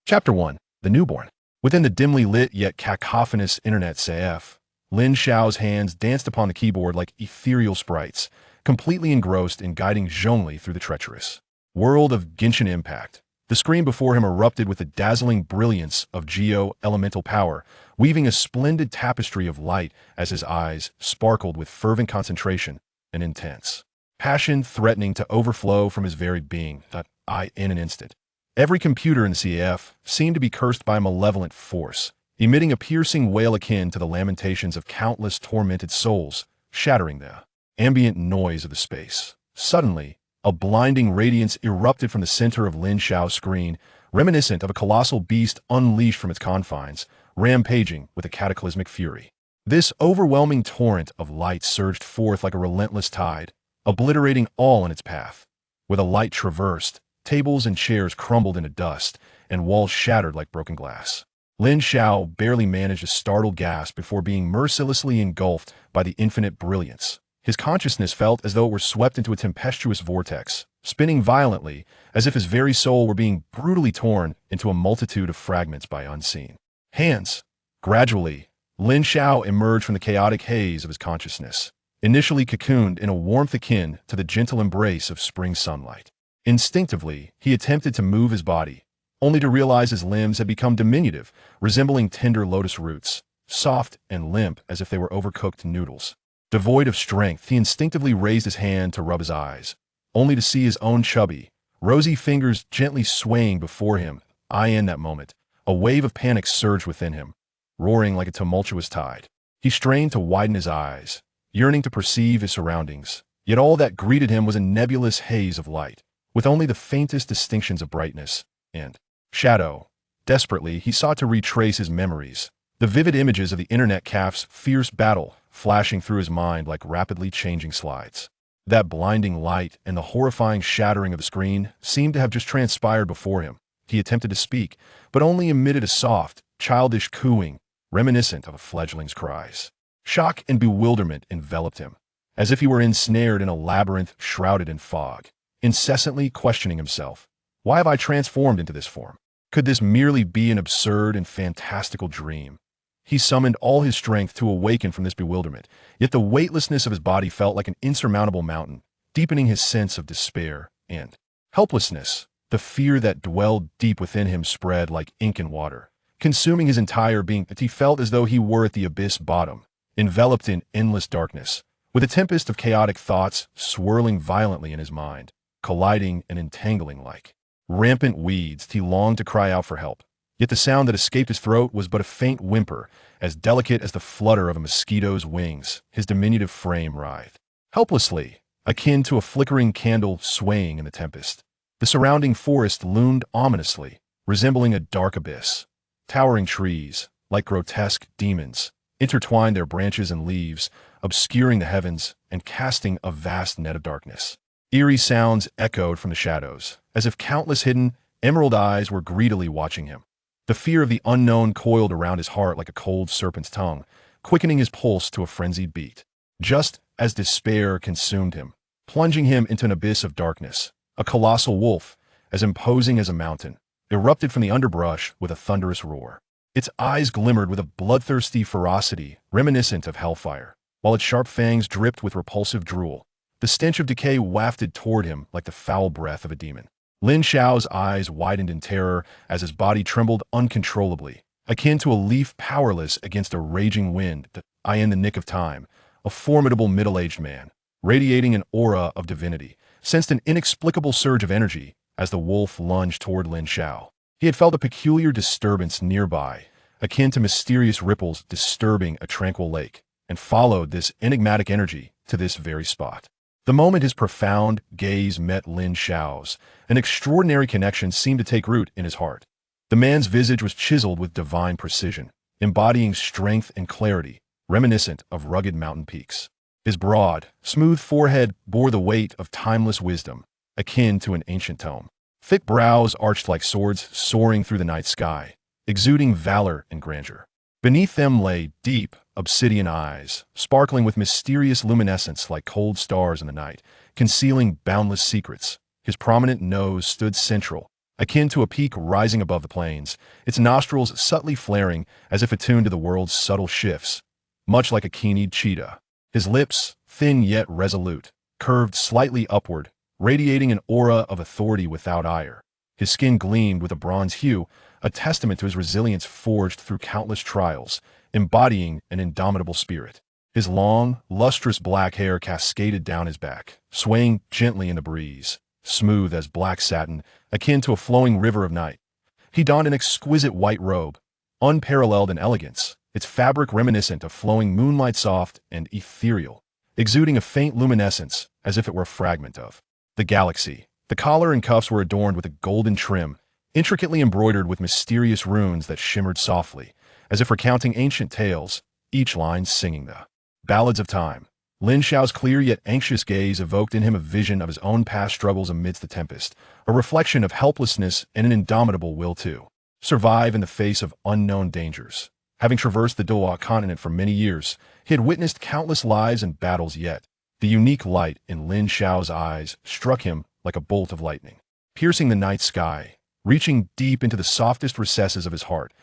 Chapter 1. The Newborn. Within the dimly lit yet cacophonous internet CF, Lin Xiao's hands danced upon the keyboard like ethereal sprites, completely engrossed in guiding Zhongli through the treacherous world of Genshin Impact. The screen before him erupted with the dazzling brilliance of geo-elemental power, weaving a splendid tapestry of light as his eyes sparkled with fervent concentration and intense passion threatening to overflow from his very being, in an instant. Every computer in the CAF seemed to be cursed by a malevolent force, emitting a piercing wail akin to the lamentations of countless tormented souls, shattering the ambient noise of the space. Suddenly, a blinding radiance erupted from the center of Lin Xiao's screen, reminiscent of a colossal beast unleashed from its confines, rampaging with a cataclysmic fury. This overwhelming torrent of light surged forth like a relentless tide, obliterating all in its path. With a light traversed, tables and chairs crumbled into dust, and walls shattered like broken glass. Lin Xiao barely managed a startled gasp before being mercilessly engulfed by the infinite brilliance. His consciousness felt as though it were swept into a tempestuous vortex, spinning violently, as if his very soul were being brutally torn into a multitude of fragments by unseen hands. Gradually, Lin Xiao emerged from the chaotic haze of his consciousness, initially cocooned in a warmth akin to the gentle embrace of spring sunlight. Instinctively, he attempted to move his body, only to realize his limbs had become diminutive, resembling tender lotus roots, soft and limp as if they were overcooked noodles. Devoid of strength, he instinctively raised his hand to rub his eyes, only to see his own chubby, rosy fingers gently swaying before him. In that moment, a wave of panic surged within him, roaring like a tumultuous tide. He strained to widen his eyes, yearning to perceive his surroundings, yet all that greeted him was a nebulous haze of light, with only the faintest distinctions of brightness and shadow. Desperately, he sought to retrace his memories, the vivid images of the internet cafe's fierce battle flashing through his mind like rapidly changing slides. That blinding light and the horrifying shattering of the screen seemed to have just transpired before him. He attempted to speak, but only emitted a soft, childish cooing, reminiscent of a fledgling's cries. Shock and bewilderment enveloped him, as if he were ensnared in a labyrinth shrouded in fog, incessantly questioning himself. Why have I transformed into this form? Could this merely be an absurd and fantastical dream? He summoned all his strength to awaken from this bewilderment, yet the weightlessness of his body felt like an insurmountable mountain, deepening his sense of despair and helplessness. The fear that dwelled deep within him spread like ink in water, consuming his entire being. He felt as though he were at the abyss bottom, enveloped in endless darkness, with a tempest of chaotic thoughts swirling violently in his mind, colliding and entangling like rampant weeds. He longed to cry out for help, yet the sound that escaped his throat was but a faint whimper, as delicate as the flutter of a mosquito's wings. His diminutive frame writhed helplessly, akin to a flickering candle swaying in the tempest. The surrounding forest loomed ominously, resembling a dark abyss. Towering trees, like grotesque demons, intertwined their branches and leaves, obscuring the heavens and casting a vast net of darkness. Eerie sounds echoed from the shadows, as if countless hidden, emerald eyes were greedily watching him. The fear of the unknown coiled around his heart like a cold serpent's tongue, quickening his pulse to a frenzied beat. Just as despair consumed him, plunging him into an abyss of darkness, a colossal wolf, as imposing as a mountain, erupted from the underbrush with a thunderous roar. Its eyes glimmered with a bloodthirsty ferocity reminiscent of hellfire, while its sharp fangs dripped with repulsive drool. The stench of decay wafted toward him like the foul breath of a demon. Lin Xiao's eyes widened in terror as his body trembled uncontrollably, akin to a leaf powerless against a raging wind. In the nick of time, a formidable middle-aged man, radiating an aura of divinity, sensed an inexplicable surge of energy as the wolf lunged toward Lin Xiao. He had felt a peculiar disturbance nearby, akin to mysterious ripples disturbing a tranquil lake, and followed this enigmatic energy to this very spot. The moment his profound gaze met Lin Xiao's, an extraordinary connection seemed to take root in his heart. The man's visage was chiseled with divine precision, embodying strength and clarity, reminiscent of rugged mountain peaks. His broad, smooth forehead bore the weight of timeless wisdom, akin to an ancient tome. Thick brows arched like swords soaring through the night sky, exuding valor and grandeur. Beneath them lay deep, obsidian eyes, sparkling with mysterious luminescence like cold stars in the night, concealing boundless secrets. His prominent nose stood central, akin to a peak rising above the plains, its nostrils subtly flaring as if attuned to the world's subtle shifts, much like a keen-eyed cheetah. His lips, thin yet resolute, curved slightly upward, radiating an aura of authority without ire. His skin gleamed with a bronze hue, a testament to his resilience forged through countless trials, embodying an indomitable spirit. His long, lustrous black hair cascaded down his back, swaying gently in the breeze, smooth as black satin, akin to a flowing river of night. He donned an exquisite white robe, unparalleled in elegance, its fabric reminiscent of flowing moonlight, soft and ethereal, exuding a faint luminescence as if it were a fragment of the galaxy. The collar and cuffs were adorned with a golden trim, intricately embroidered with mysterious runes that shimmered softly, as if recounting ancient tales, each line singing the ballads of time. Lin Xiao's clear yet anxious gaze evoked in him a vision of his own past struggles amidst the tempest, a reflection of helplessness and an indomitable will to survive in the face of unknown dangers. Having traversed the Douluo continent for many years, he had witnessed countless lives and battles, yet the unique light in Lin Xiao's eyes struck him like a bolt of lightning, piercing the night sky, reaching deep into the softest recesses of his heart.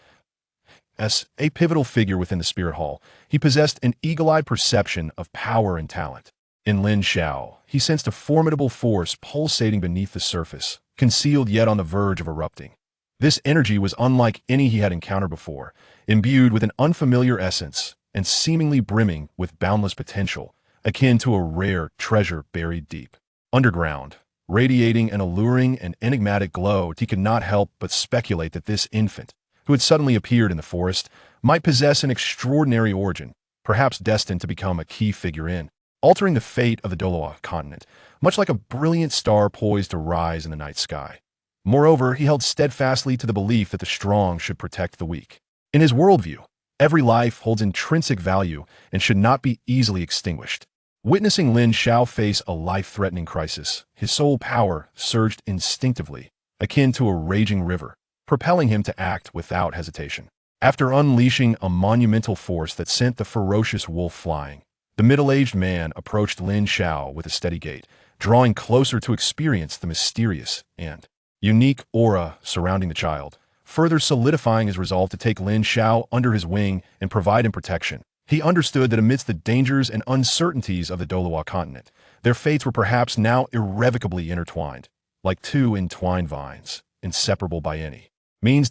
As a pivotal figure within the Spirit Hall, he possessed an eagle-eyed perception of power and talent. In Lin Xiao, he sensed a formidable force pulsating beneath the surface, concealed yet on the verge of erupting. This energy was unlike any he had encountered before, imbued with an unfamiliar essence and seemingly brimming with boundless potential, akin to a rare treasure buried deep underground. Radiating an alluring and enigmatic glow, he could not help but speculate that this infant, who had suddenly appeared in the forest, might possess an extraordinary origin, perhaps destined to become a key figure in altering the fate of the Douluo continent, much like a brilliant star poised to rise in the night sky. Moreover, he held steadfastly to the belief that the strong should protect the weak. In his worldview, every life holds intrinsic value and should not be easily extinguished. Witnessing Lin Xiao face a life-threatening crisis, his soul power surged instinctively, akin to a raging river, propelling him to act without hesitation. After unleashing a monumental force that sent the ferocious wolf flying, the middle-aged man approached Lin Xiao with a steady gait, drawing closer to experience the mysterious and unique aura surrounding the child, further solidifying his resolve to take Lin Xiao under his wing and provide him protection. He understood that amidst the dangers and uncertainties of the Douluo continent, their fates were perhaps now irrevocably intertwined, like two entwined vines, inseparable by any means.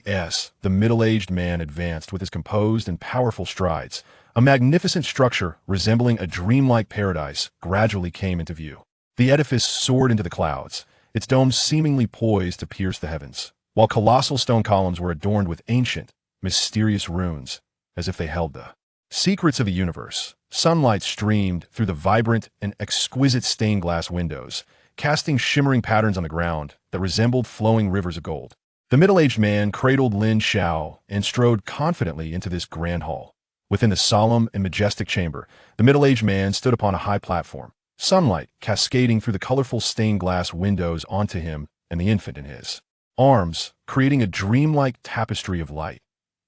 As the middle-aged man advanced with his composed and powerful strides, a magnificent structure resembling a dreamlike paradise gradually came into view. The edifice soared into the clouds, its dome seemingly poised to pierce the heavens, while colossal stone columns were adorned with ancient, mysterious runes, as if they held the secrets of the universe. Sunlight streamed through the vibrant and exquisite stained glass windows, casting shimmering patterns on the ground that resembled flowing rivers of gold. The middle-aged man cradled Lin Xiao and strode confidently into this grand hall. Within the solemn and majestic chamber, the middle-aged man stood upon a high platform, sunlight cascading through the colorful stained glass windows onto him and the infant in his arms, creating a dreamlike tapestry of light.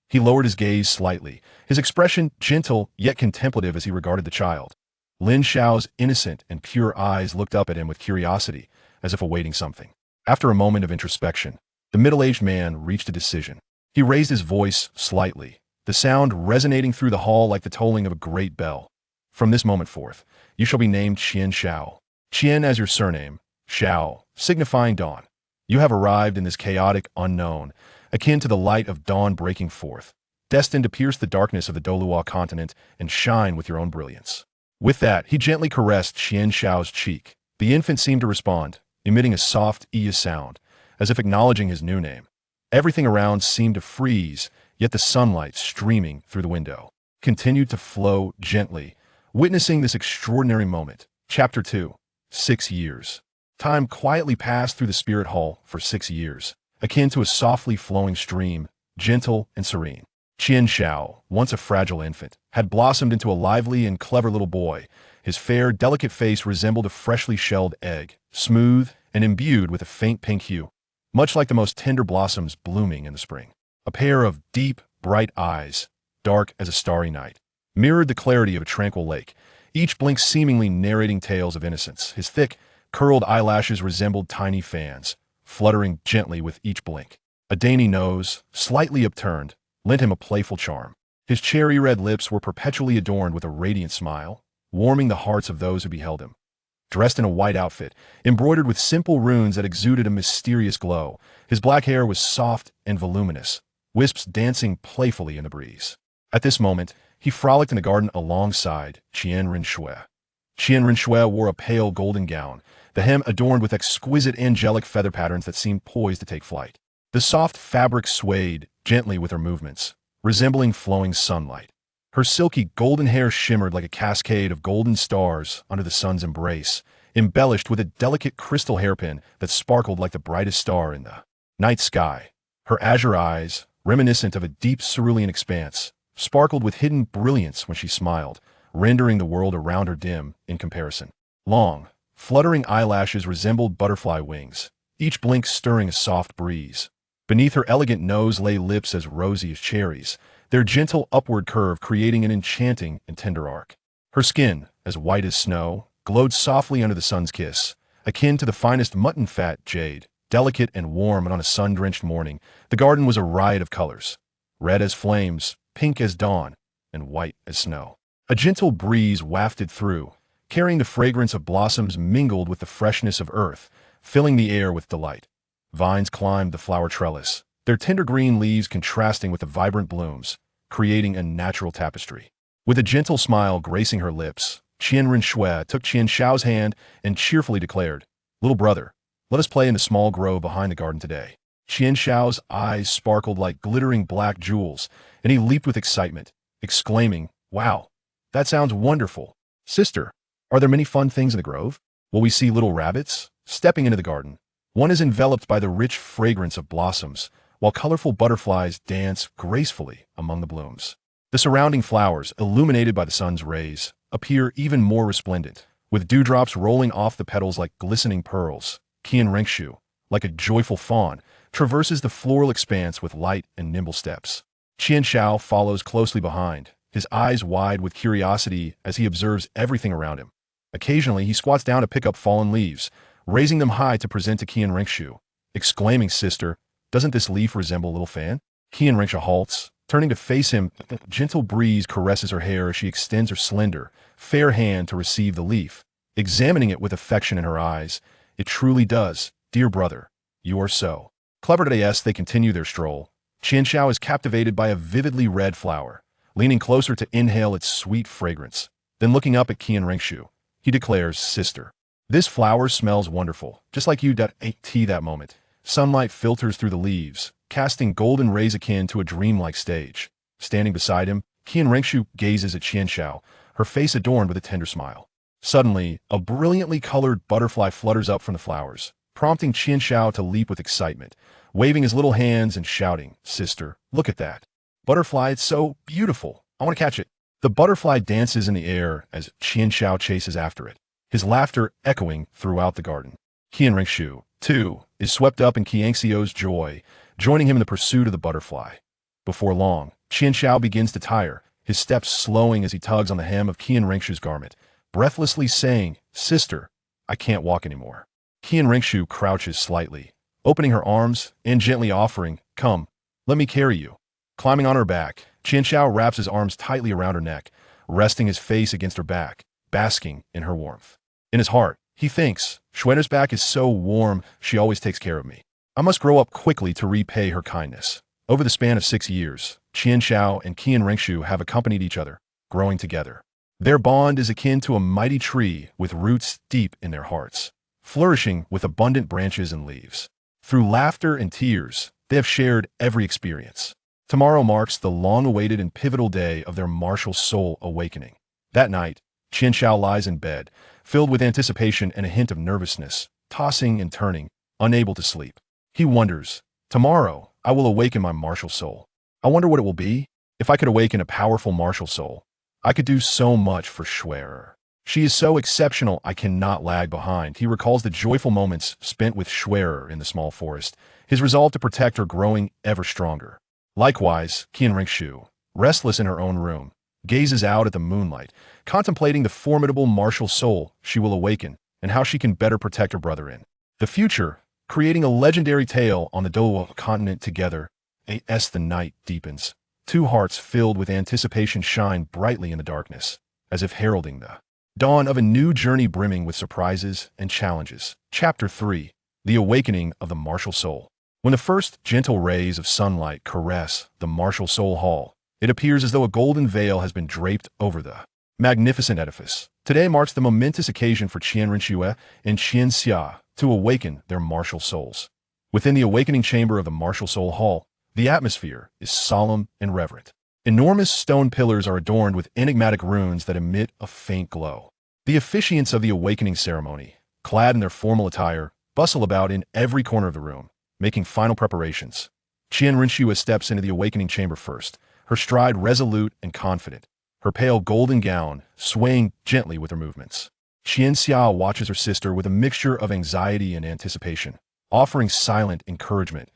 He lowered his gaze slightly, his expression gentle yet contemplative as he regarded the child. Lin Xiao's innocent and pure eyes looked up at him with curiosity, as if awaiting something. After a moment of introspection, the middle-aged man reached a decision. He raised his voice slightly, the sound resonating through the hall like the tolling of a great bell. From this moment forth, you shall be named Qian Xiao. Qian as your surname, Xiao, signifying dawn. You have arrived in this chaotic unknown, akin to the light of dawn breaking forth, destined to pierce the darkness of the Douluo continent and shine with your own brilliance. With that, he gently caressed Qian Xiao's cheek. The infant seemed to respond, emitting a soft sound, as if acknowledging his new name. Everything around seemed to freeze, yet the sunlight streaming through the window continued to flow gently. Witnessing this extraordinary moment. Chapter 2. 6 years. Time quietly passed through the Spirit Hall for 6 years, akin to a softly flowing stream, gentle and serene. Qian Xiao, once a fragile infant, had blossomed into a lively and clever little boy. His fair, delicate face resembled a freshly shelled egg, smooth and imbued with a faint pink hue, much like the most tender blossoms blooming in the spring. A pair of deep, bright eyes, dark as a starry night, mirrored the clarity of a tranquil lake, each blink seemingly narrating tales of innocence. His thick, curled eyelashes resembled tiny fans, fluttering gently with each blink. A dainty nose, slightly upturned, lent him a playful charm. His cherry-red lips were perpetually adorned with a radiant smile, warming the hearts of those who beheld him. Dressed in a white outfit, embroidered with simple runes that exuded a mysterious glow, his black hair was soft and voluminous, wisps dancing playfully in the breeze. At this moment, he frolicked in the garden alongside Qian Rinxue. Qian Rinxue wore a pale golden gown, the hem adorned with exquisite angelic feather patterns that seemed poised to take flight. The soft fabric swayed gently with her movements, resembling flowing sunlight. Her silky golden hair shimmered like a cascade of golden stars under the sun's embrace, embellished with a delicate crystal hairpin that sparkled like the brightest star in the night sky. Her azure eyes, reminiscent of a deep cerulean expanse, sparkled with hidden brilliance when she smiled, rendering the world around her dim in comparison. Long, fluttering eyelashes resembled butterfly wings, each blink stirring a soft breeze. Beneath her elegant nose lay lips as rosy as cherries, their gentle upward curve creating an enchanting and tender arc. Her skin, as white as snow, glowed softly under the sun's kiss, akin to the finest mutton fat jade, delicate and warm on a sun-drenched morning. The garden was a riot of colors, red as flames, pink as dawn, and white as snow. A gentle breeze wafted through, carrying the fragrance of blossoms mingled with the freshness of earth, filling the air with delight. Vines climbed the flower trellis, their tender green leaves contrasting with the vibrant blooms, creating a natural tapestry. With a gentle smile gracing her lips, Qian Rinxue took Qian Shao's hand and cheerfully declared, "Little brother, let us play in the small grove behind the garden today." Qian Shao's eyes sparkled like glittering black jewels, and he leaped with excitement, exclaiming, "Wow, that sounds wonderful. Sister, are there many fun things in the grove? Will we see little rabbits?" Stepping into the garden, one is enveloped by the rich fragrance of blossoms, while colorful butterflies dance gracefully among the blooms. The surrounding flowers, illuminated by the sun's rays, appear even more resplendent, with dewdrops rolling off the petals like glistening pearls. Qian Rinxue, like a joyful fawn, traverses the floral expanse with light and nimble steps. Qian Shao follows closely behind, his eyes wide with curiosity as he observes everything around him. Occasionally, he squats down to pick up fallen leaves, raising them high to present to Qian Rinxue, exclaiming, "Sister, doesn't this leaf resemble a little fan?" Qian Rinxue halts, turning to face him. A gentle breeze caresses her hair as she extends her slender, fair hand to receive the leaf, examining it with affection in her eyes. "It truly does, dear brother. You are so clever today." As they continue their stroll, Qian Shao is captivated by a vividly red flower, leaning closer to inhale its sweet fragrance. Then looking up at Qian Rinxue, he declares, "Sister, this flower smells wonderful, just like you." That moment, sunlight filters through the leaves, casting golden rays akin to a dreamlike stage. Standing beside him, Qian Rinxue gazes at Qian Shao, her face adorned with a tender smile. Suddenly, a brilliantly colored butterfly flutters up from the flowers, prompting Qian Shao to leap with excitement, waving his little hands and shouting, "Sister, look at that butterfly, it's so beautiful. I want to catch it." The butterfly dances in the air as Qian Shao chases after it, his laughter echoing throughout the garden. Qian Rinxue, too, is swept up in Qian Xiu's joy, joining him in the pursuit of the butterfly. Before long, Qian Shao begins to tire, his steps slowing as he tugs on the hem of Qian Rinxue's garment, breathlessly saying, "Sister, I can't walk anymore." Qian Rinxue crouches slightly, opening her arms and gently offering, "Come, let me carry you." Climbing on her back, Qian Shao wraps his arms tightly around her neck, resting his face against her back, basking in her warmth. In his heart, he thinks, "Schwenner's back is so warm, she always takes care of me. I must grow up quickly to repay her kindness." Over the span of 6 years, Qian Shao and Qian Rinxue have accompanied each other, growing together. Their bond is akin to a mighty tree with roots deep in their hearts, flourishing with abundant branches and leaves. Through laughter and tears, they have shared every experience. Tomorrow marks the long-awaited and pivotal day of their martial soul awakening. That night, Qian Shao lies in bed, filled with anticipation and a hint of nervousness, tossing and turning, unable to sleep. He wonders, "Tomorrow, I will awaken my martial soul. I wonder what it will be. If I could awaken a powerful martial soul, I could do so much for Schwerer. She is so exceptional, I cannot lag behind." He recalls the joyful moments spent with Schwerer in the small forest, his resolve to protect her growing ever stronger. Likewise, Qian Rinxue, restless in her own room, gazes out at the moonlight, contemplating the formidable martial soul she will awaken and how she can better protect her brother in the future. creating a legendary tale on the Douluo continent together. As the night deepens, two hearts filled with anticipation shine brightly in the darkness, as if heralding the dawn of a new journey brimming with surprises and challenges. Chapter 3. The Awakening of the Martial Soul. When the first gentle rays of sunlight caress the Martial Soul Hall, it appears as though a golden veil has been draped over the magnificent edifice. Today marks the momentous occasion for Qian Rinxue and Qian Xia to awaken their martial souls. Within the awakening chamber of the Martial Soul Hall, the atmosphere is solemn and reverent. Enormous stone pillars are adorned with enigmatic runes that emit a faint glow. The officiants of the awakening ceremony, clad in their formal attire, bustle about in every corner of the room, making final preparations. Qian Rinxue steps into the awakening chamber first, her stride resolute and confident, her pale golden gown swaying gently with her movements. Qian Xia watches her sister with a mixture of anxiety and anticipation, offering silent encouragement.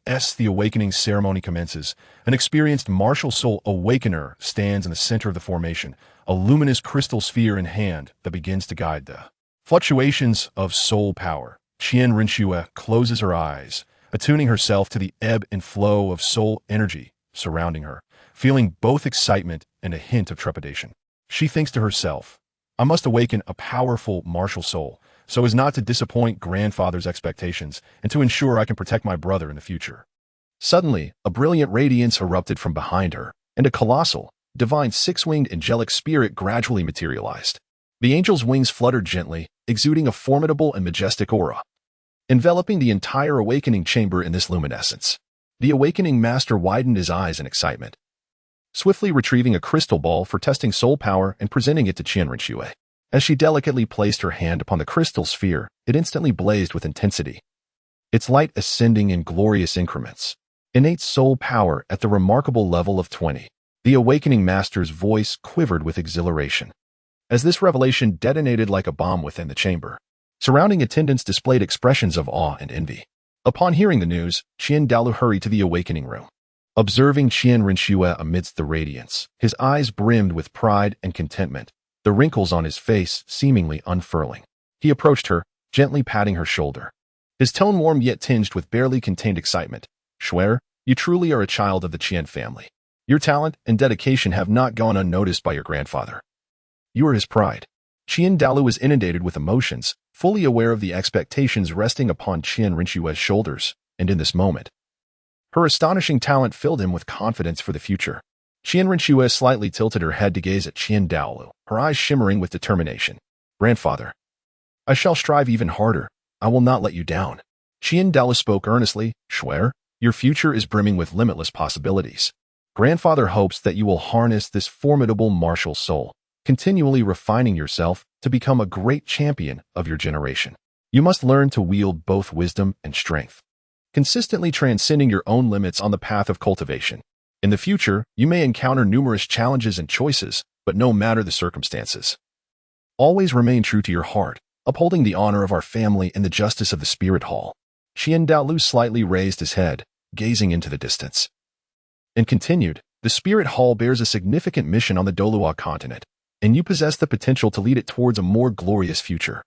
As the awakening ceremony commences, an experienced martial soul awakener stands in the center of the formation, a luminous crystal sphere in hand that begins to guide the fluctuations of soul power. Qian Rinxue closes her eyes, attuning herself to the ebb and flow of soul energy surrounding her, feeling both excitement and a hint of trepidation. She thinks to herself, I must awaken a powerful martial soul, so as not to disappoint grandfather's expectations and to ensure I can protect my brother in the future. Suddenly, a brilliant radiance erupted from behind her, and a colossal, divine six-winged angelic spirit gradually materialized. The angel's wings fluttered gently, exuding a formidable and majestic aura, enveloping the entire awakening chamber in this luminescence. The awakening master widened his eyes in excitement, swiftly retrieving a crystal ball for testing soul power and presenting it to Qian Rinxue. As she delicately placed her hand upon the crystal sphere, it instantly blazed with intensity, its light ascending in glorious increments. Innate soul power at the remarkable level of 20. The awakening master's voice quivered with exhilaration, as this revelation detonated like a bomb within the chamber. Surrounding attendants displayed expressions of awe and envy. Upon hearing the news, Qian Douluo hurried to the awakening room. Observing Qian Rinxue amidst the radiance, his eyes brimmed with pride and contentment, the wrinkles on his face seemingly unfurling. He approached her, gently patting her shoulder. His tone warm yet tinged with barely contained excitement. Shuer, you truly are a child of the Qian family. Your talent and dedication have not gone unnoticed by your grandfather. You are his pride. Qian Douluo was inundated with emotions, fully aware of the expectations resting upon Qian Rinxue's shoulders, and in this moment, her astonishing talent filled him with confidence for the future. Qian Rinxue slightly tilted her head to gaze at Qian Douluo, her eyes shimmering with determination. Grandfather, I shall strive even harder. I will not let you down. Qian Douluo spoke earnestly. Shuer, your future is brimming with limitless possibilities. Grandfather hopes that you will harness this formidable martial soul, continually refining yourself to become a great champion of your generation. You must learn to wield both wisdom and strength, consistently transcending your own limits on the path of cultivation. In the future, you may encounter numerous challenges and choices, but no matter the circumstances, always remain true to your heart, upholding the honor of our family and the justice of the Spirit Hall. Qian Douluo slightly raised his head, gazing into the distance, and continued, the Spirit Hall bears a significant mission on the Douluo continent, and you possess the potential to lead it towards a more glorious future.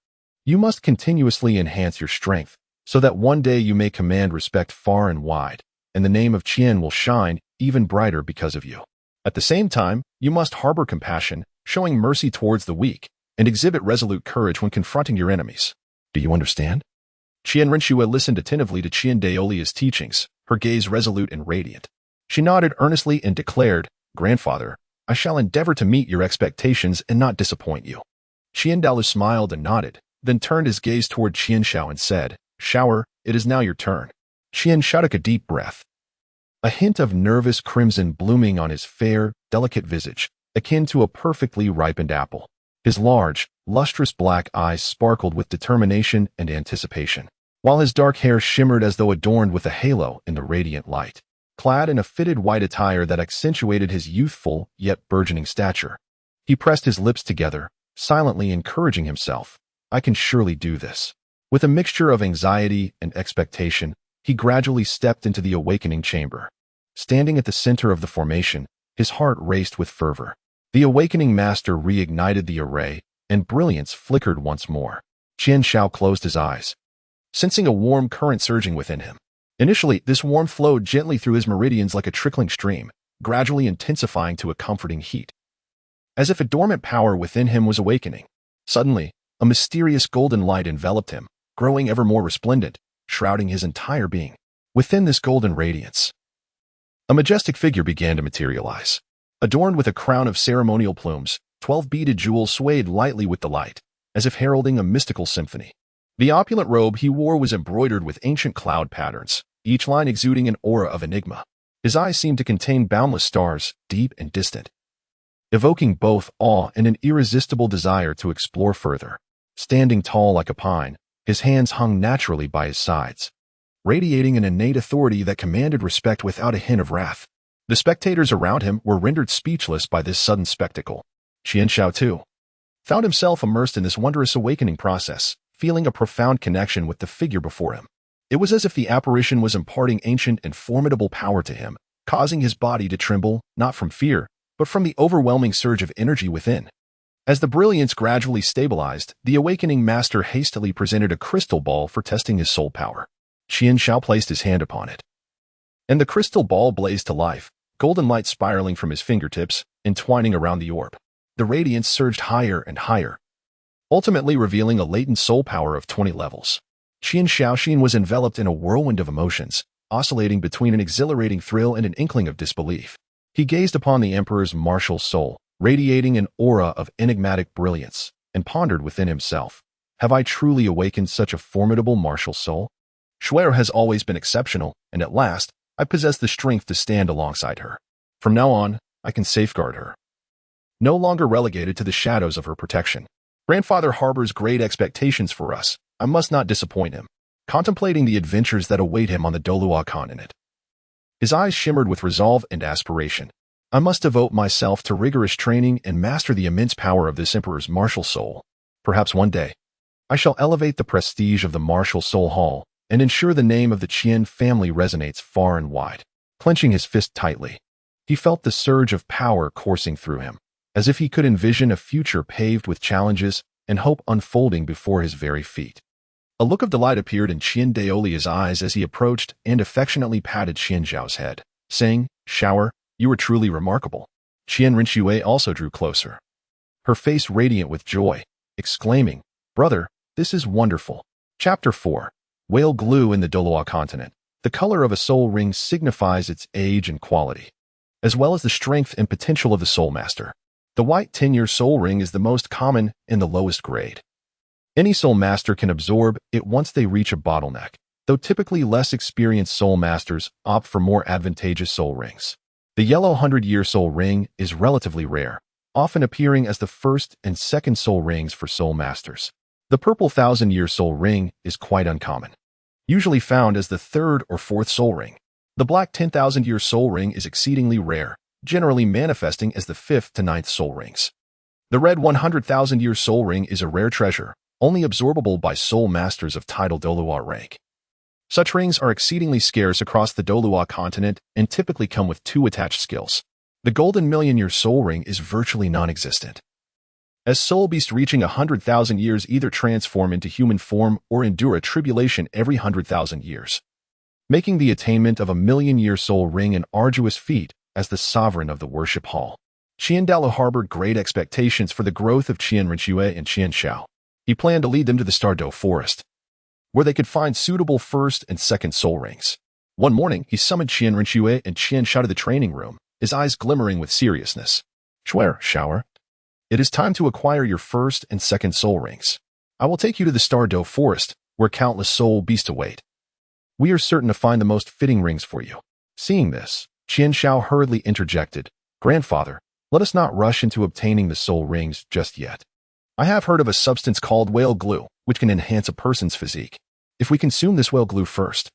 You must continuously enhance your strength, so that one day you may command respect far and wide, and the name of Qian will shine even brighter because of you. At the same time, you must harbor compassion, showing mercy towards the weak, and exhibit resolute courage when confronting your enemies. Do you understand? Qian Rinxue listened attentively to Qian Daolia's teachings, her gaze resolute and radiant. She nodded earnestly and declared, Grandfather, I shall endeavor to meet your expectations and not disappoint you. Qian Douluo smiled and nodded, then turned his gaze toward Qian Shao and said, Shower, it is now your turn. Qian Shao took a deep breath, a hint of nervous crimson blooming on his fair, delicate visage, akin to a perfectly ripened apple. His large, lustrous black eyes sparkled with determination and anticipation, while his dark hair shimmered as though adorned with a halo in the radiant light. Clad in a fitted white attire that accentuated his youthful yet burgeoning stature, he pressed his lips together, silently encouraging himself, I can surely do this. With a mixture of anxiety and expectation, he gradually stepped into the awakening chamber. Standing at the center of the formation, his heart raced with fervor. The awakening master reignited the array, and brilliance flickered once more. Qian Shao closed his eyes, sensing a warm current surging within him. Initially, this warmth flowed gently through his meridians like a trickling stream, gradually intensifying to a comforting heat. As if a dormant power within him was awakening. Suddenly, a mysterious golden light enveloped him, growing ever more resplendent, shrouding his entire being. Within this golden radiance, a majestic figure began to materialize. Adorned with a crown of ceremonial plumes, 12 beaded jewels swayed lightly with the light, as if heralding a mystical symphony. The opulent robe he wore was embroidered with ancient cloud patterns, each line exuding an aura of enigma. His eyes seemed to contain boundless stars, deep and distant, evoking both awe and an irresistible desire to explore further. Standing tall like a pine, his hands hung naturally by his sides, radiating an innate authority that commanded respect without a hint of wrath. The spectators around him were rendered speechless by this sudden spectacle. Qianshao, too, found himself immersed in this wondrous awakening process, feeling a profound connection with the figure before him. It was as if the apparition was imparting ancient and formidable power to him, causing his body to tremble, not from fear, but from the overwhelming surge of energy within. As the brilliance gradually stabilized, the awakening master hastily presented a crystal ball for testing his soul power. Qianshao placed his hand upon it, and the crystal ball blazed to life, golden light spiraling from his fingertips, entwining around the orb. The radiance surged higher and higher, ultimately revealing a latent soul power of 20 levels. Qianshao was enveloped in a whirlwind of emotions, oscillating between an exhilarating thrill and an inkling of disbelief. He gazed upon the emperor's martial soul, radiating an aura of enigmatic brilliance, and pondered within himself, have I truly awakened such a formidable martial soul? Shuer has always been exceptional, and at last, I possess the strength to stand alongside her. From now on, I can safeguard her, no longer relegated to the shadows of her protection. Grandfather harbors great expectations for us. I must not disappoint him. Contemplating the adventures that await him on the Douluo continent, his eyes shimmered with resolve and aspiration. I must devote myself to rigorous training and master the immense power of this emperor's martial soul. Perhaps one day, I shall elevate the prestige of the martial soul hall and ensure the name of the Qian family resonates far and wide. Clenching his fist tightly, he felt the surge of power coursing through him, as if he could envision a future paved with challenges and hope unfolding before his very feet. A look of delight appeared in Qian Daolia's eyes as he approached and affectionately patted Qianzhao's head, saying, "Shower, you are truly remarkable." Qian Rinxue also drew closer, her face radiant with joy, exclaiming, "Brother, this is wonderful." Chapter 4. Whale glue in the Douluo continent. The color of a soul ring signifies its age and quality, as well as the strength and potential of the soul master. The white 10-year soul ring is the most common and the lowest grade. Any soul master can absorb it once they reach a bottleneck, though typically less experienced soul masters opt for more advantageous soul rings. The yellow 100-year soul ring is relatively rare, often appearing as the first and second soul rings for soul masters. The purple 1,000-year soul ring is quite uncommon, usually found as the third or fourth soul ring. The black 10,000-year soul ring is exceedingly rare, generally manifesting as the 5th to 9th soul rings. The red 100,000-year soul ring is a rare treasure, only absorbable by soul masters of tidal Douluo rank. Such rings are exceedingly scarce across the Douluo continent and typically come with 2 attached skills. The golden million-year soul ring is virtually non-existent, as soul beasts reaching 100,000 years either transform into human form or endure a tribulation every 100,000 years, making the attainment of a million-year soul ring an arduous feat as the sovereign of the worship hall. Qian Daoluo harbored great expectations for the growth of Qian Rinxue and Qianshao. He planned to lead them to the Douluo forest, where they could find suitable first and second soul rings. One morning, he summoned Qian Rinxue and Qianshao to the training room, his eyes glimmering with seriousness. Shower, it is time to acquire your first and second soul rings. I will take you to the Douluo forest, where countless soul beasts await. We are certain to find the most fitting rings for you. Seeing this, Qianshao hurriedly interjected, "Grandfather, let us not rush into obtaining the soul rings just yet. I have heard of a substance called whale glue, which can enhance a person's physique. If we consume this whale glue first,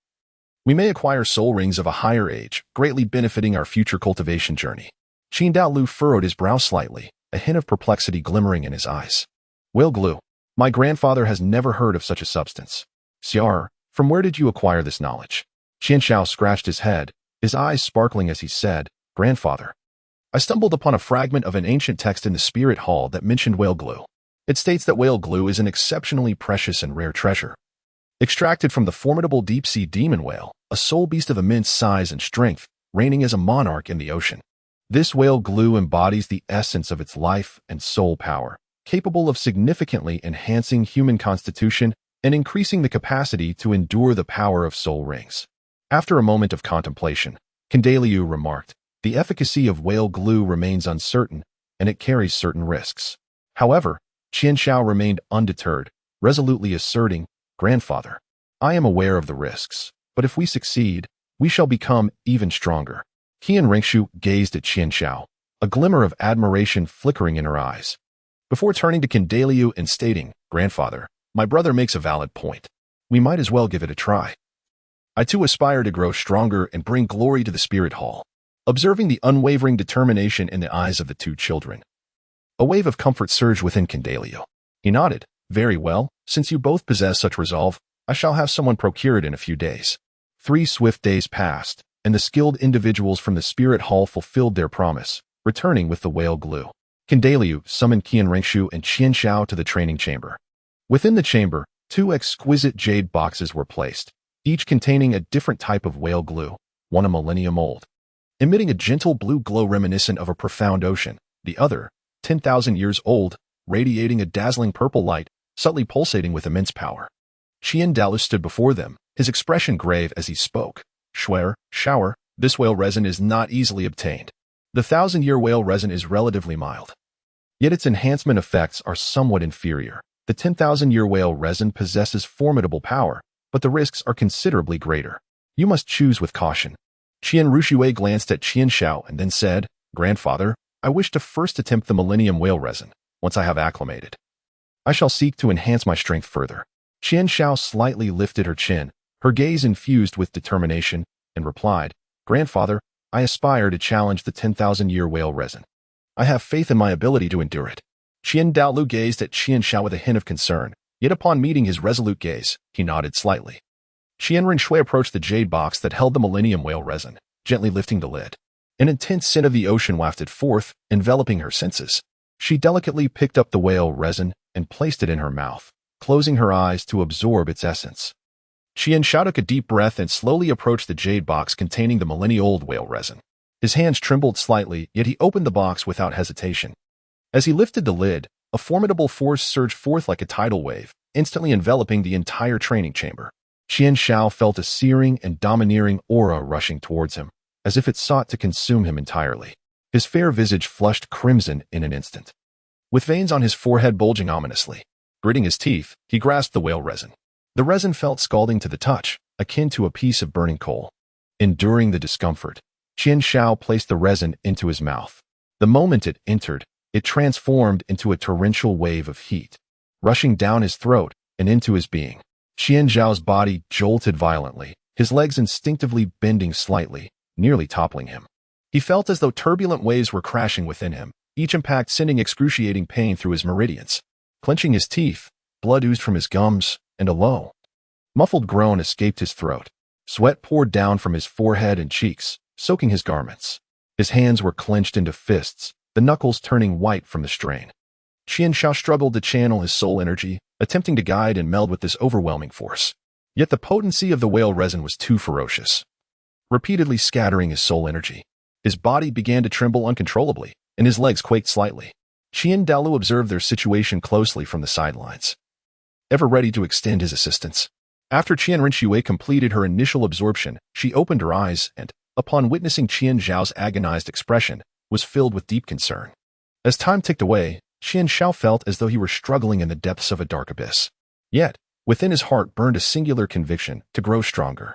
we may acquire soul rings of a higher age, greatly benefiting our future cultivation journey." Qian Daoluo furrowed his brow slightly, a hint of perplexity glimmering in his eyes. "Whale glue? My grandfather has never heard of such a substance. Xiar, from where did you acquire this knowledge?" Qianshao scratched his head, his eyes sparkling as he said, "Grandfather, I stumbled upon a fragment of an ancient text in the spirit hall that mentioned whale glue. It states that whale glue is an exceptionally precious and rare treasure. extracted from the formidable deep-sea demon whale, a soul beast of immense size and strength, reigning as a monarch in the ocean. This whale glue embodies the essence of its life and soul power, capable of significantly enhancing human constitution and increasing the capacity to endure the power of soul rings. After a moment of contemplation, Douluo remarked, "The efficacy of whale glue remains uncertain, and it carries certain risks." However, Qian Shao remained undeterred, resolutely asserting, "Grandfather, I am aware of the risks, but if we succeed, we shall become even stronger." Qian Rengshu gazed at Qian Shao, a glimmer of admiration flickering in her eyes, before turning to Douluo and stating, "Grandfather, my brother makes a valid point. We might as well give it a try. I too aspire to grow stronger and bring glory to the spirit hall." Observing the unwavering determination in the eyes of the two children, a wave of comfort surged within Douluo. He nodded, "Very well, since you both possess such resolve, I shall have someone procure it in a few days." 3 swift days passed, and the skilled individuals from the spirit hall fulfilled their promise, returning with the whale glue. Douluo summoned Qian Rengshu and Qian Shao to the training chamber. Within the chamber, 2 exquisite jade boxes were placed, each containing a different type of whale glue, one a millennium old, emitting a gentle blue glow reminiscent of a profound ocean, the other, 10,000 years old, radiating a dazzling purple light, subtly pulsating with immense power. Qian Douluo stood before them, his expression grave as he spoke. Shower, this whale resin is not easily obtained. The 1,000-year whale resin is relatively mild, yet its enhancement effects are somewhat inferior. The 10,000-year whale resin possesses formidable power, but the risks are considerably greater. You must choose with caution." Qian Ruxue glanced at Qian Shao and then said, "Grandfather, I wish to first attempt the millennium whale resin. Once I have acclimated, I shall seek to enhance my strength further." Qian Shao slightly lifted her chin, her gaze infused with determination, and replied, "Grandfather, I aspire to challenge the 10,000-year whale resin. I have faith in my ability to endure it." Qian Douluo gazed at Qian Shao with a hint of concern, yet upon meeting his resolute gaze, he nodded slightly. Qian Rengshui approached the jade box that held the millennium whale resin, gently lifting the lid. An intense scent of the ocean wafted forth, enveloping her senses. She delicately picked up the whale resin and placed it in her mouth, closing her eyes to absorb its essence. Qian Shao took a deep breath and slowly approached the jade box containing the millennia-old whale resin. His hands trembled slightly, yet he opened the box without hesitation. As he lifted the lid, a formidable force surged forth like a tidal wave, instantly enveloping the entire training chamber. Qian Shao felt a searing and domineering aura rushing towards him, as if it sought to consume him entirely. His fair visage flushed crimson in an instant, with veins on his forehead bulging ominously. Gritting his teeth, he grasped the whale resin. The resin felt scalding to the touch, akin to a piece of burning coal. Enduring the discomfort, Qian Shao placed the resin into his mouth. The moment it entered, it transformed into a torrential wave of heat, rushing down his throat and into his being. Qian Zhao's body jolted violently, his legs instinctively bending slightly, nearly toppling him. He felt as though turbulent waves were crashing within him, each impact sending excruciating pain through his meridians. Clenching his teeth, blood oozed from his gums, and a low, muffled groan escaped his throat. Sweat poured down from his forehead and cheeks, soaking his garments. His hands were clenched into fists, the knuckles turning white from the strain. Qian Shao struggled to channel his soul energy, attempting to guide and meld with this overwhelming force. Yet the potency of the whale resin was too ferocious, repeatedly scattering his soul energy. His body began to tremble uncontrollably, and his legs quaked slightly. Qian Douluo observed their situation closely from the sidelines, ever ready to extend his assistance. After Qian Renxue completed her initial absorption, she opened her eyes and, upon witnessing Qian Zhao's agonized expression, was filled with deep concern. As time ticked away, Qian Shao felt as though he were struggling in the depths of a dark abyss. Yet, within his heart burned a singular conviction to grow stronger.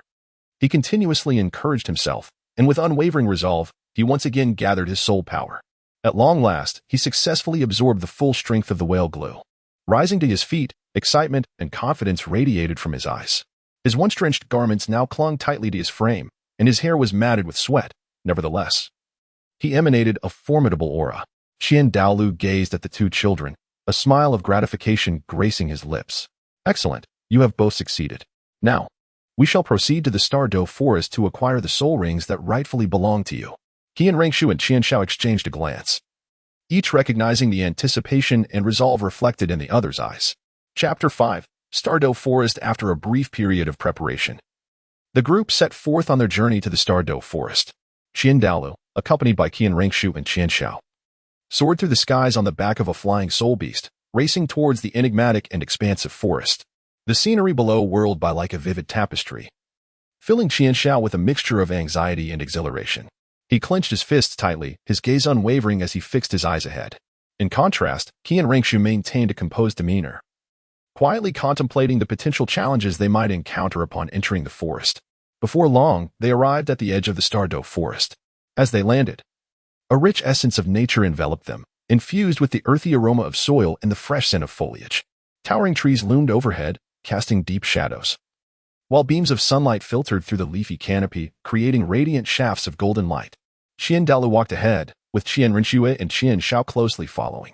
He continuously encouraged himself, and with unwavering resolve, he once again gathered his soul power. At long last, he successfully absorbed the full strength of the whale glue. Rising to his feet, excitement and confidence radiated from his eyes. His once-drenched garments now clung tightly to his frame, and his hair was matted with sweat. Nevertheless, he emanated a formidable aura. Qian Douluo gazed at the two children, a smile of gratification gracing his lips. "Excellent, you have both succeeded. Now, we shall proceed to the Stardow Forest to acquire the soul rings that rightfully belong to you." Qian Rengshu and Qian Shao exchanged a glance, each recognizing the anticipation and resolve reflected in the other's eyes. Chapter 5. Stardow Forest after a brief period of preparation. The group set forth on their journey to the Stardow Forest. Douluo, accompanied by Qian Rengshu and Qian Xiao, soared through the skies on the back of a flying soul beast, racing towards the enigmatic and expansive forest. The scenery below whirled by like a vivid tapestry, filling Qian Xiao with a mixture of anxiety and exhilaration. He clenched his fists tightly, his gaze unwavering as he fixed his eyes ahead. In contrast, Qian Rengshu maintained a composed demeanor, quietly contemplating the potential challenges they might encounter upon entering the forest. Before long, they arrived at the edge of the Stardow Forest. As they landed, a rich essence of nature enveloped them, infused with the earthy aroma of soil and the fresh scent of foliage. Towering trees loomed overhead, casting deep shadows, while beams of sunlight filtered through the leafy canopy, creating radiant shafts of golden light. Douluo walked ahead, with Qian Renxue and Qian Xiao closely following.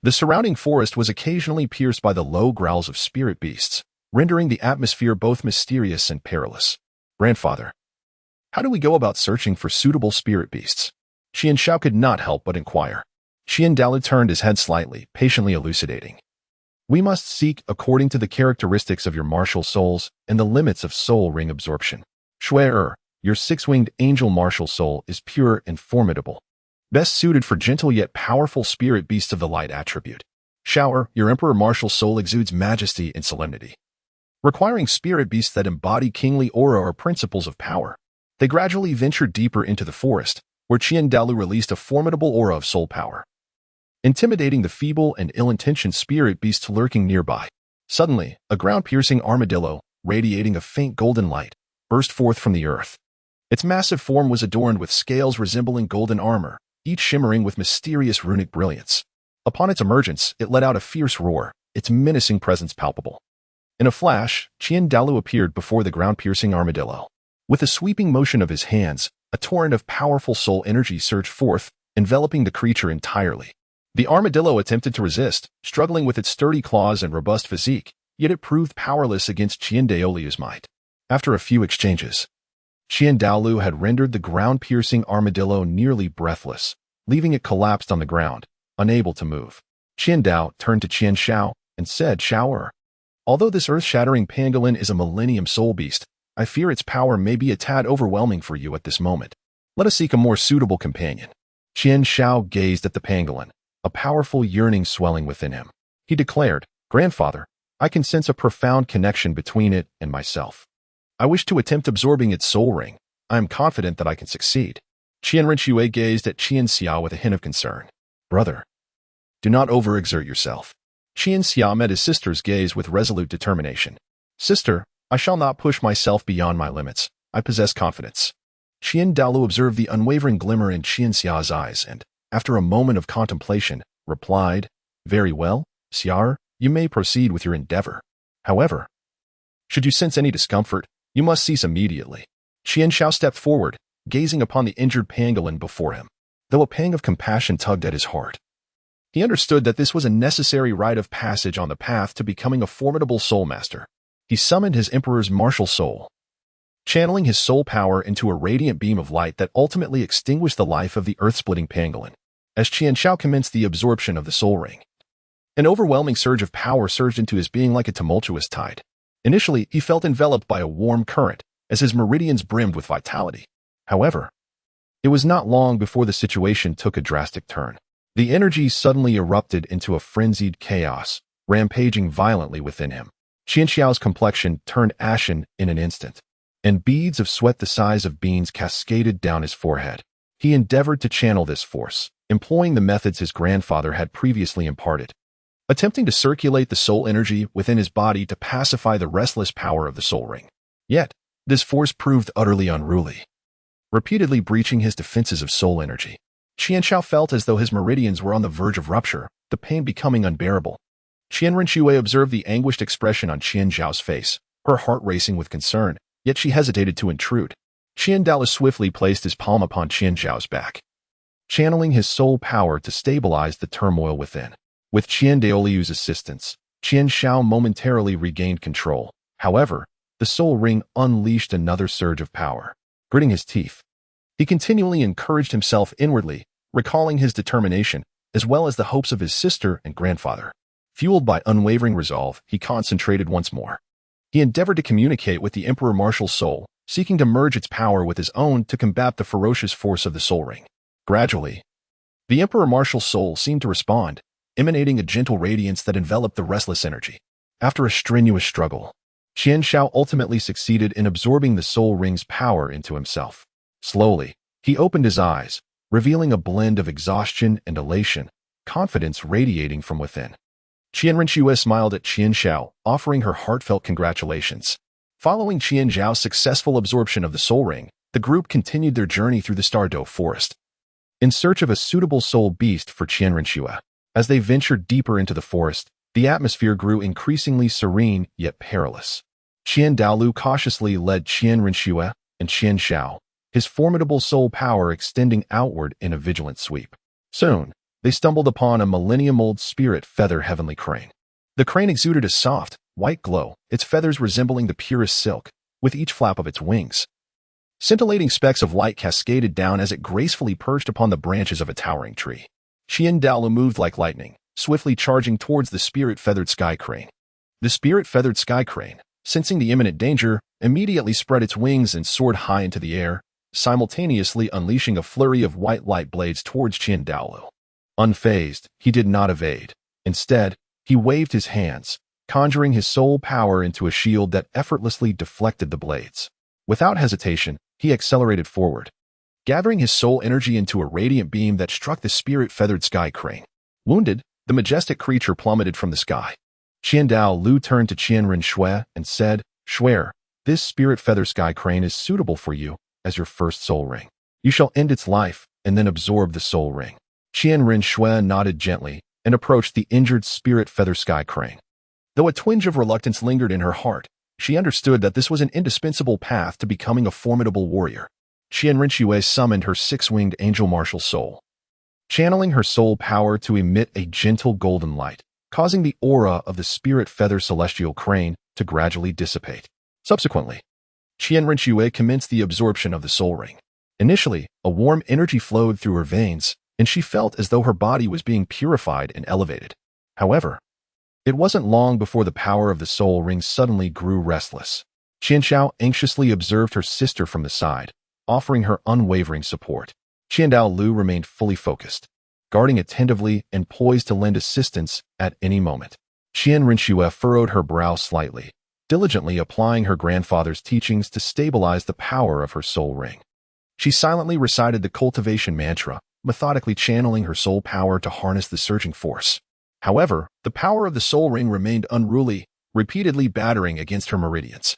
The surrounding forest was occasionally pierced by the low growls of spirit beasts, rendering the atmosphere both mysterious and perilous. Grandfather, how do we go about searching for suitable spirit beasts? Qian Xiao could not help but inquire. Douluo turned his head slightly, patiently elucidating. We must seek according to the characteristics of your martial souls and the limits of soul ring absorption. Shui, your six-winged angel martial soul is pure and formidable, best suited for gentle yet powerful spirit beasts of the light attribute. Xiao, your emperor martial soul exudes majesty and solemnity, requiring spirit beasts that embody kingly aura or principles of power. They gradually ventured deeper into the forest, where Douluo released a formidable aura of soul power, intimidating the feeble and ill-intentioned spirit beasts lurking nearby. Suddenly, a ground-piercing armadillo, radiating a faint golden light, burst forth from the earth. Its massive form was adorned with scales resembling golden armor, each shimmering with mysterious runic brilliance. Upon its emergence, it let out a fierce roar, its menacing presence palpable. In a flash, Douluo appeared before the ground-piercing armadillo. With a sweeping motion of his hands, a torrent of powerful soul energy surged forth, enveloping the creature entirely. The armadillo attempted to resist, struggling with its sturdy claws and robust physique, yet it proved powerless against Douluo's might. After a few exchanges, Douluo had rendered the ground-piercing armadillo nearly breathless, leaving it collapsed on the ground, unable to move. Douluo turned to Qian Xiao and said, Xiao, although this earth-shattering pangolin is a millennium soul beast, I fear its power may be a tad overwhelming for you at this moment. Let us seek a more suitable companion. Qian Xiao gazed at the pangolin, a powerful yearning swelling within him. He declared, Grandfather, I can sense a profound connection between it and myself. I wish to attempt absorbing its soul ring. I am confident that I can succeed. Qian Renxue gazed at Qian Xiao with a hint of concern. Brother, do not overexert yourself. Qian Xiao met his sister's gaze with resolute determination. Sister, I shall not push myself beyond my limits. I possess confidence. Douluo observed the unwavering glimmer in Qian Xiao's eyes and, after a moment of contemplation, replied, Very well, Xiao, you may proceed with your endeavor. However, should you sense any discomfort, you must cease immediately. Qian Xiao stepped forward, gazing upon the injured pangolin before him. Though a pang of compassion tugged at his heart, he understood that this was a necessary rite of passage on the path to becoming a formidable soul master. He summoned his emperor's martial soul, channeling his soul power into a radiant beam of light that ultimately extinguished the life of the earth-splitting pangolin. As Qian Xiao commenced the absorption of the soul ring, an overwhelming surge of power surged into his being like a tumultuous tide. Initially, he felt enveloped by a warm current, as his meridians brimmed with vitality. However, it was not long before the situation took a drastic turn. The energy suddenly erupted into a frenzied chaos, rampaging violently within him. Qian Xiao's complexion turned ashen in an instant, and beads of sweat the size of beans cascaded down his forehead. He endeavored to channel this force, employing the methods his grandfather had previously imparted, attempting to circulate the soul energy within his body to pacify the restless power of the soul ring. Yet, this force proved utterly unruly, repeatedly breaching his defenses of soul energy. Qian Xiao felt as though his meridians were on the verge of rupture, the pain becoming unbearable. Qian Renxue observed the anguished expression on Qian Zhao's face, her heart racing with concern, yet she hesitated to intrude. Douluo swiftly placed his palm upon Qian Zhao's back, channeling his soul power to stabilize the turmoil within. With Douluo's assistance, Qian Xiao momentarily regained control. However, the soul ring unleashed another surge of power. Gritting his teeth, he continually encouraged himself inwardly, recalling his determination, as well as the hopes of his sister and grandfather. Fueled by unwavering resolve, he concentrated once more. He endeavored to communicate with the Emperor Martial's soul, seeking to merge its power with his own to combat the ferocious force of the Soul Ring. Gradually, the Emperor Martial's soul seemed to respond, emanating a gentle radiance that enveloped the restless energy. After a strenuous struggle, Qian Shao ultimately succeeded in absorbing the Soul Ring's power into himself. Slowly, he opened his eyes, revealing a blend of exhaustion and elation, confidence radiating from within. Qian Renxue smiled at Qian Shao, offering her heartfelt congratulations. Following Qian Zhao's successful absorption of the Soul Ring, the group continued their journey through the Stardow Forest, in search of a suitable soul beast for Qian Renxue. As they ventured deeper into the forest, the atmosphere grew increasingly serene yet perilous. Qian Douluo cautiously led Qian Renxue and Qian Shao, his formidable soul power extending outward in a vigilant sweep. Soon, they stumbled upon a millennium-old spirit feather heavenly crane. The crane exuded a soft, white glow, its feathers resembling the purest silk, with each flap of its wings. Scintillating specks of light cascaded down as it gracefully perched upon the branches of a towering tree. Qian Douluo moved like lightning, swiftly charging towards the spirit-feathered sky crane. The spirit-feathered sky crane, sensing the imminent danger, immediately spread its wings and soared high into the air, simultaneously unleashing a flurry of white light blades towards Qian Douluo. Unfazed, he did not evade. Instead, he waved his hands, conjuring his soul power into a shield that effortlessly deflected the blades. Without hesitation, he accelerated forward, gathering his soul energy into a radiant beam that struck the spirit-feathered sky crane. Wounded, the majestic creature plummeted from the sky. Qian Douluo turned to Qian Renxue and said, "Swear, this spirit-feather sky crane is suitable for you as your first soul ring. You shall end its life and then absorb the soul ring." Qian Renxue nodded gently and approached the injured spirit-feather sky crane. Though a twinge of reluctance lingered in her heart, she understood that this was an indispensable path to becoming a formidable warrior. Qian Renxue summoned her six-winged angel martial soul, channeling her soul power to emit a gentle golden light, causing the aura of the spirit-feather celestial crane to gradually dissipate. Subsequently, Qian Renxue commenced the absorption of the soul ring. Initially, a warm energy flowed through her veins, and she felt as though her body was being purified and elevated. However, it wasn't long before the power of the soul ring suddenly grew restless. Qian Shao anxiously observed her sister from the side, offering her unwavering support. Qian Douluo remained fully focused, guarding attentively and poised to lend assistance at any moment. Qian Renxue furrowed her brow slightly, diligently applying her grandfather's teachings to stabilize the power of her soul ring. She silently recited the cultivation mantra, methodically channeling her soul power to harness the surging force. However, the power of the soul ring remained unruly, repeatedly battering against her meridians.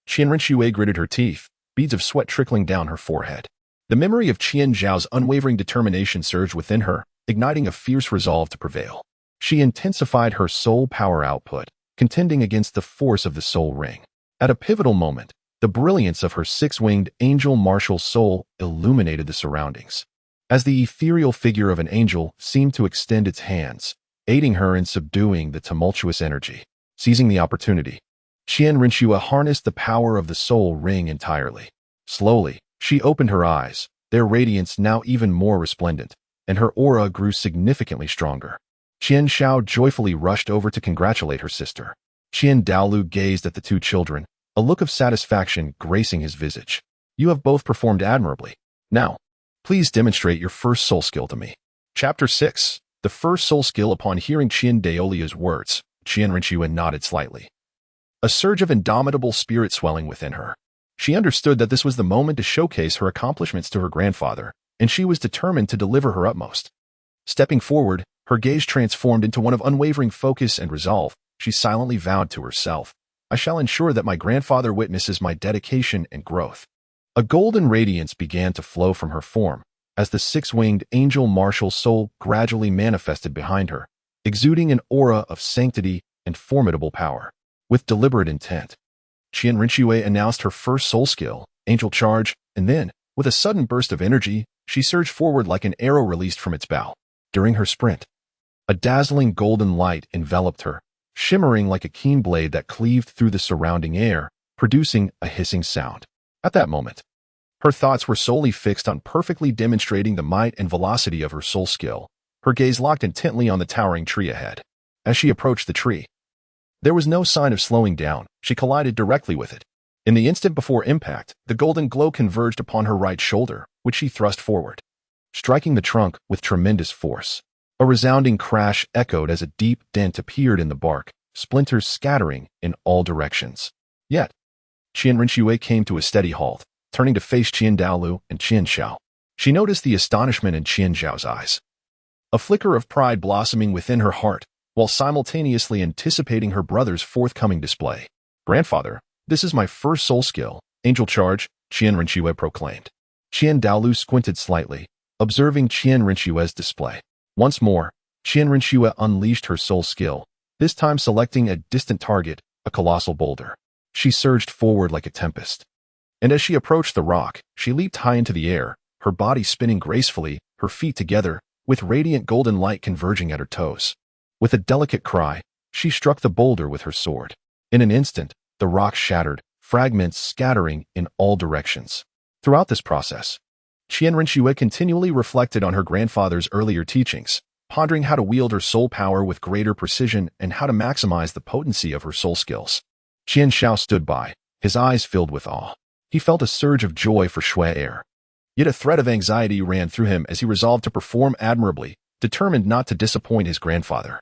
Qian Renxue gritted her teeth, beads of sweat trickling down her forehead. The memory of Qian Zhao's unwavering determination surged within her, igniting a fierce resolve to prevail. She intensified her soul power output, contending against the force of the soul ring. At a pivotal moment, the brilliance of her six-winged angel martial soul illuminated the surroundings. As the ethereal figure of an angel seemed to extend its hands, aiding her in subduing the tumultuous energy. Seizing the opportunity, Qian Renxue harnessed the power of the soul ring entirely. Slowly, she opened her eyes, their radiance now even more resplendent, and her aura grew significantly stronger. Qian Shao joyfully rushed over to congratulate her sister. Qian Douluo gazed at the two children, a look of satisfaction gracing his visage. "You have both performed admirably. Now, please demonstrate your first soul skill to me." Chapter 6. The first soul skill. Upon hearing Qian Daolia's words, Qian Renxue nodded slightly, a surge of indomitable spirit swelling within her. She understood that this was the moment to showcase her accomplishments to her grandfather, and she was determined to deliver her utmost. Stepping forward, her gaze transformed into one of unwavering focus and resolve. She silently vowed to herself, "I shall ensure that my grandfather witnesses my dedication and growth." A golden radiance began to flow from her form, as the six-winged angel martial soul gradually manifested behind her, exuding an aura of sanctity and formidable power. With deliberate intent, Qian Renxue announced her first soul skill, Angel Charge, and then, with a sudden burst of energy, she surged forward like an arrow released from its bow. During her sprint, a dazzling golden light enveloped her, shimmering like a keen blade that cleaved through the surrounding air, producing a hissing sound. At that moment, her thoughts were solely fixed on perfectly demonstrating the might and velocity of her soul skill, her gaze locked intently on the towering tree ahead. as she approached the tree. There was no sign of slowing down. She collided directly with it. In the instant before impact, the golden glow converged upon her right shoulder, which she thrust forward, striking the trunk with tremendous force. A resounding crash echoed as a deep dent appeared in the bark, splinters scattering in all directions. Yet, Qian Rinxue came to a steady halt, turning to face Qian Douluo and Qian Xiao. She noticed the astonishment in Qian Xiao's eyes, a flicker of pride blossoming within her heart, while simultaneously anticipating her brother's forthcoming display. "Grandfather, this is my first soul skill, Angel Charge," Qian Rinxue proclaimed. Qian Douluo squinted slightly, observing Qian Rinxue's display. Once more, Qian Rinxue unleashed her soul skill, this time selecting a distant target, a colossal boulder. She surged forward like a tempest. And as she approached the rock, she leaped high into the air, her body spinning gracefully, her feet together, with radiant golden light converging at her toes. With a delicate cry, she struck the boulder with her sword. In an instant, the rock shattered, fragments scattering in all directions. Throughout this process, Qian Rinxue continually reflected on her grandfather's earlier teachings, pondering how to wield her soul power with greater precision and how to maximize the potency of her soul skills. Qian Xiao stood by, his eyes filled with awe. He felt a surge of joy for Shui air. Yet a thread of anxiety ran through him as he resolved to perform admirably, determined not to disappoint his grandfather.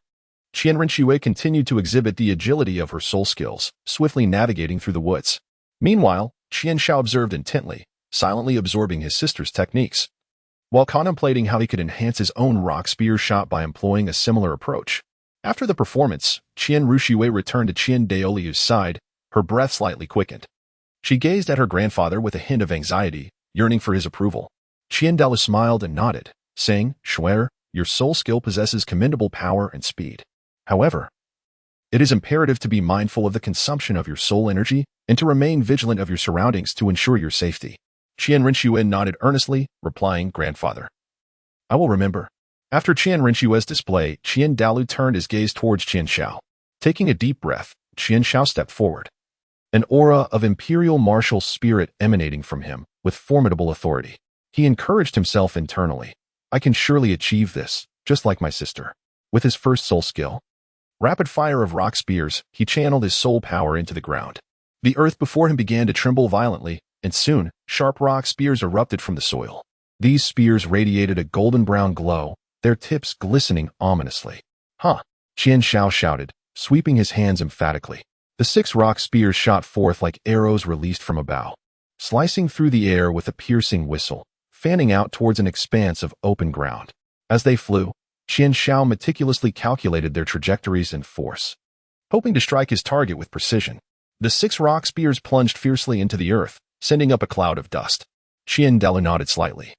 Qian Rinxue continued to exhibit the agility of her soul skills, swiftly navigating through the woods. Meanwhile, Qian Xiao observed intently, silently absorbing his sister's techniques, while contemplating how he could enhance his own rock spear shot by employing a similar approach. After the performance, Qian Rinxue returned to Qian Daoliu's side, her breath slightly quickened. She gazed at her grandfather with a hint of anxiety, yearning for his approval. Qian Daoliu smiled and nodded, saying, "Shuer, your soul skill possesses commendable power and speed. However, it is imperative to be mindful of the consumption of your soul energy and to remain vigilant of your surroundings to ensure your safety." Qian Rinxue nodded earnestly, replying, "Grandfather, I will remember." After Qian Rinxue's display, Qian Daoliu turned his gaze towards Qian Xiao. Taking a deep breath, Qian Xiao stepped forward, an aura of imperial martial spirit emanating from him, with formidable authority. He encouraged himself internally. "I can surely achieve this, just like my sister." With his first soul skill, rapid fire of rock spears, he channeled his soul power into the ground. The earth before him began to tremble violently, and soon, sharp rock spears erupted from the soil. These spears radiated a golden-brown glow, their tips glistening ominously. "Huh!" Qian Xiao shouted, sweeping his hands emphatically. The 6 rock spears shot forth like arrows released from a bow, slicing through the air with a piercing whistle, fanning out towards an expanse of open ground. As they flew, Qian Xiao meticulously calculated their trajectories and force, hoping to strike his target with precision. The 6 rock spears plunged fiercely into the earth, sending up a cloud of dust. Qian Daoliu nodded slightly,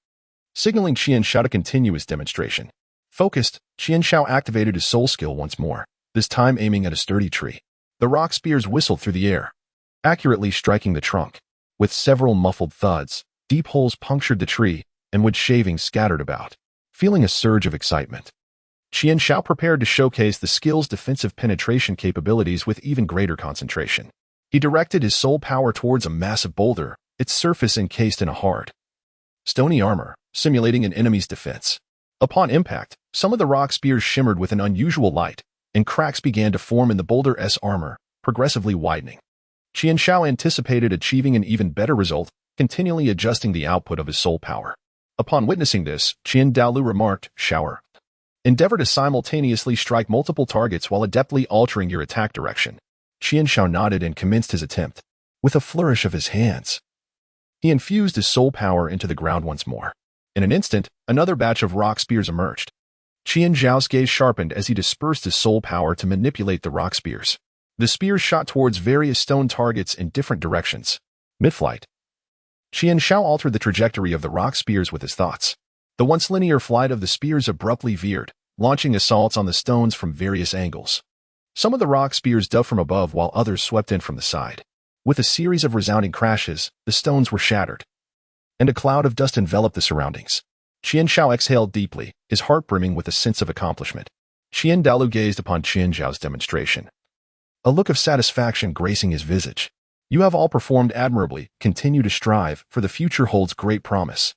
signaling Qian Xiao to continue his demonstration. Focused, Qian Xiao activated his soul skill once more, this time aiming at a sturdy tree. The rock spears whistled through the air, accurately striking the trunk. With several muffled thuds, deep holes punctured the tree, and wood shavings scattered about. Feeling a surge of excitement, Qian Xiao prepared to showcase the skill's defensive penetration capabilities with even greater concentration. He directed his soul power towards a massive boulder, its surface encased in a hard, stony armor, simulating an enemy's defense. Upon impact, some of the rock spears shimmered with an unusual light, and cracks began to form in the boulder's armor, progressively widening. Qian Xiao anticipated achieving an even better result, continually adjusting the output of his soul power. Upon witnessing this, Qian Daoliu remarked, "Shower. Endeavor to simultaneously strike multiple targets while adeptly altering your attack direction." Qian Xiao nodded and commenced his attempt. With a flourish of his hands, he infused his soul power into the ground once more. In an instant, another batch of rock spears emerged. Qian Xiao's gaze sharpened as he dispersed his soul power to manipulate the rock spears. The spears shot towards various stone targets in different directions. Mid-flight, Qian Xiao altered the trajectory of the rock spears with his thoughts. The once linear flight of the spears abruptly veered, launching assaults on the stones from various angles. Some of the rock spears dove from above while others swept in from the side. With a series of resounding crashes, the stones were shattered, and a cloud of dust enveloped the surroundings. Qian Xiao exhaled deeply, his heart brimming with a sense of accomplishment. Qian Daoliu gazed upon Qian Xiao's demonstration, a look of satisfaction gracing his visage. "You have all performed admirably. Continue to strive, for the future holds great promise."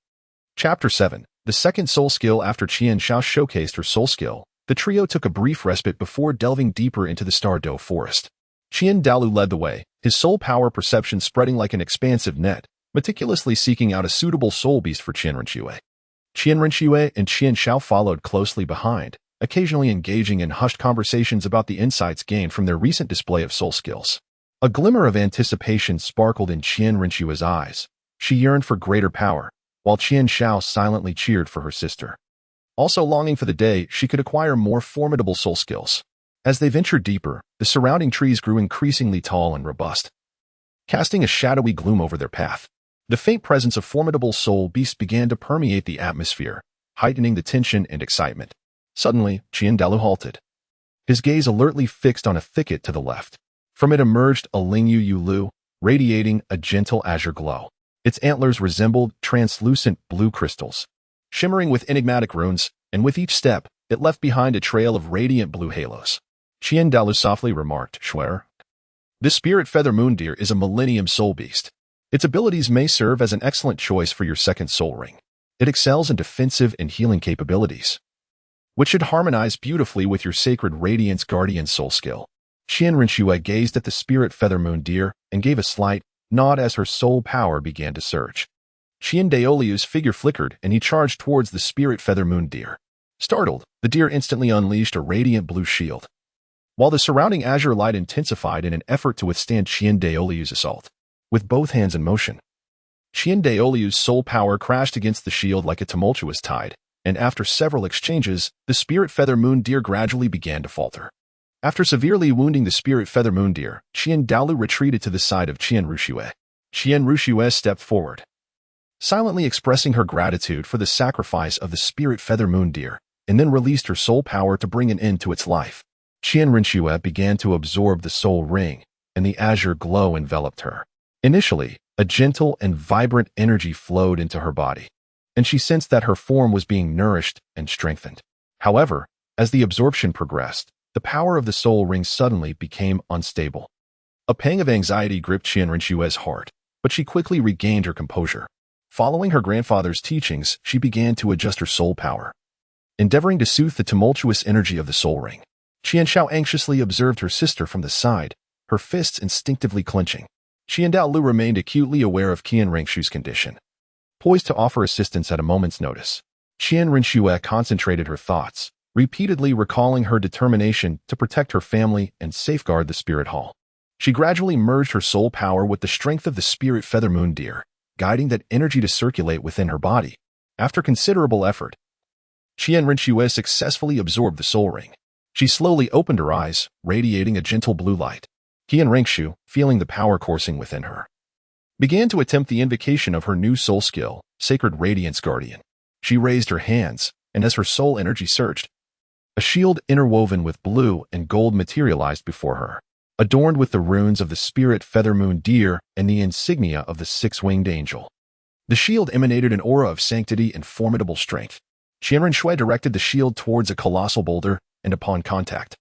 Chapter 7. The second soul skill. After Qian Xiao showcased her soul skill, The trio took a brief respite before delving deeper into the Stardow forest. Douluo led the way, his soul power perception spreading like an expansive net, meticulously seeking out a suitable soul beast for Qianrenxue. Qianrenxue and Qianshao followed closely behind, occasionally engaging in hushed conversations about the insights gained from their recent display of soul skills. A glimmer of anticipation sparkled in Qianrenxue's eyes. She yearned for greater power, while Qianshao silently cheered for her sister. Also longing for the day she could acquire more formidable soul skills. As they ventured deeper, the surrounding trees grew increasingly tall and robust, casting a shadowy gloom over their path. The faint presence of formidable soul beasts began to permeate the atmosphere, heightening the tension and excitement. Suddenly, Douluo halted, his gaze alertly fixed on a thicket to the left. From it emerged a Lingyu Yulu, radiating a gentle azure glow. Its antlers resembled translucent blue crystals, shimmering with enigmatic runes, and with each step, it left behind a trail of radiant blue halos. Douluo softly remarked, "Schwer, this spirit feather moon deer is a millennium soul beast. Its abilities may serve as an excellent choice for your second soul ring. It excels in defensive and healing capabilities, which should harmonize beautifully with your sacred Radiance Guardian soul skill." Qianrenxue gazed at the spirit feather moon deer and gave a slight nod as her soul power began to surge. Douluo's figure flickered and he charged towards the spirit feather moon deer. Startled, the deer instantly unleashed a radiant blue shield, while the surrounding azure light intensified in an effort to withstand Douluo's assault. With both hands in motion, Douluo's soul power crashed against the shield like a tumultuous tide, and after several exchanges, the spirit feather moon deer gradually began to falter. After severely wounding the spirit feather moon deer, Douluo retreated to the side of Qianrenxue. Qianrenxue stepped forward, silently expressing her gratitude for the sacrifice of the spirit feather moon deer, and then released her soul power to bring an end to its life. Qianrenxue began to absorb the soul ring, and the azure glow enveloped her. Initially, a gentle and vibrant energy flowed into her body, and she sensed that her form was being nourished and strengthened. However, as the absorption progressed, the power of the soul ring suddenly became unstable. A pang of anxiety gripped Qianrenxue's heart, but she quickly regained her composure. Following her grandfather's teachings, she began to adjust her soul power, endeavoring to soothe the tumultuous energy of the soul ring. Qianshao anxiously observed her sister from the side, her fists instinctively clenching. Douluo remained acutely aware of Qianrenxue's condition, poised to offer assistance at a moment's notice. Qianrenxue concentrated her thoughts, repeatedly recalling her determination to protect her family and safeguard the spirit hall. She gradually merged her soul power with the strength of the spirit feather moon deer, guiding that energy to circulate within her body. After considerable effort, Qianrenxue successfully absorbed the soul ring. She slowly opened her eyes, radiating a gentle blue light. Qianrenxue, feeling the power coursing within her, began to attempt the invocation of her new soul skill, Sacred Radiance Guardian. She raised her hands, and as her soul energy surged, a shield interwoven with blue and gold materialized before her, adorned with the runes of the spirit feather moon deer and the insignia of the six-winged angel. The shield emanated an aura of sanctity and formidable strength. Qianrenxue directed the shield towards a colossal boulder, and upon contact,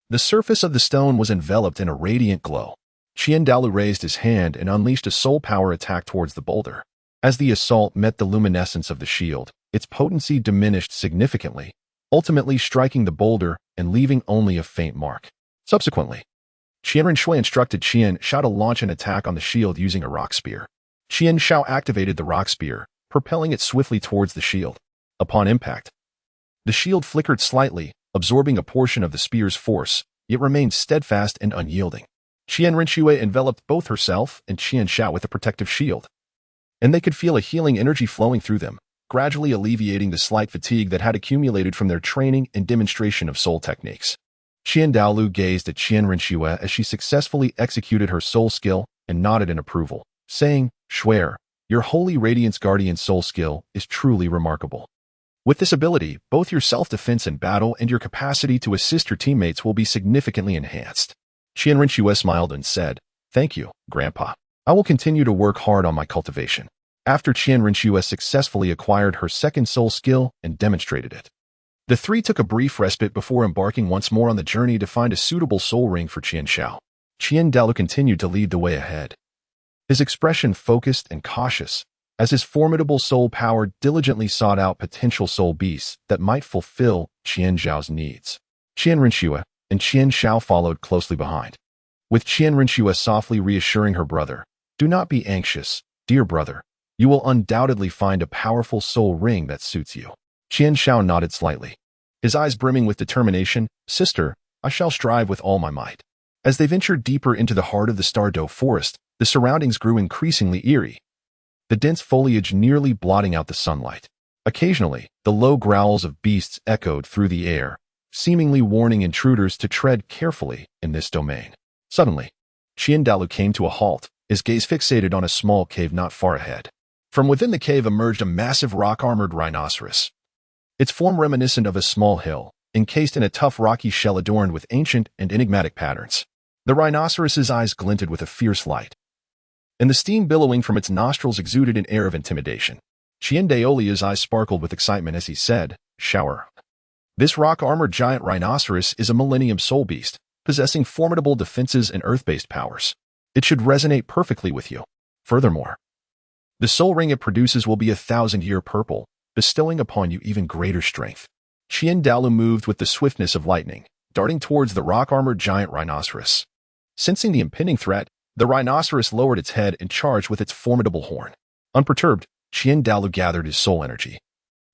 the surface of the stone was enveloped in a radiant glow. Douluo raised his hand and unleashed a soul power attack towards the boulder. As the assault met the luminescence of the shield, its potency diminished significantly, ultimately striking the boulder and leaving only a faint mark. Subsequently, Qianrenxue instructed Qianshao to launch an attack on the shield using a rock spear. Qianshao activated the rock spear, propelling it swiftly towards the shield. Upon impact, the shield flickered slightly, absorbing a portion of the spear's force, yet remained steadfast and unyielding. Qianrenxue enveloped both herself and Qianshao with a protective shield, and they could feel a healing energy flowing through them, gradually alleviating the slight fatigue that had accumulated from their training and demonstration of soul techniques. Douluo gazed at Qianrenxue as she successfully executed her soul skill and nodded in approval, saying, "Schwer, your Holy Radiance Guardian soul skill is truly remarkable. With this ability, both your self-defense in battle and your capacity to assist your teammates will be significantly enhanced." Qianrenxue smiled and said, "Thank you, Grandpa. I will continue to work hard on my cultivation." After Qianrenxue successfully acquired her second soul skill and demonstrated it, the three took a brief respite before embarking once more on the journey to find a suitable soul ring for Qianshao. Douluo continued to lead the way ahead, his expression focused and cautious, as his formidable soul power diligently sought out potential soul beasts that might fulfill Qian Zhao's needs. Qian Renxue and Qian Xiao followed closely behind, with Qian Renxue softly reassuring her brother, "Do not be anxious, dear brother. You will undoubtedly find a powerful soul ring that suits you." Qian Xiao nodded slightly, his eyes brimming with determination. "Sister, I shall strive with all my might." As they ventured deeper into the heart of the Stardow forest, the surroundings grew increasingly eerie, the dense foliage nearly blotting out the sunlight. Occasionally, the low growls of beasts echoed through the air, seemingly warning intruders to tread carefully in this domain. Suddenly, Qian Dalu came to a halt, his gaze fixated on a small cave not far ahead. From within the cave emerged a massive rock-armored rhinoceros, its form reminiscent of a small hill, encased in a tough rocky shell adorned with ancient and enigmatic patterns. The rhinoceros's eyes glinted with a fierce light, and the steam billowing from its nostrils exuded an air of intimidation. Qian Daolia's eyes sparkled with excitement as he said, "Shower. This rock-armored giant rhinoceros is a millennium soul beast, possessing formidable defenses and earth-based powers. It should resonate perfectly with you. Furthermore, the soul ring it produces will be 1,000-year purple, bestowing upon you even greater strength." Qian Dalu moved with the swiftness of lightning, darting towards the rock-armored giant rhinoceros. Sensing the impending threat, the rhinoceros lowered its head and charged with its formidable horn. Unperturbed, Qian Dalu gathered his soul energy,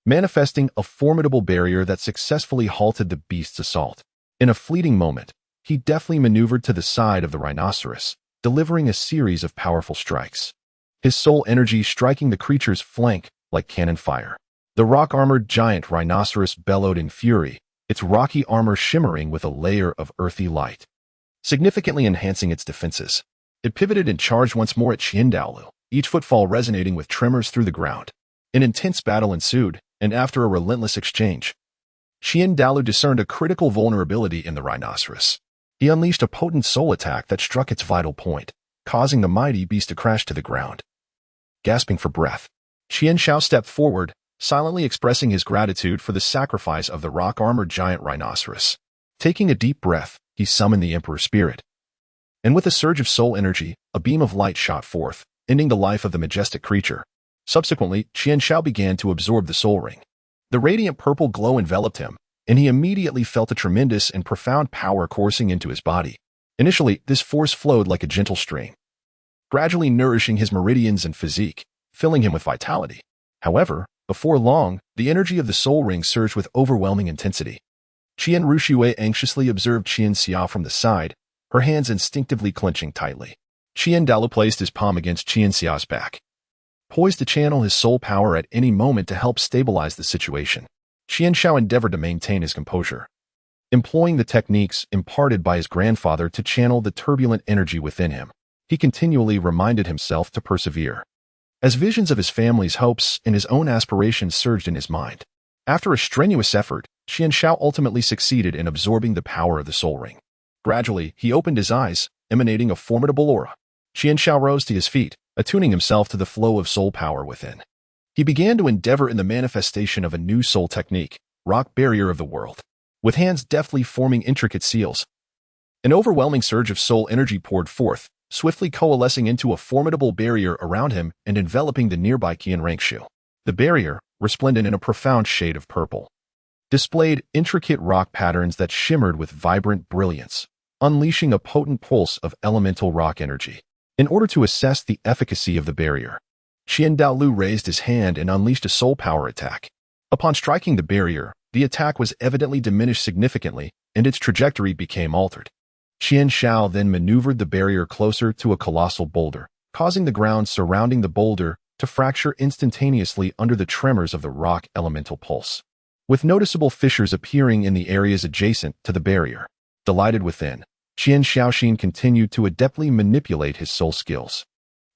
manifesting a formidable barrier that successfully halted the beast's assault. In a fleeting moment, he deftly maneuvered to the side of the rhinoceros, delivering a series of powerful strikes, his soul energy striking the creature's flank like cannon fire. The rock-armored giant rhinoceros bellowed in fury, its rocky armor shimmering with a layer of earthy light, significantly enhancing its defenses. It pivoted and charged once more at Qian Daolu, each footfall resonating with tremors through the ground. An intense battle ensued, and after a relentless exchange, Qian Daolu discerned a critical vulnerability in the rhinoceros. He unleashed a potent soul attack that struck its vital point, causing the mighty beast to crash to the ground. Gasping for breath, Qian Xiao stepped forward, silently expressing his gratitude for the sacrifice of the rock-armored giant rhinoceros. Taking a deep breath, he summoned the Emperor Spirit, and with a surge of soul energy, a beam of light shot forth, ending the life of the majestic creature. Subsequently, Qian Xiao began to absorb the soul ring. The radiant purple glow enveloped him, and he immediately felt a tremendous and profound power coursing into his body. Initially, this force flowed like a gentle stream, gradually nourishing his meridians and physique, filling him with vitality. However, before long, the energy of the soul ring surged with overwhelming intensity. Qian Ruxue anxiously observed Qian Xia from the side, her hands instinctively clenching tightly. Qian Dalu placed his palm against Qian Xia's back, poised to channel his soul power at any moment to help stabilize the situation. Qian Xiao endeavored to maintain his composure, employing the techniques imparted by his grandfather to channel the turbulent energy within him. He continually reminded himself to persevere, as visions of his family's hopes and his own aspirations surged in his mind. After a strenuous effort, Qian Xiao ultimately succeeded in absorbing the power of the soul ring. Gradually, he opened his eyes, emanating a formidable aura. Qian Xiao rose to his feet, attuning himself to the flow of soul power within. He began to endeavor in the manifestation of a new soul technique, Rock Barrier of the World. With hands deftly forming intricate seals, an overwhelming surge of soul energy poured forth, swiftly coalescing into a formidable barrier around him and enveloping the nearby Qian Renxue. The barrier, resplendent in a profound shade of purple, displayed intricate rock patterns that shimmered with vibrant brilliance, unleashing a potent pulse of elemental rock energy. In order to assess the efficacy of the barrier, Qian Daolu raised his hand and unleashed a soul power attack. Upon striking the barrier, the attack was evidently diminished significantly, and its trajectory became altered. Qian Xiao then maneuvered the barrier closer to a colossal boulder, causing the ground surrounding the boulder to fracture instantaneously under the tremors of the rock elemental pulse, with noticeable fissures appearing in the areas adjacent to the barrier. Delighted within, Qian Xiaoxin continued to adeptly manipulate his soul skills.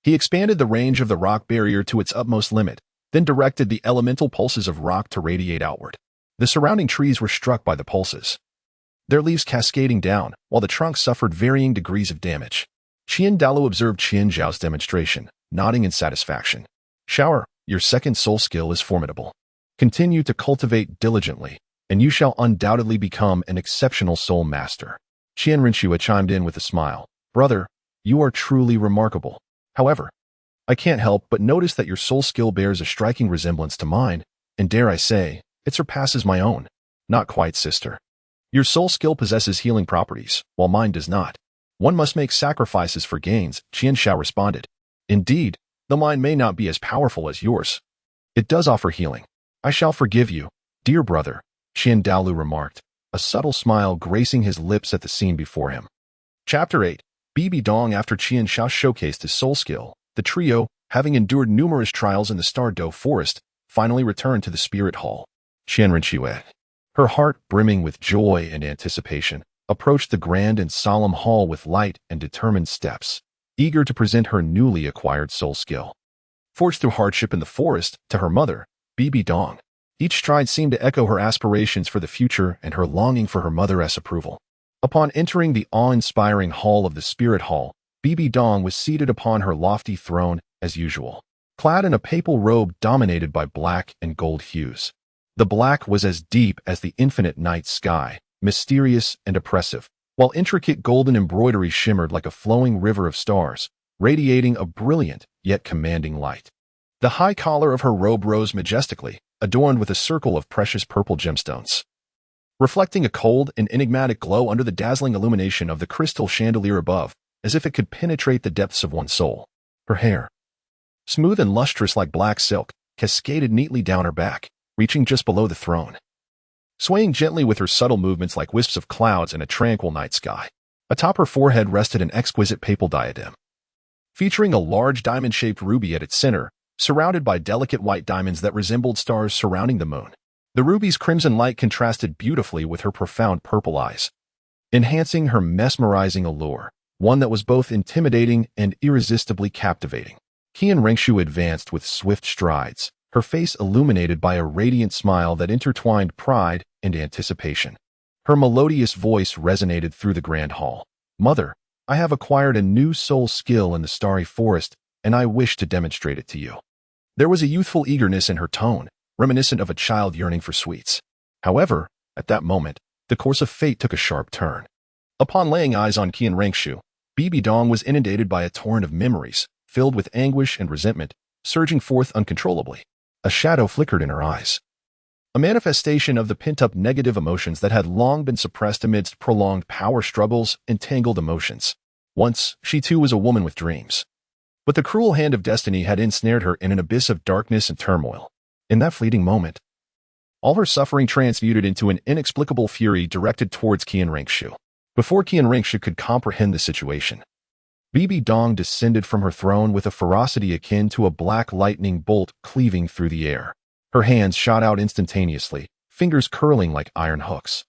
He expanded the range of the rock barrier to its utmost limit, then directed the elemental pulses of rock to radiate outward. The surrounding trees were struck by the pulses, their leaves cascading down, while the trunks suffered varying degrees of damage. Qian Dalu observed Qian Zhao's demonstration, nodding in satisfaction. "Shower, your second soul skill is formidable. Continue to cultivate diligently, and you shall undoubtedly become an exceptional soul master." Qian Renxue chimed in with a smile. "Brother, you are truly remarkable. However, I can't help but notice that your soul skill bears a striking resemblance to mine, and dare I say, it surpasses my own. Not quite, sister. Your soul skill possesses healing properties, while mine does not. One must make sacrifices for gains, Qian Shao responded. Indeed, though mine may not be as powerful as yours, it does offer healing. I shall forgive you, dear brother, Qian Douluo remarked, a subtle smile gracing his lips at the scene before him. Chapter 8. Bibi Dong. After Qian Shao showcased his soul skill, the trio, having endured numerous trials in the Star Doe forest, finally returned to the Spirit Hall. Qian Renxue, her heart brimming with joy and anticipation, approached the grand and solemn hall with light and determined steps, eager to present her newly acquired soul skill. Forged through hardship in the forest, to her mother, Bibi Dong, each stride seemed to echo her aspirations for the future and her longing for her mother's approval. Upon entering the awe-inspiring hall of the Spirit Hall, Bibi Dong was seated upon her lofty throne, as usual, clad in a papal robe dominated by black and gold hues. The black was as deep as the infinite night sky, mysterious and oppressive, while intricate golden embroidery shimmered like a flowing river of stars, radiating a brilliant yet commanding light. The high collar of her robe rose majestically, adorned with a circle of precious purple gemstones, reflecting a cold and enigmatic glow under the dazzling illumination of the crystal chandelier above, as if it could penetrate the depths of one's soul. Her hair, smooth and lustrous like black silk, cascaded neatly down her back, reaching just below the throne, swaying gently with her subtle movements like wisps of clouds in a tranquil night sky. Atop her forehead rested an exquisite papal diadem, featuring a large diamond-shaped ruby at its center, surrounded by delicate white diamonds that resembled stars surrounding the moon. The ruby's crimson light contrasted beautifully with her profound purple eyes, enhancing her mesmerizing allure, one that was both intimidating and irresistibly captivating. Qian Rengshu advanced with swift strides, her face illuminated by a radiant smile that intertwined pride and anticipation. Her melodious voice resonated through the grand hall. Mother, I have acquired a new soul skill in the starry forest, and I wish to demonstrate it to you. There was a youthful eagerness in her tone, reminiscent of a child yearning for sweets. However, at that moment, the course of fate took a sharp turn. Upon laying eyes on Qian Rengshu, Bibi Dong was inundated by a torrent of memories, filled with anguish and resentment, surging forth uncontrollably. A shadow flickered in her eyes, a manifestation of the pent-up negative emotions that had long been suppressed amidst prolonged power struggles and tangled emotions. Once, she too was a woman with dreams. But the cruel hand of destiny had ensnared her in an abyss of darkness and turmoil. In that fleeting moment, all her suffering transmuted into an inexplicable fury directed towards Qian Rengshu. Before Qian Rengshu could comprehend the situation, Bibi Dong descended from her throne with a ferocity akin to a black lightning bolt cleaving through the air. Her hands shot out instantaneously, fingers curling like iron hooks,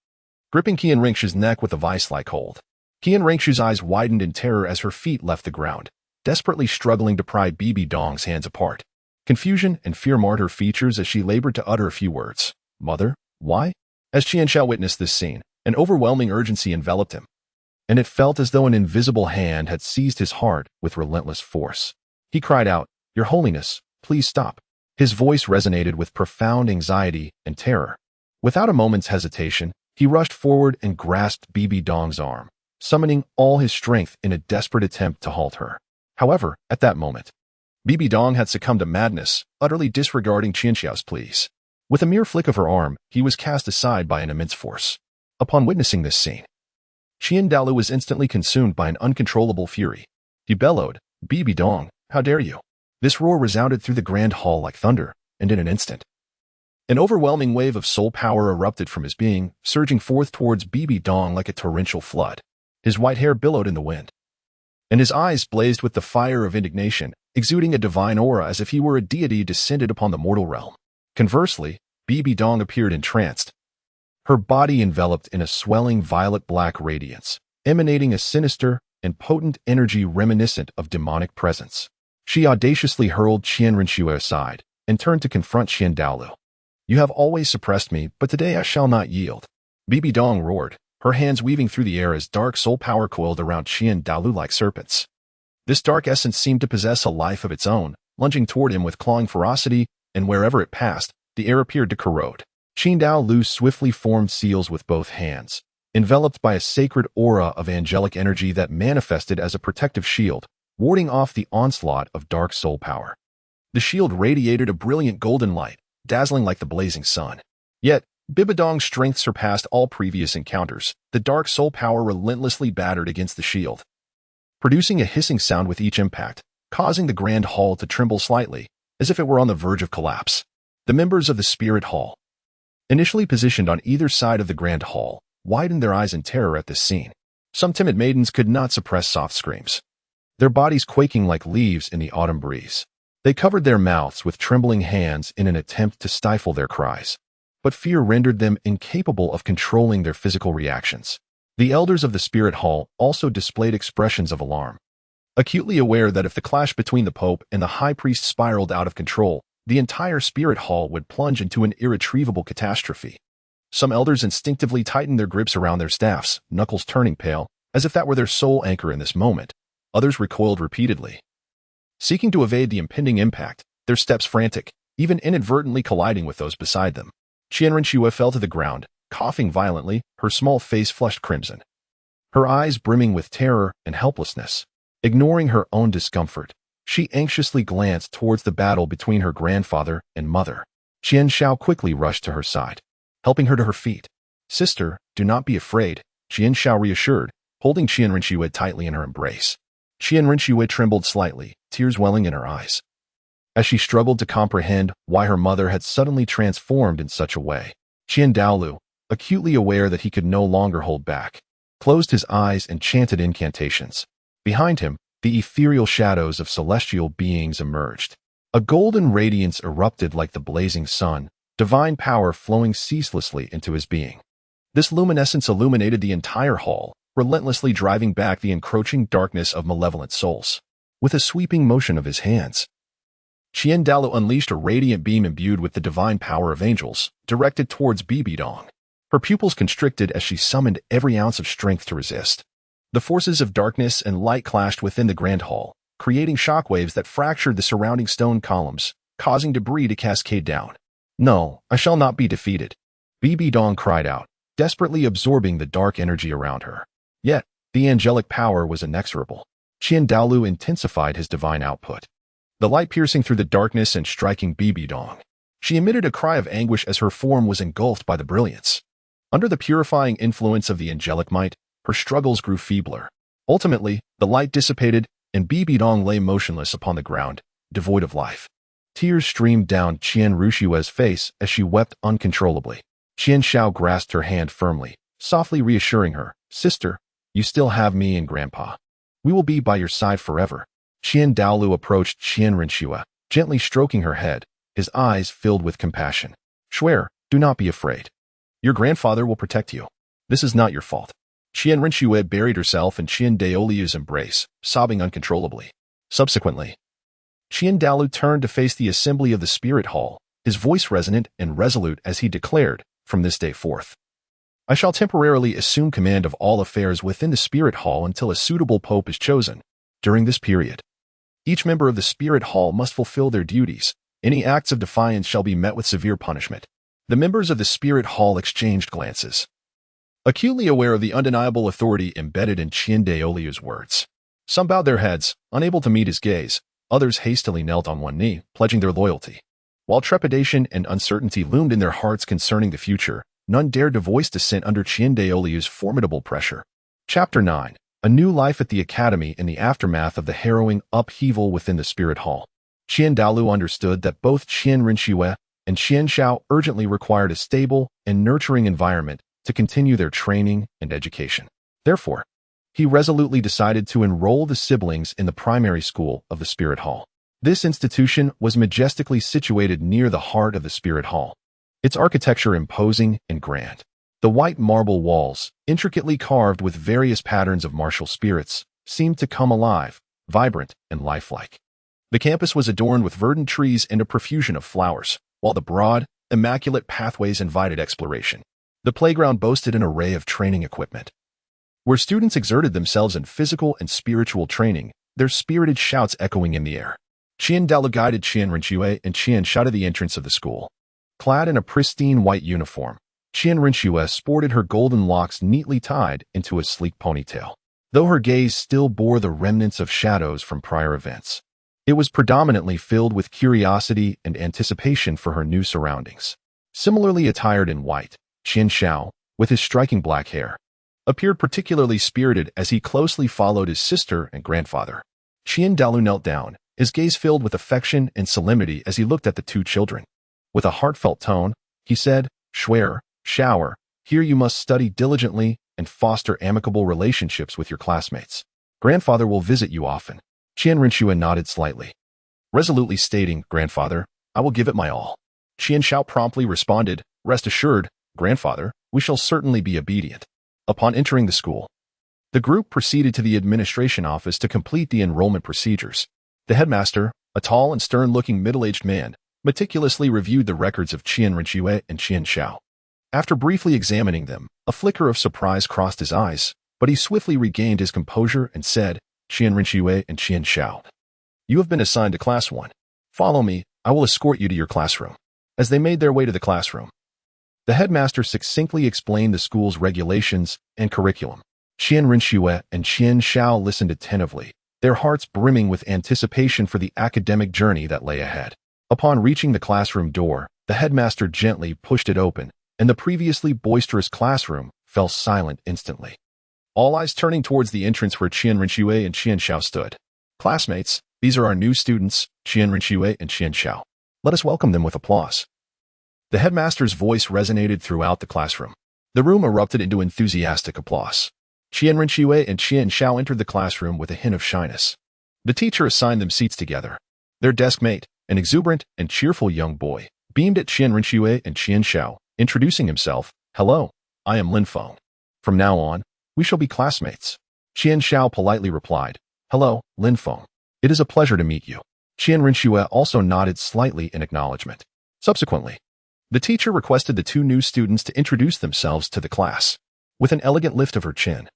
gripping Qian Rengshu's neck with a vice-like hold. Qian Rengshu's eyes widened in terror as her feet left the ground, desperately struggling to pry Bibi Dong's hands apart. Confusion and fear marred her features as she labored to utter a few words. Mother, why? As Qian Shao witnessed this scene, an overwhelming urgency enveloped him, and it felt as though an invisible hand had seized his heart with relentless force. He cried out, Your Holiness, please stop. His voice resonated with profound anxiety and terror. Without a moment's hesitation, he rushed forward and grasped Bibi Dong's arm, summoning all his strength in a desperate attempt to halt her. However, at that moment, Bibi Dong had succumbed to madness, utterly disregarding Qian Xiao's pleas. With a mere flick of her arm, he was cast aside by an immense force. Upon witnessing this scene, Qian Dalu was instantly consumed by an uncontrollable fury. He bellowed, Bibi Dong, how dare you? This roar resounded through the grand hall like thunder, and in an instant, an overwhelming wave of soul power erupted from his being, surging forth towards Bibi Dong like a torrential flood. His white hair billowed in the wind, and his eyes blazed with the fire of indignation, exuding a divine aura as if he were a deity descended upon the mortal realm. Conversely, Bibi Dong appeared entranced, her body enveloped in a swelling violet-black radiance, emanating a sinister and potent energy reminiscent of demonic presence. She audaciously hurled Qian Rengshu aside and turned to confront Qian Daolu. You have always suppressed me, but today I shall not yield. Bibi Dong roared, her hands weaving through the air as dark soul power coiled around Qian Daolu like serpents. This dark essence seemed to possess a life of its own, lunging toward him with clawing ferocity, and wherever it passed, the air appeared to corrode. Qian Daolu swiftly formed seals with both hands, enveloped by a sacred aura of angelic energy that manifested as a protective shield, warding off the onslaught of dark soul power. The shield radiated a brilliant golden light, dazzling like the blazing sun. Yet, Bibidong's strength surpassed all previous encounters. The dark soul power relentlessly battered against the shield, producing a hissing sound with each impact, causing the Grand Hall to tremble slightly, as if it were on the verge of collapse. The members of the Spirit Hall, initially positioned on either side of the Grand Hall, widened their eyes in terror at this scene. Some timid maidens could not suppress soft screams, their bodies quaking like leaves in the autumn breeze. They covered their mouths with trembling hands in an attempt to stifle their cries, but fear rendered them incapable of controlling their physical reactions. The elders of the Spirit Hall also displayed expressions of alarm, acutely aware that if the clash between the Pope and the High Priest spiraled out of control, the entire Spirit Hall would plunge into an irretrievable catastrophe. Some elders instinctively tightened their grips around their staffs, knuckles turning pale, as if that were their sole anchor in this moment. Others recoiled repeatedly, seeking to evade the impending impact, their steps frantic, even inadvertently colliding with those beside them. Qianren Shue fell to the ground, coughing violently, her small face flushed crimson, her eyes brimming with terror and helplessness. Ignoring her own discomfort, she anxiously glanced towards the battle between her grandfather and mother. Qian Shao quickly rushed to her side, helping her to her feet. "Sister, do not be afraid," Qian Shao reassured, holding Qianren Shue tightly in her embrace. Qianren Shue trembled slightly, tears welling in her eyes, as she struggled to comprehend why her mother had suddenly transformed in such a way. Qian Douluo, acutely aware that he could no longer hold back, closed his eyes and chanted incantations. Behind him, the ethereal shadows of celestial beings emerged. A golden radiance erupted like the blazing sun, divine power flowing ceaselessly into his being. This luminescence illuminated the entire hall, relentlessly driving back the encroaching darkness of malevolent souls. With a sweeping motion of his hands, Qian Dalu unleashed a radiant beam imbued with the divine power of angels, directed towards Bibidong. Her pupils constricted as she summoned every ounce of strength to resist. The forces of darkness and light clashed within the Grand Hall, creating shockwaves that fractured the surrounding stone columns, causing debris to cascade down. "No, I shall not be defeated," Bibidong cried out, desperately absorbing the dark energy around her. Yet, the angelic power was inexorable. Qian Daolu intensified his divine output, the light piercing through the darkness and striking Bibidong. She emitted a cry of anguish as her form was engulfed by the brilliance. Under the purifying influence of the angelic might, her struggles grew feebler. Ultimately, the light dissipated, and Bibidong lay motionless upon the ground, devoid of life. Tears streamed down Qian Rushue's face as she wept uncontrollably. Qian Shao grasped her hand firmly, softly reassuring her, "Sister, you still have me and Grandpa. We will be by your side forever." Qian Daolu approached Qian Renshue, gently stroking her head, his eyes filled with compassion. "Swear, do not be afraid. Your grandfather will protect you. This is not your fault." Qian Renshue buried herself in Qian Daoliu's embrace, sobbing uncontrollably. Subsequently, Qian Daolu turned to face the assembly of the Spirit Hall, his voice resonant and resolute as he declared, "From this day forth, I shall temporarily assume command of all affairs within the Spirit Hall until a suitable pope is chosen. During this period, each member of the Spirit Hall must fulfill their duties. Any acts of defiance shall be met with severe punishment." The members of the Spirit Hall exchanged glances, acutely aware of the undeniable authority embedded in Qian Daoliu's words. Some bowed their heads, unable to meet his gaze. Others hastily knelt on one knee, pledging their loyalty. While trepidation and uncertainty loomed in their hearts concerning the future, none dared to voice dissent under Qian Daoliu's formidable pressure. Chapter 9. A New Life at the Academy in the aftermath of the harrowing upheaval within the Spirit Hall. Qian Daolu understood that both Qian Renshue and Qian Shao urgently required a stable and nurturing environment to continue their training and education. Therefore, he resolutely decided to enroll the siblings in the primary school of the Spirit Hall. This institution was majestically situated near the heart of the Spirit Hall, its architecture imposing and grand. The white marble walls, intricately carved with various patterns of martial spirits, seemed to come alive, vibrant and lifelike. The campus was adorned with verdant trees and a profusion of flowers, while the broad, immaculate pathways invited exploration. The playground boasted an array of training equipment, where students exerted themselves in physical and spiritual training, their spirited shouts echoing in the air. Qian Daolu guided Qian Renshue and Qian Shao to the entrance of the school. Clad in a pristine white uniform, Qian Renshue sported her golden locks neatly tied into a sleek ponytail. though her gaze still bore the remnants of shadows from prior events. It was predominantly filled with curiosity and anticipation for her new surroundings. Similarly attired in white, Qian Xiao, with his striking black hair, appeared particularly spirited as he closely followed his sister and grandfather. Qian Douluo knelt down, his gaze filled with affection and solemnity as he looked at the two children. With a heartfelt tone, he said, "Shuer, Shower, here you must study diligently and foster amicable relationships with your classmates. Grandfather will visit you often." Qian Rinxue nodded slightly, resolutely stating, "Grandfather, I will give it my all." Qian Xiao promptly responded, "Rest assured, Grandfather, we shall certainly be obedient." Upon entering the school, the group proceeded to the administration office to complete the enrollment procedures. The headmaster, a tall and stern-looking middle-aged man, meticulously reviewed the records of Qian Rinxue and Qian Xiao. After briefly examining them, a flicker of surprise crossed his eyes, but he swiftly regained his composure and said, "Qian Rinxue and Qian Xiao, you have been assigned to Class 1. Follow me, I will escort you to your classroom." As they made their way to the classroom, the headmaster succinctly explained the school's regulations and curriculum. Qian Rinxue and Qian Xiao listened attentively, their hearts brimming with anticipation for the academic journey that lay ahead. Upon reaching the classroom door, the headmaster gently pushed it open, and the previously boisterous classroom fell silent instantly. All eyes turning towards the entrance where Qian Rinxue and Qian Xiao stood. "Classmates, these are our new students, Qian Rinxue and Qian Xiao. Let us welcome them with applause." The headmaster's voice resonated throughout the classroom. The room erupted into enthusiastic applause. Qian Rinxue and Qian Xiao entered the classroom with a hint of shyness. The teacher assigned them seats together. Their desk mate, an exuberant and cheerful young boy, beamed at Qian Rinxue and Qian Xiao, introducing himself, "Hello, I am Lin Feng. From now on, we shall be classmates." Qian Xiao politely replied, "Hello, Lin Feng. It is a pleasure to meet you." Qian Rinxue also nodded slightly in acknowledgement. Subsequently, the teacher requested the two new students to introduce themselves to the class. With an elegant lift of her chin,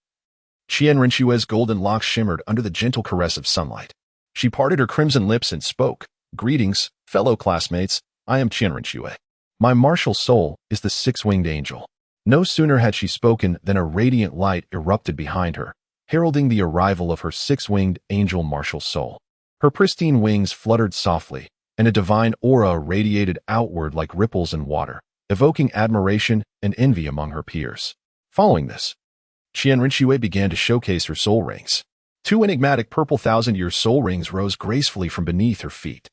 Qian Rinxue's golden locks shimmered under the gentle caress of sunlight. She parted her crimson lips and spoke, "Greetings, fellow classmates, I am Qian Rinxue. My martial soul is the six-winged angel." No sooner had she spoken than a radiant light erupted behind her, heralding the arrival of her six-winged angel martial soul. Her pristine wings fluttered softly, and a divine aura radiated outward like ripples in water, evoking admiration and envy among her peers. Following this, Qian Rinxue began to showcase her soul rings. Two enigmatic purple thousand-year soul rings rose gracefully from beneath her feet.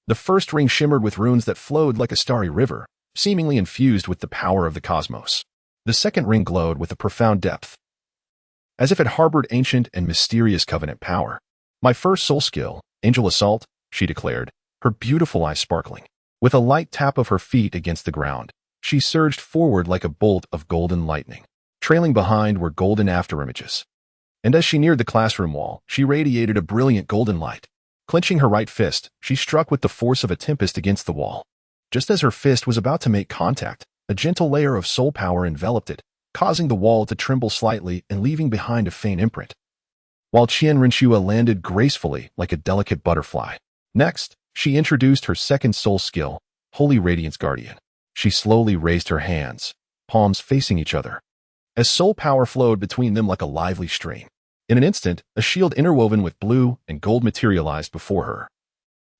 The first ring shimmered with runes that flowed like a starry river, seemingly infused with the power of the cosmos. The second ring glowed with a profound depth, as if it harbored ancient and mysterious covenant power. "My first soul skill, Angel Assault," she declared, her beautiful eyes sparkling. With a light tap of her feet against the ground, she surged forward like a bolt of golden lightning. Trailing behind were golden afterimages. And as she neared the classroom wall, she radiated a brilliant golden light. Clenching her right fist, she struck with the force of a tempest against the wall. Just as her fist was about to make contact, a gentle layer of soul power enveloped it, causing the wall to tremble slightly and leaving behind a faint imprint, while Qian Rinxue landed gracefully like a delicate butterfly. Next, she introduced her second soul skill, Holy Radiance Guardian. She slowly raised her hands, palms facing each other, as soul power flowed between them like a lively stream. In an instant, a shield interwoven with blue and gold materialized before her,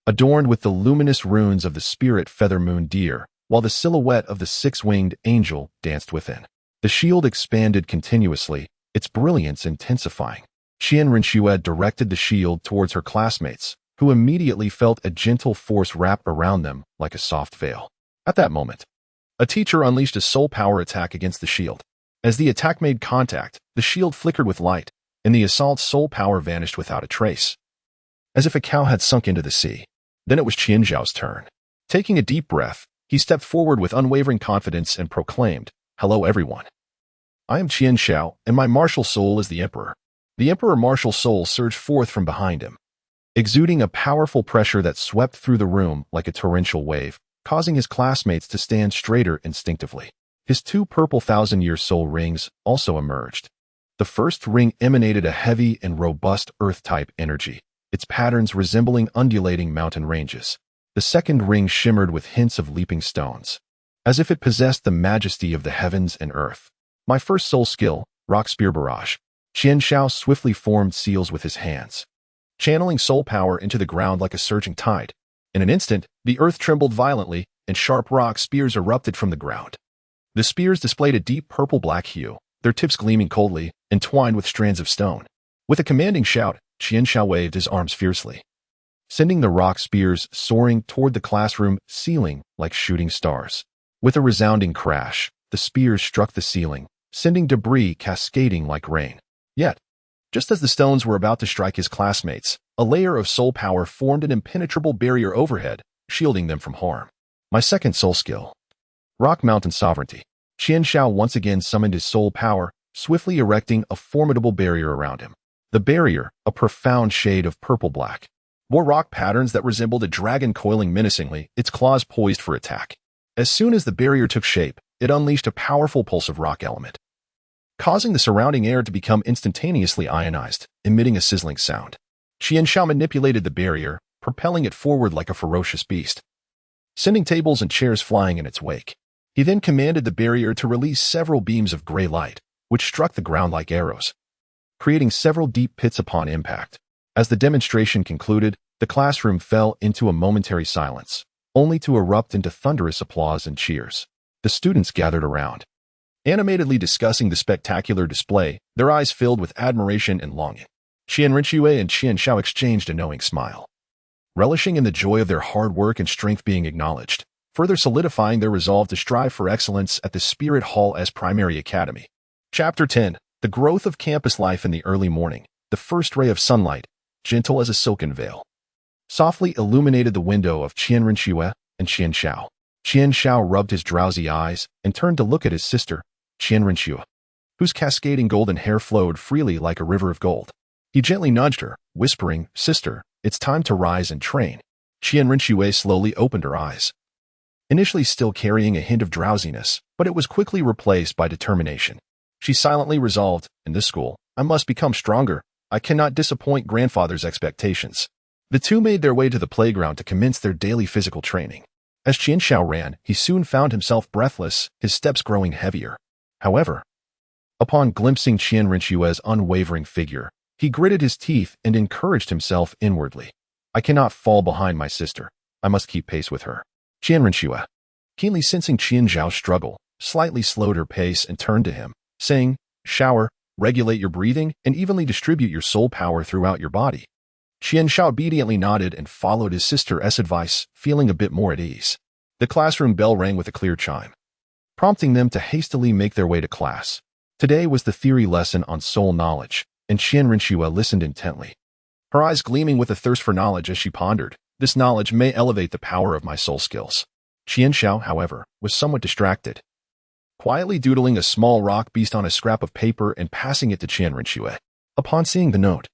adorned with the luminous runes of the spirit feather moon deer, while the silhouette of the six-winged angel danced within. The shield expanded continuously, its brilliance intensifying. Qian Rinxue directed the shield towards her classmates, who immediately felt a gentle force wrap around them like a soft veil. At that moment, a teacher unleashed a soul power attack against the shield. As the attack made contact, the shield flickered with light, and the assault's soul power vanished without a trace, as if a cow had sunk into the sea. Then it was Qian Zhao's turn. Taking a deep breath, he stepped forward with unwavering confidence and proclaimed, "Hello everyone. I am Qian Xiao, and my martial soul is the Emperor." The Emperor martial soul surged forth from behind him, exuding a powerful pressure that swept through the room like a torrential wave, causing his classmates to stand straighter instinctively. His two purple thousand-year soul rings also emerged. The first ring emanated a heavy and robust earth-type energy, its patterns resembling undulating mountain ranges. The second ring shimmered with hints of leaping stones, as if it possessed the majesty of the heavens and earth. "My first soul skill, Rock Spear Barrage." Qian Shao swiftly formed seals with his hands, channeling soul power into the ground like a surging tide. In an instant, the earth trembled violently, and sharp rock spears erupted from the ground. The spears displayed a deep purple-black hue, their tips gleaming coldly, entwined with strands of stone. With a commanding shout, Qian Shao waved his arms fiercely, sending the rock spears soaring toward the classroom ceiling like shooting stars. With a resounding crash, the spears struck the ceiling, sending debris cascading like rain. Yet, just as the stones were about to strike his classmates, a layer of soul power formed an impenetrable barrier overhead, shielding them from harm. My second soul skill. Rock Mountain Sovereignty. Qian Shao once again summoned his soul power, swiftly erecting a formidable barrier around him. The barrier, a profound shade of purple-black, bore rock patterns that resembled a dragon coiling menacingly, its claws poised for attack. As soon as the barrier took shape, it unleashed a powerful pulse of rock element, causing the surrounding air to become instantaneously ionized, emitting a sizzling sound. Qian Shao manipulated the barrier, propelling it forward like a ferocious beast, sending tables and chairs flying in its wake. He then commanded the barrier to release several beams of gray light, which struck the ground like arrows, creating several deep pits upon impact. As the demonstration concluded, the classroom fell into a momentary silence, only to erupt into thunderous applause and cheers. The students gathered around, animatedly discussing the spectacular display, their eyes filled with admiration and longing. Qian Rinxue and Qian Shao exchanged a knowing smile, relishing in the joy of their hard work and strength being acknowledged, further solidifying their resolve to strive for excellence at the Spirit Hall as primary academy. Chapter 10. The growth of campus life in the early morning. The first ray of sunlight, gentle as a silken veil, softly illuminated the window of Qian Rinxue and Qian Shao. Qian Shao rubbed his drowsy eyes and turned to look at his sister, Qian Rinxue, whose cascading golden hair flowed freely like a river of gold. He gently nudged her, whispering, "Sister, it's time to rise and train." Qian Rinxue slowly opened her eyes, initially still carrying a hint of drowsiness, but it was quickly replaced by determination. She silently resolved, "In this school, I must become stronger. I cannot disappoint grandfather's expectations." The two made their way to the playground to commence their daily physical training. As Qian Shao ran, he soon found himself breathless, his steps growing heavier. However, upon glimpsing Qian Rinxue's unwavering figure, he gritted his teeth and encouraged himself inwardly. "I cannot fall behind my sister. I must keep pace with her." Qian Rinxue, keenly sensing Qian Zhao's struggle, slightly slowed her pace and turned to him, saying, "Shower, regulate your breathing and evenly distribute your soul power throughout your body." Qian Shao obediently nodded and followed his sister's advice, feeling a bit more at ease. The classroom bell rang with a clear chime, prompting them to hastily make their way to class. Today was the theory lesson on soul knowledge, and Qian Rinxue listened intently, her eyes gleaming with a thirst for knowledge as she pondered, "This knowledge may elevate the power of my soul skills." Qian Shao, however, was somewhat distracted, quietly doodling a small rock beast on a scrap of paper and passing it to Qian Rinxue. Upon seeing the note,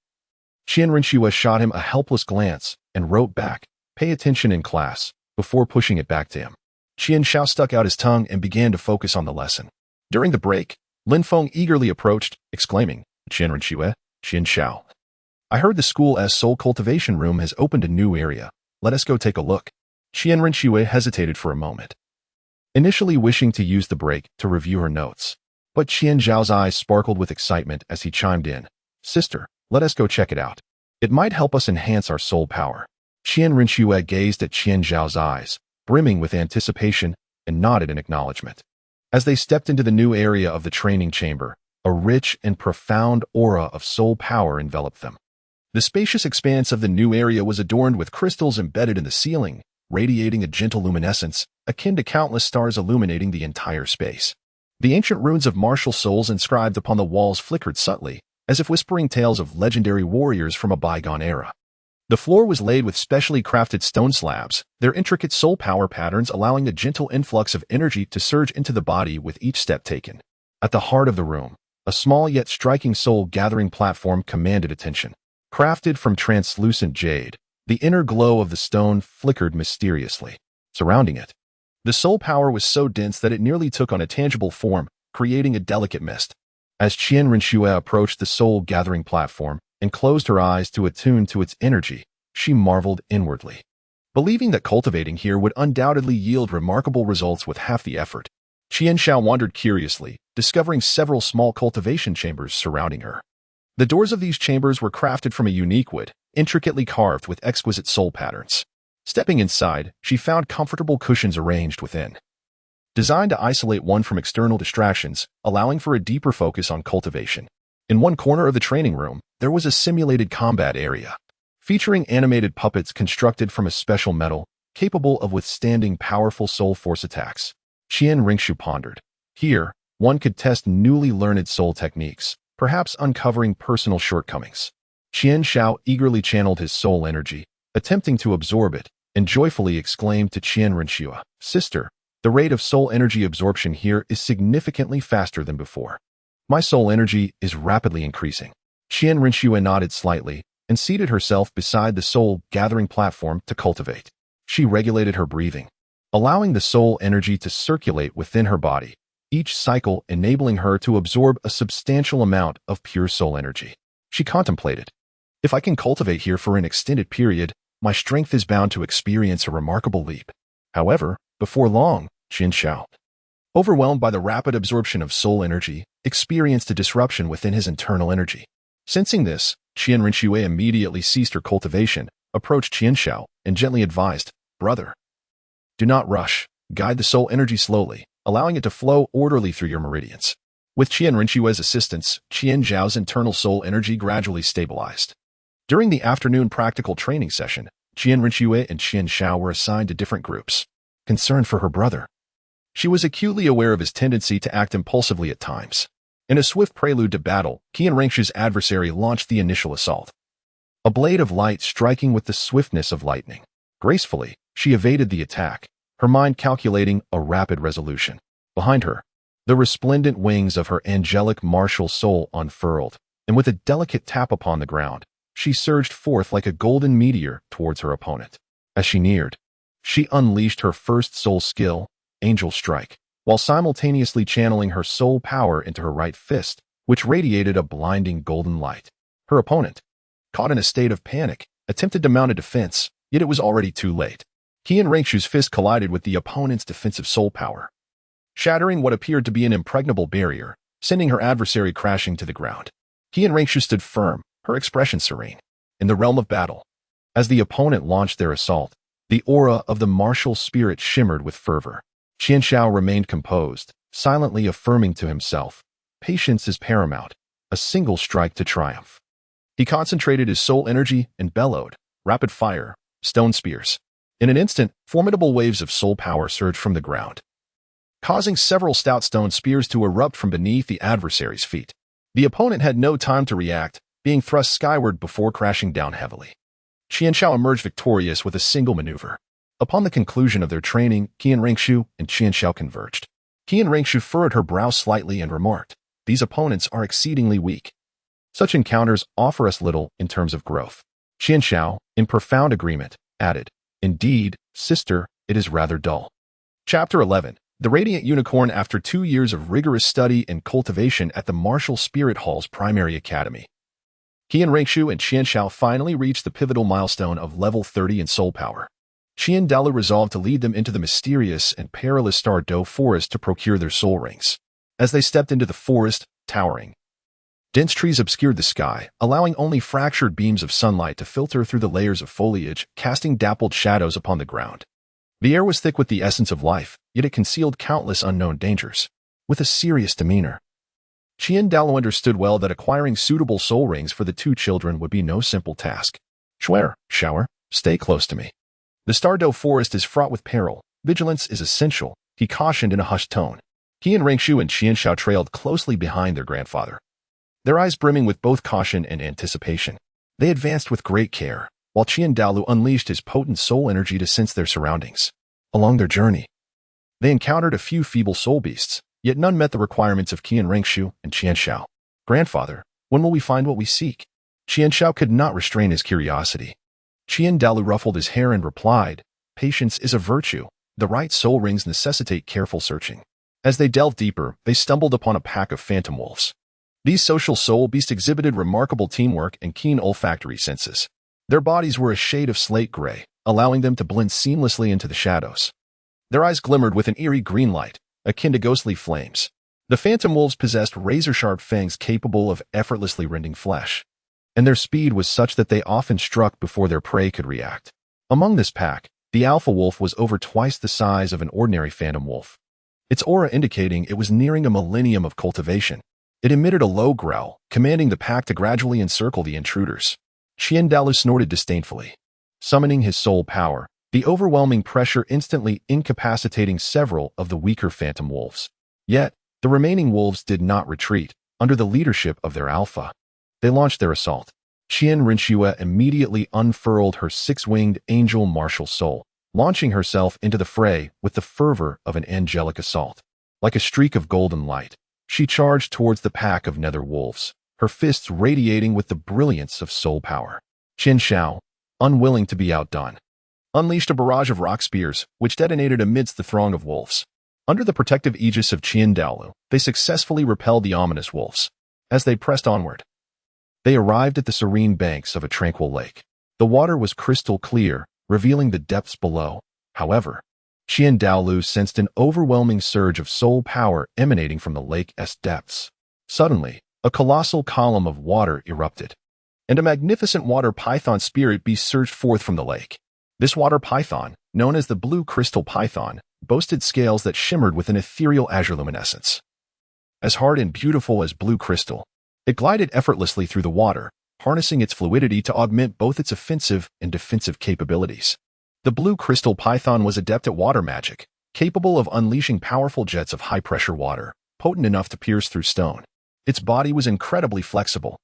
Qian Rinxue shot him a helpless glance and wrote back, "Pay attention in class," before pushing it back to him. Qian Shao stuck out his tongue and began to focus on the lesson. During the break, Lin Feng eagerly approached, exclaiming, "Qian Rinxue, Qian Shao, I heard the school's soul cultivation room has opened a new area. Let us go take a look." Qian Rinxue hesitated for a moment, initially wishing to use the break to review her notes. But Qian Zhao's eyes sparkled with excitement as he chimed in, "Sister, let us go check it out. It might help us enhance our soul power." Qian Rinxue gazed at Qian Zhao's eyes, brimming with anticipation, and nodded in acknowledgement. As they stepped into the new area of the training chamber, a rich and profound aura of soul power enveloped them. The spacious expanse of the new area was adorned with crystals embedded in the ceiling, radiating a gentle luminescence, akin to countless stars illuminating the entire space. The ancient runes of martial souls inscribed upon the walls flickered subtly, as if whispering tales of legendary warriors from a bygone era. The floor was laid with specially crafted stone slabs, their intricate soul power patterns allowing a gentle influx of energy to surge into the body with each step taken. At the heart of the room, a small yet striking soul gathering platform commanded attention. Crafted from translucent jade, the inner glow of the stone flickered mysteriously, surrounding it. The soul power was so dense that it nearly took on a tangible form, creating a delicate mist. As Qian Rinxue approached the soul gathering platform and closed her eyes to attune to its energy, she marveled inwardly, believing that cultivating here would undoubtedly yield remarkable results with half the effort. Qian Shao wandered curiously, discovering several small cultivation chambers surrounding her. The doors of these chambers were crafted from a unique wood, intricately carved with exquisite soul patterns. Stepping inside, she found comfortable cushions arranged within, designed to isolate one from external distractions, allowing for a deeper focus on cultivation. In one corner of the training room, there was a simulated combat area, featuring animated puppets constructed from a special metal, capable of withstanding powerful soul force attacks. Qian Ringshu pondered. Here, one could test newly learned soul techniques, perhaps uncovering personal shortcomings. Qian Xiao eagerly channeled his soul energy, attempting to absorb it, and joyfully exclaimed to Qian Ringshu, "Sister, the rate of soul energy absorption here is significantly faster than before. My soul energy is rapidly increasing." Qian Ringshu nodded slightly and seated herself beside the soul-gathering platform to cultivate. She regulated her breathing, allowing the soul energy to circulate within her body, each cycle enabling her to absorb a substantial amount of pure soul energy. She contemplated, "If I can cultivate here for an extended period, my strength is bound to experience a remarkable leap." However, before long, Qian Xiao, overwhelmed by the rapid absorption of soul energy, experienced a disruption within his internal energy. Sensing this, Qian Ringshu immediately ceased her cultivation, approached Qian Xiao, and gently advised, "Brother, do not rush. Guide the soul energy slowly, allowing it to flow orderly through your meridians." With Qian Ringshu's assistance, Qian Zhao's internal soul energy gradually stabilized. During the afternoon practical training session, Qian Ringshu and Qian Xiao were assigned to different groups. Concerned for her brother, she was acutely aware of his tendency to act impulsively at times. In a swift prelude to battle, Qian Ringshu's adversary launched the initial assault, a blade of light striking with the swiftness of lightning. Gracefully, she evaded the attack, her mind calculating a rapid resolution. Behind her, the resplendent wings of her angelic martial soul unfurled, and with a delicate tap upon the ground, she surged forth like a golden meteor towards her opponent. As she neared, she unleashed her first soul skill, Angel Strike, while simultaneously channeling her soul power into her right fist, which radiated a blinding golden light. Her opponent, caught in a state of panic, attempted to mount a defense, yet it was already too late. Qian Ringshu's fist collided with the opponent's defensive soul power, shattering what appeared to be an impregnable barrier, sending her adversary crashing to the ground. Qian Ringshu stood firm, her expression serene. In the realm of battle, as the opponent launched their assault, the aura of the martial spirit shimmered with fervor. Qian Xiao remained composed, silently affirming to himself, "Patience is paramount, a single strike to triumph." He concentrated his soul energy and bellowed, "Rapid fire, stone spears." In an instant, formidable waves of soul power surged from the ground, causing several stout stone spears to erupt from beneath the adversary's feet. The opponent had no time to react, being thrust skyward before crashing down heavily. Qian Xiao emerged victorious with a single maneuver. Upon the conclusion of their training, Qian Ringshu and Qian Xiao converged. Qian Ringshu furrowed her brow slightly and remarked, "These opponents are exceedingly weak. Such encounters offer us little in terms of growth." Qian Xiao, in profound agreement, added, "Indeed, sister, it is rather dull." Chapter 11. The Radiant Unicorn. After 2 years of rigorous study and cultivation at the Martial Spirit Hall's primary academy, Qian Ringshu and Qian Xiao finally reached the pivotal milestone of level 30 in soul power. Qian Douluo resolved to lead them into the mysterious and perilous Douluo forest to procure their soul rings. As they stepped into the forest, towering, dense trees obscured the sky, allowing only fractured beams of sunlight to filter through the layers of foliage, casting dappled shadows upon the ground. The air was thick with the essence of life, yet it concealed countless unknown dangers. With a serious demeanor, Qian Douluo understood well that acquiring suitable soul rings for the two children would be no simple task. Shower, stay close to me. The Douluo forest is fraught with peril. Vigilance is essential," he cautioned in a hushed tone. Qian Ringshu and Qian Xiao trailed closely behind their grandfather, their eyes brimming with both caution and anticipation. They advanced with great care, while Qian Douluo unleashed his potent soul energy to sense their surroundings. Along their journey, they encountered a few feeble soul beasts, yet none met the requirements of Qian Ringshu and Qian Xiao. "Grandfather, when will we find what we seek?" Qian Xiao could not restrain his curiosity. Qian Douluo ruffled his hair and replied, "Patience is a virtue. The right soul rings necessitate careful searching." As they delved deeper, they stumbled upon a pack of phantom wolves. These social soul beasts exhibited remarkable teamwork and keen olfactory senses. Their bodies were a shade of slate gray, allowing them to blend seamlessly into the shadows. Their eyes glimmered with an eerie green light, akin to ghostly flames. The phantom wolves possessed razor-sharp fangs capable of effortlessly rending flesh, and their speed was such that they often struck before their prey could react. Among this pack, the alpha wolf was over twice the size of an ordinary phantom wolf, its aura indicating it was nearing a millennium of cultivation. It emitted a low growl, commanding the pack to gradually encircle the intruders. Douluo snorted disdainfully. Summoning his soul power, the overwhelming pressure instantly incapacitating several of the weaker phantom wolves. Yet, the remaining wolves did not retreat. Under the leadership of their alpha, they launched their assault. Rinshue immediately unfurled her six-winged angel martial soul, launching herself into the fray with the fervor of an angelic assault. Like a streak of golden light, she charged towards the pack of nether wolves, her fists radiating with the brilliance of soul power. Qian Shao, unwilling to be outdone, unleashed a barrage of rock spears, which detonated amidst the throng of wolves. Under the protective aegis of Douluo, they successfully repelled the ominous wolves. As they pressed onward, they arrived at the serene banks of a tranquil lake. The water was crystal clear, revealing the depths below. However, Douluo sensed an overwhelming surge of soul power emanating from the lake's depths. Suddenly, a colossal column of water erupted, and a magnificent water python spirit beast surged forth from the lake. This water python, known as the blue crystal python, boasted scales that shimmered with an ethereal azure luminescence. As hard and beautiful as blue crystal, it glided effortlessly through the water, harnessing its fluidity to augment both its offensive and defensive capabilities. The blue crystal python was adept at water magic, capable of unleashing powerful jets of high-pressure water, potent enough to pierce through stone. Its body was incredibly flexible,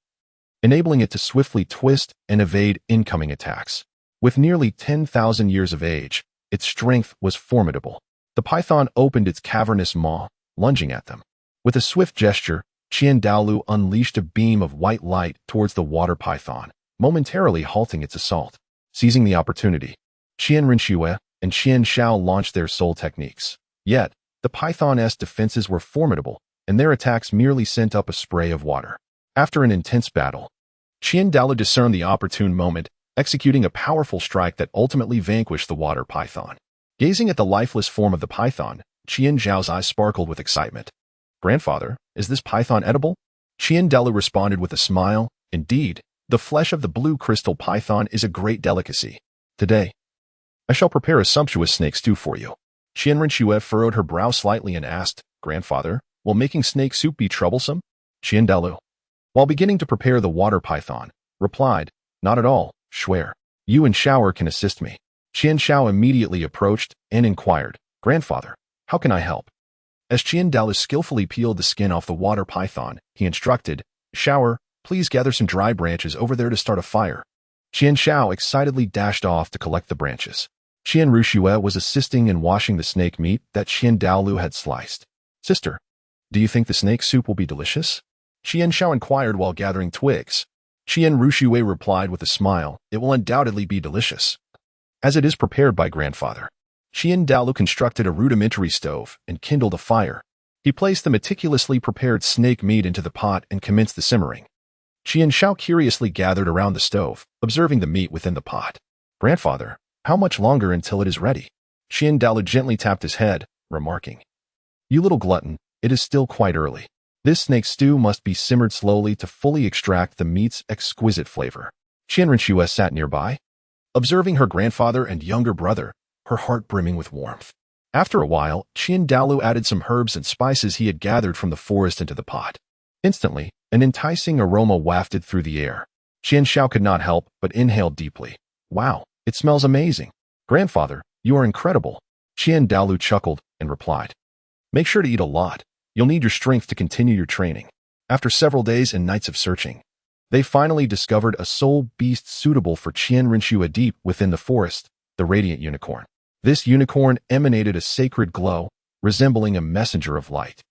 enabling it to swiftly twist and evade incoming attacks. With nearly 10,000 years of age, its strength was formidable. The python opened its cavernous maw, lunging at them. With a swift gesture, Douluo unleashed a beam of white light towards the water python, momentarily halting its assault. Seizing the opportunity, Rinshue and Qian Shao launched their soul techniques. Yet, the python's defenses were formidable, and their attacks merely sent up a spray of water. After an intense battle, Douluo discerned the opportune moment, executing a powerful strike that ultimately vanquished the water python. Gazing at the lifeless form of the python, Qian Zhao's eyes sparkled with excitement. "Grandfather, is this python edible?" Douluo responded with a smile. "Indeed, the flesh of the blue crystal python is a great delicacy. Today, I shall prepare a sumptuous snake stew for you." Rinshue furrowed her brow slightly and asked, "Grandfather, will making snake soup be troublesome?" Douluo, while beginning to prepare the water python, replied, "Not at all, Shuer. You and Shower can assist me." Qian Shao immediately approached and inquired, "Grandfather, how can I help?" As Douluo skillfully peeled the skin off the water python, he instructed, "Shower, please gather some dry branches over there to start a fire." Qian Shao excitedly dashed off to collect the branches. Rinshue was assisting in washing the snake meat that Douluo had sliced. "Sister, do you think the snake soup will be delicious?" Qian Shao inquired while gathering twigs. Rinshue replied with a smile, "It will undoubtedly be delicious, as it is prepared by grandfather." Douluo constructed a rudimentary stove and kindled a fire. He placed the meticulously prepared snake meat into the pot and commenced the simmering. Qian Shao curiously gathered around the stove, observing the meat within the pot. "Grandfather, how much longer until it is ready?" Douluo gently tapped his head, remarking, "You little glutton, it is still quite early. This snake stew must be simmered slowly to fully extract the meat's exquisite flavor." Rinshue sat nearby, observing her grandfather and younger brother, her heart brimming with warmth. After a while, Douluo added some herbs and spices he had gathered from the forest into the pot. Instantly, an enticing aroma wafted through the air. Qian Shao could not help but inhale deeply. "Wow, it smells amazing. Grandfather, you are incredible." Douluo chuckled and replied, "Make sure to eat a lot. You'll need your strength to continue your training." After several days and nights of searching, they finally discovered a soul beast suitable for Rinshue deep within the forest, the radiant unicorn. This unicorn emanated a sacred glow, resembling a messenger of light.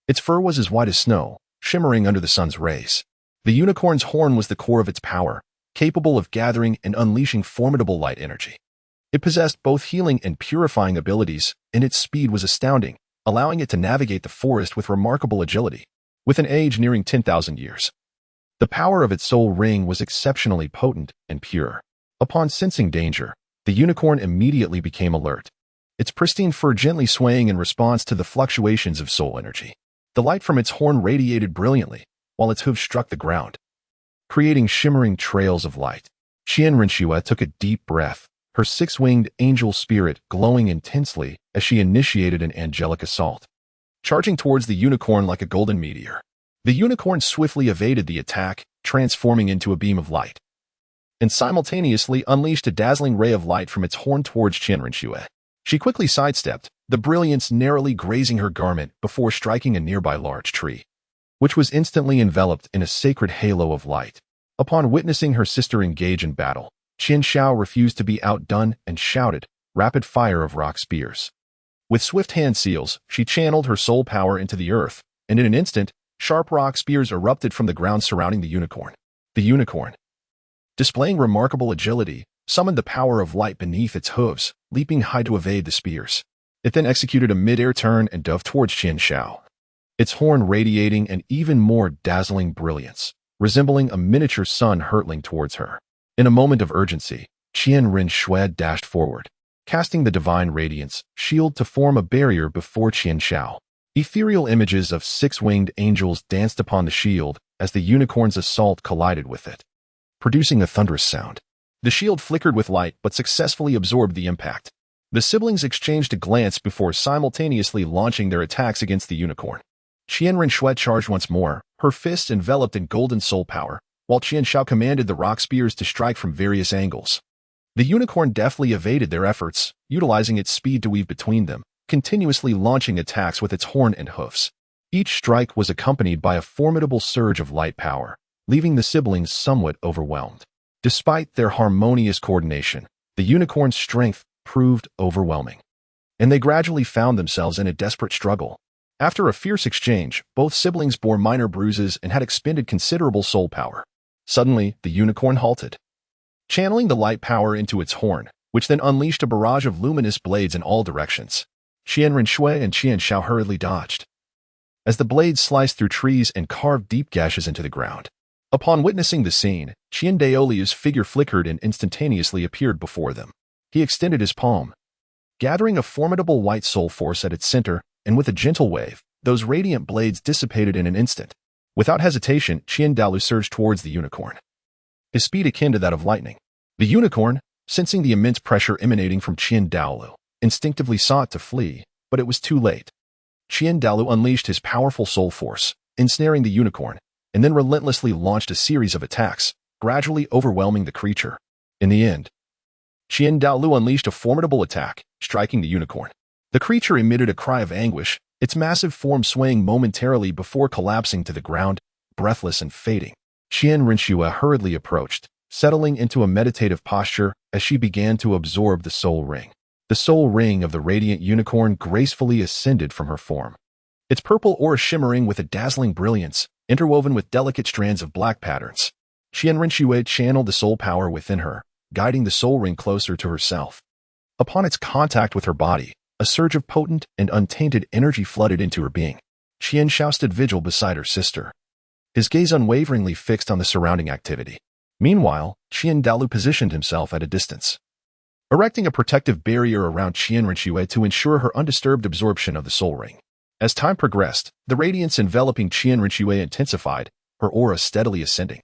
Its fur was as white as snow, shimmering under the sun's rays. The unicorn's horn was the core of its power, capable of gathering and unleashing formidable light energy. It possessed both healing and purifying abilities, and its speed was astounding, allowing it to navigate the forest with remarkable agility. With an age nearing 10,000 years, the power of its soul ring was exceptionally potent and pure. Upon sensing danger, the unicorn immediately became alert, its pristine fur gently swaying in response to the fluctuations of soul energy. The light from its horn radiated brilliantly, while its hooves struck the ground, creating shimmering trails of light. Qian Rinxue took a deep breath, her six-winged angel spirit glowing intensely as she initiated an angelic assault, charging towards the unicorn like a golden meteor. The unicorn swiftly evaded the attack, transforming into a beam of light, and simultaneously unleashed a dazzling ray of light from its horn towards Qian Rinxue. She quickly sidestepped, the brilliance narrowly grazing her garment before striking a nearby large tree, which was instantly enveloped in a sacred halo of light. Upon witnessing her sister engage in battle, Qian Xiao refused to be outdone and shouted, "Rapid fire of rock spears." With swift hand seals, she channeled her soul power into the earth, and in an instant, sharp rock spears erupted from the ground surrounding the unicorn. The unicorn, displaying remarkable agility, summoned the power of light beneath its hooves, leaping high to evade the spears. It then executed a mid-air turn and dove towards Qian Xiao, its horn radiating an even more dazzling brilliance, resembling a miniature sun hurtling towards her. In a moment of urgency, Qian Rinxue dashed forward, casting the divine radiance shield to form a barrier before Qian Xiao. Ethereal images of six-winged angels danced upon the shield as the unicorn's assault collided with it, producing a thunderous sound. The shield flickered with light but successfully absorbed the impact. The siblings exchanged a glance before simultaneously launching their attacks against the unicorn. Qian Rinxue charged once more, her fists enveloped in golden soul power, while Qian Xiao commanded the rock spears to strike from various angles. The unicorn deftly evaded their efforts, utilizing its speed to weave between them, continuously launching attacks with its horn and hoofs. Each strike was accompanied by a formidable surge of light power, leaving the siblings somewhat overwhelmed. Despite their harmonious coordination, the unicorn's strength proved overwhelming, and they gradually found themselves in a desperate struggle. After a fierce exchange, both siblings bore minor bruises and had expended considerable soul power. Suddenly, the unicorn halted, channeling the light power into its horn, which then unleashed a barrage of luminous blades in all directions. Qian Rinxue and Qian Xiao hurriedly dodged, as the blades sliced through trees and carved deep gashes into the ground. Upon witnessing the scene, Qian Daoliu's figure flickered and instantaneously appeared before them. He extended his palm, gathering a formidable white soul force at its center, and with a gentle wave, those radiant blades dissipated in an instant. Without hesitation, Qian Daolu surged towards the unicorn, his speed akin to that of lightning. The unicorn, sensing the immense pressure emanating from Qian Daolu, instinctively sought to flee, but it was too late. Qian Daolu unleashed his powerful soul force, ensnaring the unicorn, and then relentlessly launched a series of attacks, gradually overwhelming the creature. In the end, Qian Daolu unleashed a formidable attack, striking the unicorn. The creature emitted a cry of anguish, its massive form swaying momentarily before collapsing to the ground, breathless and fading. Qian Rinxue hurriedly approached, settling into a meditative posture as she began to absorb the soul ring. The soul ring of the radiant unicorn gracefully ascended from her form, its purple aura shimmering with a dazzling brilliance, interwoven with delicate strands of black patterns. Qian Rinxue channeled the soul power within her, guiding the soul ring closer to herself. Upon its contact with her body, a surge of potent and untainted energy flooded into her being. Qian Xiao stood vigil beside her sister, his gaze unwaveringly fixed on the surrounding activity. Meanwhile, Qian Daolu positioned himself at a distance, erecting a protective barrier around Qian Rinxue to ensure her undisturbed absorption of the soul ring. As time progressed, the radiance enveloping Qian Rinxue intensified, her aura steadily ascending.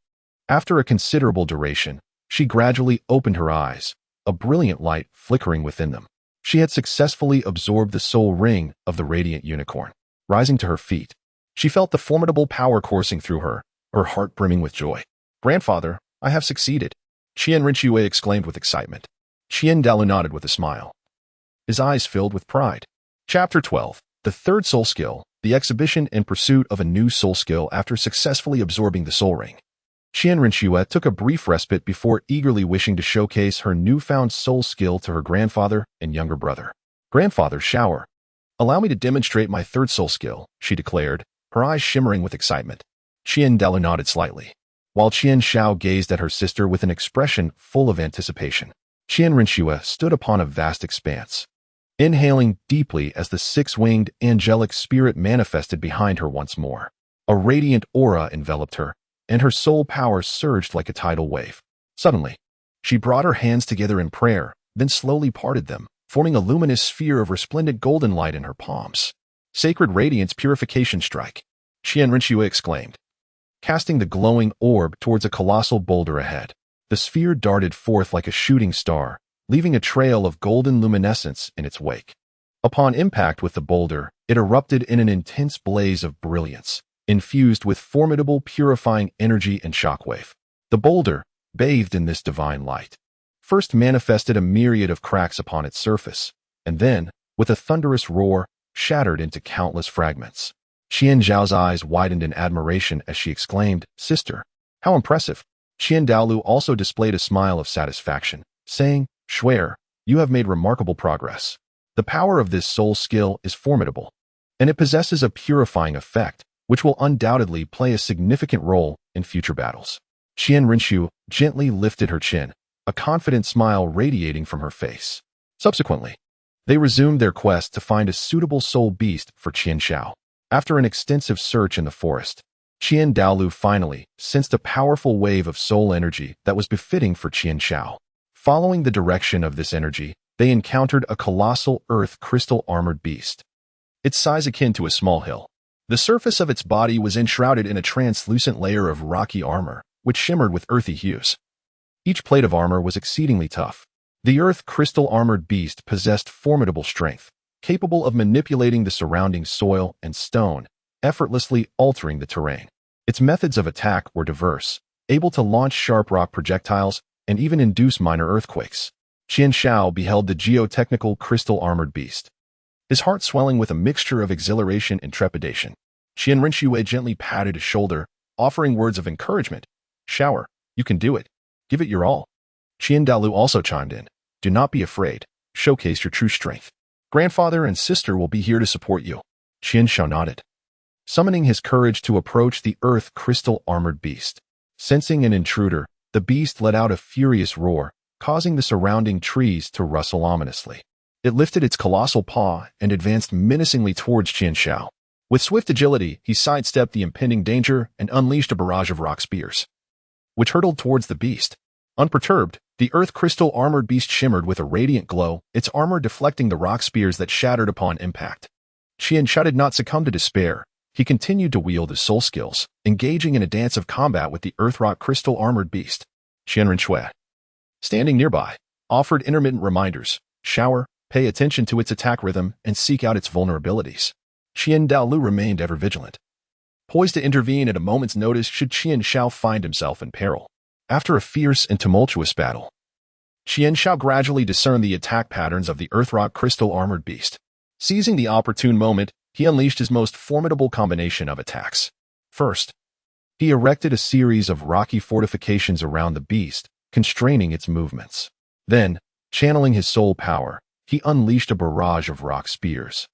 After a considerable duration, she gradually opened her eyes, a brilliant light flickering within them. She had successfully absorbed the soul ring of the radiant unicorn. Rising to her feet, she felt the formidable power coursing through her heart brimming with joy. "Grandfather, I have succeeded," Qian Rinxue exclaimed with excitement. Qian Daolu nodded with a smile, his eyes filled with pride. Chapter 12. The Third Soul Skill, the exhibition in pursuit of a new soul skill after successfully absorbing the soul ring. Qian Rinxue took a brief respite before eagerly wishing to showcase her newfound soul skill to her grandfather and younger brother. "Grandfather, shower. Allow me to demonstrate my third soul skill," she declared, her eyes shimmering with excitement. Qian Daolu nodded slightly, while Qian Xiao gazed at her sister with an expression full of anticipation. Qian Rinxue stood upon a vast expanse, inhaling deeply as the six-winged angelic spirit manifested behind her once more. A radiant aura enveloped her, and her soul power surged like a tidal wave. Suddenly, she brought her hands together in prayer, then slowly parted them, forming a luminous sphere of resplendent golden light in her palms. Sacred Radiance Purification Strike, Qian Rinxue exclaimed, casting the glowing orb towards a colossal boulder ahead. The sphere darted forth like a shooting star, leaving a trail of golden luminescence in its wake. Upon impact with the boulder, it erupted in an intense blaze of brilliance, infused with formidable purifying energy and shockwave. The boulder, bathed in this divine light, first manifested a myriad of cracks upon its surface, and then, with a thunderous roar, shattered into countless fragments. Qian Zhao's eyes widened in admiration as she exclaimed, "Sister, how impressive!" Qian Douluo also displayed a smile of satisfaction, saying, "Shuer, you have made remarkable progress. The power of this soul skill is formidable, and it possesses a purifying effect, which will undoubtedly play a significant role in future battles." Qian Rinxue gently lifted her chin, a confident smile radiating from her face. Subsequently, they resumed their quest to find a suitable soul beast for Qian Xiao. After an extensive search in the forest, Qian Douluo finally sensed a powerful wave of soul energy that was befitting for Qian Xiao. Following the direction of this energy, they encountered a colossal earth crystal armored beast. Its size akin to a small hill. The surface of its body was enshrouded in a translucent layer of rocky armor, which shimmered with earthy hues. Each plate of armor was exceedingly tough. The earth crystal armored beast possessed formidable strength, capable of manipulating the surrounding soil and stone, effortlessly altering the terrain. Its methods of attack were diverse, able to launch sharp rock projectiles and even induce minor earthquakes. Qian Xiao beheld the geotechnical crystal armored beast, his heart swelling with a mixture of exhilaration and trepidation. Qian Rinxue gently patted his shoulder, offering words of encouragement. "Shower, you can do it. Give it your all." Qian Douluo also chimed in. "Do not be afraid. Showcase your true strength. Grandfather and sister will be here to support you." Qian Xiao nodded, summoning his courage to approach the earth crystal armored beast. Sensing an intruder, the beast let out a furious roar, causing the surrounding trees to rustle ominously. It lifted its colossal paw and advanced menacingly towards Qian Xiao. With swift agility, he sidestepped the impending danger and unleashed a barrage of rock spears, which hurtled towards the beast. Unperturbed, the earth crystal armored beast shimmered with a radiant glow, its armor deflecting the rock spears that shattered upon impact. Qian Xiao did not succumb to despair. He continued to wield his soul skills, engaging in a dance of combat with the earth rock crystal armored beast. Qian Rinxue, standing nearby, offered intermittent reminders. "Shower, pay attention to its attack rhythm and seek out its vulnerabilities." Qian Douluo remained ever vigilant, poised to intervene at a moment's notice should Qian Xiao find himself in peril. After a fierce and tumultuous battle, Qian Xiao gradually discerned the attack patterns of the earthrock crystal armored beast. Seizing the opportune moment, he unleashed his most formidable combination of attacks. First, he erected a series of rocky fortifications around the beast, constraining its movements. Then, channeling his soul power, he unleashed a barrage of rock spears,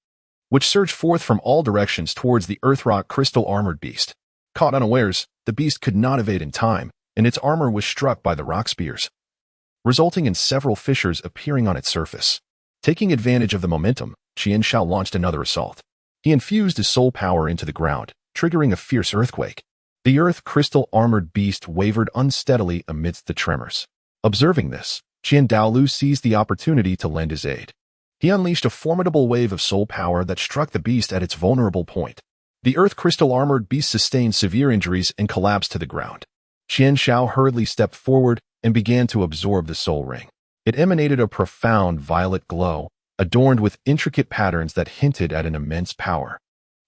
which surged forth from all directions towards the earthrock crystal armored beast. Caught unawares, the beast could not evade in time, and its armor was struck by the rock spears, resulting in several fissures appearing on its surface. Taking advantage of the momentum, Qian Xiao launched another assault. He infused his soul power into the ground, triggering a fierce earthquake. The earth crystal armored beast wavered unsteadily amidst the tremors. Observing this, Qian Douluo seized the opportunity to lend his aid. He unleashed a formidable wave of soul power that struck the beast at its vulnerable point. The earth crystal armored beast sustained severe injuries and collapsed to the ground. Qian Xiao hurriedly stepped forward and began to absorb the soul ring. It emanated a profound violet glow, adorned with intricate patterns that hinted at an immense power.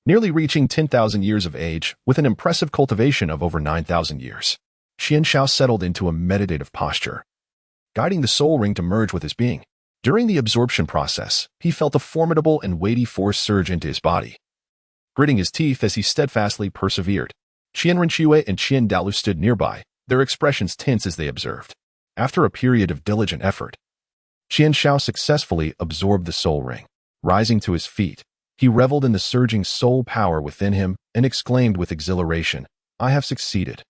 Nearly reaching 10,000 years of age, with an impressive cultivation of over 9,000 years, Qian Xiao settled into a meditative posture, guiding the soul ring to merge with his being. During the absorption process, he felt a formidable and weighty force surge into his body, gritting his teeth as he steadfastly persevered. Qian Rinxue and Qian Douluo stood nearby, their expressions tense as they observed. After a period of diligent effort, Qian Xiao successfully absorbed the soul ring. Rising to his feet, he reveled in the surging soul power within him and exclaimed with exhilaration, "I have succeeded."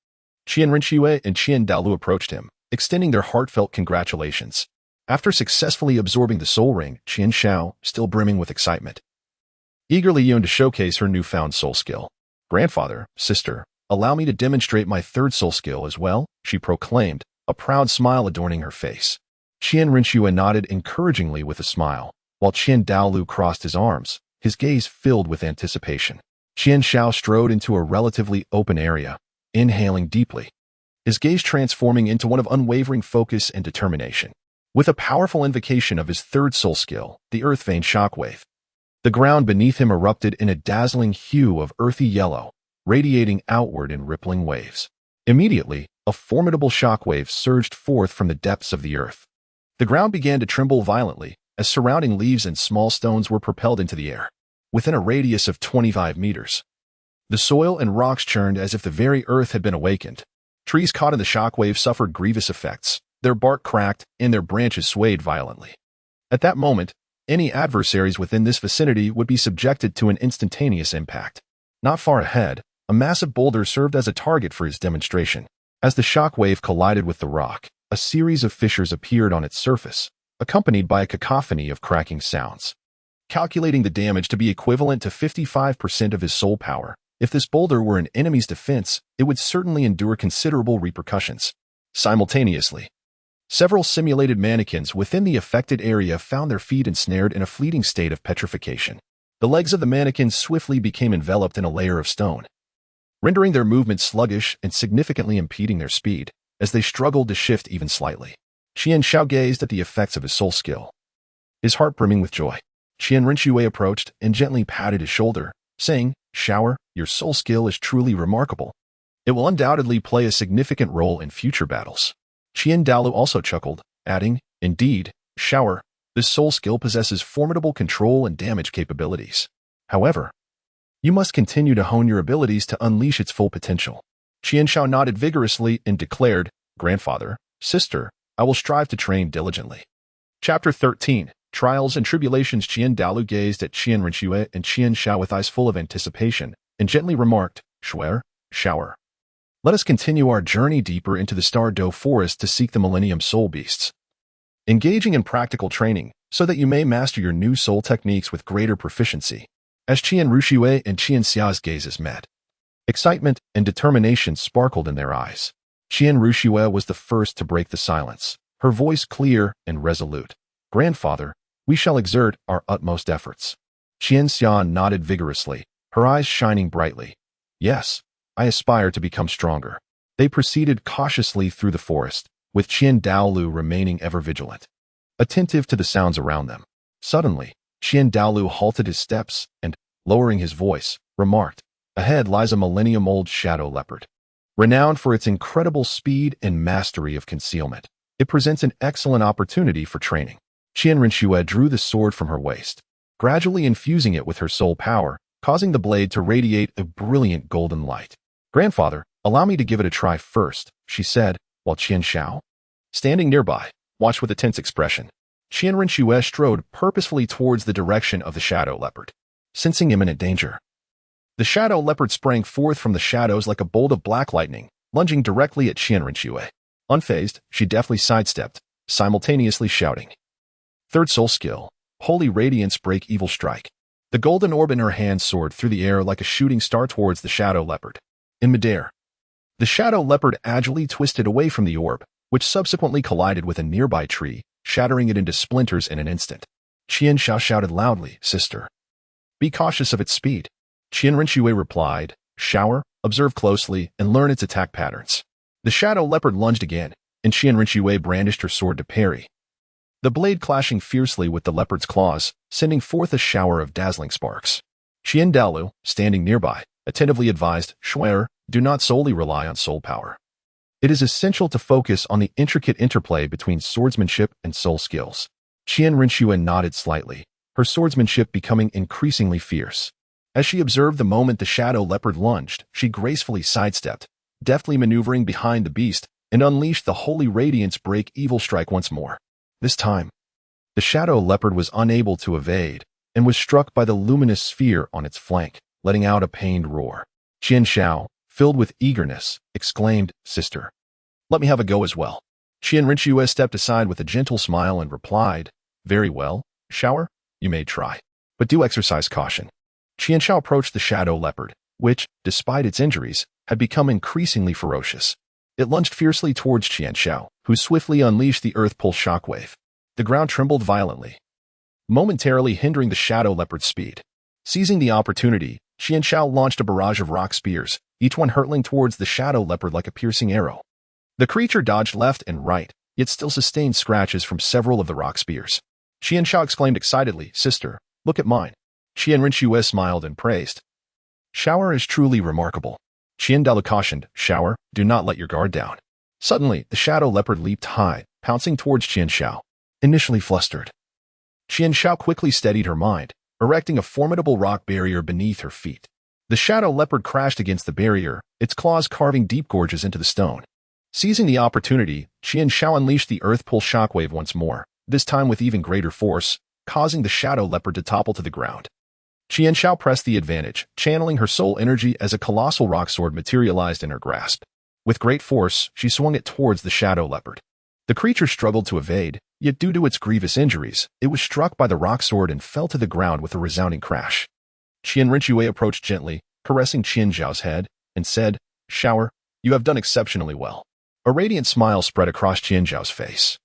Qian Rinxue and Qian Douluo approached him, extending their heartfelt congratulations. After successfully absorbing the soul ring, Qian Xiao, still brimming with excitement, eagerly yearned to showcase her newfound soul skill. "Grandfather, sister, allow me to demonstrate my third soul skill as well," she proclaimed, a proud smile adorning her face. Qian Rinxue nodded encouragingly with a smile, while Qian Douluo crossed his arms, his gaze filled with anticipation. Qian Xiao strode into a relatively open area, inhaling deeply, his gaze transforming into one of unwavering focus and determination. With a powerful invocation of his third soul skill, the Earth Vein Shockwave, the ground beneath him erupted in a dazzling hue of earthy yellow, radiating outward in rippling waves. Immediately, a formidable shockwave surged forth from the depths of the earth. The ground began to tremble violently as surrounding leaves and small stones were propelled into the air. Within a radius of 25 meters, the soil and rocks churned as if the very earth had been awakened. Trees caught in the shockwave suffered grievous effects. Their bark cracked and their branches swayed violently. At that moment, any adversaries within this vicinity would be subjected to an instantaneous impact. Not far ahead, a massive boulder served as a target for his demonstration. As the shockwave collided with the rock, a series of fissures appeared on its surface, accompanied by a cacophony of cracking sounds. Calculating the damage to be equivalent to 55% of his soul power, if this boulder were an enemy's defense, it would certainly endure considerable repercussions. Simultaneously, several simulated mannequins within the affected area found their feet ensnared in a fleeting state of petrification. The legs of the mannequins swiftly became enveloped in a layer of stone, rendering their movement sluggish and significantly impeding their speed as they struggled to shift even slightly. Qian Xiao gazed at the effects of his soul skill, his heart brimming with joy. Qian Rinxue approached and gently patted his shoulder, saying, "Shower, your soul skill is truly remarkable. It will undoubtedly play a significant role in future battles." Qian Douluo also chuckled, adding, "Indeed, Shower, this soul skill possesses formidable control and damage capabilities. However, you must continue to hone your abilities to unleash its full potential." Qian Xiao nodded vigorously and declared, "Grandfather, sister, I will strive to train diligently." Chapter 13. Trials and Tribulations. Qian Douluo gazed at Qian Rinxue and Qian Xiao with eyes full of anticipation and gently remarked, Shower, let us continue our journey deeper into the Star Doe Forest to seek the Millennium Soul Beasts, engaging in practical training so that you may master your new soul techniques with greater proficiency." As Qian Rinxue and Qian Xiao's gazes met, excitement and determination sparkled in their eyes. Qian Rinxue was the first to break the silence, her voice clear and resolute. "Grandfather, we shall exert our utmost efforts." Qian Xian nodded vigorously, her eyes shining brightly. "Yes, I aspire to become stronger." They proceeded cautiously through the forest, with Qian Douluo remaining ever vigilant, attentive to the sounds around them. Suddenly, Qian Douluo halted his steps and, lowering his voice, remarked, "Ahead lies a millennium-old shadow leopard. Renowned for its incredible speed and mastery of concealment, it presents an excellent opportunity for training." Qian Rinxue drew the sword from her waist, gradually infusing it with her soul power, causing the blade to radiate a brilliant golden light. "Grandfather, allow me to give it a try first," she said, while Qian Xiao, standing nearby, watched with a tense expression. Qian Rinxue strode purposefully towards the direction of the shadow leopard, sensing imminent danger. The shadow leopard sprang forth from the shadows like a bolt of black lightning, lunging directly at Qian Rinxue. Unfazed, she deftly sidestepped, simultaneously shouting, "Third soul skill, Holy Radiance Break Evil Strike." The golden orb in her hand soared through the air like a shooting star towards the shadow leopard. In midair, the shadow leopard agilely twisted away from the orb, which subsequently collided with a nearby tree, shattering it into splinters in an instant. Qian Xiao shouted loudly, "Sister, be cautious of its speed." Qian Rinxue replied, "Shower, observe closely and learn its attack patterns." The shadow leopard lunged again, and Qian Rinxue brandished her sword to parry, the blade clashing fiercely with the leopard's claws, sending forth a shower of dazzling sparks. Qian Douluo, standing nearby, attentively advised, "Shower, do not solely rely on soul power. It is essential to focus on the intricate interplay between swordsmanship and soul skills." Qian Rinxue nodded slightly, her swordsmanship becoming increasingly fierce. As she observed the moment the shadow leopard lunged, she gracefully sidestepped, deftly maneuvering behind the beast, and unleashed the Holy Radiance Break Evil Strike once more. This time, the shadow leopard was unable to evade and was struck by the luminous sphere on its flank, letting out a pained roar. Qian Xiao, filled with eagerness, exclaimed, "Sister, let me have a go as well." Qian Rinxue stepped aside with a gentle smile and replied, "Very well, Shower, you may try, but do exercise caution." Qian Xiao approached the shadow leopard, which, despite its injuries, had become increasingly ferocious. It lunged fiercely towards Qian Xiao, who swiftly unleashed the earth pulse shockwave. The ground trembled violently, momentarily hindering the shadow leopard's speed. Seizing the opportunity, Qianxiao launched a barrage of rock spears, each one hurtling towards the shadow leopard like a piercing arrow. The creature dodged left and right, yet still sustained scratches from several of the rock spears. Qianxiao exclaimed excitedly, "Sister, look at mine." Qian Rinxue smiled and praised. "Shower is truly remarkable." Qian Dalu cautioned, "Shower, do not let your guard down." Suddenly, the shadow leopard leaped high, pouncing towards Qianxiao. Initially flustered, Qianxiao quickly steadied her mind, erecting a formidable rock barrier beneath her feet. The shadow leopard crashed against the barrier, its claws carving deep gorges into the stone. Seizing the opportunity, Qianxiao unleashed the earth pull shockwave once more, this time with even greater force, causing the shadow leopard to topple to the ground. Qianxiao pressed the advantage, channeling her soul energy as a colossal rock sword materialized in her grasp. With great force, she swung it towards the shadow leopard. The creature struggled to evade, yet due to its grievous injuries, it was struck by the rock sword and fell to the ground with a resounding crash. Qian Rinxue approached gently, caressing Qianxiao's head, and said, "Shower, you have done exceptionally well." A radiant smile spread across Qianxiao's face.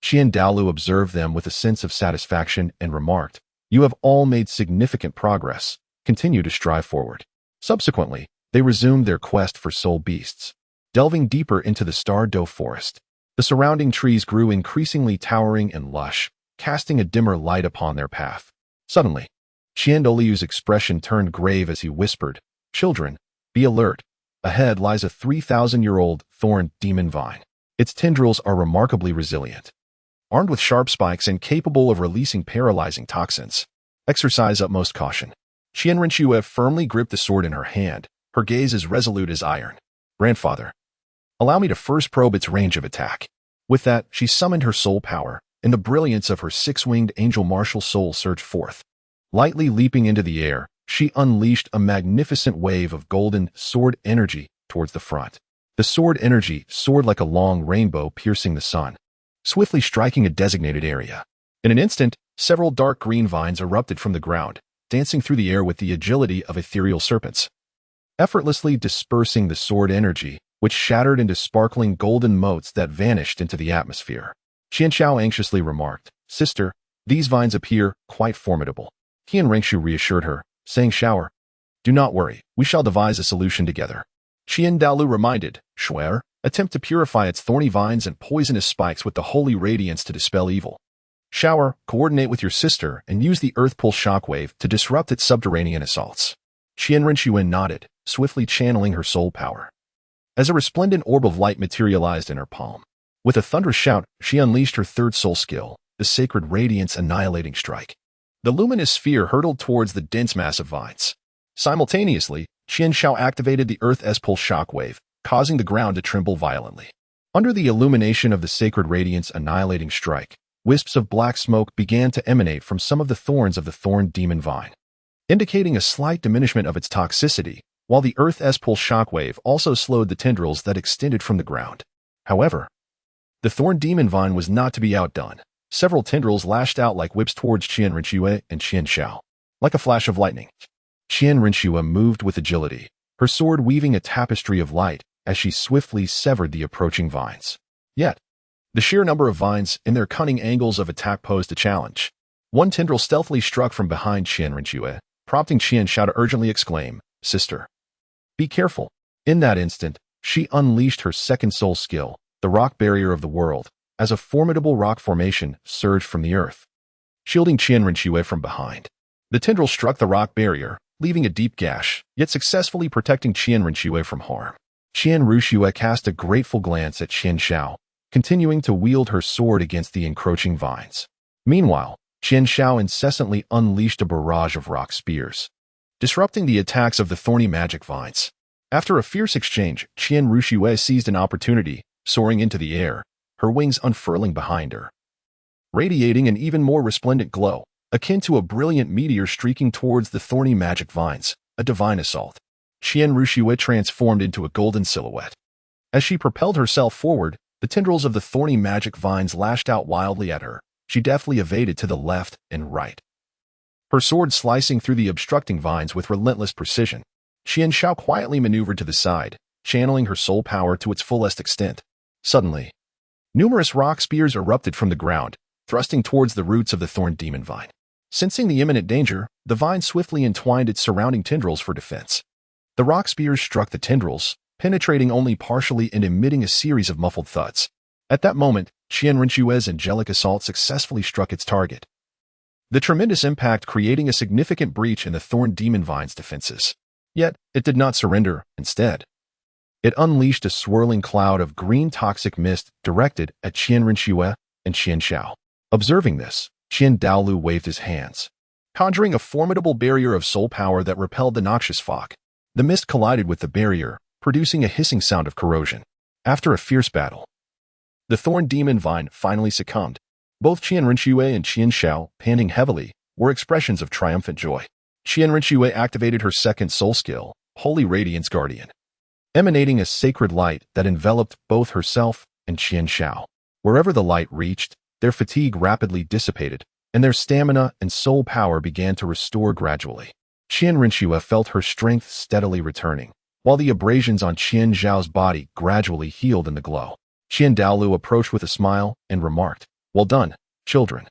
Qian Douluo observed them with a sense of satisfaction and remarked, "You have all made significant progress. Continue to strive forward." Subsequently, they resumed their quest for soul beasts. Delving deeper into the Star Doe forest, the surrounding trees grew increasingly towering and lush, casting a dimmer light upon their path. Suddenly, Qian Douluo's expression turned grave as he whispered, "Children, be alert. Ahead lies a 3,000-year-old thorn demon vine. Its tendrils are remarkably resilient. Armed with sharp spikes and capable of releasing paralyzing toxins, exercise utmost caution." Qian Rinxue firmly gripped the sword in her hand, her gaze as resolute as iron. "Grandfather, allow me to first probe its range of attack." With that, she summoned her soul power, and the brilliance of her six-winged angel martial soul surged forth. Lightly leaping into the air, she unleashed a magnificent wave of golden sword energy towards the front. The sword energy soared like a long rainbow piercing the sun, swiftly striking a designated area. In an instant, several dark green vines erupted from the ground, dancing through the air with the agility of ethereal serpents, effortlessly dispersing the sword energy, which shattered into sparkling golden motes that vanished into the atmosphere. Qianxiao anxiously remarked, "Sister, these vines appear quite formidable." Qian Rinxue reassured her, saying, "Shower, do not worry, we shall devise a solution together." Qian Dalu reminded, "Shuer, attempt to purify its thorny vines and poisonous spikes with the holy radiance to dispel evil. Shower, coordinate with your sister and use the earth pull shockwave to disrupt its subterranean assaults." Qian Rinxue nodded, swiftly channeling her soul power. As a resplendent orb of light materialized in her palm, with a thunderous shout, she unleashed her third soul skill, the sacred radiance annihilating strike. The luminous sphere hurtled towards the dense mass of vines. Simultaneously, Qianxiao activated the earth pull shockwave, causing the ground to tremble violently. Under the illumination of the sacred radiance annihilating strike, wisps of black smoke began to emanate from some of the thorns of the thorn demon vine, indicating a slight diminishment of its toxicity, while the earth pull shockwave also slowed the tendrils that extended from the ground. However, the thorn demon vine was not to be outdone. Several tendrils lashed out like whips towards Qian Rinxue and Qianxiao. Like a flash of lightning, Qian Rinxue moved with agility, her sword weaving a tapestry of light as she swiftly severed the approaching vines. Yet, the sheer number of vines and their cunning angles of attack posed a challenge. One tendril stealthily struck from behind Qian Rinxue, prompting Qianxiao to urgently exclaim, "Sister, be careful." In that instant, she unleashed her second soul skill, the rock barrier of the world, as a formidable rock formation surged from the earth, shielding Qian Rinxue from behind. The tendril struck the rock barrier, leaving a deep gash, yet successfully protecting Qian Rinxue from harm. Qian Rinxue cast a grateful glance at Qianxiao, continuing to wield her sword against the encroaching vines. Meanwhile, Qianxiao incessantly unleashed a barrage of rock spears, disrupting the attacks of the thorny magic vines. After a fierce exchange, Qian Rinxue seized an opportunity, soaring into the air, her wings unfurling behind her, radiating an even more resplendent glow, akin to a brilliant meteor streaking towards the thorny magic vines, a divine assault. Qian Rinxue transformed into a golden silhouette. As she propelled herself forward, the tendrils of the thorny magic vines lashed out wildly at her. She deftly evaded to the left and right, her sword slicing through the obstructing vines with relentless precision. Qianxiao quietly maneuvered to the side, channeling her soul power to its fullest extent. Suddenly, numerous rock spears erupted from the ground, thrusting towards the roots of the thorn demon vine. Sensing the imminent danger, the vine swiftly entwined its surrounding tendrils for defense. The rock spears struck the tendrils, penetrating only partially and emitting a series of muffled thuds. At that moment, Qian Renshue's angelic assault successfully struck its target, the tremendous impact creating a significant breach in the thorn demon vine's defenses. Yet, it did not surrender. Instead, it unleashed a swirling cloud of green toxic mist directed at Qian Renshue and Qian Xiao. Observing this, Qian Douluo waved his hands, conjuring a formidable barrier of soul power that repelled the noxious fog. The mist collided with the barrier, producing a hissing sound of corrosion. After a fierce battle, the thorn demon vine finally succumbed. Both Qian Renshue and Qian Xiao, panting heavily, were expressions of triumphant joy. Qian Renshue activated her second soul skill, Holy Radiance Guardian, emanating a sacred light that enveloped both herself and Qian Xiao. Wherever the light reached, their fatigue rapidly dissipated, and their stamina and soul power began to restore gradually. Qian Renshue felt her strength steadily returning, while the abrasions on Qian Xiao's body gradually healed in the glow. Qian Douluo approached with a smile and remarked, "Well done, children.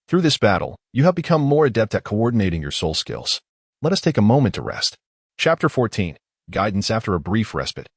Through this battle, you have become more adept at coordinating your soul skills. Let us take a moment to rest." Chapter 14. Guidance after a brief respite.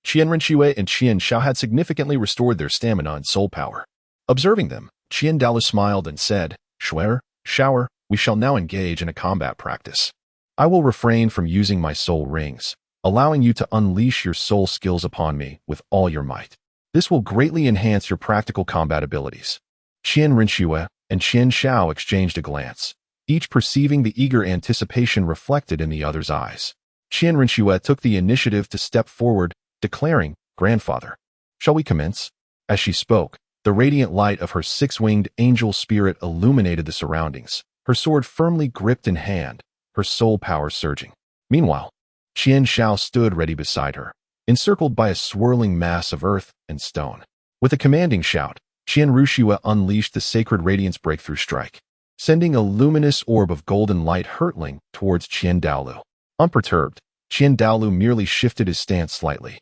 Qian Renshue and Qian Xiao had significantly restored their stamina and soul power. Observing them, Qian Douluo smiled and said, "Shuer, Shower, we shall now engage in a combat practice. I will refrain from using my soul rings, allowing you to unleash your soul skills upon me with all your might. This will greatly enhance your practical combat abilities." Qian Renshue and Qian Xiao exchanged a glance, each perceiving the eager anticipation reflected in the other's eyes. Qian Renshue took the initiative to step forward, declaring, "Grandfather, shall we commence?" As she spoke, the radiant light of her six-winged angel spirit illuminated the surroundings, her sword firmly gripped in hand, her soul power surging. Meanwhile, Qian Xiao stood ready beside her, encircled by a swirling mass of earth and stone. With a commanding shout, Qian Renshue unleashed the sacred radiance breakthrough strike, sending a luminous orb of golden light hurtling towards Qian Douluo. Unperturbed, Qian Douluo merely shifted his stance slightly,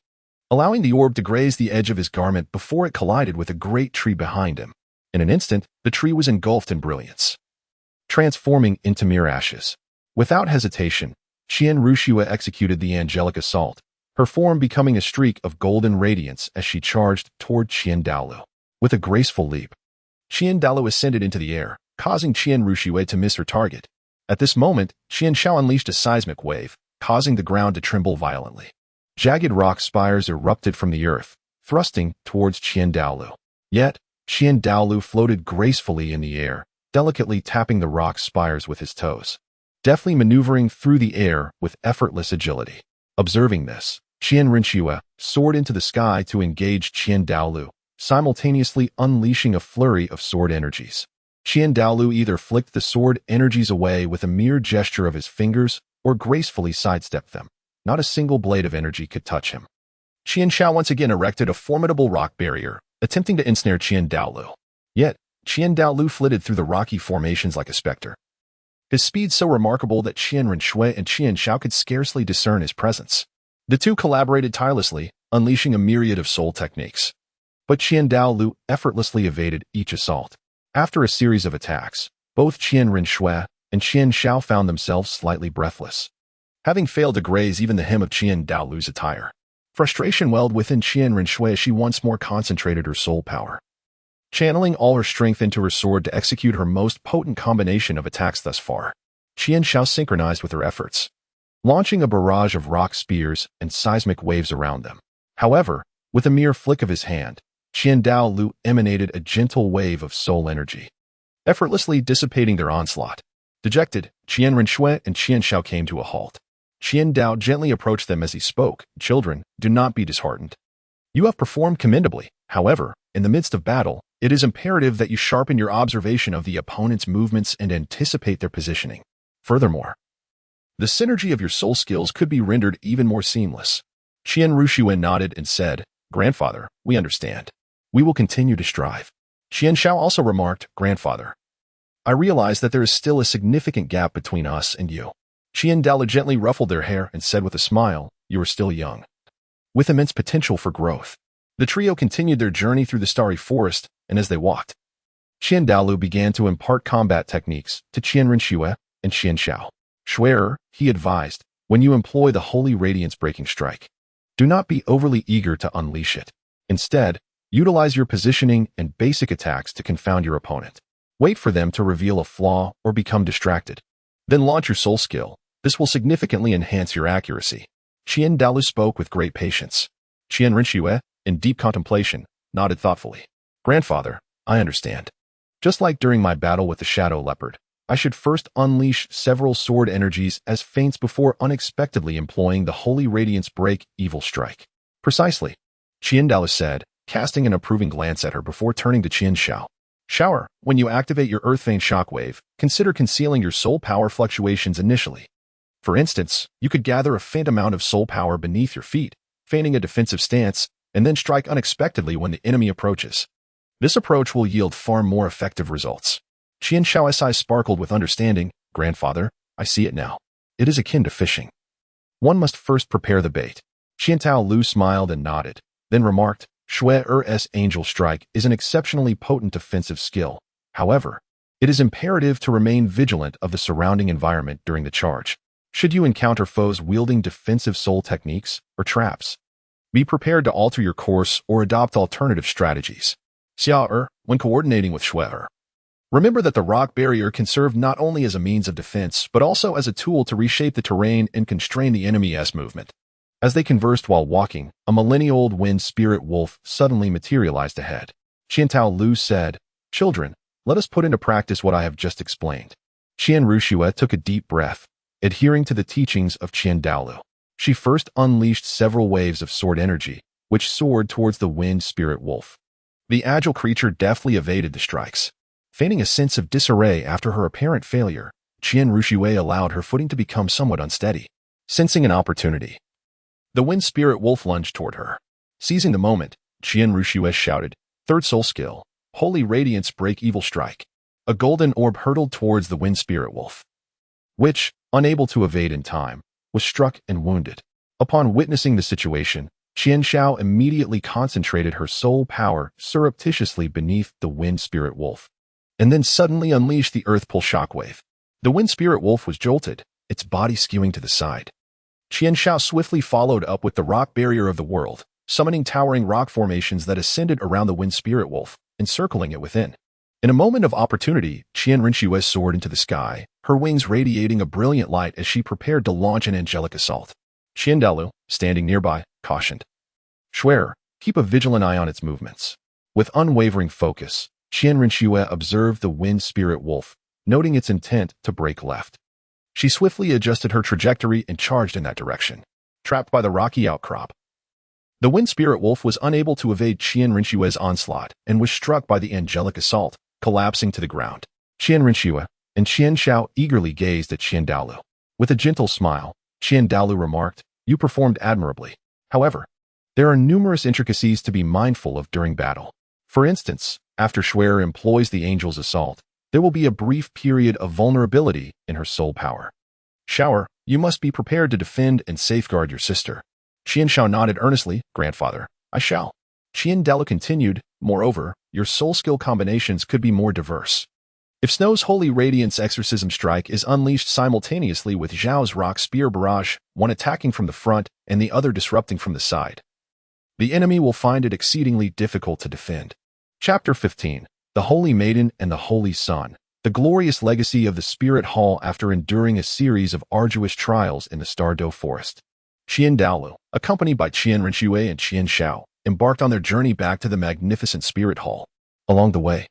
allowing the orb to graze the edge of his garment before it collided with a great tree behind him. In an instant, the tree was engulfed in brilliance, transforming into mere ashes. Without hesitation, Qian Renshue executed the angelic assault, her form becoming a streak of golden radiance as she charged toward Qian Douluo. With a graceful leap, Qian Douluo ascended into the air, causing Qian Renshue to miss her target. At this moment, Qian Xiao unleashed a seismic wave, causing the ground to tremble violently. Jagged rock spires erupted from the earth, thrusting towards Qian Douluo. Yet, Qian Douluo floated gracefully in the air, delicately tapping the rock spires with his toes, deftly maneuvering through the air with effortless agility. Observing this, Qian Renshue soared into the sky to engage Qian Douluo, simultaneously unleashing a flurry of sword energies. Qian Douluo either flicked the sword energies away with a mere gesture of his fingers or gracefully sidestepped them. Not a single blade of energy could touch him. Qian Xiao once again erected a formidable rock barrier, attempting to ensnare Qian Douluo. Yet, Qian Douluo flitted through the rocky formations like a specter, his speed so remarkable that Qian Renshue and Qian Xiao could scarcely discern his presence. The two collaborated tirelessly, unleashing a myriad of soul techniques. But Qian Douluo effortlessly evaded each assault. After a series of attacks, both Qian Renshue and Qian Xiao found themselves slightly breathless, having failed to graze even the hem of Qian Douluo's attire. Frustration welled within Qian Renshue as she once more concentrated her soul power, channeling all her strength into her sword to execute her most potent combination of attacks thus far. Qian Xiao synchronized with her efforts, launching a barrage of rock spears and seismic waves around them. However, with a mere flick of his hand, Qian Douluo emanated a gentle wave of soul energy, effortlessly dissipating their onslaught. Dejected, Qian Renshue and Qian Xiao came to a halt. Qian Dao gently approached them as he spoke, "Children, do not be disheartened. You have performed commendably. However, in the midst of battle, it is imperative that you sharpen your observation of the opponent's movements and anticipate their positioning. Furthermore, the synergy of your soul skills could be rendered even more seamless." Qian Renshue nodded and said, "Grandfather, we understand. We will continue to strive." Qian Xiao also remarked, "Grandfather, I realize that there is still a significant gap between us and you." Qian Douluo gently ruffled their hair and said with a smile, "You are still young, with immense potential for growth." The trio continued their journey through the starry forest, and as they walked, Qian Daolu began to impart combat techniques to Qian Rinxue and Qian Xiao. Shuer, he advised, when you employ the Holy Radiance Breaking Strike, do not be overly eager to unleash it. Instead, utilize your positioning and basic attacks to confound your opponent. Wait for them to reveal a flaw or become distracted. Then launch your soul skill. This will significantly enhance your accuracy. Qian Daolu spoke with great patience. Qian Rinxue, in deep contemplation, nodded thoughtfully. Grandfather, I understand. Just like during my battle with the Shadow Leopard, I should first unleash several sword energies as feints before unexpectedly employing the Holy Radiance Break Evil Strike. Precisely, Qian Daolu said, casting an approving glance at her before turning to Qian Xiao. Shower, when you activate your Earth Feint Shockwave, consider concealing your soul power fluctuations initially. For instance, you could gather a faint amount of soul power beneath your feet, feigning a defensive stance, and then strike unexpectedly when the enemy approaches. This approach will yield far more effective results. Qian Xiao's eyes sparkled with understanding. Grandfather, I see it now. It is akin to fishing. One must first prepare the bait. Qian Daolu smiled and nodded, then remarked, Shue's Angel Strike is an exceptionally potent defensive skill. However, it is imperative to remain vigilant of the surrounding environment during the charge. Should you encounter foes wielding defensive soul techniques or traps, be prepared to alter your course or adopt alternative strategies. Xiao, when coordinating with Shuer, remember that the rock barrier can serve not only as a means of defense, but also as a tool to reshape the terrain and constrain the enemy's movement. As they conversed while walking, a millennia-old wind spirit wolf suddenly materialized ahead. Qian Daolu said, Children, let us put into practice what I have just explained. Qian Rinxue took a deep breath, adhering to the teachings of Qian Daolu. She first unleashed several waves of sword energy, which soared towards the wind spirit wolf. The agile creature deftly evaded the strikes. Feigning a sense of disarray after her apparent failure, Qian Rinxue allowed her footing to become somewhat unsteady. Sensing an opportunity, the wind spirit wolf lunged toward her. Seizing the moment, Qian Rinxue shouted, Third soul skill, Holy Radiance Break Evil Strike. A golden orb hurtled towards the wind spirit wolf, which, unable to evade in time, was struck and wounded. Upon witnessing the situation, Qian Xiao immediately concentrated her soul power surreptitiously beneath the wind spirit wolf, and then suddenly unleashed the earth pull shockwave. The wind spirit wolf was jolted, its body skewing to the side. Qian Xiao swiftly followed up with the rock barrier of the world, summoning towering rock formations that ascended around the wind spirit wolf, encircling it within. In a moment of opportunity, Qian Rinxue soared into the sky, her wings radiating a brilliant light as she prepared to launch an angelic assault. Qian Daolu, standing nearby, cautioned, Shuer, keep a vigilant eye on its movements. With unwavering focus, Qian Rinxue observed the wind spirit wolf, noting its intent to break left. She swiftly adjusted her trajectory and charged in that direction. Trapped by the rocky outcrop, the wind spirit wolf was unable to evade Qian Rinxue's onslaught and was struck by the angelic assault, collapsing to the ground. Qian Rinxue and Qian Xiao eagerly gazed at Qian Daolu. With a gentle smile, Qian Daolu remarked, You performed admirably. However, there are numerous intricacies to be mindful of during battle. For instance, after Shuer employs the angel's assault, there will be a brief period of vulnerability in her soul power. Shower, you must be prepared to defend and safeguard your sister. Qian Xiao nodded earnestly, Grandfather, I shall. Qian Daolu continued, Moreover, your soul skill combinations could be more diverse. If Snow's Holy Radiance Exorcism Strike is unleashed simultaneously with Zhao's Rock Spear Barrage, one attacking from the front and the other disrupting from the side, the enemy will find it exceedingly difficult to defend. Chapter 15. The Holy Maiden and the Holy Sun. The glorious legacy of the Spirit Hall after enduring a series of arduous trials in the Stardow Forest. Qian Daolu, accompanied by Qian Rinxue and Qian Xiao, embarked on their journey back to the magnificent Spirit Hall. Along the way,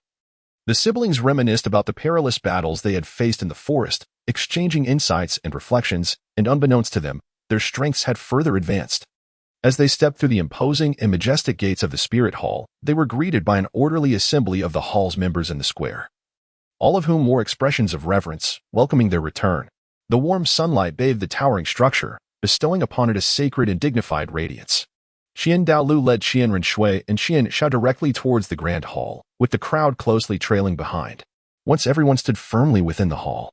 the siblings reminisced about the perilous battles they had faced in the forest, exchanging insights and reflections, and unbeknownst to them, their strengths had further advanced. As they stepped through the imposing and majestic gates of the Spirit Hall, they were greeted by an orderly assembly of the hall's members in the square, all of whom wore expressions of reverence, welcoming their return. The warm sunlight bathed the towering structure, bestowing upon it a sacred and dignified radiance. Qian Daolu led Qian Rinxue and Qian Xiao directly towards the grand hall, with the crowd closely trailing behind. Once everyone stood firmly within the hall,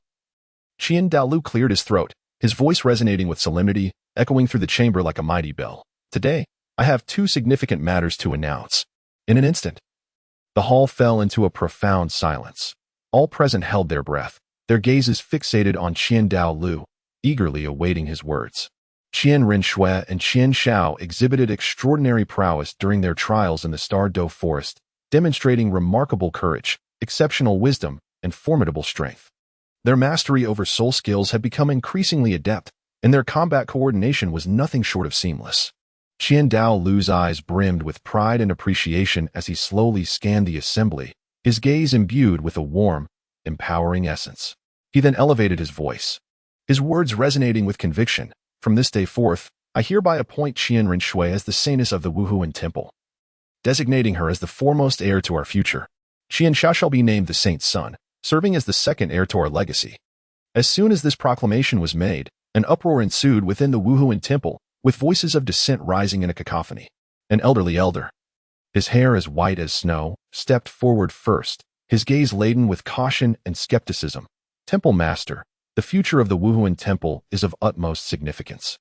Qian Daolu cleared his throat, his voice resonating with solemnity, echoing through the chamber like a mighty bell. Today, I have two significant matters to announce. In an instant, The hall fell into a profound silence. All present held their breath, their gazes fixated on Qian Douluo, eagerly awaiting his words. Qian Rinshui and Qian Shao exhibited extraordinary prowess during their trials in the Star Doe Forest, demonstrating remarkable courage, exceptional wisdom, and formidable strength. Their mastery over soul skills had become increasingly adept, and their combat coordination was nothing short of seamless. Qian Douluo's eyes brimmed with pride and appreciation as he slowly scanned the assembly, his gaze imbued with a warm, empowering essence. He then elevated his voice, his words resonating with conviction. From this day forth, I hereby appoint Qian Rinshui as the saintess of the Wuhuan Temple, designating her as the foremost heir to our future. Qian Shao shall be named the saint's son, serving as the second heir to our legacy. As soon as this proclamation was made, an uproar ensued within the Wuhuan Temple, with voices of dissent rising in a cacophony. An elderly elder, his hair as white as snow, stepped forward first, his gaze laden with caution and skepticism. Temple Master, the future of the Wuhuan Temple is of utmost significance.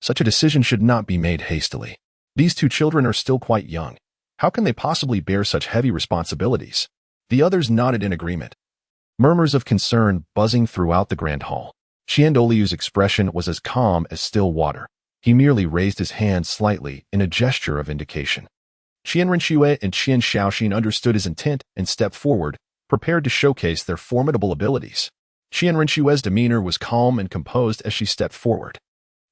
Such a decision should not be made hastily. These two children are still quite young. How can they possibly bear such heavy responsibilities? The others nodded in agreement. Murmurs of concern buzzing throughout the grand hall. Qian Douluo's expression was as calm as still water. He merely raised his hand slightly in a gesture of indication. Qian Rinshui and Qian Shaoxin understood his intent and stepped forward, prepared to showcase their formidable abilities. Qian Rinshui's demeanor was calm and composed as she stepped forward.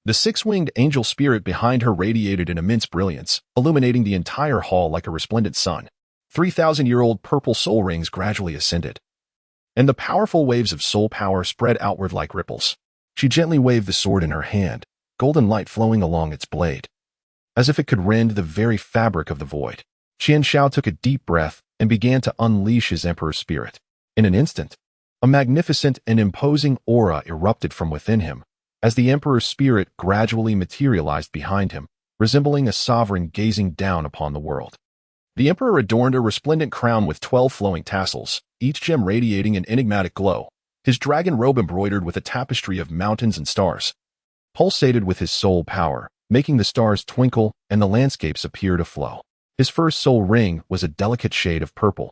The six-winged angel spirit behind her radiated an immense brilliance, illuminating the entire hall like a resplendent sun. 3,000-year-old purple soul rings gradually ascended, and the powerful waves of soul power spread outward like ripples. She gently waved the sword in her hand, golden light flowing along its blade, as if it could rend the very fabric of the void. Qian Shao took a deep breath and began to unleash his emperor spirit. In an instant, a magnificent and imposing aura erupted from within him, as the emperor's spirit gradually materialized behind him, resembling a sovereign gazing down upon the world. The emperor adorned a resplendent crown with 12 flowing tassels, each gem radiating an enigmatic glow, his dragon robe embroidered with a tapestry of mountains and stars, pulsated with his soul power, making the stars twinkle and the landscapes appear to flow. His first soul ring was a delicate shade of purple,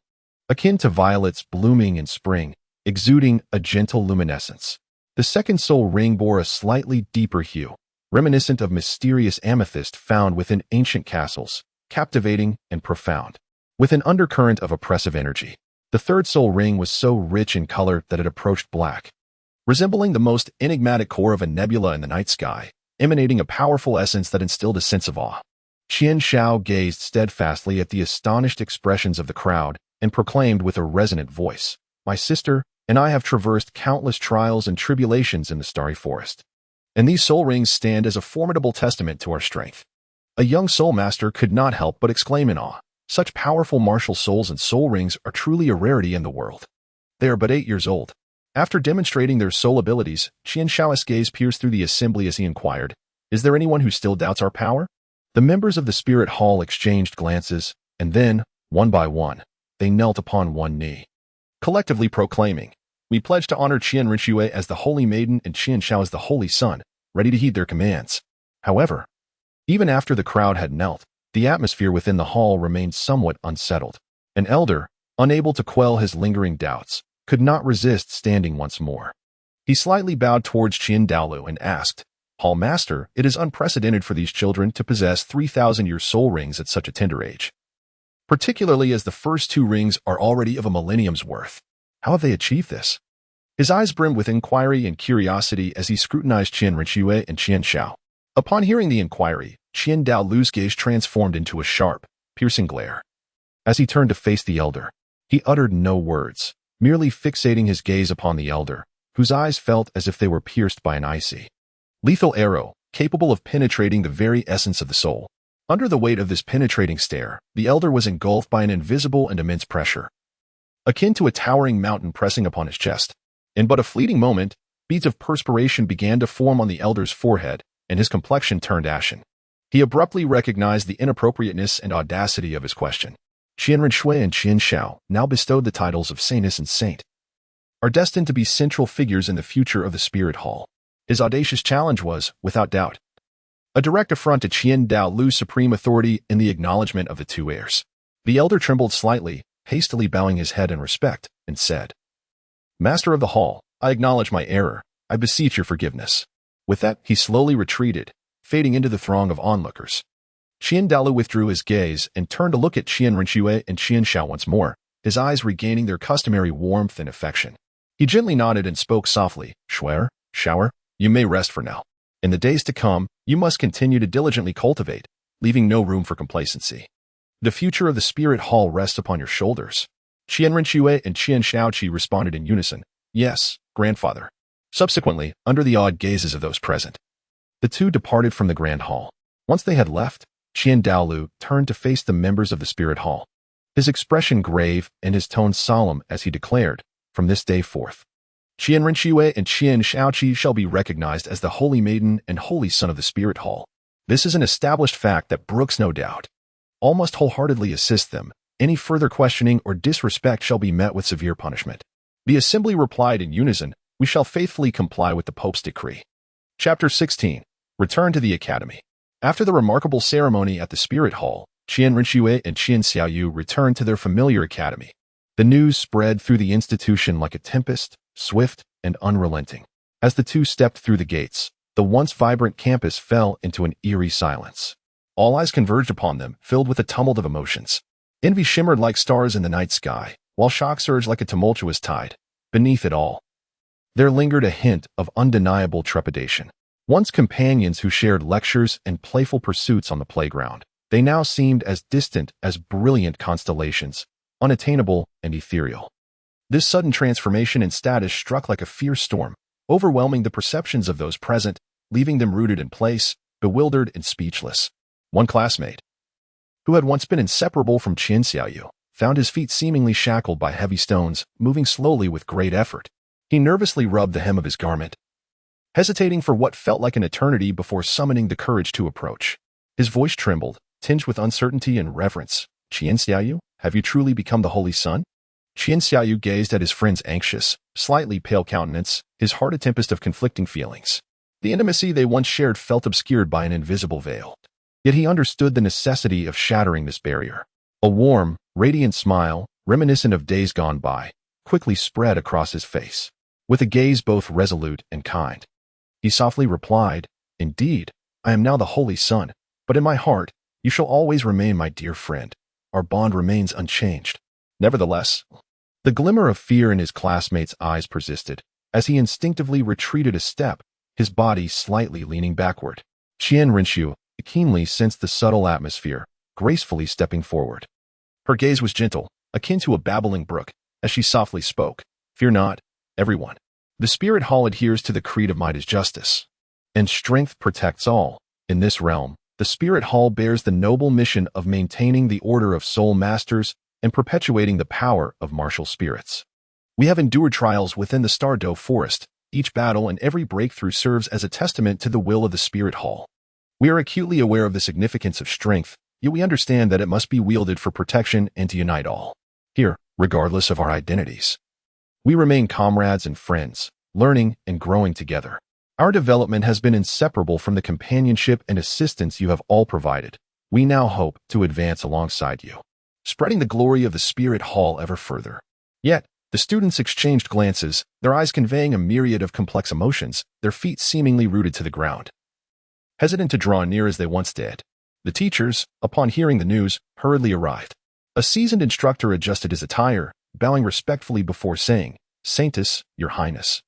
akin to violets blooming in spring, exuding a gentle luminescence. The second soul ring bore a slightly deeper hue, reminiscent of mysterious amethyst found within ancient castles, captivating and profound, with an undercurrent of oppressive energy. The third soul ring was so rich in color that it approached black, resembling the most enigmatic core of a nebula in the night sky, emanating a powerful essence that instilled a sense of awe. Qian Shao gazed steadfastly at the astonished expressions of the crowd and proclaimed with a resonant voice, "My sister and I have traversed countless trials and tribulations in the starry forest, and these soul rings stand as a formidable testament to our strength." A young soul master could not help but exclaim in awe, "Such powerful martial souls and soul rings are truly a rarity in the world." They are but 8 years old. After demonstrating their soul abilities, Qian Shao's gaze pierced through the assembly as he inquired, "Is there anyone who still doubts our power?" The members of the spirit hall exchanged glances, and then, one by one, they knelt upon one knee, collectively proclaiming, "We pledge to honor Qian Rinshui as the holy maiden and Qian Shao as the holy son, ready to heed their commands." However, even after the crowd had knelt, the atmosphere within the hall remained somewhat unsettled. An elder, unable to quell his lingering doubts, could not resist standing once more. He slightly bowed towards Qian Douluo and asked, "Hall Master, it is unprecedented for these children to possess 3,000-year soul rings at such a tender age, particularly as the first 2 rings are already of a millennium's worth. How have they achieved this?" His eyes brimmed with inquiry and curiosity as he scrutinized Qian Rinshui and Qian Shao. Upon hearing the inquiry, Qian Douluo's gaze transformed into a sharp, piercing glare. As he turned to face the elder, he uttered no words, merely fixating his gaze upon the elder, whose eyes felt as if they were pierced by an icy, lethal arrow, capable of penetrating the very essence of the soul. Under the weight of this penetrating stare, the elder was engulfed by an invisible and immense pressure, akin to a towering mountain pressing upon his chest. In but a fleeting moment, beads of perspiration began to form on the elder's forehead, and his complexion turned ashen. He abruptly recognized the inappropriateness and audacity of his question. Qian Rinshui and Qian Shao, now bestowed the titles of saintess and saint, are destined to be central figures in the future of the Spirit Hall. His audacious challenge was, without doubt, a direct affront to Qian Douluo's supreme authority in the acknowledgement of the 2 heirs. The elder trembled slightly, hastily bowing his head in respect, and said, "Master of the hall, I acknowledge my error. I beseech your forgiveness." With that, he slowly retreated, fading into the throng of onlookers. Douluo withdrew his gaze and turned to look at Rinxue and Xiao once more, his eyes regaining their customary warmth and affection. He gently nodded and spoke softly, Shower, you may rest for now. In the days to come, you must continue to diligently cultivate, leaving no room for complacency. The future of the Spirit Hall rests upon your shoulders." Rinxue and Shaoqi responded in unison, "Yes, grandfather." Subsequently, under the awed gazes of those present, the two departed from the Grand Hall. Once they had left, Douluo turned to face the members of the Spirit Hall, his expression grave and his tone solemn as he declared, "From this day forth, Rinxue and Shaoqi shall be recognized as the Holy Maiden and Holy Son of the Spirit Hall. This is an established fact that brooks no doubt. All must wholeheartedly assist them. Any further questioning or disrespect shall be met with severe punishment." The assembly replied in unison, "We shall faithfully comply with the Pope's decree." Chapter 16. Return to the Academy. After the remarkable ceremony at the Spirit Hall, Rinxue and Xiaoyu returned to their familiar academy. The news spread through the institution like a tempest, swift and unrelenting. As the two stepped through the gates, the once vibrant campus fell into an eerie silence. All eyes converged upon them, filled with a tumult of emotions. Envy shimmered like stars in the night sky, while shock surged like a tumultuous tide. Beneath it all, there lingered a hint of undeniable trepidation. Once companions who shared lectures and playful pursuits on the playground, they now seemed as distant as brilliant constellations, unattainable and ethereal. This sudden transformation in status struck like a fierce storm, overwhelming the perceptions of those present, leaving them rooted in place, bewildered and speechless. One classmate, who had once been inseparable from Xiaoyu, found his feet seemingly shackled by heavy stones, moving slowly with great effort. He nervously rubbed the hem of his garment, hesitating for what felt like an eternity before summoning the courage to approach. His voice trembled, tinged with uncertainty and reverence. "Xiaoyu, have you truly become the Holy Son?" Xiaoyu gazed at his friend's anxious, slightly pale countenance, his heart a tempest of conflicting feelings. The intimacy they once shared felt obscured by an invisible veil. Yet he understood the necessity of shattering this barrier. A warm, radiant smile, reminiscent of days gone by, quickly spread across his face. With a gaze both resolute and kind, he softly replied, "Indeed, I am now the Holy Son, but in my heart, you shall always remain my dear friend. Our bond remains unchanged." Nevertheless, the glimmer of fear in his classmate's eyes persisted, as he instinctively retreated a step, his body slightly leaning backward. Rinxue keenly sensed the subtle atmosphere, gracefully stepping forward. Her gaze was gentle, akin to a babbling brook, as she softly spoke, "Fear not, everyone. The Spirit Hall adheres to the creed of might is justice, and strength protects all. In this realm, the Spirit Hall bears the noble mission of maintaining the order of soul masters and perpetuating the power of martial spirits. We have endured trials within the Douluo forest. Each battle and every breakthrough serves as a testament to the will of the Spirit Hall. We are acutely aware of the significance of strength, yet we understand that it must be wielded for protection and to unite all. Here, regardless of our identities, we remain comrades and friends, learning and growing together. Our development has been inseparable from the companionship and assistance you have all provided. We now hope to advance alongside you, spreading the glory of the Spirit Hall ever further." Yet, the students exchanged glances, their eyes conveying a myriad of complex emotions, their feet seemingly rooted to the ground, hesitant to draw near as they once did. The teachers, upon hearing the news, hurriedly arrived. A seasoned instructor adjusted his attire, bowing respectfully before saying, "Saintus, Your Highness,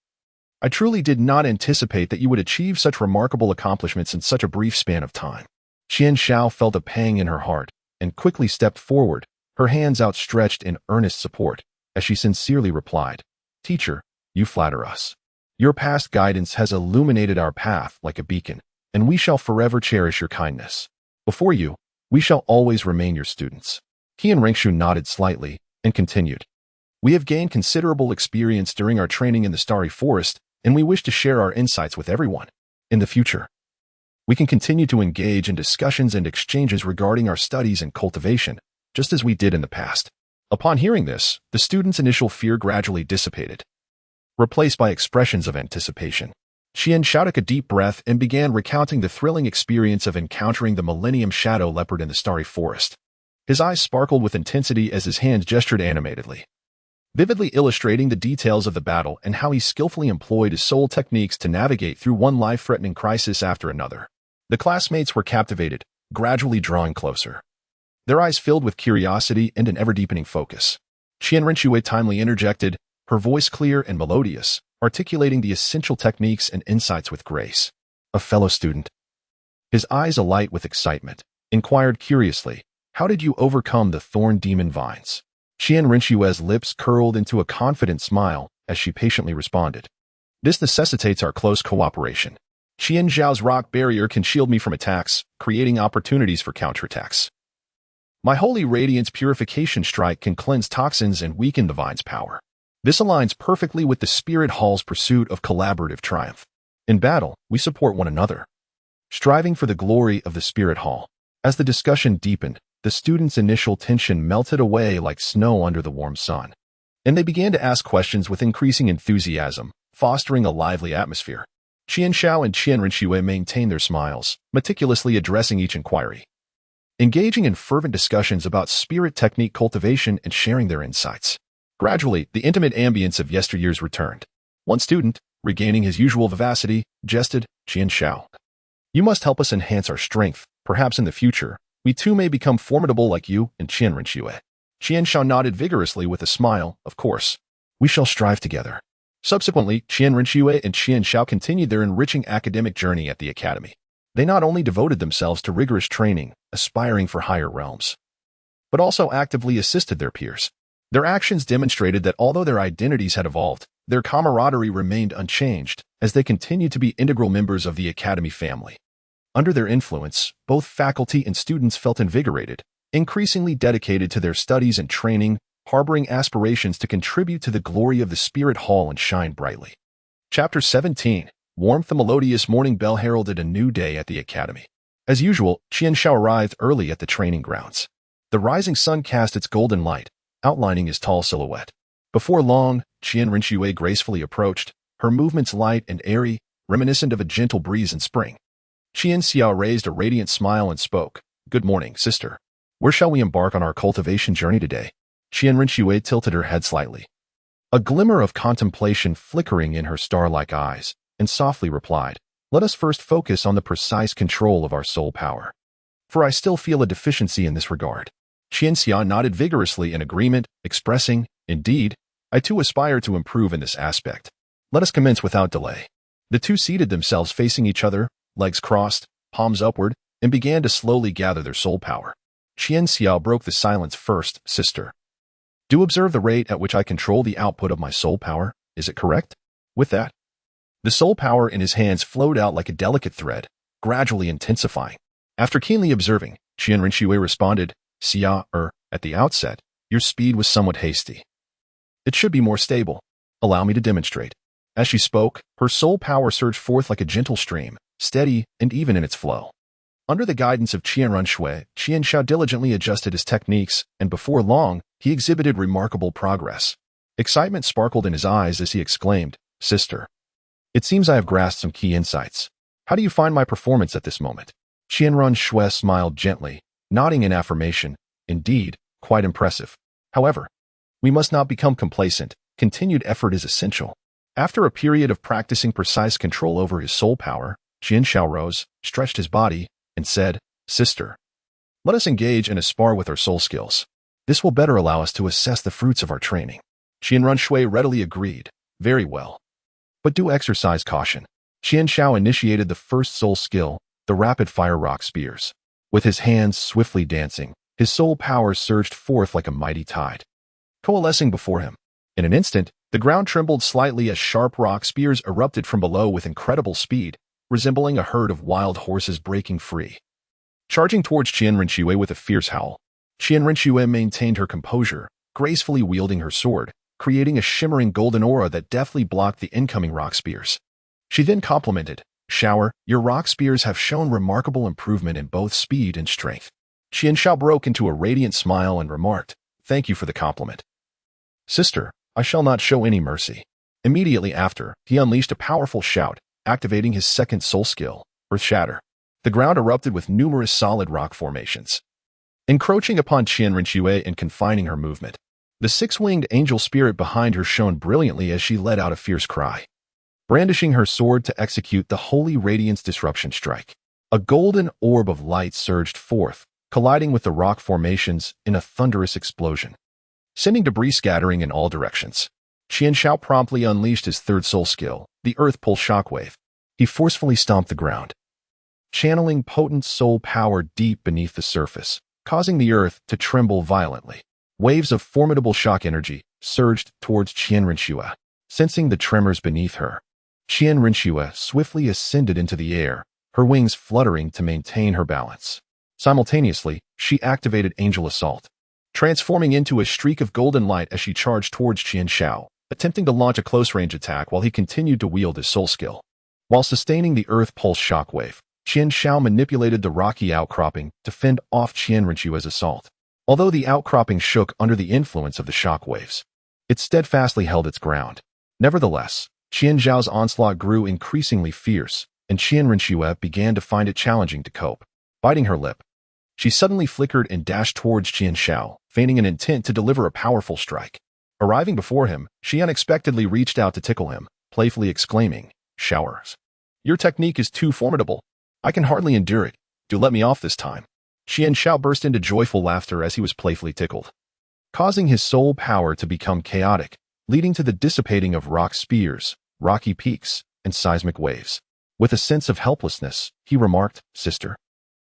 I truly did not anticipate that you would achieve such remarkable accomplishments in such a brief span of time." Xiao felt a pang in her heart and quickly stepped forward, her hands outstretched in earnest support, as she sincerely replied, "Teacher, you flatter us. Your past guidance has illuminated our path like a beacon, and we shall forever cherish your kindness. Before you, we shall always remain your students." Rinxue nodded slightly and continued, "We have gained considerable experience during our training in the Starry Forest, and we wish to share our insights with everyone. In the future, we can continue to engage in discussions and exchanges regarding our studies and cultivation, just as we did in the past." Upon hearing this, the students' initial fear gradually dissipated, replaced by expressions of anticipation. Xiao took a deep breath and began recounting the thrilling experience of encountering the Millennium Shadow Leopard in the Starry Forest. His eyes sparkled with intensity as his hands gestured animatedly, vividly illustrating the details of the battle and how he skillfully employed his soul techniques to navigate through one life-threatening crisis after another. The classmates were captivated, gradually drawing closer, their eyes filled with curiosity and an ever-deepening focus. Qian Rinxue timely interjected, her voice clear and melodious, articulating the essential techniques and insights with grace. A fellow student, his eyes alight with excitement, inquired curiously, "How did you overcome the thorn demon vines?" Qian Rinxue's lips curled into a confident smile as she patiently responded, "This necessitates our close cooperation. Qian Zhao's rock barrier can shield me from attacks, creating opportunities for counterattacks. My Holy Radiance Purification Strike can cleanse toxins and weaken the vine's power. This aligns perfectly with the Spirit Hall's pursuit of collaborative triumph. In battle, we support one another, striving for the glory of the Spirit Hall." As the discussion deepened, the students' initial tension melted away like snow under the warm sun, and they began to ask questions with increasing enthusiasm, fostering a lively atmosphere. Qian Xiao and Qian Rinxue maintained their smiles, meticulously addressing each inquiry, engaging in fervent discussions about spirit technique cultivation and sharing their insights. Gradually, the intimate ambience of yesteryears returned. One student, regaining his usual vivacity, jested, "Qian Xiao, you must help us enhance our strength. Perhaps in the future, we too may become formidable like you and Qian Rinxue." Qian Xiao nodded vigorously with a smile. "Of course, we shall strive together." Subsequently, Qian Rinxue and Qian Xiao continued their enriching academic journey at the academy. They not only devoted themselves to rigorous training, aspiring for higher realms, but also actively assisted their peers. Their actions demonstrated that although their identities had evolved, their camaraderie remained unchanged as they continued to be integral members of the academy family. Under their influence, both faculty and students felt invigorated, increasingly dedicated to their studies and training, harboring aspirations to contribute to the glory of the Spirit Hall and shine brightly. Chapter 17. Warmth. The melodious morning bell heralded a new day at the academy. As usual, Qian Xiao arrived early at the training grounds. The rising sun cast its golden light, outlining his tall silhouette. Before long, Qian Rinxue gracefully approached, her movements light and airy, reminiscent of a gentle breeze in spring. Qian Xiao raised a radiant smile and spoke, "Good morning, sister. Where shall we embark on our cultivation journey today?" Qian Rinxue tilted her head slightly, a glimmer of contemplation flickering in her star-like eyes, and softly replied, "Let us first focus on the precise control of our soul power, for I still feel a deficiency in this regard." Qian Xia nodded vigorously in agreement, expressing, "Indeed, I too aspire to improve in this aspect. Let us commence without delay." The two seated themselves facing each other, legs crossed, palms upward, and began to slowly gather their soul power. Qian Xiao broke the silence first, "Sister, do observe the rate at which I control the output of my soul power, is it correct?" With that, the soul power in his hands flowed out like a delicate thread, gradually intensifying. After keenly observing, Qian Rinxue responded, "Xia, at the outset, your speed was somewhat hasty. It should be more stable. Allow me to demonstrate." As she spoke, her soul power surged forth like a gentle stream, steady and even in its flow. Under the guidance of Qian Rinxue, Qian Xiao diligently adjusted his techniques, and before long, he exhibited remarkable progress. Excitement sparkled in his eyes as he exclaimed, "Sister, it seems I have grasped some key insights. How do you find my performance at this moment?" Qian Rinxue smiled gently, nodding in affirmation. "Indeed, quite impressive. However, we must not become complacent. Continued effort is essential." After a period of practicing precise control over his soul power, Qian Xiao rose, stretched his body, and said, "Sister, let us engage in a spar with our soul skills. This will better allow us to assess the fruits of our training." Qian Rinxue readily agreed. "Very well. But do exercise caution." Qian Xiao initiated the first soul skill, the rapid-fire rock spears. With his hands swiftly dancing, his soul power surged forth like a mighty tide, coalescing before him. In an instant, the ground trembled slightly as sharp rock spears erupted from below with incredible speed, resembling a herd of wild horses breaking free. Charging towards Qian Rinxue with a fierce howl, Qian Rinxue maintained her composure, gracefully wielding her sword, creating a shimmering golden aura that deftly blocked the incoming rock spears. She then complimented, "Shower, your rock spears have shown remarkable improvement in both speed and strength." Qian Xiao broke into a radiant smile and remarked, "Thank you for the compliment. Sister, I shall not show any mercy." Immediately after, he unleashed a powerful shout, activating his second soul skill, Earth Shatter. The ground erupted with numerous solid rock formations, encroaching upon Qian Rinxue and confining her movement. The six-winged angel spirit behind her shone brilliantly as she let out a fierce cry, brandishing her sword to execute the Holy Radiance Disruption Strike. A golden orb of light surged forth, colliding with the rock formations in a thunderous explosion, sending debris scattering in all directions. Qian Shao promptly unleashed his third soul skill, the Earth Pulse Shockwave. He forcefully stomped the ground, channeling potent soul power deep beneath the surface, causing the earth to tremble violently. Waves of formidable shock energy surged towards Qian Rinxue. Sensing the tremors beneath her, Qian Rinxue swiftly ascended into the air, her wings fluttering to maintain her balance. Simultaneously, she activated Angel Assault, transforming into a streak of golden light as she charged towards Qian Shao, attempting to launch a close-range attack while he continued to wield his soul skill. While sustaining the Earth Pulse Shockwave, Qian Shao manipulated the rocky outcropping to fend off Qian Rinxue's assault. Although the outcropping shook under the influence of the shockwaves, it steadfastly held its ground. Nevertheless, Qian Zhao's onslaught grew increasingly fierce, and Qian Rinxue began to find it challenging to cope. Biting her lip, she suddenly flickered and dashed towards Qian Shao, feigning an intent to deliver a powerful strike. Arriving before him, she unexpectedly reached out to tickle him, playfully exclaiming, "Showers. Your technique is too formidable. I can hardly endure it. Do let me off this time." Qian Shao burst into joyful laughter as he was playfully tickled, causing his soul power to become chaotic, leading to the dissipating of rock spears, rocky peaks, and seismic waves. With a sense of helplessness, he remarked, "Sister,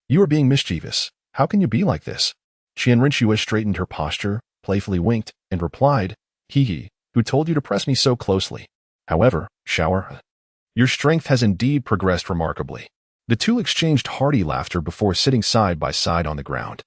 you are being mischievous. How can you be like this?" Qian Rinxue straightened her posture, playfully winked, and replied, "He, who told you to press me so closely? However, Shower, your strength has indeed progressed remarkably." The two exchanged hearty laughter before sitting side by side on the ground.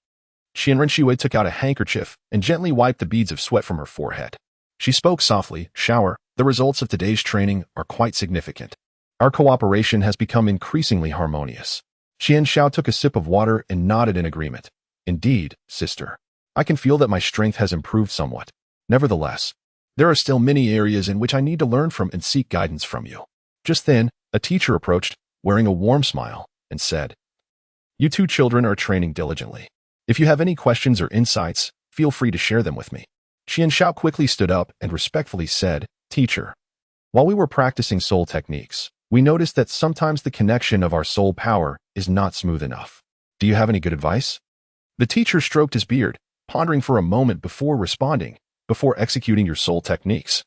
Qian Rinxue took out a handkerchief and gently wiped the beads of sweat from her forehead. She spoke softly, "Shower, the results of today's training are quite significant. Our cooperation has become increasingly harmonious." Qian Shao took a sip of water and nodded in agreement. "Indeed, sister. I can feel that my strength has improved somewhat. Nevertheless, there are still many areas in which I need to learn from and seek guidance from you." Just then, a teacher approached, wearing a warm smile, and said, "You two children are training diligently. If you have any questions or insights, feel free to share them with me." Qian Shao quickly stood up and respectfully said, "Teacher, while we were practicing soul techniques, we noticed that sometimes the connection of our soul power is not smooth enough. Do you have any good advice?" The teacher stroked his beard, pondering for a moment before responding, "Before executing your soul techniques,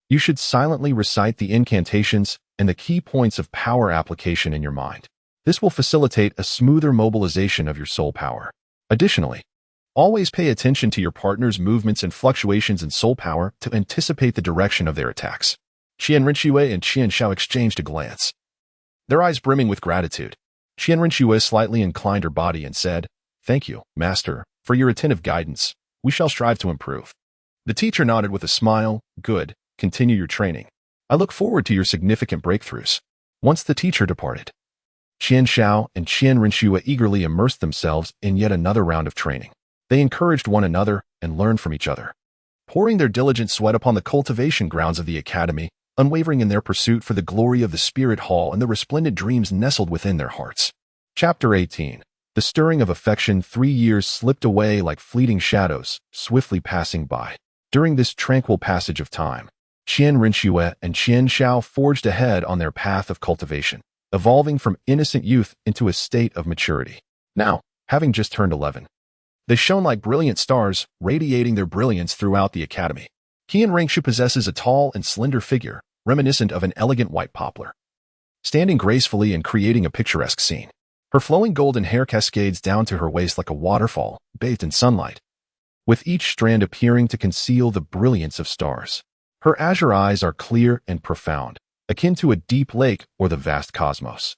you should silently recite the incantations and the key points of power application in your mind. This will facilitate a smoother mobilization of your soul power. Additionally, always pay attention to your partner's movements and fluctuations in soul power to anticipate the direction of their attacks." Qian Rinxue and Qian Shao exchanged a glance, their eyes brimming with gratitude. Qian Rinxue slightly inclined her body and said, "Thank you, Master, for your attentive guidance. We shall strive to improve." The teacher nodded with a smile. "Good, continue your training. I look forward to your significant breakthroughs." Once the teacher departed, Qian Shao and Qian Rinxue eagerly immersed themselves in yet another round of training. They encouraged one another and learned from each other, pouring their diligent sweat upon the cultivation grounds of the academy, unwavering in their pursuit for the glory of the Spirit Hall and the resplendent dreams nestled within their hearts. Chapter 18. The stirring of affection. 3 years slipped away like fleeting shadows, swiftly passing by. During this tranquil passage of time, Qian Rinxue and Qian Shao forged ahead on their path of cultivation, evolving from innocent youth into a state of maturity. Now, having just turned 11, they shone like brilliant stars, radiating their brilliance throughout the academy. Qian Rinxue possesses a tall and slender figure, reminiscent of an elegant white poplar, standing gracefully and creating a picturesque scene. Her flowing golden hair cascades down to her waist like a waterfall, bathed in sunlight, with each strand appearing to conceal the brilliance of stars. Her azure eyes are clear and profound, akin to a deep lake or the vast cosmos,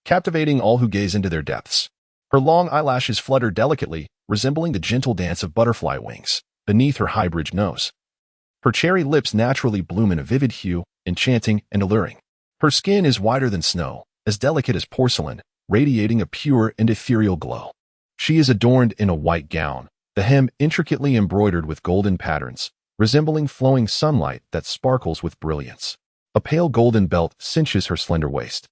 captivating all who gaze into their depths. Her long eyelashes flutter delicately, resembling the gentle dance of butterfly wings, beneath her high-bridged nose. Her cherry lips naturally bloom in a vivid hue, enchanting and alluring. Her skin is whiter than snow, as delicate as porcelain, radiating a pure and ethereal glow. She is adorned in a white gown, the hem intricately embroidered with golden patterns, resembling flowing sunlight that sparkles with brilliance. A pale golden belt cinches her slender waist,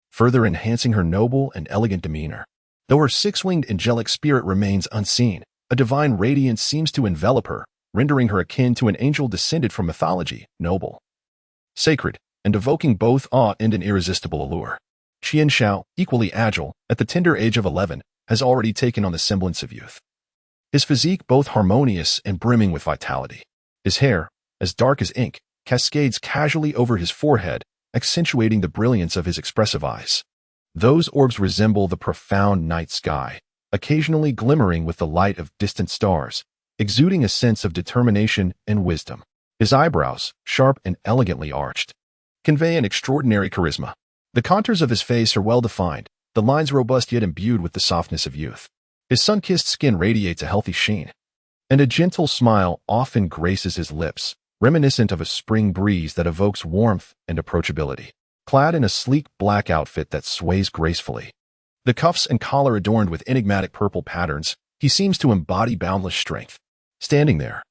further enhancing her noble and elegant demeanor. Though her six-winged angelic spirit remains unseen, a divine radiance seems to envelop her, rendering her akin to an angel descended from mythology, noble, sacred, and evoking both awe and an irresistible allure. Qian Xiao, equally agile, at the tender age of 11, has already taken on the semblance of youth. His physique both harmonious and brimming with vitality. His hair, as dark as ink, cascades casually over his forehead, accentuating the brilliance of his expressive eyes. Those orbs resemble the profound night sky, occasionally glimmering with the light of distant stars, exuding a sense of determination and wisdom. His eyebrows, sharp and elegantly arched, convey an extraordinary charisma. The contours of his face are well-defined, the lines robust yet imbued with the softness of youth. His sun-kissed skin radiates a healthy sheen, and a gentle smile often graces his lips, reminiscent of a spring breeze that evokes warmth and approachability. Clad in a sleek black outfit that sways gracefully, the cuffs and collar adorned with enigmatic purple patterns, he seems to embody boundless strength. Standing there,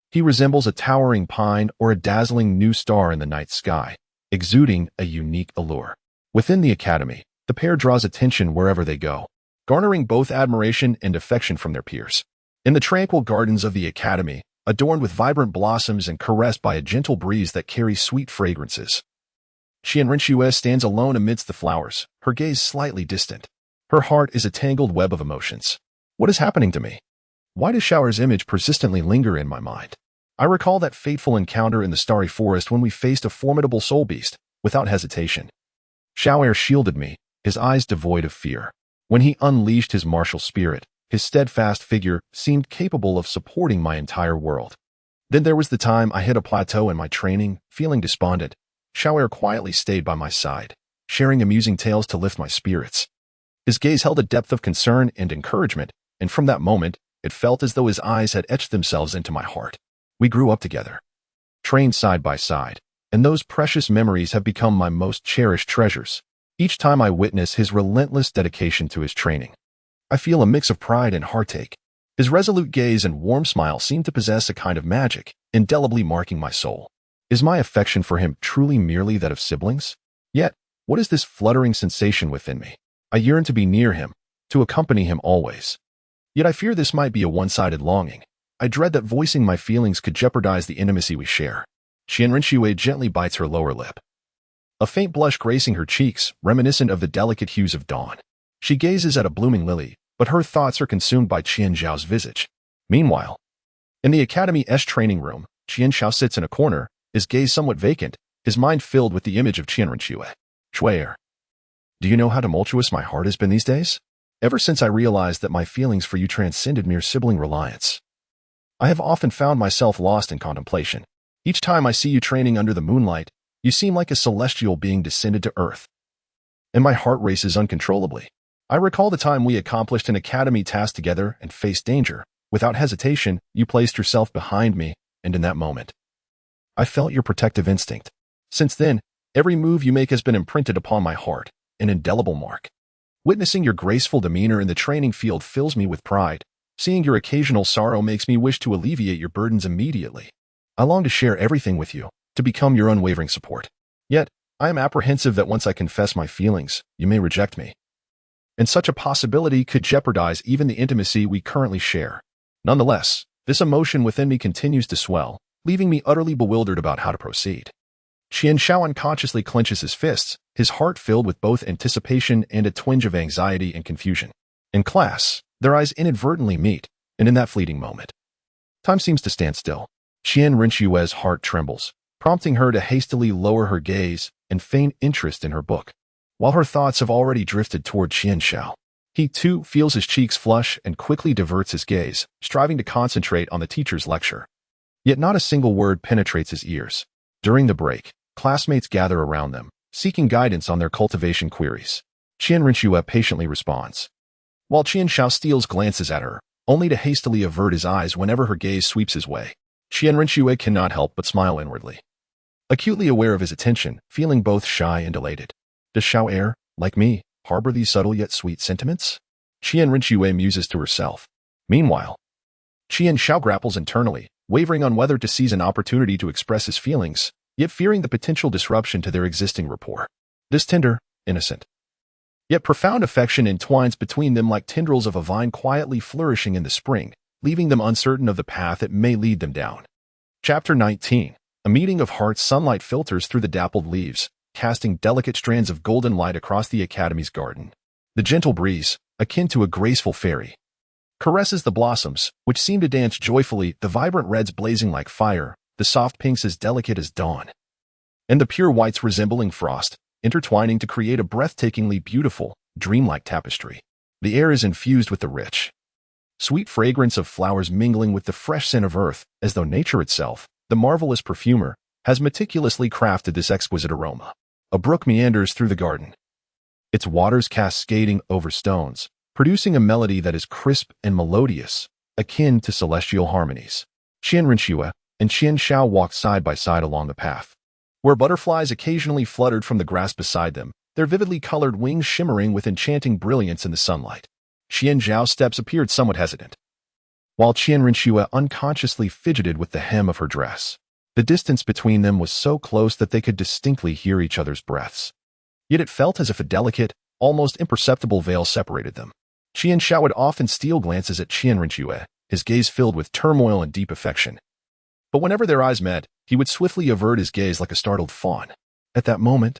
he resembles a towering pine or a dazzling new star in the night sky, exuding a unique allure. Within the academy, the pair draws attention wherever they go, garnering both admiration and affection from their peers. In the tranquil gardens of the academy, adorned with vibrant blossoms and caressed by a gentle breeze that carries sweet fragrances, Qian Rinxue stands alone amidst the flowers, her gaze slightly distant. Her heart is a tangled web of emotions. What is happening to me? Why does Xiaoer's image persistently linger in my mind? I recall that fateful encounter in the starry forest when we faced a formidable soul beast, without hesitation. Xiaoer shielded me, his eyes devoid of fear. When he unleashed his martial spirit, his steadfast figure seemed capable of supporting my entire world. Then there was the time I hit a plateau in my training, feeling despondent. Xiaoer quietly stayed by my side, sharing amusing tales to lift my spirits. His gaze held a depth of concern and encouragement, and from that moment, it felt as though his eyes had etched themselves into my heart. We grew up together, trained side by side, and those precious memories have become my most cherished treasures. Each time I witness his relentless dedication to his training, I feel a mix of pride and heartache. His resolute gaze and warm smile seem to possess a kind of magic, indelibly marking my soul. Is my affection for him truly merely that of siblings? Yet, what is this fluttering sensation within me? I yearn to be near him, to accompany him always. Yet I fear this might be a one-sided longing. I dread that voicing my feelings could jeopardize the intimacy we share. Qian Rinxue gently bites her lower lip, a faint blush gracing her cheeks, reminiscent of the delicate hues of dawn. She gazes at a blooming lily, but her thoughts are consumed by Qian Zhao's visage. Meanwhile, in the Academy's training room, Qian Xiao sits in a corner, his gaze somewhat vacant, his mind filled with the image of Qian Rinxue. Shuer, do you know how tumultuous my heart has been these days? Ever since I realized that my feelings for you transcended mere sibling reliance, I have often found myself lost in contemplation. Each time I see you training under the moonlight, you seem like a celestial being descended to earth, and my heart races uncontrollably. I recall the time we accomplished an academy task together and faced danger. Without hesitation, you placed yourself behind me, and in that moment, I felt your protective instinct. Since then, every move you make has been imprinted upon my heart, an indelible mark. Witnessing your graceful demeanor in the training field fills me with pride. Seeing your occasional sorrow makes me wish to alleviate your burdens immediately. I long to share everything with you, to become your unwavering support. Yet, I am apprehensive that once I confess my feelings, you may reject me. And such a possibility could jeopardize even the intimacy we currently share. Nonetheless, this emotion within me continues to swell, leaving me utterly bewildered about how to proceed. Qian Xiao unconsciously clenches his fists, his heart filled with both anticipation and a twinge of anxiety and confusion. In class, their eyes inadvertently meet, and in that fleeting moment, time seems to stand still. Qian Rinxue's heart trembles, prompting her to hastily lower her gaze and feign interest in her book. While her thoughts have already drifted toward Qian Xiao, he too feels his cheeks flush and quickly diverts his gaze, striving to concentrate on the teacher's lecture. Yet not a single word penetrates his ears. During the break, classmates gather around them, seeking guidance on their cultivation queries. Qian Rinxue patiently responds, while Qian Xiao steals glances at her, only to hastily avert his eyes whenever her gaze sweeps his way. Qian Rinxue cannot help but smile inwardly, acutely aware of his attention, feeling both shy and elated. Does Xiaoer, like me, harbor these subtle yet sweet sentiments? Qian Rinxue muses to herself. Meanwhile, Qian Xiao grapples internally, wavering on whether to seize an opportunity to express his feelings, yet fearing the potential disruption to their existing rapport. This tender, innocent, Yet profound affection entwines between them like tendrils of a vine quietly flourishing in the spring, leaving them uncertain of the path it may lead them down. Chapter 19. A meeting of hearts. Sunlight filters through the dappled leaves, casting delicate strands of golden light across the Academy's garden. The gentle breeze, akin to a graceful fairy, caresses the blossoms, which seem to dance joyfully, the vibrant reds blazing like fire, the soft pinks as delicate as dawn, and the pure whites resembling frost, intertwining to create a breathtakingly beautiful, dreamlike tapestry. The air is infused with the rich, sweet fragrance of flowers mingling with the fresh scent of earth, as though nature itself, the marvelous perfumer, has meticulously crafted this exquisite aroma. A brook meanders through the garden, its waters cascading over stones, producing a melody that is crisp and melodious, akin to celestial harmonies. Qian Renxue and Qian Xiao walked side by side along the path, where butterflies occasionally fluttered from the grass beside them, their vividly colored wings shimmering with enchanting brilliance in the sunlight. Qian Zhao's steps appeared somewhat hesitant, while Qian Renxue unconsciously fidgeted with the hem of her dress. The distance between them was so close that they could distinctly hear each other's breaths. Yet it felt as if a delicate, almost imperceptible veil separated them. Qian Xiao would often steal glances at Qian Renxue, his gaze filled with turmoil and deep affection. But whenever their eyes met, he would swiftly avert his gaze like a startled fawn. At that moment,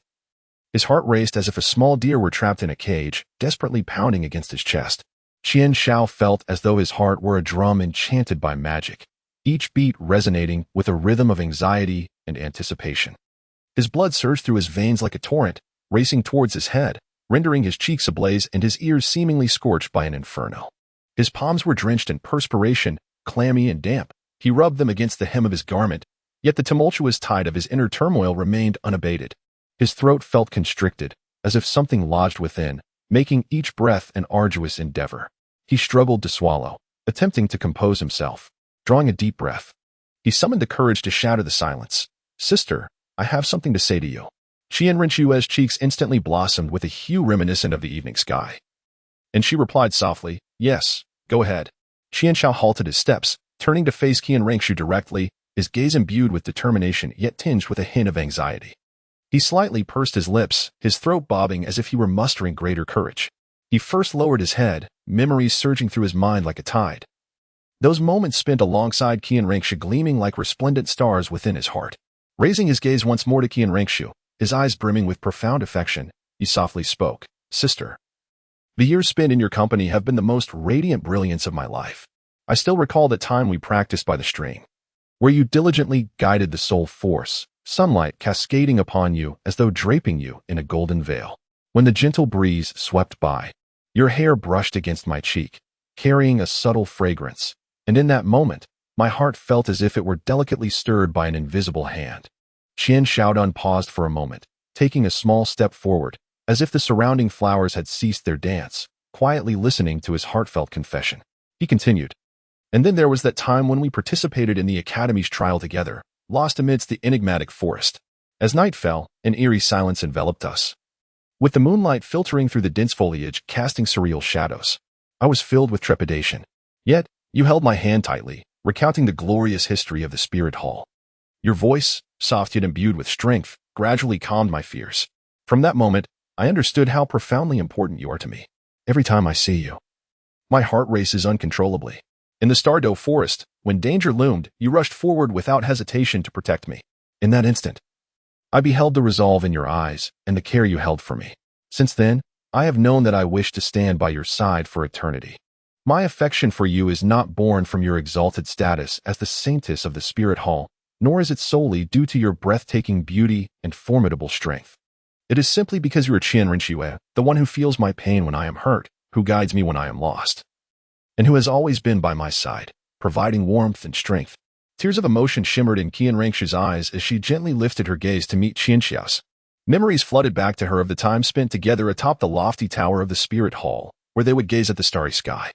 his heart raced as if a small deer were trapped in a cage, desperately pounding against his chest. Qian Xiao felt as though his heart were a drum enchanted by magic, each beat resonating with a rhythm of anxiety and anticipation. His blood surged through his veins like a torrent, racing towards his head, rendering his cheeks ablaze and his ears seemingly scorched by an inferno. His palms were drenched in perspiration, clammy and damp. He rubbed them against the hem of his garment, yet the tumultuous tide of his inner turmoil remained unabated. His throat felt constricted, as if something lodged within, making each breath an arduous endeavor. He struggled to swallow, attempting to compose himself. Drawing a deep breath, he summoned the courage to shatter the silence. "Sister, I have something to say to you." Qian Renxue's cheeks instantly blossomed with a hue reminiscent of the evening sky, and she replied softly, "Yes, go ahead." Qian Xiao halted his steps, turning to face Qian Renxue directly, his gaze imbued with determination yet tinged with a hint of anxiety. He slightly pursed his lips, his throat bobbing as if he were mustering greater courage. He first lowered his head, memories surging through his mind like a tide. Those moments spent alongside Qian Renxue gleaming like resplendent stars within his heart. Raising his gaze once more to Qian Renxue, his eyes brimming with profound affection, he softly spoke, "Sister, the years spent in your company have been the most radiant brilliance of my life. I still recall the time we practiced by the stream, where you diligently guided the soul force, sunlight cascading upon you as though draping you in a golden veil. When the gentle breeze swept by, your hair brushed against my cheek, carrying a subtle fragrance, and in that moment, my heart felt as if it were delicately stirred by an invisible hand." Qian Xiaodun paused for a moment, taking a small step forward, as if the surrounding flowers had ceased their dance, quietly listening to his heartfelt confession. He continued, "And then there was that time when we participated in the Academy's trial together, lost amidst the enigmatic forest. As night fell, an eerie silence enveloped us, with the moonlight filtering through the dense foliage, casting surreal shadows. I was filled with trepidation. Yet, you held my hand tightly, recounting the glorious history of the Spirit Hall. Your voice, soft yet imbued with strength, gradually calmed my fears. From that moment, I understood how profoundly important you are to me. Every time I see you, my heart races uncontrollably. In the Stardow Forest, when danger loomed, you rushed forward without hesitation to protect me. In that instant, I beheld the resolve in your eyes and the care you held for me. Since then, I have known that I wish to stand by your side for eternity. My affection for you is not born from your exalted status as the saintess of the Spirit Hall, nor is it solely due to your breathtaking beauty and formidable strength. It is simply because you are Qian Renxue, the one who feels my pain when I am hurt, who guides me when I am lost, and who has always been by my side, providing warmth and strength." Tears of emotion shimmered in Qian Renxue's eyes as she gently lifted her gaze to meet Qian Xiao's. Memories flooded back to her of the time spent together atop the lofty tower of the Spirit Hall, where they would gaze at the starry sky.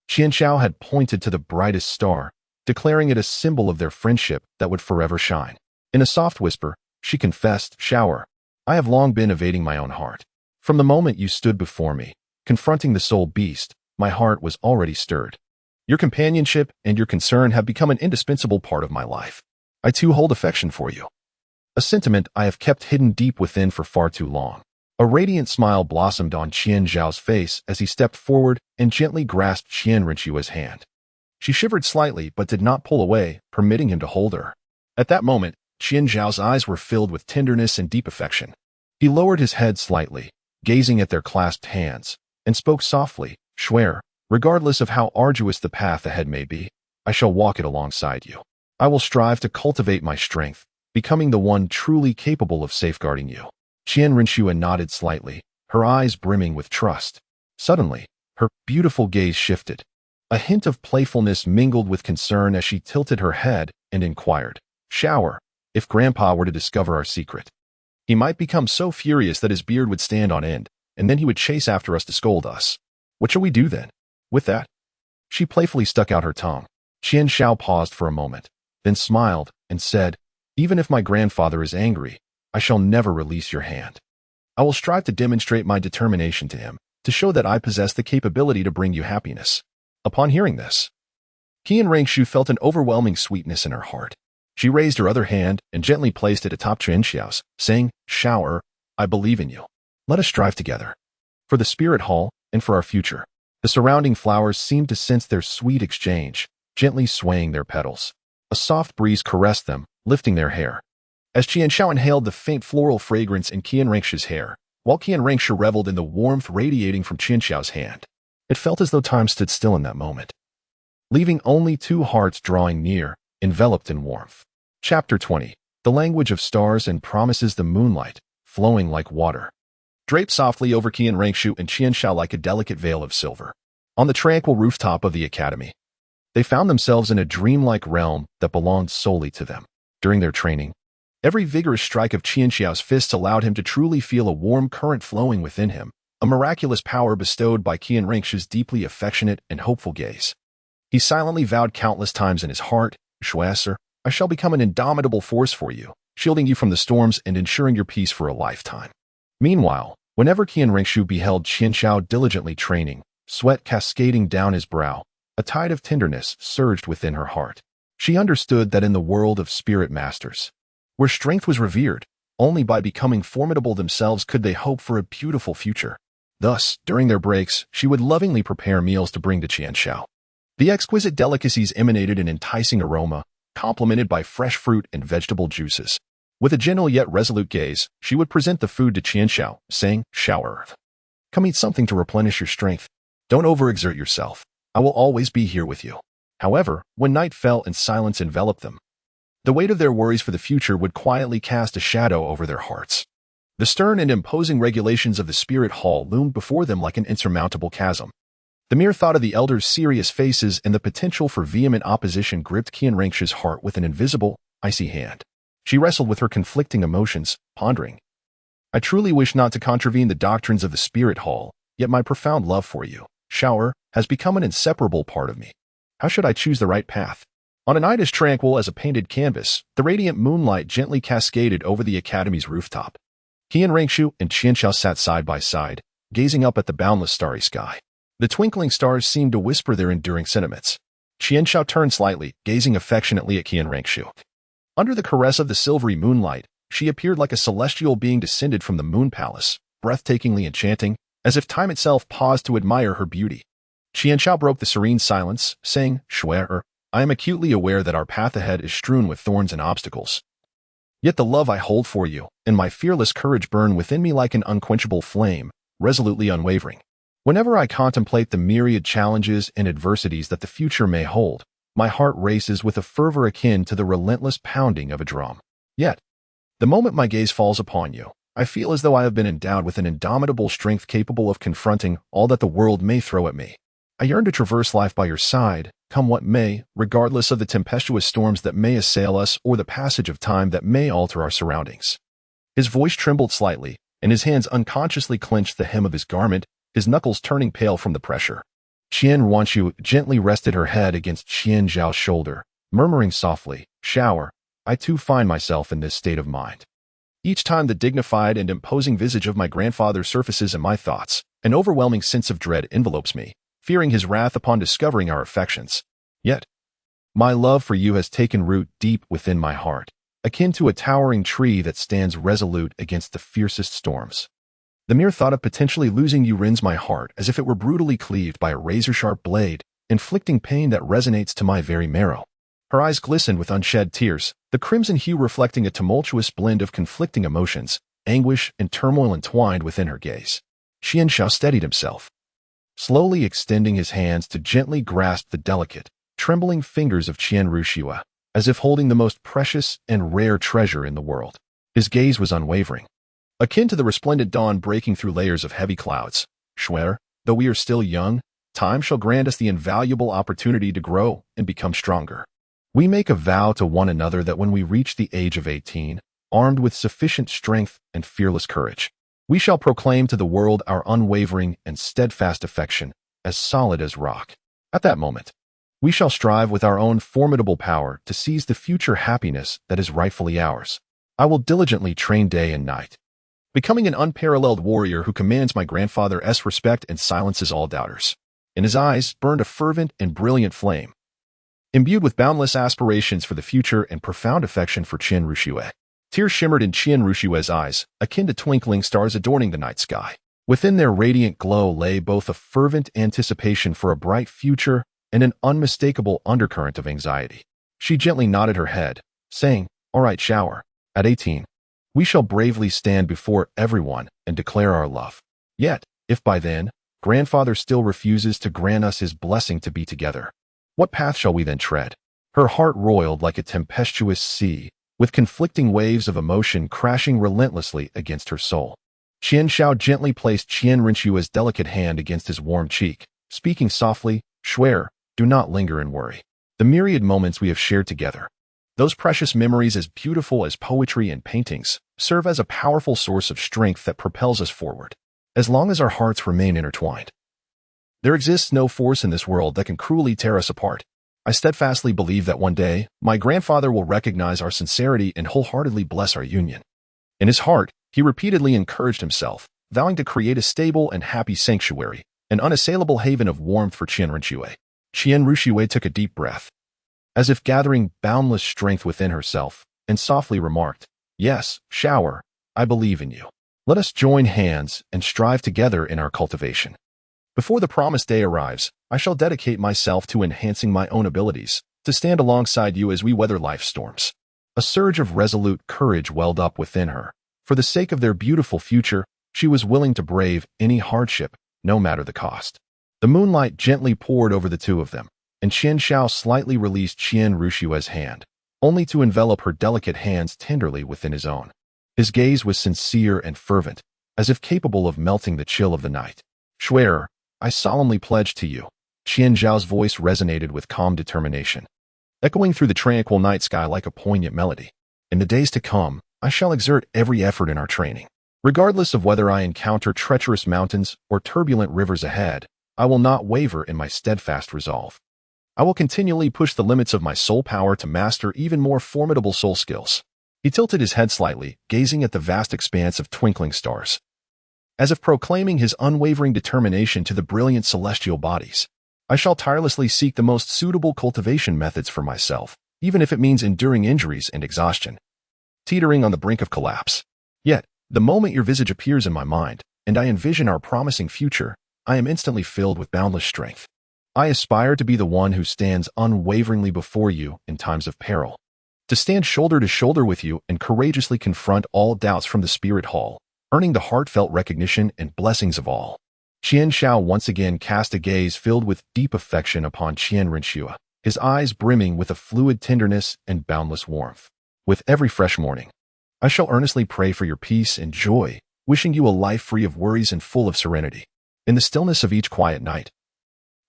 Qian Xiao had pointed to the brightest star, declaring it a symbol of their friendship that would forever shine. In a soft whisper, she confessed, "Shower, I have long been evading my own heart. From the moment you stood before me, confronting the soul beast, my heart was already stirred. Your companionship and your concern have become an indispensable part of my life. I too hold affection for you, a sentiment I have kept hidden deep within for far too long." A radiant smile blossomed on Qian Zhao's face as he stepped forward and gently grasped Qian Rinchua's hand. She shivered slightly but did not pull away, permitting him to hold her. At that moment, Qian Zhao's eyes were filled with tenderness and deep affection. He lowered his head slightly, gazing at their clasped hands, and spoke softly, "Swear, regardless of how arduous the path ahead may be, I shall walk it alongside you. I will strive to cultivate my strength, becoming the one truly capable of safeguarding you." Qian Rinchua nodded slightly, her eyes brimming with trust. Suddenly, her beautiful gaze shifted. A hint of playfulness mingled with concern as she tilted her head and inquired, "Shower, if Grandpa were to discover our secret, he might become so furious that his beard would stand on end, and then he would chase after us to scold us. What shall we do then?" With that, she playfully stuck out her tongue. Qian Xiao paused for a moment, then smiled and said, "Even if my grandfather is angry, I shall never release your hand. I will strive to demonstrate my determination to him, to show that I possess the capability to bring you happiness." Upon hearing this, Qian Rengshu felt an overwhelming sweetness in her heart. She raised her other hand and gently placed it atop Qian Xiao's, saying, "Shower, I believe in you. Let us strive together. For the spirit hall and for our future." The surrounding flowers seemed to sense their sweet exchange, gently swaying their petals. A soft breeze caressed them, lifting their hair. As Qian Xiao inhaled the faint floral fragrance in Qian Rengshu's hair, while Qian Rengshu reveled in the warmth radiating from Qian Xiao's hand, it felt as though time stood still in that moment, leaving only two hearts drawing near, enveloped in warmth. Chapter 20. The language of stars and promises the moonlight, flowing like water, draped softly over Qian Rengshu and Qian Xiao like a delicate veil of silver. On the tranquil rooftop of the academy, they found themselves in a dreamlike realm that belonged solely to them. During their training, every vigorous strike of Qian Xiao's fists allowed him to truly feel a warm current flowing within him, a miraculous power bestowed by Qian Rengshu's deeply affectionate and hopeful gaze. He silently vowed countless times in his heart, "Shuaser, I shall become an indomitable force for you, shielding you from the storms and ensuring your peace for a lifetime." Meanwhile, whenever Qian Rengshu beheld Qian Xiao diligently training, sweat cascading down his brow, a tide of tenderness surged within her heart. She understood that in the world of spirit masters, where strength was revered, only by becoming formidable themselves could they hope for a beautiful future. Thus, during their breaks, she would lovingly prepare meals to bring to Qian Xiao. The exquisite delicacies emanated an enticing aroma, complemented by fresh fruit and vegetable juices. With a gentle yet resolute gaze, she would present the food to Qian Xiao, saying, "Shower, come eat something to replenish your strength. Don't overexert yourself. I will always be here with you." However, when night fell and silence enveloped them, the weight of their worries for the future would quietly cast a shadow over their hearts. The stern and imposing regulations of the spirit hall loomed before them like an insurmountable chasm. The mere thought of the elders' serious faces and the potential for vehement opposition gripped Qian Rengshu's heart with an invisible, icy hand. She wrestled with her conflicting emotions, pondering, "I truly wish not to contravene the doctrines of the spirit hall, yet my profound love for you, Shower, has become an inseparable part of me. How should I choose the right path?" On a night as tranquil as a painted canvas, the radiant moonlight gently cascaded over the academy's rooftop. Qian Rengshu and Qian Xiao sat side by side, gazing up at the boundless starry sky. The twinkling stars seemed to whisper their enduring sentiments. Qian Xiao turned slightly, gazing affectionately at Qian Rengshu. Under the caress of the silvery moonlight, she appeared like a celestial being descended from the moon palace, breathtakingly enchanting, as if time itself paused to admire her beauty. Qian Xiao broke the serene silence, saying, "Shuer, I am acutely aware that our path ahead is strewn with thorns and obstacles. Yet the love I hold for you and my fearless courage burn within me like an unquenchable flame, resolutely unwavering. Whenever I contemplate the myriad challenges and adversities that the future may hold, my heart races with a fervor akin to the relentless pounding of a drum. Yet, the moment my gaze falls upon you, I feel as though I have been endowed with an indomitable strength capable of confronting all that the world may throw at me. I yearn to traverse life by your side, come what may, regardless of the tempestuous storms that may assail us or the passage of time that may alter our surroundings." His voice trembled slightly, and his hands unconsciously clenched the hem of his garment, his knuckles turning pale from the pressure. Qian Wanchu gently rested her head against Qian Zhao's shoulder, murmuring softly, "Shower, I too find myself in this state of mind. Each time the dignified and imposing visage of my grandfather surfaces in my thoughts, an overwhelming sense of dread envelopes me, fearing his wrath upon discovering our affections. Yet, my love for you has taken root deep within my heart, akin to a towering tree that stands resolute against the fiercest storms. The mere thought of potentially losing you rends my heart as if it were brutally cleaved by a razor-sharp blade, inflicting pain that resonates to my very marrow. Her eyes glistened with unshed tears, the crimson hue reflecting a tumultuous blend of conflicting emotions, anguish and turmoil entwined within her gaze. Qianshao steadied himself, slowly extending his hands to gently grasp the delicate, trembling fingers of Qian Rushue, as if holding the most precious and rare treasure in the world. His gaze was unwavering, akin to the resplendent dawn breaking through layers of heavy clouds. Swear, though we are still young, time shall grant us the invaluable opportunity to grow and become stronger. We make a vow to one another that when we reach the age of 18, armed with sufficient strength and fearless courage, we shall proclaim to the world our unwavering and steadfast affection, as solid as rock. At that moment, we shall strive with our own formidable power to seize the future happiness that is rightfully ours. I will diligently train day and night, becoming an unparalleled warrior who commands my grandfather's respect and silences all doubters. In his eyes burned a fervent and brilliant flame, imbued with boundless aspirations for the future and profound affection for Qian Rushue. Tears shimmered in Qian Rushue's eyes, akin to twinkling stars adorning the night sky. Within their radiant glow lay both a fervent anticipation for a bright future and an unmistakable undercurrent of anxiety. She gently nodded her head, saying, "All right, Shower. At 18, we shall bravely stand before everyone and declare our love. Yet, if by then, grandfather still refuses to grant us his blessing to be together, what path shall we then tread?" Her heart roiled like a tempestuous sea, with conflicting waves of emotion crashing relentlessly against her soul. Qianshao gently placed Qian Rinshua's delicate hand against his warm cheek, speaking softly, "Swear, do not linger and worry. The myriad moments we have shared together, those precious memories as beautiful as poetry and paintings, serve as a powerful source of strength that propels us forward. As long as our hearts remain intertwined, there exists no force in this world that can cruelly tear us apart. I steadfastly believe that one day, my grandfather will recognize our sincerity and wholeheartedly bless our union." In his heart, he repeatedly encouraged himself, vowing to create a stable and happy sanctuary, an unassailable haven of warmth for Qian Rushue. Qian Rushue took a deep breath, as if gathering boundless strength within herself, and softly remarked, "Yes, Shower, I believe in you. Let us join hands and strive together in our cultivation. Before the promised day arrives, I shall dedicate myself to enhancing my own abilities, to stand alongside you as we weather life's storms." A surge of resolute courage welled up within her. For the sake of their beautiful future, she was willing to brave any hardship, no matter the cost. The moonlight gently poured over the two of them, and Qianshao slightly released Qian Rushue's hand, only to envelop her delicate hands tenderly within his own. His gaze was sincere and fervent, as if capable of melting the chill of the night. "Swear, I solemnly pledge to you." Qianzhao's voice resonated with calm determination, echoing through the tranquil night sky like a poignant melody. "In the days to come, I shall exert every effort in our training. Regardless of whether I encounter treacherous mountains or turbulent rivers ahead, I will not waver in my steadfast resolve. I will continually push the limits of my soul power to master even more formidable soul skills." He tilted his head slightly, gazing at the vast expanse of twinkling stars, as if proclaiming his unwavering determination to the brilliant celestial bodies. "I shall tirelessly seek the most suitable cultivation methods for myself, even if it means enduring injuries and exhaustion, teetering on the brink of collapse. Yet, the moment your visage appears in my mind, and I envision our promising future, I am instantly filled with boundless strength. I aspire to be the one who stands unwaveringly before you in times of peril, to stand shoulder to shoulder with you and courageously confront all doubts from the spirit hall, earning the heartfelt recognition and blessings of all." Qianshao once again cast a gaze filled with deep affection upon Qian Rinshue, his eyes brimming with a fluid tenderness and boundless warmth. "With every fresh morning, I shall earnestly pray for your peace and joy, wishing you a life free of worries and full of serenity. In the stillness of each quiet night,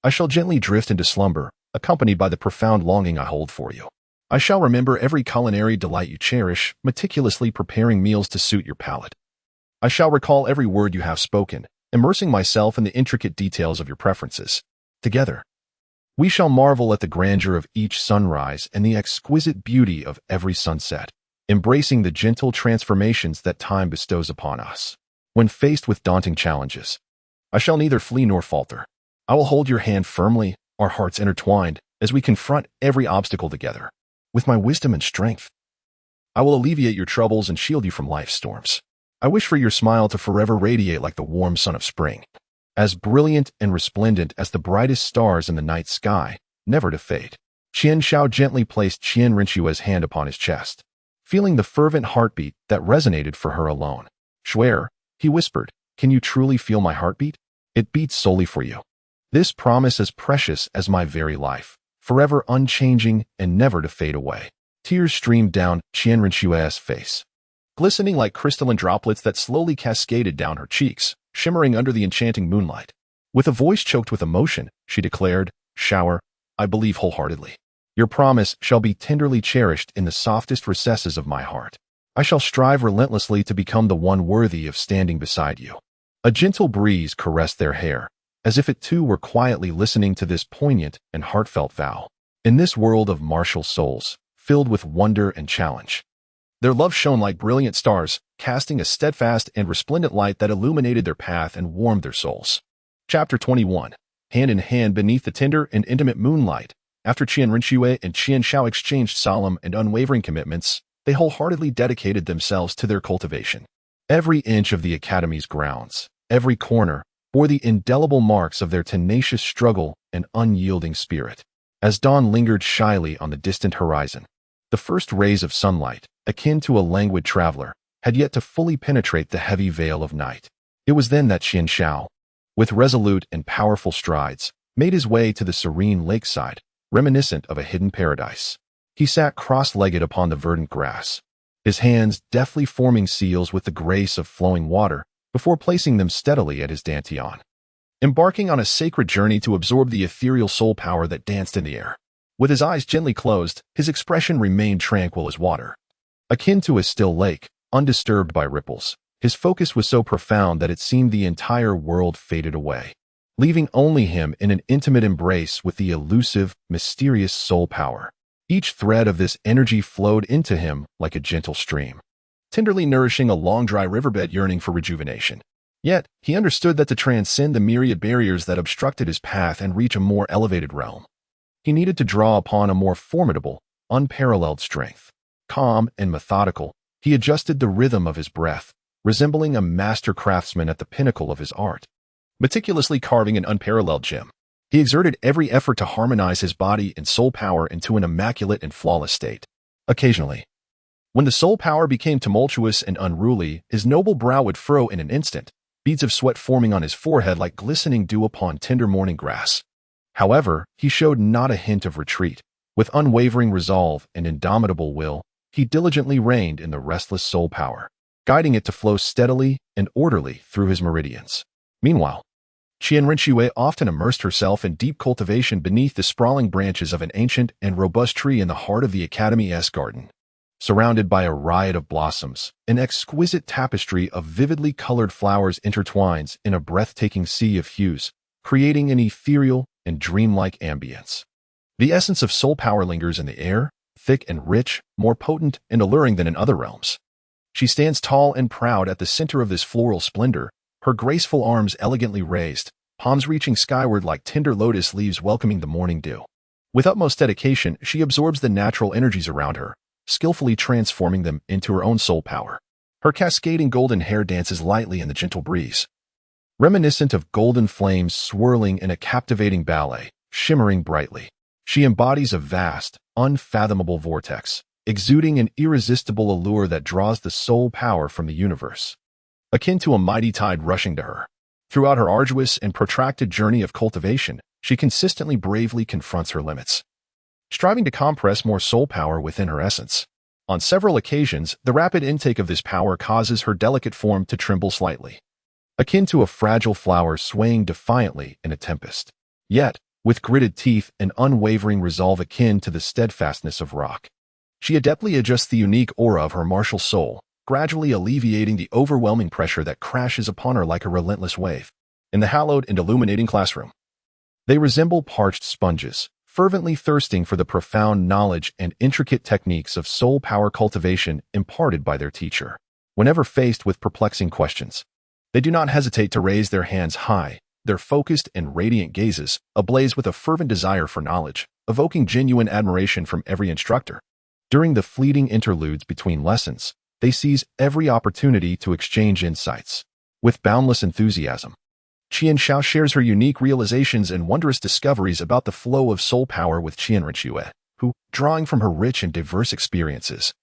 I shall gently drift into slumber, accompanied by the profound longing I hold for you. I shall remember every culinary delight you cherish, meticulously preparing meals to suit your palate. I shall recall every word you have spoken, immersing myself in the intricate details of your preferences. Together, we shall marvel at the grandeur of each sunrise and the exquisite beauty of every sunset, embracing the gentle transformations that time bestows upon us. When faced with daunting challenges, I shall neither flee nor falter. I will hold your hand firmly, our hearts intertwined, as we confront every obstacle together. With my wisdom and strength, I will alleviate your troubles and shield you from life's storms." I wish for your smile to forever radiate like the warm sun of spring, as brilliant and resplendent as the brightest stars in the night sky, never to fade. Qian Shao gently placed Qian Rinxue's hand upon his chest, feeling the fervent heartbeat that resonated for her alone. Shuer, he whispered, can you truly feel my heartbeat? It beats solely for you. This promise is precious as my very life, forever unchanging and never to fade away. Tears streamed down Qian Rinxue's face, glistening like crystalline droplets that slowly cascaded down her cheeks, shimmering under the enchanting moonlight. With a voice choked with emotion, she declared, Shower, I believe wholeheartedly. Your promise shall be tenderly cherished in the softest recesses of my heart. I shall strive relentlessly to become the one worthy of standing beside you. A gentle breeze caressed their hair, as if it too were quietly listening to this poignant and heartfelt vow. In this world of martial souls, filled with wonder and challenge, their love shone like brilliant stars, casting a steadfast and resplendent light that illuminated their path and warmed their souls. Chapter 21. Hand in hand beneath the tender and intimate moonlight, after Qian Rinxue and Qian Shao exchanged solemn and unwavering commitments, they wholeheartedly dedicated themselves to their cultivation. Every inch of the academy's grounds, every corner, bore the indelible marks of their tenacious struggle and unyielding spirit. As dawn lingered shyly on the distant horizon, the first rays of sunlight, akin to a languid traveler, had yet to fully penetrate the heavy veil of night. It was then that Qian Shao, with resolute and powerful strides, made his way to the serene lakeside, reminiscent of a hidden paradise. He sat cross-legged upon the verdant grass, his hands deftly forming seals with the grace of flowing water before placing them steadily at his dantian, embarking on a sacred journey to absorb the ethereal soul power that danced in the air. With his eyes gently closed, his expression remained tranquil as water. Akin to a still lake, undisturbed by ripples, his focus was so profound that it seemed the entire world faded away, leaving only him in an intimate embrace with the elusive, mysterious soul power. Each thread of this energy flowed into him like a gentle stream, tenderly nourishing a long dry riverbed yearning for rejuvenation. Yet, he understood that to transcend the myriad barriers that obstructed his path and reach a more elevated realm, he needed to draw upon a more formidable, unparalleled strength. Calm and methodical, he adjusted the rhythm of his breath, resembling a master craftsman at the pinnacle of his art, meticulously carving an unparalleled gem. He exerted every effort to harmonize his body and soul power into an immaculate and flawless state. Occasionally, when the soul power became tumultuous and unruly, his noble brow would furrow in an instant, beads of sweat forming on his forehead like glistening dew upon tender morning grass. However, he showed not a hint of retreat. With unwavering resolve and indomitable will, he diligently reined in the restless soul power, guiding it to flow steadily and orderly through his meridians. Meanwhile, Qian Rinxue often immersed herself in deep cultivation beneath the sprawling branches of an ancient and robust tree in the heart of the Academy's garden. Surrounded by a riot of blossoms, an exquisite tapestry of vividly colored flowers intertwines in a breathtaking sea of hues, creating an ethereal and dreamlike ambience. The essence of soul power lingers in the air, thick and rich, more potent and alluring than in other realms. She stands tall and proud at the center of this floral splendor, her graceful arms elegantly raised, palms reaching skyward like tender lotus leaves welcoming the morning dew. With utmost dedication, she absorbs the natural energies around her, skillfully transforming them into her own soul power. Her cascading golden hair dances lightly in the gentle breeze, reminiscent of golden flames swirling in a captivating ballet, shimmering brightly. She embodies a vast, unfathomable vortex, exuding an irresistible allure that draws the soul power from the universe, akin to a mighty tide rushing to her. Throughout her arduous and protracted journey of cultivation, she consistently bravely confronts her limits, striving to compress more soul power within her essence. On several occasions, the rapid intake of this power causes her delicate form to tremble slightly, akin to a fragile flower swaying defiantly in a tempest. Yet, with gritted teeth and unwavering resolve akin to the steadfastness of rock, she adeptly adjusts the unique aura of her martial soul, gradually alleviating the overwhelming pressure that crashes upon her like a relentless wave. In the hallowed and illuminating classroom, they resemble parched sponges, fervently thirsting for the profound knowledge and intricate techniques of soul power cultivation imparted by their teacher. Whenever faced with perplexing questions, they do not hesitate to raise their hands high, their focused and radiant gazes ablaze with a fervent desire for knowledge, evoking genuine admiration from every instructor. During the fleeting interludes between lessons, They seize every opportunity to exchange insights. With boundless enthusiasm, Qian Xiao shares her unique realizations and wondrous discoveries about the flow of soul power with Qian Renxue, who, drawing from her rich and diverse experiences,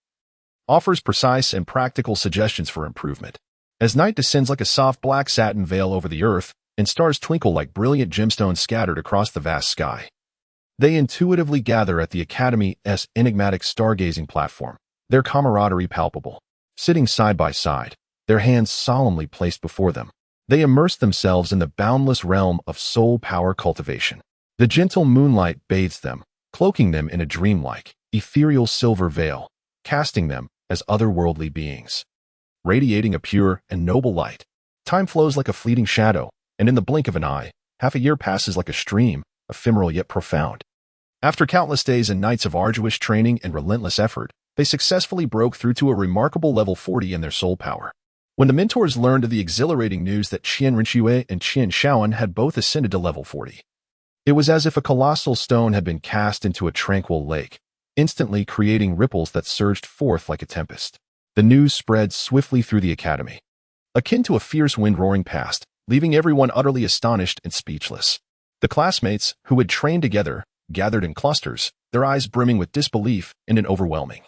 offers precise and practical suggestions for improvement. As night descends like a soft black satin veil over the earth, and stars twinkle like brilliant gemstones scattered across the vast sky, they intuitively gather at the Academy's enigmatic stargazing platform, their camaraderie palpable. Sitting side by side, their hands solemnly placed before them, they immerse themselves in the boundless realm of soul power cultivation. The gentle moonlight bathes them, cloaking them in a dreamlike, ethereal silver veil, casting them as otherworldly beings. Radiating a pure and noble light, time flows like a fleeting shadow, and in the blink of an eye, half a year passes like a stream, ephemeral yet profound. After countless days and nights of arduous training and relentless effort, they successfully broke through to a remarkable level 40 in their soul power. When the mentors learned of the exhilarating news that Qian Renxue and Qian Shaoan had both ascended to level 40, it was as if a colossal stone had been cast into a tranquil lake, instantly creating ripples that surged forth like a tempest. The news spread swiftly through the academy, akin to a fierce wind roaring past, leaving everyone utterly astonished and speechless. The classmates, who had trained together, gathered in clusters, their eyes brimming with disbelief and an overwhelming,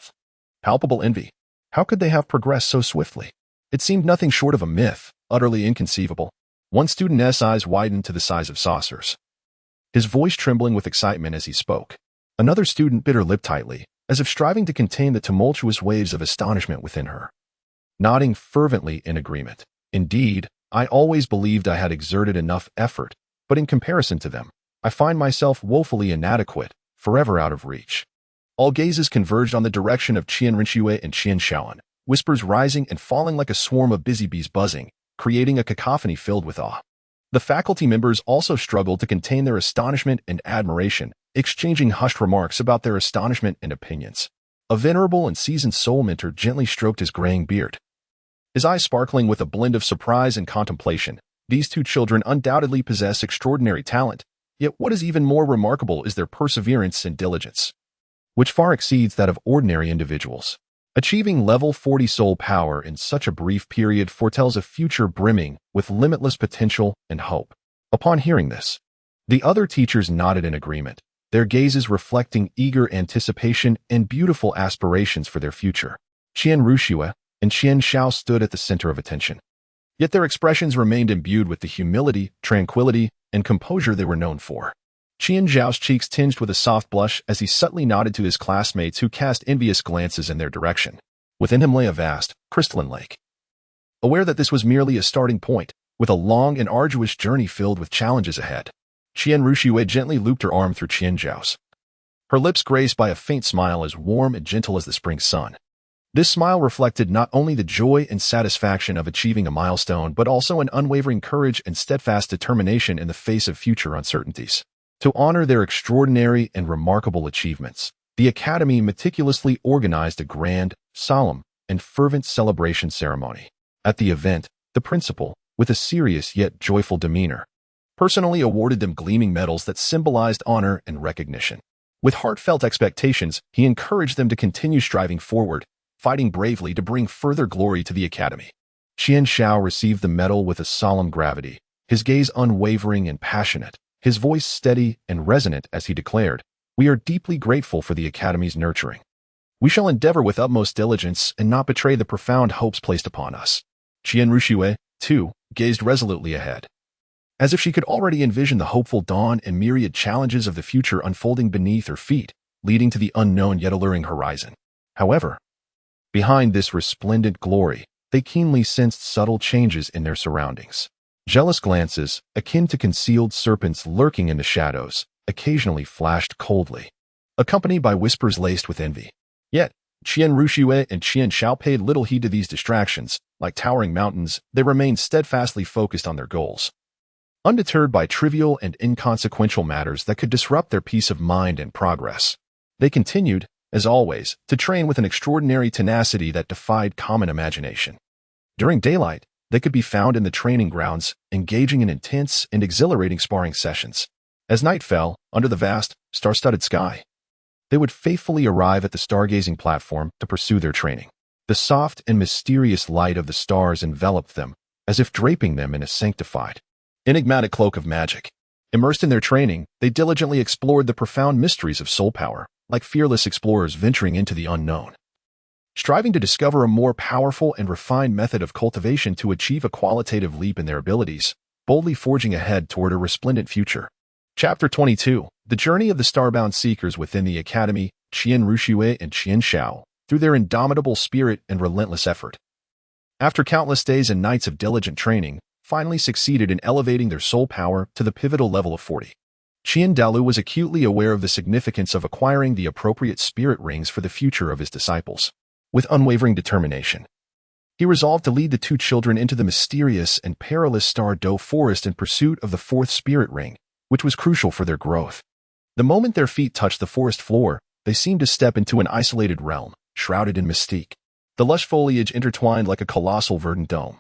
palpable envy. How could they have progressed so swiftly? It seemed nothing short of a myth, utterly inconceivable. One student's eyes widened to the size of saucers, his voice trembling with excitement as he spoke. Another student bit her lip tightly, as if striving to contain the tumultuous waves of astonishment within her, nodding fervently in agreement. Indeed, I always believed I had exerted enough effort, but in comparison to them, I find myself woefully inadequate, forever out of reach. All gazes converged on the direction of Qian Renxue and Qian Shaoan, whispers rising and falling like a swarm of busy bees buzzing, creating a cacophony filled with awe. The faculty members also struggled to contain their astonishment and admiration, exchanging hushed remarks about their astonishment and opinions. A venerable and seasoned soul mentor gently stroked his graying beard, his eyes sparkling with a blend of surprise and contemplation. These two children undoubtedly possess extraordinary talent, yet what is even more remarkable is their perseverance and diligence, which far exceeds that of ordinary individuals. Achieving level 40 soul power in such a brief period foretells a future brimming with limitless potential and hope. Upon hearing this, the other teachers nodded in agreement, their gazes reflecting eager anticipation and beautiful aspirations for their future. Qian Renxue and Qian Xiao stood at the center of attention, yet their expressions remained imbued with the humility, tranquility, and composure they were known for. Qian Zhao's cheeks tinged with a soft blush as he subtly nodded to his classmates who cast envious glances in their direction. Within him lay a vast, crystalline lake. Aware that this was merely a starting point, with a long and arduous journey filled with challenges ahead, Qian Renxue gently looped her arm through Qian Zhao's, her lips graced by a faint smile as warm and gentle as the spring sun. This smile reflected not only the joy and satisfaction of achieving a milestone, but also an unwavering courage and steadfast determination in the face of future uncertainties. To honor their extraordinary and remarkable achievements, the Academy meticulously organized a grand, solemn, and fervent celebration ceremony. At the event, the principal, with a serious yet joyful demeanor, personally awarded them gleaming medals that symbolized honor and recognition. With heartfelt expectations, he encouraged them to continue striving forward, fighting bravely to bring further glory to the Academy. Qian Xiao received the medal with a solemn gravity, his gaze unwavering and passionate, his voice steady and resonant as he declared, "We are deeply grateful for the Academy's nurturing. We shall endeavor with utmost diligence and not betray the profound hopes placed upon us." Qian Renxue, too, gazed resolutely ahead, as if she could already envision the hopeful dawn and myriad challenges of the future unfolding beneath her feet, leading to the unknown yet alluring horizon. However, behind this resplendent glory, they keenly sensed subtle changes in their surroundings. Jealous glances, akin to concealed serpents lurking in the shadows, occasionally flashed coldly, accompanied by whispers laced with envy. Yet, Qian Renxue and Qian Xiao paid little heed to these distractions. Like towering mountains, they remained steadfastly focused on their goals, undeterred by trivial and inconsequential matters that could disrupt their peace of mind and progress. They continued, as always, to train with an extraordinary tenacity that defied common imagination. During daylight, they could be found in the training grounds, engaging in intense and exhilarating sparring sessions. As night fell, under the vast, star-studded sky, they would faithfully arrive at the stargazing platform to pursue their training. The soft and mysterious light of the stars enveloped them, as if draping them in a sanctified, enigmatic cloak of magic. Immersed in their training, they diligently explored the profound mysteries of soul power, like fearless explorers venturing into the unknown, striving to discover a more powerful and refined method of cultivation to achieve a qualitative leap in their abilities, boldly forging ahead toward a resplendent future. Chapter 22. The Journey of the Starbound Seekers Within the Academy, Qian Ruxue and Qian Shao, through their indomitable spirit and relentless effort. After countless days and nights of diligent training, finally succeeded in elevating their soul power to the pivotal level of 40. Qian Douluo was acutely aware of the significance of acquiring the appropriate spirit rings for the future of his disciples. With unwavering determination, he resolved to lead the two children into the mysterious and perilous Douluo forest in pursuit of the fourth spirit ring, which was crucial for their growth. The moment their feet touched the forest floor, they seemed to step into an isolated realm, shrouded in mystique. The lush foliage intertwined like a colossal verdant dome,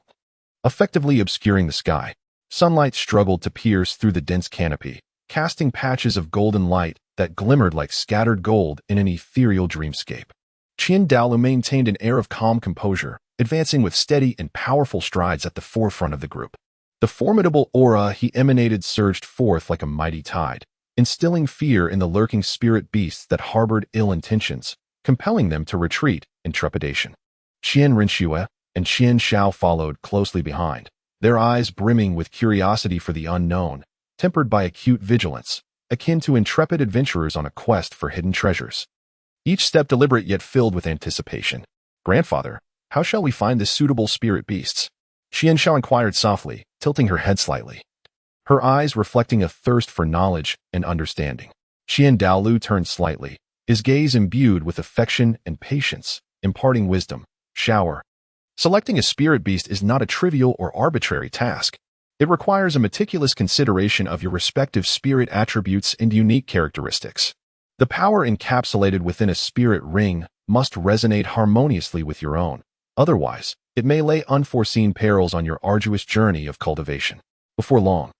effectively obscuring the sky. Sunlight struggled to pierce through the dense canopy, casting patches of golden light that glimmered like scattered gold in an ethereal dreamscape. Qian Douluo maintained an air of calm composure, advancing with steady and powerful strides at the forefront of the group. The formidable aura he emanated surged forth like a mighty tide, instilling fear in the lurking spirit beasts that harbored ill intentions, compelling them to retreat in trepidation. Qian Rinxue and Qian Shao followed closely behind, their eyes brimming with curiosity for the unknown, tempered by acute vigilance, akin to intrepid adventurers on a quest for hidden treasures. Each step deliberate yet filled with anticipation. "Grandfather, how shall we find the suitable spirit beasts?" Qian Shao inquired softly, tilting her head slightly, her eyes reflecting a thirst for knowledge and understanding. Qian Douluo turned slightly, his gaze imbued with affection and patience, imparting wisdom. "Shower. Selecting a spirit beast is not a trivial or arbitrary task. It requires a meticulous consideration of your respective spirit attributes and unique characteristics. The power encapsulated within a spirit ring must resonate harmoniously with your own. Otherwise, it may lay unforeseen perils on your arduous journey of cultivation." Before long,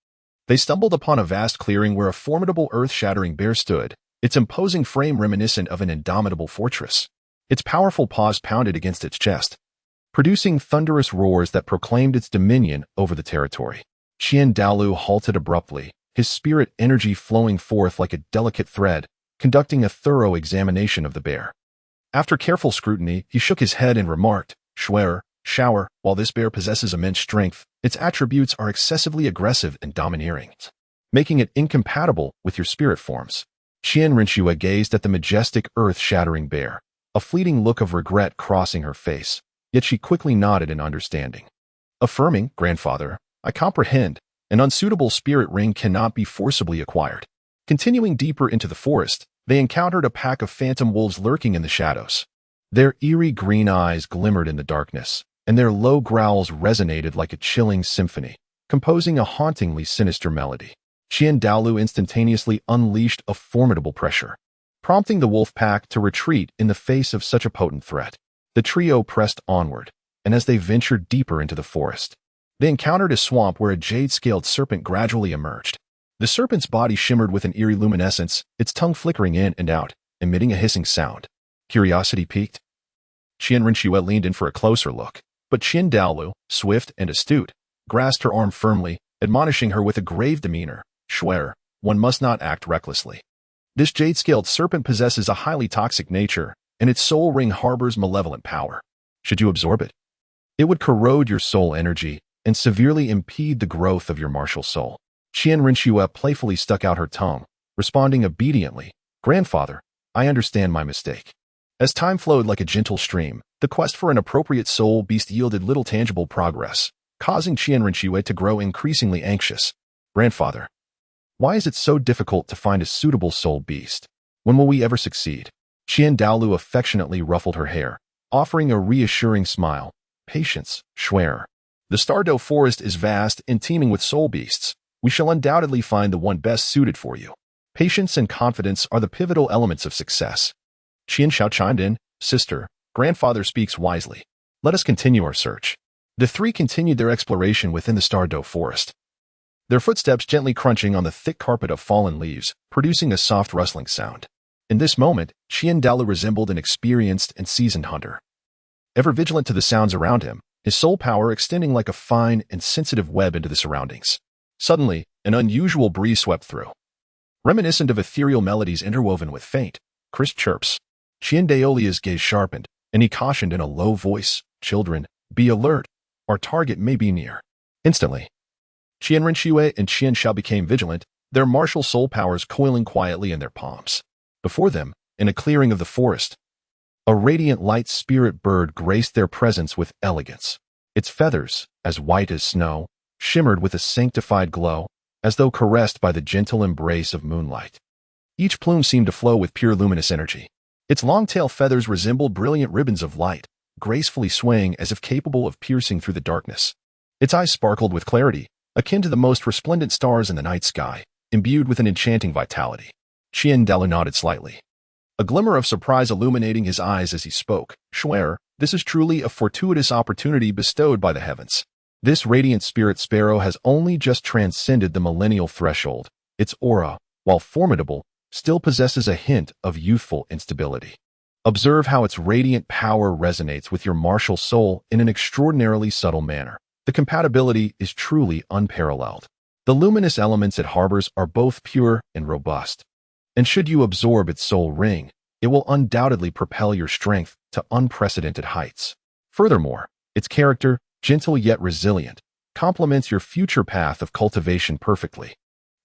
they stumbled upon a vast clearing where a formidable earth-shattering bear stood, its imposing frame reminiscent of an indomitable fortress. Its powerful paws pounded against its chest, producing thunderous roars that proclaimed its dominion over the territory. Qian Douluo halted abruptly, his spirit energy flowing forth like a delicate thread, conducting a thorough examination of the bear. After careful scrutiny, he shook his head and remarked, "Shower, while this bear possesses immense strength, its attributes are excessively aggressive and domineering, making it incompatible with your spirit forms." Qian Rinxue gazed at the majestic earth-shattering bear, a fleeting look of regret crossing her face, yet she quickly nodded in understanding. Affirming, "Grandfather, I comprehend. An unsuitable spirit ring cannot be forcibly acquired." Continuing deeper into the forest, they encountered a pack of phantom wolves lurking in the shadows. Their eerie green eyes glimmered in the darkness, and their low growls resonated like a chilling symphony, composing a hauntingly sinister melody. Qian Douluo instantaneously unleashed a formidable pressure, prompting the wolf pack to retreat in the face of such a potent threat. The trio pressed onward, and as they ventured deeper into the forest, they encountered a swamp where a jade-scaled serpent gradually emerged. The serpent's body shimmered with an eerie luminescence, its tongue flickering in and out, emitting a hissing sound. Curiosity piqued, Qian Rinxue leaned in for a closer look, but Qian Douluo, swift and astute, grasped her arm firmly, admonishing her with a grave demeanor. "Shuer, one must not act recklessly. This jade-scaled serpent possesses a highly toxic nature, and its soul ring harbors malevolent power. Should you absorb it, it would corrode your soul energy and severely impede the growth of your martial soul." Qian Rinxue playfully stuck out her tongue, responding obediently, "Grandfather, I understand my mistake." As time flowed like a gentle stream, the quest for an appropriate soul beast yielded little tangible progress, causing Qian Rinxue to grow increasingly anxious. "Grandfather, why is it so difficult to find a suitable soul beast? When will we ever succeed?" Qian Douluo affectionately ruffled her hair, offering a reassuring smile. "Patience, Shuer. The Douluo forest is vast and teeming with soul beasts. We shall undoubtedly find the one best suited for you. Patience and confidence are the pivotal elements of success." Qian Shao chimed in, "Sister, grandfather speaks wisely. Let us continue our search." The three continued their exploration within the Douluo forest, their footsteps gently crunching on the thick carpet of fallen leaves, producing a soft rustling sound. In this moment, Qian Douluo resembled an experienced and seasoned hunter, ever vigilant to the sounds around him, his soul power extending like a fine and sensitive web into the surroundings. Suddenly, an unusual breeze swept through, reminiscent of ethereal melodies interwoven with faint, crisp chirps. Qian Daolia's gaze sharpened, and he cautioned in a low voice, "Children, be alert. Our target may be near." Instantly, Qian Renxue and Qian Shao became vigilant, their martial soul powers coiling quietly in their palms. Before them, in a clearing of the forest, a radiant light spirit bird graced their presence with elegance. Its feathers, as white as snow, shimmered with a sanctified glow, as though caressed by the gentle embrace of moonlight. Each plume seemed to flow with pure luminous energy. Its long-tail feathers resembled brilliant ribbons of light, gracefully swaying as if capable of piercing through the darkness. Its eyes sparkled with clarity, akin to the most resplendent stars in the night sky, imbued with an enchanting vitality. Qian Dalu nodded slightly, a glimmer of surprise illuminating his eyes as he spoke. "Shuer, this is truly a fortuitous opportunity bestowed by the heavens. This radiant spirit sparrow has only just transcended the millennial threshold. Its aura, while formidable, still possesses a hint of youthful instability. Observe how its radiant power resonates with your martial soul in an extraordinarily subtle manner. The compatibility is truly unparalleled. The luminous elements it harbors are both pure and robust. And should you absorb its soul ring, it will undoubtedly propel your strength to unprecedented heights. Furthermore, its character, gentle yet resilient, complements your future path of cultivation perfectly."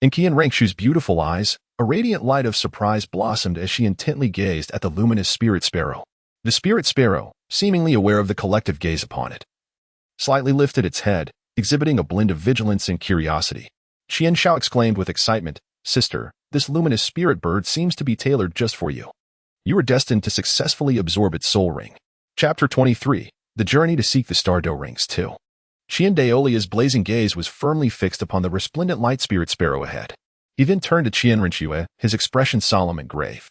In Qian Rengshu's beautiful eyes, a radiant light of surprise blossomed as she intently gazed at the luminous spirit sparrow. The spirit sparrow, seemingly aware of the collective gaze upon it, slightly lifted its head, exhibiting a blend of vigilance and curiosity. Qian Shao exclaimed with excitement, "Sister, this luminous spirit bird seems to be tailored just for you. You are destined to successfully absorb its soul ring." Chapter 23, The Journey to Seek the Star Do Rings 2. Qian Daolia's blazing gaze was firmly fixed upon the resplendent light spirit sparrow ahead. He then turned to Qian Renxue, his expression solemn and grave,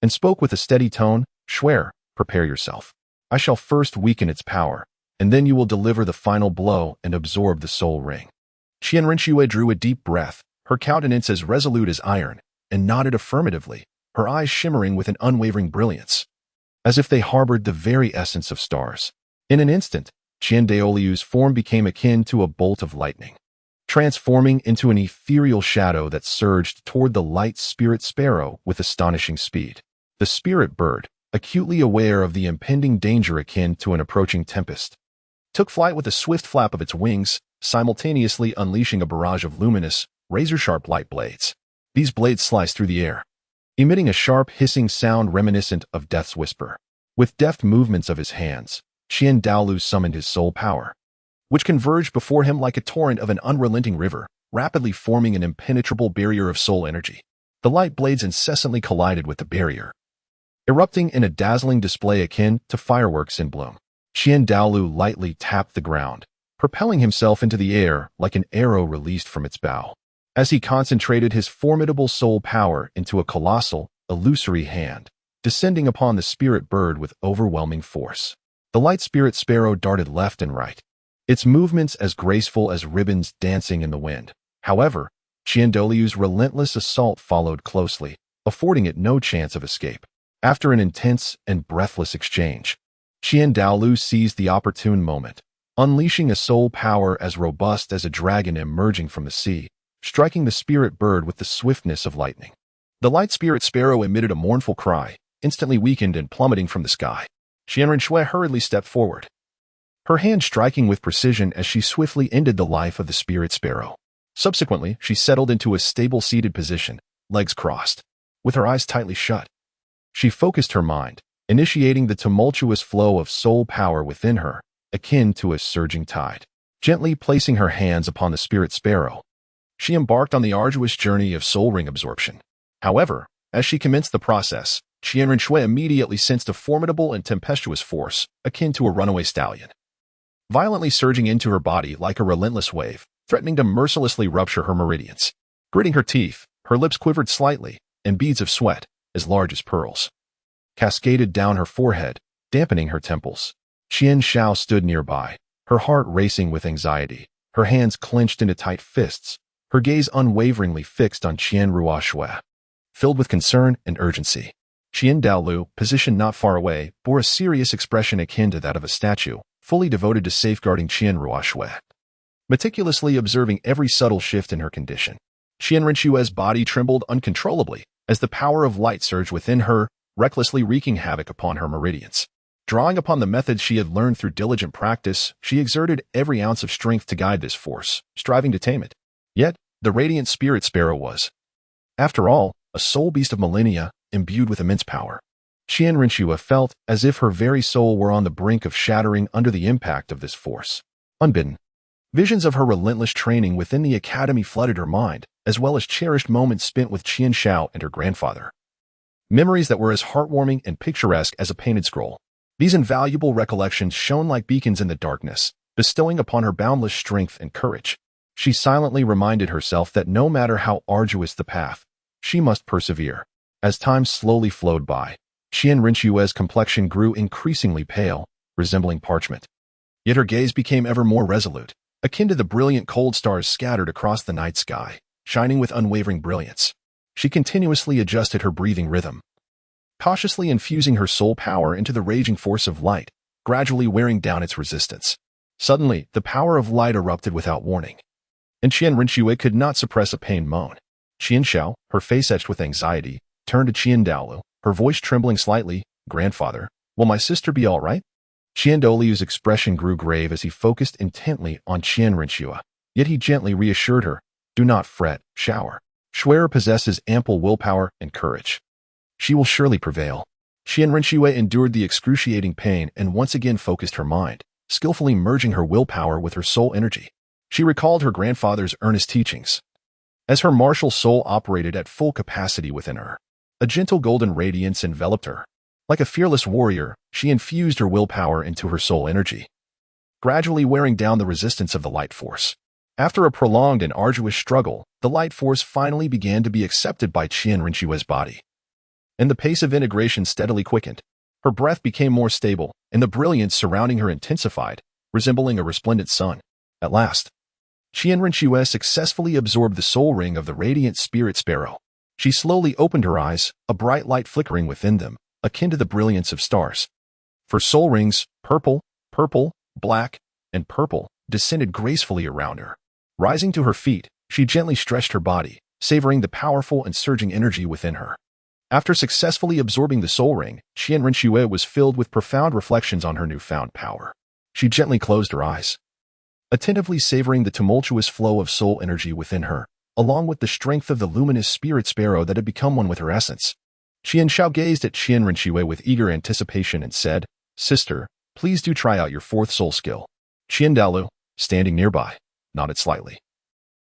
and spoke with a steady tone, "Shuer, prepare yourself. I shall first weaken its power, and then you will deliver the final blow and absorb the soul ring." Qian Renxue drew a deep breath, her countenance as resolute as iron, and nodded affirmatively, her eyes shimmering with an unwavering brilliance, as if they harbored the very essence of stars. In an instant, Qian Daoliu's form became akin to a bolt of lightning, transforming into an ethereal shadow that surged toward the light spirit sparrow with astonishing speed. The spirit bird, acutely aware of the impending danger akin to an approaching tempest, took flight with a swift flap of its wings, simultaneously unleashing a barrage of luminous, razor-sharp light blades. These blades sliced through the air, emitting a sharp hissing sound reminiscent of death's whisper. With deft movements of his hands, Qian Daolu summoned his soul power, which converged before him like a torrent of an unrelenting river, rapidly forming an impenetrable barrier of soul energy. The light blades incessantly collided with the barrier, erupting in a dazzling display akin to fireworks in bloom. Qian Daolu lightly tapped the ground, propelling himself into the air like an arrow released from its bow, as he concentrated his formidable soul power into a colossal, illusory hand, descending upon the spirit bird with overwhelming force. The light spirit sparrow darted left and right, its movements as graceful as ribbons dancing in the wind. However, Qian Daoliu's relentless assault followed closely, affording it no chance of escape. After an intense and breathless exchange, Qian Daolu seized the opportune moment, unleashing a soul power as robust as a dragon emerging from the sea, striking the spirit bird with the swiftness of lightning. The light spirit sparrow emitted a mournful cry, instantly weakened and plummeting from the sky. Qian Renxue hurriedly stepped forward, her hand striking with precision as she swiftly ended the life of the spirit sparrow. Subsequently, she settled into a stable seated position, legs crossed, with her eyes tightly shut. She focused her mind, initiating the tumultuous flow of soul power within her, akin to a surging tide. Gently placing her hands upon the spirit sparrow, she embarked on the arduous journey of soul ring absorption. However, as she commenced the process, Qian Renxue immediately sensed a formidable and tempestuous force, akin to a runaway stallion, violently surging into her body like a relentless wave, threatening to mercilessly rupture her meridians. Gritting her teeth, her lips quivered slightly, and beads of sweat, as large as pearls, cascaded down her forehead, dampening her temples. Qian Shao stood nearby, her heart racing with anxiety, her hands clenched into tight fists, her gaze unwaveringly fixed on Qian Ruoxue, filled with concern and urgency. Douluo, positioned not far away, bore a serious expression akin to that of a statue, fully devoted to safeguarding Qianruo Shui, meticulously observing every subtle shift in her condition. Qianruo's body trembled uncontrollably as the power of light surged within her, recklessly wreaking havoc upon her meridians. Drawing upon the methods she had learned through diligent practice, she exerted every ounce of strength to guide this force, striving to tame it. Yet, the radiant spirit sparrow was, after all, a soul beast of millennia, imbued with immense power. Qianruo felt as if her very soul were on the brink of shattering under the impact of this force. Unbidden, visions of her relentless training within the academy flooded her mind, as well as cherished moments spent with Qian Shao and her grandfather. Memories that were as heartwarming and picturesque as a painted scroll. These invaluable recollections shone like beacons in the darkness, bestowing upon her boundless strength and courage. She silently reminded herself that no matter how arduous the path, she must persevere. As time slowly flowed by, Qianruo's complexion grew increasingly pale, resembling parchment. Yet her gaze became ever more resolute, akin to the brilliant cold stars scattered across the night sky, shining with unwavering brilliance. She continuously adjusted her breathing rhythm, cautiously infusing her soul power into the raging force of light, gradually wearing down its resistance. Suddenly, the power of light erupted without warning, and Qianruo could not suppress a pained moan. Qian Shao, her face etched with anxiety, turned to Douluo, her voice trembling slightly. "Grandfather, will my sister be all right?" Douluo's expression grew grave as he focused intently on Qianruo, yet he gently reassured her, "Do not fret, Shui possesses ample willpower and courage. She will surely prevail." Qianruo endured the excruciating pain and once again focused her mind, skillfully merging her willpower with her soul energy. She recalled her grandfather's earnest teachings. As her martial soul operated at full capacity within her, a gentle golden radiance enveloped her. Like a fearless warrior, she infused her willpower into her soul energy, gradually wearing down the resistance of the light force. After a prolonged and arduous struggle, the light force finally began to be accepted by Qianruo's body, and the pace of integration steadily quickened. Her breath became more stable, and the brilliance surrounding her intensified, resembling a resplendent sun. At last, Qianruo successfully absorbed the soul ring of the radiant spirit sparrow. She slowly opened her eyes, a bright light flickering within them, akin to the brilliance of stars. For soul rings, purple, black, and purple, descended gracefully around her. Rising to her feet, she gently stretched her body, savoring the powerful and surging energy within her. After successfully absorbing the soul ring, Qianruo was filled with profound reflections on her newfound power. She gently closed her eyes, attentively savoring the tumultuous flow of soul energy within her, along with the strength of the luminous spirit sparrow that had become one with her essence. Qian Shao gazed at Qianruo with eager anticipation and said, "Sister, please do try out your fourth soul skill." Douluo, standing nearby, nodded slightly,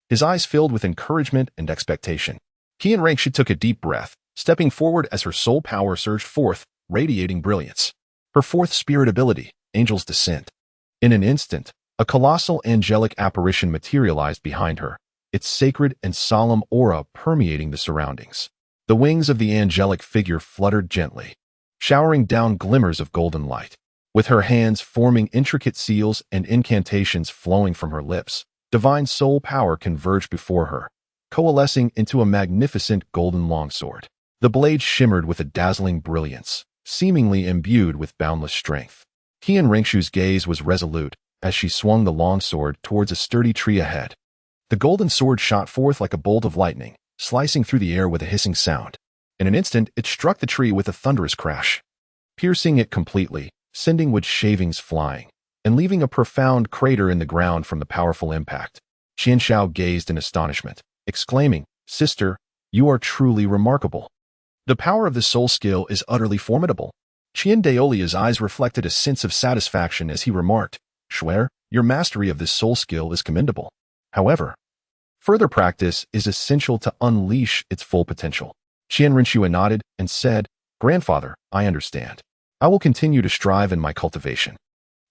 his eyes filled with encouragement and expectation. Qianruo took a deep breath, stepping forward as her soul power surged forth, radiating brilliance. Her fourth spirit ability, Angel's Descent. In an instant, a colossal angelic apparition materialized behind her, its sacred and solemn aura permeating the surroundings. The wings of the angelic figure fluttered gently, showering down glimmers of golden light. With her hands forming intricate seals and incantations flowing from her lips, divine soul power converged before her, coalescing into a magnificent golden longsword. The blade shimmered with a dazzling brilliance, seemingly imbued with boundless strength. Qianruo's gaze was resolute as she swung the longsword towards a sturdy tree ahead. The golden sword shot forth like a bolt of lightning, slicing through the air with a hissing sound. In an instant, it struck the tree with a thunderous crash, piercing it completely, sending wood shavings flying, and leaving a profound crater in the ground from the powerful impact. Qian Shao gazed in astonishment, exclaiming, "Sister, you are truly remarkable. The power of this soul skill is utterly formidable." Douluo's eyes reflected a sense of satisfaction as he remarked, "Shui, your mastery of this soul skill is commendable. However, further practice is essential to unleash its full potential." Qianruo nodded and said, "Grandfather, I understand. I will continue to strive in my cultivation."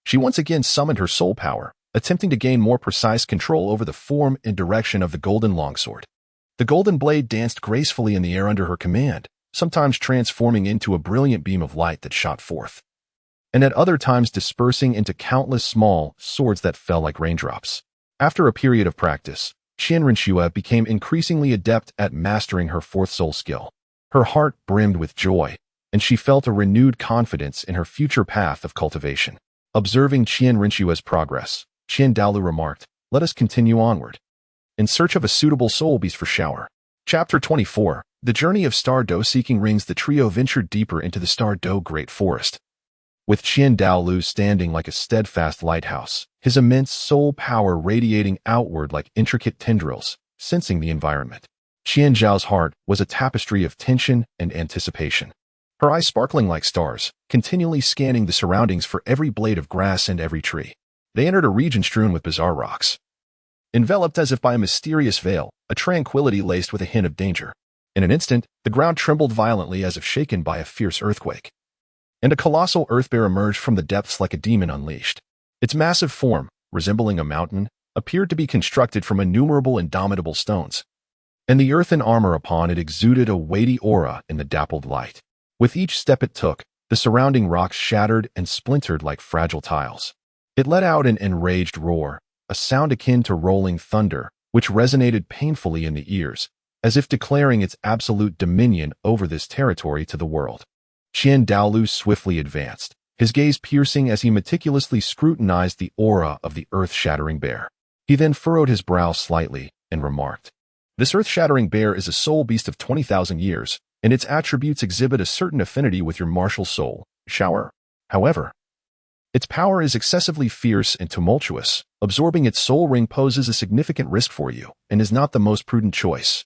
She once again summoned her soul power, attempting to gain more precise control over the form and direction of the golden longsword. The golden blade danced gracefully in the air under her command, sometimes transforming into a brilliant beam of light that shot forth, and at other times dispersing into countless small swords that fell like raindrops. After a period of practice, Qianruo became increasingly adept at mastering her fourth soul skill. Her heart brimmed with joy, and she felt a renewed confidence in her future path of cultivation. Observing Qian Rinxue's progress, Qian Daolu remarked, "Let us continue onward, in search of a suitable soul beast for shower." Chapter 24. The journey of Star Do. Seeking rings, the trio ventured deeper into the Star Do Great Forest. With Qian Daolu standing like a steadfast lighthouse, his immense soul power radiating outward like intricate tendrils, sensing the environment. Qian Zhao's heart was a tapestry of tension and anticipation. Her eyes sparkling like stars, continually scanning the surroundings for every blade of grass and every tree. They entered a region strewn with bizarre rocks. Enveloped as if by a mysterious veil, a tranquility laced with a hint of danger. In an instant, the ground trembled violently as if shaken by a fierce earthquake. And a colossal earth bear emerged from the depths like a demon unleashed. Its massive form, resembling a mountain, appeared to be constructed from innumerable indomitable stones. And the earthen armor upon it exuded a weighty aura in the dappled light. With each step it took, the surrounding rocks shattered and splintered like fragile tiles. It let out an enraged roar, a sound akin to rolling thunder, which resonated painfully in the ears, as if declaring its absolute dominion over this territory to the world. Qian Daolu swiftly advanced, his gaze piercing as he meticulously scrutinized the aura of the earth-shattering bear. He then furrowed his brow slightly and remarked, "This earth-shattering bear is a soul beast of 20,000 years, and its attributes exhibit a certain affinity with your martial soul, Shower. However, its power is excessively fierce and tumultuous. Absorbing its soul ring poses a significant risk for you, and is not the most prudent choice."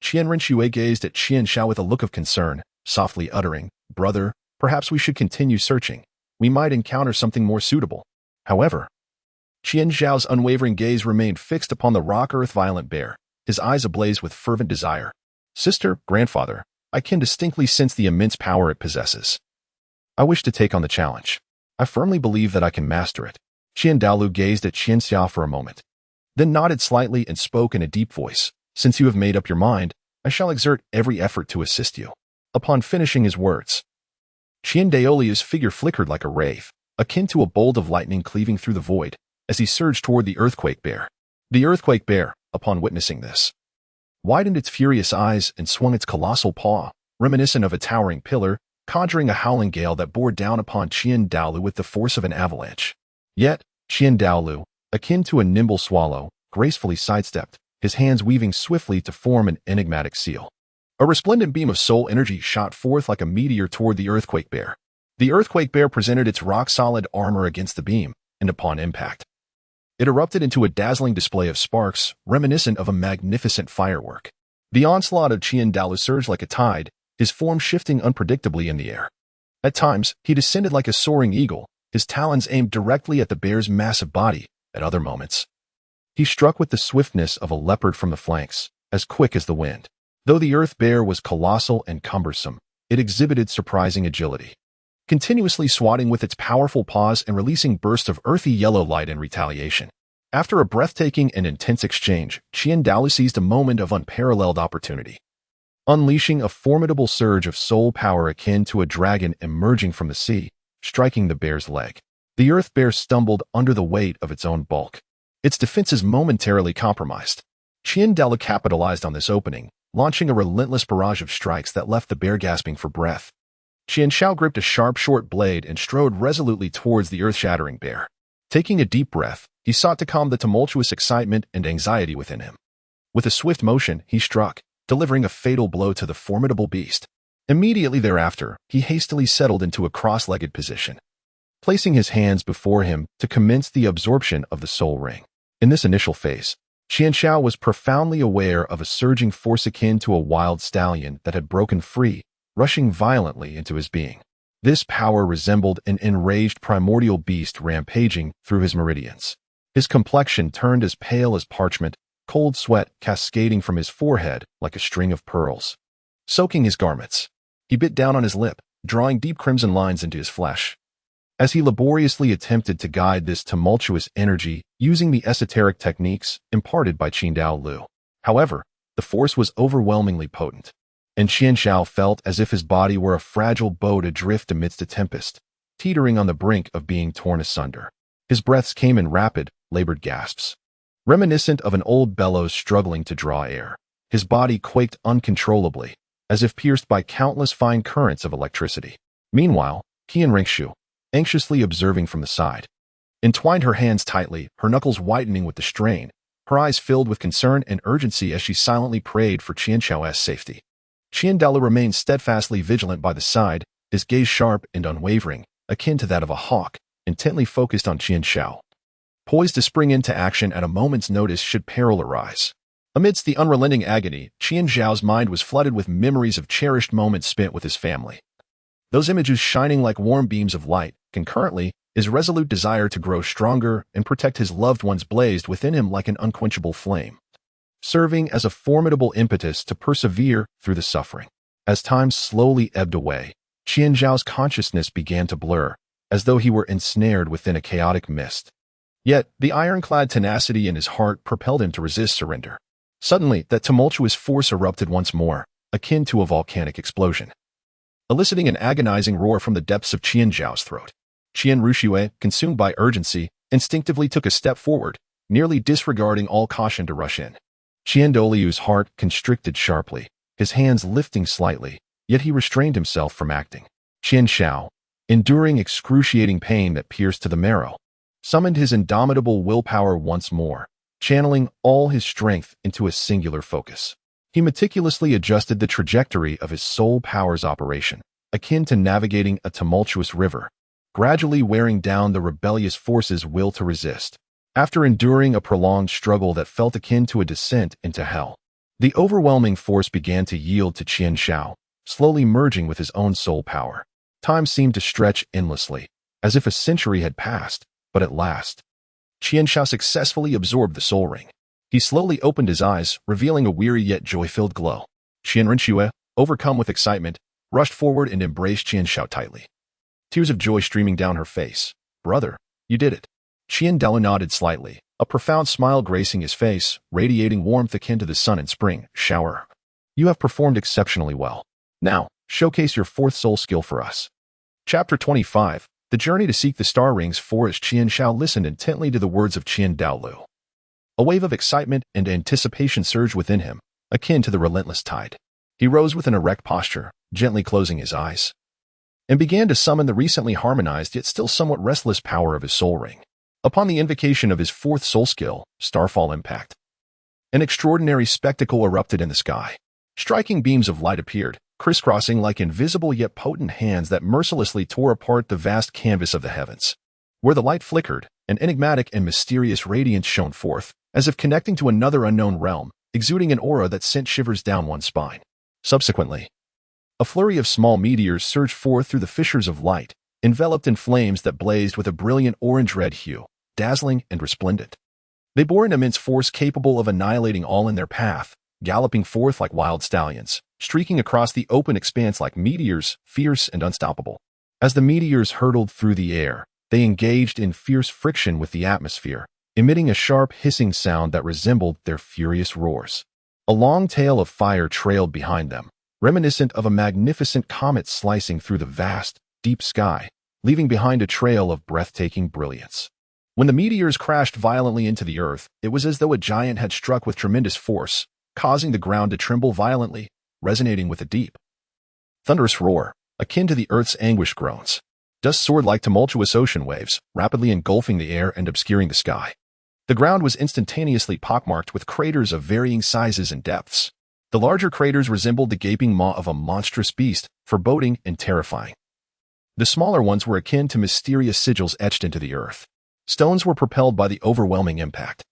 Qian Rinxue gazed at Qian Zhao with a look of concern, softly uttering, "Brother, perhaps we should continue searching. We might encounter something more suitable." However, Qian Zhao's unwavering gaze remained fixed upon the rock-earth violent bear, his eyes ablaze with fervent desire. "Sister, grandfather, I can distinctly sense the immense power it possesses. I wish to take on the challenge. I firmly believe that I can master it." Qian Daolu gazed at Qian Xia for a moment, then nodded slightly and spoke in a deep voice, "Since you have made up your mind, I shall exert every effort to assist you." Upon finishing his words, Qian Daolu's figure flickered like a wraith, akin to a bolt of lightning cleaving through the void, as he surged toward the earthquake bear. The earthquake bear, upon witnessing this, widened its furious eyes and swung its colossal paw, reminiscent of a towering pillar, conjuring a howling gale that bore down upon Qian Daolu with the force of an avalanche. Yet, Qian Daolu, akin to a nimble swallow, gracefully sidestepped, his hands weaving swiftly to form an enigmatic seal. A resplendent beam of soul energy shot forth like a meteor toward the earthquake bear. The earthquake bear presented its rock-solid armor against the beam, and upon impact, it erupted into a dazzling display of sparks, reminiscent of a magnificent firework. The onslaught of Qian Daolu surged like a tide, his form shifting unpredictably in the air. At times, he descended like a soaring eagle, his talons aimed directly at the bear's massive body. At other moments, he struck with the swiftness of a leopard from the flanks, as quick as the wind. Though the earth bear was colossal and cumbersome, it exhibited surprising agility, continuously swatting with its powerful paws and releasing bursts of earthy yellow light in retaliation. After a breathtaking and intense exchange, Qian Daolu seized a moment of unparalleled opportunity. Unleashing a formidable surge of soul power akin to a dragon emerging from the sea, striking the bear's leg. The earth bear stumbled under the weight of its own bulk. Its defenses momentarily compromised. Qian Daolu capitalized on this opening, launching a relentless barrage of strikes that left the bear gasping for breath. Qian Xiao gripped a sharp, short blade and strode resolutely towards the earth-shattering bear. Taking a deep breath, he sought to calm the tumultuous excitement and anxiety within him. With a swift motion, he struck, delivering a fatal blow to the formidable beast. Immediately thereafter, he hastily settled into a cross-legged position, placing his hands before him to commence the absorption of the soul ring. In this initial phase, Qian Xiao was profoundly aware of a surging force akin to a wild stallion that had broken free, rushing violently into his being. This power resembled an enraged primordial beast rampaging through his meridians. His complexion turned as pale as parchment, cold sweat cascading from his forehead like a string of pearls, soaking his garments. He bit down on his lip, drawing deep crimson lines into his flesh, as he laboriously attempted to guide this tumultuous energy using the esoteric techniques imparted by Qian Daolu. However, the force was overwhelmingly potent, and Qian Xiao felt as if his body were a fragile boat adrift amidst a tempest, teetering on the brink of being torn asunder. His breaths came in rapid, labored gasps, reminiscent of an old bellows struggling to draw air. His body quaked uncontrollably, as if pierced by countless fine currents of electricity. Meanwhile, Qian Ringshu, anxiously observing from the side, entwined her hands tightly, her knuckles whitening with the strain, her eyes filled with concern and urgency as she silently prayed for Qian Xiao's safety. Qian Douluo remained steadfastly vigilant by the side, his gaze sharp and unwavering, akin to that of a hawk, intently focused on Qian Xiao, poised to spring into action at a moment's notice should peril arise. Amidst the unrelenting agony, Qian Xiao's mind was flooded with memories of cherished moments spent with his family. Those images shining like warm beams of light. Concurrently, his resolute desire to grow stronger and protect his loved ones blazed within him like an unquenchable flame, serving as a formidable impetus to persevere through the suffering. As time slowly ebbed away, Qian Zhao's consciousness began to blur, as though he were ensnared within a chaotic mist. Yet, the ironclad tenacity in his heart propelled him to resist surrender. Suddenly, that tumultuous force erupted once more, akin to a volcanic explosion, eliciting an agonizing roar from the depths of Qian Zhao's throat. Qian Ruxue, consumed by urgency, instinctively took a step forward, nearly disregarding all caution to rush in. Qian Douluo's heart constricted sharply, his hands lifting slightly, yet he restrained himself from acting. Qian Xiao, enduring excruciating pain that pierced to the marrow, summoned his indomitable willpower once more, channeling all his strength into a singular focus. He meticulously adjusted the trajectory of his soul power's operation, akin to navigating a tumultuous river, gradually wearing down the rebellious force's will to resist. After enduring a prolonged struggle that felt akin to a descent into hell, the overwhelming force began to yield to Qian Xiao, slowly merging with his own soul power. Time seemed to stretch endlessly, as if a century had passed, but at last, Qian Xiao successfully absorbed the soul ring. He slowly opened his eyes, revealing a weary yet joy-filled glow. Qian Ringshu, overcome with excitement, rushed forward and embraced Qian Xiao tightly, tears of joy streaming down her face. "Brother, you did it." Qian Douluo nodded slightly, a profound smile gracing his face, radiating warmth akin to the sun in spring shower. "You have performed exceptionally well. Now, showcase your fourth soul skill for us." Chapter 25, The Journey to Seek the Star Rings. For as Qian Xiao listened intently to the words of Qian Douluo, a wave of excitement and anticipation surged within him, akin to the relentless tide. He rose with an erect posture, gently closing his eyes, and began to summon the recently harmonized yet still somewhat restless power of his soul ring. Upon the invocation of his fourth soul skill, Starfall Impact, an extraordinary spectacle erupted in the sky. Striking beams of light appeared, crisscrossing like invisible yet potent hands that mercilessly tore apart the vast canvas of the heavens. Where the light flickered, an enigmatic and mysterious radiance shone forth, as if connecting to another unknown realm, exuding an aura that sent shivers down one's spine. Subsequently, a flurry of small meteors surged forth through the fissures of light, enveloped in flames that blazed with a brilliant orange-red hue, dazzling and resplendent. They bore an immense force capable of annihilating all in their path, galloping forth like wild stallions, streaking across the open expanse like meteors, fierce and unstoppable. As the meteors hurtled through the air, they engaged in fierce friction with the atmosphere, emitting a sharp hissing sound that resembled their furious roars. A long tail of fire trailed behind them, reminiscent of a magnificent comet slicing through the vast, deep sky, leaving behind a trail of breathtaking brilliance. When the meteors crashed violently into the earth, it was as though a giant had struck with tremendous force, causing the ground to tremble violently, resonating with a deep, thunderous roar, akin to the earth's anguished groans. Dust soared like tumultuous ocean waves, rapidly engulfing the air and obscuring the sky. The ground was instantaneously pockmarked with craters of varying sizes and depths. The larger craters resembled the gaping maw of a monstrous beast, foreboding and terrifying. The smaller ones were akin to mysterious sigils etched into the earth. Stones were propelled by the overwhelming impact,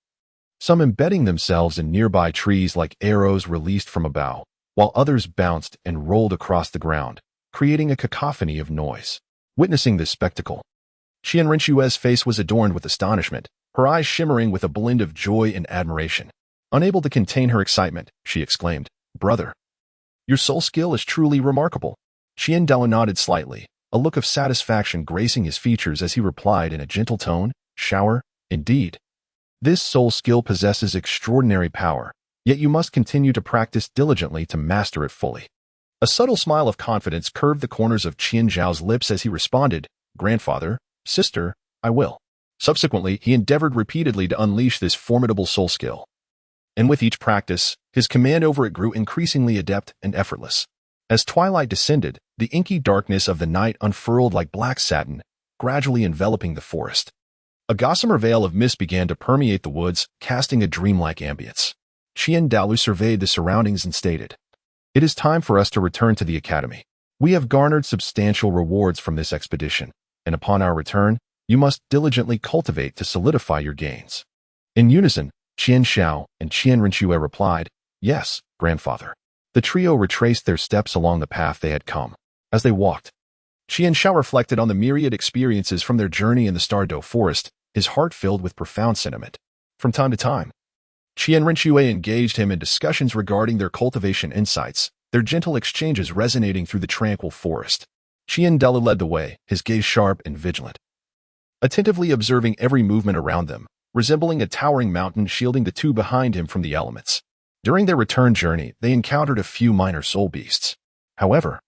some embedding themselves in nearby trees like arrows released from a bow, while others bounced and rolled across the ground, creating a cacophony of noise. Witnessing this spectacle, Qian Ringshu's face was adorned with astonishment, her eyes shimmering with a blend of joy and admiration. Unable to contain her excitement, she exclaimed, "Brother, your soul skill is truly remarkable." Qian Douluo nodded slightly, a look of satisfaction gracing his features as he replied in a gentle tone, "Shower, indeed. This soul skill possesses extraordinary power, yet you must continue to practice diligently to master it fully." A subtle smile of confidence curved the corners of Qian Zhao's lips as he responded, "Grandfather, sister, I will." Subsequently, he endeavored repeatedly to unleash this formidable soul skill. And with each practice, his command over it grew increasingly adept and effortless. As twilight descended, the inky darkness of the night unfurled like black satin, gradually enveloping the forest. A gossamer veil of mist began to permeate the woods, casting a dreamlike ambience. Douluo surveyed the surroundings and stated, "It is time for us to return to the academy. We have garnered substantial rewards from this expedition, and upon our return, you must diligently cultivate to solidify your gains." In unison, Qian Xiao and Qian Renxue replied, "Yes, grandfather." The trio retraced their steps along the path they had come. As they walked, Qian Xiao reflected on the myriad experiences from their journey in the Douluo forest, his heart filled with profound sentiment. From time to time, Qian Renxue engaged him in discussions regarding their cultivation insights, their gentle exchanges resonating through the tranquil forest. Qian Douluo led the way, his gaze sharp and vigilant, attentively observing every movement around them, resembling a towering mountain shielding the two behind him from the elements. During their return journey, they encountered a few minor soul beasts. However,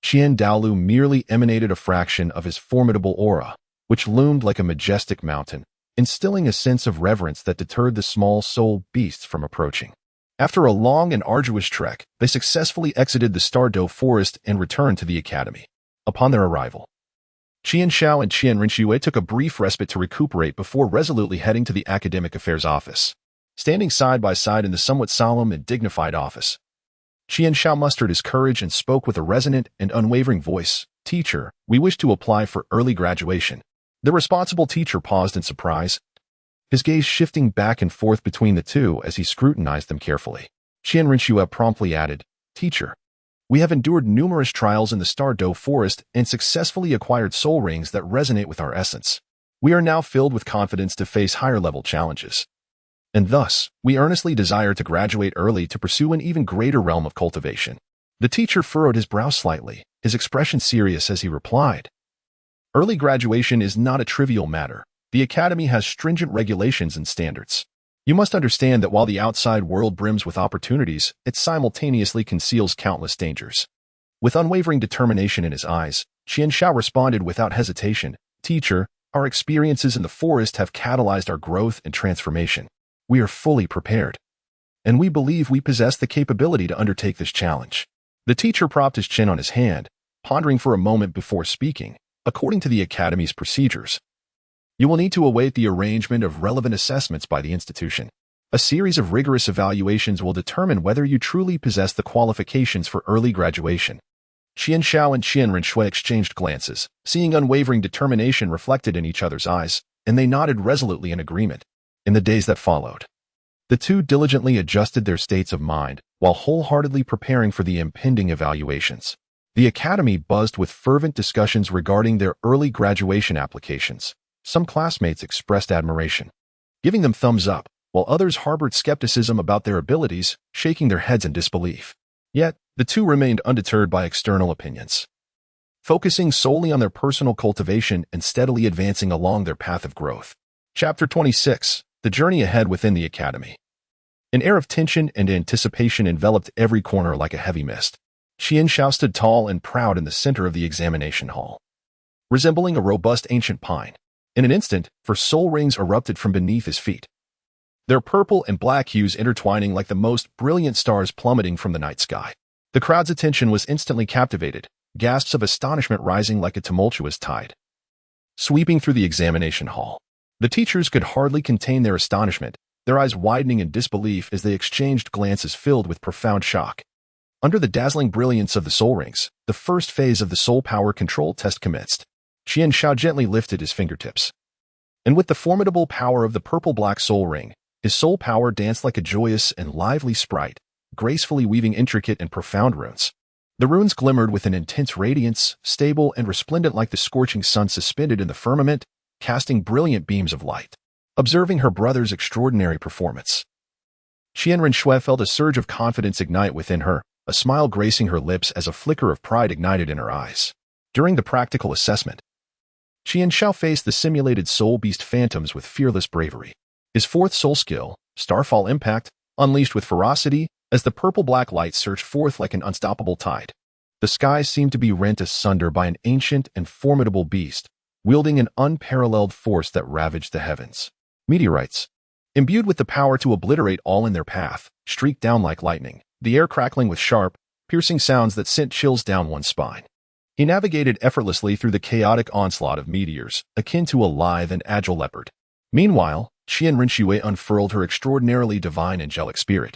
Qian Douluo merely emanated a fraction of his formidable aura, which loomed like a majestic mountain, instilling a sense of reverence that deterred the small soul beasts from approaching. After a long and arduous trek, they successfully exited the Douluo forest and returned to the academy. Upon their arrival, Qian Xiao and Qian Renxue took a brief respite to recuperate before resolutely heading to the academic affairs office. Standing side by side in the somewhat solemn and dignified office, Qian Xiao mustered his courage and spoke with a resonant and unwavering voice, "Teacher, we wish to apply for early graduation." The responsible teacher paused in surprise, his gaze shifting back and forth between the two as he scrutinized them carefully. Qian Renxue promptly added, "Teacher, we have endured numerous trials in the Douluo forest and successfully acquired soul rings that resonate with our essence. We are now filled with confidence to face higher-level challenges. And thus, we earnestly desire to graduate early to pursue an even greater realm of cultivation." The teacher furrowed his brow slightly, his expression serious as he replied, "Early graduation is not a trivial matter. The academy has stringent regulations and standards. You must understand that while the outside world brims with opportunities, it simultaneously conceals countless dangers." With unwavering determination in his eyes, Qian Xiao responded without hesitation, "Teacher, our experiences in the forest have catalyzed our growth and transformation. We are fully prepared, and we believe we possess the capability to undertake this challenge." The teacher propped his chin on his hand, pondering for a moment before speaking. "According to the academy's procedures, you will need to await the arrangement of relevant assessments by the institution. A series of rigorous evaluations will determine whether you truly possess the qualifications for early graduation." Qian Xiao and Qian Renxue exchanged glances, seeing unwavering determination reflected in each other's eyes, and they nodded resolutely in agreement. In the days that followed, the two diligently adjusted their states of mind while wholeheartedly preparing for the impending evaluations. The academy buzzed with fervent discussions regarding their early graduation applications. Some classmates expressed admiration, giving them thumbs up, while others harbored skepticism about their abilities, shaking their heads in disbelief. Yet, the two remained undeterred by external opinions, focusing solely on their personal cultivation and steadily advancing along their path of growth. Chapter 26. The Journey Ahead Within the Academy. An air of tension and anticipation enveloped every corner like a heavy mist. Qian Xiao stood tall and proud in the center of the examination hall, resembling a robust ancient pine. In an instant, soul rings erupted from beneath his feet, their purple and black hues intertwining like the most brilliant stars plummeting from the night sky. The crowd's attention was instantly captivated, gasps of astonishment rising like a tumultuous tide, sweeping through the examination hall. The teachers could hardly contain their astonishment, their eyes widening in disbelief as they exchanged glances filled with profound shock. Under the dazzling brilliance of the soul rings, the first phase of the soul power control test commenced. Qian Xiao gently lifted his fingertips, and with the formidable power of the purple-black soul ring, his soul power danced like a joyous and lively sprite, gracefully weaving intricate and profound runes. The runes glimmered with an intense radiance, stable and resplendent like the scorching sun suspended in the firmament, casting brilliant beams of light. Observing her brother's extraordinary performance, Qian Renxue felt a surge of confidence ignite within her, a smile gracing her lips as a flicker of pride ignited in her eyes. During the practical assessment, Qian Xiao faced the simulated soul beast phantoms with fearless bravery. His fourth soul skill, Starfall Impact, unleashed with ferocity as the purple-black light surged forth like an unstoppable tide. The skies seemed to be rent asunder by an ancient and formidable beast, wielding an unparalleled force that ravaged the heavens. Meteorites, imbued with the power to obliterate all in their path, streaked down like lightning, the air crackling with sharp, piercing sounds that sent chills down one's spine. He navigated effortlessly through the chaotic onslaught of meteors, akin to a lithe and agile leopard. Meanwhile, Qian Rinxue unfurled her extraordinarily divine angelic spirit,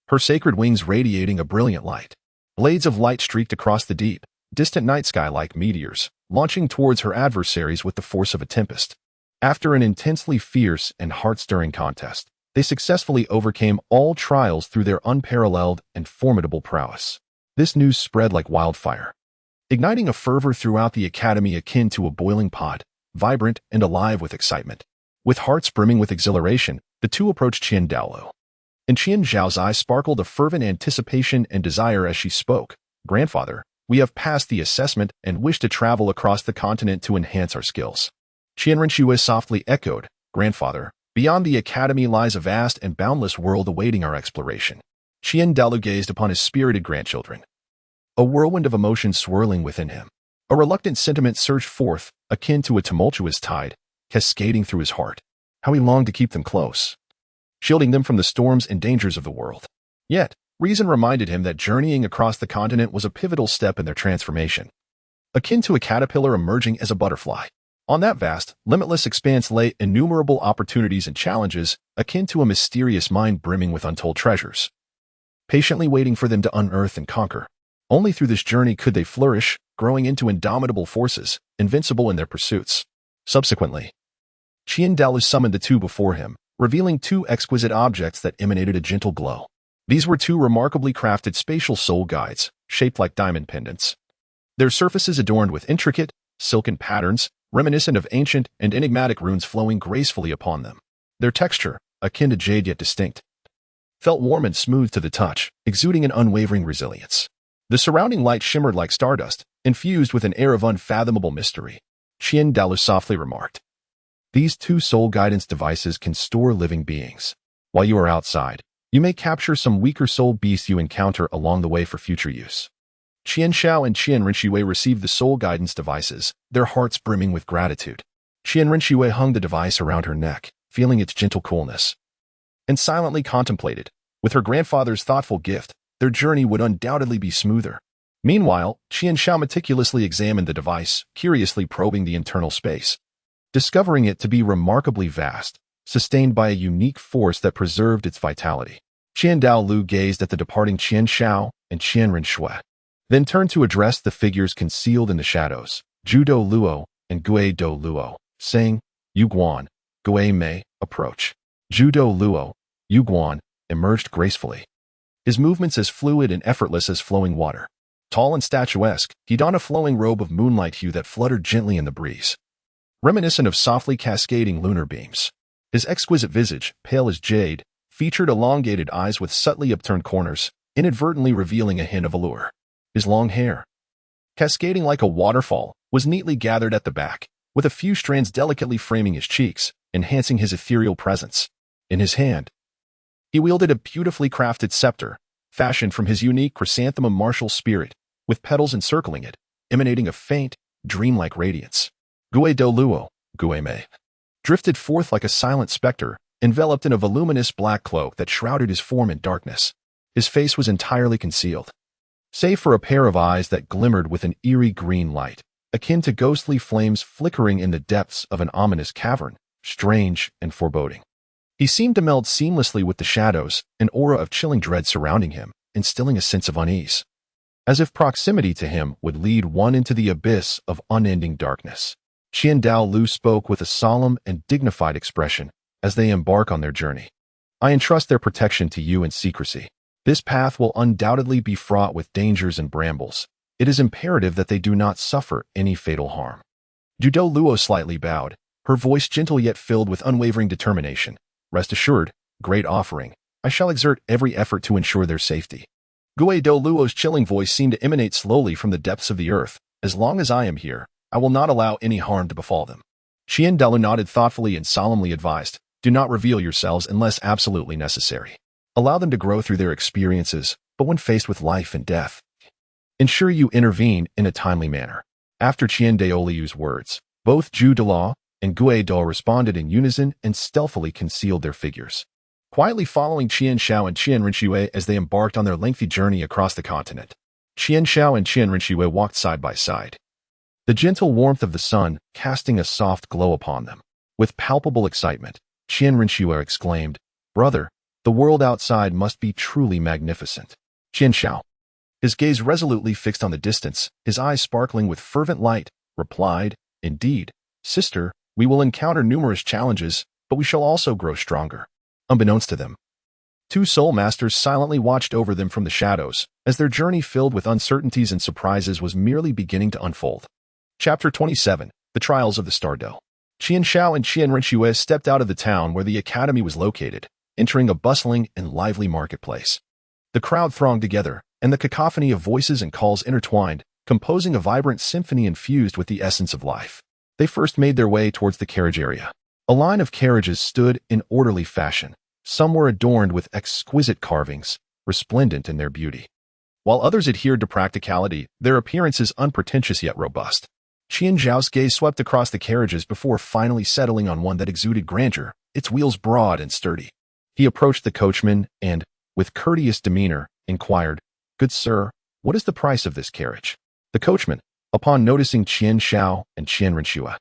her sacred wings radiating a brilliant light. Blades of light streaked across the deep, distant night sky like meteors, launching towards her adversaries with the force of a tempest. After an intensely fierce and heart-stirring contest, they successfully overcame all trials through their unparalleled and formidable prowess. This news spread like wildfire, igniting a fervor throughout the academy akin to a boiling pot, vibrant and alive with excitement. With hearts brimming with exhilaration, the two approached Qian Douluo. In Qian Zhao's eyes sparkled a fervent anticipation and desire as she spoke. "Grandfather, we have passed the assessment and wish to travel across the continent to enhance our skills." Qian Rinxue softly echoed, "Grandfather, beyond the academy lies a vast and boundless world awaiting our exploration." Qian Douluo gazed upon his spirited grandchildren, a whirlwind of emotion swirling within him. A reluctant sentiment surged forth, akin to a tumultuous tide, cascading through his heart. How he longed to keep them close, shielding them from the storms and dangers of the world. Yet, reason reminded him that journeying across the continent was a pivotal step in their transformation, akin to a caterpillar emerging as a butterfly. On that vast, limitless expanse lay innumerable opportunities and challenges, akin to a mysterious mind brimming with untold treasures, patiently waiting for them to unearth and conquer. Only through this journey could they flourish, growing into indomitable forces, invincible in their pursuits. Subsequently, Qian Douluo summoned the two before him, revealing two exquisite objects that emanated a gentle glow. These were two remarkably crafted spatial soul guides, shaped like diamond pendants. Their surfaces adorned with intricate, silken patterns, reminiscent of ancient and enigmatic runes flowing gracefully upon them. Their texture, akin to jade yet distinct, felt warm and smooth to the touch, exuding an unwavering resilience. The surrounding light shimmered like stardust, infused with an air of unfathomable mystery. Qian Douluo softly remarked, "These two soul guidance devices can store living beings. While you are outside, you may capture some weaker soul beasts you encounter along the way for future use." Qian Xiao and Qian Rinxue received the soul guidance devices, their hearts brimming with gratitude. Qian Rinxue hung the device around her neck, feeling its gentle coolness, and silently contemplated. With her grandfather's thoughtful gift, their journey would undoubtedly be smoother. Meanwhile, Qian Xiao meticulously examined the device, curiously probing the internal space, discovering it to be remarkably vast, sustained by a unique force that preserved its vitality. Qian Douluo gazed at the departing Qian Xiao and Qian Rinxue, then turned to address the figures concealed in the shadows, Zhu Douluo and Gue Douluo, saying, "Yu Guan, Gue Mei, approach." Zhu Douluo, Yu Guan, emerged gracefully, his movements as fluid and effortless as flowing water. Tall and statuesque, he donned a flowing robe of moonlight hue that fluttered gently in the breeze, reminiscent of softly cascading lunar beams. His exquisite visage, pale as jade, featured elongated eyes with subtly upturned corners, inadvertently revealing a hint of allure. His long hair, cascading like a waterfall, was neatly gathered at the back, with a few strands delicately framing his cheeks, enhancing his ethereal presence. In his hand, he wielded a beautifully crafted scepter, fashioned from his unique chrysanthemum martial spirit, with petals encircling it, emanating a faint, dreamlike radiance. Gue Douluo, Gue Mei, drifted forth like a silent specter, enveloped in a voluminous black cloak that shrouded his form in darkness. His face was entirely concealed, save for a pair of eyes that glimmered with an eerie green light, akin to ghostly flames flickering in the depths of an ominous cavern, strange and foreboding. He seemed to meld seamlessly with the shadows, an aura of chilling dread surrounding him, instilling a sense of unease, as if proximity to him would lead one into the abyss of unending darkness. Qian Douluo spoke with a solemn and dignified expression as they embark on their journey. "I entrust their protection to you in secrecy. This path will undoubtedly be fraught with dangers and brambles. It is imperative that they do not suffer any fatal harm." Zhu Douluo slightly bowed, her voice gentle yet filled with unwavering determination. "Rest assured, great offering, I shall exert every effort to ensure their safety." Gue Douluo's chilling voice seemed to emanate slowly from the depths of the earth. "As long as I am here, I will not allow any harm to befall them." Qian Douluo nodded thoughtfully and solemnly advised, "Do not reveal yourselves unless absolutely necessary. Allow them to grow through their experiences, but when faced with life and death, ensure you intervene in a timely manner." After Qian Douluo's words, both Zhu Douluo and Gue Douluo responded in unison and stealthily concealed their figures, quietly following Qian Xiao and Qian Rinxue as they embarked on their lengthy journey across the continent. Qian Xiao and Qian Rinxue walked side by side, the gentle warmth of the sun casting a soft glow upon them. With palpable excitement, Qian Rinxue exclaimed, "Brother, the world outside must be truly magnificent." Qian Xiao, his gaze resolutely fixed on the distance, his eyes sparkling with fervent light, replied, "Indeed, sister, we will encounter numerous challenges, but we shall also grow stronger." Unbeknownst to them, two soul masters silently watched over them from the shadows, as their journey filled with uncertainties and surprises was merely beginning to unfold. Chapter 27, The Trials of the Stardow. Qian Xiao and Qian Rinxue stepped out of the town where the academy was located, entering a bustling and lively marketplace. The crowd thronged together, and the cacophony of voices and calls intertwined, composing a vibrant symphony infused with the essence of life. They first made their way towards the carriage area. A line of carriages stood in orderly fashion. Some were adorned with exquisite carvings, resplendent in their beauty, while others adhered to practicality, their appearances unpretentious yet robust. Qian Zhao's gaze swept across the carriages before finally settling on one that exuded grandeur, its wheels broad and sturdy. He approached the coachman and, with courteous demeanor, inquired, "Good sir, what is the price of this carriage?" The coachman, upon noticing Qian Xiao and Qian Rinxue,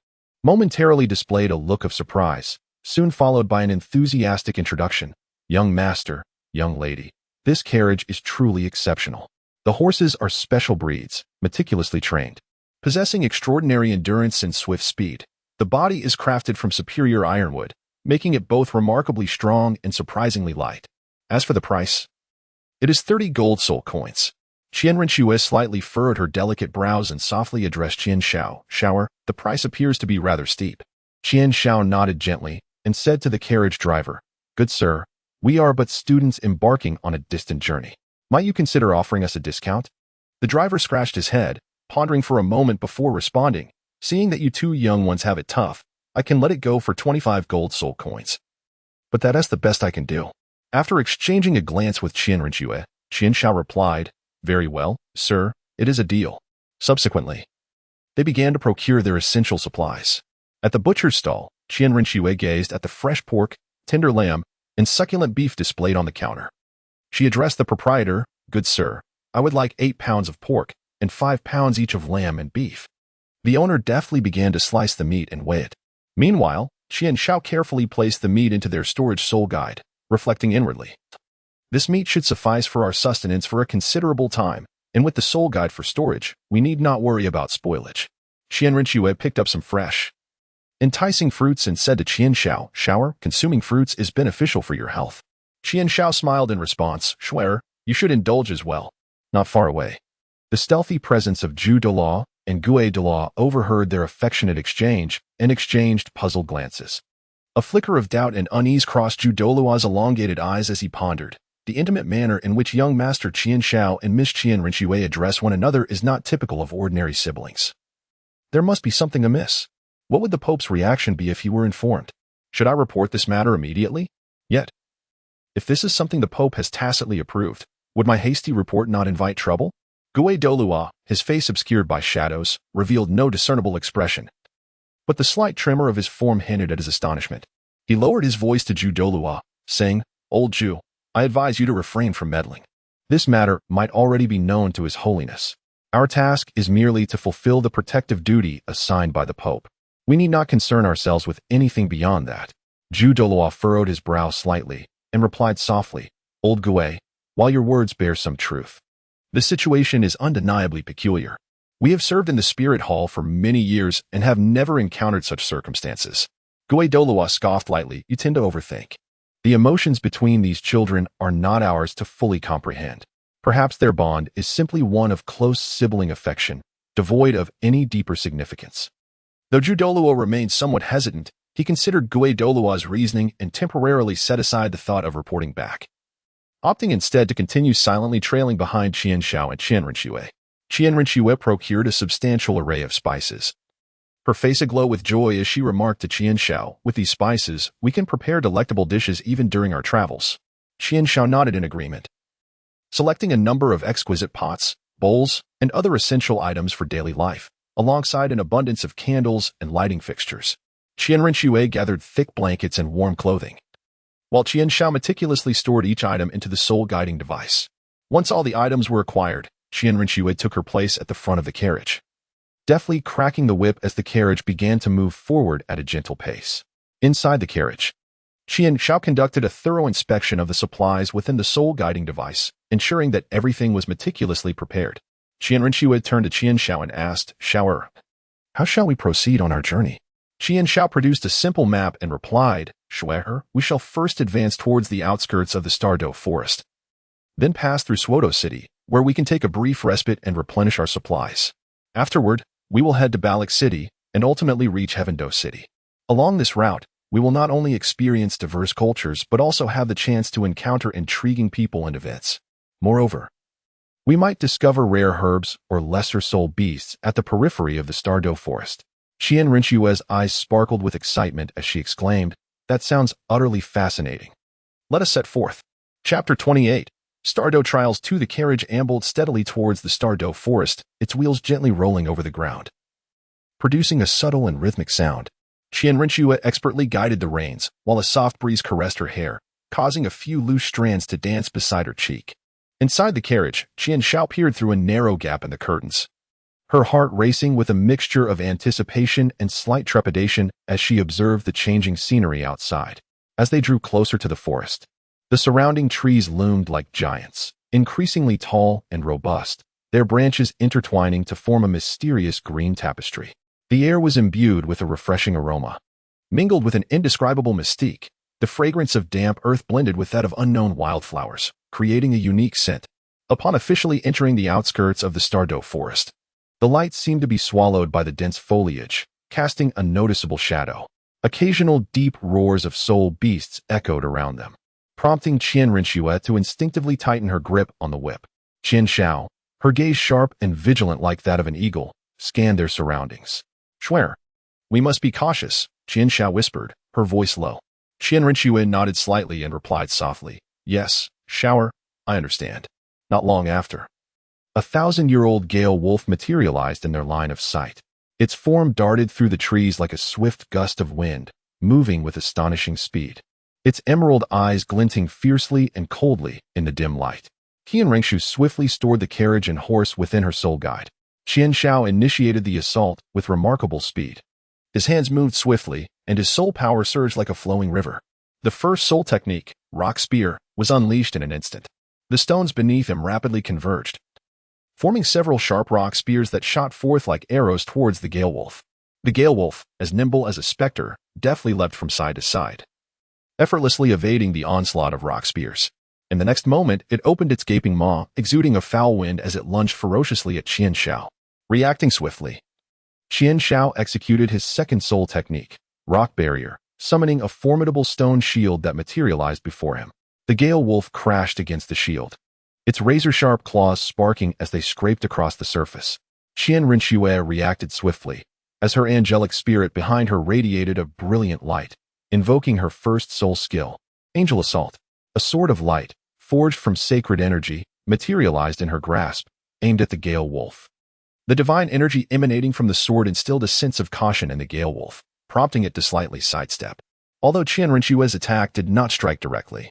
momentarily displayed a look of surprise, soon followed by an enthusiastic introduction. "Young master, young lady, this carriage is truly exceptional. The horses are special breeds, meticulously trained, possessing extraordinary endurance and swift speed. The body is crafted from superior ironwood, making it both remarkably strong and surprisingly light. As for the price, it is 30 gold soul coins." Qian Rinxue slightly furrowed her delicate brows and softly addressed Qian Xiao, "Shower, the price appears to be rather steep." Qian Xiao nodded gently and said to the carriage driver, "Good sir, we are but students embarking on a distant journey. Might you consider offering us a discount?" The driver scratched his head, pondering for a moment before responding, "Seeing that you two young ones have it tough, I can let it go for 25 gold soul coins. But that is the best I can do." After exchanging a glance with Qian Rinxue, Qian Xiao replied, "Very well, sir, it is a deal." Subsequently, they began to procure their essential supplies. At the butcher's stall, Qian Rinxue gazed at the fresh pork, tender lamb, and succulent beef displayed on the counter. She addressed the proprietor, "Good sir, I would like 8 pounds of pork and 5 pounds each of lamb and beef." The owner deftly began to slice the meat and weigh it. Meanwhile, Qian Xiao carefully placed the meat into their storage soul guide, reflecting inwardly, "This meat should suffice for our sustenance for a considerable time, and with the soul guide for storage, we need not worry about spoilage." Qian Rinxue picked up some fresh, enticing fruits and said to Qian Xiao, "Shower, consuming fruits is beneficial for your health." Qian Xiao smiled in response, "Shuer, you should indulge as well." Not far away, the stealthy presence of Douluo and Douluo overheard their affectionate exchange and exchanged puzzled glances. A flicker of doubt and unease crossed Douluo's elongated eyes as he pondered. The intimate manner in which young Master Qian Xiao and Miss Qian Rinxue address one another is not typical of ordinary siblings. There must be something amiss. What would the Pope's reaction be if he were informed? Should I report this matter immediately? Yet, if this is something the Pope has tacitly approved, would my hasty report not invite trouble? Douluo, his face obscured by shadows, revealed no discernible expression, but the slight tremor of his form hinted at his astonishment. He lowered his voice to Douluo, saying, "Old Jew, I advise you to refrain from meddling. This matter might already be known to His Holiness. Our task is merely to fulfill the protective duty assigned by the Pope. We need not concern ourselves with anything beyond that." Douluo furrowed his brow slightly and replied softly, "Old Gue, while your words bear some truth, the situation is undeniably peculiar. We have served in the Spirit Hall for many years and have never encountered such circumstances." Douluo scoffed lightly, "You tend to overthink. The emotions between these children are not ours to fully comprehend. Perhaps their bond is simply one of close sibling affection, devoid of any deeper significance." Though Douluo remained somewhat hesitant, he considered Douluo's reasoning and temporarily set aside the thought of reporting back, opting instead to continue silently trailing behind Qian Xiao and Qian Rinxue. Qian Rinxue procured a substantial array of spices, her face aglow with joy as she remarked to Qian Xiao, "With these spices, we can prepare delectable dishes even during our travels." Qian Xiao nodded in agreement, selecting a number of exquisite pots, bowls, and other essential items for daily life, alongside an abundance of candles and lighting fixtures. Qian Rinxue gathered thick blankets and warm clothing, while Qian Shao meticulously stored each item into the soul-guiding device. Once all the items were acquired, Qian Rinxue took her place at the front of the carriage, deftly cracking the whip as the carriage began to move forward at a gentle pace. Inside the carriage, Qian Shao conducted a thorough inspection of the supplies within the soul-guiding device, ensuring that everything was meticulously prepared. Qian Rinxue turned to Qian Shao and asked, "Shao, how shall we proceed on our journey?" Qian Shao produced a simple map and replied, "Shuehe, we shall first advance towards the outskirts of the Douluo forest, then pass through Suodo City, where we can take a brief respite and replenish our supplies. Afterward, we will head to Balak City and ultimately reach Heavendo City. Along this route, we will not only experience diverse cultures but also have the chance to encounter intriguing people and events. Moreover, we might discover rare herbs or lesser soul beasts at the periphery of the Douluo forest." Qian Rinxue's eyes sparkled with excitement as she exclaimed, "That sounds utterly fascinating. Let us set forth." Chapter 28. Douluo Trials 2. The carriage ambled steadily towards the Douluo forest, its wheels gently rolling over the ground, producing a subtle and rhythmic sound. Qian Rinxue expertly guided the reins, while a soft breeze caressed her hair, causing a few loose strands to dance beside her cheek. Inside the carriage, Qian Shao peered through a narrow gap in the curtains, her heart racing with a mixture of anticipation and slight trepidation as she observed the changing scenery outside. As they drew closer to the forest, the surrounding trees loomed like giants, increasingly tall and robust, their branches intertwining to form a mysterious green tapestry. The air was imbued with a refreshing aroma. Mingled with an indescribable mystique, the fragrance of damp earth blended with that of unknown wildflowers, creating a unique scent. Upon officially entering the outskirts of the Douluo forest, the light seemed to be swallowed by the dense foliage, casting a noticeable shadow. Occasional deep roars of soul beasts echoed around them, prompting Qian Rinxue to instinctively tighten her grip on the whip. Qian Shao, her gaze sharp and vigilant like that of an eagle, scanned their surroundings. "Shuehe, we must be cautious," Qian Shao whispered, her voice low. Qian Rinxue nodded slightly and replied softly, "Yes, Shao, I understand." Not long after, a 1,000-year-old gale wolf materialized in their line of sight. Its form darted through the trees like a swift gust of wind, moving with astonishing speed, its emerald eyes glinting fiercely and coldly in the dim light. Qian Rinxue swiftly stored the carriage and horse within her soul guide. Qian Shao initiated the assault with remarkable speed. His hands moved swiftly, and his soul power surged like a flowing river. The first soul technique, Rock Spear, was unleashed in an instant. The stones beneath him rapidly converged, forming several sharp rock spears that shot forth like arrows towards the Gale Wolf. The Gale Wolf, as nimble as a specter, deftly leapt from side to side, effortlessly evading the onslaught of rock spears. In the next moment, it opened its gaping maw, exuding a foul wind as it lunged ferociously at Qian Shao. Reacting swiftly, Qian Shao executed his second soul technique, Rock Barrier, summoning a formidable stone shield that materialized before him. The Gale Wolf crashed against the shield, its razor-sharp claws sparking as they scraped across the surface. Qian Rinxue reacted swiftly, as her angelic spirit behind her radiated a brilliant light, invoking her first soul skill, Angel Assault. A sword of light, forged from sacred energy, materialized in her grasp, aimed at the Gale Wolf. The divine energy emanating from the sword instilled a sense of caution in the Gale Wolf, prompting it to slightly sidestep. Although Qian Rinxue's attack did not strike directly,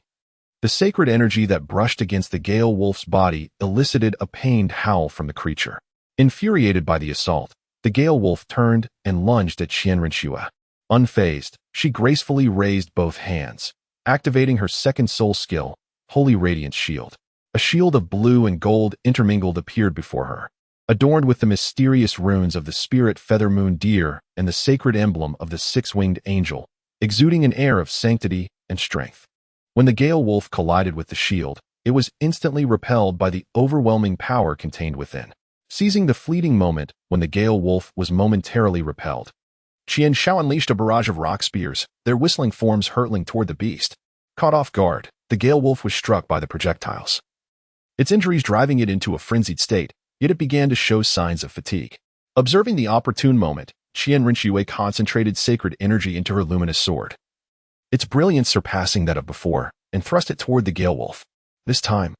the sacred energy that brushed against the Gale Wolf's body elicited a pained howl from the creature. Infuriated by the assault, the Gale Wolf turned and lunged at Qian Rinxue. Unfazed, she gracefully raised both hands, activating her second soul skill, Holy Radiance Shield. A shield of blue and gold intermingled appeared before her, adorned with the mysterious runes of the spirit feather moon deer and the sacred emblem of the six-winged angel, exuding an air of sanctity and strength. When the Gale Wolf collided with the shield, it was instantly repelled by the overwhelming power contained within. Seizing the fleeting moment when the Gale Wolf was momentarily repelled, Qian Shao unleashed a barrage of rock spears, their whistling forms hurtling toward the beast. Caught off guard, the Gale Wolf was struck by the projectiles, its injuries driving it into a frenzied state, yet it began to show signs of fatigue. Observing the opportune moment, Qian Rinxue concentrated sacred energy into her luminous sword, its brilliance surpassing that of before, and thrust it toward the Gale Wolf. This time,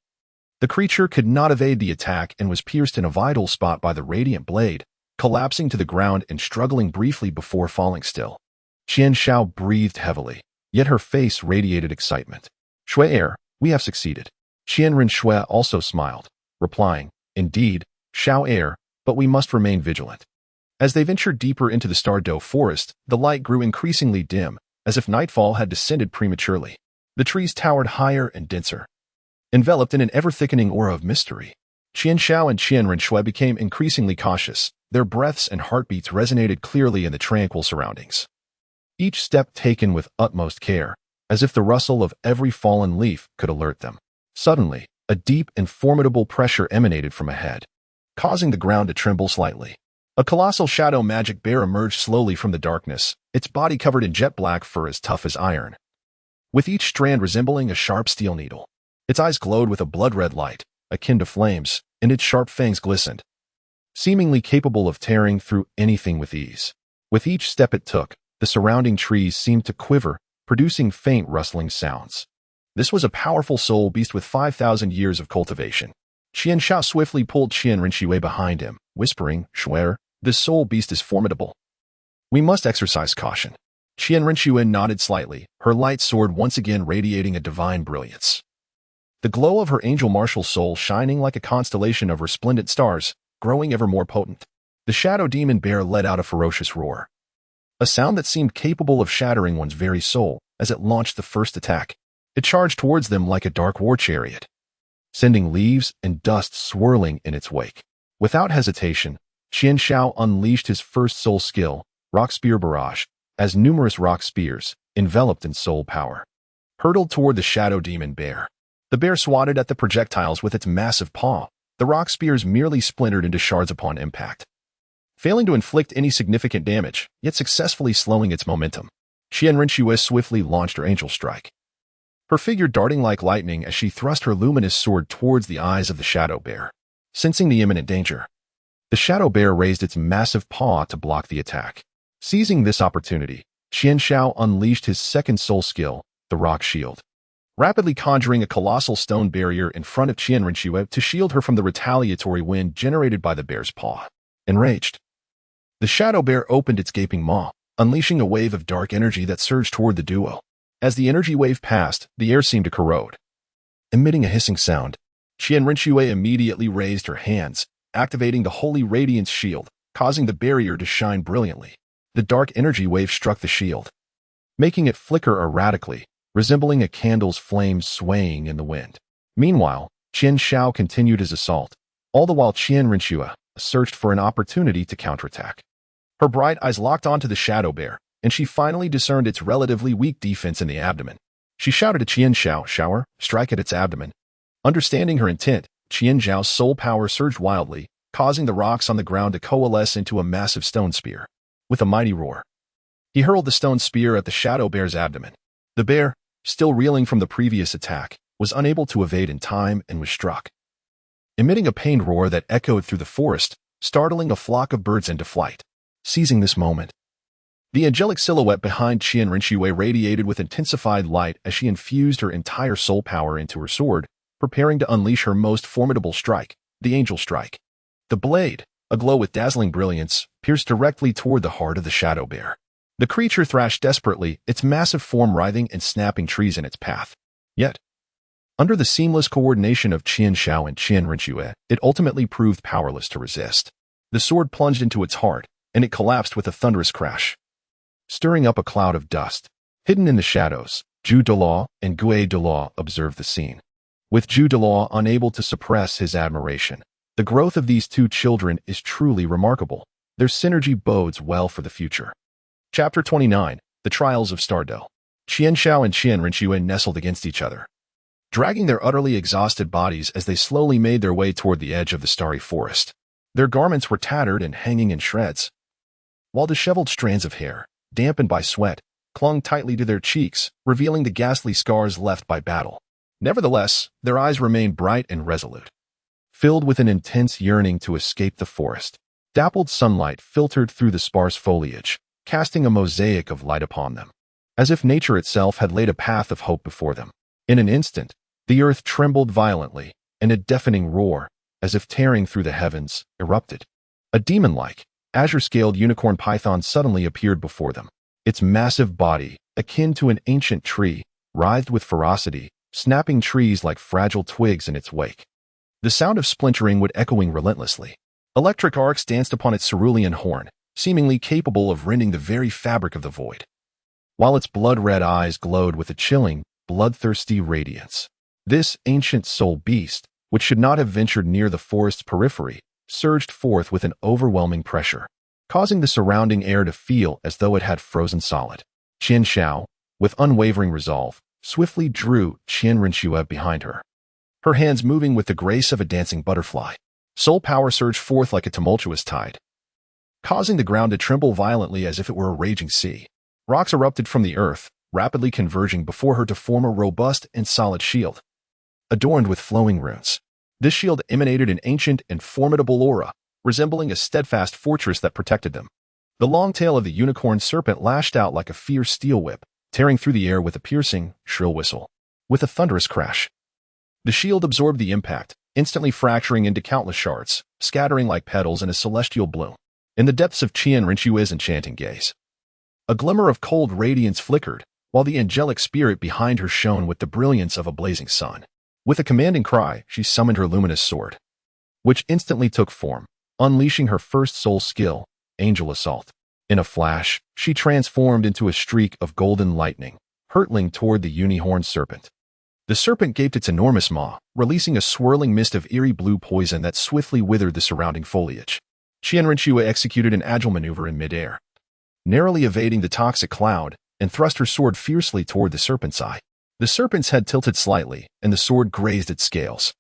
the creature could not evade the attack and was pierced in a vital spot by the radiant blade, collapsing to the ground and struggling briefly before falling still. Qian Shao breathed heavily, yet her face radiated excitement. "Shui, we have succeeded." Qianren Shui also smiled, replying, "Indeed, Shao, but we must remain vigilant." As they ventured deeper into the Douluo forest, the light grew increasingly dim, as if nightfall had descended prematurely. The trees towered higher and denser, enveloped in an ever-thickening aura of mystery. Qian Shao and Qianren Shui became increasingly cautious. Their breaths and heartbeats resonated clearly in the tranquil surroundings. Each step taken with utmost care, as if the rustle of every fallen leaf could alert them. Suddenly, a deep and formidable pressure emanated from ahead, causing the ground to tremble slightly. A colossal shadow magic bear emerged slowly from the darkness, its body covered in jet black fur as tough as iron, with each strand resembling a sharp steel needle. Its eyes glowed with a blood-red light, akin to flames, and its sharp fangs glistened, seemingly capable of tearing through anything with ease. With each step it took, the surrounding trees seemed to quiver, producing faint rustling sounds. This was a powerful soul beast with 5,000 years of cultivation. Qian Shao swiftly pulled Qianren Shui behind him, whispering, "Shui, this soul beast is formidable. We must exercise caution." Qianren Shui nodded slightly, her light sword once again radiating a divine brilliance. The glow of her angel martial soul shining like a constellation of resplendent stars, growing ever more potent. The shadow demon bear let out a ferocious roar, a sound that seemed capable of shattering one's very soul as it launched the first attack. It charged towards them like a dark war chariot, sending leaves and dust swirling in its wake. Without hesitation, Qian Shao unleashed his first soul skill, Rock Spear Barrage, as numerous rock spears, enveloped in soul power, hurtled toward the shadow demon bear. The bear swatted at the projectiles with its massive paw. The rock spears merely splintered into shards upon impact, failing to inflict any significant damage, yet successfully slowing its momentum. Qianren Shui swiftly launched her angel strike, her figure darting like lightning as she thrust her luminous sword towards the eyes of the shadow bear. Sensing the imminent danger, the shadow bear raised its massive paw to block the attack. Seizing this opportunity, Qian Shao unleashed his second soul skill, the Rock Shield, rapidly conjuring a colossal stone barrier in front of Qianren Shui to shield her from the retaliatory wind generated by the bear's paw. Enraged, the shadow bear opened its gaping maw, unleashing a wave of dark energy that surged toward the duo. As the energy wave passed, the air seemed to corrode, emitting a hissing sound. Qianren Shui immediately raised her hands, activating the Holy Radiance Shield, causing the barrier to shine brilliantly. The dark energy wave struck the shield, making it flicker erratically, resembling a candle's flames swaying in the wind. Meanwhile, Qian Shao continued his assault, all the while Qianren Shui searched for an opportunity to counterattack. Her bright eyes locked onto the shadow bear, and she finally discerned its relatively weak defense in the abdomen. She shouted to Qian Shao, "Shower, strike at its abdomen." Understanding her intent, Qian Zhao's soul power surged wildly, causing the rocks on the ground to coalesce into a massive stone spear. With a mighty roar, he hurled the stone spear at the shadow bear's abdomen. The bear, still reeling from the previous attack, was unable to evade in time and was struck, emitting a pained roar that echoed through the forest, startling a flock of birds into flight. Seizing this moment, the angelic silhouette behind Qianren Shui radiated with intensified light as she infused her entire soul power into her sword, preparing to unleash her most formidable strike, the Angel Strike. The blade, aglow with dazzling brilliance, pierced directly toward the heart of the shadow bear. The creature thrashed desperately, its massive form writhing and snapping trees in its path. Yet, under the seamless coordination of Qian Shao and Qianren Shui, it ultimately proved powerless to resist. The sword plunged into its heart, and it collapsed with a thunderous crash, stirring up a cloud of dust. Hidden in the shadows, Zhu Douluo and Gui Douluo observed the scene, with Zhu Douluo unable to suppress his admiration. The growth of these two children is truly remarkable. Their synergy bodes well for the future. Chapter 29, The Trials of Douluo. Qian Shao and Qianren Shui nestled against each other, dragging their utterly exhausted bodies as they slowly made their way toward the edge of the starry forest. Their garments were tattered and hanging in shreds, while disheveled strands of hair, dampened by sweat, clung tightly to their cheeks, revealing the ghastly scars left by battle. Nevertheless, their eyes remained bright and resolute, filled with an intense yearning to escape the forest. Dappled sunlight filtered through the sparse foliage, casting a mosaic of light upon them, as if nature itself had laid a path of hope before them. In an instant, the earth trembled violently, and a deafening roar, as if tearing through the heavens, erupted. A demon-like, azure-scaled unicorn python suddenly appeared before them, Its massive body, akin to an ancient tree, writhed with ferocity, snapping trees like fragile twigs in its wake. The sound of splintering would echoing relentlessly. Electric arcs danced upon its cerulean horn, seemingly capable of rending the very fabric of the void, while its blood-red eyes glowed with a chilling, bloodthirsty radiance. This ancient soul beast, which should not have ventured near the forest's periphery, surged forth with an overwhelming pressure, causing the surrounding air to feel as though it had frozen solid. Qian Xiao, with unwavering resolve, swiftly drew Qian Renxue behind her, her hands moving with the grace of a dancing butterfly. Soul power surged forth like a tumultuous tide, causing the ground to tremble violently as if it were a raging sea. Rocks erupted from the earth, rapidly converging before her to form a robust and solid shield, adorned with flowing runes. This shield emanated an ancient and formidable aura, resembling a steadfast fortress that protected them. The long tail of the unicorn serpent lashed out like a fierce steel whip, tearing through the air with a piercing, shrill whistle. With a thunderous crash, the shield absorbed the impact, instantly fracturing into countless shards, scattering like petals in a celestial bloom. In the depths of Qian Renxue's enchanting gaze, a glimmer of cold radiance flickered, while the angelic spirit behind her shone with the brilliance of a blazing sun. With a commanding cry, she summoned her luminous sword, which instantly took form, unleashing her first soul skill, Angel Assault. In a flash, she transformed into a streak of golden lightning, hurtling toward the unicorn serpent. The serpent gaped its enormous maw, releasing a swirling mist of eerie blue poison that swiftly withered the surrounding foliage. Qian Renxue executed an agile maneuver in midair, narrowly evading the toxic cloud, and thrust her sword fiercely toward the serpent's eye. The serpent's head tilted slightly, and the sword grazed its scales,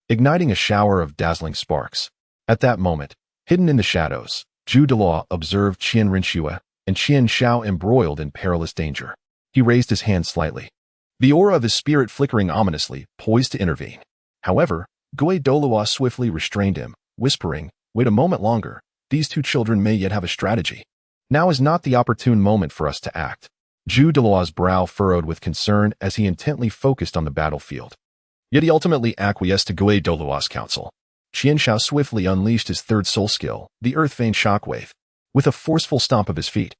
igniting a shower of dazzling sparks. At that moment, hidden in the shadows, Douluo observed Qian Renxue and Qian Xiao embroiled in perilous danger. He raised his hand slightly, the aura of his spirit flickering ominously, poised to intervene. However, Douluo swiftly restrained him, whispering, "Wait a moment longer. These two children may yet have a strategy. Now is not the opportune moment for us to act." Douluo's brow furrowed with concern as he intently focused on the battlefield. Yet he ultimately acquiesced to Douluo's counsel. Qian Xiao swiftly unleashed his third soul skill, the Earth Vein Shockwave. With a forceful stomp of his feet,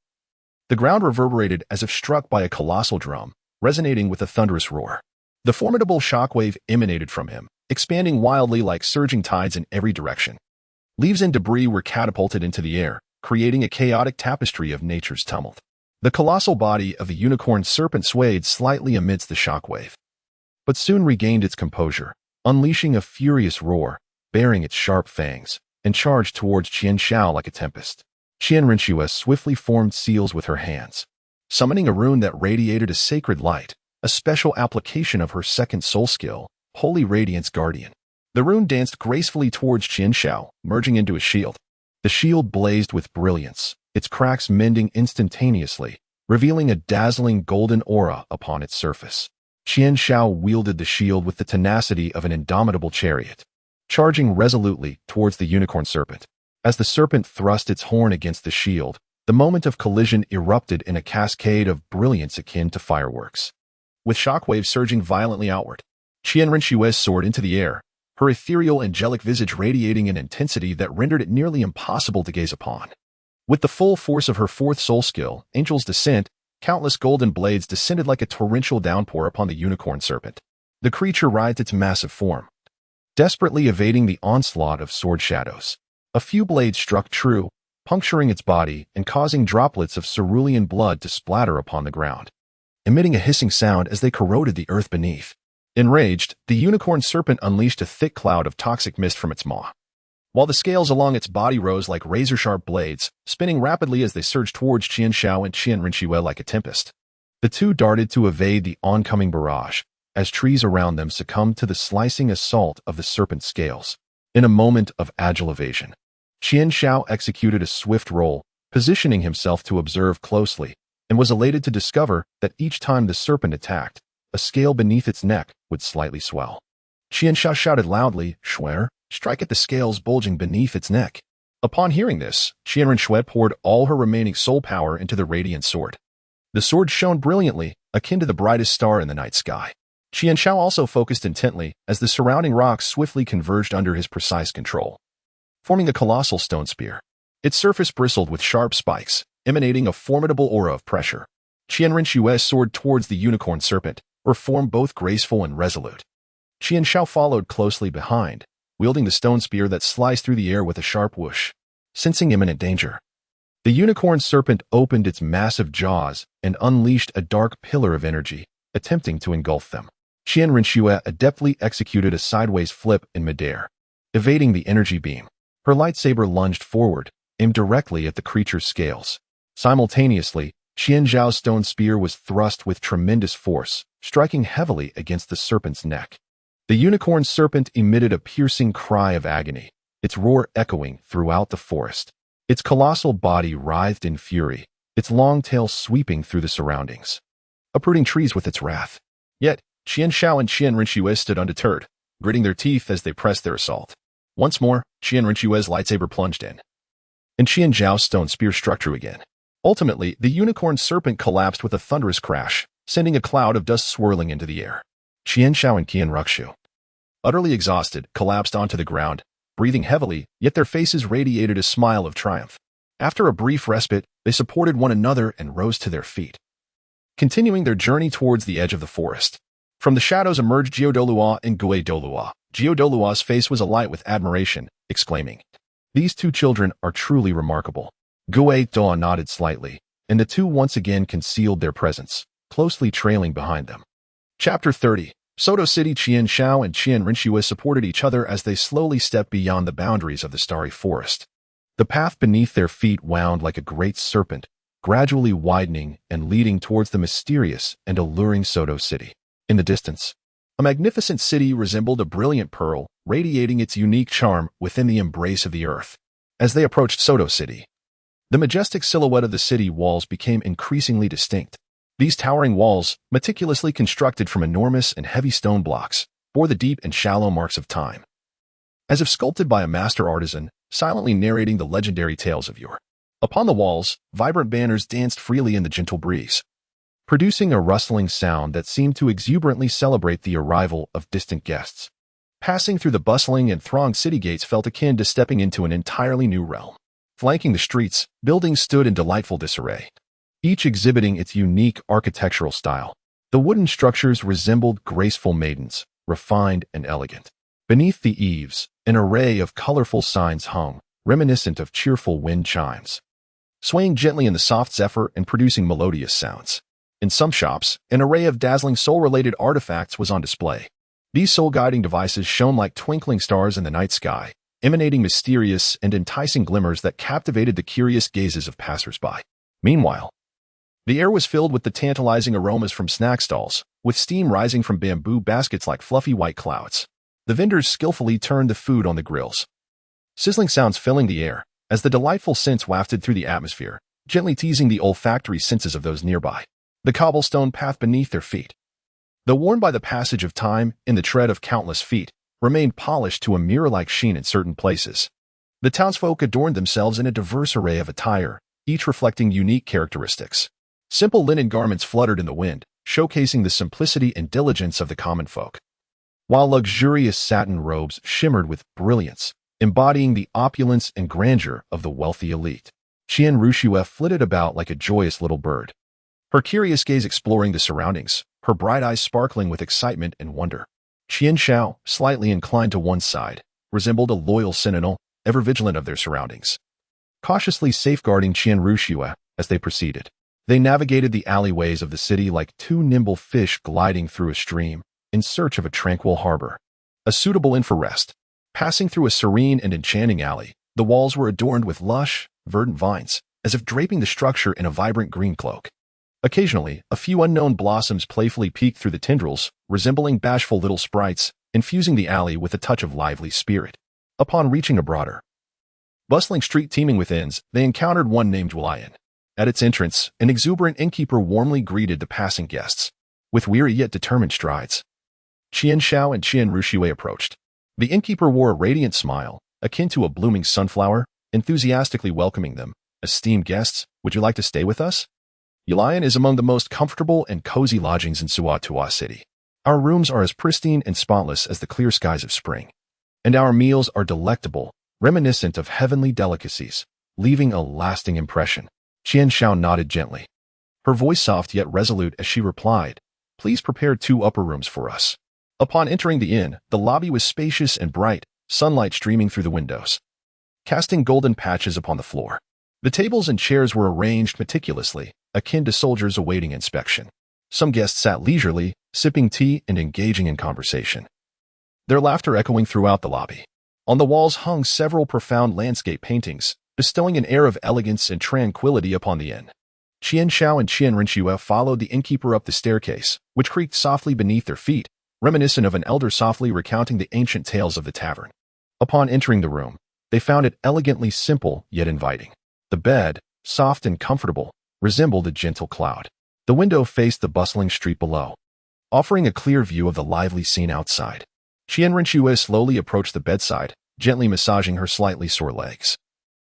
the ground reverberated as if struck by a colossal drum, resonating with a thunderous roar. The formidable shockwave emanated from him, expanding wildly like surging tides in every direction. Leaves and debris were catapulted into the air, creating a chaotic tapestry of nature's tumult. The colossal body of the unicorn serpent swayed slightly amidst the shockwave, but soon regained its composure, unleashing a furious roar, baring its sharp fangs, and charged towards Qian Xiao like a tempest. Qian Renxue swiftly formed seals with her hands, summoning a rune that radiated a sacred light, a special application of her second soul skill, Holy Radiance Guardian. The rune danced gracefully towards Qian Xiao, merging into a shield. The shield blazed with brilliance, its cracks mending instantaneously, revealing a dazzling golden aura upon its surface. Qian Xiao wielded the shield with the tenacity of an indomitable chariot, charging resolutely towards the unicorn serpent. As the serpent thrust its horn against the shield, the moment of collision erupted in a cascade of brilliance akin to fireworks. With shockwaves surging violently outward, Qian Renshue's soared into the air, her ethereal angelic visage radiating an intensity that rendered it nearly impossible to gaze upon. With the full force of her fourth soul skill, Angel's Descent, countless golden blades descended like a torrential downpour upon the unicorn serpent. The creature writhed its massive form, desperately evading the onslaught of sword shadows. A few blades struck true, puncturing its body and causing droplets of cerulean blood to splatter upon the ground, emitting a hissing sound as they corroded the earth beneath. Enraged, the unicorn serpent unleashed a thick cloud of toxic mist from its maw, while the scales along its body rose like razor-sharp blades, spinning rapidly as they surged towards Qian Xiao and Qian Renxue like a tempest. The two darted to evade the oncoming barrage, as trees around them succumbed to the slicing assault of the serpent's scales. In a moment of agile evasion, Qian Xiao executed a swift roll, positioning himself to observe closely, and was elated to discover that each time the serpent attacked, a scale beneath its neck would slightly swell. Qian Xiao shouted loudly, "Shuer, strike at the scales bulging beneath its neck." Upon hearing this, Qian Renxue poured all her remaining soul power into the radiant sword. The sword shone brilliantly, akin to the brightest star in the night sky. Qian Xiao also focused intently as the surrounding rocks swiftly converged under his precise control, forming a colossal stone spear. Its surface bristled with sharp spikes, emanating a formidable aura of pressure. Qian Rinshue's soared towards the unicorn serpent, her form both graceful and resolute. Qian Shao followed closely behind, wielding the stone spear that sliced through the air with a sharp whoosh. Sensing imminent danger, the unicorn serpent opened its massive jaws and unleashed a dark pillar of energy, attempting to engulf them. Qian Rinshue adeptly executed a sideways flip in midair, evading the energy beam. Her lightsaber lunged forward, aimed directly at the creature's scales. Simultaneously, Qian Zhao's stone spear was thrust with tremendous force, striking heavily against the serpent's neck. The unicorn serpent emitted a piercing cry of agony, its roar echoing throughout the forest. Its colossal body writhed in fury, its long tail sweeping through the surroundings, uprooting trees with its wrath. Yet, Qian Shao and Qian Rinshuo stood undeterred, gritting their teeth as they pressed their assault. Once more, Qian Rinshue's lightsaber plunged in, and Qian Zhao's stone spear struck true again. Ultimately, the unicorn serpent collapsed with a thunderous crash, sending a cloud of dust swirling into the air. Qian Shao and Qian Ruxu, utterly exhausted, collapsed onto the ground, breathing heavily, yet their faces radiated a smile of triumph. After a brief respite, they supported one another and rose to their feet, continuing their journey towards the edge of the forest. From the shadows emerged Douluo and Douluo. Douluo's face was alight with admiration, exclaiming, "These two children are truly remarkable." Douluo nodded slightly, and the two once again concealed their presence, closely trailing behind them. Chapter 30. Soto City. Qian Shao and Qian Rinshue supported each other as they slowly stepped beyond the boundaries of the starry forest. The path beneath their feet wound like a great serpent, gradually widening and leading towards the mysterious and alluring Soto City. In the distance, a magnificent city resembled a brilliant pearl, radiating its unique charm within the embrace of the earth. As they approached Soto City, the majestic silhouette of the city walls became increasingly distinct. These towering walls, meticulously constructed from enormous and heavy stone blocks, bore the deep and shallow marks of time, as if sculpted by a master artisan, silently narrating the legendary tales of yore. Upon the walls, vibrant banners danced freely in the gentle breeze, producing a rustling sound that seemed to exuberantly celebrate the arrival of distant guests. Passing through the bustling and thronged city gates felt akin to stepping into an entirely new realm. Flanking the streets, buildings stood in delightful disarray, each exhibiting its unique architectural style. The wooden structures resembled graceful maidens, refined and elegant. Beneath the eaves, an array of colorful signs hung, reminiscent of cheerful wind chimes, swaying gently in the soft zephyr and producing melodious sounds. In some shops, an array of dazzling soul-related artifacts was on display. These soul-guiding devices shone like twinkling stars in the night sky, emanating mysterious and enticing glimmers that captivated the curious gazes of passers-by. Meanwhile, the air was filled with the tantalizing aromas from snack stalls, with steam rising from bamboo baskets like fluffy white clouds. The vendors skillfully turned the food on the grills, sizzling sounds filling the air as the delightful scents wafted through the atmosphere, gently teasing the olfactory senses of those nearby. The cobblestone path beneath their feet, though worn by the passage of time and the tread of countless feet, remained polished to a mirror-like sheen in certain places. The townsfolk adorned themselves in a diverse array of attire, each reflecting unique characteristics. Simple linen garments fluttered in the wind, showcasing the simplicity and diligence of the common folk, while luxurious satin robes shimmered with brilliance, embodying the opulence and grandeur of the wealthy elite. Qian Rushue flitted about like a joyous little bird, her curious gaze exploring the surroundings, her bright eyes sparkling with excitement and wonder. Qian Shao, slightly inclined to one side, resembled a loyal sentinel, ever vigilant of their surroundings, cautiously safeguarding Qian Rushue as they proceeded. They navigated the alleyways of the city like two nimble fish gliding through a stream, in search of a tranquil harbor, a suitable inn for rest. Passing through a serene and enchanting alley, the walls were adorned with lush, verdant vines, as if draping the structure in a vibrant green cloak. Occasionally, a few unknown blossoms playfully peeked through the tendrils, resembling bashful little sprites, infusing the alley with a touch of lively spirit. Upon reaching a broader, bustling street teeming with inns, they encountered one named Douluo. At its entrance, an exuberant innkeeper warmly greeted the passing guests. With weary yet determined strides, Qian Shao and Qian Rushue approached. The innkeeper wore a radiant smile, akin to a blooming sunflower, enthusiastically welcoming them. "Esteemed guests, would you like to stay with us? Douluo is among the most comfortable and cozy lodgings in Soto City. Our rooms are as pristine and spotless as the clear skies of spring, and our meals are delectable, reminiscent of heavenly delicacies, leaving a lasting impression." Qian Shao nodded gently, her voice soft yet resolute as she replied, "Please prepare 2 upper rooms for us." Upon entering the inn, the lobby was spacious and bright, sunlight streaming through the windows, casting golden patches upon the floor. The tables and chairs were arranged meticulously, akin to soldiers awaiting inspection. Some guests sat leisurely, sipping tea and engaging in conversation, their laughter echoing throughout the lobby. On the walls hung several profound landscape paintings, bestowing an air of elegance and tranquility upon the inn. Qian Shao and Qian Rinxue followed the innkeeper up the staircase, which creaked softly beneath their feet, reminiscent of an elder softly recounting the ancient tales of the tavern. Upon entering the room, they found it elegantly simple yet inviting. The bed, soft and comfortable, resembled a gentle cloud. The window faced the bustling street below, offering a clear view of the lively scene outside. Qian Rinxue slowly approached the bedside, gently massaging her slightly sore legs,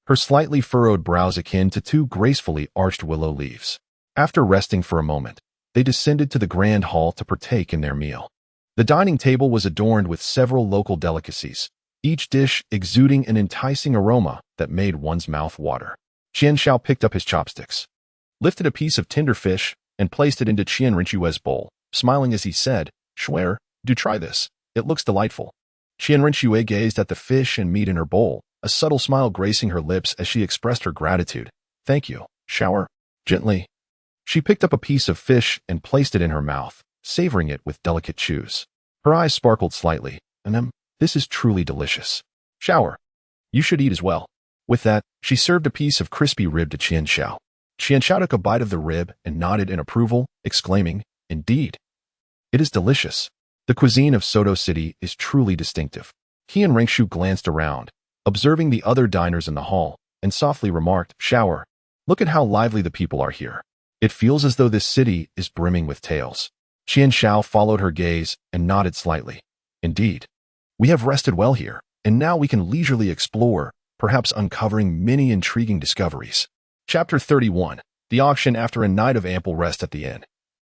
her slightly furrowed brows akin to 2 gracefully arched willow leaves. After resting for a moment, they descended to the grand hall to partake in their meal. The dining table was adorned with several local delicacies, each dish exuding an enticing aroma that made one's mouth water. Qian Shao picked up his chopsticks, lifted a piece of tender fish, and placed it into Qian Rinxue's bowl, smiling as he said, "Shuer, do try this. It looks delightful." Qian Rinxue gazed at the fish and meat in her bowl, a subtle smile gracing her lips as she expressed her gratitude. "Thank you, Shower." Gently, she picked up a piece of fish and placed it in her mouth, savoring it with delicate chews. Her eyes sparkled slightly, and "This is truly delicious. Shower, you should eat as well." With that, she served a piece of crispy rib to Qian Shao. Qian Shao took a bite of the rib and nodded in approval, exclaiming, "Indeed, it is delicious. The cuisine of Soto City is truly distinctive." Qian Rinxue glanced around, observing the other diners in the hall, and softly remarked, "Shower, look at how lively the people are here. It feels as though this city is brimming with tales." Qian Shao followed her gaze and nodded slightly. "Indeed, we have rested well here, and now we can leisurely explore, perhaps uncovering many intriguing discoveries." Chapter 31. The auction after a night of ample rest at the inn.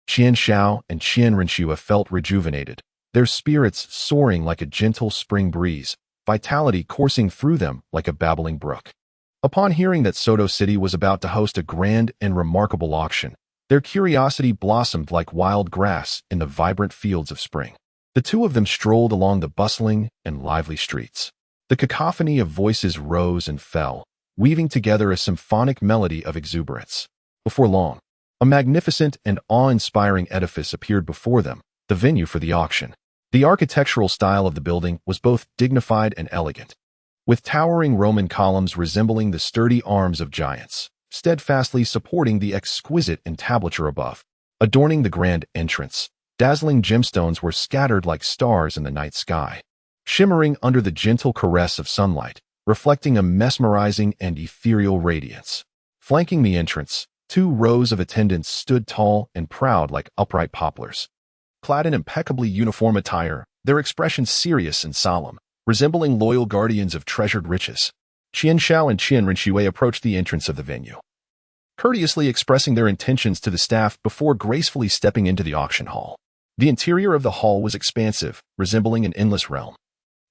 Qian Shao and Qian Rinxue felt rejuvenated, their spirits soaring like a gentle spring breeze, vitality coursing through them like a babbling brook. Upon hearing that Soto City was about to host a grand and remarkable auction, their curiosity blossomed like wild grass in the vibrant fields of spring. The 2 of them strolled along the bustling and lively streets. The cacophony of voices rose and fell, weaving together a symphonic melody of exuberance. Before long, a magnificent and awe-inspiring edifice appeared before them, the venue for the auction. The architectural style of the building was both dignified and elegant, with towering Roman columns resembling the sturdy arms of giants, steadfastly supporting the exquisite entablature above. Adorning the grand entrance, dazzling gemstones were scattered like stars in the night sky, shimmering under the gentle caress of sunlight, reflecting a mesmerizing and ethereal radiance. Flanking the entrance, 2 rows of attendants stood tall and proud like upright poplars. Clad in impeccably uniform attire, their expressions serious and solemn, resembling loyal guardians of treasured riches. Qian Shao and Qian Rinxue approached the entrance of the venue, courteously expressing their intentions to the staff before gracefully stepping into the auction hall. The interior of the hall was expansive, resembling an endless realm,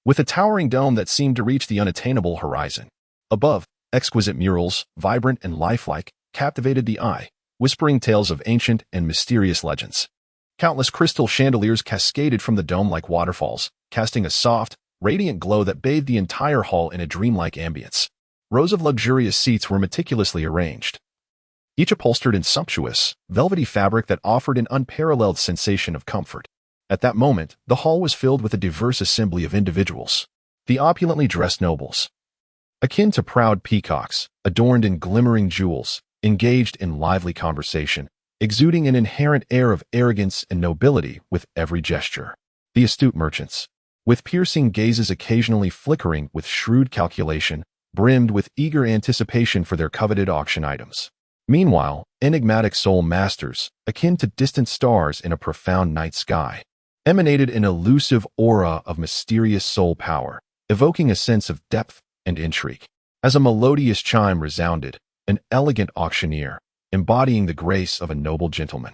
with a towering dome that seemed to reach the unattainable horizon. Above, exquisite murals, vibrant and lifelike, captivated the eye, whispering tales of ancient and mysterious legends. Countless crystal chandeliers cascaded from the dome like waterfalls, casting a soft, radiant glow that bathed the entire hall in a dreamlike ambience. Rows of luxurious seats were meticulously arranged, each upholstered in sumptuous, velvety fabric that offered an unparalleled sensation of comfort. At that moment, the hall was filled with a diverse assembly of individuals. The opulently dressed nobles, akin to proud peacocks, adorned in glimmering jewels, engaged in lively conversation, exuding an inherent air of arrogance and nobility with every gesture. The astute merchants, with piercing gazes occasionally flickering with shrewd calculation, brimmed with eager anticipation for their coveted auction items. Meanwhile, enigmatic soul masters, akin to distant stars in a profound night sky, emanated an elusive aura of mysterious soul power, evoking a sense of depth and intrigue. As a melodious chime resounded, an elegant auctioneer, embodying the grace of a noble gentleman,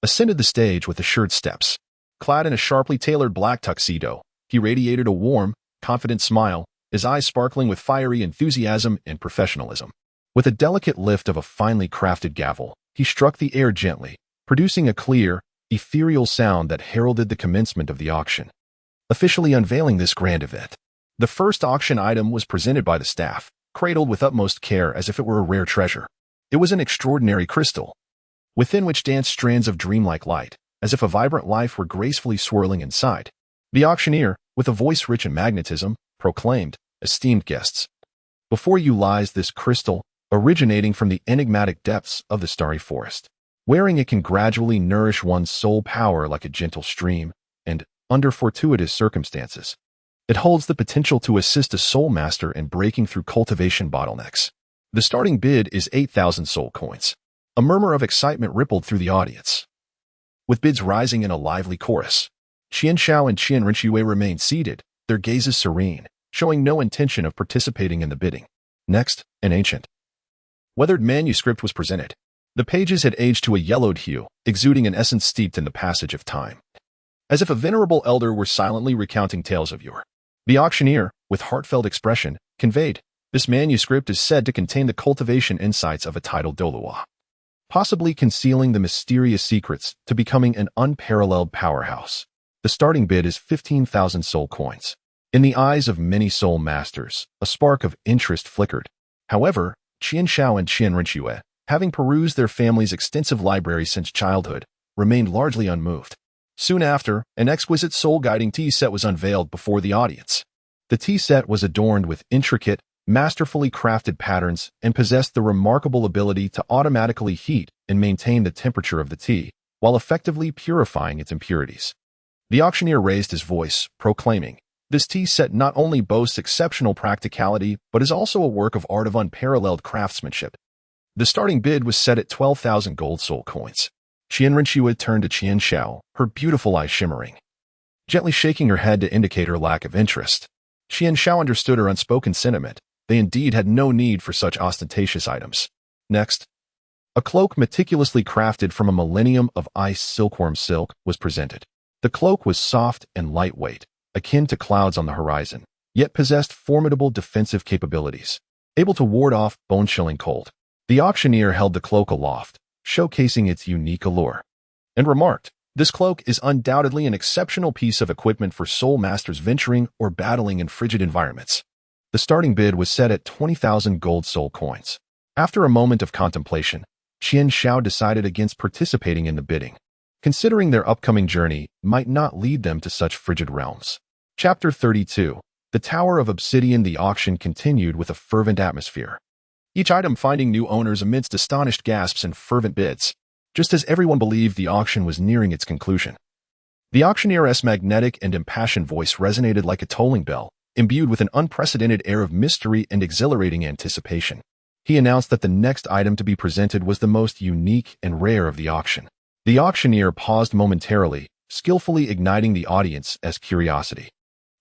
ascended the stage with assured steps. Clad in a sharply tailored black tuxedo, he radiated a warm, confident smile, his eyes sparkling with fiery enthusiasm and professionalism. With a delicate lift of a finely crafted gavel, he struck the air gently, producing a clear, ethereal sound that heralded the commencement of the auction. Officially unveiling this grand event, the first auction item was presented by the staff, cradled with utmost care as if it were a rare treasure. It was an extraordinary crystal, within which danced strands of dreamlike light, as if a vibrant life were gracefully swirling inside. The auctioneer, with a voice rich in magnetism, proclaimed, "Esteemed guests, before you lies this crystal, originating from the enigmatic depths of the starry forest. Wearing it can gradually nourish one's soul power like a gentle stream, and, under fortuitous circumstances, it holds the potential to assist a soul master in breaking through cultivation bottlenecks. The starting bid is 8,000 soul coins." A murmur of excitement rippled through the audience, with bids rising in a lively chorus. Qian Shao and Qian Rinxue remained seated, their gazes serene, showing no intention of participating in the bidding. Next, an ancient, weathered manuscript was presented. The pages had aged to a yellowed hue, exuding an essence steeped in the passage of time, as if a venerable elder were silently recounting tales of yore. The auctioneer, with heartfelt expression, conveyed, "This manuscript is said to contain the cultivation insights of a titled Douluo, possibly concealing the mysterious secrets to becoming an unparalleled powerhouse. The starting bid is 15,000 soul coins." In the eyes of many soul masters, a spark of interest flickered. However, Qian Shao and Qian Rinxue, having perused their family's extensive library since childhood, remained largely unmoved. Soon after, an exquisite soul-guiding tea set was unveiled before the audience. The tea set was adorned with intricate, masterfully crafted patterns and possessed the remarkable ability to automatically heat and maintain the temperature of the tea, while effectively purifying its impurities. The auctioneer raised his voice, proclaiming, "This tea set not only boasts exceptional practicality, but is also a work of art of unparalleled craftsmanship." The starting bid was set at 12,000 gold soul coins. Qian Rinxue turned to Qian Shao, her beautiful eyes shimmering, gently shaking her head to indicate her lack of interest. Qian Shao understood her unspoken sentiment. They indeed had no need for such ostentatious items. Next, a cloak meticulously crafted from a millennium of ice silkworm silk was presented. The cloak was soft and lightweight, akin to clouds on the horizon, yet possessed formidable defensive capabilities, able to ward off bone-chilling cold. The auctioneer held the cloak aloft, showcasing its unique allure, and remarked, "This cloak is undoubtedly an exceptional piece of equipment for soul masters venturing or battling in frigid environments." The starting bid was set at 20,000 gold soul coins. After a moment of contemplation, Qian Shao decided against participating in the bidding, considering their upcoming journey might not lead them to such frigid realms. Chapter 32. The Tower of Obsidian. The auction continued with a fervent atmosphere, each item finding new owners amidst astonished gasps and fervent bids, just as everyone believed the auction was nearing its conclusion. The auctioneer's magnetic and impassioned voice resonated like a tolling bell, imbued with an unprecedented air of mystery and exhilarating anticipation. He announced that the next item to be presented was the most unique and rare of the auction. The auctioneer paused momentarily, skillfully igniting the audience's curiosity.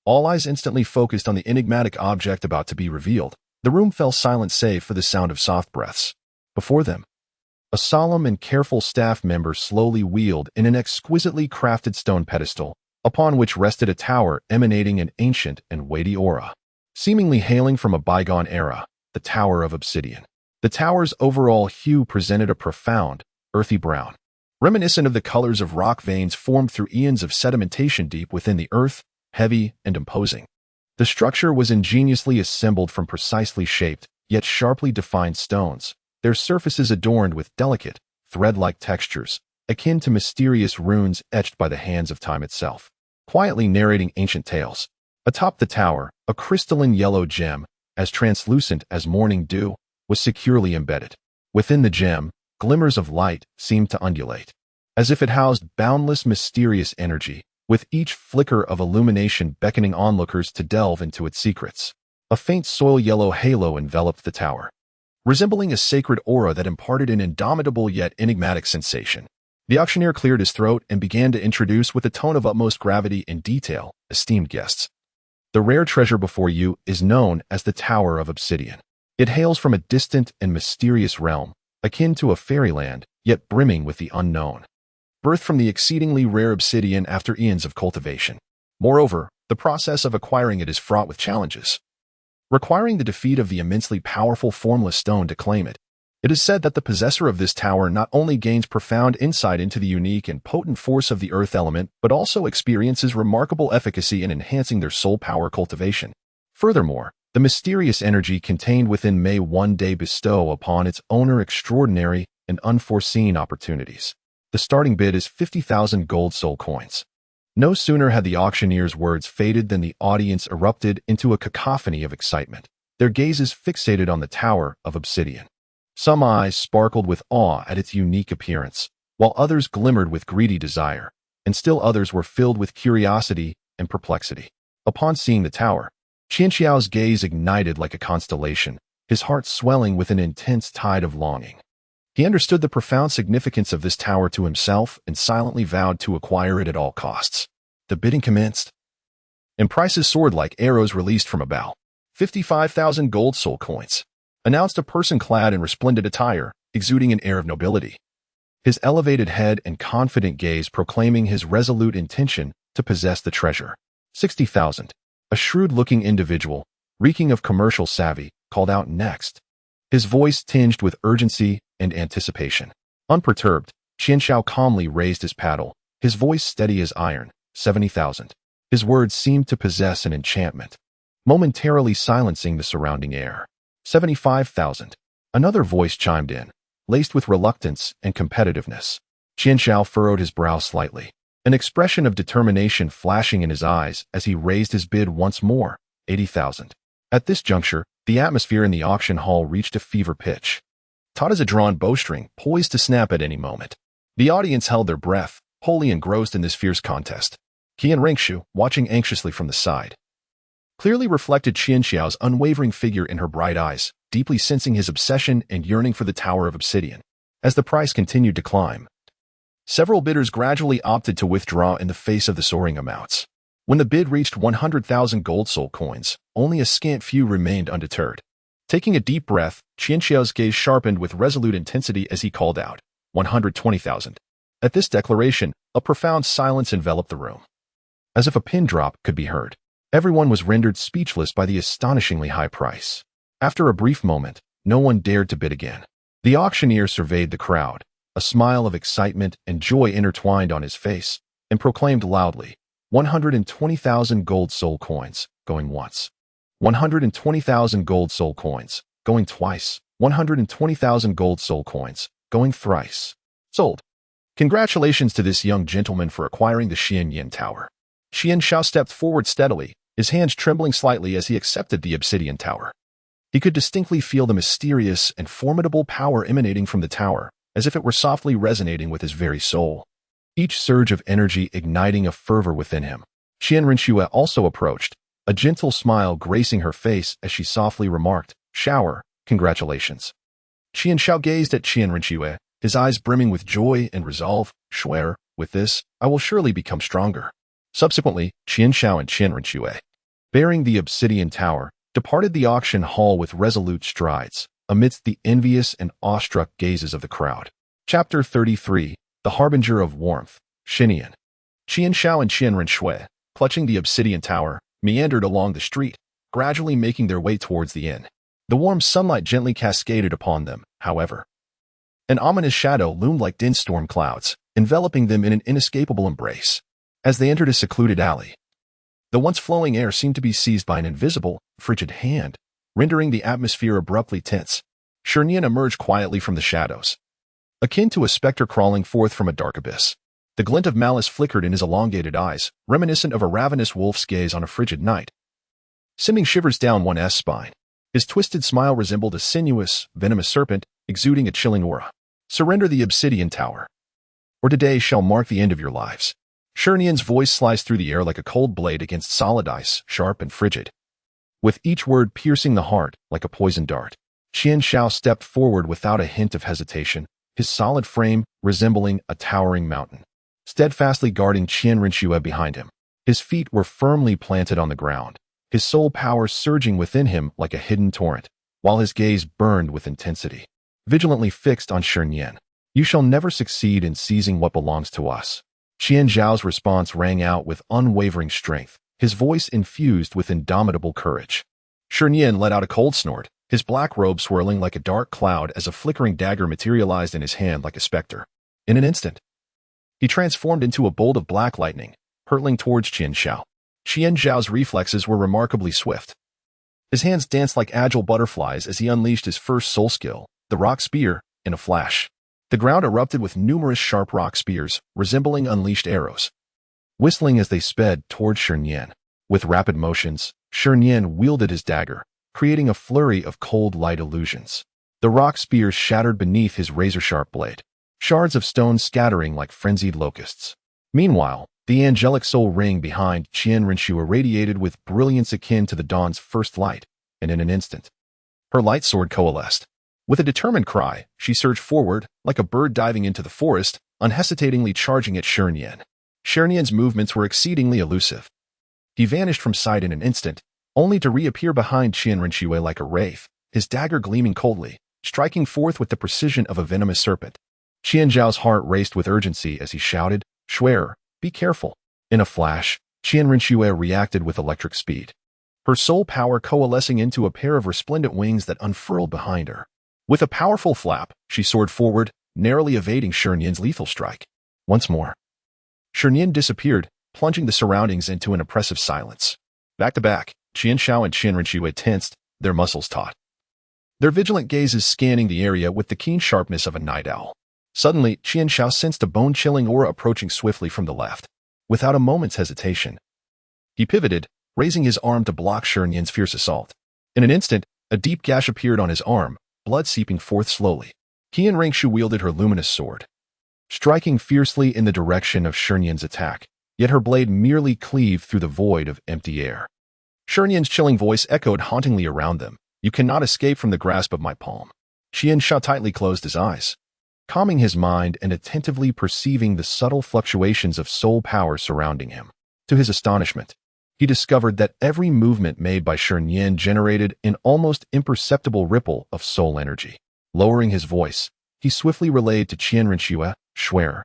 All eyes instantly focused on the enigmatic object about to be revealed. The room fell silent save for the sound of soft breaths. Before them, a solemn and careful staff member slowly wheeled in an exquisitely crafted stone pedestal, upon which rested a tower emanating an ancient and weighty aura, seemingly hailing from a bygone era, the Tower of Obsidian. The tower's overall hue presented a profound, earthy brown, reminiscent of the colors of rock veins formed through eons of sedimentation deep within the earth, heavy and imposing. The structure was ingeniously assembled from precisely shaped, yet sharply defined stones, their surfaces adorned with delicate, thread-like textures, akin to mysterious runes etched by the hands of time itself, quietly narrating ancient tales. Atop the tower, a crystalline yellow gem, as translucent as morning dew, was securely embedded. Within the gem, glimmers of light seemed to undulate, as if it housed boundless mysterious energy, with each flicker of illumination beckoning onlookers to delve into its secrets. A faint soil-yellow halo enveloped the tower, resembling a sacred aura that imparted an indomitable yet enigmatic sensation. The auctioneer cleared his throat and began to introduce with a tone of utmost gravity and detail, "Esteemed guests, the rare treasure before you is known as the Tower of Obsidian. It hails from a distant and mysterious realm, akin to a fairyland, yet brimming with the unknown, birthed from the exceedingly rare obsidian after eons of cultivation. Moreover, the process of acquiring it is fraught with challenges. requiring the defeat of the immensely powerful formless stone to claim it. It is said that the possessor of this tower not only gains profound insight into the unique and potent force of the earth element, but also experiences remarkable efficacy in enhancing their soul power cultivation. Furthermore, the mysterious energy contained within may one day bestow upon its owner extraordinary and unforeseen opportunities. The starting bid is 50,000 gold soul coins. No sooner had the auctioneer's words faded than the audience erupted into a cacophony of excitement, their gazes fixated on the tower of obsidian. Some eyes sparkled with awe at its unique appearance, while others glimmered with greedy desire, and still others were filled with curiosity and perplexity. Upon seeing the tower, Qianxiao's gaze ignited like a constellation, his heart swelling with an intense tide of longing. He understood the profound significance of this tower to himself and silently vowed to acquire it at all costs. The bidding commenced, and prices soared like arrows released from a bow. 55,000 gold soul coins, announced a person clad in resplendent attire, exuding an air of nobility. His elevated head and confident gaze proclaiming his resolute intention to possess the treasure. 60,000. A shrewd-looking individual, reeking of commercial savvy, called out next, his voice tinged with urgency and anticipation. Unperturbed, Qianxiao calmly raised his paddle, his voice steady as iron. 70,000. His words seemed to possess an enchantment, momentarily silencing the surrounding air. 75,000. Another voice chimed in, laced with reluctance and competitiveness. Qianxiao furrowed his brow slightly, an expression of determination flashing in his eyes as he raised his bid once more. 80,000. At this juncture, the atmosphere in the auction hall reached a fever pitch, taut as a drawn bowstring, poised to snap at any moment. The audience held their breath, wholly engrossed in this fierce contest. Qian Ringshu, watching anxiously from the side, clearly reflected Qianxiao's unwavering figure in her bright eyes, deeply sensing his obsession and yearning for the Tower of Obsidian. As the price continued to climb, several bidders gradually opted to withdraw in the face of the soaring amounts. When the bid reached 100,000 gold soul coins, only a scant few remained undeterred. Taking a deep breath, Qianxiao's gaze sharpened with resolute intensity as he called out, 120,000. At this declaration, a profound silence enveloped the room. As if a pin drop could be heard, everyone was rendered speechless by the astonishingly high price. After a brief moment, no one dared to bid again. The auctioneer surveyed the crowd, a smile of excitement and joy intertwined on his face, and proclaimed loudly, 120,000 gold soul coins, going once. 120,000 gold soul coins, going twice. 120,000 gold soul coins, going thrice. Sold. Congratulations to this young gentleman for acquiring the Xianyan Tower. Qianxiao stepped forward steadily, his hands trembling slightly as he accepted the obsidian tower. He could distinctly feel the mysterious and formidable power emanating from the tower, as if it were softly resonating with his very soul. Each surge of energy igniting a fervor within him. Qian Rinxue also approached, a gentle smile gracing her face as she softly remarked, "Shower, congratulations." Qianxiao gazed at Qian Rinxue, his eyes brimming with joy and resolve. "Swear, with this, I will surely become stronger." Subsequently, Qianxiao and Qian Rinxue, bearing the obsidian tower, departed the auction hall with resolute strides, amidst the envious and awestruck gazes of the crowd. Chapter 33. The Harbinger of Warmth, Xinian. Qianxiao and Qian Rinxue, clutching the obsidian tower, meandered along the street, gradually making their way towards the inn. The warm sunlight gently cascaded upon them, however. An ominous shadow loomed like dense storm clouds, enveloping them in an inescapable embrace. As they entered a secluded alley, the once flowing air seemed to be seized by an invisible, frigid hand, rendering the atmosphere abruptly tense. Shinian emerged quietly from the shadows, akin to a specter crawling forth from a dark abyss. The glint of malice flickered in his elongated eyes, reminiscent of a ravenous wolf's gaze on a frigid night, sending shivers down one's spine. His twisted smile resembled a sinuous, venomous serpent, exuding a chilling aura. "Surrender the obsidian tower, or today shall mark the end of your lives." Shinian's voice sliced through the air like a cold blade against solid ice, sharp and frigid, with each word piercing the heart like a poisoned dart. Qianxiao stepped forward without a hint of hesitation, his solid frame resembling a towering mountain, steadfastly guarding Qian Rinxue behind him. His feet were firmly planted on the ground, his soul power surging within him like a hidden torrent, while his gaze burned with intensity, vigilantly fixed on Shinian. "You shall never succeed in seizing what belongs to us." Qian Zhao's response rang out with unwavering strength, his voice infused with indomitable courage. Shi Nian let out a cold snort, his black robe swirling like a dark cloud as a flickering dagger materialized in his hand like a specter. In an instant, he transformed into a bolt of black lightning, hurtling towards Qian Xiao. Qian Zhao's reflexes were remarkably swift. His hands danced like agile butterflies as he unleashed his first soul skill, the rock spear, in a flash. The ground erupted with numerous sharp rock spears, resembling unleashed arrows, whistling as they sped toward Shi Nian. With rapid motions, Shi Nian wielded his dagger, creating a flurry of cold light illusions. The rock spears shattered beneath his razor-sharp blade, shards of stone scattering like frenzied locusts. Meanwhile, the angelic soul ring behind Qian Renshue radiated with brilliance akin to the dawn's first light, and in an instant, her light sword coalesced. With a determined cry, she surged forward, like a bird diving into the forest, unhesitatingly charging at Shi Nian. Shi Nian's movements were exceedingly elusive. He vanished from sight in an instant, only to reappear behind Qian Renshue like a wraith, his dagger gleaming coldly, striking forth with the precision of a venomous serpent. Qian Zhao's heart raced with urgency as he shouted, "Swear, be careful." In a flash, Qian Renshue reacted with electric speed, her soul power coalescing into a pair of resplendent wings that unfurled behind her. With a powerful flap, she soared forward, narrowly evading Shi Nian's lethal strike. Once more, Shi Nian disappeared, plunging the surroundings into an oppressive silence. Back to back, Qian Xiao and Qian Renshue tensed, their muscles taut, their vigilant gazes scanning the area with the keen sharpness of a night owl. Suddenly, Qian Xiao sensed a bone-chilling aura approaching swiftly from the left. Without a moment's hesitation, he pivoted, raising his arm to block Shi Nian's fierce assault. In an instant, a deep gash appeared on his arm, blood seeping forth slowly. Qian Renshue wielded her luminous sword, striking fiercely in the direction of Shi Nian's attack, yet her blade merely cleaved through the void of empty air. Shi Nian's chilling voice echoed hauntingly around them. "You cannot escape from the grasp of my palm." Qian Xiao tightly closed his eyes, calming his mind and attentively perceiving the subtle fluctuations of soul power surrounding him. To his astonishment, he discovered that every movement made by Shi Nian generated an almost imperceptible ripple of soul energy. Lowering his voice, he swiftly relayed to Qian Renshue, "Swear.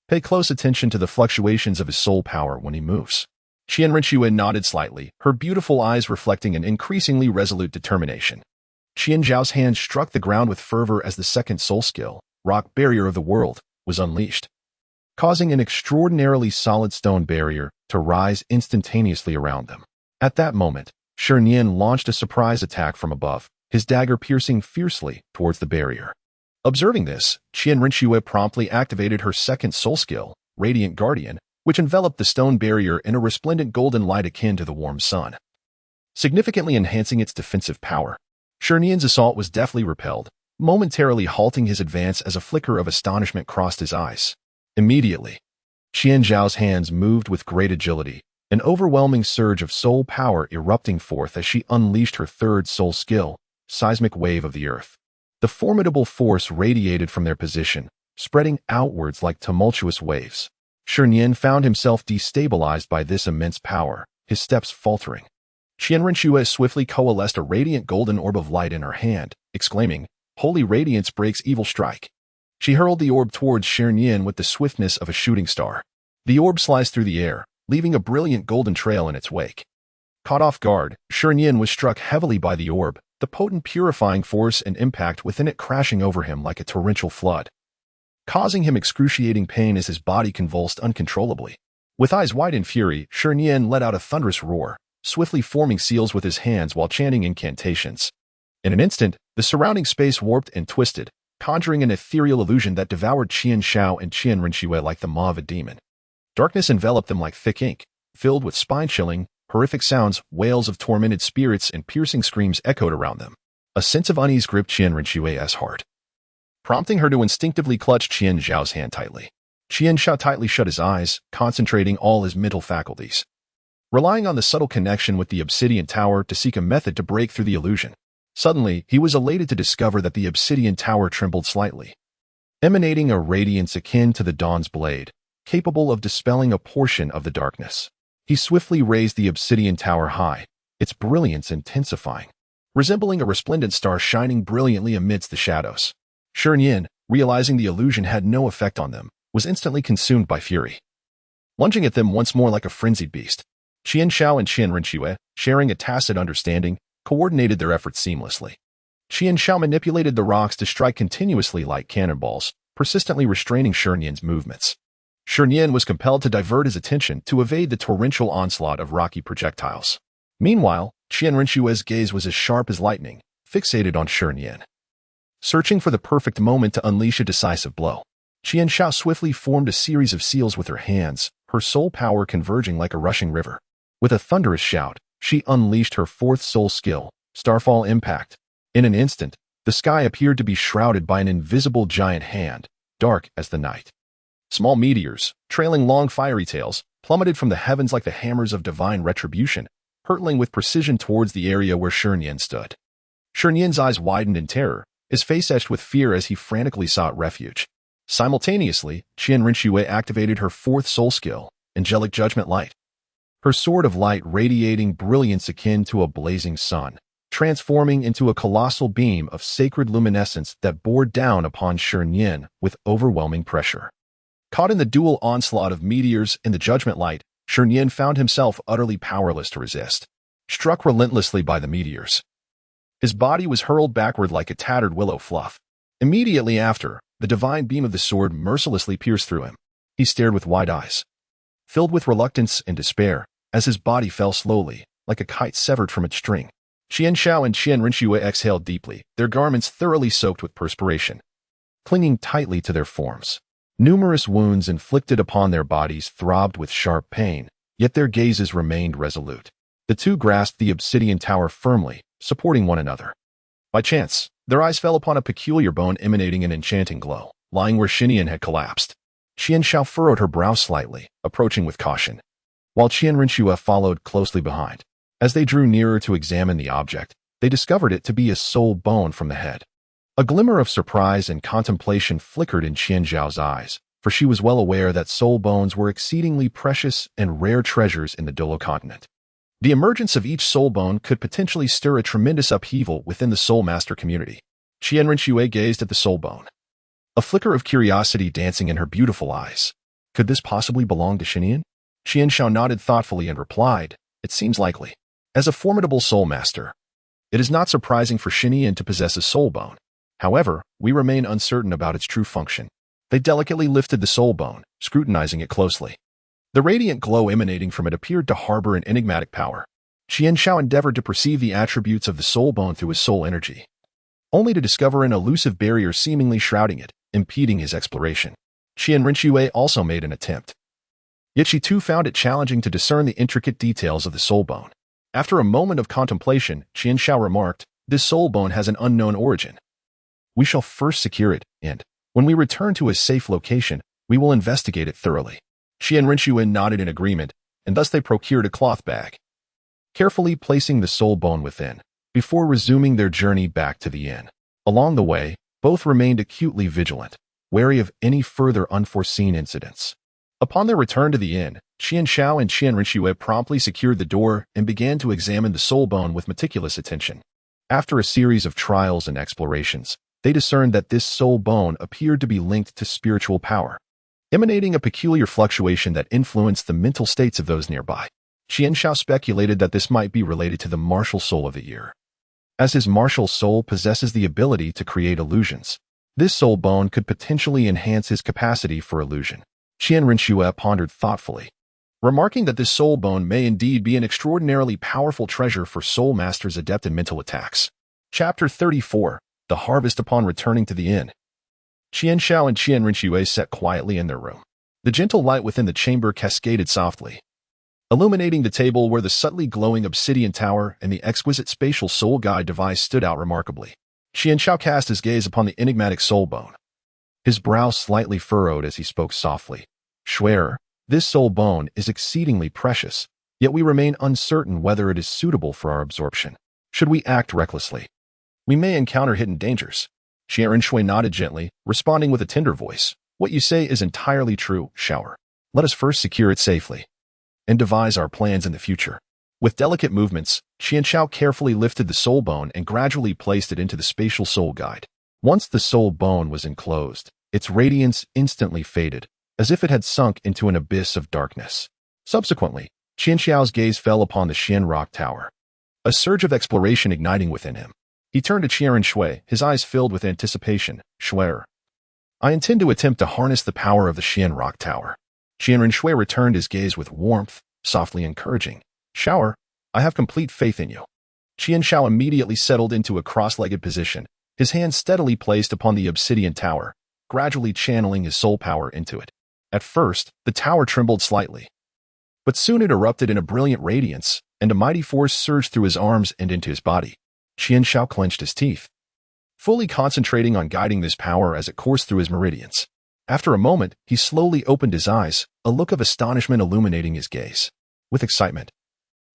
Pay close attention to the fluctuations of his soul power when he moves." Qian Renshue nodded slightly, her beautiful eyes reflecting an increasingly resolute determination. Qian Zhao's hand struck the ground with fervor as the second soul skill, Rock Barrier of the World, was unleashed, causing an extraordinarily solid stone barrier to rise instantaneously around them. At that moment, Shi Nian launched a surprise attack from above, his dagger piercing fiercely towards the barrier. Observing this, Qian Renshue promptly activated her second soul skill, Radiant Guardian, which enveloped the stone barrier in a resplendent golden light akin to the warm sun, significantly enhancing its defensive power. Shi Nian's assault was deftly repelled, momentarily halting his advance as a flicker of astonishment crossed his eyes. Immediately, Qian Zhao's hands moved with great agility, an overwhelming surge of soul power erupting forth as she unleashed her third soul skill, Seismic Wave of the Earth. The formidable force radiated from their position, spreading outwards like tumultuous waves. Shi Nian found himself destabilized by this immense power, his steps faltering. Qian Renshue swiftly coalesced a radiant golden orb of light in her hand, exclaiming, "Holy radiance breaks evil strike." She hurled the orb towards Shi Nian with the swiftness of a shooting star. The orb sliced through the air, leaving a brilliant golden trail in its wake. Caught off guard, Shi Nian was struck heavily by the orb, the potent purifying force and impact within it crashing over him like a torrential flood, causing him excruciating pain as his body convulsed uncontrollably. With eyes wide in fury, Shi Nian let out a thunderous roar, swiftly forming seals with his hands while chanting incantations. In an instant, the surrounding space warped and twisted, conjuring an ethereal illusion that devoured Qian Xiao and Qian Renshue like the maw of a demon. Darkness enveloped them like thick ink, filled with spine-chilling, horrific sounds, wails of tormented spirits, and piercing screams echoed around them. A sense of unease gripped Qian Renshue's heart, prompting her to instinctively clutch Qian Zhao's hand tightly. Qian Xiao tightly shut his eyes, concentrating all his mental faculties, relying on the subtle connection with the obsidian tower to seek a method to break through the illusion. Suddenly, he was elated to discover that the obsidian tower trembled slightly, emanating a radiance akin to the dawn's blade, capable of dispelling a portion of the darkness. He swiftly raised the obsidian tower high, its brilliance intensifying, resembling a resplendent star shining brilliantly amidst the shadows. Shi Nian, realizing the illusion had no effect on them, was instantly consumed by fury, lunging at them once more like a frenzied beast. Qian Xiao and Qian Renshue, sharing a tacit understanding, coordinated their efforts seamlessly. Qian Xiao manipulated the rocks to strike continuously like cannonballs, persistently restraining Shernyan's movements. Shernyan was compelled to divert his attention to evade the torrential onslaught of rocky projectiles. Meanwhile, Qian Rinshui's gaze was as sharp as lightning, fixated on Shernyan. Searching for the perfect moment to unleash a decisive blow, Qian Xiao swiftly formed a series of seals with her hands, her soul power converging like a rushing river. With a thunderous shout, she unleashed her fourth soul skill, Starfall Impact. In an instant, the sky appeared to be shrouded by an invisible giant hand, dark as the night. Small meteors, trailing long fiery tails, plummeted from the heavens like the hammers of divine retribution, hurtling with precision towards the area where Shernyan stood. Shernyan's eyes widened in terror, his face etched with fear as he frantically sought refuge. Simultaneously, Qian Rinxue activated her fourth soul skill, Angelic Judgment Light. Her sword of light radiating brilliance akin to a blazing sun, transforming into a colossal beam of sacred luminescence that bore down upon Shernyan with overwhelming pressure. Caught in the dual onslaught of meteors and the judgment light, Shernyan found himself utterly powerless to resist. Struck relentlessly by the meteors, his body was hurled backward like a tattered willow fluff. Immediately after, the divine beam of the sword mercilessly pierced through him. He stared with wide eyes, filled with reluctance and despair, as his body fell slowly, like a kite severed from its string. Qian Xiao and Qian Rinxue exhaled deeply, their garments thoroughly soaked with perspiration, clinging tightly to their forms. Numerous wounds inflicted upon their bodies throbbed with sharp pain, yet their gazes remained resolute. The two grasped the obsidian tower firmly, supporting one another. By chance, their eyes fell upon a peculiar bone emanating an enchanting glow, lying where Shinian had collapsed. Qian Xiao furrowed her brow slightly, approaching with caution, while Qian Rinxue followed closely behind. As they drew nearer to examine the object, they discovered it to be a soul bone from the head. A glimmer of surprise and contemplation flickered in Qian Zhao's eyes, for she was well aware that soul bones were exceedingly precious and rare treasures in the Douluo continent. The emergence of each soul bone could potentially stir a tremendous upheaval within the soul master community. Qian Rinxue gazed at the soul bone, a flicker of curiosity dancing in her beautiful eyes. Could this possibly belong to Shinian? Qian Xiao nodded thoughtfully and replied, "It seems likely. As a formidable soul master, it is not surprising for Shinian to possess a soul bone. However, we remain uncertain about its true function." They delicately lifted the soul bone, scrutinizing it closely. The radiant glow emanating from it appeared to harbor an enigmatic power. Qian Xiao endeavored to perceive the attributes of the soul bone through his soul energy, only to discover an elusive barrier seemingly shrouding it, impeding his exploration. Qian Rinxue also made an attempt, yet she too found it challenging to discern the intricate details of the soul bone. After a moment of contemplation, Qian Xiao remarked, "This soul bone has an unknown origin. We shall first secure it, and, when we return to a safe location, we will investigate it thoroughly." Qian Rinxue nodded in agreement, and thus they procured a cloth bag, carefully placing the soul bone within, before resuming their journey back to the inn. Along the way, both remained acutely vigilant, wary of any further unforeseen incidents. Upon their return to the inn, Qian Xiao and Qian Rinxue promptly secured the door and began to examine the soul bone with meticulous attention. After a series of trials and explorations, they discerned that this soul bone appeared to be linked to spiritual power, emanating a peculiar fluctuation that influenced the mental states of those nearby. Qian Xiao speculated that this might be related to the martial soul of the year. As his martial soul possesses the ability to create illusions, this soul bone could potentially enhance his capacity for illusion. Qian Rinxue pondered thoughtfully, remarking that this soul bone may indeed be an extraordinarily powerful treasure for soul masters adept in mental attacks. Chapter 34. The Harvest. Upon returning to the inn, Qian Xiao and Qian Rinxue sat quietly in their room. The gentle light within the chamber cascaded softly, illuminating the table where the subtly glowing obsidian tower and the exquisite spatial soul guide device stood out remarkably. Qian Xiao cast his gaze upon the enigmatic soul bone, his brow slightly furrowed as he spoke softly. "Shuer, this soul bone is exceedingly precious, yet we remain uncertain whether it is suitable for our absorption. Should we act recklessly, we may encounter hidden dangers." Qian Rinxue nodded gently, responding with a tender voice, "What you say is entirely true, Shower. Let us first secure it safely, and devise our plans in the future." With delicate movements, Qian Xiao carefully lifted the soul bone and gradually placed it into the spatial soul guide. Once the soul bone was enclosed, its radiance instantly faded, as if it had sunk into an abyss of darkness. Subsequently, Qian Xiao's gaze fell upon the Xian Rock Tower, a surge of exploration igniting within him. He turned to Qianren Shui, his eyes filled with anticipation. Shui, I intend to attempt to harness the power of the Xian Rock Tower. Qianren Shui returned his gaze with warmth, softly encouraging. Shower, I have complete faith in you. Qian Shao immediately settled into a cross-legged position, his hands steadily placed upon the obsidian tower, gradually channeling his soul power into it. At first, the tower trembled slightly, but soon it erupted in a brilliant radiance, and a mighty force surged through his arms and into his body. Qian Shao clenched his teeth, fully concentrating on guiding this power as it coursed through his meridians. After a moment, he slowly opened his eyes, a look of astonishment illuminating his gaze. With excitement,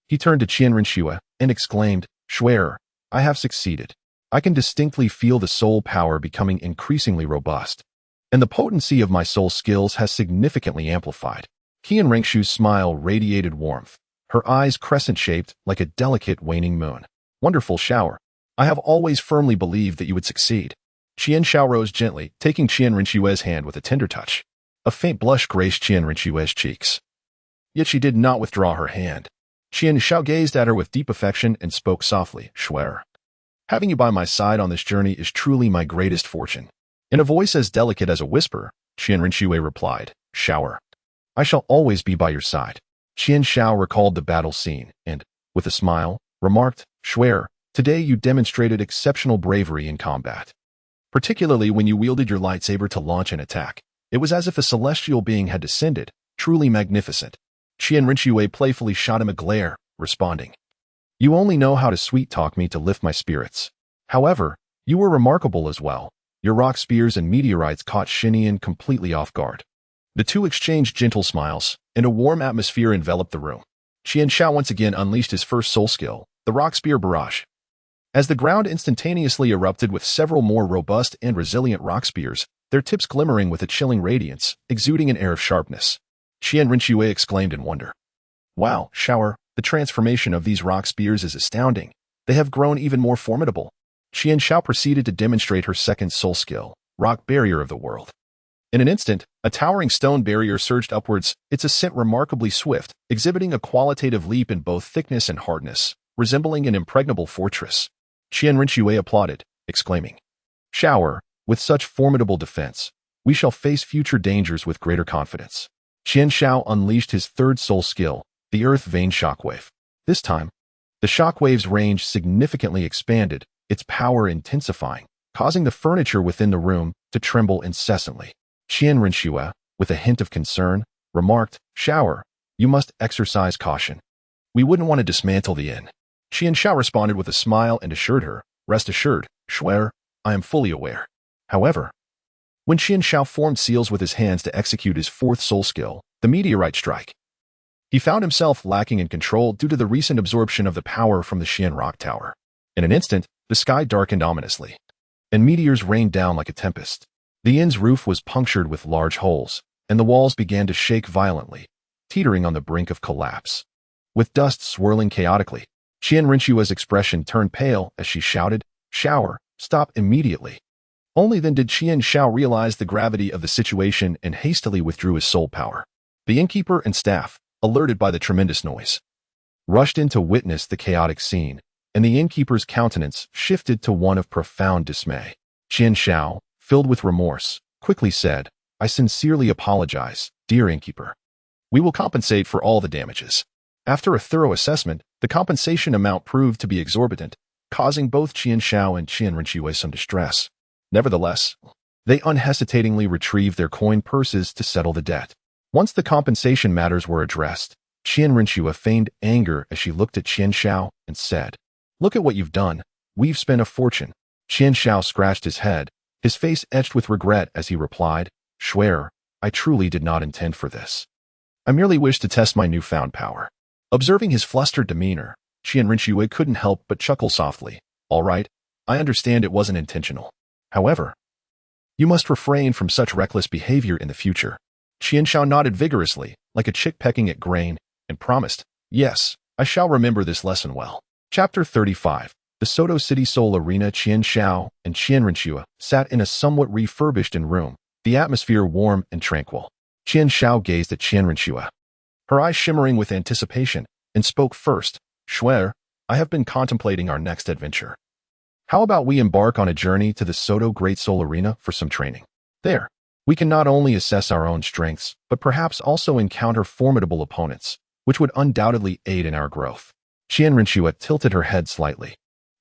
he turned to Qianren Shui and exclaimed, Shui, I have succeeded. I can distinctly feel the soul power becoming increasingly robust, and the potency of my soul skills has significantly amplified. Qian Rengshu's smile radiated warmth, her eyes crescent-shaped like a delicate waning moon. Wonderful Shower. I have always firmly believed that you would succeed. Qian Shao rose gently, taking Qianren Shui's hand with a tender touch. A faint blush graced Qianren Shui's cheeks. Yet she did not withdraw her hand. Qian Shao gazed at her with deep affection and spoke softly, Shui, having you by my side on this journey is truly my greatest fortune. In a voice as delicate as a whisper, Qianren Shui replied, Shower, I shall always be by your side. Qian Shao recalled the battle scene and, with a smile, remarked, Shui, today you demonstrated exceptional bravery in combat. Particularly when you wielded your lightsaber to launch an attack. It was as if a celestial being had descended, truly magnificent. Qianren Shui playfully shot him a glare, responding, You only know how to sweet-talk me to lift my spirits. However, you were remarkable as well. Your rock spears and meteorites caught Xinian completely off guard. The two exchanged gentle smiles, and a warm atmosphere enveloped the room. Qian Shao once again unleashed his first soul skill, the rock spear barrage. As the ground instantaneously erupted with several more robust and resilient rock spears, their tips glimmering with a chilling radiance, exuding an air of sharpness. Qianren Shui exclaimed in wonder. Wow, Shower, the transformation of these rock spears is astounding. They have grown even more formidable. Qian Shao proceeded to demonstrate her second soul skill, Rock Barrier of the World. In an instant, a towering stone barrier surged upwards, its ascent remarkably swift, exhibiting a qualitative leap in both thickness and hardness, resembling an impregnable fortress. Qianren Shui applauded, exclaiming, Shower, with such formidable defense, we shall face future dangers with greater confidence. Qian Shao unleashed his third soul skill, the Earth Vein Shockwave. This time, the shockwave's range significantly expanded, its power intensifying, causing the furniture within the room to tremble incessantly. Qianren Shui, with a hint of concern, remarked, Shower, you must exercise caution. We wouldn't want to dismantle the inn. Qian Shao responded with a smile and assured her, Rest assured, Shui, I am fully aware. However, when Qian Shao formed seals with his hands to execute his fourth soul skill, the meteorite strike, he found himself lacking in control due to the recent absorption of the power from the Xian Rock Tower. In an instant, the sky darkened ominously, and meteors rained down like a tempest. The inn's roof was punctured with large holes, and the walls began to shake violently, teetering on the brink of collapse. With dust swirling chaotically, Qianren Shui's expression turned pale as she shouted, Shower, stop immediately. Only then did Qian Shao realize the gravity of the situation and hastily withdrew his soul power. The innkeeper and staff, alerted by the tremendous noise, rushed in to witness the chaotic scene, and the innkeeper's countenance shifted to one of profound dismay. Qian Shao, filled with remorse, quickly said, I sincerely apologize, dear innkeeper. We will compensate for all the damages. After a thorough assessment, the compensation amount proved to be exorbitant, causing both Qian Shao and Qianren Shui some distress. Nevertheless, they unhesitatingly retrieved their coin purses to settle the debt. Once the compensation matters were addressed, Qianren Shui feigned anger as she looked at Qian Shao and said, Look at what you've done. We've spent a fortune. Qian Shao scratched his head, his face etched with regret as he replied, Shui, I truly did not intend for this. I merely wished to test my newfound power. Observing his flustered demeanor, Qianren Shui couldn't help but chuckle softly. All right, I understand it wasn't intentional. However, you must refrain from such reckless behavior in the future. Qian Shao nodded vigorously, like a chick pecking at grain, and promised, Yes, I shall remember this lesson well. Chapter 35. The Soto City Soul Arena. Qian Shao and Qianren Shui sat in a somewhat refurbished room, the atmosphere warm and tranquil. Qian Shao gazed at Qianren Shui, her eyes shimmering with anticipation, and spoke first, Shui, I have been contemplating our next adventure. How about we embark on a journey to the Soto Great Soul Arena for some training? There, we can not only assess our own strengths, but perhaps also encounter formidable opponents, which would undoubtedly aid in our growth. Qianrenxue tilted her head slightly,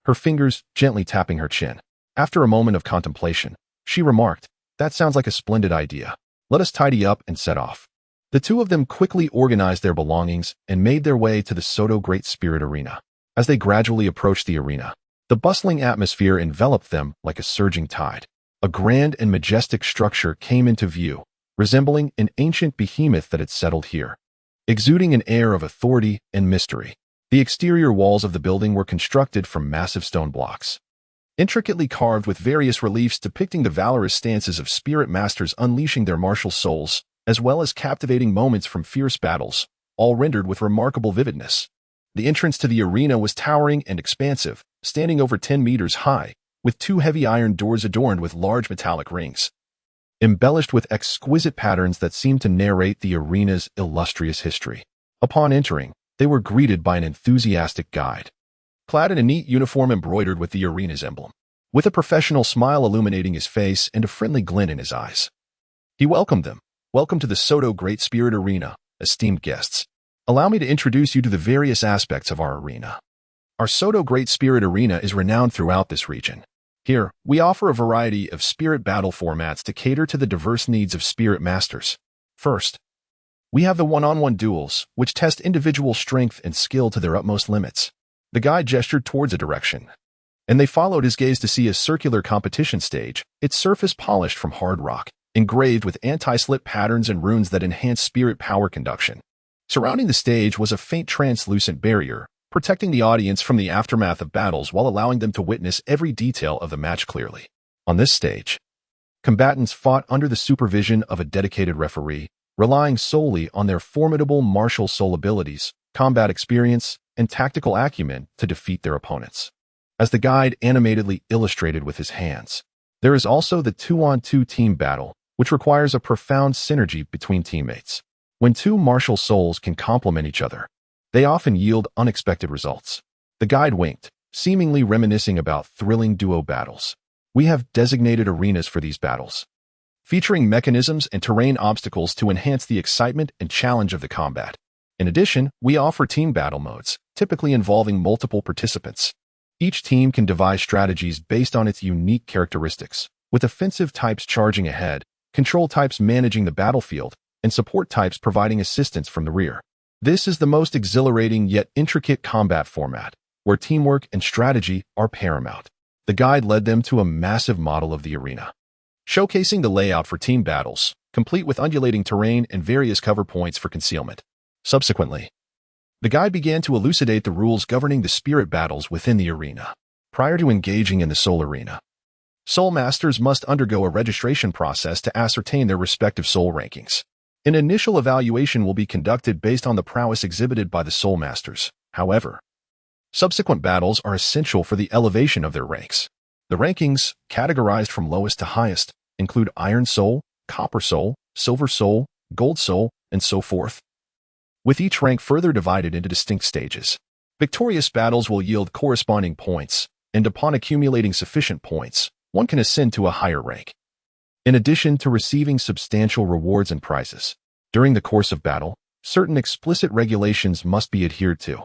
her fingers gently tapping her chin. After a moment of contemplation, she remarked, "That sounds like a splendid idea. Let us tidy up and set off." The two of them quickly organized their belongings and made their way to the Soto Great Spirit Arena. As they gradually approached the arena, the bustling atmosphere enveloped them like a surging tide. A grand and majestic structure came into view, resembling an ancient behemoth that had settled here. Exuding an air of authority and mystery, the exterior walls of the building were constructed from massive stone blocks, intricately carved with various reliefs depicting the valorous stances of spirit masters unleashing their martial souls, as well as captivating moments from fierce battles, all rendered with remarkable vividness. The entrance to the arena was towering and expansive, standing over 10 meters high, with two heavy iron doors adorned with large metallic rings, embellished with exquisite patterns that seemed to narrate the arena's illustrious history. Upon entering, they were greeted by an enthusiastic guide, clad in a neat uniform embroidered with the arena's emblem, with a professional smile illuminating his face and a friendly glint in his eyes. He welcomed them. "Welcome to the Soto Great Spirit Arena, esteemed guests. Allow me to introduce you to the various aspects of our arena. Our Soto Great Spirit Arena is renowned throughout this region. Here, we offer a variety of spirit battle formats to cater to the diverse needs of spirit masters. First, we have the one-on-one duels, which test individual strength and skill to their utmost limits." The guide gestured towards a direction, and they followed his gaze to see a circular competition stage, its surface polished from hard rock, engraved with anti-slip patterns and runes that enhance spirit power conduction. Surrounding the stage was a faint translucent barrier, protecting the audience from the aftermath of battles while allowing them to witness every detail of the match clearly. On this stage, combatants fought under the supervision of a dedicated referee, relying solely on their formidable martial soul abilities, combat experience, and tactical acumen to defeat their opponents. As the guide animatedly illustrated with his hands, there is also the 2-on-2 team battle, which requires a profound synergy between teammates. When two martial souls can complement each other, they often yield unexpected results. The guide winked, seemingly reminiscing about thrilling duo battles. We have designated arenas for these battles, featuring mechanisms and terrain obstacles to enhance the excitement and challenge of the combat. In addition, we offer team battle modes, typically involving multiple participants. Each team can devise strategies based on its unique characteristics, with offensive types charging ahead, control types managing the battlefield, and support types providing assistance from the rear. This is the most exhilarating yet intricate combat format, where teamwork and strategy are paramount. The guide led them to a massive model of the arena, showcasing the layout for team battles, complete with undulating terrain and various cover points for concealment. Subsequently, the guide began to elucidate the rules governing the spirit battles within the arena. Prior to engaging in the Soul Arena, Soul Masters must undergo a registration process to ascertain their respective soul rankings. An initial evaluation will be conducted based on the prowess exhibited by the Soul Masters. However, subsequent battles are essential for the elevation of their ranks. The rankings, categorized from lowest to highest, include Iron Soul, Copper Soul, Silver Soul, Gold Soul, and so forth, with each rank further divided into distinct stages. Victorious battles will yield corresponding points, and upon accumulating sufficient points, one can ascend to a higher rank. In addition to receiving substantial rewards and prizes, during the course of battle, certain explicit regulations must be adhered to.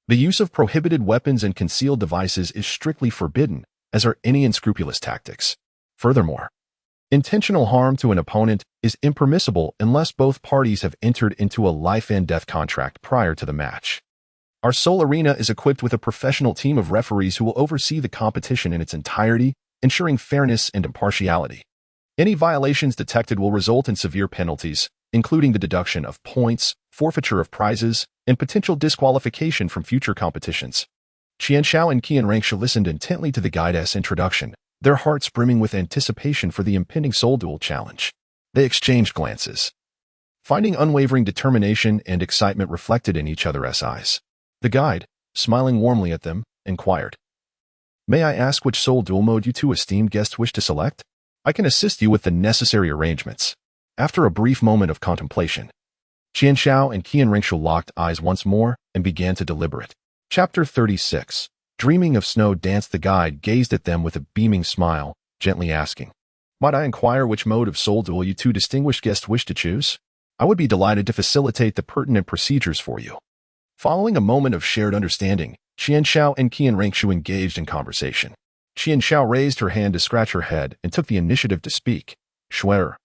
The use of prohibited weapons and concealed devices is strictly forbidden, as are any unscrupulous tactics. Furthermore, intentional harm to an opponent is impermissible unless both parties have entered into a life-and-death contract prior to the match. Our Soul Arena is equipped with a professional team of referees who will oversee the competition in its entirety, ensuring fairness and impartiality. Any violations detected will result in severe penalties, including the deduction of points, forfeiture of prizes, and potential disqualification from future competitions. Qianshao and Qianrenxue listened intently to the guide's introduction, their hearts brimming with anticipation for the impending soul duel challenge. They exchanged glances, finding unwavering determination and excitement reflected in each other's eyes. The guide, smiling warmly at them, inquired, "May I ask which soul duel mode you two esteemed guests wish to select? I can assist you with the necessary arrangements." After a brief moment of contemplation, Qianshao and Qianrenxue locked eyes once more and began to deliberate. Chapter 36. Dreaming of Snow Dance. The guide gazed at them with a beaming smile, gently asking, "Might I inquire which mode of soul duel you two distinguished guests wish to choose? I would be delighted to facilitate the pertinent procedures for you." Following a moment of shared understanding, Qian Xiao and Qian Rengshu engaged in conversation. Qian Xiao raised her hand to scratch her head and took the initiative to speak. "Shuer,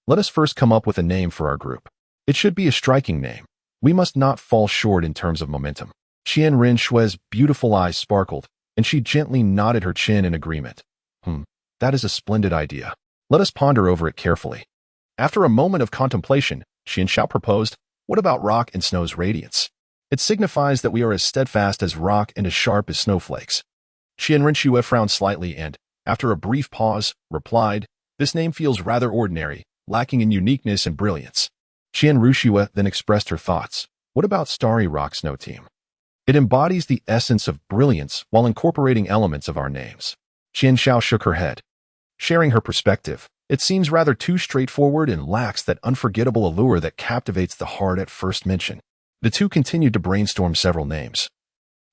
let us first come up with a name for our group. It should be a striking name. We must not fall short in terms of momentum." Qian Renshue's beautiful eyes sparkled, and she gently nodded her chin in agreement. That is a splendid idea. Let us ponder over it carefully." After a moment of contemplation, Qian Xiao proposed, "What about rock and snow's radiance? It signifies that we are as steadfast as rock and as sharp as snowflakes." Qian Renshue frowned slightly and, after a brief pause, replied, "This name feels rather ordinary, lacking in uniqueness and brilliance." Qian Rushue then expressed her thoughts. "What about Starry Rock Snow Team? It embodies the essence of brilliance while incorporating elements of our names." Qian Xiao shook her head. Sharing her perspective, "It seems rather too straightforward and lacks that unforgettable allure that captivates the heart at first mention." The two continued to brainstorm several names.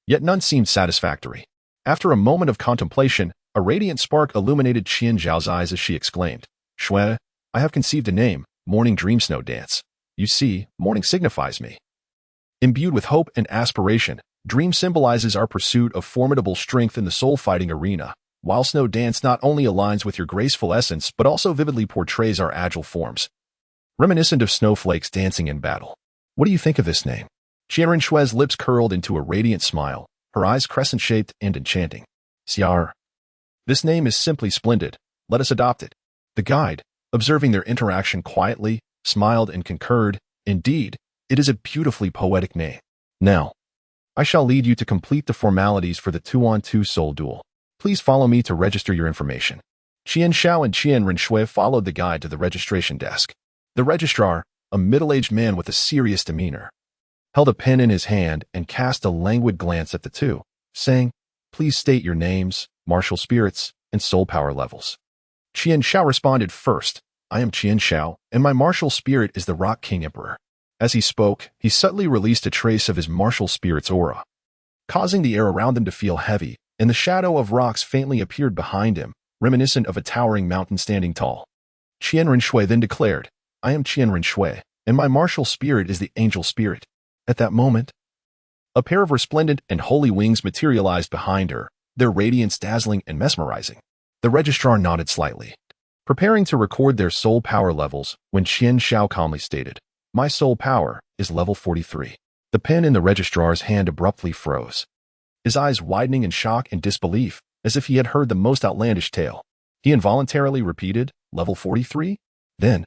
Yet none seemed satisfactory. After a moment of contemplation, a radiant spark illuminated Qian Zhao's eyes as she exclaimed, "Shui, I have conceived a name, Morning Dream Snow Dance. You see, morning signifies me." Imbued with hope and aspiration, dream symbolizes our pursuit of formidable strength in the soul-fighting arena, while Snow Dance not only aligns with your graceful essence but also vividly portrays our agile forms, reminiscent of snowflakes dancing in battle. What do you think of this name? Qian Renshue's lips curled into a radiant smile, her eyes crescent-shaped and enchanting. "Xiar, this name is simply splendid. Let us adopt it." The guide, observing their interaction quietly, smiled and concurred. "Indeed, it is a beautifully poetic name. Now, I shall lead you to complete the formalities for the 2-on-2 soul duel. Please follow me to register your information." Qian Xiao and Qian Renshue followed the guide to the registration desk. The registrar, a middle-aged man with a serious demeanor, held a pen in his hand and cast a languid glance at the two, saying, "Please state your names, martial spirits, and soul power levels." Qian Xiao responded first, "I am Qian Xiao, and my martial spirit is the Rock King Emperor." As he spoke, he subtly released a trace of his martial spirit's aura, causing the air around them to feel heavy, and the shadow of rocks faintly appeared behind him, reminiscent of a towering mountain standing tall. Qian Renshue then declared, "I am Qian Renshue, and my martial spirit is the angel spirit." At that moment, a pair of resplendent and holy wings materialized behind her, their radiance dazzling and mesmerizing. The registrar nodded slightly, preparing to record their soul power levels when Qian Xiao calmly stated, "My soul power is level 43. The pen in the registrar's hand abruptly froze, his eyes widening in shock and disbelief, as if he had heard the most outlandish tale. He involuntarily repeated, "Level 43? Then,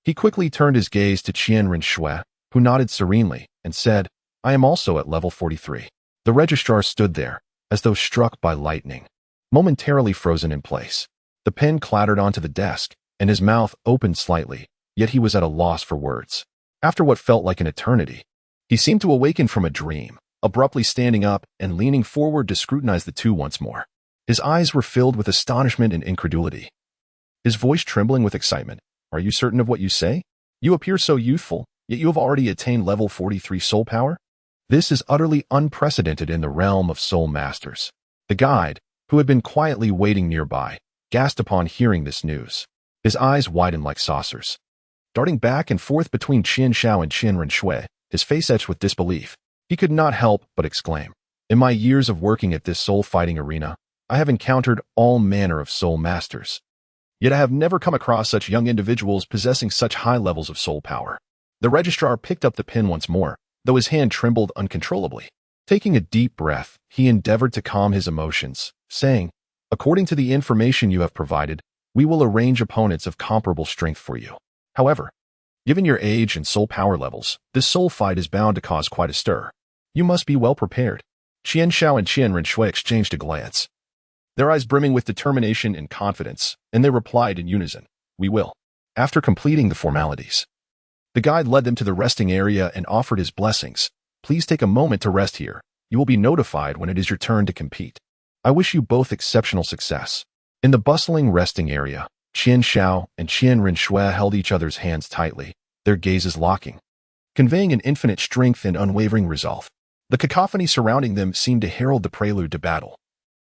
he quickly turned his gaze to Qian Renshue, who nodded serenely and said, "I am also at level 43. The registrar stood there, as though struck by lightning, momentarily frozen in place. The pen clattered onto the desk, and his mouth opened slightly, yet he was at a loss for words. After what felt like an eternity, he seemed to awaken from a dream, abruptly standing up and leaning forward to scrutinize the two once more. His eyes were filled with astonishment and incredulity, his voice trembling with excitement. "Are you certain of what you say? You appear so youthful, yet you have already attained level 43 soul power? This is utterly unprecedented in the realm of soul masters." The guide, who had been quietly waiting nearby, gasped upon hearing this news. His eyes widened like saucers. Darting back and forth between Qian Xiao and Qian Renshue, his face etched with disbelief, he could not help but exclaim, "In my years of working at this soul-fighting arena, I have encountered all manner of soul masters. Yet I have never come across such young individuals possessing such high levels of soul power." The registrar picked up the pen once more, though his hand trembled uncontrollably. Taking a deep breath, he endeavored to calm his emotions, saying, "According to the information you have provided, we will arrange opponents of comparable strength for you. However, given your age and soul power levels, this soul fight is bound to cause quite a stir. You must be well prepared." Qian Xiao and Qian Renshue exchanged a glance, their eyes brimming with determination and confidence, and they replied in unison, "We will." After completing the formalities, the guide led them to the resting area and offered his blessings. "Please take a moment to rest here. You will be notified when it is your turn to compete. I wish you both exceptional success." In the bustling resting area, Qian Xiao and Qian Renshue held each other's hands tightly, their gazes locking, conveying an infinite strength and unwavering resolve. The cacophony surrounding them seemed to herald the prelude to battle.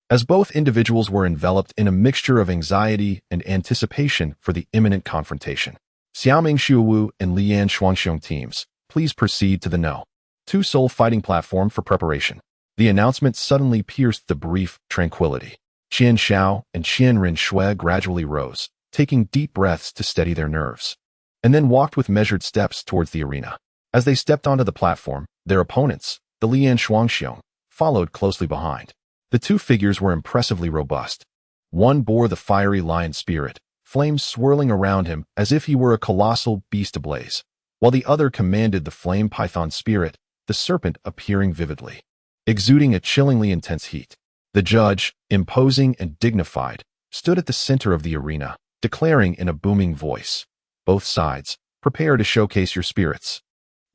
As both individuals were enveloped in a mixture of anxiety and anticipation for the imminent confrontation. Xiaoming Shuowu and Lian Shuangxiong teams, please proceed to the No. 2 Soul fighting platform for preparation. The announcement suddenly pierced the brief tranquility. Qian Xiao and Qian Rinxue gradually rose, taking deep breaths to steady their nerves, and then walked with measured steps towards the arena. As they stepped onto the platform, their opponents, the Lian Shuangxiong, followed closely behind. The two figures were impressively robust. One bore the fiery lion spirit, flames swirling around him as if he were a colossal beast ablaze, while the other commanded the flame python spirit, the serpent appearing vividly, exuding a chillingly intense heat. The judge, imposing and dignified, stood at the center of the arena, declaring in a booming voice, "Both sides, prepare to showcase your spirits."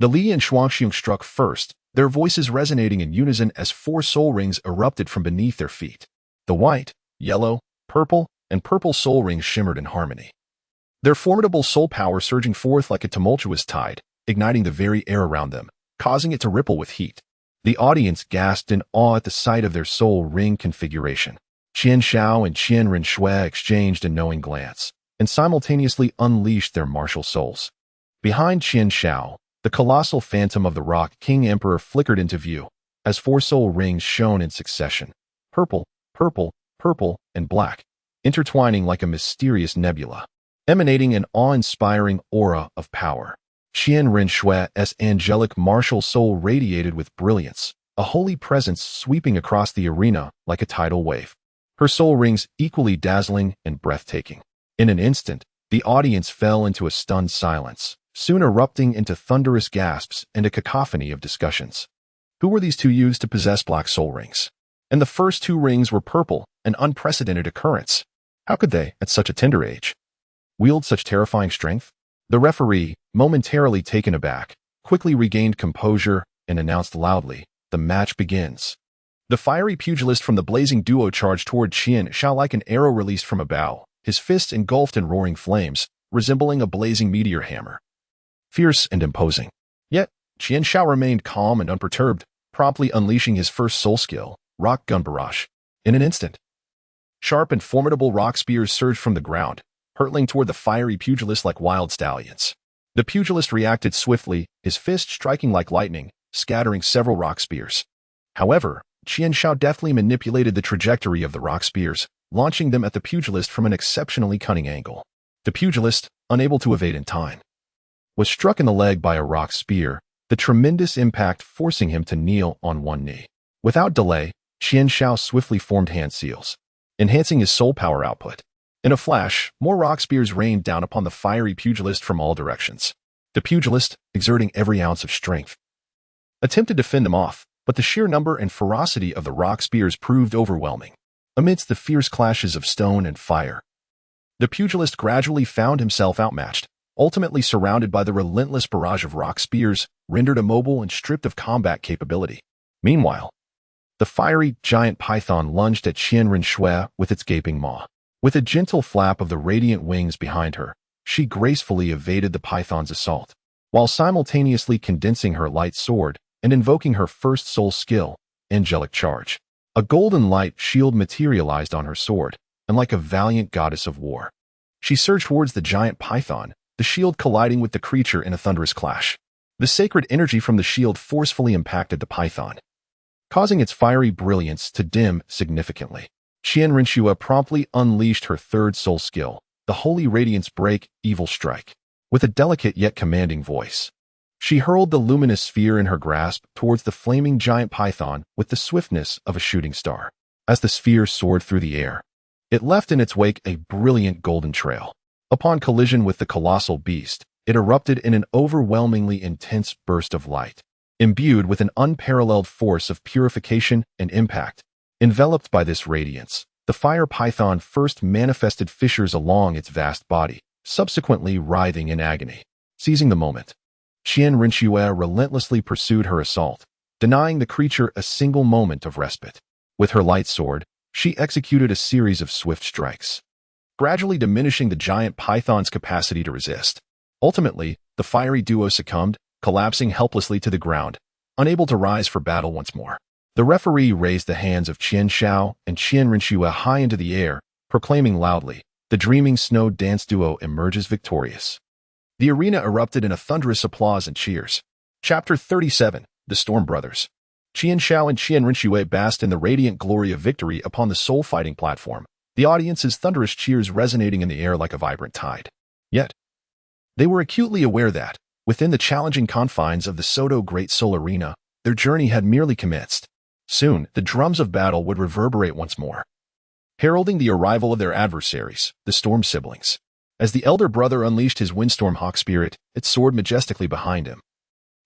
The Li and Shuangxiong struck first, their voices resonating in unison as 4 soul rings erupted from beneath their feet. The white, yellow, purple, and purple soul rings shimmered in harmony, their formidable soul power surging forth like a tumultuous tide, igniting the very air around them, causing it to ripple with heat. The audience gasped in awe at the sight of their soul ring configuration. Qian Xiao and Qian Rinxue exchanged a knowing glance, and simultaneously unleashed their martial souls. Behind Qian Xiao, the colossal phantom of the Rock King Emperor flickered into view, as 4 soul rings shone in succession, purple, purple, purple, and black, intertwining like a mysterious nebula, emanating an awe-inspiring aura of power. Qian Rinshue's angelic martial soul radiated with brilliance, a holy presence sweeping across the arena like a tidal wave. Her soul rings equally dazzling and breathtaking. In an instant, the audience fell into a stunned silence, soon erupting into thunderous gasps and a cacophony of discussions. Who were these two used to possess black soul rings? And the first 2 rings were purple, an unprecedented occurrence. How could they, at such a tender age, wield such terrifying strength? The referee, momentarily taken aback, quickly regained composure and announced loudly, "The match begins." The fiery pugilist from the blazing duo charged toward Qian Xiao like an arrow released from a bow, his fists engulfed in roaring flames, resembling a blazing meteor hammer. Fierce and imposing. Yet, Qian Xiao remained calm and unperturbed, promptly unleashing his first soul skill, Rock Gun Barrage. In an instant, sharp and formidable rock spears surged from the ground, hurtling toward the fiery pugilist like wild stallions. The pugilist reacted swiftly, his fist striking like lightning, scattering several rock spears. However, Qian Xiao deftly manipulated the trajectory of the rock spears, launching them at the pugilist from an exceptionally cunning angle. The pugilist, unable to evade in time, was struck in the leg by a rock spear, the tremendous impact forcing him to kneel on one knee. Without delay, Qian Xiao swiftly formed hand seals, enhancing his soul power output. In a flash, more rock spears rained down upon the fiery pugilist from all directions. The pugilist, exerting every ounce of strength, attempted to fend them off, but the sheer number and ferocity of the rock spears proved overwhelming. Amidst the fierce clashes of stone and fire, the pugilist gradually found himself outmatched, ultimately surrounded by the relentless barrage of rock spears, rendered immobile and stripped of combat capability. Meanwhile, the fiery giant python lunged at Qian Rinxue with its gaping maw. With a gentle flap of the radiant wings behind her, she gracefully evaded the python's assault, while simultaneously condensing her light sword and invoking her first soul skill, Angelic Charge. A golden light shield materialized on her sword, and like a valiant goddess of war, she surged towards the giant python, the shield colliding with the creature in a thunderous clash. The sacred energy from the shield forcefully impacted the python, causing its fiery brilliance to dim significantly. Qian Rinxue promptly unleashed her third soul skill, the Holy Radiance Break, Evil Strike. With a delicate yet commanding voice, she hurled the luminous sphere in her grasp towards the flaming giant python with the swiftness of a shooting star. As the sphere soared through the air, it left in its wake a brilliant golden trail. Upon collision with the colossal beast, it erupted in an overwhelmingly intense burst of light, imbued with an unparalleled force of purification and impact. Enveloped by this radiance, the fire python first manifested fissures along its vast body, subsequently writhing in agony. Seizing the moment, Qian Rinxue relentlessly pursued her assault, denying the creature a single moment of respite. With her light sword, she executed a series of swift strikes, gradually diminishing the giant python's capacity to resist. Ultimately, the fiery duo succumbed, collapsing helplessly to the ground, unable to rise for battle once more. The referee raised the hands of Qian Xiao and Qian Rinxue high into the air, proclaiming loudly, "The dreaming snow dance duo emerges victorious." The arena erupted in a thunderous applause and cheers. Chapter 37, The Storm Brothers. Qian Xiao and Qian Rinxue basked in the radiant glory of victory upon the soul-fighting platform, the audience's thunderous cheers resonating in the air like a vibrant tide. Yet, they were acutely aware that, within the challenging confines of the Soto Great Soul Arena, their journey had merely commenced. Soon, the drums of battle would reverberate once more, heralding the arrival of their adversaries, the Storm siblings. As the elder brother unleashed his windstorm hawk spirit, it soared majestically behind him,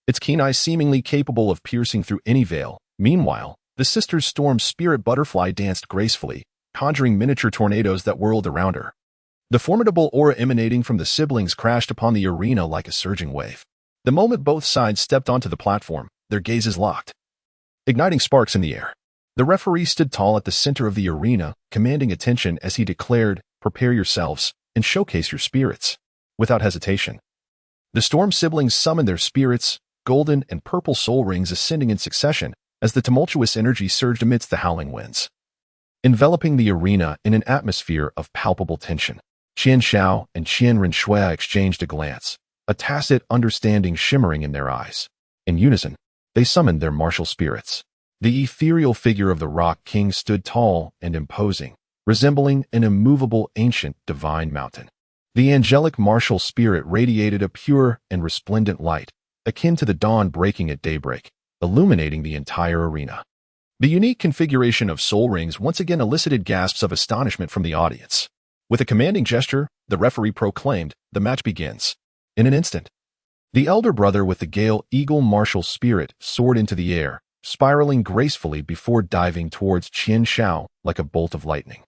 its keen eyes seemingly capable of piercing through any veil. Meanwhile, the sister's storm spirit butterfly danced gracefully, conjuring miniature tornadoes that whirled around her. The formidable aura emanating from the siblings crashed upon the arena like a surging wave. The moment both sides stepped onto the platform, their gazes locked, igniting sparks in the air. The referee stood tall at the center of the arena, commanding attention as he declared, "Prepare yourselves and showcase your spirits." Without hesitation, the Storm siblings summoned their spirits, golden and purple soul rings ascending in succession as the tumultuous energy surged amidst the howling winds, enveloping the arena in an atmosphere of palpable tension. Qian Xiao and Qian Rinxue exchanged a glance, a tacit understanding shimmering in their eyes. In unison, they summoned their martial spirits. The ethereal figure of the Rock King stood tall and imposing, resembling an immovable ancient divine mountain. The angelic martial spirit radiated a pure and resplendent light, akin to the dawn breaking at daybreak, illuminating the entire arena. The unique configuration of soul rings once again elicited gasps of astonishment from the audience. With a commanding gesture, the referee proclaimed, "The match begins." In an instant, the elder brother with the Gale Eagle martial spirit soared into the air, spiraling gracefully before diving towards Qian Xiao like a bolt of lightning,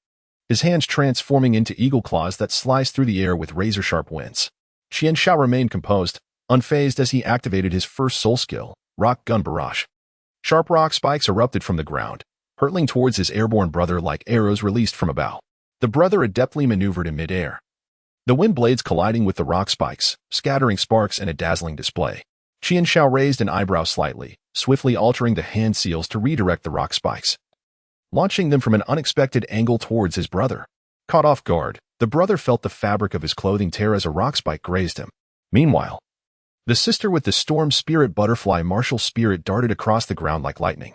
his hands transforming into eagle claws that sliced through the air with razor-sharp winds. Qian Xiao remained composed, unfazed as he activated his first soul skill, Rock Gun Barrage. Sharp rock spikes erupted from the ground, hurtling towards his airborne brother like arrows released from a bow. The brother adeptly maneuvered in midair, the wind blades colliding with the rock spikes, scattering sparks in a dazzling display. Qian Xiao raised an eyebrow slightly, swiftly altering the hand seals to redirect the rock spikes, launching them from an unexpected angle towards his brother. Caught off guard, the brother felt the fabric of his clothing tear as a rock spike grazed him. Meanwhile, the sister with the Storm Spirit Butterfly martial spirit darted across the ground like lightning,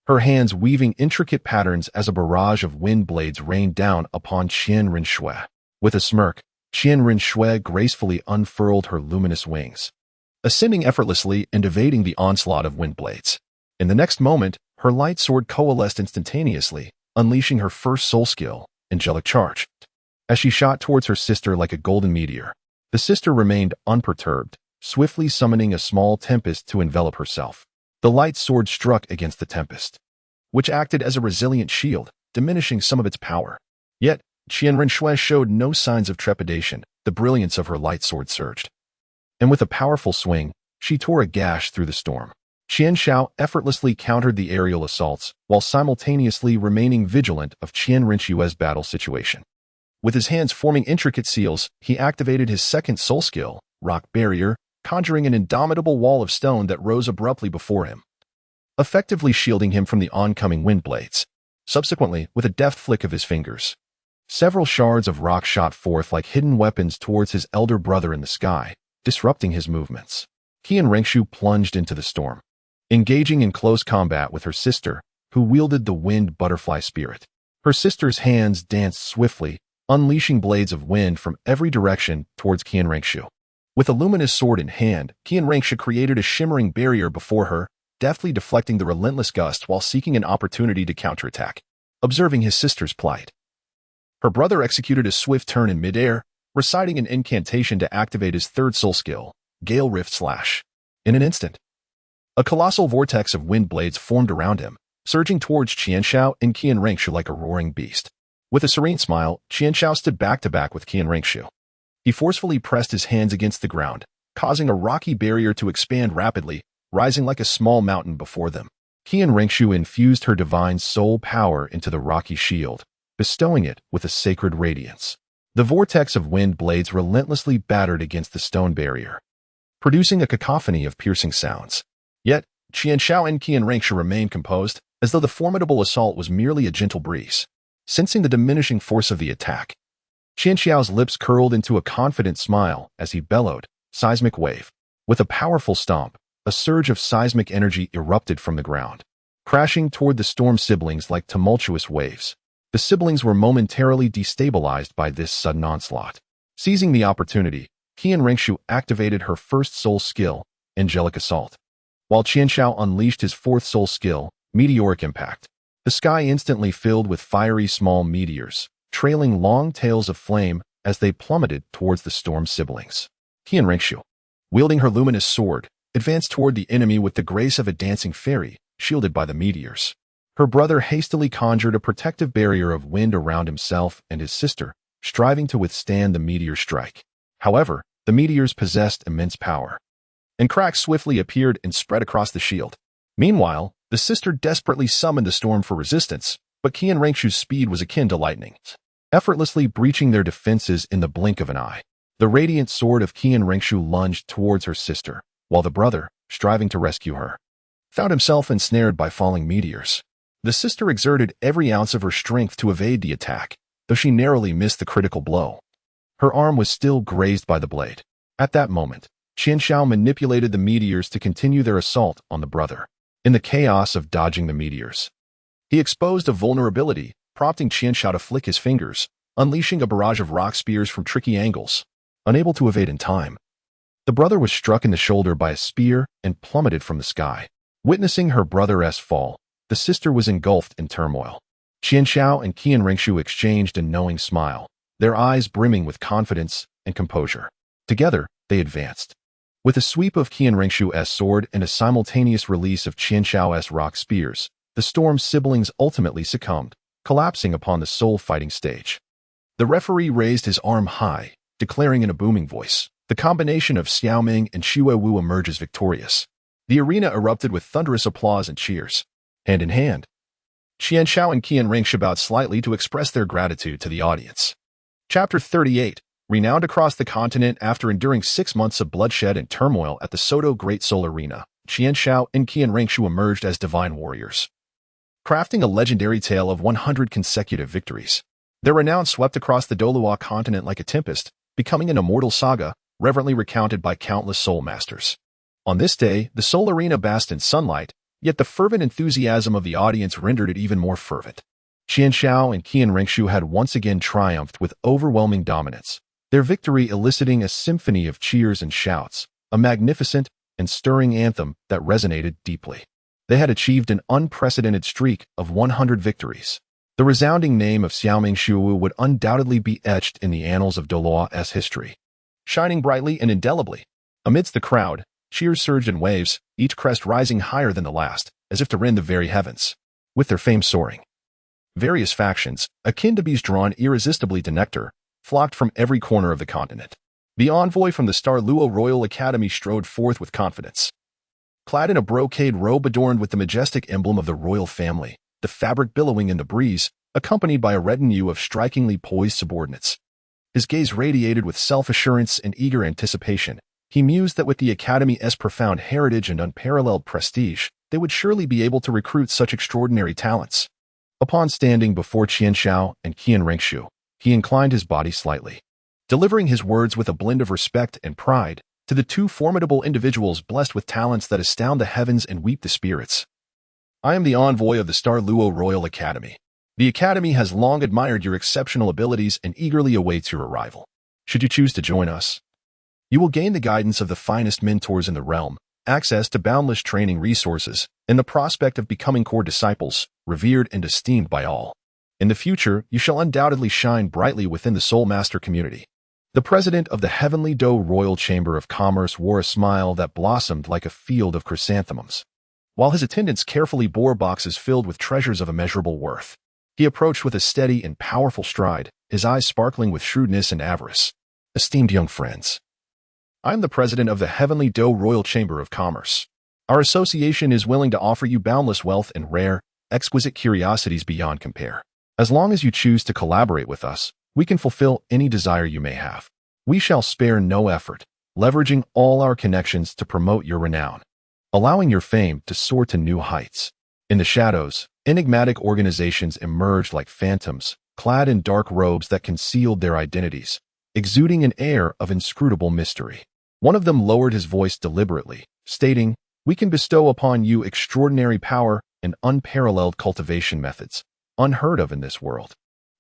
her hands weaving intricate patterns as a barrage of wind blades rained down upon Qian Rinxue. With a smirk, Qian Rinxue gracefully unfurled her luminous wings, ascending effortlessly and evading the onslaught of wind blades. In the next moment, her light sword coalesced instantaneously, unleashing her first soul skill, Angelic Charge. As she shot towards her sister like a golden meteor, the sister remained unperturbed, swiftly summoning a small tempest to envelop herself. The light sword struck against the tempest, which acted as a resilient shield, diminishing some of its power. Yet, Qian Rinxue showed no signs of trepidation. The brilliance of her light sword surged, and with a powerful swing, she tore a gash through the storm. Qian Xiao effortlessly countered the aerial assaults, while simultaneously remaining vigilant of Qian Rinxue's battle situation. With his hands forming intricate seals, he activated his second soul skill, Rock Barrier, conjuring an indomitable wall of stone that rose abruptly before him, effectively shielding him from the oncoming wind blades. Subsequently, with a deft flick of his fingers, several shards of rock shot forth like hidden weapons towards his elder brother in the sky, disrupting his movements. Qian Rinxue plunged into the storm, engaging in close combat with her sister, who wielded the wind butterfly spirit. Her sister's hands danced swiftly, unleashing blades of wind from every direction towards Qian Rinxue. With a luminous sword in hand, Qian Rinxue created a shimmering barrier before her, deftly deflecting the relentless gust while seeking an opportunity to counterattack. Observing his sister's plight, her brother executed a swift turn in midair, reciting an incantation to activate his third soul skill, Gale Rift Slash. In an instant, a colossal vortex of wind blades formed around him, surging towards Qian Xiao and Qian Rinxue like a roaring beast. With a serene smile, Qian Xiao stood back-to-back with Qian Rinxue. He forcefully pressed his hands against the ground, causing a rocky barrier to expand rapidly, rising like a small mountain before them. Qian Rinxue infused her divine soul power into the rocky shield, bestowing it with a sacred radiance. The vortex of wind blades relentlessly battered against the stone barrier, producing a cacophony of piercing sounds. Yet, Qianshao and Qian Rengshu remained composed, as though the formidable assault was merely a gentle breeze. Sensing the diminishing force of the attack, Qianxiao's lips curled into a confident smile as he bellowed, "Seismic wave." With a powerful stomp, a surge of seismic energy erupted from the ground, crashing toward the storm siblings like tumultuous waves. The siblings were momentarily destabilized by this sudden onslaught. Seizing the opportunity, Qian Rengshu activated her first soul skill, Angelic Assault, while Qianxiao unleashed his fourth soul skill, Meteoric Impact. The sky instantly filled with fiery small meteors, trailing long tails of flame as they plummeted towards the storm siblings. Qian Rengshu, wielding her luminous sword, advanced toward the enemy with the grace of a dancing fairy, shielded by the meteors. Her brother hastily conjured a protective barrier of wind around himself and his sister, striving to withstand the meteor strike. However, the meteors possessed immense power, and cracks swiftly appeared and spread across the shield. Meanwhile, the sister desperately summoned the storm for resistance, but Qian Rengshu's speed was akin to lightning, effortlessly breaching their defenses in the blink of an eye. The radiant sword of Qian Rengshu lunged towards her sister, while the brother, striving to rescue her, found himself ensnared by falling meteors. The sister exerted every ounce of her strength to evade the attack, though she narrowly missed the critical blow. Her arm was still grazed by the blade. At that moment, Qianxiao manipulated the meteors to continue their assault on the brother. In the chaos of dodging the meteors, he exposed a vulnerability, prompting Qianxiao to flick his fingers, unleashing a barrage of rock spears from tricky angles. Unable to evade in time, the brother was struck in the shoulder by a spear and plummeted from the sky. Witnessing her brother's fall, the sister was engulfed in turmoil. Qianxiao and Qian Rengshu exchanged a knowing smile, their eyes brimming with confidence and composure. Together, they advanced. With a sweep of Qian Rengshu's sword and a simultaneous release of Qianxiao's rock spears, the storm siblings ultimately succumbed, collapsing upon the soul fighting stage. The referee raised his arm high, declaring in a booming voice, "The combination of Xiaoming and Xue Wu emerges victorious." The arena erupted with thunderous applause and cheers. Hand in hand, Qianxiao and Qian Rengshu bowed slightly to express their gratitude to the audience. Chapter 38. Renowned across the continent after enduring 6 months of bloodshed and turmoil at the Soto Great Soul Arena, Qianxiao and Qian Rengshu emerged as divine warriors, crafting a legendary tale of 100 consecutive victories. Their renown swept across the Douluo continent like a tempest, becoming an immortal saga, reverently recounted by countless soul masters. On this day, the Soul Arena basked in sunlight, yet the fervent enthusiasm of the audience rendered it even more fervent. Qianxiao and Qian Rengshu had once again triumphed with overwhelming dominance, their victory eliciting a symphony of cheers and shouts, a magnificent and stirring anthem that resonated deeply. They had achieved an unprecedented streak of 100 victories. The resounding name of Xiaoming Shuwu would undoubtedly be etched in the annals of Douluo's history, shining brightly and indelibly. Amidst the crowd, cheers surged in waves, each crest rising higher than the last, as if to rend the very heavens. With their fame soaring, various factions, akin to bees drawn irresistibly to nectar, flocked from every corner of the continent. The envoy from the Douluo Royal Academy strode forth with confidence. Clad in a brocade robe adorned with the majestic emblem of the royal family, the fabric billowing in the breeze, accompanied by a retinue of strikingly poised subordinates. His gaze radiated with self-assurance and eager anticipation. He mused that with the Academy's profound heritage and unparalleled prestige, they would surely be able to recruit such extraordinary talents. Upon standing before Qianxiao and Qian Rengshu, he inclined his body slightly, delivering his words with a blend of respect and pride to the two formidable individuals blessed with talents that astound the heavens and weep the spirits. "I am the envoy of the Douluo Royal Academy. The Academy has long admired your exceptional abilities and eagerly awaits your arrival. Should you choose to join us, you will gain the guidance of the finest mentors in the realm, access to boundless training resources, and the prospect of becoming core disciples, revered and esteemed by all. In the future, you shall undoubtedly shine brightly within the Soul Master community." The president of the Heavenly Do Royal Chamber of Commerce wore a smile that blossomed like a field of chrysanthemums, while his attendants carefully bore boxes filled with treasures of immeasurable worth. He approached with a steady and powerful stride, his eyes sparkling with shrewdness and avarice. "Esteemed young friends, I am the president of the Heavenly Do Royal Chamber of Commerce. Our association is willing to offer you boundless wealth and rare, exquisite curiosities beyond compare. As long as you choose to collaborate with us, we can fulfill any desire you may have. We shall spare no effort, leveraging all our connections to promote your renown." allowing your fame to soar to new heights. In the shadows, enigmatic organizations emerged like phantoms, clad in dark robes that concealed their identities, exuding an air of inscrutable mystery. One of them lowered his voice deliberately, stating, "We can bestow upon you extraordinary power and unparalleled cultivation methods, unheard of in this world,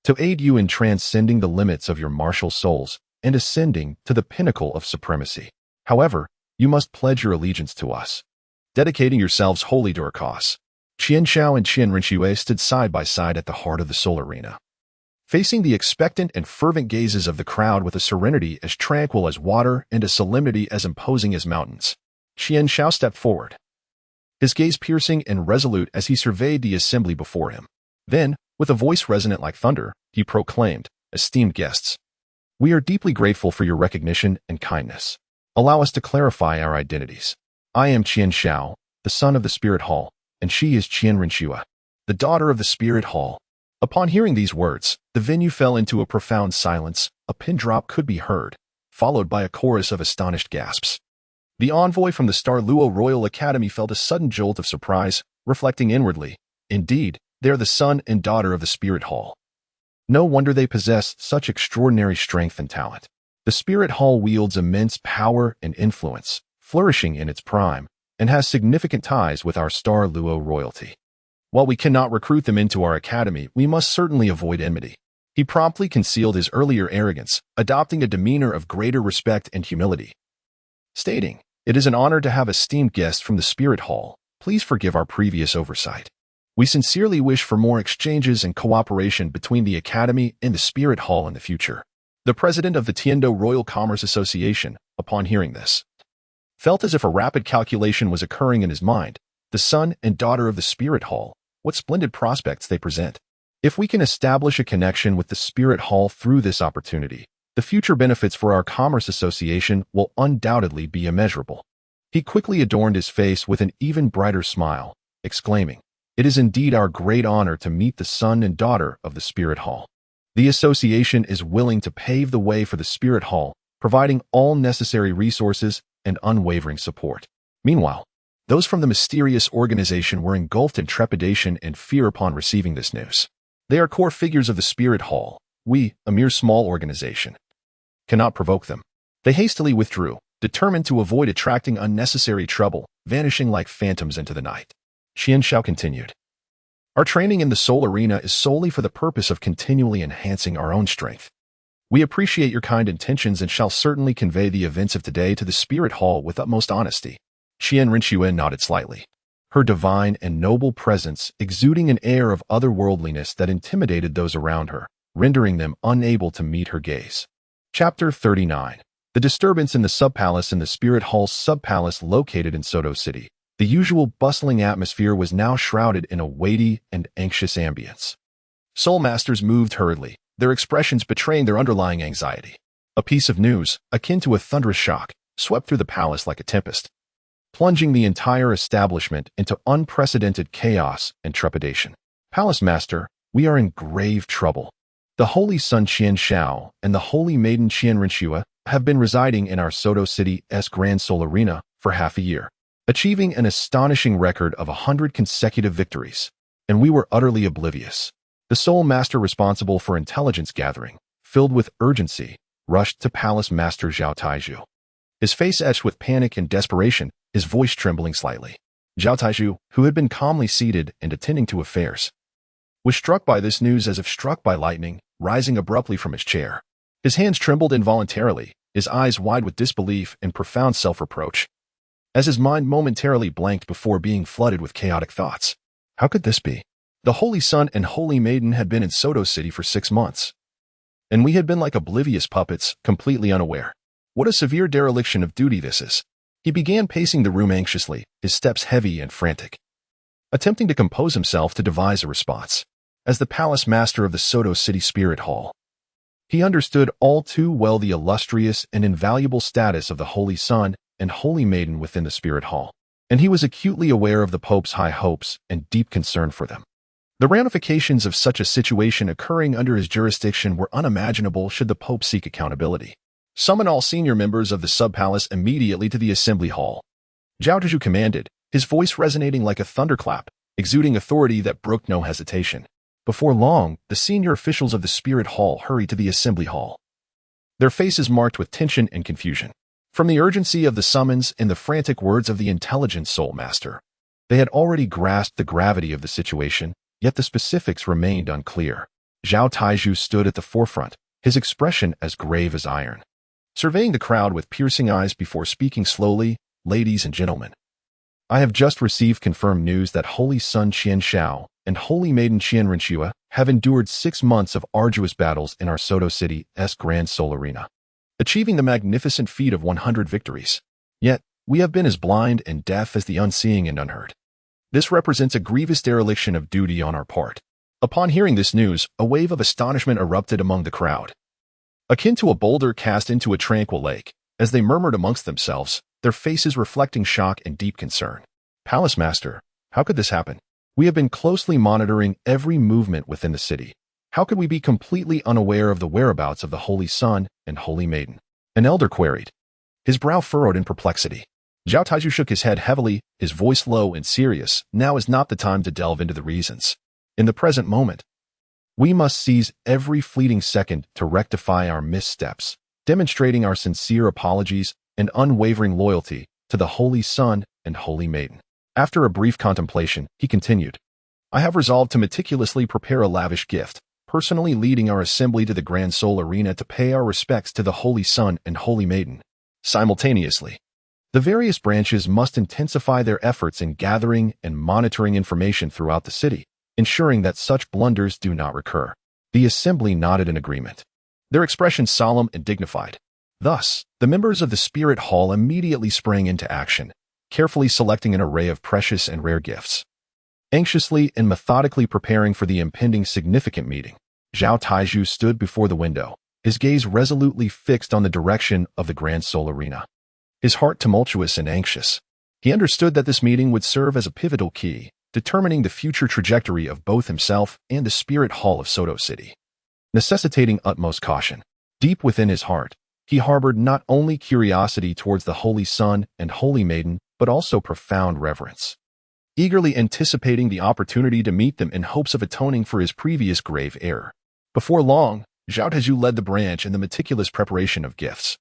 to aid you in transcending the limits of your martial souls and ascending to the pinnacle of supremacy. However, you must pledge your allegiance to us, dedicating yourselves wholly to our cause." Qian Xiao and Qian Renxue stood side by side at the heart of the Soul Arena, facing the expectant and fervent gazes of the crowd with a serenity as tranquil as water and a solemnity as imposing as mountains. Qian Xiao stepped forward, his gaze piercing and resolute as he surveyed the assembly before him. Then, with a voice resonant like thunder, he proclaimed, "Esteemed guests, we are deeply grateful for your recognition and kindness. Allow us to clarify our identities. I am Qian Xiao, the son of the Spirit Hall, and she is Qian Renxue, the daughter of the Spirit Hall." Upon hearing these words, the venue fell into a profound silence. A pin drop could be heard, followed by a chorus of astonished gasps. The envoy from the Douluo Royal Academy felt a sudden jolt of surprise, reflecting inwardly, "Indeed, they are the son and daughter of the Spirit Hall. No wonder they possess such extraordinary strength and talent." The Spirit Hall wields immense power and influence, flourishing in its prime, and has significant ties with our Douluo royalty. While we cannot recruit them into our academy, we must certainly avoid enmity. He promptly concealed his earlier arrogance, adopting a demeanor of greater respect and humility, stating, "It is an honor to have esteemed guests from the Spirit Hall. Please forgive our previous oversight. We sincerely wish for more exchanges and cooperation between the Academy and the Spirit Hall in the future." The president of the Tiando Royal Commerce Association, upon hearing this, felt as if a rapid calculation was occurring in his mind. The son and daughter of the Spirit Hall, what splendid prospects they present. If we can establish a connection with the Spirit Hall through this opportunity, the future benefits for our Commerce Association will undoubtedly be immeasurable. He quickly adorned his face with an even brighter smile, exclaiming, "It is indeed our great honor to meet the son and daughter of the Spirit Hall. The association is willing to pave the way for the Spirit Hall, providing all necessary resources and unwavering support." Meanwhile, those from the mysterious organization were engulfed in trepidation and fear upon receiving this news. They are core figures of the Spirit Hall. We, a mere small organization, cannot provoke them. They hastily withdrew, determined to avoid attracting unnecessary trouble, vanishing like phantoms into the night. Qian Xiao continued, "Our training in the Soul Arena is solely for the purpose of continually enhancing our own strength. We appreciate your kind intentions and shall certainly convey the events of today to the Spirit Hall with utmost honesty." Qian Renxue nodded slightly, her divine and noble presence exuding an air of otherworldliness that intimidated those around her, rendering them unable to meet her gaze. Chapter 39. The disturbance in the subpalace. In the Spirit Hall's subpalace located in Soto City, the usual bustling atmosphere was now shrouded in a weighty and anxious ambience. Soul Masters moved hurriedly, their expressions betraying their underlying anxiety. A piece of news, akin to a thunderous shock, swept through the palace like a tempest, plunging the entire establishment into unprecedented chaos and trepidation. "Palace Master, we are in grave trouble. The Holy Son Qian Xiao and the Holy Maiden Qian Renxue have been residing in our Soto City's Grand Soul Arena for half a year, achieving an astonishing record of 100 consecutive victories, and we were utterly oblivious." The Soul Master responsible for intelligence gathering, filled with urgency, rushed to Palace Master Zhao Taizhu, his face etched with panic and desperation, his voice trembling slightly. Zhao Taizhu, who had been calmly seated and attending to affairs, was struck by this news as if struck by lightning, rising abruptly from his chair. His hands trembled involuntarily, his eyes wide with disbelief and profound self-reproach, as his mind momentarily blanked before being flooded with chaotic thoughts. How could this be? The Holy Son and Holy Maiden had been in Soto City for 6 months, and we had been like oblivious puppets, completely unaware. What a severe dereliction of duty this is. He began pacing the room anxiously, his steps heavy and frantic, attempting to compose himself to devise a response. As the Palace Master of the Soto City Spirit Hall, he understood all too well the illustrious and invaluable status of the Holy Son and Holy Maiden within the Spirit Hall, and he was acutely aware of the Pope's high hopes and deep concern for them. The ramifications of such a situation occurring under his jurisdiction were unimaginable should the Pope seek accountability. "Summon all senior members of the Subpalace immediately to the Assembly Hall," Zhao Taizhu commanded, his voice resonating like a thunderclap, exuding authority that brooked no hesitation. Before long, the senior officials of the Spirit Hall hurried to the assembly hall, their faces marked with tension and confusion. From the urgency of the summons and the frantic words of the intelligent Soul Master, they had already grasped the gravity of the situation, yet the specifics remained unclear. Zhao Taizhu stood at the forefront, his expression as grave as iron, surveying the crowd with piercing eyes before speaking slowly. Ladies and gentlemen, I have just received confirmed news that Holy Son Qian Shao and Holy Maiden Qian Renxue have endured 6 months of arduous battles in our Soto City's Grand Soul Arena, achieving the magnificent feat of 100 victories. Yet, we have been as blind and deaf as the unseeing and unheard. This represents a grievous dereliction of duty on our part. Upon hearing this news, a wave of astonishment erupted among the crowd, akin to a boulder cast into a tranquil lake. As they murmured amongst themselves, their faces reflecting shock and deep concern. Palace Master, how could this happen? We have been closely monitoring every movement within the city. How could we be completely unaware of the whereabouts of the Holy Son and Holy Maiden? An elder queried, his brow furrowed in perplexity. Zhao Taizhu shook his head heavily, his voice low and serious. Now is not the time to delve into the reasons. In the present moment, we must seize every fleeting second to rectify our missteps, demonstrating our sincere apologies and unwavering loyalty to the Holy Son and Holy Maiden. After a brief contemplation, he continued, I have resolved to meticulously prepare a lavish gift, personally leading our assembly to the Grand Soul Arena to pay our respects to the Holy Son and Holy Maiden. Simultaneously, the various branches must intensify their efforts in gathering and monitoring information throughout the city, ensuring that such blunders do not recur. The assembly nodded in agreement, their expressions solemn and dignified. Thus, the members of the Spirit Hall immediately sprang into action, carefully selecting an array of precious and rare gifts. Anxiously and methodically preparing for the impending significant meeting, Zhao Taizhu stood before the window, his gaze resolutely fixed on the direction of the Grand Soul Arena, his heart tumultuous and anxious. He understood that this meeting would serve as a pivotal key, determining the future trajectory of both himself and the Spirit Hall of Soto City. Necessitating utmost caution, deep within his heart, he harbored not only curiosity towards the Holy Son and Holy Maiden, but also profound reverence, eagerly anticipating the opportunity to meet them in hopes of atoning for his previous grave error. Before long, Zhao Taizhu led the branch in the meticulous preparation of gifts.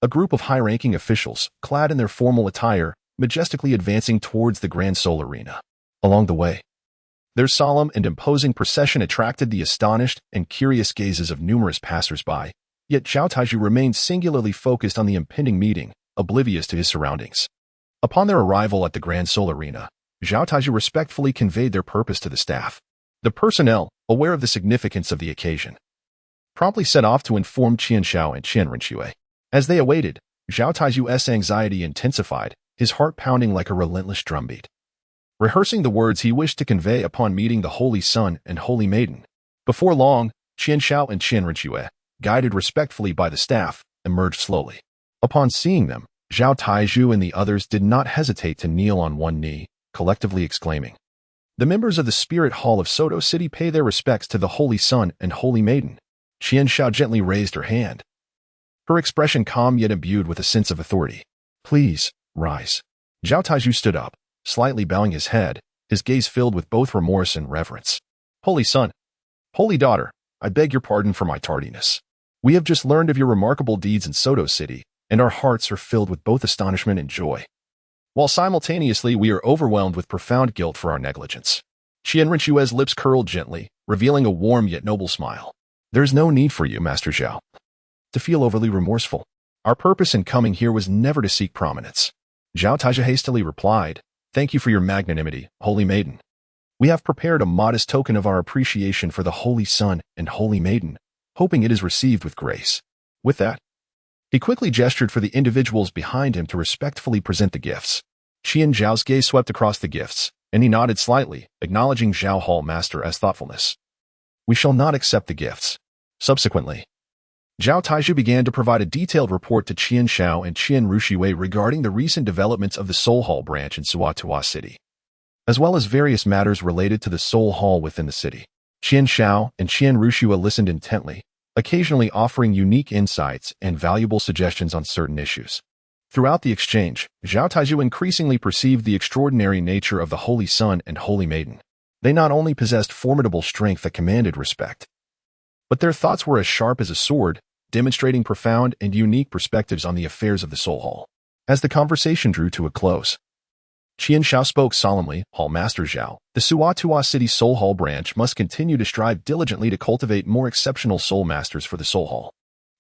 A group of high-ranking officials, clad in their formal attire, majestically advancing towards the Grand Soul Arena. Along the way, their solemn and imposing procession attracted the astonished and curious gazes of numerous passers-by, yet Zhao Taizhu remained singularly focused on the impending meeting, oblivious to his surroundings. Upon their arrival at the Grand Soul Arena, Zhao Taizhu respectfully conveyed their purpose to the staff. The personnel, aware of the significance of the occasion, promptly set off to inform Qian Shao and Qian Renxue. As they awaited, Zhao Taizhu's anxiety intensified, his heart pounding like a relentless drumbeat, rehearsing the words he wished to convey upon meeting the Holy Son and Holy Maiden. Before long, Qian Shao and Qian Renxue, guided respectfully by the staff, emerged slowly. Upon seeing them, Zhao Taizhu and the others did not hesitate to kneel on one knee, collectively exclaiming, the members of the Spirit Hall of Soto City pay their respects to the Holy Son and Holy Maiden. Qian Shao gently raised her hand, her expression calm yet imbued with a sense of authority. Please, rise. Zhao Taizhu stood up, slightly bowing his head, his gaze filled with both remorse and reverence. Holy Son, Holy Daughter, I beg your pardon for my tardiness. We have just learned of your remarkable deeds in Soto City, and our hearts are filled with both astonishment and joy, while simultaneously we are overwhelmed with profound guilt for our negligence. Qian Renxue's lips curled gently, revealing a warm yet noble smile. There is no need for you, Master Zhao, to feel overly remorseful. Our purpose in coming here was never to seek prominence. Zhao Taizhu hastily replied, Thank you for your magnanimity, Holy Maiden. We have prepared a modest token of our appreciation for the Holy Son and Holy Maiden, hoping it is received with grace. With that, he quickly gestured for the individuals behind him to respectfully present the gifts. Qian Zhao's gaze swept across the gifts, and he nodded slightly, acknowledging Zhao Hall Master as thoughtfulness. We shall not accept the gifts. Subsequently, Zhao Taizhu began to provide a detailed report to Qian Shao and Qian Renxue regarding the recent developments of the Soul Hall branch in Suatua City, as well as various matters related to the Soul Hall within the city. Qian Shao and Qian Renxue listened intently, occasionally offering unique insights and valuable suggestions on certain issues. Throughout the exchange, Zhao Taiju increasingly perceived the extraordinary nature of the Holy Son and Holy Maiden. They not only possessed formidable strength that commanded respect, but their thoughts were as sharp as a sword, demonstrating profound and unique perspectives on the affairs of the Soul Hall. As the conversation drew to a close, Qian Shao spoke solemnly. Hall Master Zhao, the Suatua City Soul Hall branch must continue to strive diligently to cultivate more exceptional soul masters for the Soul Hall.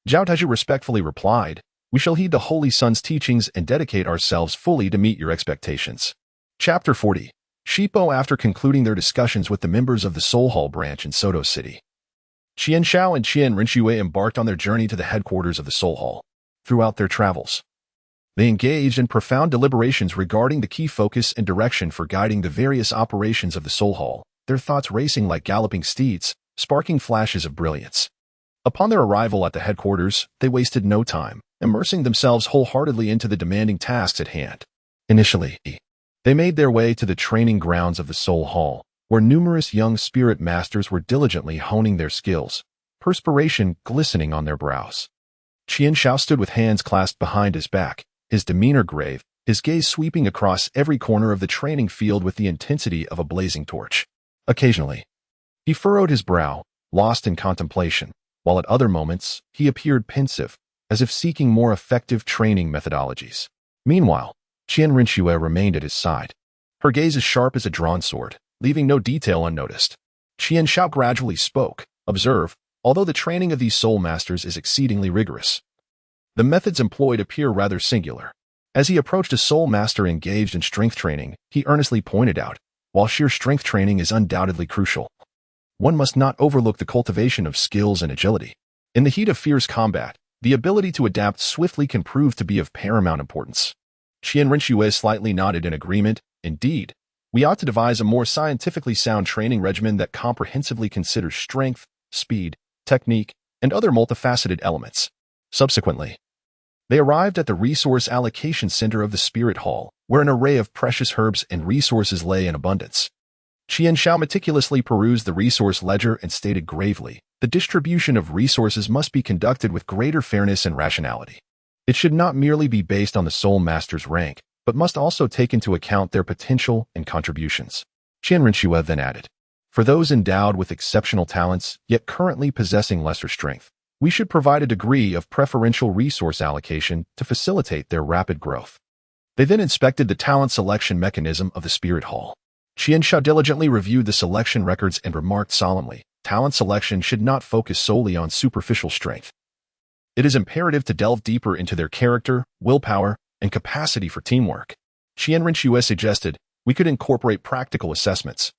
Zhao Taiju respectfully replied, "We shall heed the Holy Son's teachings and dedicate ourselves fully to meet your expectations." Chapter 40. Shipo. After concluding their discussions with the members of the Soul Hall branch in Soto City, Qian Shao and Qian Rinxue embarked on their journey to the headquarters of the Soul Hall. Throughout their travels, they engaged in profound deliberations regarding the key focus and direction for guiding the various operations of the Soul Hall, their thoughts racing like galloping steeds, sparking flashes of brilliance. Upon their arrival at the headquarters, they wasted no time, immersing themselves wholeheartedly into the demanding tasks at hand. Initially, they made their way to the training grounds of the Soul Hall, where numerous young spirit masters were diligently honing their skills, perspiration glistening on their brows. Qian Shao stood with hands clasped behind his back, his demeanor grave, his gaze sweeping across every corner of the training field with the intensity of a blazing torch. Occasionally, he furrowed his brow, lost in contemplation, while at other moments, he appeared pensive, as if seeking more effective training methodologies. Meanwhile, Qian Rinxue remained at his side, her gaze as sharp as a drawn sword, leaving no detail unnoticed. Qian Shao gradually spoke. "Observe, although the training of these soul masters is exceedingly rigorous, the methods employed appear rather singular." As he approached a soul master engaged in strength training, he earnestly pointed out, while sheer strength training is undoubtedly crucial, one must not overlook the cultivation of skills and agility. In the heat of fierce combat, the ability to adapt swiftly can prove to be of paramount importance. Qian Rinxue slightly nodded in agreement. "Indeed, we ought to devise a more scientifically sound training regimen that comprehensively considers strength, speed, technique, and other multifaceted elements." Subsequently, they arrived at the Resource Allocation Center of the Spirit Hall, where an array of precious herbs and resources lay in abundance. Qian Shao meticulously perused the resource ledger and stated gravely, "The distribution of resources must be conducted with greater fairness and rationality. It should not merely be based on the soul master's rank, but must also take into account their potential and contributions." Qian Rinxue then added, "For those endowed with exceptional talents, yet currently possessing lesser strength, we should provide a degree of preferential resource allocation to facilitate their rapid growth." They then inspected the talent selection mechanism of the Spirit Hall. Qian Shao diligently reviewed the selection records and remarked solemnly, "Talent selection should not focus solely on superficial strength. It is imperative to delve deeper into their character, willpower, and capacity for teamwork." Qian Rinxue suggested, "We could incorporate practical assessments,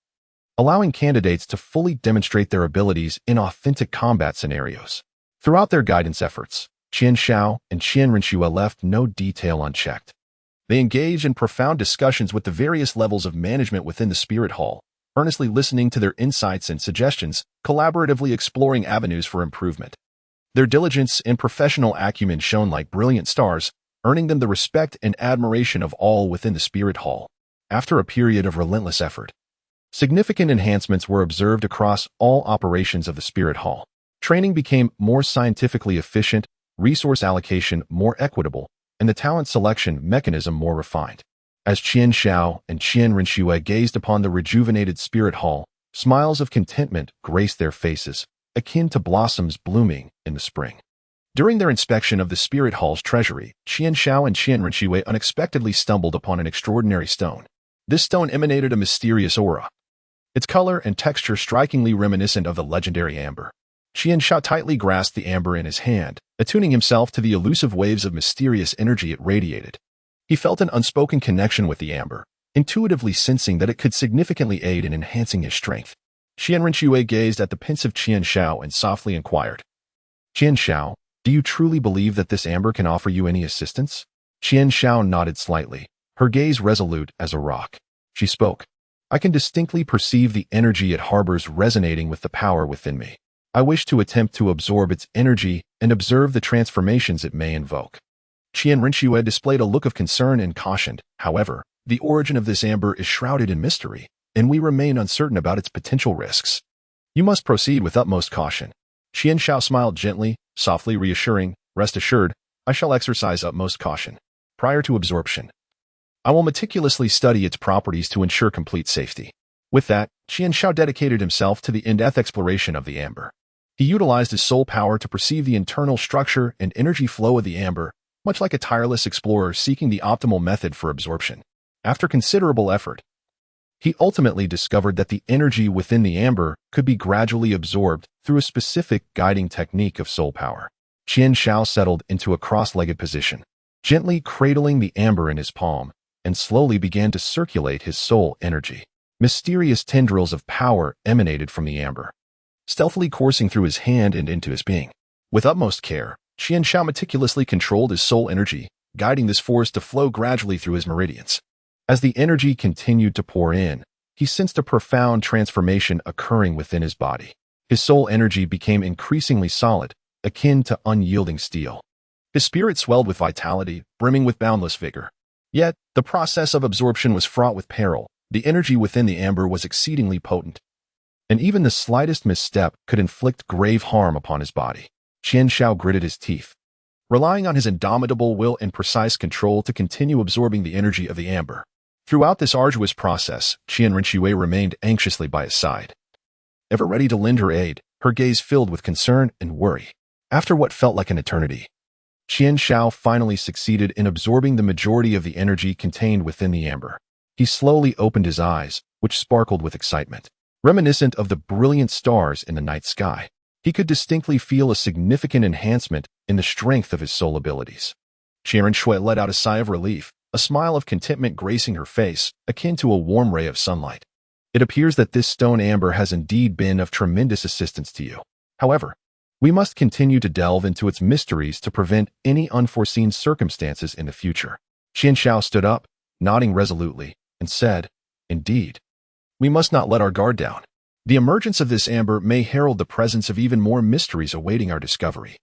allowing candidates to fully demonstrate their abilities in authentic combat scenarios." Throughout their guidance efforts, Qian Shao and Qian Rinxue left no detail unchecked. They engaged in profound discussions with the various levels of management within the Spirit Hall, earnestly listening to their insights and suggestions, collaboratively exploring avenues for improvement. Their diligence and professional acumen shone like brilliant stars, earning them the respect and admiration of all within the Spirit Hall. After a period of relentless effort, significant enhancements were observed across all operations of the Spirit Hall. Training became more scientifically efficient, resource allocation more equitable, and the talent selection mechanism more refined. As Qian Shao and Qian Rinxue gazed upon the rejuvenated Spirit Hall, smiles of contentment graced their faces, akin to blossoms blooming in the spring. During their inspection of the Spirit Hall's treasury, Qian Shao and Qian Rinxue unexpectedly stumbled upon an extraordinary stone. This stone emanated a mysterious aura, its color and texture strikingly reminiscent of the legendary amber. Qian Shao tightly grasped the amber in his hand, attuning himself to the elusive waves of mysterious energy it radiated. He felt an unspoken connection with the amber, intuitively sensing that it could significantly aid in enhancing his strength. Qian Rinxue gazed at the pensive Qian Shao and softly inquired, "Qian Shao, do you truly believe that this amber can offer you any assistance?" Qian Shao nodded slightly, her gaze resolute as a rock. She spoke, "I can distinctly perceive the energy it harbors resonating with the power within me. I wish to attempt to absorb its energy and observe the transformations it may invoke." Qian Rinxue displayed a look of concern and cautioned, "However, the origin of this amber is shrouded in mystery, and we remain uncertain about its potential risks. You must proceed with utmost caution." Qian Shao smiled gently, softly reassuring, "Rest assured, I shall exercise utmost caution." prior to absorption. I will meticulously study its properties to ensure complete safety. With that, Qian Shao dedicated himself to the in-depth exploration of the amber. He utilized his soul power to perceive the internal structure and energy flow of the amber, much like a tireless explorer seeking the optimal method for absorption. After considerable effort, he ultimately discovered that the energy within the amber could be gradually absorbed through a specific guiding technique of soul power. Qian Shao settled into a cross-legged position, gently cradling the amber in his palm, and slowly began to circulate his soul energy. Mysterious tendrils of power emanated from the amber, stealthily coursing through his hand and into his being. With utmost care, Qian Shao meticulously controlled his soul energy, guiding this force to flow gradually through his meridians. As the energy continued to pour in, he sensed a profound transformation occurring within his body. His soul energy became increasingly solid, akin to unyielding steel. His spirit swelled with vitality, brimming with boundless vigor. Yet, the process of absorption was fraught with peril. The energy within the amber was exceedingly potent, and even the slightest misstep could inflict grave harm upon his body. Qian Shao gritted his teeth, relying on his indomitable will and precise control to continue absorbing the energy of the amber. Throughout this arduous process, Qian Renxue remained anxiously by his side, ever ready to lend her aid, her gaze filled with concern and worry. After what felt like an eternity, Qian Shao finally succeeded in absorbing the majority of the energy contained within the amber. He slowly opened his eyes, which sparkled with excitement. Reminiscent of the brilliant stars in the night sky, he could distinctly feel a significant enhancement in the strength of his soul abilities. Qian Renxue let out a sigh of relief, a smile of contentment gracing her face, akin to a warm ray of sunlight. It appears that this stone amber has indeed been of tremendous assistance to you. However, we must continue to delve into its mysteries to prevent any unforeseen circumstances in the future. Qian Shao stood up, nodding resolutely, and said, "Indeed, we must not let our guard down. The emergence of this amber may herald the presence of even more mysteries awaiting our discovery."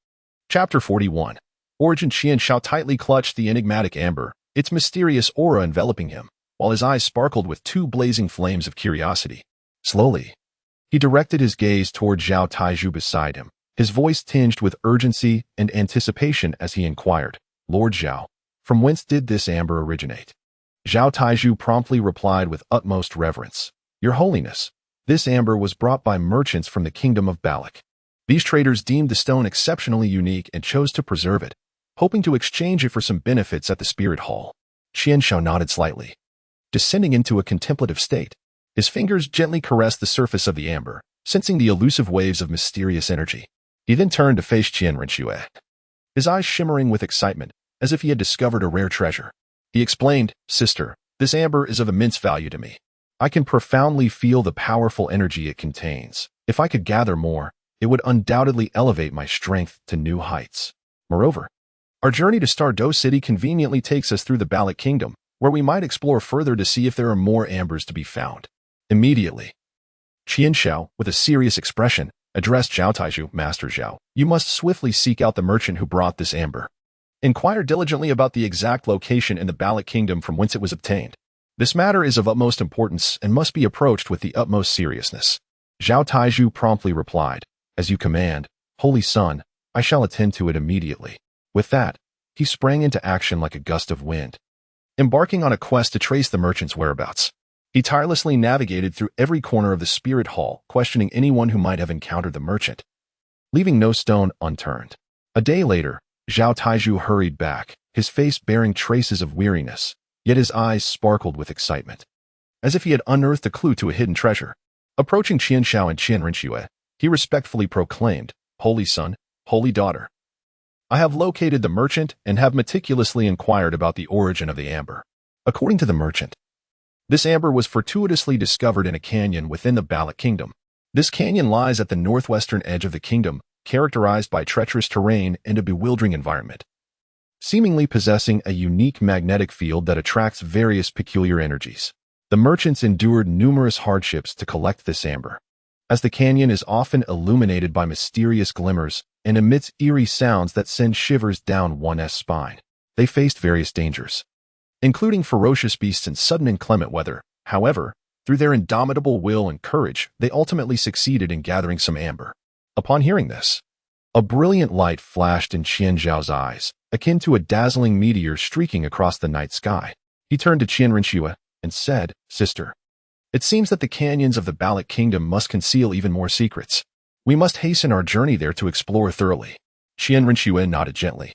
Chapter 41. Origin. Qian Shao tightly clutched the enigmatic amber, its mysterious aura enveloping him, while his eyes sparkled with two blazing flames of curiosity. Slowly, he directed his gaze toward Zhao Taizhu beside him, his voice tinged with urgency and anticipation as he inquired, "Lord Zhao, from whence did this amber originate?" Zhao Taizhu promptly replied with utmost reverence, "Your Holiness, this amber was brought by merchants from the kingdom of Balak. These traders deemed the stone exceptionally unique and chose to preserve it, hoping to exchange it for some benefits at the spirit hall." Qian Shao nodded slightly, descending into a contemplative state. His fingers gently caressed the surface of the amber, sensing the elusive waves of mysterious energy. He then turned to face Qian Renxue, his eyes shimmering with excitement, as if he had discovered a rare treasure. He explained, "Sister, this amber is of immense value to me. I can profoundly feel the powerful energy it contains. If I could gather more, it would undoubtedly elevate my strength to new heights. Moreover, our journey to Stardew City conveniently takes us through the Balak Kingdom, where we might explore further to see if there are more ambers to be found." Immediately, Qian Shao, with a serious expression, addressed Zhao Taizhu, "Master Zhao, you must swiftly seek out the merchant who brought this amber. Inquire diligently about the exact location in the Balak Kingdom from whence it was obtained. This matter is of utmost importance and must be approached with the utmost seriousness." Zhao Taizhu promptly replied, "As you command, Holy Son, I shall attend to it immediately." With that, he sprang into action like a gust of wind, embarking on a quest to trace the merchant's whereabouts. He tirelessly navigated through every corner of the spirit hall, questioning anyone who might have encountered the merchant, leaving no stone unturned. A day later, Zhao Taizhu hurried back, his face bearing traces of weariness, yet his eyes sparkled with excitement, as if he had unearthed a clue to a hidden treasure. Approaching Qian Shao and Qian Renxue, he respectfully proclaimed, "Holy Son, Holy Daughter, I have located the merchant and have meticulously inquired about the origin of the amber. According to the merchant, this amber was fortuitously discovered in a canyon within the Balak Kingdom. This canyon lies at the northwestern edge of the kingdom, characterized by treacherous terrain and a bewildering environment, seemingly possessing a unique magnetic field that attracts various peculiar energies. The merchants endured numerous hardships to collect this amber, as the canyon is often illuminated by mysterious glimmers and emits eerie sounds that send shivers down one's spine. They faced various dangers, including ferocious beasts and sudden inclement weather. However, through their indomitable will and courage, they ultimately succeeded in gathering some amber. Upon hearing this, A brilliant light flashed in Qian Zhao's eyes, akin to a dazzling meteor streaking across the night sky. He turned to Qian Rinxue and said, "Sister, it seems that the canyons of the Balik Kingdom must conceal even more secrets. We must hasten our journey there to explore thoroughly." Qian Rinxue nodded gently.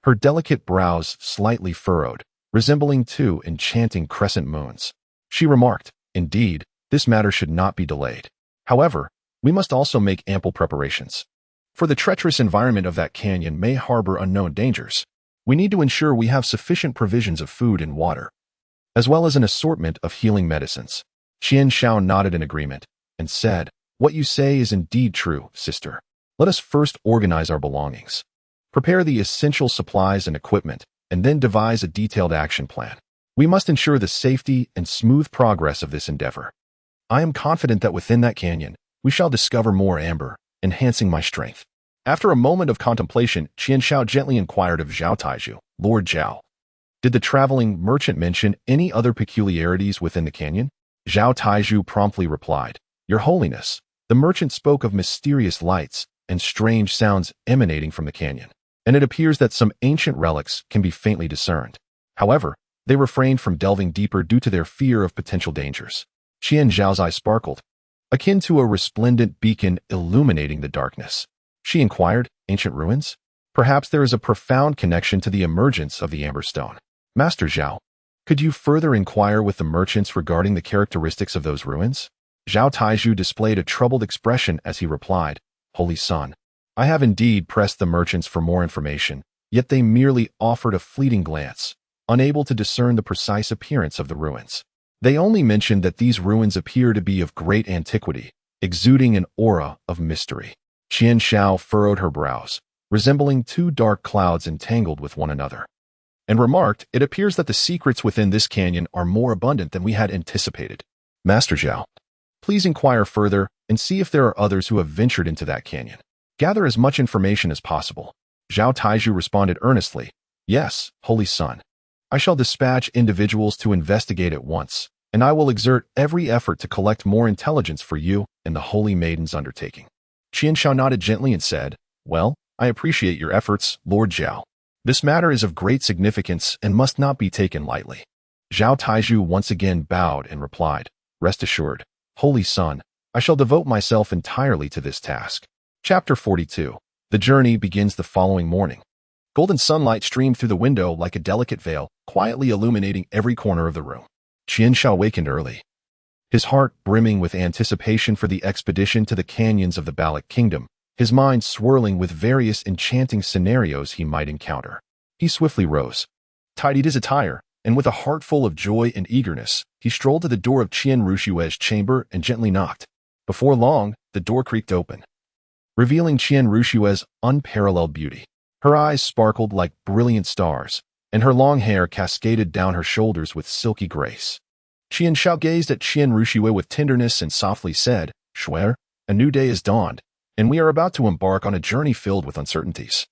Her delicate brows slightly furrowed, resembling two enchanting crescent moons. She remarked, "Indeed, this matter should not be delayed. However, we must also make ample preparations. For the treacherous environment of that canyon may harbor unknown dangers. We need to ensure we have sufficient provisions of food and water, as well as an assortment of healing medicines." Qian Shao nodded in agreement and said, "What you say is indeed true, sister. Let us first organize our belongings, prepare the essential supplies and equipment, and then devise a detailed action plan. We must ensure the safety and smooth progress of this endeavor. I am confident that within that canyon, we shall discover more amber, enhancing my strength." After a moment of contemplation, Qian Shao gently inquired of Zhao Taizhu, "Lord Zhao, did the traveling merchant mention any other peculiarities within the canyon?" Zhao Taizhu promptly replied, "Your Holiness, the merchant spoke of mysterious lights and strange sounds emanating from the canyon, and it appears that some ancient relics can be faintly discerned. However, they refrained from delving deeper due to their fear of potential dangers." Qian Zhao's eye sparkled, akin to a resplendent beacon illuminating the darkness. She inquired, "Ancient ruins? Perhaps there is a profound connection to the emergence of the Amber Stone. Master Zhao, could you further inquire with the merchants regarding the characteristics of those ruins?" Zhao Taizhu displayed a troubled expression as he replied, "Holy Son, I have indeed pressed the merchants for more information, yet they merely offered a fleeting glance, unable to discern the precise appearance of the ruins. They only mentioned that these ruins appear to be of great antiquity, exuding an aura of mystery." Qian Shao furrowed her brows, resembling two dark clouds entangled with one another, and remarked, "It appears that the secrets within this canyon are more abundant than we had anticipated. Master Zhao, please inquire further and see if there are others who have ventured into that canyon. Gather as much information as possible." Zhao Taizhu responded earnestly, "Yes, Holy Son. I shall dispatch individuals to investigate at once, and I will exert every effort to collect more intelligence for you and the Holy Maiden's undertaking." Qian Shao nodded gently and said, "Well, I appreciate your efforts, Lord Zhao. This matter is of great significance and must not be taken lightly." Zhao Taizhu once again bowed and replied, "Rest assured, Holy Son, I shall devote myself entirely to this task." Chapter 42. The journey begins the following morning. Golden sunlight streamed through the window like a delicate veil, quietly illuminating every corner of the room. Qian Shao wakened early, his heart brimming with anticipation for the expedition to the canyons of the Balik Kingdom, his mind swirling with various enchanting scenarios he might encounter. He swiftly rose, tidied his attire, and with a heart full of joy and eagerness, he strolled to the door of Qian Rushue's chamber and gently knocked. Before long, the door creaked open, revealing Qian Rushue's unparalleled beauty. Her eyes sparkled like brilliant stars, and her long hair cascaded down her shoulders with silky grace. Qian Shao gazed at Qian Rushue with tenderness and softly said, "Shuer, a new day has dawned, and we are about to embark on a journey filled with uncertainties.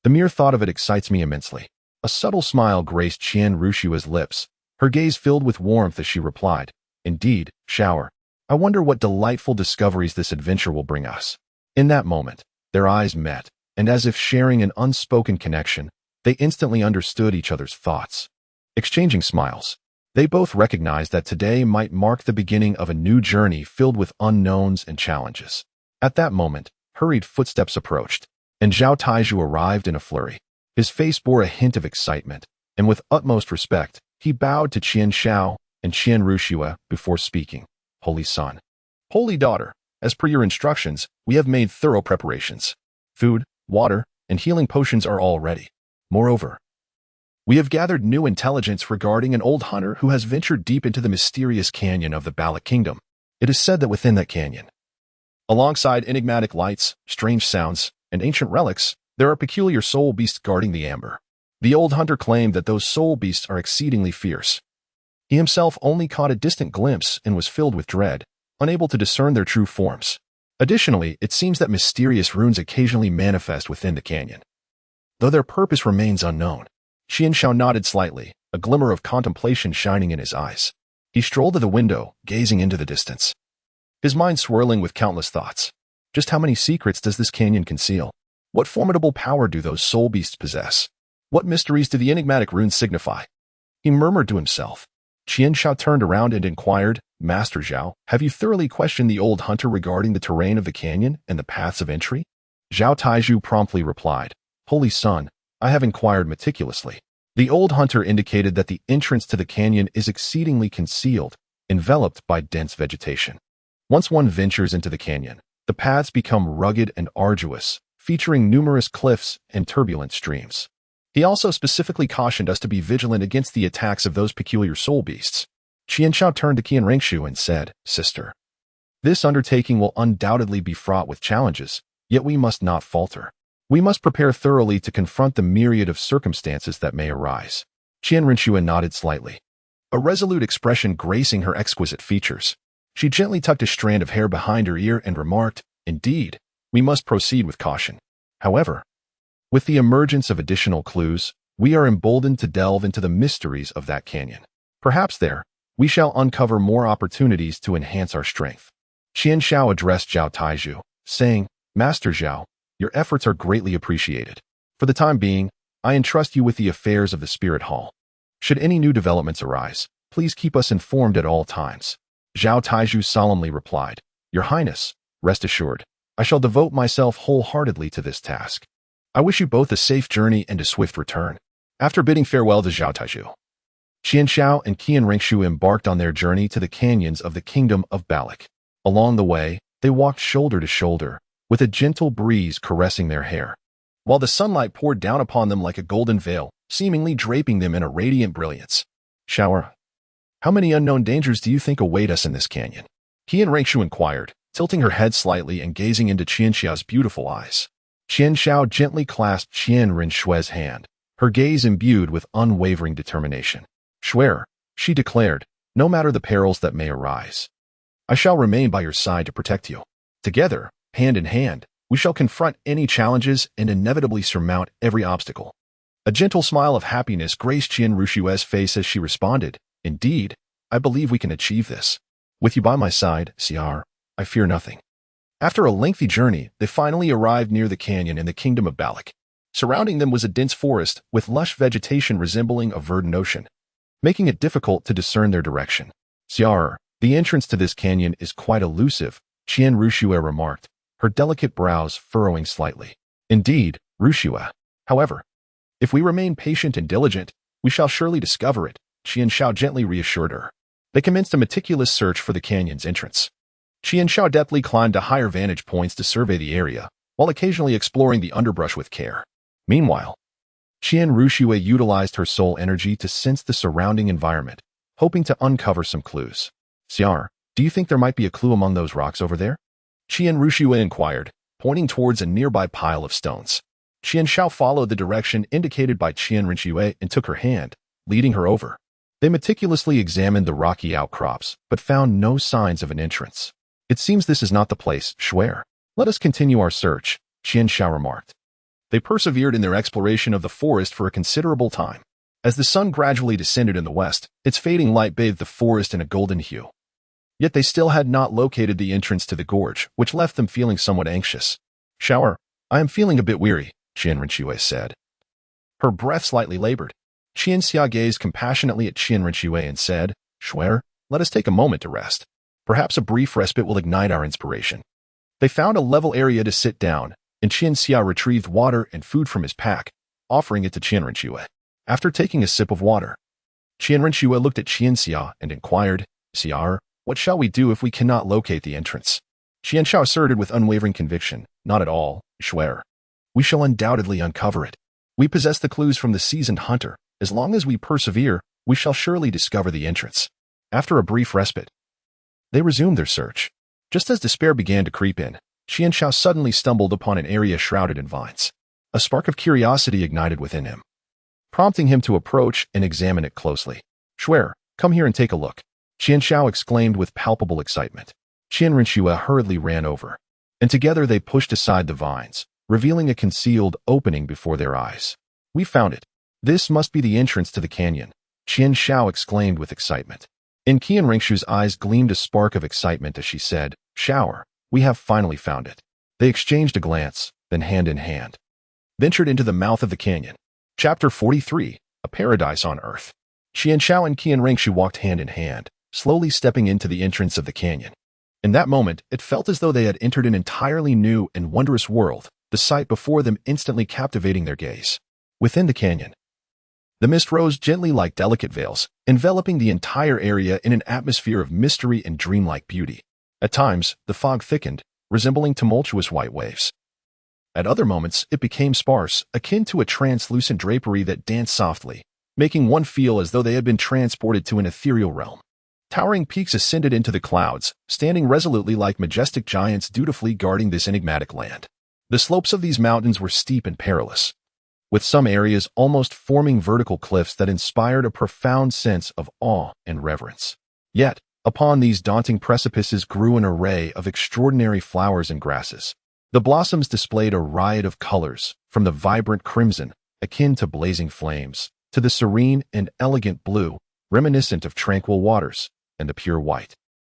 The mere thought of it excites me immensely." A subtle smile graced Qian Rushue's lips, her gaze filled with warmth as she replied, "Indeed, Shower, I wonder what delightful discoveries this adventure will bring us." In that moment, their eyes met, and as if sharing an unspoken connection, they instantly understood each other's thoughts. Exchanging smiles, they both recognized that today might mark the beginning of a new journey filled with unknowns and challenges. At that moment, hurried footsteps approached, and Zhao Taizhu arrived in a flurry. His face bore a hint of excitement, and with utmost respect, he bowed to Qian Shao and Qian Rushue before speaking. "Holy Son, Holy Daughter, as per your instructions, we have made thorough preparations. Food, water, and healing potions are all ready. Moreover, we have gathered new intelligence regarding an old hunter who has ventured deep into the mysterious canyon of the Balik Kingdom. It is said that within that canyon, alongside enigmatic lights, strange sounds, and ancient relics, there are peculiar soul beasts guarding the amber. The old hunter claimed that those soul beasts are exceedingly fierce. He himself only caught a distant glimpse and was filled with dread, unable to discern their true forms. Additionally, it seems that mysterious runes occasionally manifest within the canyon, though their purpose remains unknown." Qian Shao nodded slightly, a glimmer of contemplation shining in his eyes. He strolled to the window, gazing into the distance, his mind swirling with countless thoughts. Just how many secrets does this canyon conceal? What formidable power do those soul beasts possess? What mysteries do the enigmatic runes signify? He murmured to himself. Qian Shao turned around and inquired, Master Zhao, have you thoroughly questioned the old hunter regarding the terrain of the canyon and the paths of entry? Zhao Taizhu promptly replied, Holy Son, I have inquired meticulously. The old hunter indicated that the entrance to the canyon is exceedingly concealed, enveloped by dense vegetation. Once one ventures into the canyon, the paths become rugged and arduous, featuring numerous cliffs and turbulent streams. He also specifically cautioned us to be vigilant against the attacks of those peculiar soul beasts. Qian Shao turned to Qian Rengshu and said, Sister, this undertaking will undoubtedly be fraught with challenges, yet we must not falter. We must prepare thoroughly to confront the myriad of circumstances that may arise. Qian Rengshu nodded slightly, a resolute expression gracing her exquisite features. She gently tucked a strand of hair behind her ear and remarked, Indeed, we must proceed with caution. However, with the emergence of additional clues, we are emboldened to delve into the mysteries of that canyon. Perhaps there, we shall uncover more opportunities to enhance our strength. Qian Shao addressed Zhao Taizhu, saying, Master Zhao, your efforts are greatly appreciated. For the time being, I entrust you with the affairs of the Spirit Hall. Should any new developments arise, please keep us informed at all times. Zhao Taizhu solemnly replied, Your Highness, rest assured, I shall devote myself wholeheartedly to this task. I wish you both a safe journey and a swift return. After bidding farewell to Zhao Taizhu, Qian Shao and Qian Rengshu embarked on their journey to the canyons of the kingdom of Balak. Along the way, they walked shoulder to shoulder, with a gentle breeze caressing their hair, while the sunlight poured down upon them like a golden veil, seemingly draping them in a radiant brilliance. Shower, how many unknown dangers do you think await us in this canyon? Qian Rengshu inquired, tilting her head slightly and gazing into Qian Xiao's beautiful eyes. Qian Shao gently clasped Qian Renshui's hand, her gaze imbued with unwavering determination. Swear, she declared, no matter the perils that may arise, I shall remain by your side to protect you. Together, hand in hand, we shall confront any challenges and inevitably surmount every obstacle. A gentle smile of happiness graced Qian Renshui's face as she responded, Indeed, I believe we can achieve this. With you by my side, Siar, I fear nothing. After a lengthy journey, they finally arrived near the canyon in the kingdom of Balak. Surrounding them was a dense forest with lush vegetation resembling a verdant ocean, making it difficult to discern their direction. Siar, the entrance to this canyon is quite elusive, Qian Renshui remarked, her delicate brows furrowing slightly. Indeed, Renshui. However, if we remain patient and diligent, we shall surely discover it, Qian Shao gently reassured her. They commenced a meticulous search for the canyon's entrance. Qian Shao deftly climbed to higher vantage points to survey the area, while occasionally exploring the underbrush with care. Meanwhile, Qian Renshui utilized her soul energy to sense the surrounding environment, hoping to uncover some clues. Siar, do you think there might be a clue among those rocks over there? Qian Renshui inquired, pointing towards a nearby pile of stones. Qian Shao followed the direction indicated by Qian Renshui and took her hand, leading her over. They meticulously examined the rocky outcrops, but found no signs of an entrance. It seems this is not the place, Swear. Let us continue our search, Qian Shao remarked. They persevered in their exploration of the forest for a considerable time. As the sun gradually descended in the west, its fading light bathed the forest in a golden hue. Yet they still had not located the entrance to the gorge, which left them feeling somewhat anxious. Shower, I am feeling a bit weary, Qian Renshui said. Her breath slightly labored. Qian Xia gazed compassionately at Qian Renshui and said, Swear, let us take a moment to rest. Perhaps a brief respite will ignite our inspiration. They found a level area to sit down, and Qian Xia retrieved water and food from his pack, offering it to Qian Renshui. After taking a sip of water, Qian Renshui looked at Qian Xia and inquired, Xiar, what shall we do if we cannot locate the entrance? Qian Shao asserted with unwavering conviction, Not at all, Swear. We shall undoubtedly uncover it. We possess the clues from the seasoned hunter. As long as we persevere, we shall surely discover the entrance. After a brief respite, they resumed their search. Just as despair began to creep in, Qian Shao suddenly stumbled upon an area shrouded in vines. A spark of curiosity ignited within him, prompting him to approach and examine it closely. Swear, come here and take a look, Qian Shao exclaimed with palpable excitement. Qian Renshui hurriedly ran over, and together they pushed aside the vines, revealing a concealed opening before their eyes. We found it. This must be the entrance to the canyon, Qian Shao exclaimed with excitement. In Qian Rengshu's eyes gleamed a spark of excitement as she said, Shower, we have finally found it. They exchanged a glance, then hand in hand, ventured into the mouth of the canyon. Chapter 43, A Paradise on Earth. Qianshao and Qian Rengshu walked hand in hand, slowly stepping into the entrance of the canyon. In that moment, it felt as though they had entered an entirely new and wondrous world, the sight before them instantly captivating their gaze. Within the canyon, the mist rose gently like delicate veils, enveloping the entire area in an atmosphere of mystery and dreamlike beauty. At times, the fog thickened, resembling tumultuous white waves. At other moments, it became sparse, akin to a translucent drapery that danced softly, making one feel as though they had been transported to an ethereal realm. Towering peaks ascended into the clouds, standing resolutely like majestic giants dutifully guarding this enigmatic land. The slopes of these mountains were steep and perilous, with some areas almost forming vertical cliffs that inspired a profound sense of awe and reverence. Yet, upon these daunting precipices grew an array of extraordinary flowers and grasses. The blossoms displayed a riot of colors, from the vibrant crimson, akin to blazing flames, to the serene and elegant blue, reminiscent of tranquil waters, and the pure white.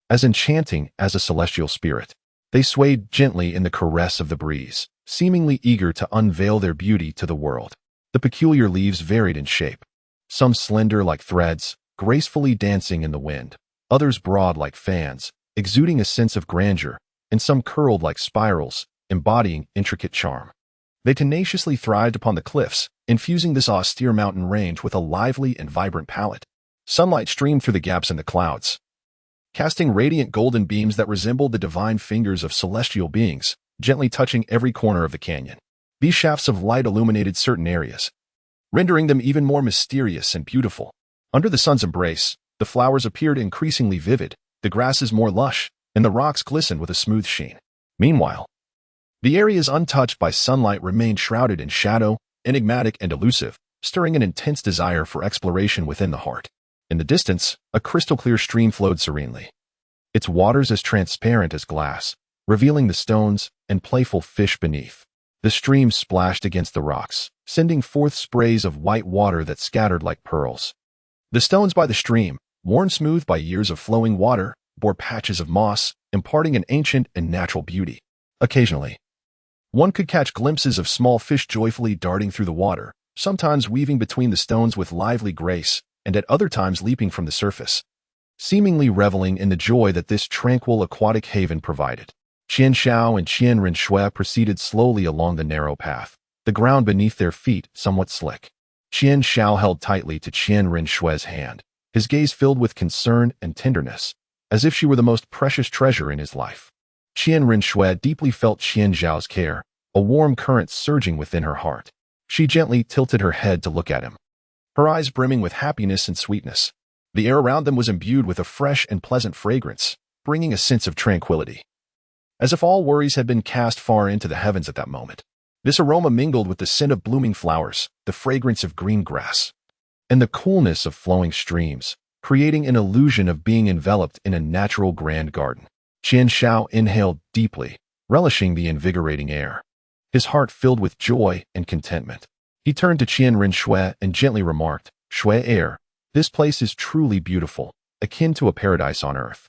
As enchanting as a celestial spirit, they swayed gently in the caress of the breeze, seemingly eager to unveil their beauty to the world. The peculiar leaves varied in shape, some slender like threads, gracefully dancing in the wind, others broad like fans, exuding a sense of grandeur, and some curled like spirals, embodying intricate charm. They tenaciously thrived upon the cliffs, infusing this austere mountain range with a lively and vibrant palette. Sunlight streamed through the gaps in the clouds, casting radiant golden beams that resembled the divine fingers of celestial beings, gently touching every corner of the canyon. These shafts of light illuminated certain areas, rendering them even more mysterious and beautiful. Under the sun's embrace, the flowers appeared increasingly vivid, the grasses more lush, and the rocks glistened with a smooth sheen. Meanwhile, the areas untouched by sunlight remained shrouded in shadow, enigmatic and elusive, stirring an intense desire for exploration within the heart. In the distance, a crystal-clear stream flowed serenely, its waters as transparent as glass, revealing the stones and playful fish beneath. The stream splashed against the rocks, sending forth sprays of white water that scattered like pearls. The stones by the stream, worn smooth by years of flowing water, bore patches of moss, imparting an ancient and natural beauty. Occasionally, one could catch glimpses of small fish joyfully darting through the water, sometimes weaving between the stones with lively grace, and at other times leaping from the surface, seemingly reveling in the joy that this tranquil aquatic haven provided. Qianshao and Qian Renxue proceeded slowly along the narrow path, the ground beneath their feet somewhat slick. Qianshao held tightly to Qian Renshue's hand, his gaze filled with concern and tenderness, as if she were the most precious treasure in his life. Qian Renxue deeply felt Qianzhao's care, a warm current surging within her heart. She gently tilted her head to look at him, her eyes brimming with happiness and sweetness. The air around them was imbued with a fresh and pleasant fragrance, bringing a sense of tranquility, as if all worries had been cast far into the heavens at that moment. This aroma mingled with the scent of blooming flowers, the fragrance of green grass, and the coolness of flowing streams, creating an illusion of being enveloped in a natural grand garden. Qianshao inhaled deeply, relishing the invigorating air, his heart filled with joy and contentment. He turned to Qian Renxue and gently remarked, "Shui, this place is truly beautiful, akin to a paradise on earth."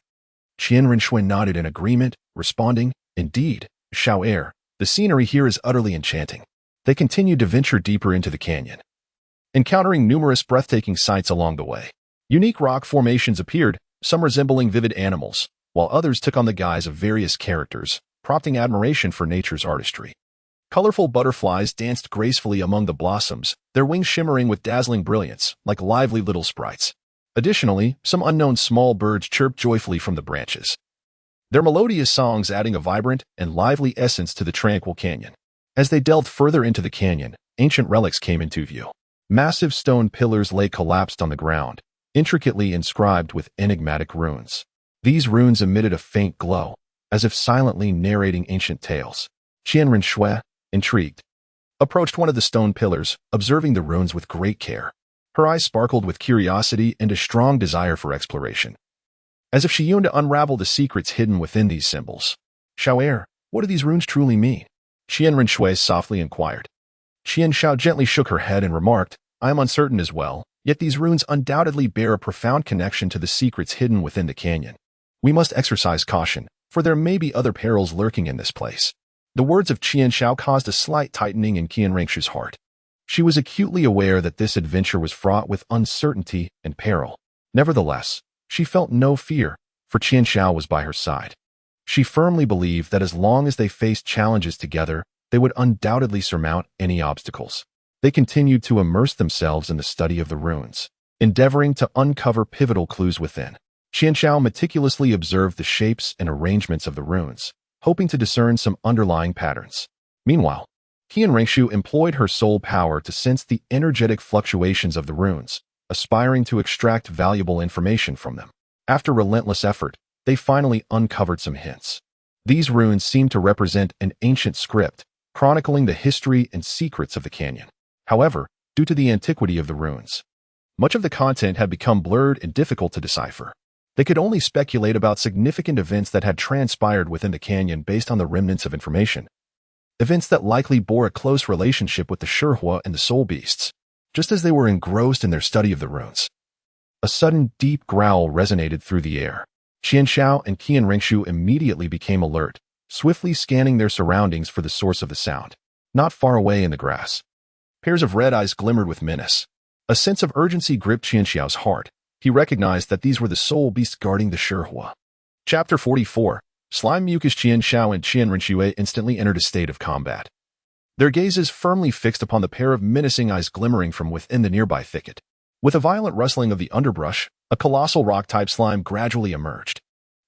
Qian Renxue nodded in agreement, responding, "Indeed, Xiao, the scenery here is utterly enchanting." They continued to venture deeper into the canyon, encountering numerous breathtaking sights along the way. Unique rock formations appeared, some resembling vivid animals, while others took on the guise of various characters, prompting admiration for nature's artistry. Colorful butterflies danced gracefully among the blossoms, their wings shimmering with dazzling brilliance, like lively little sprites. Additionally, some unknown small birds chirped joyfully from the branches, their melodious songs adding a vibrant and lively essence to the tranquil canyon. As they delved further into the canyon, ancient relics came into view. Massive stone pillars lay collapsed on the ground, intricately inscribed with enigmatic runes. These runes emitted a faint glow, as if silently narrating ancient tales. Qian Renxue, intrigued, approached one of the stone pillars, observing the runes with great care. Her eyes sparkled with curiosity and a strong desire for exploration, as if she yearned to unravel the secrets hidden within these symbols. "Xiao, what do these runes truly mean?" Qian Renxue softly inquired. Qianshao gently shook her head and remarked, "I am uncertain as well, yet these runes undoubtedly bear a profound connection to the secrets hidden within the canyon. We must exercise caution, for there may be other perils lurking in this place." The words of Qian Xiao caused a slight tightening in Qian Rengshu's heart. She was acutely aware that this adventure was fraught with uncertainty and peril. Nevertheless, she felt no fear, for Qian Xiao was by her side. She firmly believed that as long as they faced challenges together, they would undoubtedly surmount any obstacles. They continued to immerse themselves in the study of the runes, endeavoring to uncover pivotal clues within. Qian Xiao meticulously observed the shapes and arrangements of the runes, hoping to discern some underlying patterns. Meanwhile, Qian Rengshu employed her soul power to sense the energetic fluctuations of the runes, aspiring to extract valuable information from them. After relentless effort, they finally uncovered some hints. These runes seemed to represent an ancient script, chronicling the history and secrets of the canyon. However, due to the antiquity of the runes, much of the content had become blurred and difficult to decipher. They could only speculate about significant events that had transpired within the canyon based on the remnants of information. Events that likely bore a close relationship with the Shihua and the soul beasts. Just as they were engrossed in their study of the runes, a sudden deep growl resonated through the air. Qian Xiao and Qian Rengshu immediately became alert, swiftly scanning their surroundings for the source of the sound. Not far away in the grass, pairs of red eyes glimmered with menace. A sense of urgency gripped Qian Xiao's heart. He recognized that these were the soul beasts guarding the Shihua. Chapter 44. Slime Mucus. Qian Xiao and Qian Rengshu instantly entered a state of combat. Their gazes firmly fixed upon the pair of menacing eyes glimmering from within the nearby thicket. With a violent rustling of the underbrush, a colossal rock-type slime gradually emerged.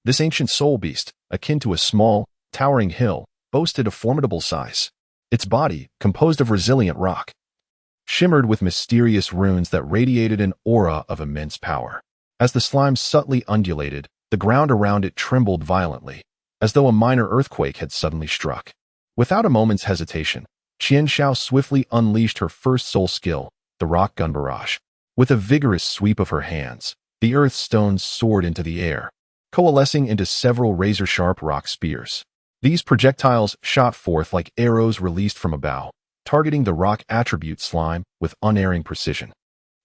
This ancient soul beast, akin to a small, towering hill, boasted a formidable size. Its body, composed of resilient rock, shimmered with mysterious runes that radiated an aura of immense power. As the slime subtly undulated, the ground around it trembled violently, as though a minor earthquake had suddenly struck. Without a moment's hesitation, Qian Xiao swiftly unleashed her first soul skill, the Rock Gun Barrage. With a vigorous sweep of her hands, the earth stones soared into the air, coalescing into several razor-sharp rock spears. These projectiles shot forth like arrows released from a bow, targeting the rock attribute slime with unerring precision,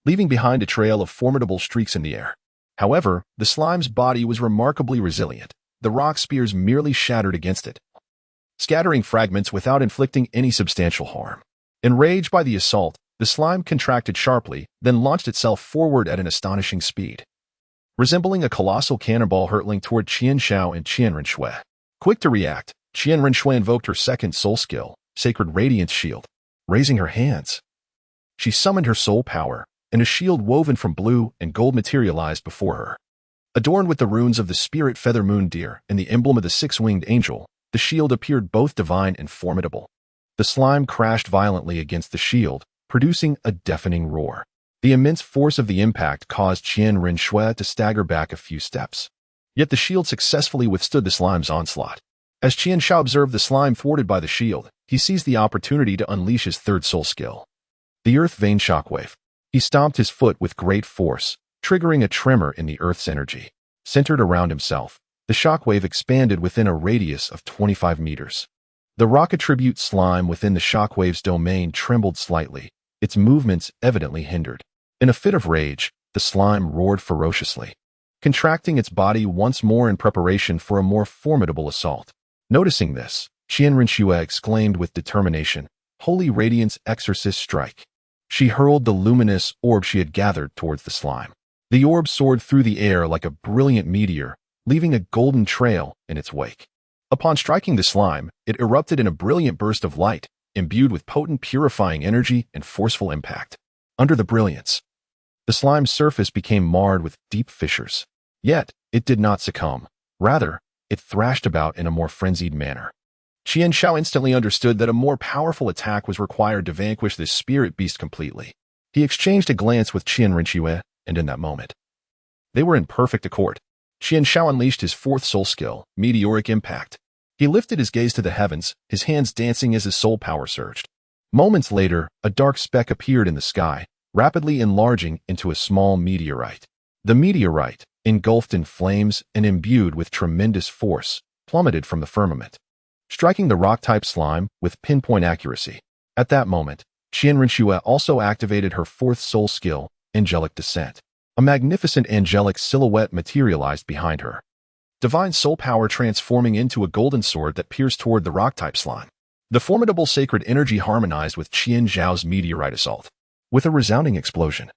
leaving behind a trail of formidable streaks in the air. However, the slime's body was remarkably resilient. The rock spears merely shattered against it, scattering fragments without inflicting any substantial harm. Enraged by the assault, the slime contracted sharply, then launched itself forward at an astonishing speed, resembling a colossal cannonball hurtling toward Qian Xiao and Qian Rengshui. Quick to react, Qian Rengshui invoked her second soul skill, Sacred Radiance Shield. Raising her hands, she summoned her soul power, and a shield woven from blue and gold materialized before her. Adorned with the runes of the spirit feather moon deer and the emblem of the six-winged angel, the shield appeared both divine and formidable. The slime crashed violently against the shield, producing a deafening roar. The immense force of the impact caused Qian Rengshui to stagger back a few steps. Yet the shield successfully withstood the slime's onslaught. As Qian Xiao observed the slime thwarted by the shield, he seized the opportunity to unleash his third soul skill, the Earth Vein Shockwave. He stomped his foot with great force, triggering a tremor in the Earth's energy. Centered around himself, the shockwave expanded within a radius of 25 meters. The rock attribute slime within the shockwave's domain trembled slightly, its movements evidently hindered. In a fit of rage, the slime roared ferociously, contracting its body once more in preparation for a more formidable assault. Noticing this, Qian Rengshui exclaimed with determination, "Holy Radiance Exorcist Strike!" She hurled the luminous orb she had gathered towards the slime. The orb soared through the air like a brilliant meteor, leaving a golden trail in its wake. Upon striking the slime, it erupted in a brilliant burst of light, imbued with potent purifying energy and forceful impact. Under the brilliance, the slime's surface became marred with deep fissures. Yet, it did not succumb. Rather, it thrashed about in a more frenzied manner. Qian Xiao instantly understood that a more powerful attack was required to vanquish this spirit beast completely. He exchanged a glance with Qian Rengshui, and in that moment, they were in perfect accord. Qian Xiao unleashed his fourth soul skill, Meteoric Impact. He lifted his gaze to the heavens, his hands dancing as his soul power surged. Moments later, a dark speck appeared in the sky, rapidly enlarging into a small meteorite. The meteorite, engulfed in flames and imbued with tremendous force, plummeted from the firmament, striking the rock-type slime with pinpoint accuracy. At that moment, Qian Rengshui also activated her fourth soul skill, Angelic Descent. A magnificent angelic silhouette materialized behind her, divine soul power transforming into a golden sword that pierced toward the rock-type slime. The formidable sacred energy harmonized with Qian Zhao's meteorite assault. With a resounding explosion,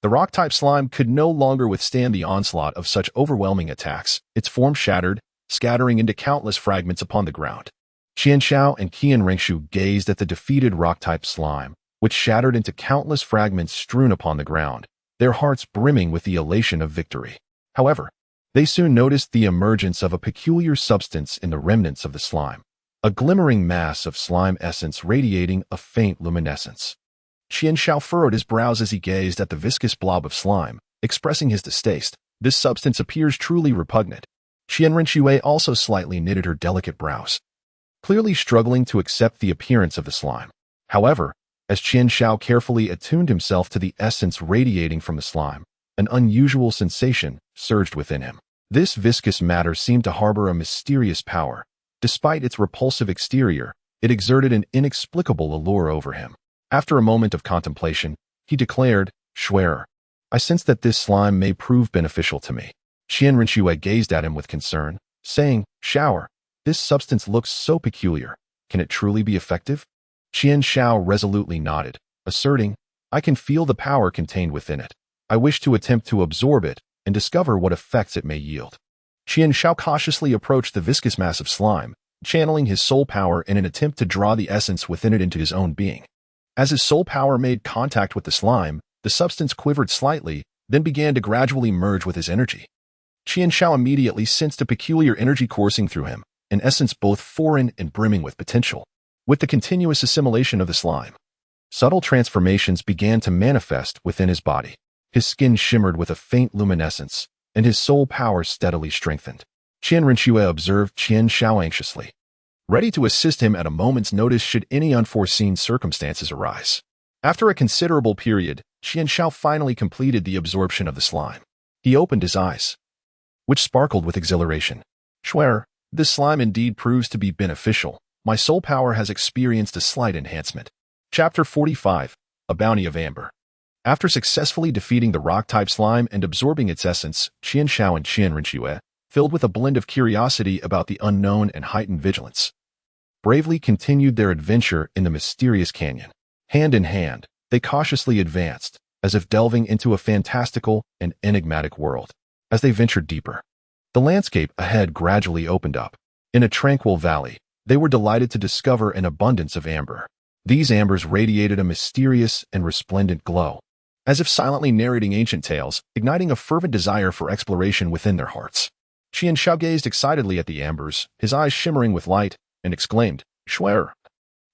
the rock-type slime could no longer withstand the onslaught of such overwhelming attacks. Its form shattered, scattering into countless fragments upon the ground. Qian Xiao and Qian Rengshu gazed at the defeated rock-type slime, which shattered into countless fragments strewn upon the ground, their hearts brimming with the elation of victory. However, they soon noticed the emergence of a peculiar substance in the remnants of the slime, a glimmering mass of slime essence radiating a faint luminescence. Qian Xiao furrowed his brows as he gazed at the viscous blob of slime, expressing his distaste. This substance appears truly repugnant. Qian Renxue also slightly knitted her delicate brows, clearly struggling to accept the appearance of the slime. However, as Qian Xiao carefully attuned himself to the essence radiating from the slime, an unusual sensation surged within him. This viscous matter seemed to harbor a mysterious power. Despite its repulsive exterior, it exerted an inexplicable allure over him. After a moment of contemplation, he declared, "Schwerer, I sense that this slime may prove beneficial to me." Qian Renxue gazed at him with concern, saying, "Shower, this substance looks so peculiar. Can it truly be effective?" Qian Xiao resolutely nodded, asserting, "I can feel the power contained within it. I wish to attempt to absorb it and discover what effects it may yield." Qian Xiao cautiously approached the viscous mass of slime, channeling his soul power in an attempt to draw the essence within it into his own being. As his soul power made contact with the slime, the substance quivered slightly, then began to gradually merge with his energy. Qian Xiao immediately sensed a peculiar energy coursing through him, an essence both foreign and brimming with potential. With the continuous assimilation of the slime, subtle transformations began to manifest within his body. His skin shimmered with a faint luminescence, and his soul power steadily strengthened. Qian Renxue observed Qian Xiao anxiously, ready to assist him at a moment's notice should any unforeseen circumstances arise. After a considerable period, Qian Xiao finally completed the absorption of the slime. He opened his eyes, which sparkled with exhilaration. "Schwerer, this slime indeed proves to be beneficial. My soul power has experienced a slight enhancement." Chapter 45, A Bounty of Amber. After successfully defeating the rock-type slime and absorbing its essence, Qian Xiao and Qian Renxue, filled with a blend of curiosity about the unknown and heightened vigilance, bravely continued their adventure in the mysterious canyon. Hand in hand, they cautiously advanced, as if delving into a fantastical and enigmatic world. As they ventured deeper, the landscape ahead gradually opened up. In a tranquil valley, they were delighted to discover an abundance of amber. These ambers radiated a mysterious and resplendent glow, as if silently narrating ancient tales, igniting a fervent desire for exploration within their hearts. Qian Xiao gazed excitedly at the ambers, his eyes shimmering with light, and exclaimed, "Schwerer,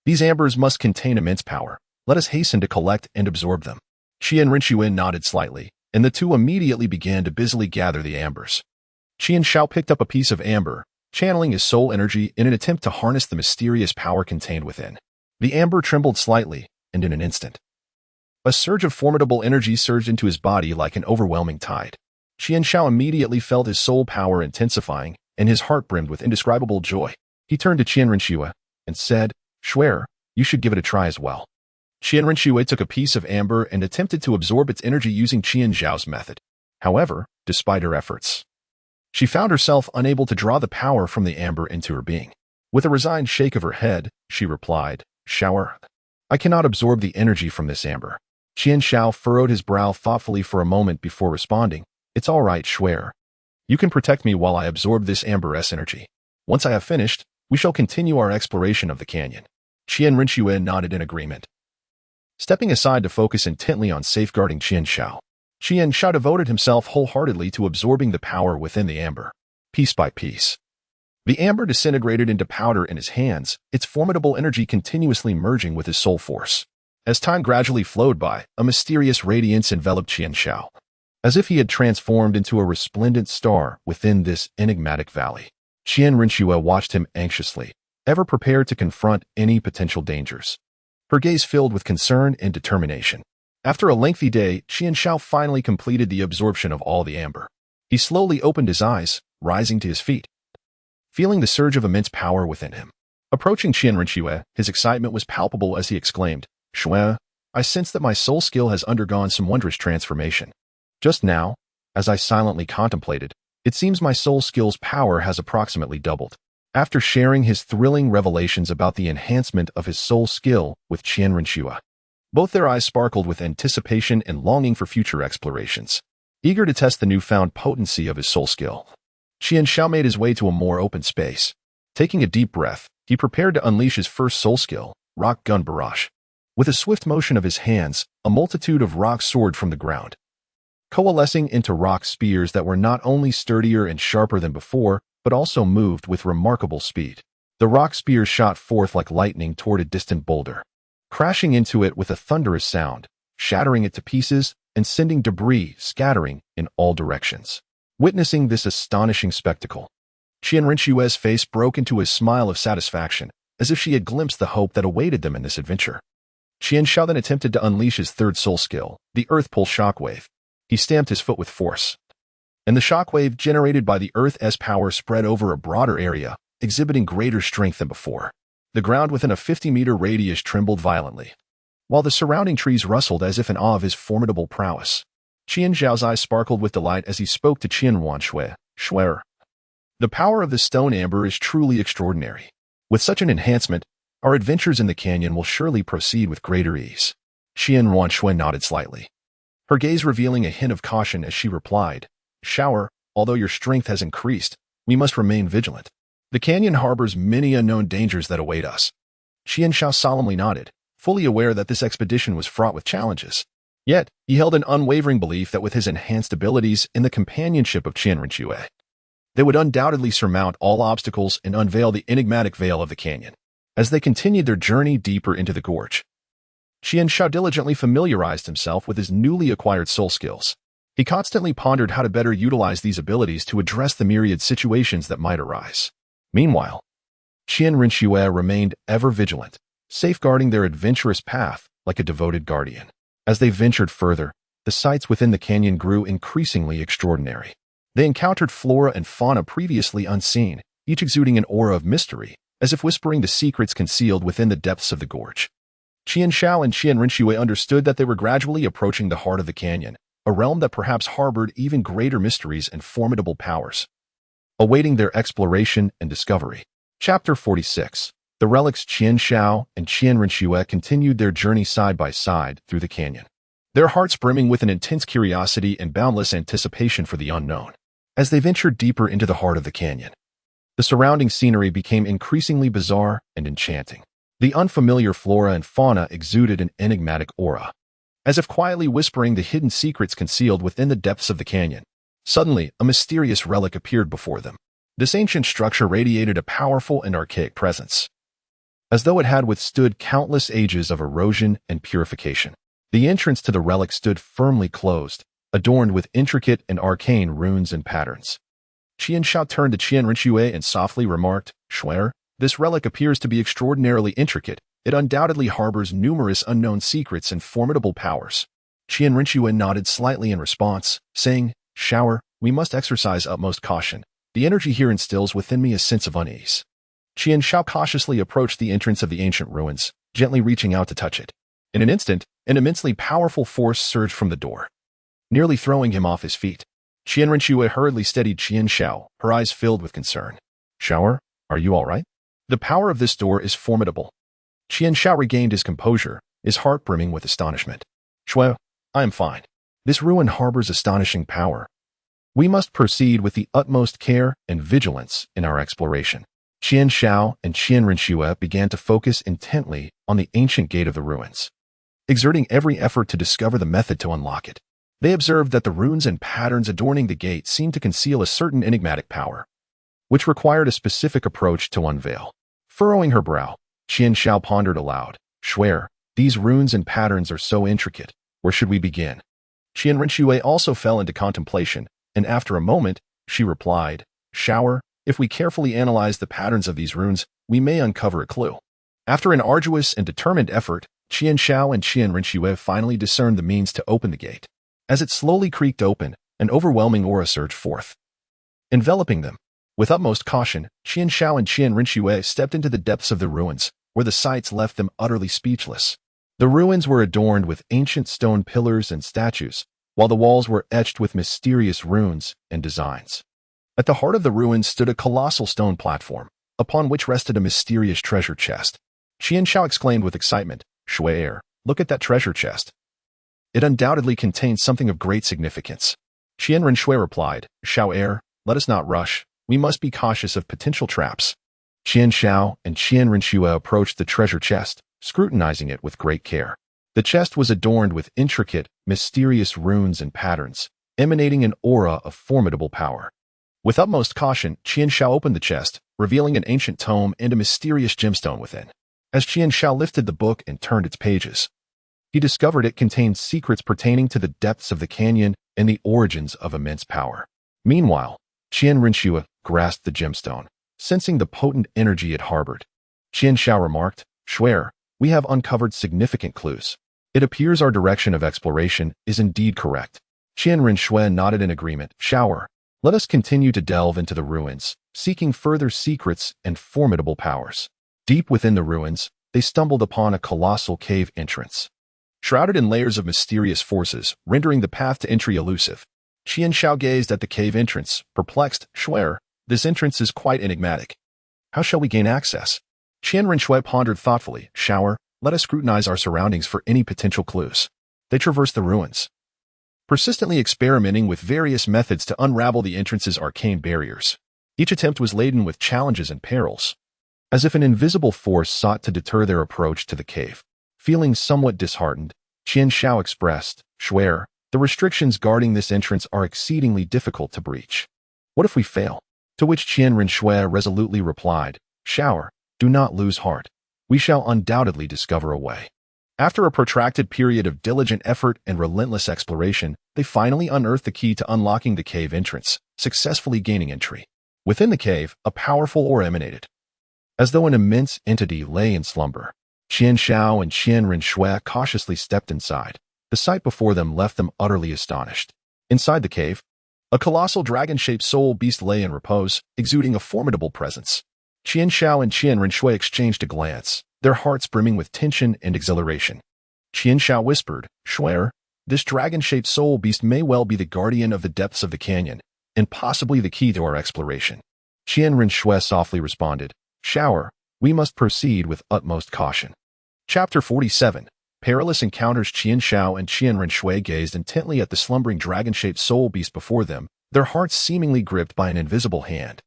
these ambers must contain immense power. Let us hasten to collect and absorb them." Qian Renxue nodded slightly, and the two immediately began to busily gather the ambers. Qian Xiao picked up a piece of amber, channeling his soul energy in an attempt to harness the mysterious power contained within. The amber trembled slightly, and in an instant, a surge of formidable energy surged into his body like an overwhelming tide. Qian Xiao immediately felt his soul power intensifying, and his heart brimmed with indescribable joy. He turned to Qian Renxue and said, "Schwerer, you should give it a try as well." Qian Renxue took a piece of amber and attempted to absorb its energy using Qian Zhao's method. However, despite her efforts, she found herself unable to draw the power from the amber into her being. With a resigned shake of her head, she replied, "Shower, I cannot absorb the energy from this amber." Qian Xiao furrowed his brow thoughtfully for a moment before responding, "It's all right, Schwerer. You can protect me while I absorb this amber-S energy. Once I have finished, we shall continue our exploration of the canyon." Qian Renxue nodded in agreement, stepping aside to focus intently on safeguarding Qian Xiao. Qian Xiao devoted himself wholeheartedly to absorbing the power within the amber. Piece by piece, the amber disintegrated into powder in his hands, its formidable energy continuously merging with his soul force. As time gradually flowed by, a mysterious radiance enveloped Qian Xiao, as if he had transformed into a resplendent star within this enigmatic valley. Qian Renxue watched him anxiously, ever prepared to confront any potential dangers, her gaze filled with concern and determination. After a lengthy day, Qian Xiao finally completed the absorption of all the amber. He slowly opened his eyes, rising to his feet, feeling the surge of immense power within him. Approaching Qian Renxue, his excitement was palpable as he exclaimed, "Schwerer, I sense that my soul skill has undergone some wondrous transformation. Just now, as I silently contemplated, it seems my soul skill's power has approximately doubled." after sharing his thrilling revelations about the enhancement of his soul skill with Qian Renxue. Both their eyes sparkled with anticipation and longing for future explorations. Eager to test the newfound potency of his soul skill, Qian Shao made his way to a more open space. Taking a deep breath, he prepared to unleash his first soul skill, Rock Gun Barrage. With a swift motion of his hands, a multitude of rocks soared from the ground, coalescing into rock spears that were not only sturdier and sharper than before, but also moved with remarkable speed. The rock spears shot forth like lightning toward a distant boulder, crashing into it with a thunderous sound, shattering it to pieces and sending debris scattering in all directions. Witnessing this astonishing spectacle, Qian Renxue's face broke into a smile of satisfaction, as if she had glimpsed the hope that awaited them in this adventure. Qian Shao then attempted to unleash his third soul skill, the Earth Pulse Shockwave. He stamped his foot with force, and the shockwave generated by the Earth's power spread over a broader area, exhibiting greater strength than before. The ground within a 50-meter radius trembled violently, while the surrounding trees rustled as if in awe of his formidable prowess. Qian Zhao's eyes sparkled with delight as he spoke to Qian Wanxue. Shuer. The power of the stone amber is truly extraordinary. With such an enhancement, our adventures in the canyon will surely proceed with greater ease. Qian Wanxue nodded slightly, her gaze revealing a hint of caution as she replied, Shower, although your strength has increased, we must remain vigilant. The canyon harbors many unknown dangers that await us. Qian Shao solemnly nodded, fully aware that this expedition was fraught with challenges. Yet, he held an unwavering belief that with his enhanced abilities and the companionship of Qian Renxue, they would undoubtedly surmount all obstacles and unveil the enigmatic veil of the canyon. As they continued their journey deeper into the gorge, Qian Shao diligently familiarized himself with his newly acquired soul skills. He constantly pondered how to better utilize these abilities to address the myriad situations that might arise. Meanwhile, Qian Renxue remained ever vigilant, safeguarding their adventurous path like a devoted guardian. As they ventured further, the sights within the canyon grew increasingly extraordinary. They encountered flora and fauna previously unseen, each exuding an aura of mystery, as if whispering the secrets concealed within the depths of the gorge. Qian Shao and Qian Renxue understood that they were gradually approaching the heart of the canyon, a realm that perhaps harbored even greater mysteries and formidable powers, awaiting their exploration and discovery. Chapter 46. The relics. Qian Shao and Qian Renxue continued their journey side by side through the canyon, their hearts brimming with an intense curiosity and boundless anticipation for the unknown. As they ventured deeper into the heart of the canyon, the surrounding scenery became increasingly bizarre and enchanting. The unfamiliar flora and fauna exuded an enigmatic aura, as if quietly whispering the hidden secrets concealed within the depths of the canyon. Suddenly, a mysterious relic appeared before them. This ancient structure radiated a powerful and archaic presence, as though it had withstood countless ages of erosion and purification. The entrance to the relic stood firmly closed, adorned with intricate and arcane runes and patterns. Qian Shao turned to Qian Renxue and softly remarked, Shuer, this relic appears to be extraordinarily intricate. It undoubtedly harbors numerous unknown secrets and formidable powers. Qian Renxue nodded slightly in response, saying, Shower, we must exercise utmost caution. The energy here instills within me a sense of unease. Qian Shao cautiously approached the entrance of the ancient ruins, gently reaching out to touch it. In an instant, an immensely powerful force surged from the door, nearly throwing him off his feet. Qian Renxue hurriedly steadied Qian Shao, her eyes filled with concern. Shower, are you all right? The power of this door is formidable. Qian Shao regained his composure, his heart brimming with astonishment. Shuo, I am fine. This ruin harbors astonishing power. We must proceed with the utmost care and vigilance in our exploration. Qian Shao and Qian Renxue began to focus intently on the ancient gate of the ruins, exerting every effort to discover the method to unlock it. They observed that the runes and patterns adorning the gate seemed to conceal a certain enigmatic power, which required a specific approach to unveil. Furrowing her brow, Qian Shao pondered aloud. Shuer, these runes and patterns are so intricate. Where should we begin? Qian Renxue also fell into contemplation, and after a moment, she replied, Shower, if we carefully analyze the patterns of these runes, we may uncover a clue. After an arduous and determined effort, Qian Shao and Qian Renxue finally discerned the means to open the gate. As it slowly creaked open, an overwhelming aura surged forth, enveloping them. With utmost caution, Qian Shao and Qian Renxue stepped into the depths of the ruins, where the sights left them utterly speechless. The ruins were adorned with ancient stone pillars and statues, while the walls were etched with mysterious runes and designs. At the heart of the ruins stood a colossal stone platform, upon which rested a mysterious treasure chest. Qian Shao exclaimed with excitement, "Shui, look at that treasure chest. It undoubtedly contains something of great significance." Qian Renshui replied, "Shao, let us not rush. We must be cautious of potential traps." Qian Shao and Qian Renshui approached the treasure chest, scrutinizing it with great care. The chest was adorned with intricate, mysterious runes and patterns, emanating an aura of formidable power. With utmost caution, Qian Shao opened the chest, revealing an ancient tome and a mysterious gemstone within. As Qian Shao lifted the book and turned its pages, he discovered it contained secrets pertaining to the depths of the canyon and the origins of immense power. Meanwhile, Qian Renshui grasped the gemstone, sensing the potent energy it harbored. Qian Shao remarked, "Shui, we have uncovered significant clues. It appears our direction of exploration is indeed correct." Qian Renshui nodded in agreement. "Shao, let us continue to delve into the ruins, seeking further secrets and formidable powers." Deep within the ruins, they stumbled upon a colossal cave entrance, shrouded in layers of mysterious forces, rendering the path to entry elusive. Qian Shao gazed at the cave entrance, perplexed. "Shui, this entrance is quite enigmatic. How shall we gain access?" Qian Renshui pondered thoughtfully. "Shao, let us scrutinize our surroundings for any potential clues." They traversed the ruins, persistently experimenting with various methods to unravel the entrance's arcane barriers. Each attempt was laden with challenges and perils, as if an invisible force sought to deter their approach to the cave. Feeling somewhat disheartened, Qian Shao expressed, "Shui, the restrictions guarding this entrance are exceedingly difficult to breach. What if we fail?" To which Qian Renshui resolutely replied, "Shao, do not lose heart. We shall undoubtedly discover a way." After a protracted period of diligent effort and relentless exploration, they finally unearthed the key to unlocking the cave entrance, successfully gaining entry. Within the cave, a powerful aura emanated, as though an immense entity lay in slumber. Qian Shao and Qian Renshui cautiously stepped inside. The sight before them left them utterly astonished. Inside the cave, a colossal dragon-shaped soul beast lay in repose, exuding a formidable presence. Qian Shao and Qian Renshui exchanged a glance, their hearts brimming with tension and exhilaration. Qian Shao whispered, "Shui, this dragon-shaped soul beast may well be the guardian of the depths of the canyon, and possibly the key to our exploration." Qian Renshui softly responded, "Shao, we must proceed with utmost caution." Chapter 47. Perilous Encounters. Qian Shao and Qian Renshui gazed intently at the slumbering dragon-shaped soul beast before them, their hearts seemingly gripped by an invisible hand,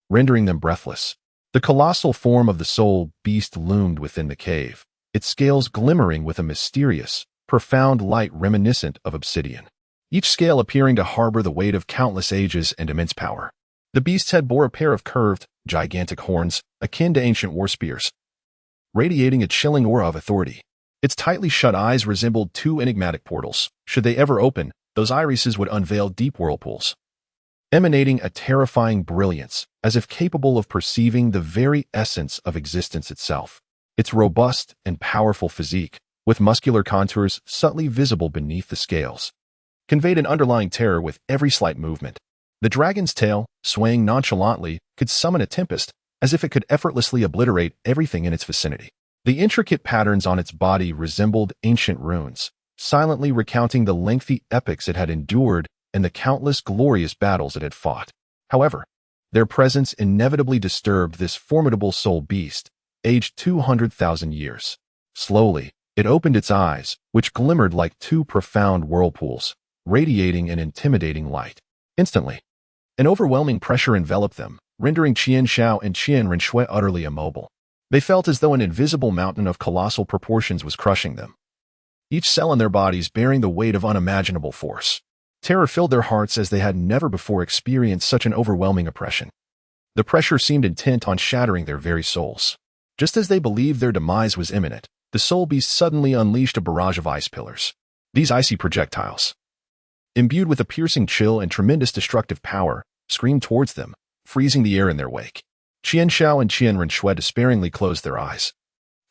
rendering them breathless. The colossal form of the soul beast loomed within the cave, its scales glimmering with a mysterious, profound light reminiscent of obsidian, each scale appearing to harbor the weight of countless ages and immense power. The beast's head bore a pair of curved, gigantic horns, akin to ancient war spears, radiating a chilling aura of authority. Its tightly shut eyes resembled two enigmatic portals. Should they ever open, those irises would unveil deep whirlpools, emanating a terrifying brilliance, as if capable of perceiving the very essence of existence itself. Its robust and powerful physique, with muscular contours subtly visible beneath the scales, conveyed an underlying terror with every slight movement. The dragon's tail, swaying nonchalantly, could summon a tempest, as if it could effortlessly obliterate everything in its vicinity. The intricate patterns on its body resembled ancient runes, silently recounting the lengthy epics it had endured and the countless glorious battles it had fought. However, their presence inevitably disturbed this formidable soul beast, aged 200,000 years. Slowly, it opened its eyes, which glimmered like two profound whirlpools, radiating an intimidating light. Instantly, an overwhelming pressure enveloped them, rendering Qian Shao and Qian Renshui utterly immobile. They felt as though an invisible mountain of colossal proportions was crushing them, each cell in their bodies bearing the weight of unimaginable force. Terror filled their hearts as they had never before experienced such an overwhelming oppression. The pressure seemed intent on shattering their very souls. Just as they believed their demise was imminent, the soul beast suddenly unleashed a barrage of ice pillars. These icy projectiles, imbued with a piercing chill and tremendous destructive power, screamed towards them, freezing the air in their wake. Qian Shao and Qian Renshui despairingly closed their eyes,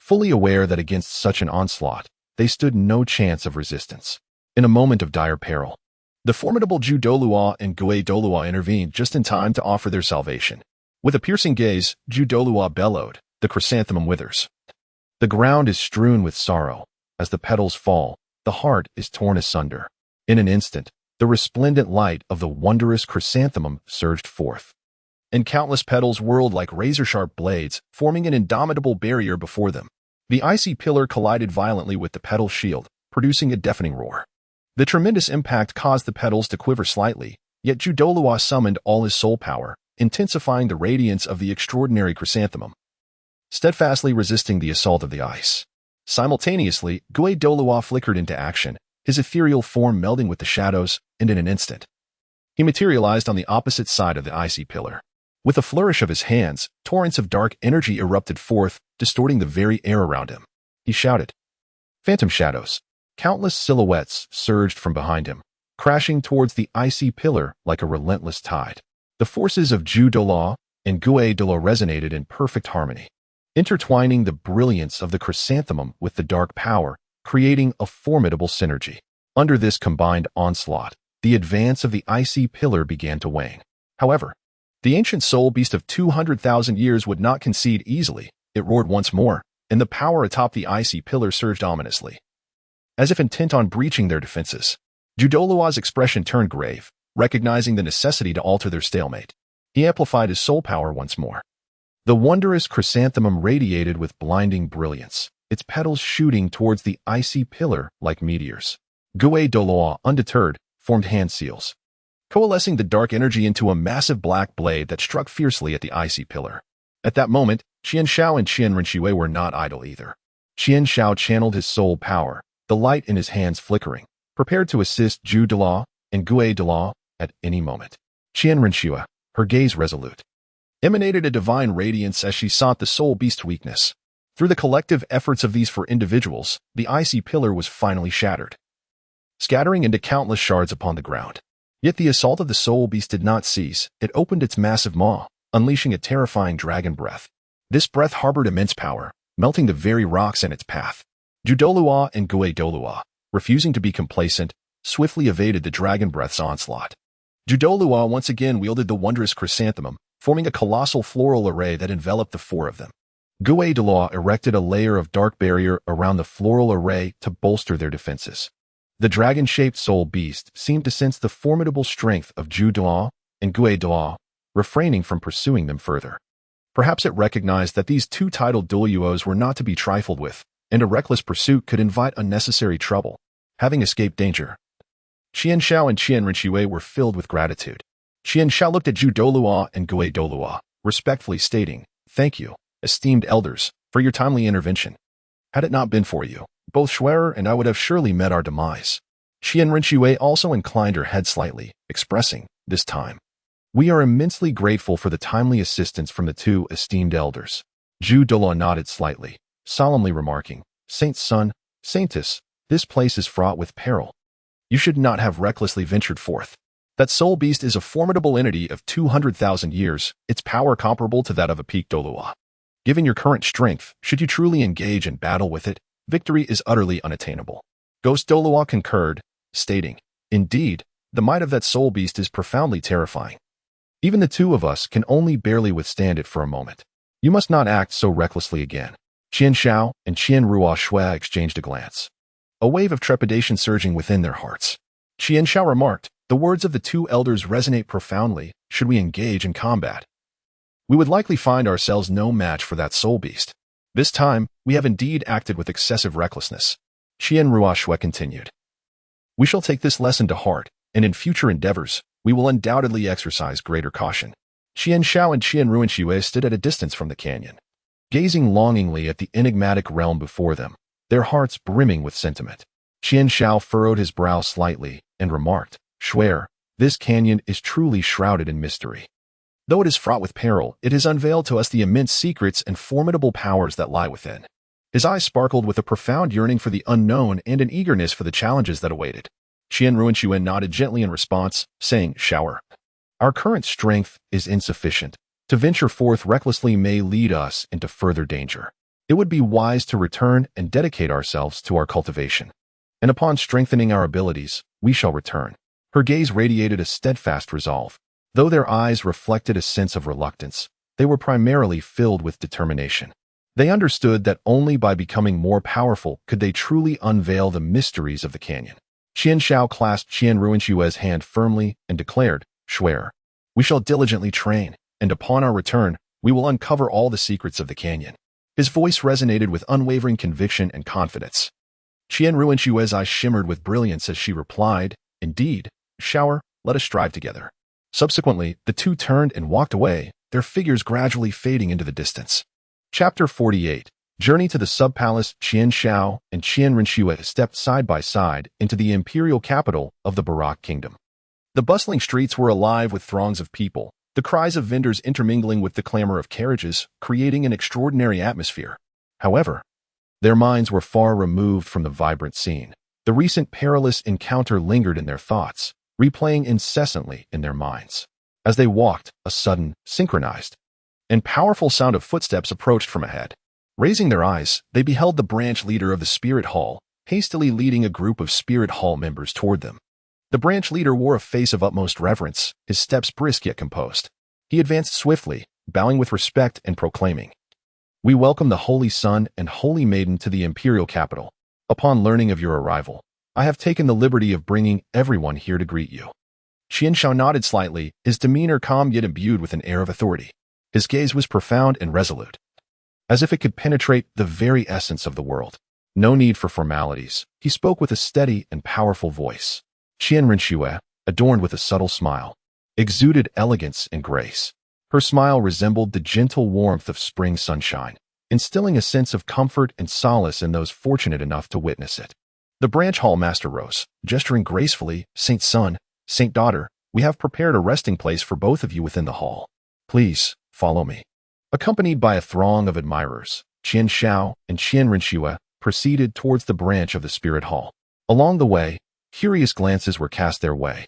fully aware that against such an onslaught, they stood no chance of resistance. In a moment of dire peril, the formidable Douluo and Douluo intervened just in time to offer their salvation. With a piercing gaze, Douluo bellowed, "The chrysanthemum withers. The ground is strewn with sorrow. As the petals fall, the heart is torn asunder." In an instant, the resplendent light of the wondrous chrysanthemum surged forth, and countless petals whirled like razor-sharp blades, forming an indomitable barrier before them. The icy pillar collided violently with the petal shield, producing a deafening roar. The tremendous impact caused the petals to quiver slightly, yet Douluo summoned all his soul power, intensifying the radiance of the extraordinary chrysanthemum, steadfastly resisting the assault of the ice. Simultaneously, Douluo flickered into action, his ethereal form melding with the shadows, and in an instant, he materialized on the opposite side of the icy pillar. With a flourish of his hands, torrents of dark energy erupted forth, distorting the very air around him. He shouted. Phantom shadows. Countless silhouettes surged from behind him, crashing towards the icy pillar like a relentless tide. The forces of Douluo and Douluo resonated in perfect harmony, intertwining the brilliance of the chrysanthemum with the dark power, creating a formidable synergy. Under this combined onslaught, the advance of the icy pillar began to wane. However, the ancient soul beast of 200,000 years would not concede easily. It roared once more, and the power atop the icy pillar surged ominously, as if intent on breaching their defenses. Douluo's expression turned grave, recognizing the necessity to alter their stalemate. He amplified his soul power once more. The wondrous chrysanthemum radiated with blinding brilliance, its petals shooting towards the icy pillar like meteors. Douluo, undeterred, formed hand seals, coalescing the dark energy into a massive black blade that struck fiercely at the icy pillar. At that moment, Qianshao and Qianrenshui were not idle either. Qianshao channeled his soul power, the light in his hands flickering, prepared to assist Douluo and Douluo at any moment. Qianrenshui, her gaze resolute, emanated a divine radiance as she sought the soul beast's weakness. Through the collective efforts of these four individuals, the icy pillar was finally shattered, scattering into countless shards upon the ground. Yet the assault of the soul beast did not cease. It opened its massive maw, unleashing a terrifying dragon breath. This breath harbored immense power, melting the very rocks in its path. Douluo and Douluo, refusing to be complacent, swiftly evaded the dragon breath's onslaught. Douluo once again wielded the wondrous chrysanthemum, forming a colossal floral array that enveloped the four of them. Douluo erected a layer of dark barrier around the floral array to bolster their defenses. The dragon-shaped soul beast seemed to sense the formidable strength of Douluo and Douluo, refraining from pursuing them further. Perhaps it recognized that these two-titled Douluos were not to be trifled with, and a reckless pursuit could invite unnecessary trouble. Having escaped danger, Qianshao and Qianrenshui were filled with gratitude. Qianshao looked at Douluo and Douluo, respectfully stating, "Thank you, esteemed elders, for your timely intervention. Had it not been for you, both Schwerer and I would have surely met our demise." Qianrenshui also inclined her head slightly, expressing, "This time, we are immensely grateful for the timely assistance from the two esteemed elders." Douluo nodded slightly, solemnly remarking, "Saint's son, Saintess, this place is fraught with peril. You should not have recklessly ventured forth. That soul beast is a formidable entity of 200,000 years, its power comparable to that of a peak Douluo. Given your current strength, should you truly engage in battle with it, victory is utterly unattainable." Ghost Douluo concurred, stating, "Indeed, the might of that soul beast is profoundly terrifying. Even the two of us can only barely withstand it for a moment. You must not act so recklessly again." Qianshao and Qianrenshui exchanged a glance, a wave of trepidation surging within their hearts. Qianshao remarked, "The words of the two elders resonate profoundly. Should we engage in combat, we would likely find ourselves no match for that soul beast. This time, we have indeed acted with excessive recklessness." Qianrenshui continued, "We shall take this lesson to heart, and in future endeavors, we will undoubtedly exercise greater caution." Qianshao and Qianrenshui stood at a distance from the canyon, gazing longingly at the enigmatic realm before them, their hearts brimming with sentiment. Qianshao furrowed his brow slightly and remarked, "Schwer, this canyon is truly shrouded in mystery. Though it is fraught with peril, it has unveiled to us the immense secrets and formidable powers that lie within." His eyes sparkled with a profound yearning for the unknown and an eagerness for the challenges that awaited. Qianrenshui nodded gently in response, saying, "Shower. Our current strength is insufficient. To venture forth recklessly may lead us into further danger. It would be wise to return and dedicate ourselves to our cultivation. And upon strengthening our abilities, we shall return." Her gaze radiated a steadfast resolve. Though their eyes reflected a sense of reluctance, they were primarily filled with determination. They understood that only by becoming more powerful could they truly unveil the mysteries of the canyon. Qianshao clasped Qianrenshui's hand firmly and declared, "Schwer, we shall diligently train, and upon our return, we will uncover all the secrets of the canyon. His voice resonated with unwavering conviction and confidence. Qian Ruinshue's eyes shimmered with brilliance as she replied, "Indeed, shower, let us strive together." Subsequently, the two turned and walked away, their figures gradually fading into the distance. Chapter 48. Journey to the Sub-Palace. Qian Shao and Qian Rinxue stepped side by side into the imperial capital of the Barak Kingdom. The bustling streets were alive with throngs of people, the cries of vendors intermingling with the clamor of carriages, creating an extraordinary atmosphere. However, their minds were far removed from the vibrant scene. The recent perilous encounter lingered in their thoughts, replaying incessantly in their minds. As they walked, a sudden, synchronized, and powerful sound of footsteps approached from ahead. Raising their eyes, they beheld the branch leader of the Spirit Hall, hastily leading a group of Spirit Hall members toward them. The branch leader wore a face of utmost reverence, his steps brisk yet composed. He advanced swiftly, bowing with respect and proclaiming, "We welcome the Holy Son and Holy Maiden to the imperial capital. Upon learning of your arrival, I have taken the liberty of bringing everyone here to greet you." Qian Shao nodded slightly, his demeanor calm yet imbued with an air of authority. His gaze was profound and resolute, as if it could penetrate the very essence of the world. No need for formalities. He spoke with a steady and powerful voice. Qian Rinxue, adorned with a subtle smile, exuded elegance and grace. Her smile resembled the gentle warmth of spring sunshine, instilling a sense of comfort and solace in those fortunate enough to witness it. The branch hall master rose, gesturing gracefully, "Saint son, Saint daughter, we have prepared a resting place for both of you within the hall. Please, follow me." Accompanied by a throng of admirers, Qian Shao and Qian Rinxue proceeded towards the branch of the Spirit Hall. Along the way, curious glances were cast their way,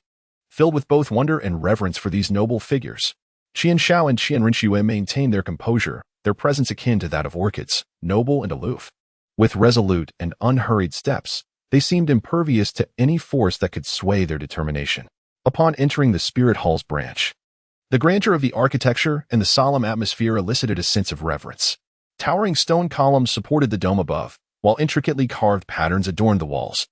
filled with both wonder and reverence for these noble figures. Qian Shao and Qian Rinxue maintained their composure, their presence akin to that of orchids, noble and aloof. With resolute and unhurried steps, they seemed impervious to any force that could sway their determination. Upon entering the Spirit Hall's branch, the grandeur of the architecture and the solemn atmosphere elicited a sense of reverence. Towering stone columns supported the dome above, while intricately carved patterns adorned the walls,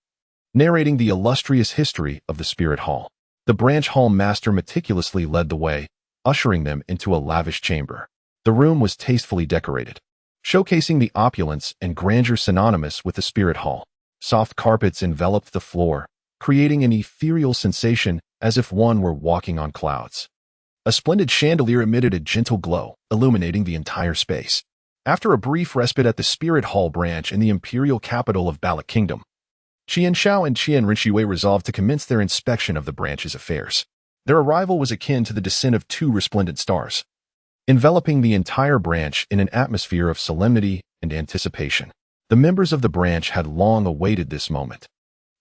narrating the illustrious history of the Spirit Hall. The branch hall master meticulously led the way, ushering them into a lavish chamber. The room was tastefully decorated, showcasing the opulence and grandeur synonymous with the Spirit Hall. Soft carpets enveloped the floor, creating an ethereal sensation as if one were walking on clouds. A splendid chandelier emitted a gentle glow, illuminating the entire space. After a brief respite at the Spirit Hall branch in the imperial capital of Barak Kingdom, Qian Shao and Qian Rinxue resolved to commence their inspection of the branch's affairs. Their arrival was akin to the descent of two resplendent stars, enveloping the entire branch in an atmosphere of solemnity and anticipation. The members of the branch had long awaited this moment.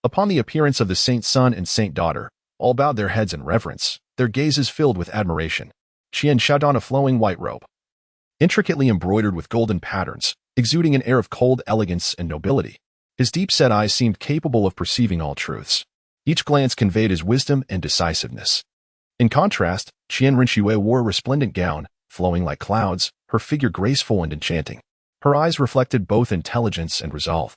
Upon the appearance of the Saint Son and Saint Daughter, all bowed their heads in reverence, their gazes filled with admiration. Qian Shao donned a flowing white robe, intricately embroidered with golden patterns, exuding an air of cold elegance and nobility. His deep-set eyes seemed capable of perceiving all truths. Each glance conveyed his wisdom and decisiveness. In contrast, Qian Rinxue wore a resplendent gown, flowing like clouds, her figure graceful and enchanting. Her eyes reflected both intelligence and resolve,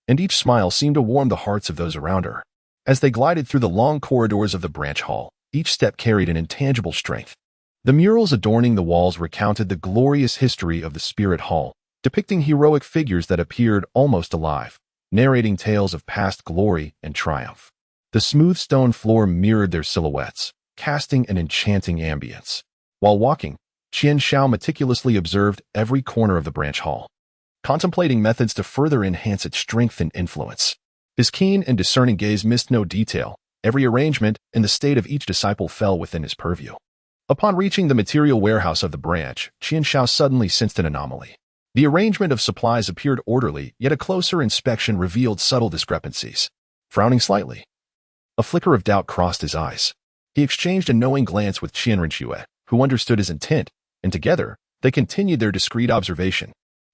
and each smile seemed to warm the hearts of those around her. As they glided through the long corridors of the branch hall, each step carried an intangible strength. The murals adorning the walls recounted the glorious history of the Spirit Hall, depicting heroic figures that appeared almost alive, narrating tales of past glory and triumph. The smooth stone floor mirrored their silhouettes, casting an enchanting ambience. While walking, Qian Shao meticulously observed every corner of the branch hall, contemplating methods to further enhance its strength and influence. His keen and discerning gaze missed no detail. Every arrangement and the state of each disciple fell within his purview. Upon reaching the material warehouse of the branch, Qian Shao suddenly sensed an anomaly. The arrangement of supplies appeared orderly, yet a closer inspection revealed subtle discrepancies. Frowning slightly, a flicker of doubt crossed his eyes. He exchanged a knowing glance with Qian Rinxue, who understood his intent, and together, they continued their discreet observation.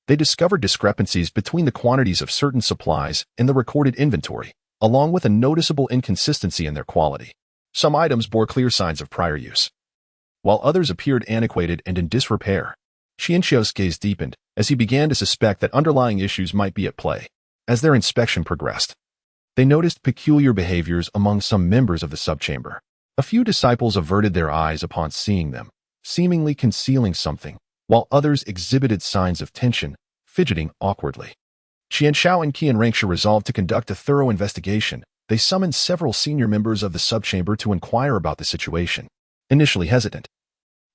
They discovered discrepancies between the quantities of certain supplies and the recorded inventory, along with a noticeable inconsistency in their quality. Some items bore clear signs of prior use, while others appeared antiquated and in disrepair. Qian Shao's gaze deepened as he began to suspect that underlying issues might be at play. As their inspection progressed, they noticed peculiar behaviors among some members of the subchamber. A few disciples averted their eyes upon seeing them, seemingly concealing something, while others exhibited signs of tension, fidgeting awkwardly. Qian Shao and Qian Rengshi resolved to conduct a thorough investigation. They summoned several senior members of the subchamber to inquire about the situation. Initially hesitant,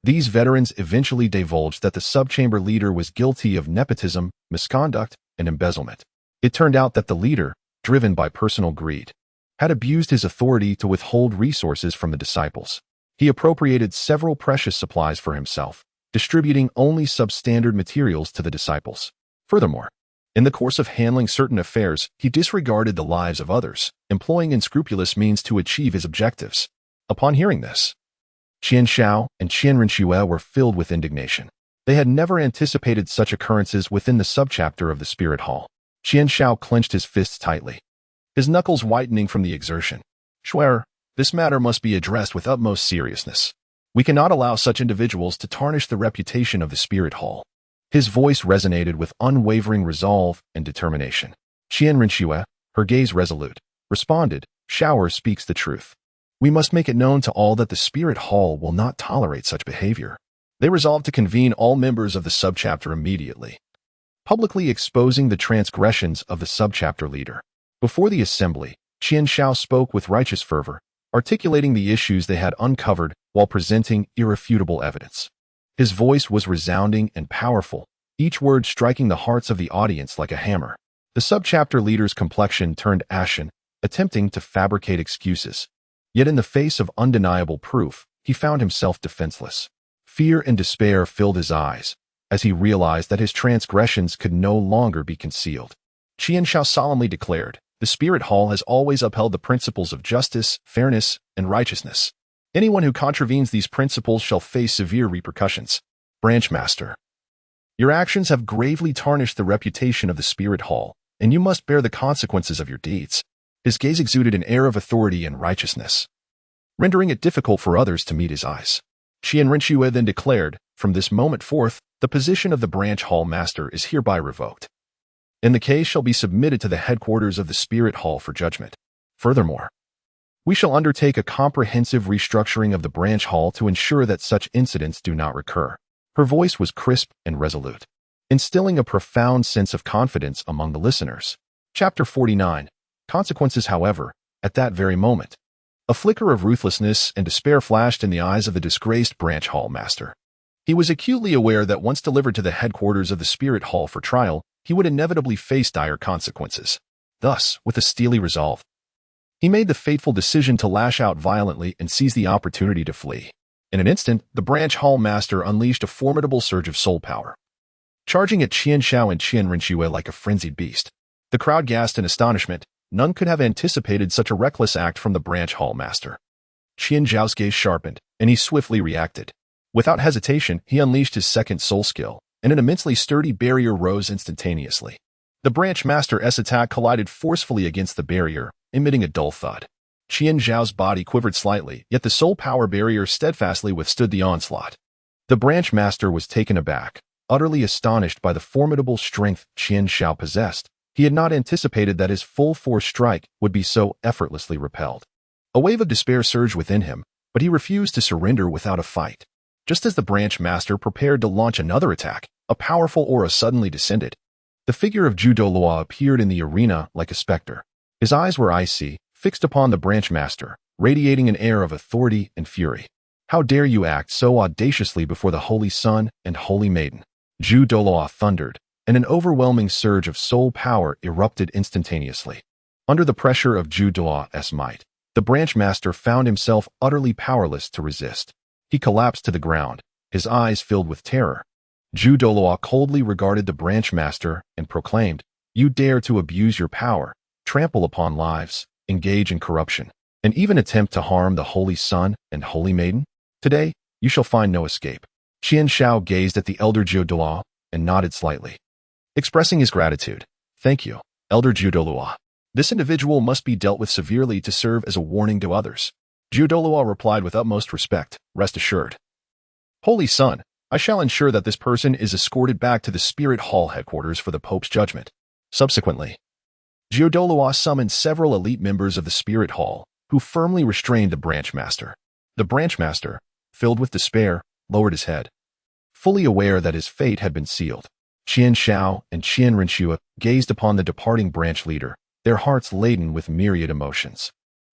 these veterans eventually divulged that the subchamber leader was guilty of nepotism, misconduct, and embezzlement. It turned out that the leader, driven by personal greed, had abused his authority to withhold resources from the disciples. He appropriated several precious supplies for himself, distributing only substandard materials to the disciples. Furthermore, in the course of handling certain affairs, he disregarded the lives of others, employing unscrupulous means to achieve his objectives. Upon hearing this, Qian Shao and Qian Renxue were filled with indignation. They had never anticipated such occurrences within the subchapter of the Spirit Hall. Qian Shao clenched his fists tightly, his knuckles whitening from the exertion. Shuer, this matter must be addressed with utmost seriousness. We cannot allow such individuals to tarnish the reputation of the Spirit Hall. His voice resonated with unwavering resolve and determination. Qian Renxue, her gaze resolute, responded, Shower speaks the truth. We must make it known to all that the Spirit Hall will not tolerate such behavior. They resolved to convene all members of the subchapter immediately, publicly exposing the transgressions of the subchapter leader. Before the assembly, Qian Shao spoke with righteous fervor, articulating the issues they had uncovered while presenting irrefutable evidence. His voice was resounding and powerful, each word striking the hearts of the audience like a hammer. The subchapter leader's complexion turned ashen, attempting to fabricate excuses. Yet in the face of undeniable proof, he found himself defenseless. Fear and despair filled his eyes, as he realized that his transgressions could no longer be concealed. Qian Shao solemnly declared, the Spirit Hall has always upheld the principles of justice, fairness, and righteousness. Anyone who contravenes these principles shall face severe repercussions. Branch Master, your actions have gravely tarnished the reputation of the Spirit Hall, and you must bear the consequences of your deeds. His gaze exuded an air of authority and righteousness, rendering it difficult for others to meet his eyes. Qian Renxue then declared, from this moment forth, the position of the Branch Hall Master is hereby revoked, and the case shall be submitted to the headquarters of the Spirit Hall for judgment. Furthermore, we shall undertake a comprehensive restructuring of the Branch Hall to ensure that such incidents do not recur. Her voice was crisp and resolute, instilling a profound sense of confidence among the listeners. Chapter 49. Consequences. However, at that very moment, a flicker of ruthlessness and despair flashed in the eyes of the disgraced Branch Hall Master. He was acutely aware that once delivered to the headquarters of the Spirit Hall for trial, he would inevitably face dire consequences. Thus, with a steely resolve, he made the fateful decision to lash out violently and seize the opportunity to flee. In an instant, the Branch Hall Master unleashed a formidable surge of soul power, charging at Qian Shao and Qian Renxue like a frenzied beast. The crowd gasped in astonishment. None could have anticipated such a reckless act from the Branch Hall Master. Qian Zhao's gaze sharpened, and he swiftly reacted. Without hesitation, he unleashed his second soul skill, and an immensely sturdy barrier rose instantaneously. The Branch Master's attack collided forcefully against the barrier, emitting a dull thud. Qian Zhao's body quivered slightly, yet the soul power barrier steadfastly withstood the onslaught. The Branch Master was taken aback, utterly astonished by the formidable strength Qian Shao possessed. He had not anticipated that his full-force strike would be so effortlessly repelled. A wave of despair surged within him, but he refused to surrender without a fight. Just as the Branch Master prepared to launch another attack, a powerful aura suddenly descended. The figure of Douluo appeared in the arena like a specter. His eyes were icy, fixed upon the Branch Master, radiating an air of authority and fury. How dare you act so audaciously before the Holy Sun and Holy Maiden? Douluo thundered, and an overwhelming surge of soul power erupted instantaneously. Under the pressure of Douluo's might, the Branch Master found himself utterly powerless to resist. He collapsed to the ground, his eyes filled with terror. Douluo coldly regarded the Branch Master and proclaimed, "You dare to abuse your power, trample upon lives, engage in corruption, and even attempt to harm the Holy Sun and Holy Maiden? Today, you shall find no escape." Qian Shao gazed at the elder Douluo and nodded slightly, expressing his gratitude. "Thank you, Elder Douluo. This individual must be dealt with severely to serve as a warning to others." Douluo replied with utmost respect, "Rest assured, Holy Son, I shall ensure that this person is escorted back to the Spirit Hall headquarters for the Pope's judgment." Subsequently, Douluo summoned several elite members of the Spirit Hall, who firmly restrained the Branch Master. The Branch Master, filled with despair, lowered his head, fully aware that his fate had been sealed. Qian Shao and Qian Renshue gazed upon the departing branch leader, their hearts laden with myriad emotions.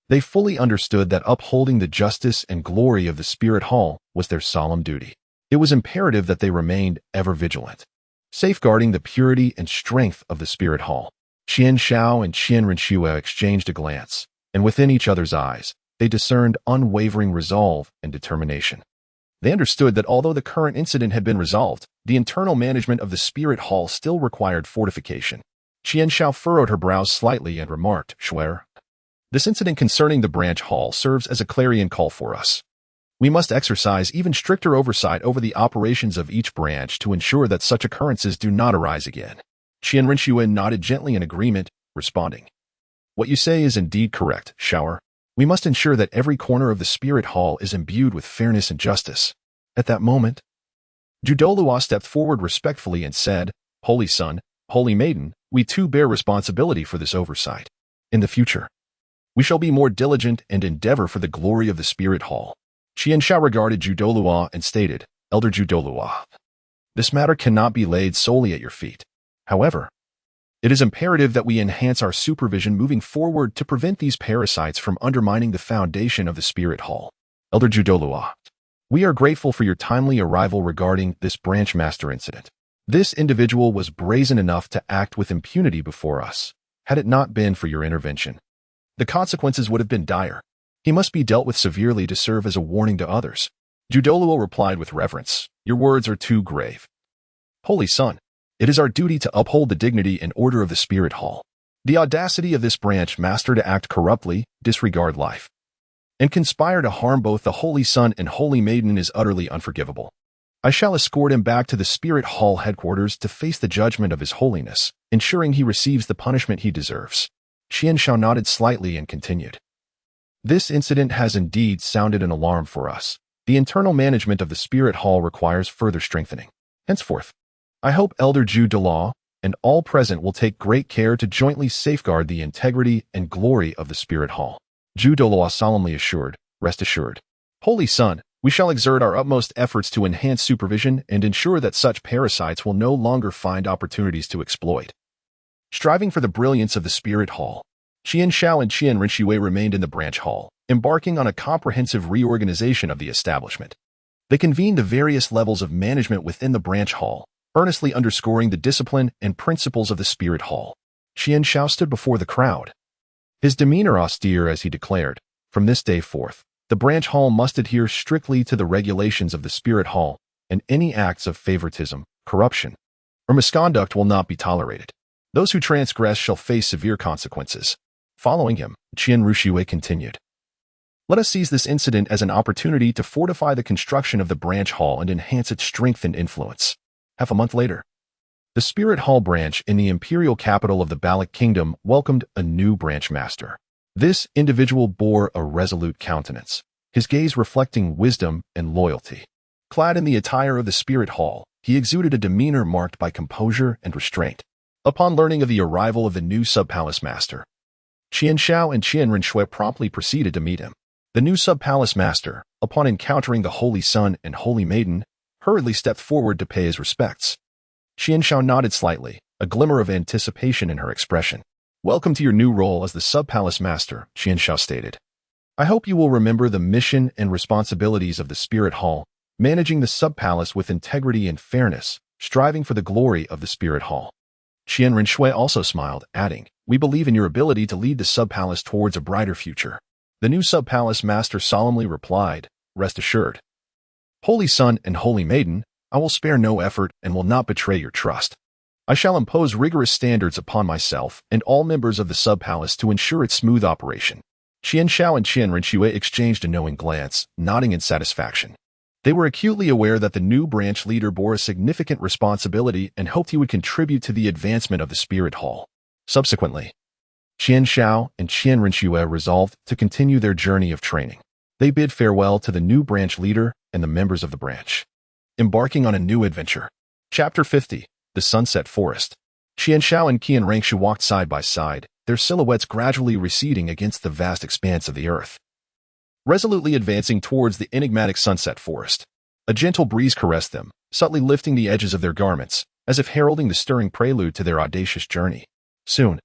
They fully understood that upholding the justice and glory of the Spirit Hall was their solemn duty. It was imperative that they remained ever vigilant, safeguarding the purity and strength of the Spirit Hall. Qian Shao and Qian Renshue exchanged a glance, and within each other's eyes, they discerned unwavering resolve and determination. They understood that although the current incident had been resolved, the internal management of the Spirit Hall still required fortification. Qian Shao furrowed her brows slightly and remarked, "Shuer, this incident concerning the branch hall serves as a clarion call for us. We must exercise even stricter oversight over the operations of each branch to ensure that such occurrences do not arise again." Qian Renshue nodded gently in agreement, responding, "What you say is indeed correct, Shower. We must ensure that every corner of the Spirit Hall is imbued with fairness and justice." At that moment, Douluo stepped forward respectfully and said, "Holy Son, Holy Maiden, we too bear responsibility for this oversight. In the future, we shall be more diligent and endeavor for the glory of the Spirit Hall." Qian Shao regarded Douluo and stated, "Elder Douluo, this matter cannot be laid solely at your feet. However, it is imperative that we enhance our supervision moving forward to prevent these parasites from undermining the foundation of the Spirit Hall. Elder Douluo, we are grateful for your timely arrival regarding this branch master incident. This individual was brazen enough to act with impunity before us. Had it not been for your intervention, the consequences would have been dire. He must be dealt with severely to serve as a warning to others." Douluo replied with reverence, "Your words are too grave. Holy Son, it is our duty to uphold the dignity and order of the Spirit Hall. The audacity of this branch master to act corruptly, disregard life, and conspire to harm both the Holy Son and Holy Maiden is utterly unforgivable. I shall escort him back to the Spirit Hall headquarters to face the judgment of His Holiness, ensuring he receives the punishment he deserves." Qian Shao nodded slightly and continued, "This incident has indeed sounded an alarm for us. The internal management of the Spirit Hall requires further strengthening. Henceforth, I hope Elder Douluo and all present will take great care to jointly safeguard the integrity and glory of the Spirit Hall." Douluo solemnly assured, "Rest assured, Holy Son, we shall exert our utmost efforts to enhance supervision and ensure that such parasites will no longer find opportunities to exploit." Striving for the brilliance of the Spirit Hall, Qian Shao and Qian Renshue remained in the branch hall, embarking on a comprehensive reorganization of the establishment. They convened the various levels of management within the branch hall, earnestly underscoring the discipline and principles of the Spirit Hall. Qian Shao stood before the crowd, his demeanor austere as he declared, "From this day forth, the branch hall must adhere strictly to the regulations of the Spirit Hall, and any acts of favoritism, corruption, or misconduct will not be tolerated. Those who transgress shall face severe consequences." Following him, Qian Renshue continued, "Let us seize this incident as an opportunity to fortify the construction of the branch hall and enhance its strength and influence." Half a month later, the Spirit Hall branch in the imperial capital of the Balak Kingdom welcomed a new branch master. This individual bore a resolute countenance, his gaze reflecting wisdom and loyalty. Clad in the attire of the Spirit Hall, he exuded a demeanor marked by composure and restraint. Upon learning of the arrival of the new sub-palace master, Qian Shao and Qian Renshue promptly proceeded to meet him. The new sub-palace master, upon encountering the Holy Son and Holy Maiden, hurriedly stepped forward to pay his respects. Qian Shao nodded slightly, a glimmer of anticipation in her expression. "Welcome to your new role as the sub-palace master," Qian Shao stated. "I hope you will remember the mission and responsibilities of the Spirit Hall, managing the sub-palace with integrity and fairness, striving for the glory of the Spirit Hall." Qian Renshue also smiled, adding, "We believe in your ability to lead the sub-palace towards a brighter future." The new sub-palace master solemnly replied, "Rest assured, Holy Son and Holy Maiden, I will spare no effort and will not betray your trust. I shall impose rigorous standards upon myself and all members of the sub-palace to ensure its smooth operation." Qian Shao and Qian Renshue exchanged a knowing glance, nodding in satisfaction. They were acutely aware that the new branch leader bore a significant responsibility and hoped he would contribute to the advancement of the Spirit Hall. Subsequently, Qian Shao and Qian Renshue resolved to continue their journey of training. They bid farewell to the new branch leader and the members of the branch, embarking on a new adventure. Chapter 50, The Sunset Forest. Qian Shao and Qian Renshue walked side by side, their silhouettes gradually receding against the vast expanse of the earth, resolutely advancing towards the enigmatic sunset forest. A gentle breeze caressed them, subtly lifting the edges of their garments, as if heralding the stirring prelude to their audacious journey. Soon,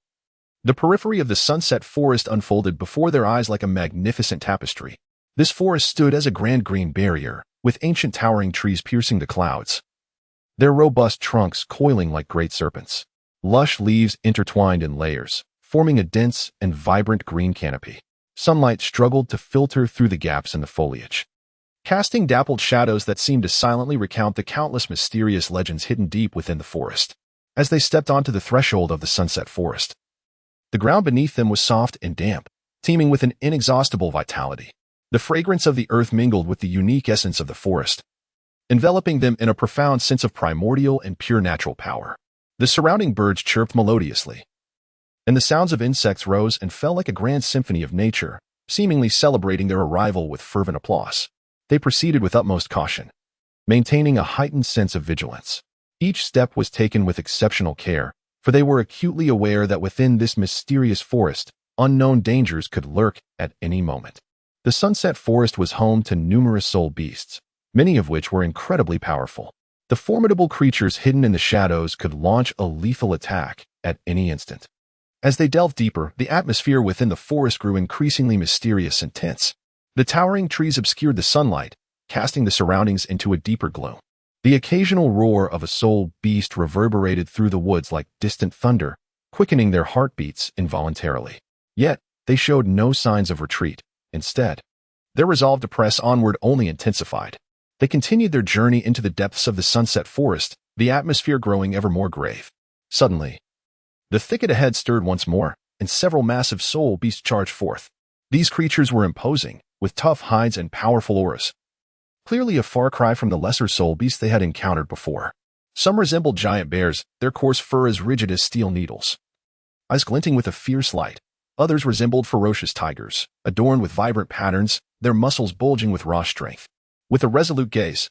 the periphery of the sunset forest unfolded before their eyes like a magnificent tapestry. This forest stood as a grand green barrier, with ancient towering trees piercing the clouds, their robust trunks coiling like great serpents. Lush leaves intertwined in layers, forming a dense and vibrant green canopy. Sunlight struggled to filter through the gaps in the foliage, casting dappled shadows that seemed to silently recount the countless mysterious legends hidden deep within the forest. As they stepped onto the threshold of the sunset forest, the ground beneath them was soft and damp, teeming with an inexhaustible vitality. The fragrance of the earth mingled with the unique essence of the forest, enveloping them in a profound sense of primordial and pure natural power. The surrounding birds chirped melodiously, and the sounds of insects rose and fell like a grand symphony of nature, seemingly celebrating their arrival with fervent applause. They proceeded with utmost caution, maintaining a heightened sense of vigilance. Each step was taken with exceptional care, for they were acutely aware that within this mysterious forest, unknown dangers could lurk at any moment. The sunset forest was home to numerous soul beasts, many of which were incredibly powerful. The formidable creatures hidden in the shadows could launch a lethal attack at any instant. As they delved deeper, the atmosphere within the forest grew increasingly mysterious and tense. The towering trees obscured the sunlight, casting the surroundings into a deeper gloom. The occasional roar of a soul beast reverberated through the woods like distant thunder, quickening their heartbeats involuntarily. Yet, they showed no signs of retreat. Instead, their resolve to press onward only intensified. They continued their journey into the depths of the sunset forest, the atmosphere growing ever more grave. Suddenly, the thicket ahead stirred once more, and several massive soul beasts charged forth. These creatures were imposing, with tough hides and powerful auras, clearly a far cry from the lesser soul beasts they had encountered before. Some resembled giant bears, their coarse fur as rigid as steel needles, eyes glinting with a fierce light. Others resembled ferocious tigers, adorned with vibrant patterns, their muscles bulging with raw strength. With a resolute gaze,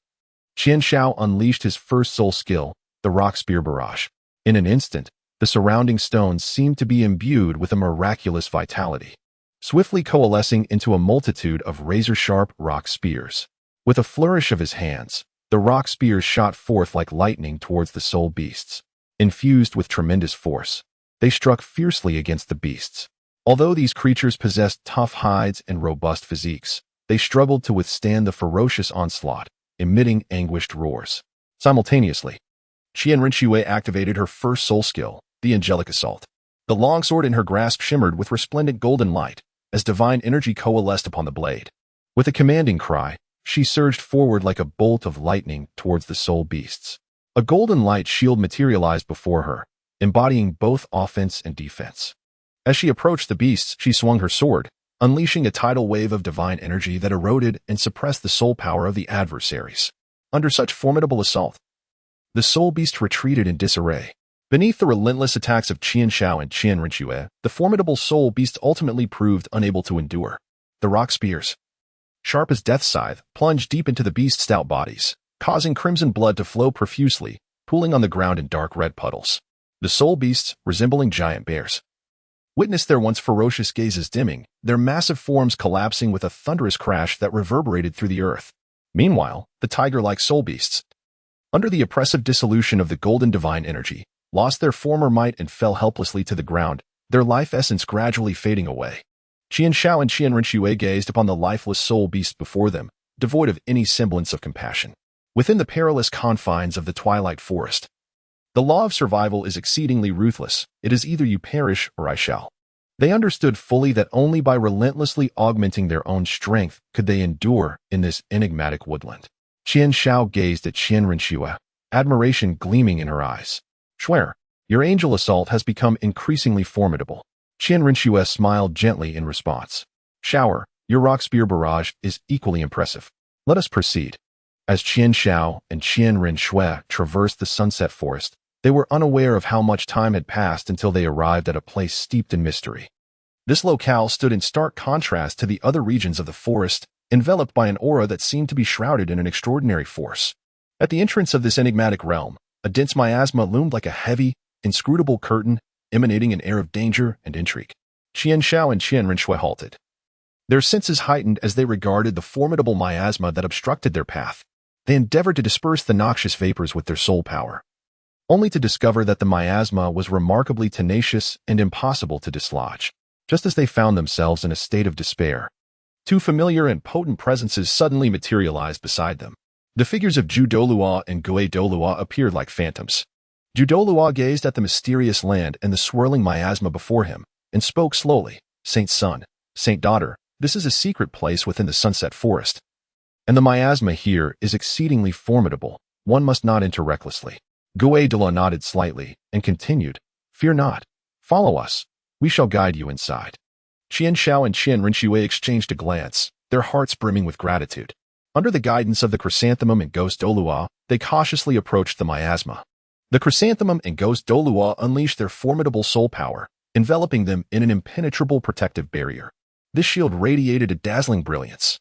Qian Shao unleashed his first soul skill, the rock spear barrage. In an instant, the surrounding stones seemed to be imbued with a miraculous vitality, swiftly coalescing into a multitude of razor-sharp rock spears. With a flourish of his hands, the rock spears shot forth like lightning towards the soul beasts. Infused with tremendous force, they struck fiercely against the beasts. Although these creatures possessed tough hides and robust physiques, they struggled to withstand the ferocious onslaught, emitting anguished roars. Simultaneously, Qian Rinxue activated her first soul skill, the Angelic Assault. The longsword in her grasp shimmered with resplendent golden light, as divine energy coalesced upon the blade. With a commanding cry, she surged forward like a bolt of lightning towards the soul beasts. A golden light shield materialized before her, embodying both offense and defense. As she approached the beasts, she swung her sword, unleashing a tidal wave of divine energy that eroded and suppressed the soul power of the adversaries. Under such formidable assault, the soul beast retreated in disarray. Beneath the relentless attacks of Qian Shao and Qian Rinxue, the formidable soul beast ultimately proved unable to endure. The rock spears, sharp as death's scythe, plunged deep into the beast's stout bodies, causing crimson blood to flow profusely, pooling on the ground in dark red puddles. The soul beasts, resembling giant bears, witnessed their once ferocious gazes dimming, their massive forms collapsing with a thunderous crash that reverberated through the earth. Meanwhile, the tiger-like soul beasts, under the oppressive dissolution of the golden divine energy, lost their former might and fell helplessly to the ground, their life essence gradually fading away. Qian Shao and Qian Rinxue gazed upon the lifeless soul beast before them, devoid of any semblance of compassion. Within the perilous confines of the twilight forest, the law of survival is exceedingly ruthless. It is either you perish or I shall. They understood fully that only by relentlessly augmenting their own strength could they endure in this enigmatic woodland. Qian Shao gazed at Qian Rinxue, admiration gleaming in her eyes. "Swear, your angel assault has become increasingly formidable." Qian Rinxue smiled gently in response. "Shower, your rock spear barrage is equally impressive. Let us proceed." As Qian Shao and Qian Rinxue traversed the sunset forest, they were unaware of how much time had passed until they arrived at a place steeped in mystery. This locale stood in stark contrast to the other regions of the forest, enveloped by an aura that seemed to be shrouded in an extraordinary force. At the entrance of this enigmatic realm, a dense miasma loomed like a heavy, inscrutable curtain, emanating an air of danger and intrigue. Qian Shao and Qian Rinxue halted, their senses heightened as they regarded the formidable miasma that obstructed their path. they endeavored to disperse the noxious vapors with their soul power, only to discover that the miasma was remarkably tenacious and impossible to dislodge. Just as they found themselves in a state of despair, two familiar and potent presences suddenly materialized beside them. The figures of Douluo and Douluo appeared like phantoms. Douluo gazed at the mysterious land and the swirling miasma before him, and spoke slowly. "Saint Son, Saint Daughter, this is a secret place within the Sunset Forest. And the miasma here is exceedingly formidable. One must not enter recklessly." Douluo nodded slightly and continued, "Fear not. Follow us. We shall guide you inside." Qian Shao and Qian Rinxue exchanged a glance, their hearts brimming with gratitude. Under the guidance of the chrysanthemum and ghost Douluo, they cautiously approached the miasma. The chrysanthemum and ghost Douluo unleashed their formidable soul power, enveloping them in an impenetrable protective barrier. This shield radiated a dazzling brilliance,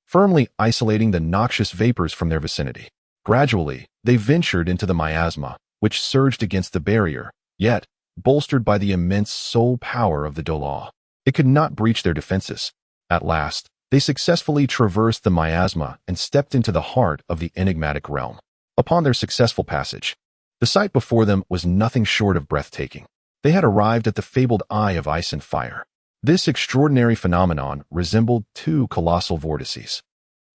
firmly isolating the noxious vapors from their vicinity. Gradually, they ventured into the miasma, which surged against the barrier, yet, bolstered by the immense soul power of the Douluo, it could not breach their defenses. At last, they successfully traversed the miasma and stepped into the heart of the enigmatic realm. Upon their successful passage, the sight before them was nothing short of breathtaking. They had arrived at the fabled Eye of Ice and Fire. This extraordinary phenomenon resembled two colossal vortices,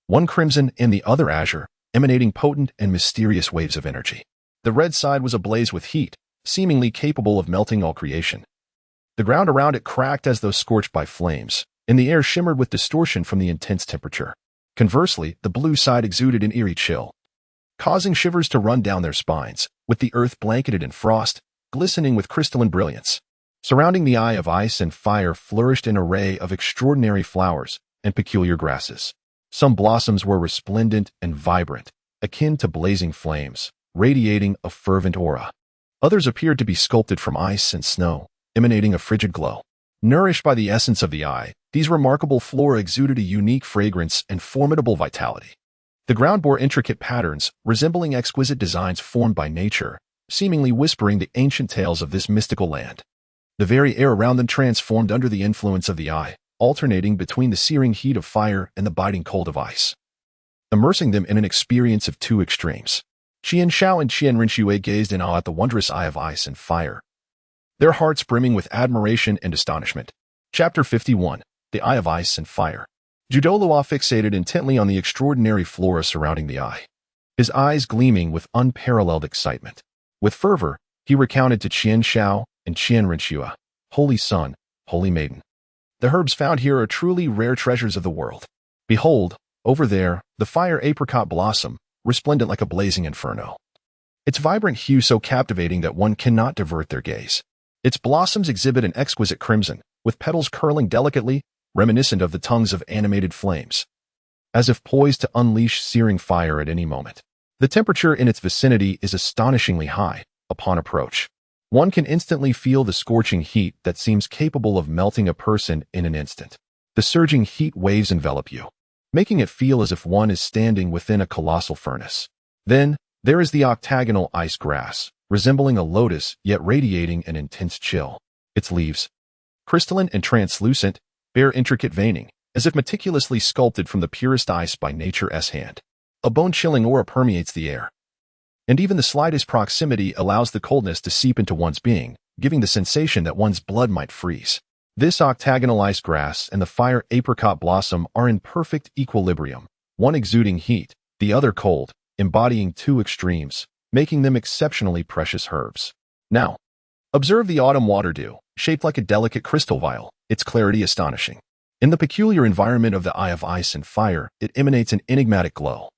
one crimson and the other azure, emanating potent and mysterious waves of energy. The red side was ablaze with heat, seemingly capable of melting all creation. The ground around it cracked as though scorched by flames, and the air shimmered with distortion from the intense temperature. Conversely, the blue side exuded an eerie chill, causing shivers to run down their spines, with the earth blanketed in frost, glistening with crystalline brilliance. Surrounding the Eye of Ice and Fire flourished an array of extraordinary flowers and peculiar grasses. Some blossoms were resplendent and vibrant, akin to blazing flames, radiating a fervent aura. Others appeared to be sculpted from ice and snow, emanating a frigid glow. Nourished by the essence of the eye, these remarkable flora exuded a unique fragrance and formidable vitality. The ground bore intricate patterns, resembling exquisite designs formed by nature, seemingly whispering the ancient tales of this mystical land. The very air around them transformed under the influence of the eye, alternating between the searing heat of fire and the biting cold of ice, immersing them in an experience of two extremes. Qian Shao and Qian Rinxue gazed in awe at the wondrous Eye of Ice and Fire, their hearts brimming with admiration and astonishment. Chapter 51. The Eye of Ice and Fire. Douluo fixated intently on the extraordinary flora surrounding the eye, his eyes gleaming with unparalleled excitement. With fervor, he recounted to Qian Shao and Qian Rinxue, "Holy Son, Holy Maiden, the herbs found here are truly rare treasures of the world. Behold, over there, the fire apricot blossom, resplendent like a blazing inferno. Its vibrant hue so captivating that one cannot divert their gaze. Its blossoms exhibit an exquisite crimson, with petals curling delicately, reminiscent of the tongues of animated flames, as if poised to unleash searing fire at any moment. The temperature in its vicinity is astonishingly high. Upon approach, one can instantly feel the scorching heat that seems capable of melting a person in an instant. The surging heat waves envelop you, making it feel as if one is standing within a colossal furnace. Then, there is the octagonal ice grass, resembling a lotus yet radiating an intense chill. Its leaves, crystalline and translucent, bear intricate veining, as if meticulously sculpted from the purest ice by nature's hand. A bone-chilling aura permeates the air, and even the slightest proximity allows the coldness to seep into one's being, giving the sensation that one's blood might freeze. This octagonal ice grass and the fire apricot blossom are in perfect equilibrium, one exuding heat, the other cold, embodying two extremes, making them exceptionally precious herbs. Now, observe the autumn water dew, shaped like a delicate crystal vial, its clarity astonishing. In the peculiar environment of the Eye of Ice and Fire, it emanates an enigmatic glow.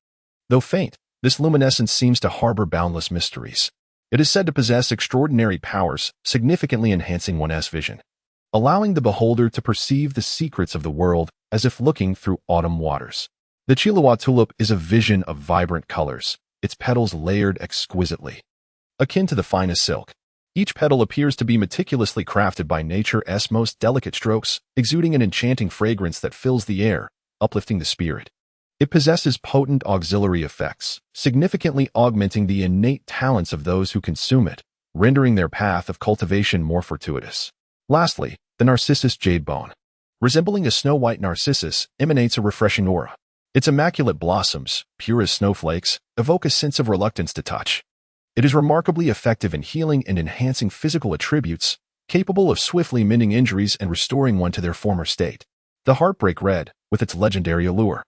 Though faint, this luminescence seems to harbor boundless mysteries. It is said to possess extraordinary powers, significantly enhancing one's vision, allowing the beholder to perceive the secrets of the world as if looking through autumn waters. The Douluo tulip is a vision of vibrant colors, its petals layered exquisitely, akin to the finest silk. Each petal appears to be meticulously crafted by nature's most delicate strokes, exuding an enchanting fragrance that fills the air, uplifting the spirit. It possesses potent auxiliary effects, significantly augmenting the innate talents of those who consume it, rendering their path of cultivation more fortuitous. Lastly, the Narcissus jade bone, resembling a snow-white narcissus, emanates a refreshing aura. Its immaculate blossoms, pure as snowflakes, evoke a sense of reluctance to touch. It is remarkably effective in healing and enhancing physical attributes, capable of swiftly mending injuries and restoring one to their former state. The Heartbreak Red, with its legendary allure,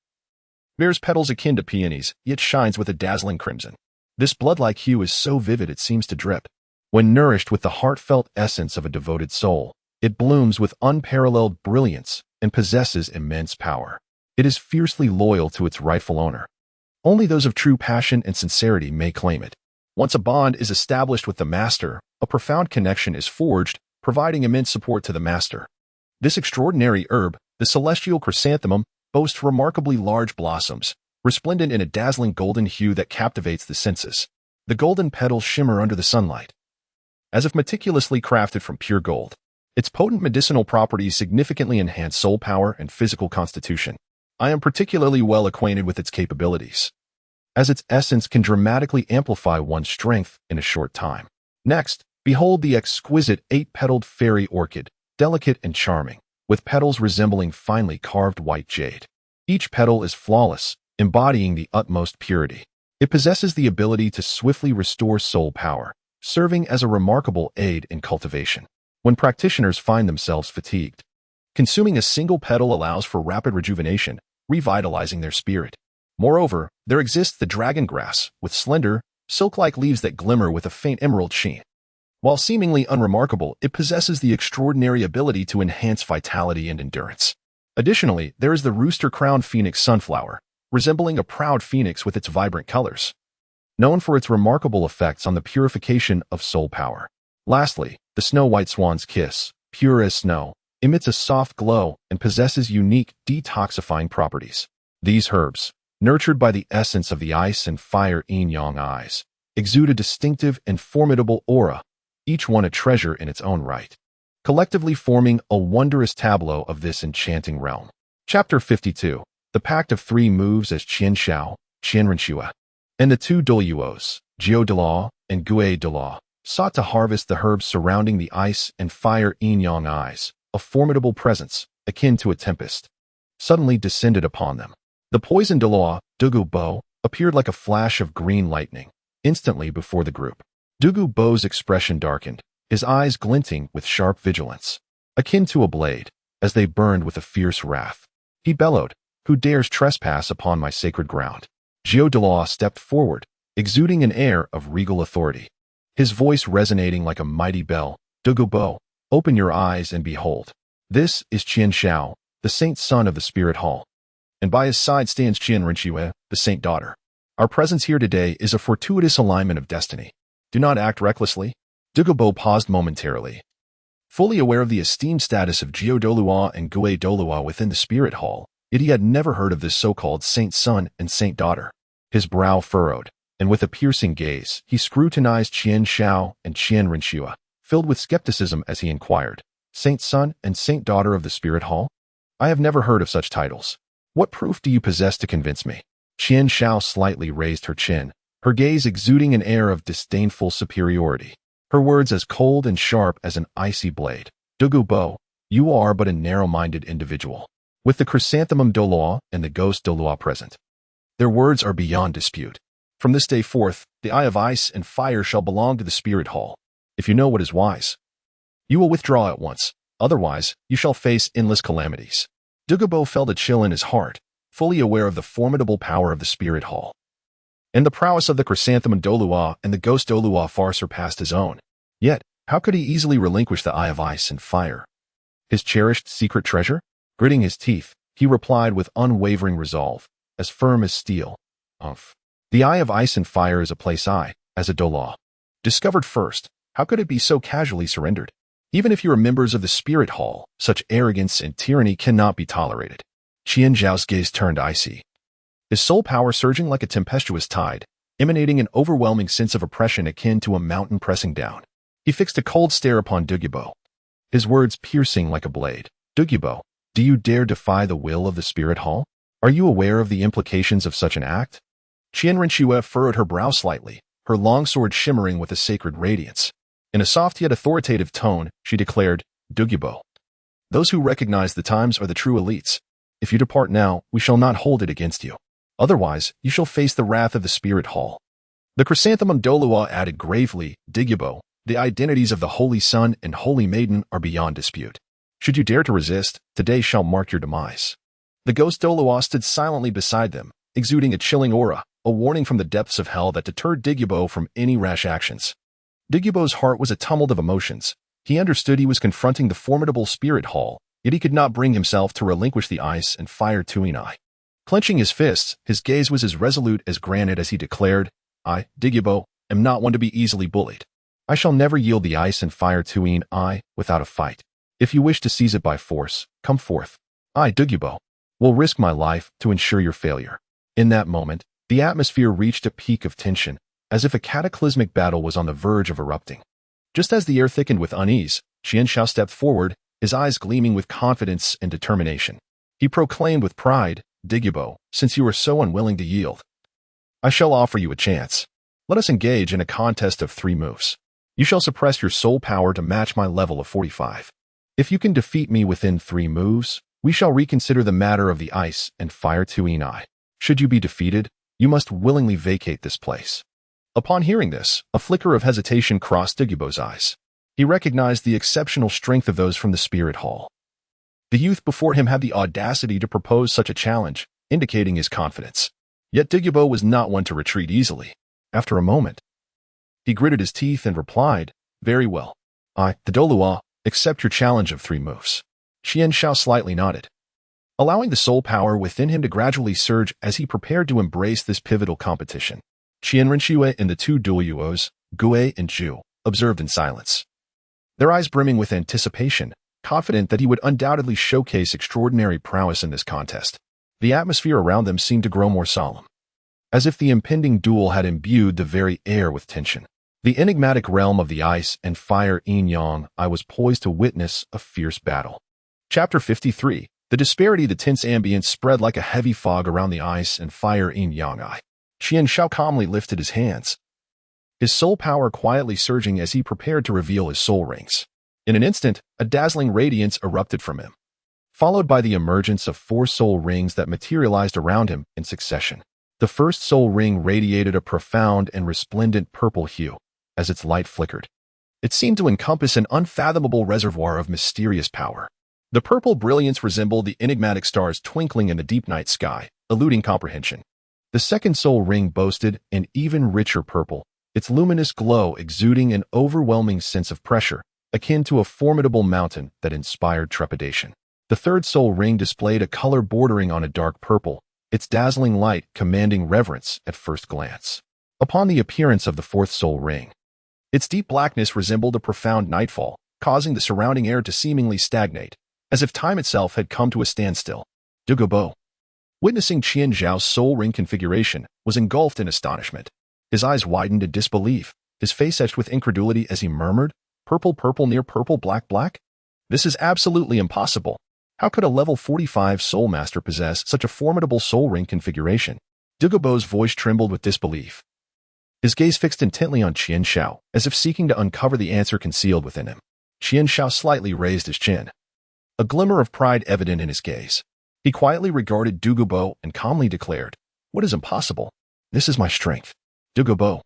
bears petals akin to peonies, yet shines with a dazzling crimson. This blood-like hue is so vivid it seems to drip. When nourished with the heartfelt essence of a devoted soul, it blooms with unparalleled brilliance and possesses immense power. It is fiercely loyal to its rightful owner. Only those of true passion and sincerity may claim it. Once a bond is established with the master, a profound connection is forged, providing immense support to the master. This extraordinary herb, the celestial chrysanthemum, boasts remarkably large blossoms, resplendent in a dazzling golden hue that captivates the senses. The golden petals shimmer under the sunlight, as if meticulously crafted from pure gold. Its potent medicinal properties significantly enhance soul power and physical constitution. I am particularly well acquainted with its capabilities, as its essence can dramatically amplify one's strength in a short time. Next, behold the exquisite 8-petaled fairy orchid, delicate and charming, with petals resembling finely carved white jade. Each petal is flawless, embodying the utmost purity. It possesses the ability to swiftly restore soul power, serving as a remarkable aid in cultivation. When practitioners find themselves fatigued, consuming a single petal allows for rapid rejuvenation, revitalizing their spirit. Moreover, there exists the dragon grass, with slender, silk-like leaves that glimmer with a faint emerald sheen. While seemingly unremarkable, it possesses the extraordinary ability to enhance vitality and endurance. Additionally, there is the rooster-crowned phoenix sunflower, resembling a proud phoenix with its vibrant colors, known for its remarkable effects on the purification of soul power. Lastly, the snow-white swan's kiss, pure as snow, emits a soft glow and possesses unique detoxifying properties. These herbs, nurtured by the essence of the ice and fire yin-yang eyes, exude a distinctive and formidable aura, each one a treasure in its own right, collectively forming a wondrous tableau of this enchanting realm. Chapter 52. The Pact of Three moves as Qian Xiao, Qian Renxue, and the two Douluos, Douluo and Douluo, sought to harvest the herbs surrounding the ice and fire yin-yang eyes. A formidable presence, akin to a tempest, suddenly descended upon them. The poisoned Douluo appeared like a flash of green lightning, instantly before the group. Douluo's expression darkened, his eyes glinting with sharp vigilance, akin to a blade, as they burned with a fierce wrath. He bellowed, "Who dares trespass upon my sacred ground?" Douluo stepped forward, exuding an air of regal authority, his voice resonating like a mighty bell. "Douluo, open your eyes and behold. This is Qian Xiao, the saint son of the Spirit Hall. And by his side stands Qian Renxue, the saint daughter. Our presence here today is a fortuitous alignment of destiny. Do not act recklessly." Douluo paused momentarily, fully aware of the esteemed status of Douluo and Douluo within the Spirit Hall, yet he had never heard of this so-called saint son and saint daughter. His brow furrowed, and with a piercing gaze, he scrutinized Qian Xiao and Qian Renxue, filled with skepticism as he inquired, "Saint son and saint daughter of the Spirit Hall? I have never heard of such titles. What proof do you possess to convince me?" Qian Xiao slightly raised her chin, her gaze exuding an air of disdainful superiority, her words as cold and sharp as an icy blade. "Douluo, you are but a narrow-minded individual. With the chrysanthemum Douluo and the ghost Douluo present, their words are beyond dispute. From this day forth, the Eye of Ice and Fire shall belong to the Spirit Hall. If you know what is wise, you will withdraw at once. Otherwise, you shall face endless calamities." Douluo felt a chill in his heart, fully aware of the formidable power of the Spirit Hall. And the prowess of the chrysanthemum Douluo and the ghost Douluo far surpassed his own. Yet, how could he easily relinquish the Eye of Ice and Fire, his cherished secret treasure? Gritting his teeth, he replied with unwavering resolve, as firm as steel. The Eye of Ice and Fire is a place I, as a Douluo, discovered first. How could it be so casually surrendered? Even if you are members of the Spirit Hall, such arrogance and tyranny cannot be tolerated. Qian Zhao's gaze turned icy, his soul power surging like a tempestuous tide, emanating an overwhelming sense of oppression akin to a mountain pressing down. He fixed a cold stare upon Douluo, his words piercing like a blade. "Douluo, do you dare defy the will of the Spirit Hall? Are you aware of the implications of such an act?" Qian Renxue furrowed her brow slightly, her long sword shimmering with a sacred radiance. In a soft yet authoritative tone, she declared, "Douluo, those who recognize the times are the true elites. If you depart now, we shall not hold it against you. Otherwise, you shall face the wrath of the Spirit Hall. The chrysanthemum Douluo added gravely, Douluo, the identities of the Holy Son and Holy Maiden are beyond dispute. Should you dare to resist, today shall mark your demise. The ghost Douluo stood silently beside them, exuding a chilling aura, a warning from the depths of hell that deterred Douluo from any rash actions. Douluo's heart was a tumult of emotions. He understood he was confronting the formidable Spirit Hall, yet he could not bring himself to relinquish the ice and fire Tuinai. Clenching his fists, his gaze was as resolute as granite as he declared, I, Douluo, am not one to be easily bullied. I shall never yield the ice and fire Tuinai without a fight. If you wish to seize it by force, come forth. I, Douluo, will risk my life to ensure your failure. In that moment, the atmosphere reached a peak of tension, as if a cataclysmic battle was on the verge of erupting. Just as the air thickened with unease, Qianshao stepped forward, his eyes gleaming with confidence and determination. He proclaimed with pride, Douluo, since you are so unwilling to yield, I shall offer you a chance. Let us engage in a contest of 3 moves. You shall suppress your soul power to match my level of 45. If you can defeat me within 3 moves, we shall reconsider the matter of the ice and fire Tuinai. Should you be defeated, you must willingly vacate this place. Upon hearing this, a flicker of hesitation crossed Douluo's eyes. He recognized the exceptional strength of those from the Spirit Hall. The youth before him had the audacity to propose such a challenge, indicating his confidence. Yet Douluo was not one to retreat easily. After a moment, he gritted his teeth and replied, Very well. I, the Douluo, accept your challenge of 3 moves. Qianshao slightly nodded, allowing the soul power within him to gradually surge as he prepared to embrace this pivotal competition. Qianrenshue and the 2 Douluos, Gue and Zhu, observed in silence, their eyes brimming with anticipation, confident that he would undoubtedly showcase extraordinary prowess in this contest. The atmosphere around them seemed to grow more solemn, as if the impending duel had imbued the very air with tension. The enigmatic realm of the ice and fire Yin-Yang, I was poised to witness a fierce battle. Chapter 53. The disparity, the tense ambience spread like a heavy fog around the ice and fire Yin-Yang. Qianshao calmly lifted his hands, his soul power quietly surging as he prepared to reveal his soul rings. In an instant, a dazzling radiance erupted from him, followed by the emergence of 4 soul rings that materialized around him in succession. The first soul ring radiated a profound and resplendent purple hue as its light flickered. It seemed to encompass an unfathomable reservoir of mysterious power. The purple brilliance resembled the enigmatic stars twinkling in the deep night sky, eluding comprehension. The second soul ring boasted an even richer purple, its luminous glow exuding an overwhelming sense of pressure, akin to a formidable mountain that inspired trepidation. The third soul ring displayed a color bordering on a dark purple, its dazzling light commanding reverence at first glance. Upon the appearance of the fourth soul ring, its deep blackness resembled a profound nightfall, causing the surrounding air to seemingly stagnate, as if time itself had come to a standstill. Douluo, witnessing Qianzhao's soul ring configuration, was engulfed in astonishment. His eyes widened in disbelief, his face etched with incredulity as he murmured, Purple, purple near purple, black, black? This is absolutely impossible. How could a level 45 soul master possess such a formidable soul ring configuration? Douluo's voice trembled with disbelief, his gaze fixed intently on Qianshao, as if seeking to uncover the answer concealed within him. Qianshao slightly raised his chin, a glimmer of pride evident in his gaze. He quietly regarded Douluo and calmly declared, What is impossible? This is my strength. Douluo,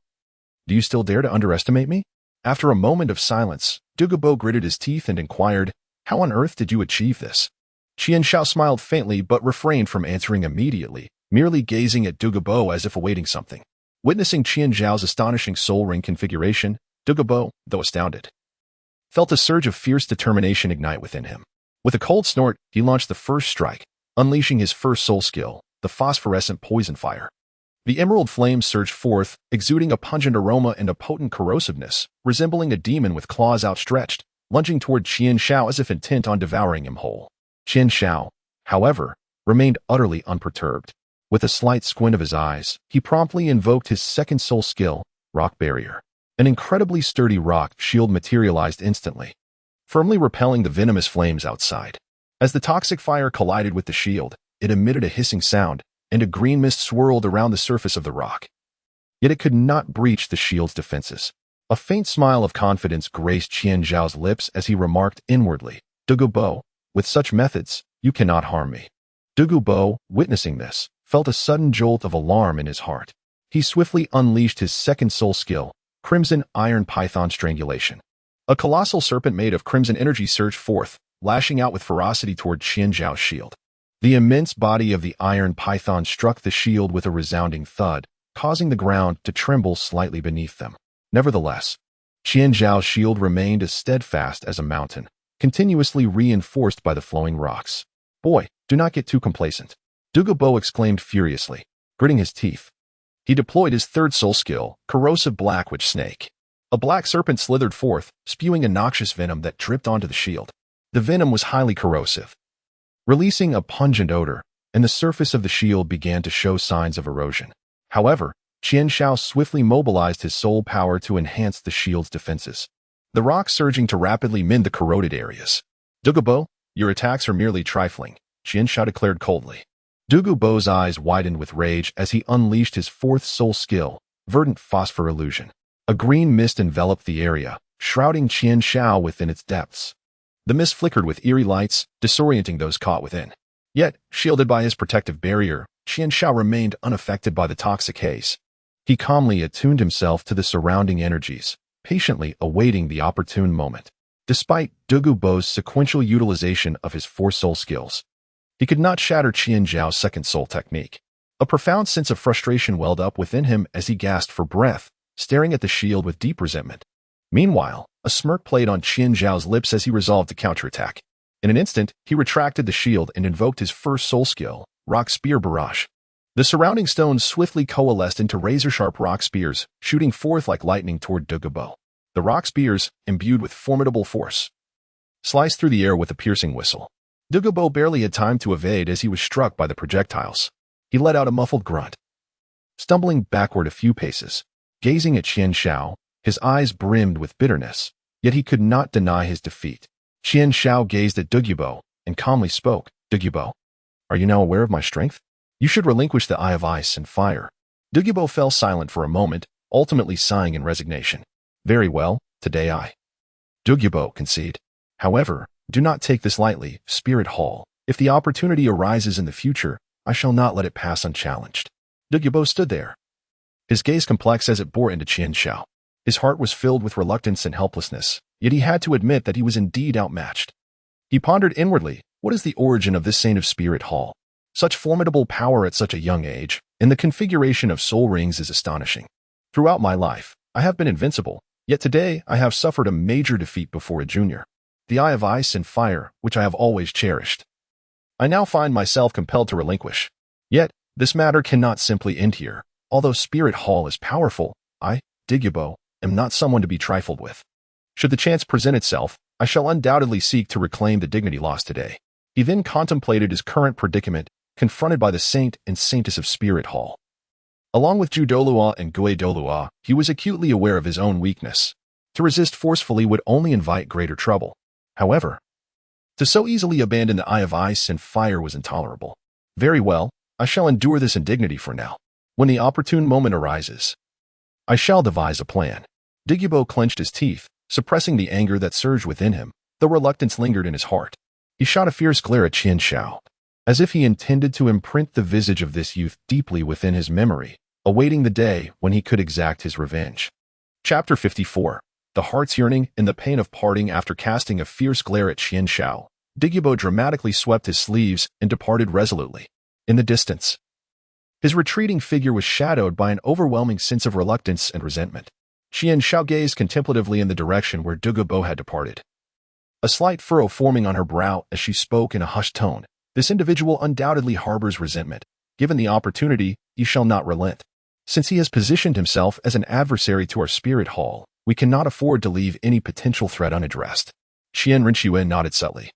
do you still dare to underestimate me? After a moment of silence, Douluo gritted his teeth and inquired, How on earth did you achieve this? Qianshao smiled faintly but refrained from answering immediately, merely gazing at Douluo as if awaiting something. Witnessing Qianzhao's astonishing soul ring configuration, Douluo, though astounded, felt a surge of fierce determination ignite within him. With a cold snort, he launched the first strike, unleashing his first soul skill, the phosphorescent poison fire. The emerald flame surged forth, exuding a pungent aroma and a potent corrosiveness, resembling a demon with claws outstretched, lunging toward Qianshao as if intent on devouring him whole. Qianshao, however, remained utterly unperturbed. With a slight squint of his eyes, he promptly invoked his second soul skill, Rock Barrier. An incredibly sturdy rock shield materialized instantly, firmly repelling the venomous flames outside. As the toxic fire collided with the shield, it emitted a hissing sound, and a green mist swirled around the surface of the rock. Yet it could not breach the shield's defenses. A faint smile of confidence graced Qianzhao's lips as he remarked inwardly, Douluo, with such methods, you cannot harm me. Douluo, witnessing this, felt a sudden jolt of alarm in his heart. He swiftly unleashed his second soul skill, Crimson Iron Python Strangulation. A colossal serpent made of crimson energy surged forth, lashing out with ferocity toward Qian Zhao's shield. The immense body of the iron python struck the shield with a resounding thud, causing the ground to tremble slightly beneath them. Nevertheless, Qian Zhao's shield remained as steadfast as a mountain, continuously reinforced by the flowing rocks. "Boy, do not get too complacent," Douluo exclaimed furiously, gritting his teeth. He deployed his third soul skill, Corrosive Black Witch Snake. A black serpent slithered forth, spewing a noxious venom that dripped onto the shield. The venom was highly corrosive, releasing a pungent odor, and the surface of the shield began to show signs of erosion. However, Qian Zhao swiftly mobilized his soul power to enhance the shield's defenses, the rocks surging to rapidly mend the corroded areas. "Douluo, your attacks are merely trifling," Qian Zhao declared coldly. Douluo's eyes widened with rage as he unleashed his fourth soul skill, Verdant Phosphor Illusion. A green mist enveloped the area, shrouding Qian Zhao within its depths. The mist flickered with eerie lights, disorienting those caught within. Yet, shielded by his protective barrier, Qian Zhao remained unaffected by the toxic haze. He calmly attuned himself to the surrounding energies, patiently awaiting the opportune moment. Despite Douluo's sequential utilization of his four soul skills, he could not shatter Qian Zhao's second soul technique. A profound sense of frustration welled up within him as he gasped for breath, staring at the shield with deep resentment. Meanwhile, a smirk played on Qian Zhao's lips as he resolved to counterattack. In an instant, he retracted the shield and invoked his first soul skill, Rock Spear Barrage. The surrounding stones swiftly coalesced into razor-sharp rock spears, shooting forth like lightning toward Douluo. The rock spears, imbued with formidable force, sliced through the air with a piercing whistle. Douluo barely had time to evade as he was struck by the projectiles. He let out a muffled grunt, stumbling backward a few paces. Gazing at Qian Zhao, his eyes brimmed with bitterness, yet he could not deny his defeat. Qian Zhao gazed at Douluo and calmly spoke. "Douluo, are you now aware of my strength? You should relinquish the Eye of Ice and Fire." Douluo fell silent for a moment, ultimately sighing in resignation. "Very well, today I." Douluo conceded. "However, do not take this lightly, Spirit Hall. If the opportunity arises in the future, I shall not let it pass unchallenged." Douluo stood there, his gaze complex as it bore into Qian Zhao. His heart was filled with reluctance and helplessness, yet he had to admit that he was indeed outmatched. He pondered inwardly, what is the origin of this Saint of Spirit Hall? Such formidable power at such a young age, and the configuration of soul rings is astonishing. Throughout my life, I have been invincible, yet today I have suffered a major defeat before a junior. The Eye of Ice and Fire, which I have always cherished, I now find myself compelled to relinquish. Yet, this matter cannot simply end here. Although Spirit Hall is powerful, I, Douluo, am not someone to be trifled with. Should the chance present itself, I shall undoubtedly seek to reclaim the dignity lost today. He then contemplated his current predicament, confronted by the Saint and Saintess of Spirit Hall. Along with Zhu Douluo and Gui Douluo, he was acutely aware of his own weakness. To resist forcefully would only invite greater trouble. However, to so easily abandon the Eye of Ice and Fire was intolerable. "Very well, I shall endure this indignity for now. When the opportune moment arises, I shall devise a plan." Douluo clenched his teeth, suppressing the anger that surged within him, though reluctance lingered in his heart. He shot a fierce glare at Qian Zhao, as if he intended to imprint the visage of this youth deeply within his memory, awaiting the day when he could exact his revenge. Chapter 54. The Heart's Yearning and the Pain of Parting. After casting a fierce glare at Qian Zhao, Douluo dramatically swept his sleeves and departed resolutely. In the distance, his retreating figure was shadowed by an overwhelming sense of reluctance and resentment. Qian Zhao gazed contemplatively in the direction where Douluo had departed, a slight furrow forming on her brow as she spoke in a hushed tone. "This individual undoubtedly harbors resentment. Given the opportunity, he shall not relent. Since he has positioned himself as an adversary to our Spirit Hall, we cannot afford to leave any potential threat unaddressed." Qian Rinxuan nodded subtly,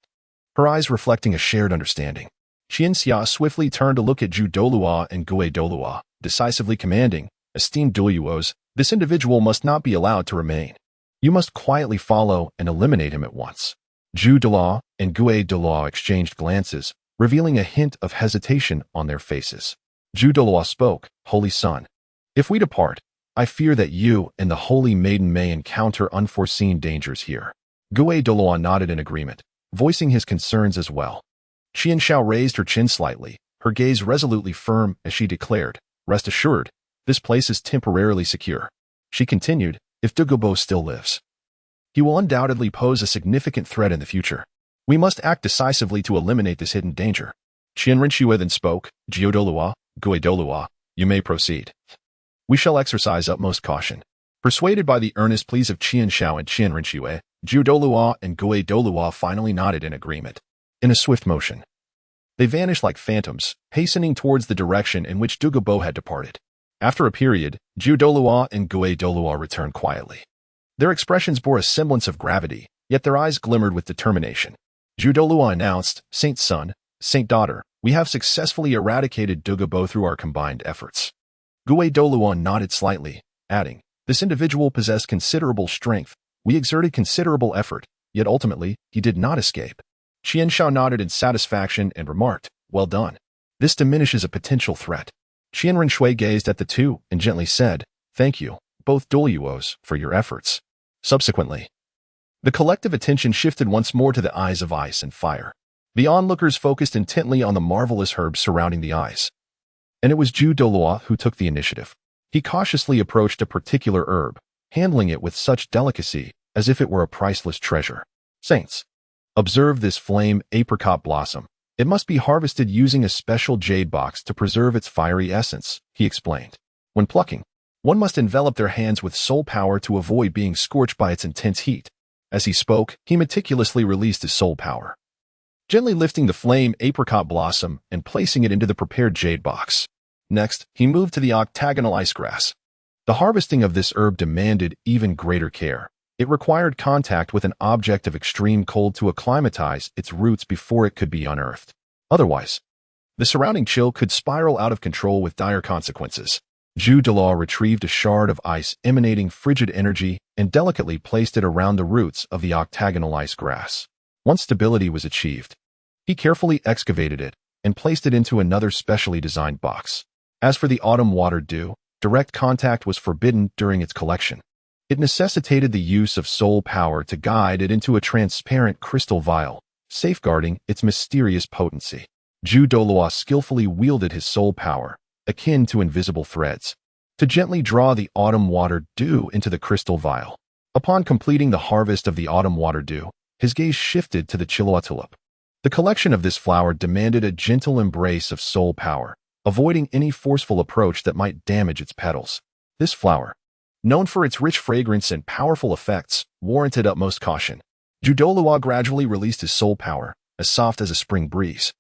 her eyes reflecting a shared understanding. Qian Xia swiftly turned to look at Zhu Douluo and Gui Douluo, decisively commanding, "Esteemed Douluos, this individual must not be allowed to remain. You must quietly follow and eliminate him at once." Zhu Douluo and Gui Douluo exchanged glances, revealing a hint of hesitation on their faces. Zhu Douluo spoke, "Holy Son, if we depart, I fear that you and the Holy Maiden may encounter unforeseen dangers here." Gui Douluo nodded in agreement, voicing his concerns as well. Qian Shao raised her chin slightly, her gaze resolutely firm as she declared, "Rest assured, this place is temporarily secure." She continued, "If Douluo still lives, he will undoubtedly pose a significant threat in the future. We must act decisively to eliminate this hidden danger." Qian Rinxue then spoke, "Jiu Douluo, Gui Douluo, you may proceed. We shall exercise utmost caution." Persuaded by the earnest pleas of Qian Shao and Qian Rinxue, Jiu Douluo and Gui Douluo finally nodded in agreement. In a swift motion, they vanished like phantoms, hastening towards the direction in which Douluo had departed. After a period, Jiu Douluo and Gui Douluo returned quietly. Their expressions bore a semblance of gravity, yet their eyes glimmered with determination. Jiu Douluo announced, "Saint son, Saint daughter, we have successfully eradicated Douluo through our combined efforts." Gui Douluo nodded slightly, adding, "This individual possessed considerable strength. We exerted considerable effort, yet ultimately, he did not escape." Qian Shao nodded in satisfaction and remarked, "Well done. This diminishes a potential threat." Qian Rinxue gazed at the two and gently said, "Thank you, both Douluos, for your efforts." Subsequently, the collective attention shifted once more to the eyes of ice and fire. The onlookers focused intently on the marvelous herbs surrounding the eyes. And it was Jiu Douluo who took the initiative. He cautiously approached a particular herb, handling it with such delicacy as if it were a priceless treasure. "Saints, observe this flame apricot blossom. It must be harvested using a special jade box to preserve its fiery essence," he explained. "When plucking, one must envelop their hands with soul power to avoid being scorched by its intense heat." As he spoke, he meticulously released his soul power, gently lifting the flame apricot blossom and placing it into the prepared jade box. Next, he moved to the octagonal ice grass. The harvesting of this herb demanded even greater care. It required contact with an object of extreme cold to acclimatize its roots before it could be unearthed. Otherwise, the surrounding chill could spiral out of control with dire consequences. Jiu Douluo retrieved a shard of ice emanating frigid energy and delicately placed it around the roots of the octagonal ice grass. Once stability was achieved, he carefully excavated it and placed it into another specially designed box. As for the autumn water dew, direct contact was forbidden during its collection. It necessitated the use of soul power to guide it into a transparent crystal vial, safeguarding its mysterious potency. Jiu Douluo skillfully wielded his soul power, akin to invisible threads, to gently draw the autumn water dew into the crystal vial. Upon completing the harvest of the autumn water dew, his gaze shifted to the Chiloa tulip. The collection of this flower demanded a gentle embrace of soul power, avoiding any forceful approach that might damage its petals. This flower, known for its rich fragrance and powerful effects, warranted utmost caution. Jiu Douluo gradually released his soul power, as soft as a spring breeze,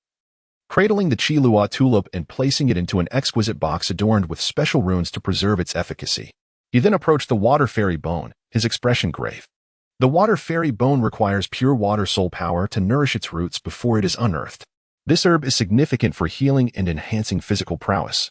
cradling the Chiloa tulip and placing it into an exquisite box adorned with special runes to preserve its efficacy. He then approached the water fairy bone, his expression grave. The water fairy bone requires pure water soul power to nourish its roots before it is unearthed. This herb is significant for healing and enhancing physical prowess,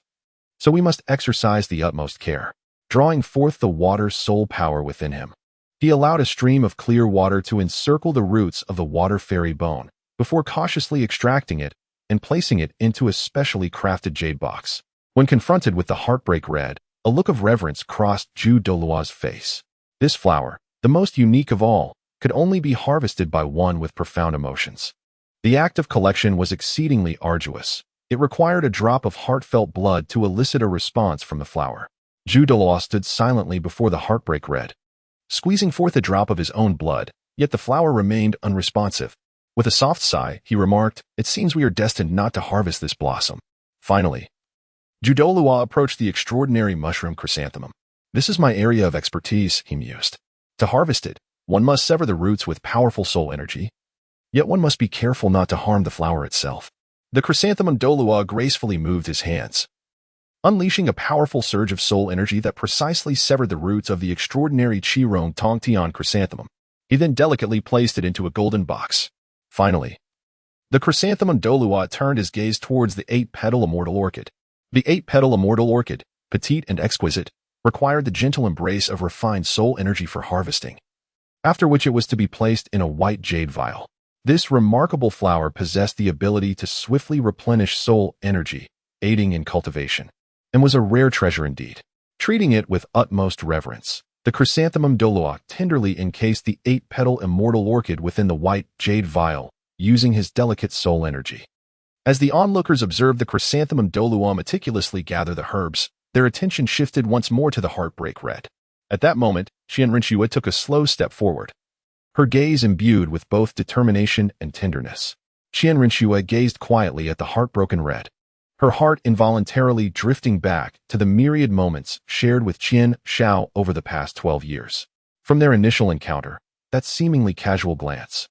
so we must exercise the utmost care. Drawing forth the water soul power within him, he allowed a stream of clear water to encircle the roots of the water fairy bone, before cautiously extracting it and placing it into a specially crafted jade box. When confronted with the heartbreak red, a look of reverence crossed Jiu Douluo's face. This flower, the most unique of all, could only be harvested by one with profound emotions. The act of collection was exceedingly arduous. It required a drop of heartfelt blood to elicit a response from the flower. Jiu Douluo stood silently before the heartbreak red, squeezing forth a drop of his own blood, yet the flower remained unresponsive. With a soft sigh, he remarked, "It seems we are destined not to harvest this blossom." Finally, Jiu Douluo approached the extraordinary mushroom chrysanthemum. "This is my area of expertise," he mused. "To harvest it, one must sever the roots with powerful soul energy, yet one must be careful not to harm the flower itself." The chrysanthemum Douluo gracefully moved his hands, unleashing a powerful surge of soul energy that precisely severed the roots of the extraordinary Qirong Tongtian chrysanthemum. He then delicately placed it into a golden box. Finally, the chrysanthemum Douluo turned his gaze towards the 8-petal immortal orchid. The 8-petal immortal orchid, petite and exquisite, required the gentle embrace of refined soul energy for harvesting, after which it was to be placed in a white jade vial. This remarkable flower possessed the ability to swiftly replenish soul energy, aiding in cultivation, and was a rare treasure indeed. Treating it with utmost reverence, the chrysanthemum Douluo tenderly encased the 8-petal immortal orchid within the white jade vial using his delicate soul energy. As the onlookers observed the chrysanthemum Douluo meticulously gather the herbs, their attention shifted once more to the heartbreak red. At that moment, Qian Rinxue took a slow step forward, her gaze imbued with both determination and tenderness. Qian Rinxue gazed quietly at the heartbroken red, her heart involuntarily drifting back to the myriad moments shared with Qian Xiao over the past 12 years. From their initial encounter, that seemingly casual glance,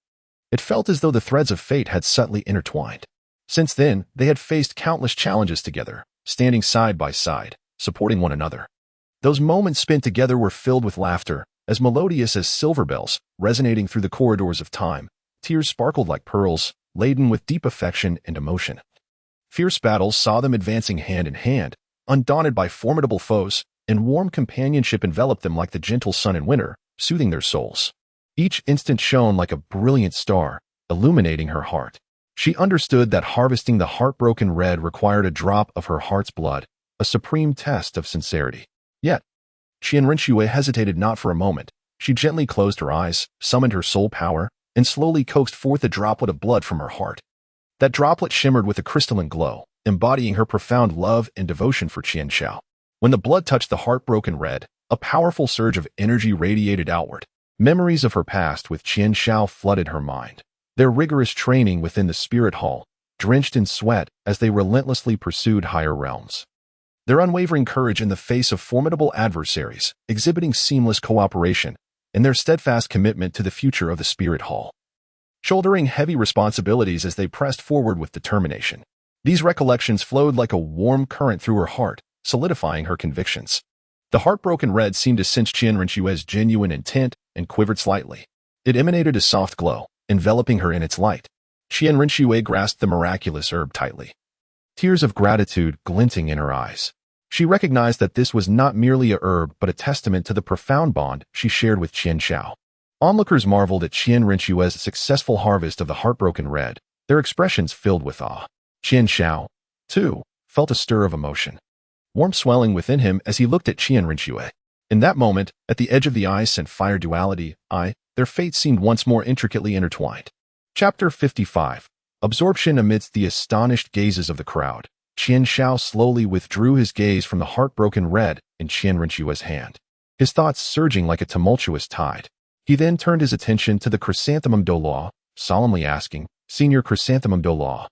it felt as though the threads of fate had subtly intertwined. Since then, they had faced countless challenges together, standing side by side, supporting one another. Those moments spent together were filled with laughter, as melodious as silver bells, resonating through the corridors of time. Tears sparkled like pearls, laden with deep affection and emotion. Fierce battles saw them advancing hand in hand, undaunted by formidable foes, and warm companionship enveloped them like the gentle sun in winter, soothing their souls. Each instant shone like a brilliant star, illuminating her heart. She understood that harvesting the heartbroken red required a drop of her heart's blood, a supreme test of sincerity. Yet, Qian Rinxue hesitated not for a moment. She gently closed her eyes, summoned her soul power, and slowly coaxed forth a droplet of blood from her heart. That droplet shimmered with a crystalline glow, embodying her profound love and devotion for Qian Xiao. When the blood touched the heartbroken red, a powerful surge of energy radiated outward. Memories of her past with Qian Xiao flooded her mind. Their rigorous training within the spirit hall, drenched in sweat as they relentlessly pursued higher realms. Their unwavering courage in the face of formidable adversaries, exhibiting seamless cooperation, and their steadfast commitment to the future of the spirit hall. Shouldering heavy responsibilities as they pressed forward with determination. These recollections flowed like a warm current through her heart, solidifying her convictions. The heartbroken red seemed to sense Qian Rinxue's genuine intent and quivered slightly. It emanated a soft glow, enveloping her in its light. Qian Rinxue grasped the miraculous herb tightly, tears of gratitude glinting in her eyes. She recognized that this was not merely a herb but a testament to the profound bond she shared with Qian Xiao. Onlookers marveled at Qian Rinxue's successful harvest of the heartbroken red, their expressions filled with awe. Qian Xiao, too, felt a stir of emotion, warmth swelling within him as he looked at Qian Rinxue. In that moment, at the edge of the ice and fire duality, their fates seemed once more intricately intertwined. Chapter 55. Absorption amidst the astonished gazes of the crowd. Qian Xiao slowly withdrew his gaze from the heartbroken red in Qian Rinxue's hand, his thoughts surging like a tumultuous tide. He then turned his attention to the chrysanthemum Douluo, solemnly asking, "Senior Chrysanthemum Douluo,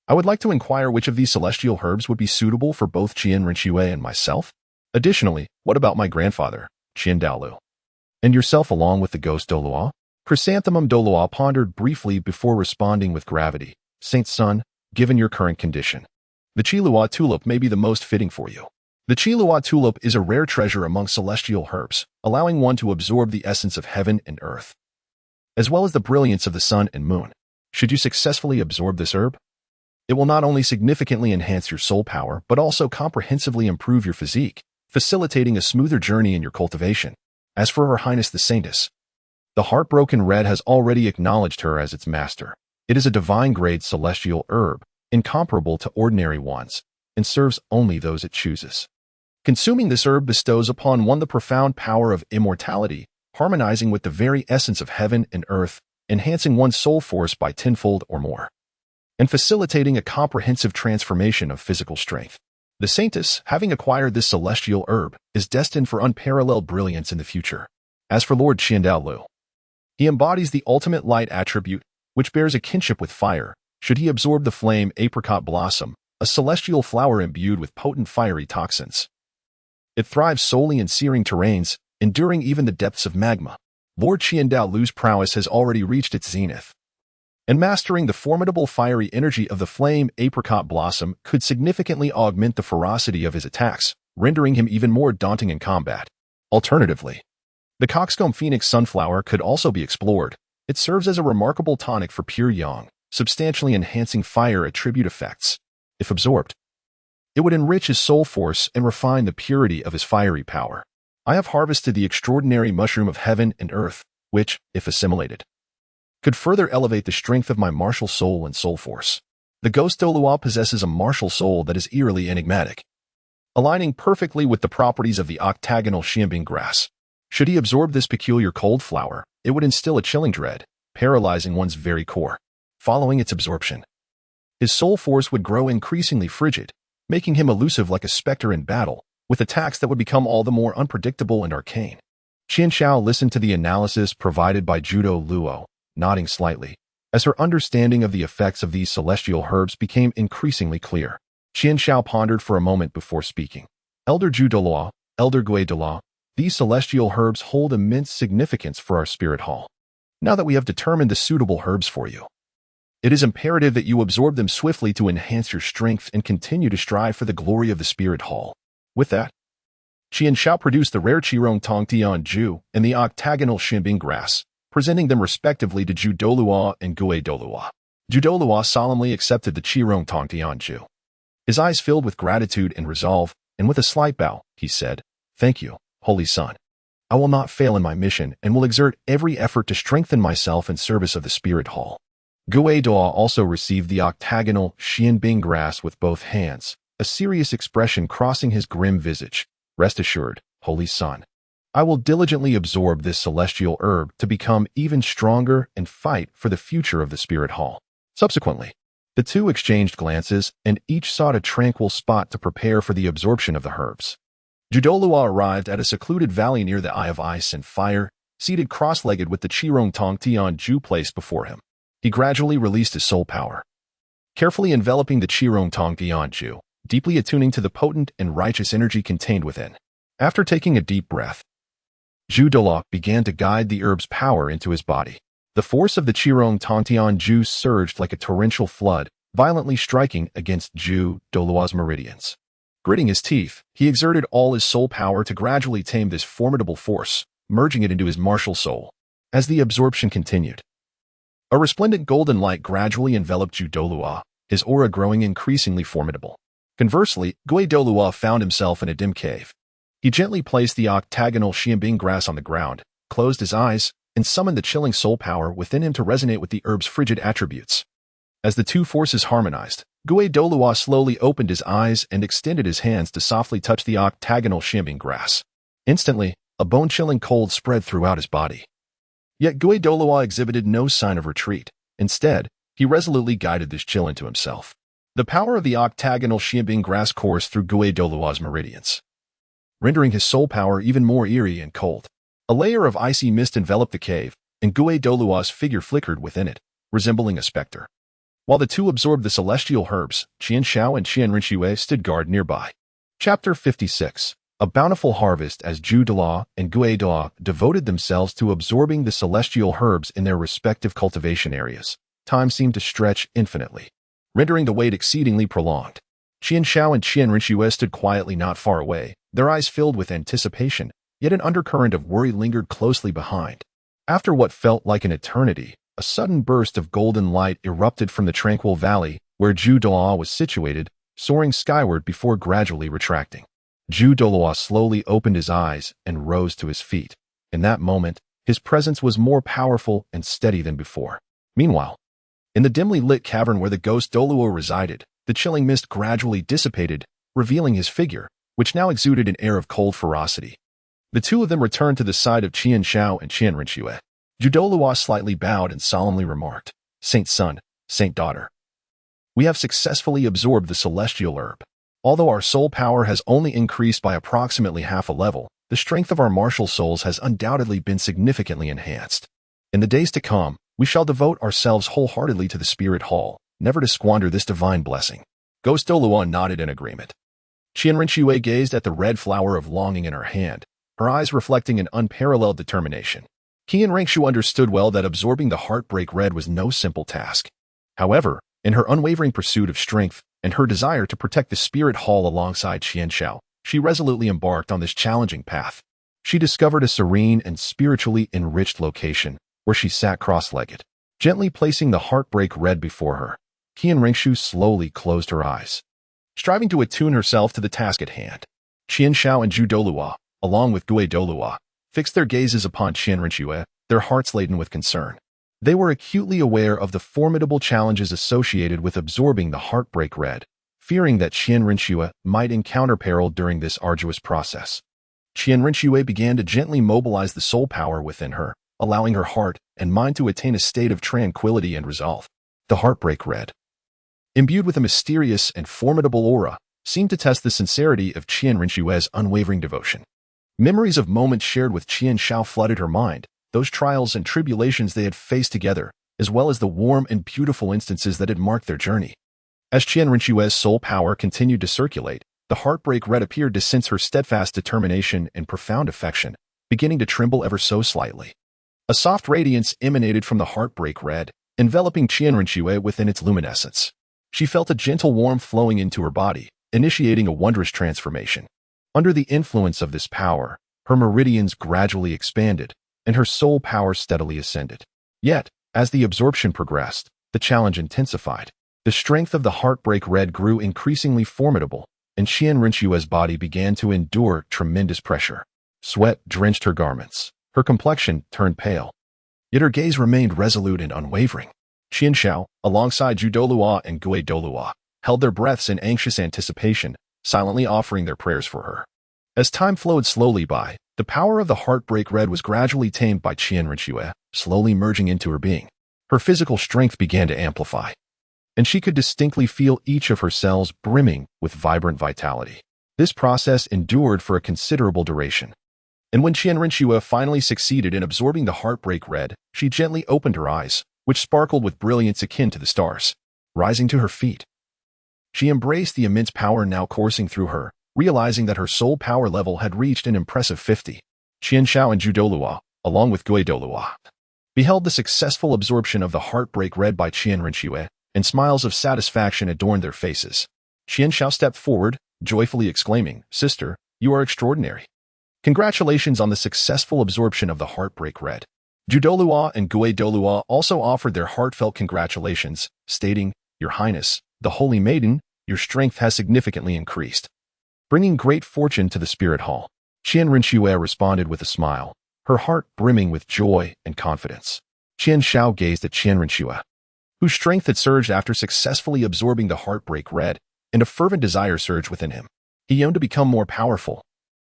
I would like to inquire which of these celestial herbs would be suitable for both Qian Rinxue and myself? Additionally, what about my grandfather, Qian Douluo? And yourself along with the ghost Douluo?" Chrysanthemum Douluo pondered briefly before responding with gravity. "Saint Sun, given your current condition, the Douluo tulip may be the most fitting for you. The Douluo tulip is a rare treasure among celestial herbs, allowing one to absorb the essence of heaven and earth, as well as the brilliance of the sun and moon. Should you successfully absorb this herb, it will not only significantly enhance your soul power, but also comprehensively improve your physique, facilitating a smoother journey in your cultivation. As for Her Highness the Saintess, the heartbroken red has already acknowledged her as its master. It is a divine-grade celestial herb, incomparable to ordinary ones, and serves only those it chooses. Consuming this herb bestows upon one the profound power of immortality, harmonizing with the very essence of heaven and earth, enhancing one's soul force by tenfold or more, and facilitating a comprehensive transformation of physical strength. The Saintess, having acquired this celestial herb, is destined for unparalleled brilliance in the future. As for Lord Qian Douluo, he embodies the ultimate light attribute, which bears a kinship with fire. Should he absorb the flame apricot blossom, a celestial flower imbued with potent fiery toxins, it thrives solely in searing terrains, enduring even the depths of magma. Lord Qian Douluo's prowess has already reached its zenith, and mastering the formidable fiery energy of the flame apricot blossom could significantly augment the ferocity of his attacks, rendering him even more daunting in combat. Alternatively, the coxcomb phoenix sunflower could also be explored. It serves as a remarkable tonic for pure yang, substantially enhancing fire attribute effects. If absorbed, it would enrich his soul force and refine the purity of his fiery power. I have harvested the extraordinary mushroom of heaven and earth, which, if assimilated, could further elevate the strength of my martial soul and soul force. The ghost Douluo possesses a martial soul that is eerily enigmatic, aligning perfectly with the properties of the octagonal xianbing grass. Should he absorb this peculiar cold flower, it would instill a chilling dread, paralyzing one's very core. following its absorption. His soul force would grow increasingly frigid, making him elusive like a specter in battle, with attacks that would become all the more unpredictable and arcane. Qian Xiao listened to the analysis provided by Douluo, nodding slightly, as her understanding of the effects of these celestial herbs became increasingly clear. Qian Xiao pondered for a moment before speaking. Elder Douluo, Elder Douluo, these celestial herbs hold immense significance for our spirit hall. Now that we have determined the suitable herbs for you, it is imperative that you absorb them swiftly to enhance your strength and continue to strive for the glory of the spirit hall. With that, Qian Xiao produced the rare Qirong Tong Tian Ju and the octagonal Xianbing grass, presenting them respectively to Douluo and Douluo. Douluo solemnly accepted the Qirong Tong Tian Ju. His eyes filled with gratitude and resolve, and with a slight bow, he said, "Thank you, Holy Son. I will not fail in my mission and will exert every effort to strengthen myself in service of the spirit hall." Douluo also received the octagonal Xianbing grass with both hands, a serious expression crossing his grim visage. "Rest assured, Holy Son, I will diligently absorb this celestial herb to become even stronger and fight for the future of the spirit hall." Subsequently, the two exchanged glances and each sought a tranquil spot to prepare for the absorption of the herbs. Douluo arrived at a secluded valley near the Eye of Ice and Fire, seated cross-legged with the Qirong Tong Tian Ju placed before him. He gradually released his soul power, carefully enveloping the Qirong Tong Tian Ju, deeply attuning to the potent and righteous energy contained within. After taking a deep breath, Douluo began to guide the herb's power into his body. The force of the Qirong Tong Tian Ju surged like a torrential flood, violently striking against Douluo's meridians. Gritting his teeth, he exerted all his soul power to gradually tame this formidable force, merging it into his martial soul. As the absorption continued, a resplendent golden light gradually enveloped Douluo, his aura growing increasingly formidable. Conversely, Douluo found himself in a dim cave. He gently placed the octagonal Xianbing grass on the ground, closed his eyes, and summoned the chilling soul power within him to resonate with the herb's frigid attributes. As the two forces harmonized, Douluo slowly opened his eyes and extended his hands to softly touch the octagonal Xianbing grass. Instantly, a bone-chilling cold spread throughout his body. Yet Douluo exhibited no sign of retreat. Instead, he resolutely guided this chill into himself. The power of the octagonal Xianbing grass coursed through Douluo's meridians, rendering his soul power even more eerie and cold. A layer of icy mist enveloped the cave, and Douluo's figure flickered within it, resembling a specter. While the two absorbed the celestial herbs, Qian Xiao and Qian Rinxue stood guard nearby. Chapter 56. A bountiful harvest. As Douluo and Douluo devoted themselves to absorbing the celestial herbs in their respective cultivation areas, time seemed to stretch infinitely, rendering the wait exceedingly prolonged. Qian Xiao and Qian Rinxue stood quietly not far away, their eyes filled with anticipation, yet an undercurrent of worry lingered closely behind. After what felt like an eternity, a sudden burst of golden light erupted from the tranquil valley where Douluo was situated, soaring skyward before gradually retracting. Douluo slowly opened his eyes and rose to his feet. In that moment, his presence was more powerful and steady than before. Meanwhile, in the dimly lit cavern where the ghost Douluo resided, the chilling mist gradually dissipated, revealing his figure, which now exuded an air of cold ferocity. The two of them returned to the side of Qian Xiao and Qian Rinxue. Douluo slightly bowed and solemnly remarked, "Saint son, Saint daughter, we have successfully absorbed the celestial herb. Although our soul power has only increased by approximately half a level, the strength of our martial souls has undoubtedly been significantly enhanced. In the days to come, we shall devote ourselves wholeheartedly to the spirit hall, never to squander this divine blessing." Ghost Douluo nodded in agreement. Qian Rinxue gazed at the red flower of longing in her hand, her eyes reflecting an unparalleled determination. Qian Rinxue understood well that absorbing the heartbreak red was no simple task. However, in her unwavering pursuit of strength and her desire to protect the spirit hall alongside Qian Xiao, she resolutely embarked on this challenging path. She discovered a serene and spiritually enriched location where she sat cross-legged. Gently placing the heartbreak red before her, Qian Rinxue slowly closed her eyes, striving to attune herself to the task at hand. Qian Xiao and Douluo, along with Douluo, fixed their gazes upon Qian Rinxue, their hearts laden with concern. They were acutely aware of the formidable challenges associated with absorbing the heartbreak red, fearing that Qian Rinxue might encounter peril during this arduous process. Qian Rinxue began to gently mobilize the soul power within her, allowing her heart and mind to attain a state of tranquility and resolve. The Heartbreak Red, imbued with a mysterious and formidable aura, seemed to test the sincerity of Qian Rinxue's unwavering devotion. Memories of moments shared with Qian Shao flooded her mind, those trials and tribulations they had faced together, as well as the warm and beautiful instances that had marked their journey. As Qian Rinxue's soul power continued to circulate, the Heartbreak Red appeared to sense her steadfast determination and profound affection, beginning to tremble ever so slightly. A soft radiance emanated from the Heartbreak Red, enveloping Qian Rinxue within its luminescence. She felt a gentle warmth flowing into her body, initiating a wondrous transformation. Under the influence of this power, her meridians gradually expanded, and her soul power steadily ascended. Yet, as the absorption progressed, the challenge intensified. The strength of the Heartbreak Red grew increasingly formidable, and Qian Rinxue's body began to endure tremendous pressure. Sweat drenched her garments. Her complexion turned pale. Yet her gaze remained resolute and unwavering. Qian Shao, alongside Douluo and Douluo, held their breaths in anxious anticipation, silently offering their prayers for her. As time flowed slowly by, the power of the Heartbreak Red was gradually tamed by Qian Rinxue, slowly merging into her being. Her physical strength began to amplify, and she could distinctly feel each of her cells brimming with vibrant vitality. This process endured for a considerable duration. And when Qian Rinxue finally succeeded in absorbing the Heartbreak Red, she gently opened her eyes, which sparkled with brilliance akin to the stars. Rising to her feet, she embraced the immense power now coursing through her, realizing that her soul power level had reached an impressive 50. Qian Shao and Douluo, along with Douluo, beheld the successful absorption of the Heartbreak Red by Qian Rinxue, and smiles of satisfaction adorned their faces. Qian Shao stepped forward, joyfully exclaiming, "Sister, you are extraordinary. Congratulations on the successful absorption of the Heartbreak Red." Douluo and Douluo also offered their heartfelt congratulations, stating, "Your Highness, the Holy Maiden, your strength has significantly increased, bringing great fortune to the Spirit Hall." Qian Rinxue responded with a smile, her heart brimming with joy and confidence. Qian Shao gazed at Qian Rinxue, whose strength had surged after successfully absorbing the Heartbreak Red, and a fervent desire surged within him. He yearned to become more powerful,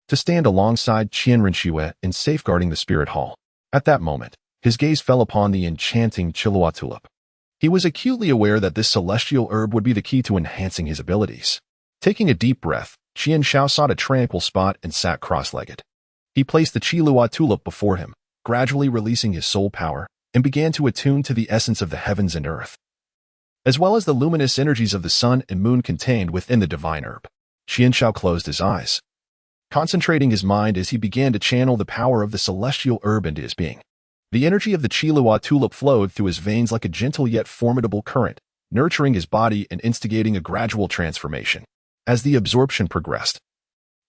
to stand alongside Qian Rinxue in safeguarding the Spirit Hall. At that moment, his gaze fell upon the enchanting Douluo tulip. He was acutely aware that this celestial herb would be the key to enhancing his abilities. Taking a deep breath, Qian Shao sought a tranquil spot and sat cross-legged. He placed the Douluo tulip before him, gradually releasing his soul power, and began to attune to the essence of the heavens and earth, as well as the luminous energies of the sun and moon contained within the divine herb. Qian Shao closed his eyes, concentrating his mind as he began to channel the power of the celestial herb into his being. The energy of the Douluo tulip flowed through his veins like a gentle yet formidable current, nurturing his body and instigating a gradual transformation. As the absorption progressed,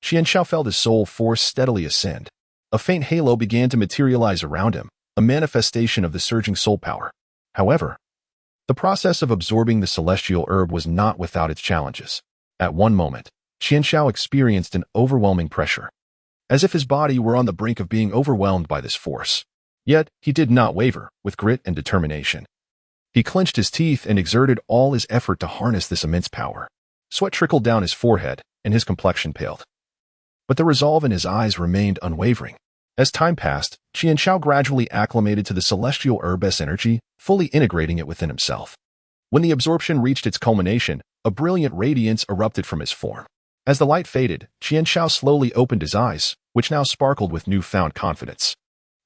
Qian Shao felt his soul force steadily ascend. A faint halo began to materialize around him, a manifestation of the surging soul power. However, the process of absorbing the celestial herb was not without its challenges. At one moment, Qian Shao experienced an overwhelming pressure, as if his body were on the brink of being overwhelmed by this force. Yet, he did not waver, with grit and determination. He clenched his teeth and exerted all his effort to harness this immense power. Sweat trickled down his forehead, and his complexion paled. But the resolve in his eyes remained unwavering. As time passed, Qian Shao gradually acclimated to the celestial herb's energy, fully integrating it within himself. When the absorption reached its culmination, a brilliant radiance erupted from his form. As the light faded, Qian Shao slowly opened his eyes, which now sparkled with newfound confidence.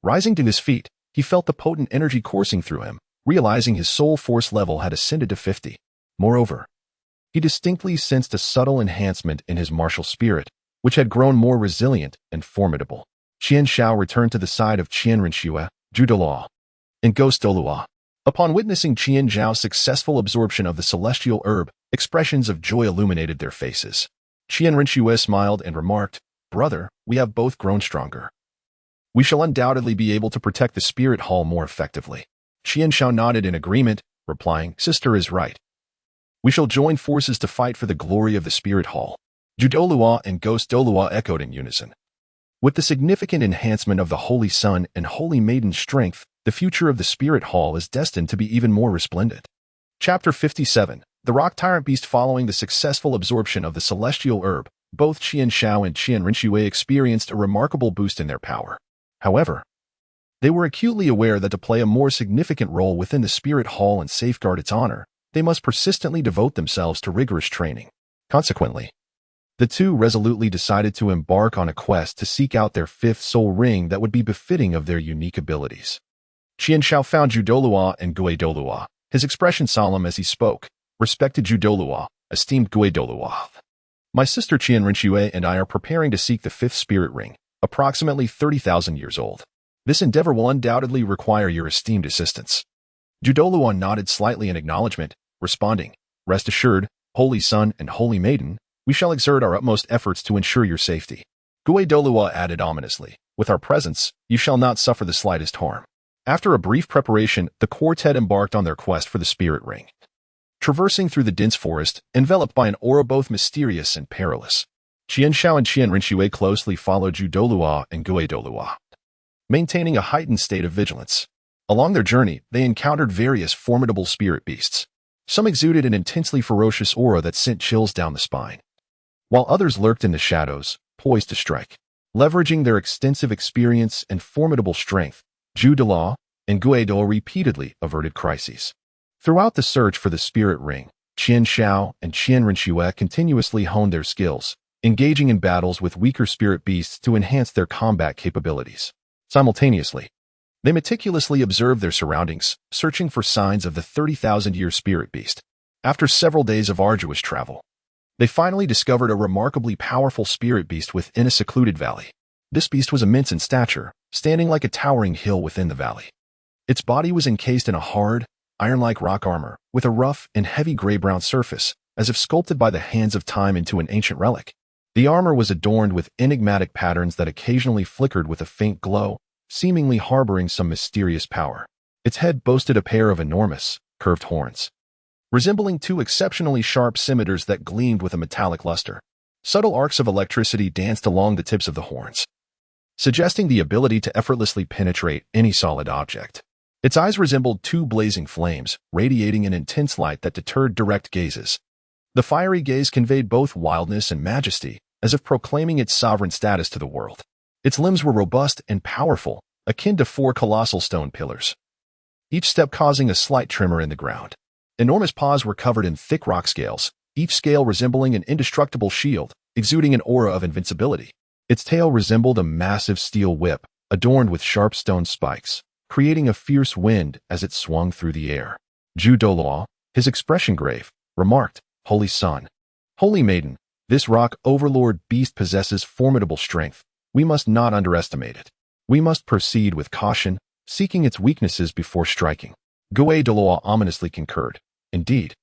Rising to his feet, he felt the potent energy coursing through him, realizing his soul force level had ascended to 50. Moreover, he distinctly sensed a subtle enhancement in his martial spirit, which had grown more resilient and formidable. Qian Shao returned to the side of Qian Rinxue, Douluo, and Douluo. Upon witnessing Qian Zhao's successful absorption of the celestial herb, expressions of joy illuminated their faces. Qian Rinxue smiled and remarked, "Brother, we have both grown stronger. We shall undoubtedly be able to protect the Spirit Hall more effectively." Qian Shao nodded in agreement, replying, "Sister is right. We shall join forces to fight for the glory of the Spirit Hall." Douluo and Douluo echoed in unison. With the significant enhancement of the Holy Sun and Holy Maiden's strength, the future of the Spirit Hall is destined to be even more resplendent. Chapter 57. The Rock Tyrant Beast. Following the successful absorption of the celestial herb, both Qian Shao and Qian Rinxue experienced a remarkable boost in their power. However, They were acutely aware that to play a more significant role within the spirit hall and safeguard its honor, they must persistently devote themselves to rigorous training. Consequently, the two resolutely decided to embark on a quest to seek out their fifth soul ring that would be befitting of their unique abilities. Qian Shao found Douluo and Gue Douluo, his expression solemn as he spoke. Respected Douluo, esteemed Gue Douluo. My sister Qian Rinxue and I are preparing to seek the fifth spirit ring, approximately 30,000 years old. This endeavor will undoubtedly require your esteemed assistance. Douluo nodded slightly in acknowledgement, responding, Rest assured, Holy Son and Holy Maiden, we shall exert our utmost efforts to ensure your safety. Gue Douluo added ominously, With our presence, you shall not suffer the slightest harm. After a brief preparation, the quartet embarked on their quest for the spirit ring. Traversing through the dense forest, enveloped by an aura both mysterious and perilous, Qian Shao and Qian Rinxue closely followed Douluo and Gue Douluo, maintaining a heightened state of vigilance. Along their journey, they encountered various formidable spirit beasts. Some exuded an intensely ferocious aura that sent chills down the spine, while others lurked in the shadows, poised to strike. Leveraging their extensive experience and formidable strength, Douluo and Gue Douluo repeatedly averted crises. Throughout the search for the spirit ring, Qian Shao and Qian Rinxue continuously honed their skills, engaging in battles with weaker spirit beasts to enhance their combat capabilities. Simultaneously, they meticulously observed their surroundings, searching for signs of the 30,000-year spirit beast. After several days of arduous travel, they finally discovered a remarkably powerful spirit beast within a secluded valley. This beast was immense in stature, standing like a towering hill within the valley. Its body was encased in a hard, iron-like rock armor, with a rough and heavy gray-brown surface, as if sculpted by the hands of time into an ancient relic. The armor was adorned with enigmatic patterns that occasionally flickered with a faint glow, seemingly harboring some mysterious power. Its head boasted a pair of enormous, curved horns, resembling two exceptionally sharp scimitars that gleamed with a metallic luster. Subtle arcs of electricity danced along the tips of the horns, suggesting the ability to effortlessly penetrate any solid object. Its eyes resembled two blazing flames, radiating an intense light that deterred direct gazes. The fiery gaze conveyed both wildness and majesty, as if proclaiming its sovereign status to the world. Its limbs were robust and powerful, akin to four colossal stone pillars, each step causing a slight tremor in the ground. Enormous paws were covered in thick rock scales, each scale resembling an indestructible shield, exuding an aura of invincibility. Its tail resembled a massive steel whip, adorned with sharp stone spikes, creating a fierce wind as it swung through the air. Douluo, his expression grave, remarked, Holy Son, Holy Maiden, this rock overlord beast possesses formidable strength. We must not underestimate it. We must proceed with caution, seeking its weaknesses before striking. Gue Douluo ominously concurred. Indeed,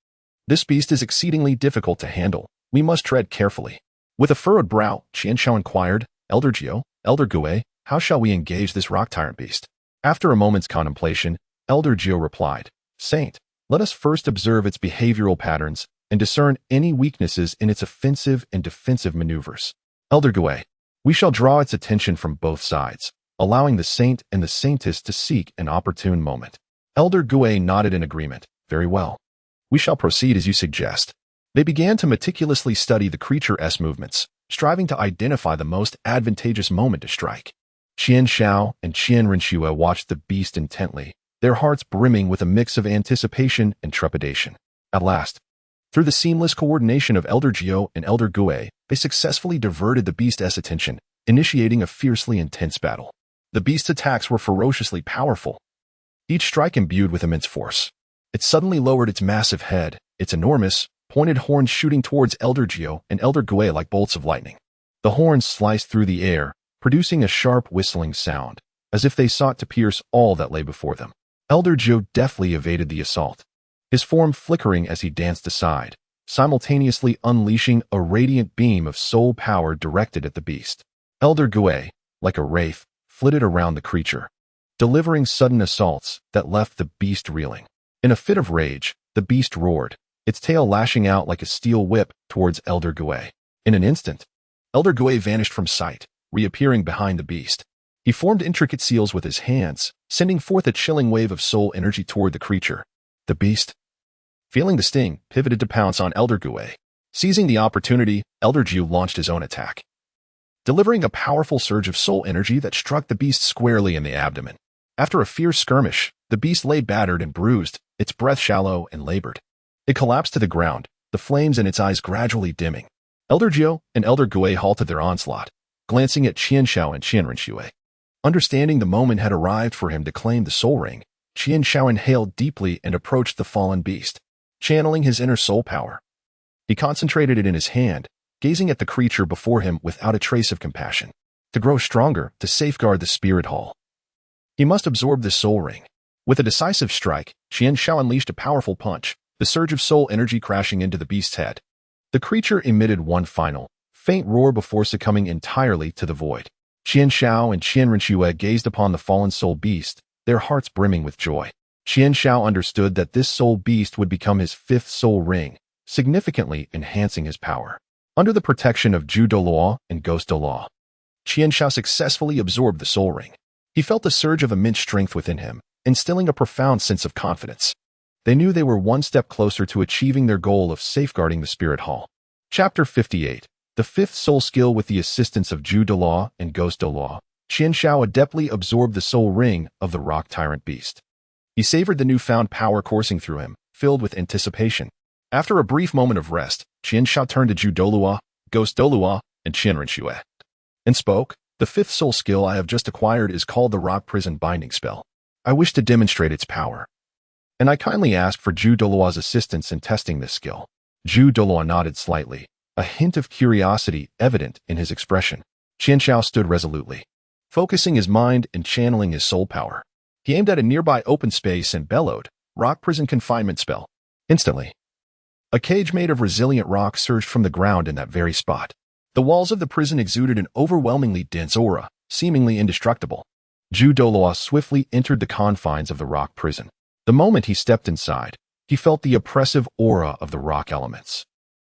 this beast is exceedingly difficult to handle. We must tread carefully. With a furrowed brow, Qian Shao inquired, Elder Gio, Elder Gue, how shall we engage this rock tyrant beast? After a moment's contemplation, Elder Gio replied, Saint, let us first observe its behavioral patterns and discern any weaknesses in its offensive and defensive maneuvers. Elder Gue, we shall draw its attention from both sides, allowing the saint and the saintess to seek an opportune moment. Elder Gue nodded in agreement. Very well. We shall proceed as you suggest. They began to meticulously study the creature's movements, striving to identify the most advantageous moment to strike. Qian Shao and Qian Rinxue watched the beast intently, their hearts brimming with a mix of anticipation and trepidation. At last, through the seamless coordination of Elder Gio and Elder Gue, they successfully diverted the beast's attention, initiating a fiercely intense battle. The beast's attacks were ferociously powerful, each strike imbued with immense force. It suddenly lowered its massive head, its enormous, pointed horns shooting towards Elder Gio and Elder Gue like bolts of lightning. The horns sliced through the air, producing a sharp whistling sound, as if they sought to pierce all that lay before them. Elder Gio deftly evaded the assault, his form flickering as he danced aside, simultaneously unleashing a radiant beam of soul power directed at the beast. Elder Gue, like a wraith, flitted around the creature, delivering sudden assaults that left the beast reeling. In a fit of rage, the beast roared, its tail lashing out like a steel whip towards Elder Gue. In an instant, Elder Gue vanished from sight, reappearing behind the beast. He formed intricate seals with his hands, sending forth a chilling wave of soul energy toward the creature. The beast, feeling the sting, pivoted to pounce on Elder Gue. Seizing the opportunity, Elder Gio launched his own attack, delivering a powerful surge of soul energy that struck the beast squarely in the abdomen. After a fierce skirmish, the beast lay battered and bruised, its breath shallow and labored. It collapsed to the ground, the flames in its eyes gradually dimming. Elder Jiao and Elder Gui halted their onslaught, glancing at Qianshao and Qianrenxue. Understanding the moment had arrived for him to claim the soul ring, Qianshao inhaled deeply and approached the fallen beast, channeling his inner soul power. He concentrated it in his hand, gazing at the creature before him without a trace of compassion. To grow stronger, to safeguard the spirit hall, he must absorb the soul ring. With a decisive strike, Qianshao unleashed a powerful punch, the surge of soul energy crashing into the beast's head. The creature emitted one final, faint roar before succumbing entirely to the void. Qianshao and Qianrenxue gazed upon the fallen soul beast, their hearts brimming with joy. Qianshao understood that this soul beast would become his fifth soul ring, significantly enhancing his power. Under the protection of Douluo and Ghost Douluo, Qianshao successfully absorbed the soul ring. He felt a surge of immense strength within him, instilling a profound sense of confidence. They knew they were one step closer to achieving their goal of safeguarding the spirit hall. Chapter 58. The fifth soul skill. With the assistance of Douluo and Ghost Douluo, Qianshao adeptly absorbed the soul ring of the rock tyrant beast. He savored the newfound power coursing through him, filled with anticipation. After a brief moment of rest, Qianshao turned to Douluo, Ghost Douluo, and Qianrenxue, and spoke. The fifth soul skill I have just acquired is called the Rock Prison Binding Spell. I wish to demonstrate its power, and I kindly ask for Douluo's assistance in testing this skill. Douluo nodded slightly, a hint of curiosity evident in his expression. Qianshao stood resolutely, focusing his mind and channeling his soul power. He aimed at a nearby open space and bellowed, Rock Prison Confinement Spell. Instantly, a cage made of resilient rock surged from the ground in that very spot. The walls of the prison exuded an overwhelmingly dense aura, seemingly indestructible. Douluo swiftly entered the confines of the rock prison. The moment he stepped inside, he felt the oppressive aura of the rock elements.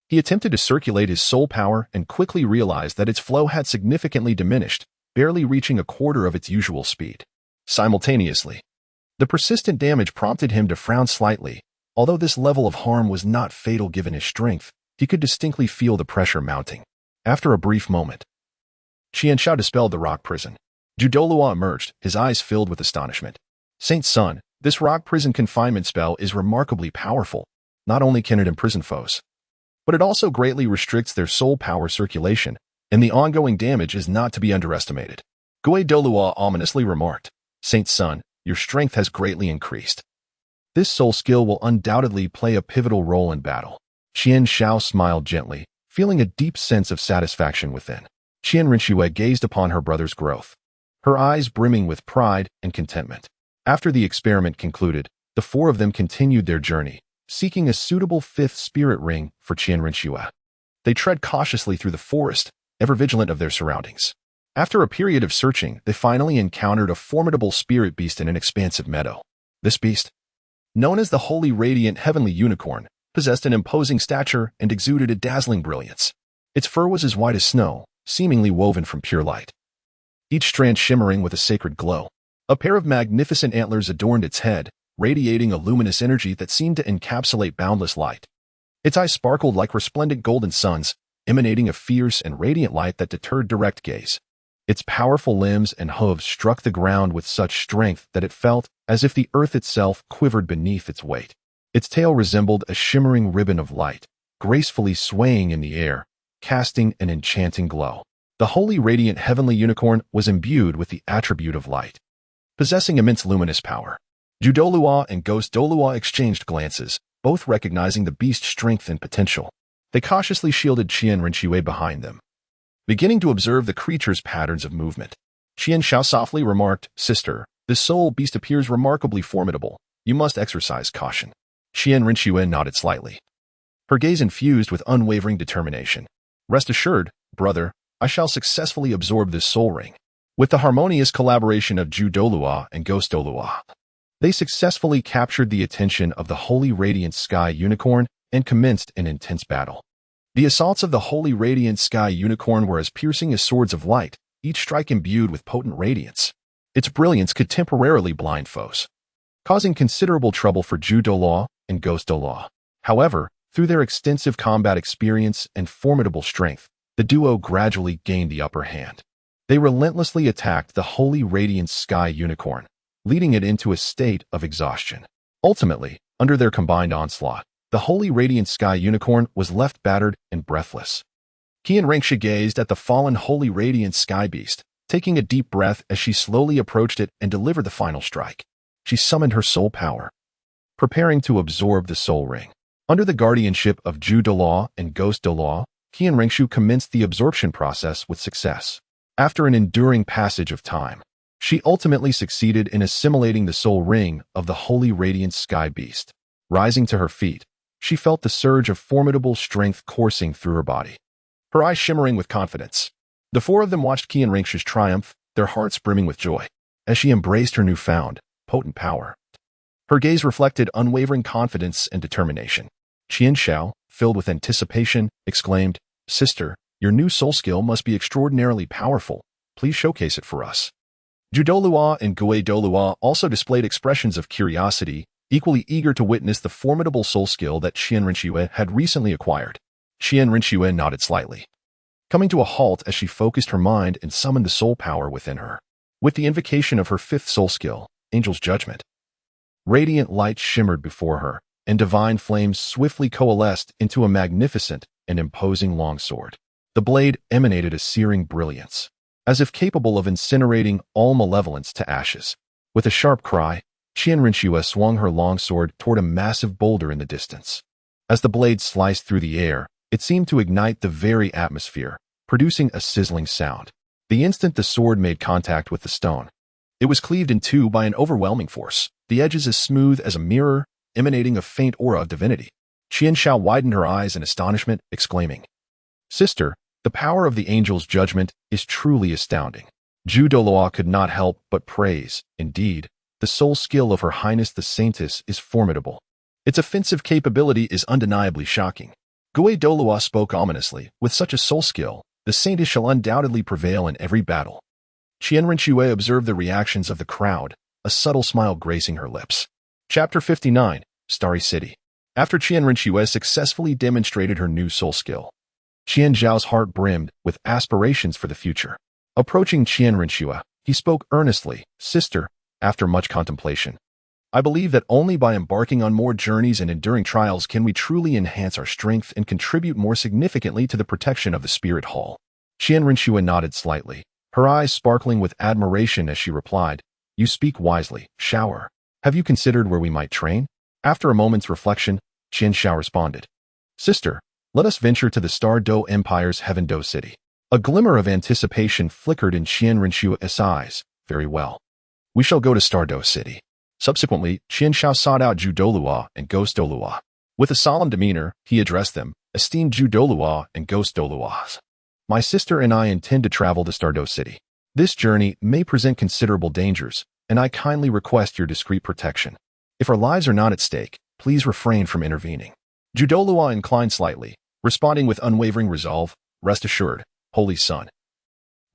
He attempted to circulate his soul power and quickly realized that its flow had significantly diminished, barely reaching a quarter of its usual speed. Simultaneously, the persistent damage prompted him to frown slightly. Although this level of harm was not fatal given his strength, he could distinctly feel the pressure mounting. After a brief moment, Qianshao dispelled the rock prison. Douluo emerged, his eyes filled with astonishment. Saint Sun, this rock prison confinement spell is remarkably powerful. Not only can it imprison foes, but it also greatly restricts their soul power circulation, and the ongoing damage is not to be underestimated. Douluo ominously remarked, Saint Sun, your strength has greatly increased. This soul skill will undoubtedly play a pivotal role in battle. Qianshao smiled gently, feeling a deep sense of satisfaction within. Qianrenxue gazed upon her brother's growth, her eyes brimming with pride and contentment. After the experiment concluded, the four of them continued their journey, seeking a suitable fifth spirit ring for Qianrenxue. They tread cautiously through the forest, ever vigilant of their surroundings. After a period of searching, they finally encountered a formidable spirit beast in an expansive meadow. This beast, known as the Holy Radiant Heavenly Unicorn, possessed an imposing stature and exuded a dazzling brilliance. Its fur was as white as snow, seemingly woven from pure light, each strand shimmering with a sacred glow. A pair of magnificent antlers adorned its head, radiating a luminous energy that seemed to encapsulate boundless light. Its eyes sparkled like resplendent golden suns, emanating a fierce and radiant light that deterred direct gaze. Its powerful limbs and hooves struck the ground with such strength that it felt as if the earth itself quivered beneath its weight. Its tail resembled a shimmering ribbon of light, gracefully swaying in the air, casting an enchanting glow. The Holy Radiant Heavenly Unicorn was imbued with the attribute of light, possessing immense luminous power. Douluo and Ghost Douluo exchanged glances, both recognizing the beast's strength and potential. They cautiously shielded Qianrenxue behind them, beginning to observe the creature's patterns of movement. Qianshao softly remarked, Sister, this soul beast appears remarkably formidable. You must exercise caution. Qianrenxue nodded slightly, her gaze infused with unwavering determination. Rest assured, brother, I shall successfully absorb this soul ring. With the harmonious collaboration of Douluo and Ghost Douluo, they successfully captured the attention of the Holy Radiant Sky Unicorn and commenced an intense battle. The assaults of the Holy Radiant Sky Unicorn were as piercing as swords of light, each strike imbued with potent radiance. Its brilliance could temporarily blind foes, causing considerable trouble for Douluo and Ghost Douluo. However, through their extensive combat experience and formidable strength, the duo gradually gained the upper hand. They relentlessly attacked the Holy Radiant Sky Unicorn, leading it into a state of exhaustion. Ultimately, under their combined onslaught, the Holy Radiant Sky Unicorn was left battered and breathless. Qian Renxia gazed at the fallen Holy Radiant Sky Beast, taking a deep breath as she slowly approached it and delivered the final strike. She summoned her soul power, preparing to absorb the soul ring. Under the guardianship of Douluo and Ghost Douluo, Qian Renxia commenced the absorption process with success. After an enduring passage of time, she ultimately succeeded in assimilating the soul ring of the Holy Radiant Sky Beast. Rising to her feet, she felt the surge of formidable strength coursing through her body, her eyes shimmering with confidence. The four of them watched Qian Renxia's triumph, their hearts brimming with joy, as she embraced her newfound, potent power. Her gaze reflected unwavering confidence and determination. Qian Xiao, filled with anticipation, exclaimed, "Sister, your new soul skill must be extraordinarily powerful. Please showcase it for us." Douluo and Douluo also displayed expressions of curiosity, equally eager to witness the formidable soul skill that Qian Renxia had recently acquired. Qian Renxia nodded slightly, coming to a halt as she focused her mind and summoned the soul power within her. With the invocation of her fifth soul skill, Angel's Judgment, radiant light shimmered before her, and divine flames swiftly coalesced into a magnificent and imposing longsword. The blade emanated a searing brilliance, as if capable of incinerating all malevolence to ashes. With a sharp cry, Qian Renxia swung her longsword toward a massive boulder in the distance. As the blade sliced through the air, it seemed to ignite the very atmosphere, producing a sizzling sound. The instant the sword made contact with the stone, it was cleaved in two by an overwhelming force, the edges as smooth as a mirror, emanating a faint aura of divinity. Qian Xiao widened her eyes in astonishment, exclaiming, "Sister, the power of the Angel's Judgment is truly astounding." Douluo could not help but praise. Indeed, the soul skill of Her Highness the Saintess is formidable. Its offensive capability is undeniably shocking. Douluo spoke ominously. With such a soul skill, the Saintess shall undoubtedly prevail in every battle. Qian Renxia observed the reactions of the crowd, a subtle smile gracing her lips. Chapter 59, Starry City. After Qian Renxia successfully demonstrated her new soul skill, Qian Zhao's heart brimmed with aspirations for the future. Approaching Qian Renxia, he spoke earnestly, "Sister, after much contemplation, I believe that only by embarking on more journeys and enduring trials can we truly enhance our strength and contribute more significantly to the protection of the Spirit Hall." Qian Renxia nodded slightly, her eyes sparkling with admiration as she replied, "You speak wisely, Xiao. Have you considered where we might train?" After a moment's reflection, Qian Xiao responded, "Sister, let us venture to the Star Do Empire's Heaven Do City." A glimmer of anticipation flickered in Qian Renxia's eyes. "Very well. We shall go to Star Do City." Subsequently, Qian Xiao sought out Douluo and Ghost Douluo. With a solemn demeanor, he addressed them, "Esteemed Douluo and Ghost Douluo, my sister and I intend to travel to Star Do City. This journey may present considerable dangers, and I kindly request your discreet protection. If our lives are not at stake, please refrain from intervening." Douluo inclined slightly, responding with unwavering resolve, "Rest assured, Holy Son.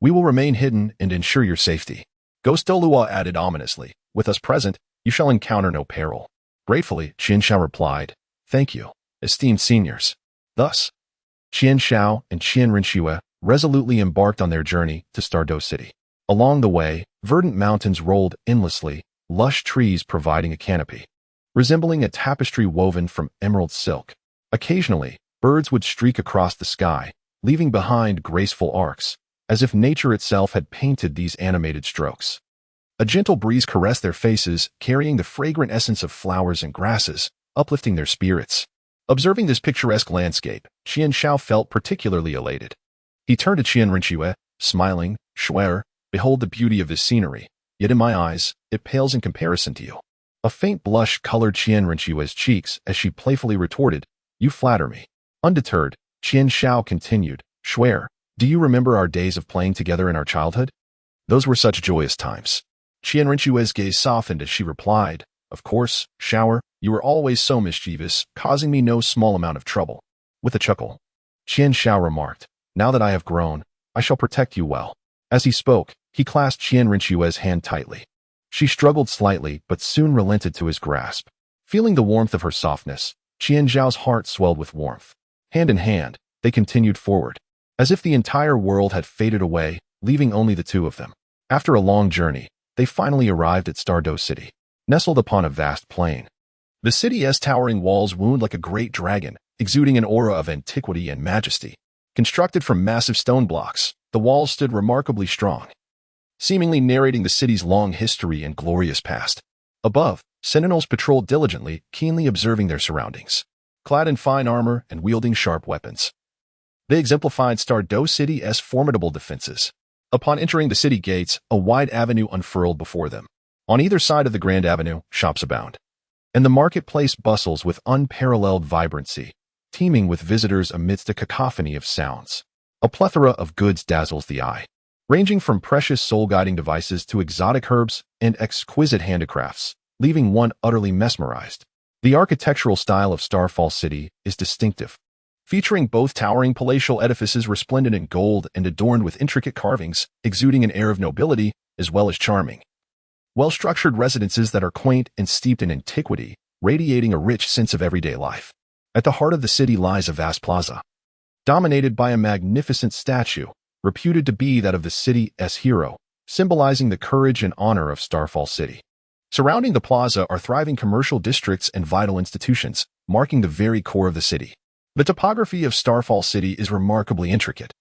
We will remain hidden and ensure your safety." Ghost Douluo added ominously, "With us present, you shall encounter no peril." Gratefully, Qian Xiao replied, "Thank you, esteemed seniors." Thus, Qian Xiao and Qian Renxia resolutely embarked on their journey to Star Do City. Along the way, verdant mountains rolled endlessly, lush trees providing a canopy, resembling a tapestry woven from emerald silk. Occasionally, birds would streak across the sky, leaving behind graceful arcs, as if nature itself had painted these animated strokes. A gentle breeze caressed their faces, carrying the fragrant essence of flowers and grasses, uplifting their spirits. Observing this picturesque landscape, Qian Xiao felt particularly elated. He turned to Qian Renxia, smiling, "Shuer, behold the beauty of this scenery, yet in my eyes, it pales in comparison to you." A faint blush colored Qian Renxia's cheeks as she playfully retorted, "You flatter me." Undeterred, Qian Xiao continued, "Shuer, do you remember our days of playing together in our childhood? Those were such joyous times." Qian Renxia's gaze softened as she replied, "Of course, Xiao, you were always so mischievous, causing me no small amount of trouble." With a chuckle, Qian Xiao remarked, "Now that I have grown, I shall protect you well." As he spoke, he clasped Qian Renxia's hand tightly. She struggled slightly but soon relented to his grasp. Feeling the warmth of her softness, Qian Zhao's heart swelled with warmth. Hand in hand, they continued forward, as if the entire world had faded away, leaving only the two of them. After a long journey, they finally arrived at Douluo City, nestled upon a vast plain. The city's towering walls wound like a great dragon, exuding an aura of antiquity and majesty. Constructed from massive stone blocks, the walls stood remarkably strong, seemingly narrating the city's long history and glorious past. Above, sentinels patrolled diligently, keenly observing their surroundings. Clad in fine armor and wielding sharp weapons, they exemplified Douluo City's formidable defenses. Upon entering the city gates, a wide avenue unfurled before them. On either side of the Grand Avenue, shops abound, and the marketplace bustles with unparalleled vibrancy, teeming with visitors amidst a cacophony of sounds. A plethora of goods dazzles the eye, ranging from precious soul-guiding devices to exotic herbs and exquisite handicrafts, leaving one utterly mesmerized. The architectural style of Starfall City is distinctive, featuring both towering palatial edifices resplendent in gold and adorned with intricate carvings, exuding an air of nobility as well as charming, well-structured residences that are quaint and steeped in antiquity, radiating a rich sense of everyday life. At the heart of the city lies a vast plaza, dominated by a magnificent statue, reputed to be that of the city's hero, symbolizing the courage and honor of Starfall City. Surrounding the plaza are thriving commercial districts and vital institutions, marking the very core of the city. The topography of Starfall City is remarkably intricate,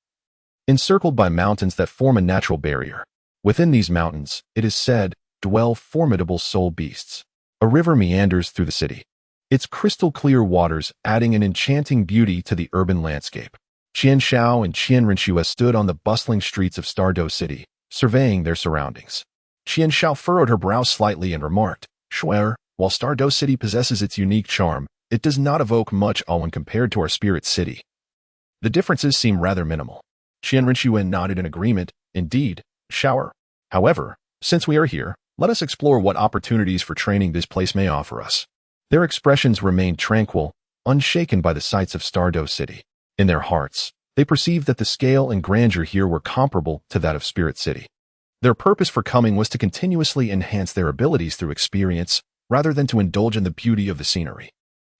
encircled by mountains that form a natural barrier. Within these mountains, it is said, dwell formidable soul beasts. A river meanders through the city, its crystal-clear waters adding an enchanting beauty to the urban landscape. Qian Xiao and Qian Renxue stood on the bustling streets of Douluo City, surveying their surroundings. Qian Xiao furrowed her brow slightly and remarked, "Shuer, while Douluo City possesses its unique charm, it does not evoke much awe when compared to our spirit city. The differences seem rather minimal." Qian Renxue nodded in agreement. "Indeed, Xiao. However, since we are here, let us explore what opportunities for training this place may offer us." Their expressions remained tranquil, unshaken by the sights of Douluo City. In their hearts, they perceived that the scale and grandeur here were comparable to that of Spirit City. Their purpose for coming was to continuously enhance their abilities through experience, rather than to indulge in the beauty of the scenery.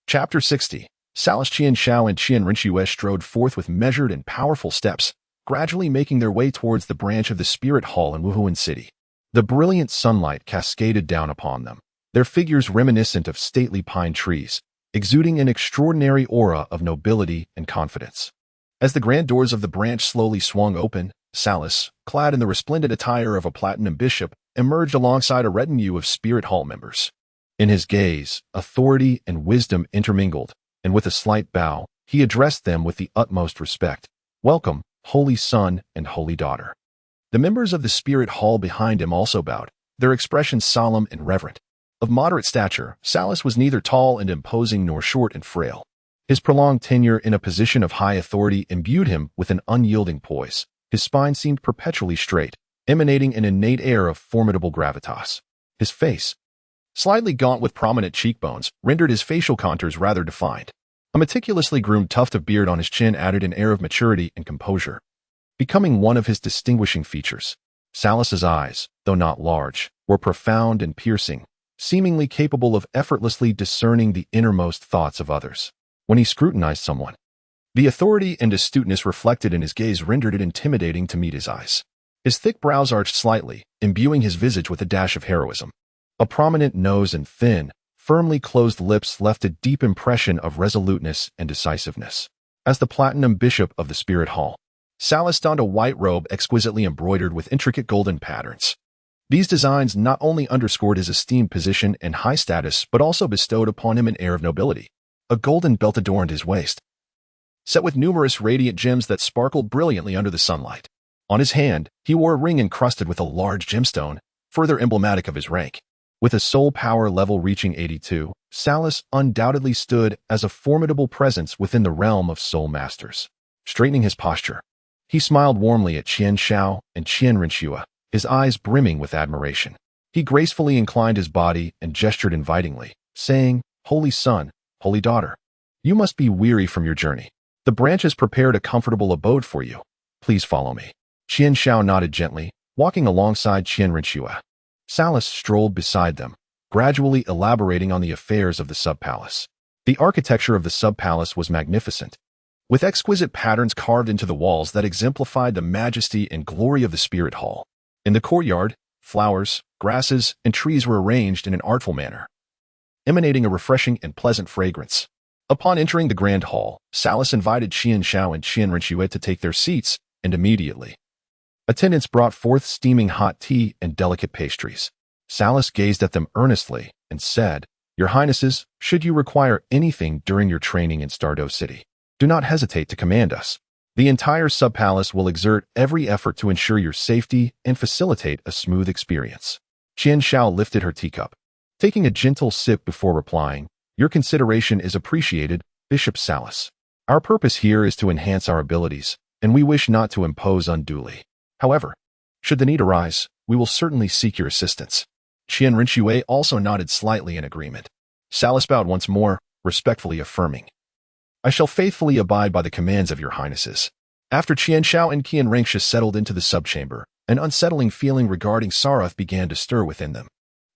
Chapter 60. Salas Qian Xiao and Qian Renxue strode forth with measured and powerful steps, gradually making their way towards the branch of the Spirit Hall in Wuhuan City. The brilliant sunlight cascaded down upon them, their figures reminiscent of stately pine trees, exuding an extraordinary aura of nobility and confidence. As the grand doors of the branch slowly swung open, Salas, clad in the resplendent attire of a platinum bishop, emerged alongside a retinue of Spirit Hall members. In his gaze, authority and wisdom intermingled, and with a slight bow, he addressed them with the utmost respect. "Welcome, Holy Son and Holy Daughter." The members of the Spirit Hall behind him also bowed, their expressions solemn and reverent. Of moderate stature, Salas was neither tall and imposing nor short and frail. His prolonged tenure in a position of high authority imbued him with an unyielding poise. His spine seemed perpetually straight, emanating an innate air of formidable gravitas. His face, slightly gaunt with prominent cheekbones, rendered his facial contours rather defined. A meticulously groomed tuft of beard on his chin added an air of maturity and composure, becoming one of his distinguishing features. Salas's eyes, though not large, were profound and piercing, seemingly capable of effortlessly discerning the innermost thoughts of others. When he scrutinized someone, the authority and astuteness reflected in his gaze rendered it intimidating to meet his eyes. His thick brows arched slightly, imbuing his visage with a dash of heroism. A prominent nose and thin, firmly closed lips left a deep impression of resoluteness and decisiveness. As the platinum bishop of the Spirit Hall, Salas donned a white robe exquisitely embroidered with intricate golden patterns. These designs not only underscored his esteemed position and high status, but also bestowed upon him an air of nobility. A golden belt adorned his waist, set with numerous radiant gems that sparkled brilliantly under the sunlight. On his hand, he wore a ring encrusted with a large gemstone, further emblematic of his rank. With a soul power level reaching 82, Salas undoubtedly stood as a formidable presence within the realm of soul masters. Straightening his posture, he smiled warmly at Qian Xiao and Qian Renxue, his eyes brimming with admiration. He gracefully inclined his body and gestured invitingly, saying, "Holy Son, Holy Daughter, you must be weary from your journey. The branch has prepared a comfortable abode for you. Please follow me." Qian Xiao nodded gently, walking alongside Qian Renxue. Salas strolled beside them, gradually elaborating on the affairs of the sub-palace. The architecture of the sub-palace was magnificent, with exquisite patterns carved into the walls that exemplified the majesty and glory of the Spirit Hall. In the courtyard, flowers, grasses, and trees were arranged in an artful manner, emanating a refreshing and pleasant fragrance. Upon entering the grand hall, Salas invited Qian Xiao and Qian Renxue to take their seats, and immediately attendants brought forth steaming hot tea and delicate pastries. Salas gazed at them earnestly and said, "Your Highnesses, should you require anything during your training in Stardew City, do not hesitate to command us. The entire sub-palace will exert every effort to ensure your safety and facilitate a smooth experience." Qian Xiao lifted her teacup, taking a gentle sip before replying, "Your consideration is appreciated, Bishop Salas. Our purpose here is to enhance our abilities, and we wish not to impose unduly. However, should the need arise, we will certainly seek your assistance." Qian Renxue also nodded slightly in agreement. Salas bowed once more, respectfully affirming, "I shall faithfully abide by the commands of your Highnesses." After Qian Xiao and Qian Renxue settled into the subchamber, an unsettling feeling regarding Saraf began to stir within them.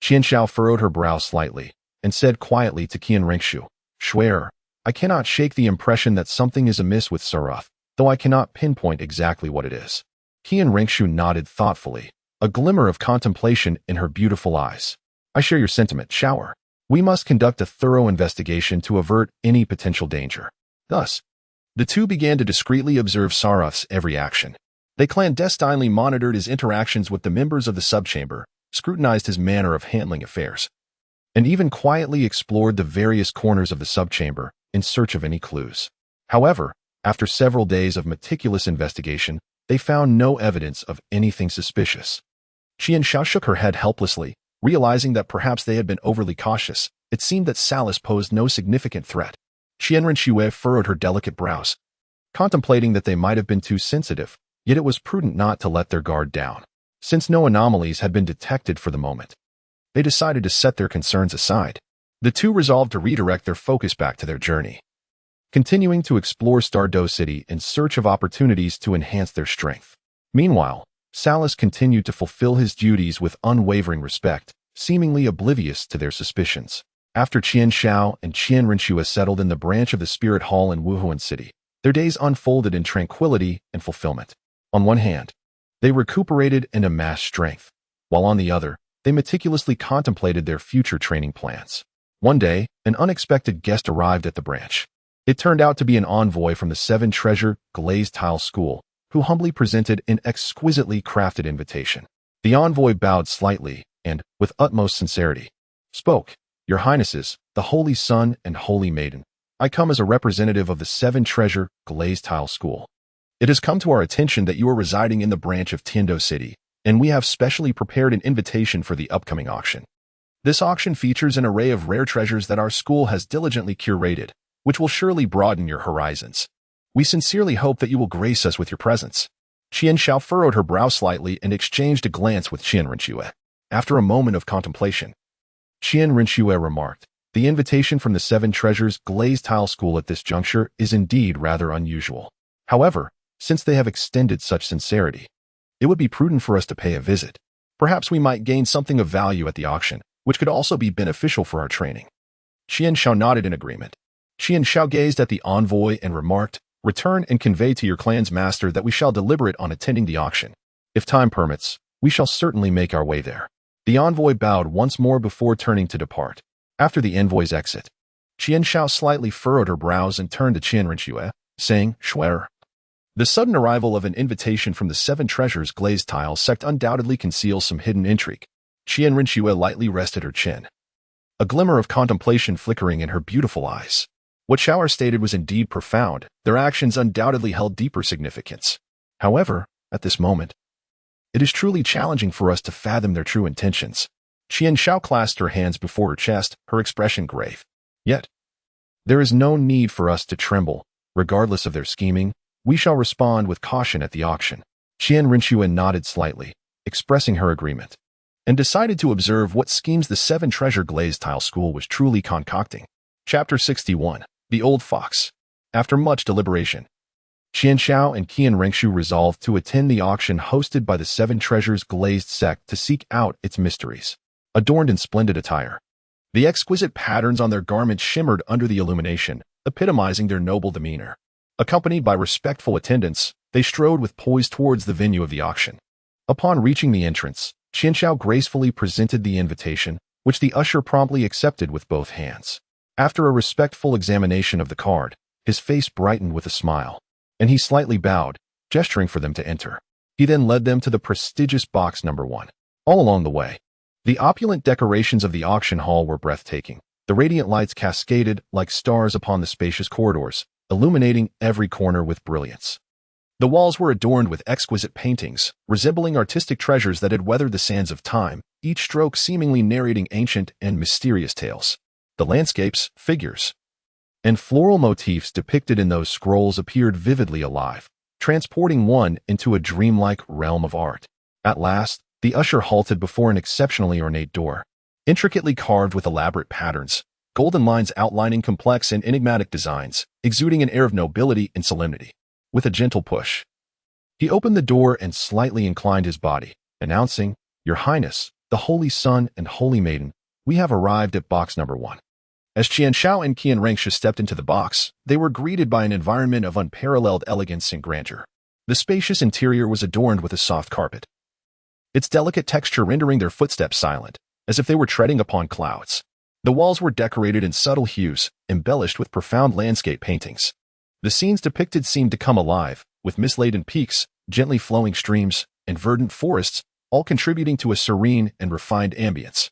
Qian Xiao furrowed her brow slightly and said quietly to Qian Renxue, "Swear, I cannot shake the impression that something is amiss with Saraf, though I cannot pinpoint exactly what it is." Qian Renxue nodded thoughtfully, a glimmer of contemplation in her beautiful eyes. "I share your sentiment, Shower. We must conduct a thorough investigation to avert any potential danger." Thus, the two began to discreetly observe Saraf's every action. They clandestinely monitored his interactions with the members of the subchamber, scrutinized his manner of handling affairs, and even quietly explored the various corners of the subchamber in search of any clues. However, after several days of meticulous investigation, they found no evidence of anything suspicious. Qian Xiao shook her head helplessly, realizing that perhaps they had been overly cautious. It seemed that Salas posed no significant threat. Qian Renxue furrowed her delicate brows, contemplating that they might have been too sensitive, yet it was prudent not to let their guard down. Since no anomalies had been detected for the moment, they decided to set their concerns aside. The two resolved to redirect their focus back to their journey, continuing to explore Stardew City in search of opportunities to enhance their strength. Meanwhile, Salas continued to fulfill his duties with unwavering respect, seemingly oblivious to their suspicions. After Qian Xiao and Qian Renxue settled in the branch of the Spirit Hall in Wuhuan City, their days unfolded in tranquility and fulfillment. On one hand, they recuperated and amassed strength, while on the other, they meticulously contemplated their future training plans. One day, an unexpected guest arrived at the branch. It turned out to be an envoy from the Seven Treasure Glazed Tile School, who humbly presented an exquisitely crafted invitation. The envoy bowed slightly and, with utmost sincerity, spoke, "Your Highnesses, the Holy Son and Holy Maiden, I come as a representative of the Seven Treasure Glazed Tile School. It has come to our attention that you are residing in the branch of Tiando City, and we have specially prepared an invitation for the upcoming auction. This auction features an array of rare treasures that our school has diligently curated, which will surely broaden your horizons. We sincerely hope that you will grace us with your presence." Qian Xiao furrowed her brow slightly and exchanged a glance with Qian Renxue. After a moment of contemplation, Qian Renxue remarked, "The invitation from the Seven Treasures Glazed Tile School at this juncture is indeed rather unusual. However, since they have extended such sincerity, it would be prudent for us to pay a visit. Perhaps we might gain something of value at the auction, which could also be beneficial for our training." Qian Xiao nodded in agreement. Qian Xiao gazed at the envoy and remarked, "Return and convey to your clan's master that we shall deliberate on attending the auction. If time permits, we shall certainly make our way there." The envoy bowed once more before turning to depart. After the envoy's exit, Qian Xiao slightly furrowed her brows and turned to Qian Renxue, saying, "Swear." The sudden arrival of an invitation from the Seven Treasures Glazed Tile sect undoubtedly conceals some hidden intrigue. Qian Renxue lightly rested her chin, a glimmer of contemplation flickering in her beautiful eyes. What Shower stated was indeed profound. Their actions undoubtedly held deeper significance. However, at this moment, it is truly challenging for us to fathom their true intentions. Qian Xiao clasped her hands before her chest, her expression grave. Yet, there is no need for us to tremble. Regardless of their scheming, we shall respond with caution at the auction. Qian Renxue nodded slightly, expressing her agreement, and decided to observe what schemes the Seven Treasure Glazed Tile School was truly concocting. Chapter 61. The Old Fox. After much deliberation, Qian Xiao and Qian Renxue resolved to attend the auction hosted by the Seven Treasures Glazed sect to seek out its mysteries. Adorned in splendid attire, the exquisite patterns on their garments shimmered under the illumination, epitomizing their noble demeanor. Accompanied by respectful attendants, they strode with poise towards the venue of the auction. Upon reaching the entrance, Qianshao gracefully presented the invitation, which the usher promptly accepted with both hands. After a respectful examination of the card, his face brightened with a smile, and he slightly bowed, gesturing for them to enter. He then led them to the prestigious box number 1. All along the way, the opulent decorations of the auction hall were breathtaking. The radiant lights cascaded like stars upon the spacious corridors, illuminating every corner with brilliance. The walls were adorned with exquisite paintings, resembling artistic treasures that had weathered the sands of time, each stroke seemingly narrating ancient and mysterious tales. The landscapes, figures, and floral motifs depicted in those scrolls appeared vividly alive, transporting one into a dreamlike realm of art. At last, the usher halted before an exceptionally ornate door, intricately carved with elaborate patterns, golden lines outlining complex and enigmatic designs, exuding an air of nobility and solemnity. With a gentle push, he opened the door and slightly inclined his body, announcing, "Your Highness, the Holy Son and Holy Maiden, we have arrived at box number 1. As Qianshao and Qian Rengsha stepped into the box, they were greeted by an environment of unparalleled elegance and grandeur. The spacious interior was adorned with a soft carpet, its delicate texture rendering their footsteps silent, as if they were treading upon clouds. The walls were decorated in subtle hues, embellished with profound landscape paintings. The scenes depicted seemed to come alive, with mist-laden peaks, gently flowing streams, and verdant forests, all contributing to a serene and refined ambience.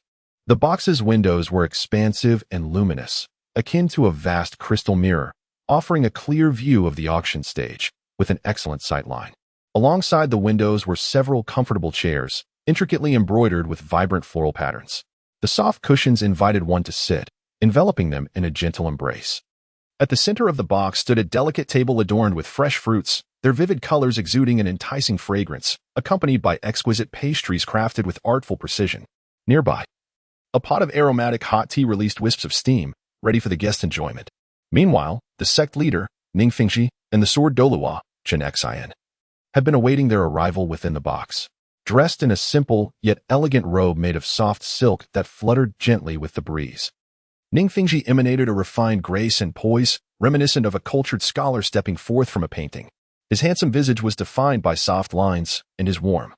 The box's windows were expansive and luminous, akin to a vast crystal mirror, offering a clear view of the auction stage, with an excellent sightline. Alongside the windows were several comfortable chairs, intricately embroidered with vibrant floral patterns. The soft cushions invited one to sit, enveloping them in a gentle embrace. At the center of the box stood a delicate table adorned with fresh fruits, their vivid colors exuding an enticing fragrance, accompanied by exquisite pastries crafted with artful precision. Nearby, a pot of aromatic hot tea released wisps of steam, ready for the guest's enjoyment. Meanwhile, the sect leader, Ning Fengxi, and the sword Douluo, Chen Xian, had been awaiting their arrival within the box. Dressed in a simple yet elegant robe made of soft silk that fluttered gently with the breeze, Ning Fengxi emanated a refined grace and poise, reminiscent of a cultured scholar stepping forth from a painting. His handsome visage was defined by soft lines, and his warm,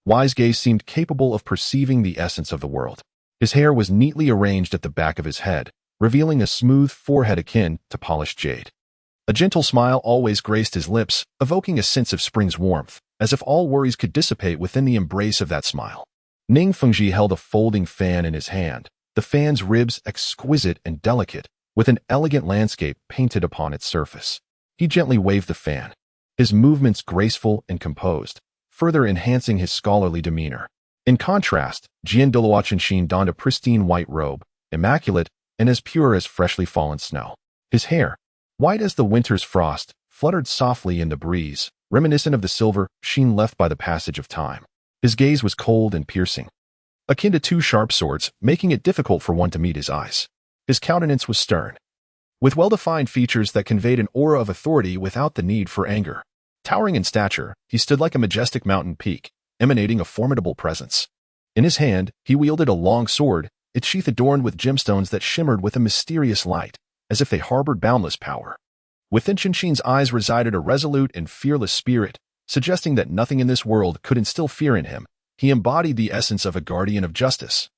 wise gaze seemed capable of perceiving the essence of the world. His hair was neatly arranged at the back of his head, revealing a smooth forehead akin to polished jade. A gentle smile always graced his lips, evoking a sense of spring's warmth, as if all worries could dissipate within the embrace of that smile. Ning Fengxi held a folding fan in his hand, the fan's ribs exquisite and delicate, with an elegant landscape painted upon its surface. He gently waved the fan, his movements graceful and composed, further enhancing his scholarly demeanor. In contrast, Jian Douluo Qianxin donned a pristine white robe, immaculate and as pure as freshly fallen snow. His hair, white as the winter's frost, fluttered softly in the breeze, reminiscent of the silver sheen left by the passage of time. His gaze was cold and piercing, akin to two sharp swords, making it difficult for one to meet his eyes. His countenance was stern, with well-defined features that conveyed an aura of authority without the need for anger. Towering in stature, he stood like a majestic mountain peak, emanating a formidable presence. In his hand, he wielded a long sword, its sheath adorned with gemstones that shimmered with a mysterious light, as if they harbored boundless power. Within Qianxin's eyes resided a resolute and fearless spirit, suggesting that nothing in this world could instill fear in him. He embodied the essence of a guardian of justice,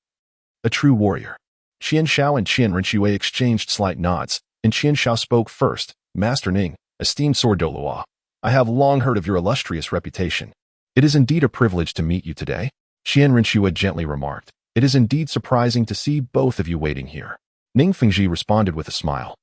a true warrior. Qianshao and Qian Renxue exchanged slight nods, and Qianshao spoke first. "Master Ning, esteemed sword Douluo, I have long heard of your illustrious reputation. It is indeed a privilege to meet you today." Qian Renxue gently remarked, "It is indeed surprising to see both of you waiting here." Ning Fengxi responded with a smile.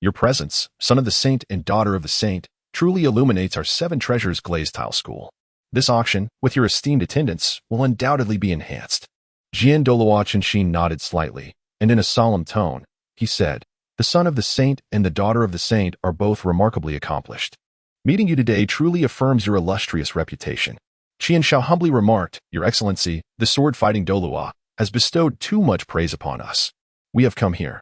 "Your presence, son of the saint and daughter of the saint, truly illuminates our 7 treasures glazed tile school. This auction, with your esteemed attendance, will undoubtedly be enhanced." Jian Douluo Qianxin nodded slightly, and in a solemn tone, he said, "The son of the saint and the daughter of the saint are both remarkably accomplished. Meeting you today truly affirms your illustrious reputation." Qianshao humbly remarked, "Your Excellency, the sword-fighting Douluo, has bestowed too much praise upon us. We have come here,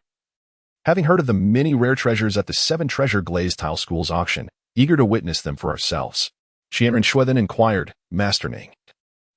having heard of the many rare treasures at the 7 treasure glazed tile school's auction, eager to witness them for ourselves." Qian Renxue then inquired, "Master Ning,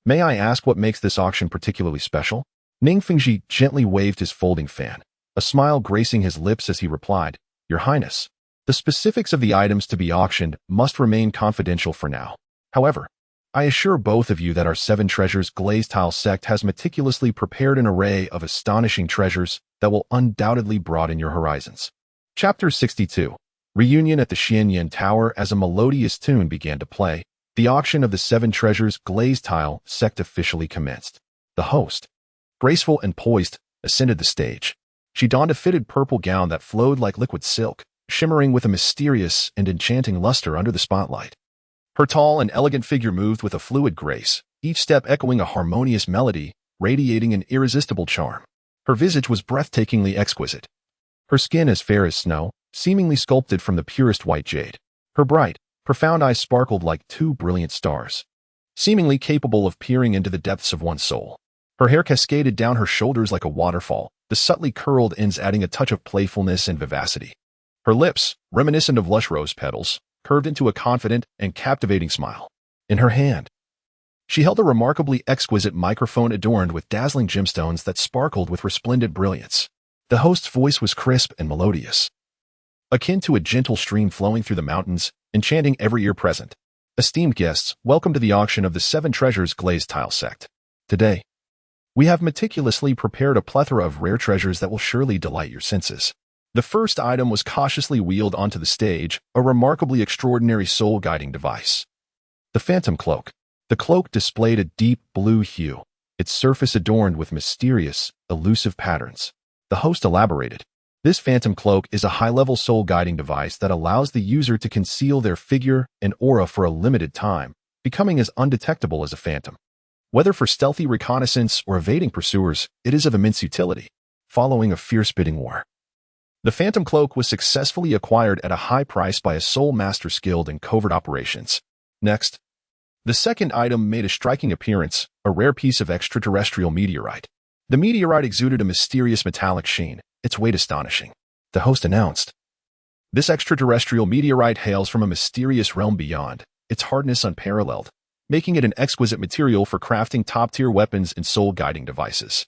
may I ask what makes this auction particularly special?" Ning Fengxi gently waved his folding fan, a smile gracing his lips as he replied, "Your Highness, the specifics of the items to be auctioned must remain confidential for now. However, I assure both of you that our Seven Treasures Glazed Tile sect has meticulously prepared an array of astonishing treasures that will undoubtedly broaden your horizons. Chapter 62. Reunion at the Xianyan Tower. As a melodious tune began to play, the auction of the Seven Treasures Glazed Tile sect officially commenced. The host, graceful and poised, ascended the stage. She donned a fitted purple gown that flowed like liquid silk, shimmering with a mysterious and enchanting luster under the spotlight. Her tall and elegant figure moved with a fluid grace, each step echoing a harmonious melody, radiating an irresistible charm. Her visage was breathtakingly exquisite. Her skin as fair as snow, seemingly sculpted from the purest white jade. Her bright, profound eyes sparkled like two brilliant stars, seemingly capable of peering into the depths of one's soul. Her hair cascaded down her shoulders like a waterfall, the subtly curled ends adding a touch of playfulness and vivacity. Her lips, reminiscent of lush rose petals, curved into a confident and captivating smile. In her hand, she held a remarkably exquisite microphone adorned with dazzling gemstones that sparkled with resplendent brilliance. The host's voice was crisp and melodious, akin to a gentle stream flowing through the mountains, enchanting every ear present. Esteemed guests, welcome to the auction of the Seven Treasures Glazed Tile sect. Today, we have meticulously prepared a plethora of rare treasures that will surely delight your senses. The first item was cautiously wheeled onto the stage, a remarkably extraordinary soul-guiding device. The Phantom Cloak. The cloak displayed a deep blue hue, its surface adorned with mysterious, elusive patterns. The host elaborated. This Phantom Cloak is a high-level soul-guiding device that allows the user to conceal their figure and aura for a limited time, becoming as undetectable as a phantom. Whether for stealthy reconnaissance or evading pursuers, it is of immense utility. Following a fierce bidding war, the Phantom Cloak was successfully acquired at a high price by a soul master skilled in covert operations. Next, the second item made a striking appearance, a rare piece of extraterrestrial meteorite. The meteorite exuded a mysterious metallic sheen, its weight astonishing. The host announced. This extraterrestrial meteorite hails from a mysterious realm beyond, its hardness unparalleled, making it an exquisite material for crafting top-tier weapons and soul-guiding devices.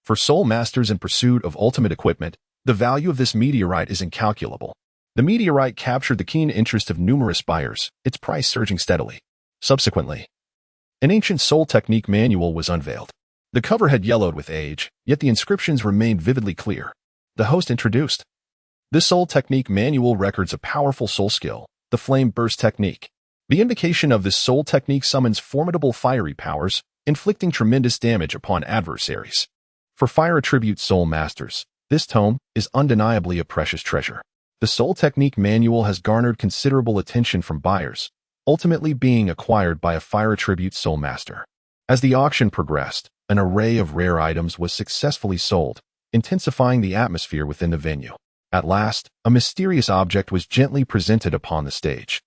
For soul masters in pursuit of ultimate equipment, the value of this meteorite is incalculable. The meteorite captured the keen interest of numerous buyers, its price surging steadily. Subsequently, an ancient soul technique manual was unveiled. The cover had yellowed with age, yet the inscriptions remained vividly clear. The host introduced. This soul technique manual records a powerful soul skill, the flame burst technique. The invocation of this soul technique summons formidable fiery powers, inflicting tremendous damage upon adversaries. For fire attribute soul masters, this tome is undeniably a precious treasure. The Soul Technique Manual has garnered considerable attention from buyers, ultimately being acquired by a fire attribute soul master. As the auction progressed, an array of rare items was successfully sold, intensifying the atmosphere within the venue. At last, a mysterious object was gently presented upon the stage.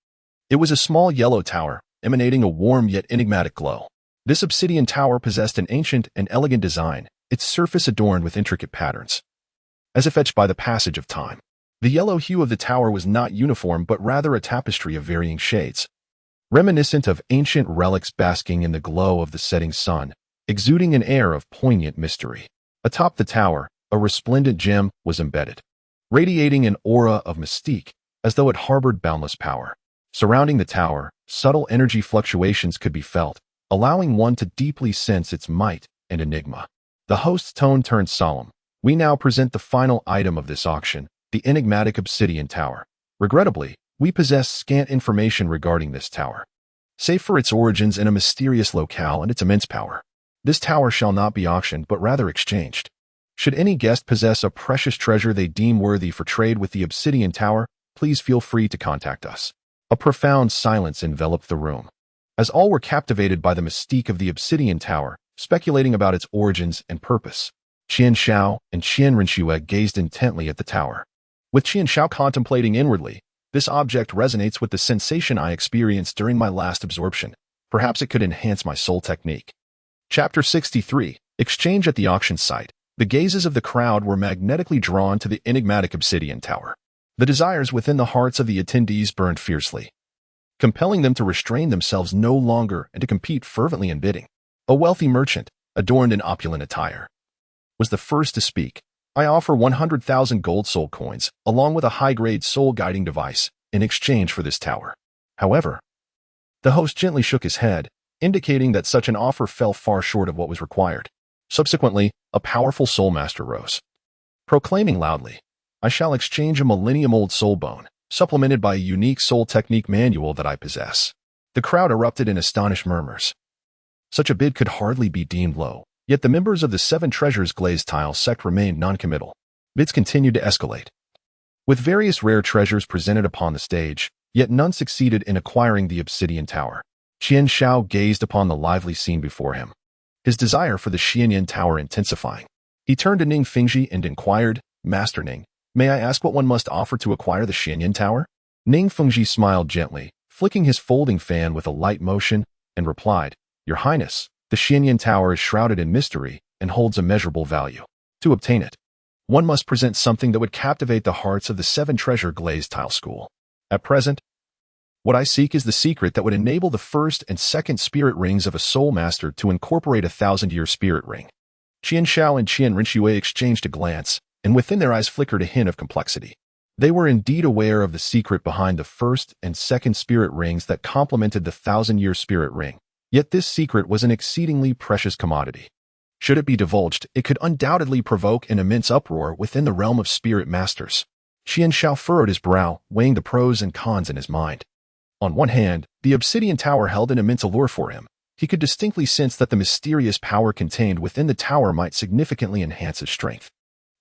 It was a small yellow tower, emanating a warm yet enigmatic glow. This obsidian tower possessed an ancient and elegant design, its surface adorned with intricate patterns, as if etched by the passage of time. The yellow hue of the tower was not uniform but rather a tapestry of varying shades, reminiscent of ancient relics basking in the glow of the setting sun, exuding an air of poignant mystery. Atop the tower, a resplendent gem was embedded, radiating an aura of mystique, as though it harbored boundless power. Surrounding the tower, subtle energy fluctuations could be felt, allowing one to deeply sense its might and enigma. The host's tone turned solemn. We now present the final item of this auction, the enigmatic obsidian tower. Regrettably, we possess scant information regarding this tower, save for its origins in a mysterious locale and its immense power. This tower shall not be auctioned but rather exchanged. Should any guest possess a precious treasure they deem worthy for trade with the obsidian tower, please feel free to contact us. A profound silence enveloped the room, as all were captivated by the mystique of the obsidian tower, speculating about its origins and purpose. Qian Xiao and Qian Renxue gazed intently at the tower. With Qian Xiao contemplating inwardly, this object resonates with the sensation I experienced during my last absorption. Perhaps it could enhance my soul technique. Chapter 63. Exchange at the auction site. The gazes of the crowd were magnetically drawn to the enigmatic obsidian tower. The desires within the hearts of the attendees burned fiercely, compelling them to restrain themselves no longer and to compete fervently in bidding. A wealthy merchant, adorned in opulent attire, was the first to speak. I offer 100,000 gold soul coins, along with a high-grade soul-guiding device, in exchange for this tower. However, the host gently shook his head. indicating that such an offer fell far short of what was required. Subsequently, a powerful soul master rose, proclaiming loudly, "I shall exchange a millennium-old soul bone, supplemented by a unique soul technique manual that I possess." The crowd erupted in astonished murmurs. Such a bid could hardly be deemed low, yet the members of the Seven Treasures Glazed Tile sect remained non-committal. Bids continued to escalate, with various rare treasures presented upon the stage, yet none succeeded in acquiring the Obsidian Tower. Qian Shao gazed upon the lively scene before him, his desire for the Xianyan Tower intensifying. He turned to Ning Fengji and inquired, "Master Ning, may I ask what one must offer to acquire the Xianyan Tower?" Ning Fengji smiled gently, flicking his folding fan with a light motion, and replied, "Your Highness, the Xianyan Tower is shrouded in mystery and holds immeasurable value. To obtain it, one must present something that would captivate the hearts of the Seven Treasure Glazed Tile School. At present, what I seek is the secret that would enable the first and second spirit rings of a soul master to incorporate a 1,000-year spirit ring." Qian Shao and Qian Rinxue exchanged a glance, and within their eyes flickered a hint of complexity. They were indeed aware of the secret behind the first and second spirit rings that complemented the 1,000-year spirit ring, yet this secret was an exceedingly precious commodity. Should it be divulged, it could undoubtedly provoke an immense uproar within the realm of spirit masters. Qian Shao furrowed his brow, weighing the pros and cons in his mind. On one hand, the Obsidian Tower held an immense allure for him. He could distinctly sense that the mysterious power contained within the tower might significantly enhance his strength.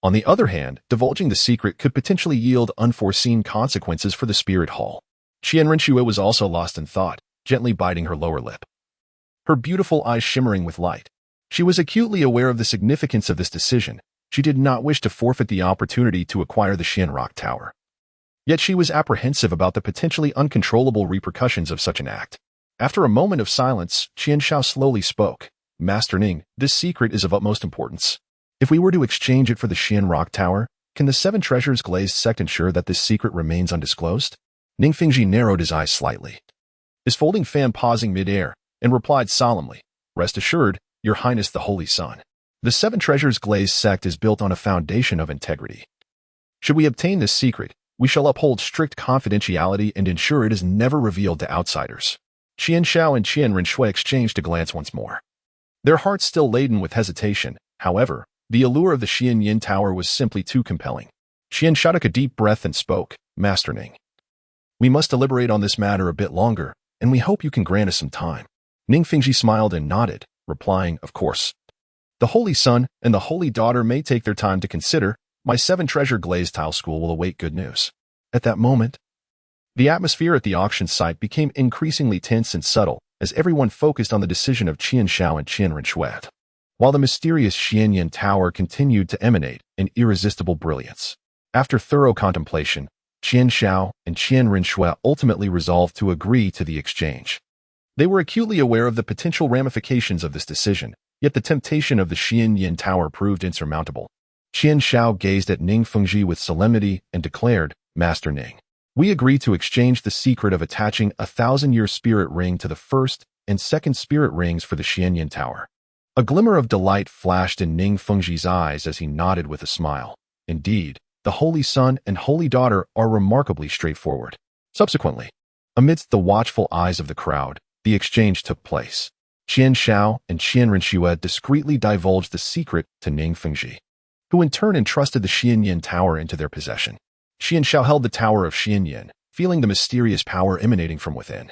On the other hand, divulging the secret could potentially yield unforeseen consequences for the Spirit Hall. Qian Rinxue was also lost in thought, gently biting her lower lip, her beautiful eyes shimmering with light. She was acutely aware of the significance of this decision. She did not wish to forfeit the opportunity to acquire the Xianrock Tower. Yet she was apprehensive about the potentially uncontrollable repercussions of such an act. After a moment of silence, Qian Shao slowly spoke, "Master Ning, this secret is of utmost importance. If we were to exchange it for the Xianrock Tower, can the Seven Treasures Glazed sect ensure that this secret remains undisclosed?" Ning Fengji narrowed his eyes slightly, his folding fan pausing mid-air, and replied solemnly, "Rest assured, Your Highness the Holy Sun. The Seven Treasures Glazed sect is built on a foundation of integrity. Should we obtain this secret, we shall uphold strict confidentiality and ensure it is never revealed to outsiders." Qian Shao and Qian Rinxue exchanged a glance once more, their hearts still laden with hesitation. However, the allure of the Xianyan Tower was simply too compelling. Qian Shao took a deep breath and spoke, "Master Ning, we must deliberate on this matter a bit longer, and we hope you can grant us some time." Ning Fengji smiled and nodded, replying, "Of course. The Holy Son and the Holy Daughter may take their time to consider. My Seven Treasure Glazed Tile School will await good news." At that moment, the atmosphere at the auction site became increasingly tense and subtle as everyone focused on the decision of Qian Shao and Qian Rinxue, while the mysterious Xianyan Tower continued to emanate an irresistible brilliance. After thorough contemplation, Qian Shao and Qian Rinxue ultimately resolved to agree to the exchange. They were acutely aware of the potential ramifications of this decision, yet the temptation of the Xianyan Tower proved insurmountable. Qian Shao gazed at Ning Fengji with solemnity and declared, "Master Ning, we agree to exchange the secret of attaching a 1,000-year spirit ring to the first and second spirit rings for the Xianyan Tower." A glimmer of delight flashed in Ning Fengji's eyes as he nodded with a smile. Indeed, the Holy Son and Holy Daughter are remarkably straightforward. Subsequently, amidst the watchful eyes of the crowd, the exchange took place. Qian Shao and Qian Rinxue discreetly divulged the secret to Ning Fengji, who in turn entrusted the Xianyan Tower into their possession. Qian Shao held the Tower of Xianyan, feeling the mysterious power emanating from within,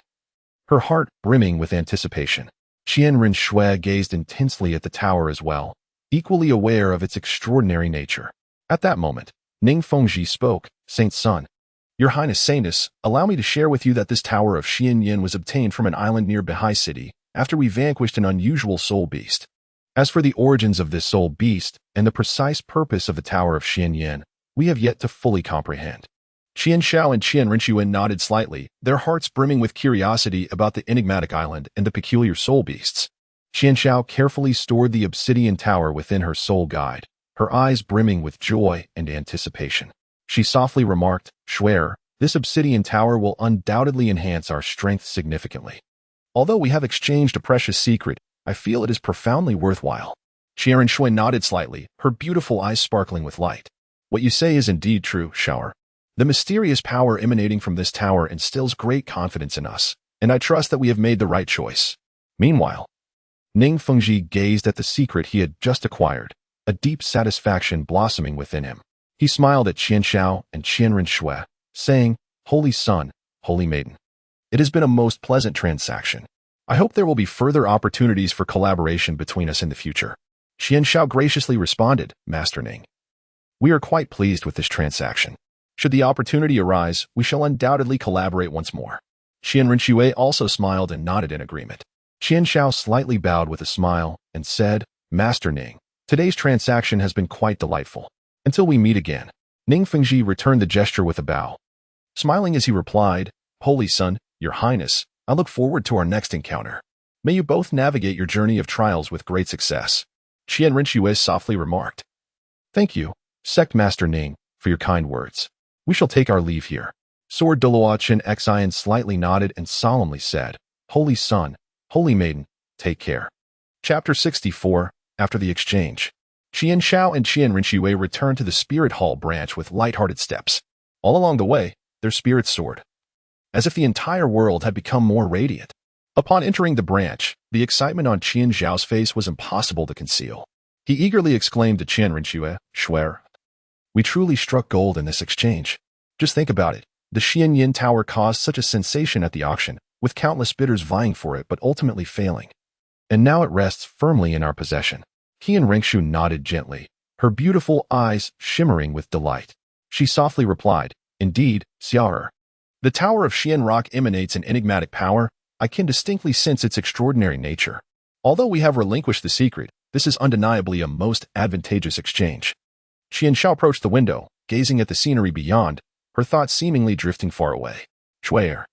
her heart brimming with anticipation. Qian Rinxue gazed intensely at the tower as well, equally aware of its extraordinary nature. At that moment, Ning Fengji spoke, "Saint Sun, Your Highness Saintess, allow me to share with you that this Tower of Xianyan was obtained from an island near Bahai City after we vanquished an unusual soul beast. As for the origins of this soul beast and the precise purpose of the Tower of Xianyan, we have yet to fully comprehend." Qian Shao and Qian Rinxue nodded slightly, their hearts brimming with curiosity about the enigmatic island and the peculiar soul beasts. Qian Shao carefully stored the obsidian tower within her soul guide, her eyes brimming with joy and anticipation. She softly remarked, "Schwer, this obsidian tower will undoubtedly enhance our strength significantly. Although we have exchanged a precious secret, I feel it is profoundly worthwhile." Qian Rinxue nodded slightly, her beautiful eyes sparkling with light. "What you say is indeed true, Shower. The mysterious power emanating from this tower instills great confidence in us, and I trust that we have made the right choice." Meanwhile, Ning Fengji gazed at the secret he had just acquired, a deep satisfaction blossoming within him. He smiled at Qian Shao and Qian Rinshui, saying, "Holy Son, Holy Maiden, it has been a most pleasant transaction. I hope there will be further opportunities for collaboration between us in the future." Qian Shao graciously responded, "Master Ning, we are quite pleased with this transaction. Should the opportunity arise, we shall undoubtedly collaborate once more." Qian Rinshui also smiled and nodded in agreement. Qian Shao slightly bowed with a smile and said, "Master Ning, today's transaction has been quite delightful. Until we meet again." Ning Fengji returned the gesture with a bow, smiling as he replied, "Holy Son, Your Highness, I look forward to our next encounter. May you both navigate your journey of trials with great success." Qian Rinshui softly remarked, "Thank you, Sect Master Ning, for your kind words. We shall take our leave here." Sword Douluo Chen Xian slightly nodded and solemnly said, "Holy Son, Holy Maiden, take care." Chapter 64. After the exchange, Qian Shao and Qian Rinshui returned to the Spirit Hall branch with light-hearted steps. All along the way, their spirits soared, as if the entire world had become more radiant. Upon entering the branch, the excitement on Qian Zhao's face was impossible to conceal. He eagerly exclaimed to Qian Rinshui, "Shuer, we truly struck gold in this exchange. Just think about it. The Xianyin Tower caused such a sensation at the auction, with countless bidders vying for it but ultimately failing. And now it rests firmly in our possession." Qian Rinshui nodded gently, her beautiful eyes shimmering with delight. She softly replied, "Indeed, Xiao'er. The Tower of Xian Rock emanates an enigmatic power. I can distinctly sense its extraordinary nature. Although we have relinquished the secret, this is undeniably a most advantageous exchange." Qian Shao approached the window, gazing at the scenery beyond, her thoughts seemingly drifting far away. "Shuer,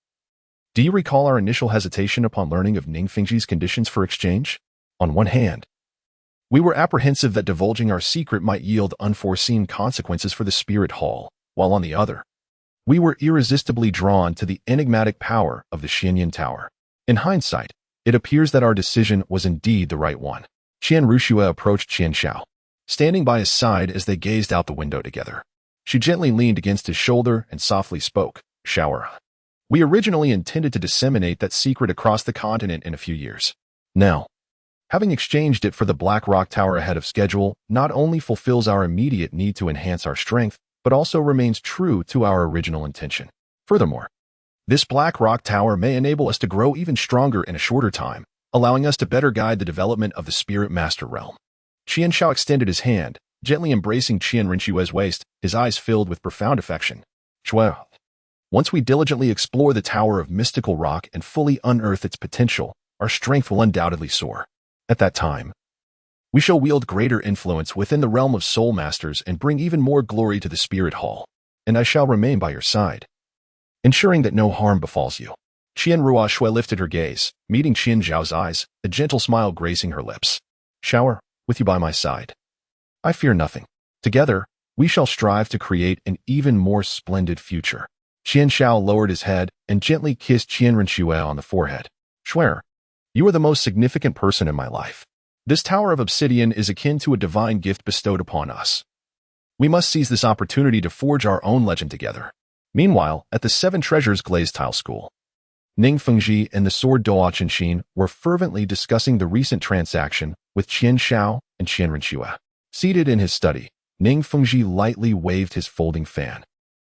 do you recall our initial hesitation upon learning of Ning Fengji's conditions for exchange? On one hand, we were apprehensive that divulging our secret might yield unforeseen consequences for the Spirit Hall, while on the other, we were irresistibly drawn to the enigmatic power of the Xianyin Tower. In hindsight, it appears that our decision was indeed the right one." Qian Rinshui approached Qian Shao, standing by his side as they gazed out the window together. She gently leaned against his shoulder and softly spoke, "Shower, we originally intended to disseminate that secret across the continent in a few years. Now, having exchanged it for the Black Rock Tower ahead of schedule not only fulfills our immediate need to enhance our strength, but also remains true to our original intention. Furthermore, this Black Rock Tower may enable us to grow even stronger in a shorter time, allowing us to better guide the development of the Spirit Master realm." Qian Shao extended his hand, gently embracing Qian Rinshui's waist, his eyes filled with profound affection. "Shuer, once we diligently explore the Tower of Mystical Rock and fully unearth its potential, our strength will undoubtedly soar. At that time, we shall wield greater influence within the realm of Soul Masters and bring even more glory to the Spirit Hall, and I shall remain by your side, ensuring that no harm befalls you." Qian Rinshui lifted her gaze, meeting Qian Zhao's eyes, a gentle smile gracing her lips. "Shower, with you by my side, I fear nothing. Together, we shall strive to create an even more splendid future." Qian Shao lowered his head and gently kissed Qian Rinshui on the forehead. "Shuer, you are the most significant person in my life. This Tower of Obsidian is akin to a divine gift bestowed upon us. We must seize this opportunity to forge our own legend together." Meanwhile, at the Seven Treasures Glazed Tile School, Ning Fengji and the Sword Douluo Chen were fervently discussing the recent transaction with Qian Shao and Qian Rinshui. Seated in his study, Ning Fengji lightly waved his folding fan,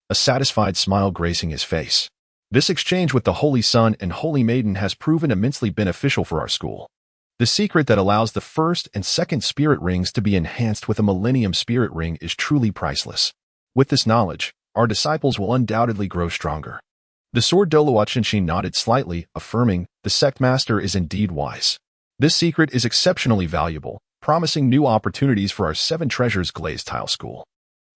a satisfied smile gracing his face. "This exchange with the Holy Son and Holy Maiden has proven immensely beneficial for our school. The secret that allows the first and second spirit rings to be enhanced with a Millennium Spirit Ring is truly priceless. With this knowledge, our disciples will undoubtedly grow stronger." The Sword Douluo Chen nodded slightly, affirming, "The Sect Master is indeed wise. This secret is exceptionally valuable, promising new opportunities for our Seven Treasures Glazed Tile School.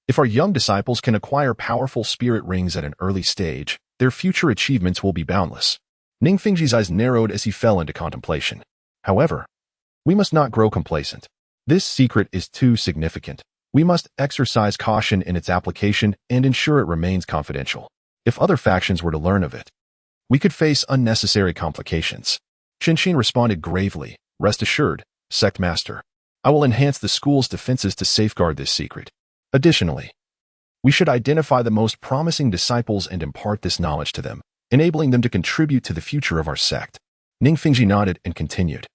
If our young disciples can acquire powerful spirit rings at an early stage, their future achievements will be boundless." Ning Fengji's eyes narrowed as he fell into contemplation. "However, we must not grow complacent. This secret is too significant. We must exercise caution in its application and ensure it remains confidential. If other factions were to learn of it, we could face unnecessary complications." Qian responded gravely, "Rest assured, Sect Master, I will enhance the school's defenses to safeguard this secret. Additionally, we should identify the most promising disciples and impart this knowledge to them, enabling them to contribute to the future of our sect." Ning Fingji nodded and continued.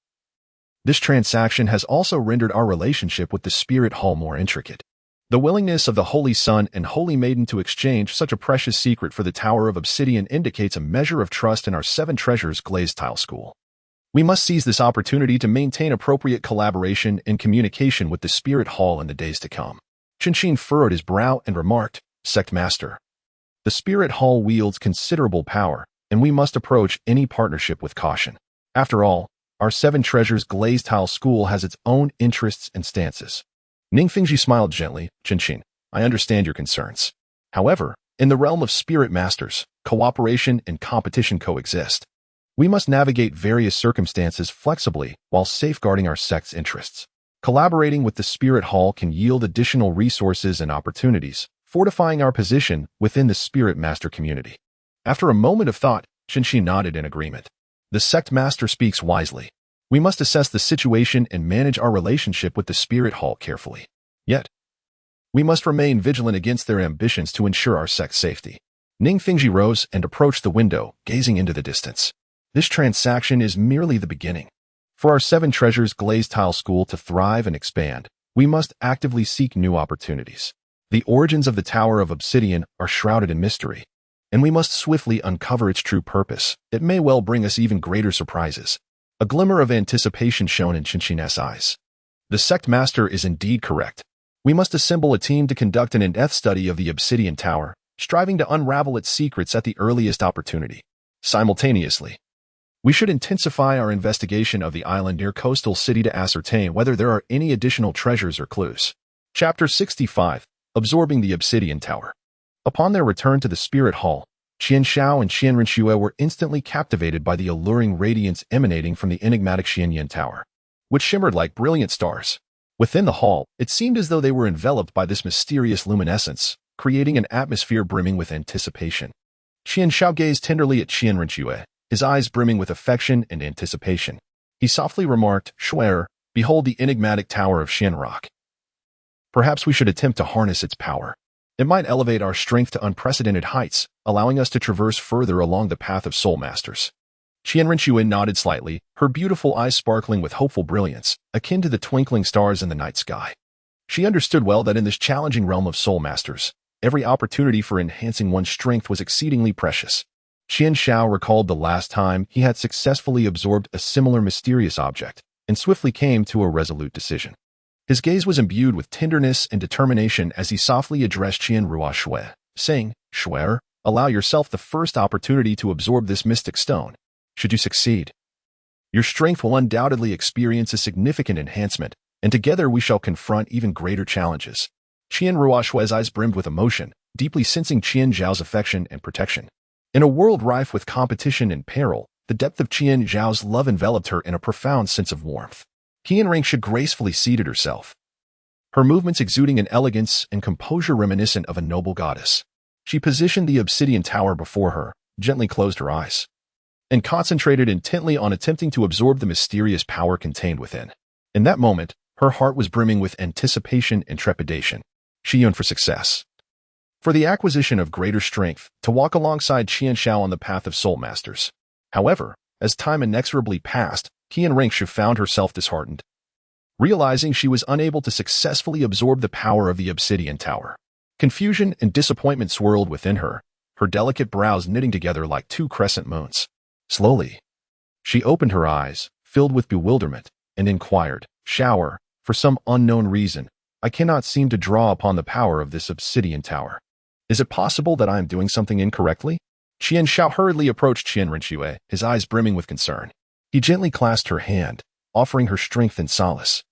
This transaction has also rendered our relationship with the Spirit Hall more intricate. The willingness of the Holy Sun and Holy Maiden to exchange such a precious secret for the Tower of Obsidian indicates a measure of trust in our Seven Treasures glazed tile school. We must seize this opportunity to maintain appropriate collaboration and communication with the Spirit Hall in the days to come. Qianxin furrowed his brow and remarked, Sect Master. The Spirit Hall wields considerable power, and we must approach any partnership with caution. After all, our Seven Treasures glazed tile school has its own interests and stances. Ning Fingji smiled gently. Qianxin, I understand your concerns. However, in the realm of spirit masters, cooperation and competition coexist. We must navigate various circumstances flexibly while safeguarding our sect's interests. Collaborating with the Spirit Hall can yield additional resources and opportunities, fortifying our position within the Spirit Master community. After a moment of thought, Qianxin nodded in agreement. The Sect Master speaks wisely. We must assess the situation and manage our relationship with the Spirit Hall carefully. Yet, we must remain vigilant against their ambitions to ensure our sect's safety. Ning Fingji rose and approached the window, gazing into the distance. This transaction is merely the beginning. For our Seven Treasures glazed tile school to thrive and expand, we must actively seek new opportunities. The origins of the Tower of Obsidian are shrouded in mystery, and we must swiftly uncover its true purpose. It may well bring us even greater surprises. A glimmer of anticipation shone in Qianxin's eyes. The Sect Master is indeed correct. We must assemble a team to conduct an in-depth study of the Obsidian Tower, striving to unravel its secrets at the earliest opportunity. Simultaneously, we should intensify our investigation of the island near coastal city to ascertain whether there are any additional treasures or clues. Chapter 65. Absorbing the Obsidian Tower. Upon their return to the Spirit Hall, Qian Shao and Qian Renxue were instantly captivated by the alluring radiance emanating from the enigmatic Xianyan Tower, which shimmered like brilliant stars. Within the hall, it seemed as though they were enveloped by this mysterious luminescence, creating an atmosphere brimming with anticipation. Qian Shao gazed tenderly at Qian Renxue, his eyes brimming with affection and anticipation. He softly remarked, Shuer, behold the enigmatic Tower of Xianrock. Perhaps we should attempt to harness its power. It might elevate our strength to unprecedented heights, allowing us to traverse further along the path of soul masters. Qian Renxue nodded slightly, her beautiful eyes sparkling with hopeful brilliance, akin to the twinkling stars in the night sky. She understood well that in this challenging realm of soul masters, every opportunity for enhancing one's strength was exceedingly precious. Qian Shao recalled the last time he had successfully absorbed a similar mysterious object, and swiftly came to a resolute decision. His gaze was imbued with tenderness and determination as he softly addressed Qian Ruoxue, saying, Shuer, allow yourself the first opportunity to absorb this mystic stone. Should you succeed, your strength will undoubtedly experience a significant enhancement, and together we shall confront even greater challenges. Qian Ruoxue's eyes brimmed with emotion, deeply sensing Qian Zhao's affection and protection. In a world rife with competition and peril, the depth of Qian Zhao's love enveloped her in a profound sense of warmth. Qian Renxue gracefully seated herself, her movements exuding an elegance and composure reminiscent of a noble goddess. She positioned the obsidian tower before her, gently closed her eyes, and concentrated intently on attempting to absorb the mysterious power contained within. In that moment, her heart was brimming with anticipation and trepidation. She yearned for success, for the acquisition of greater strength, to walk alongside Qian Shao on the path of soul masters. However, as time inexorably passed, Qian Renxue found herself disheartened, realizing she was unable to successfully absorb the power of the Obsidian Tower. Confusion and disappointment swirled within her, her delicate brows knitting together like two crescent moons. Slowly, she opened her eyes, filled with bewilderment, and inquired, Shower, for some unknown reason, I cannot seem to draw upon the power of this Obsidian Tower. Is it possible that I am doing something incorrectly? Qian Shao hurriedly approached Qian Renxue, his eyes brimming with concern. He gently clasped her hand, offering her strength and solace.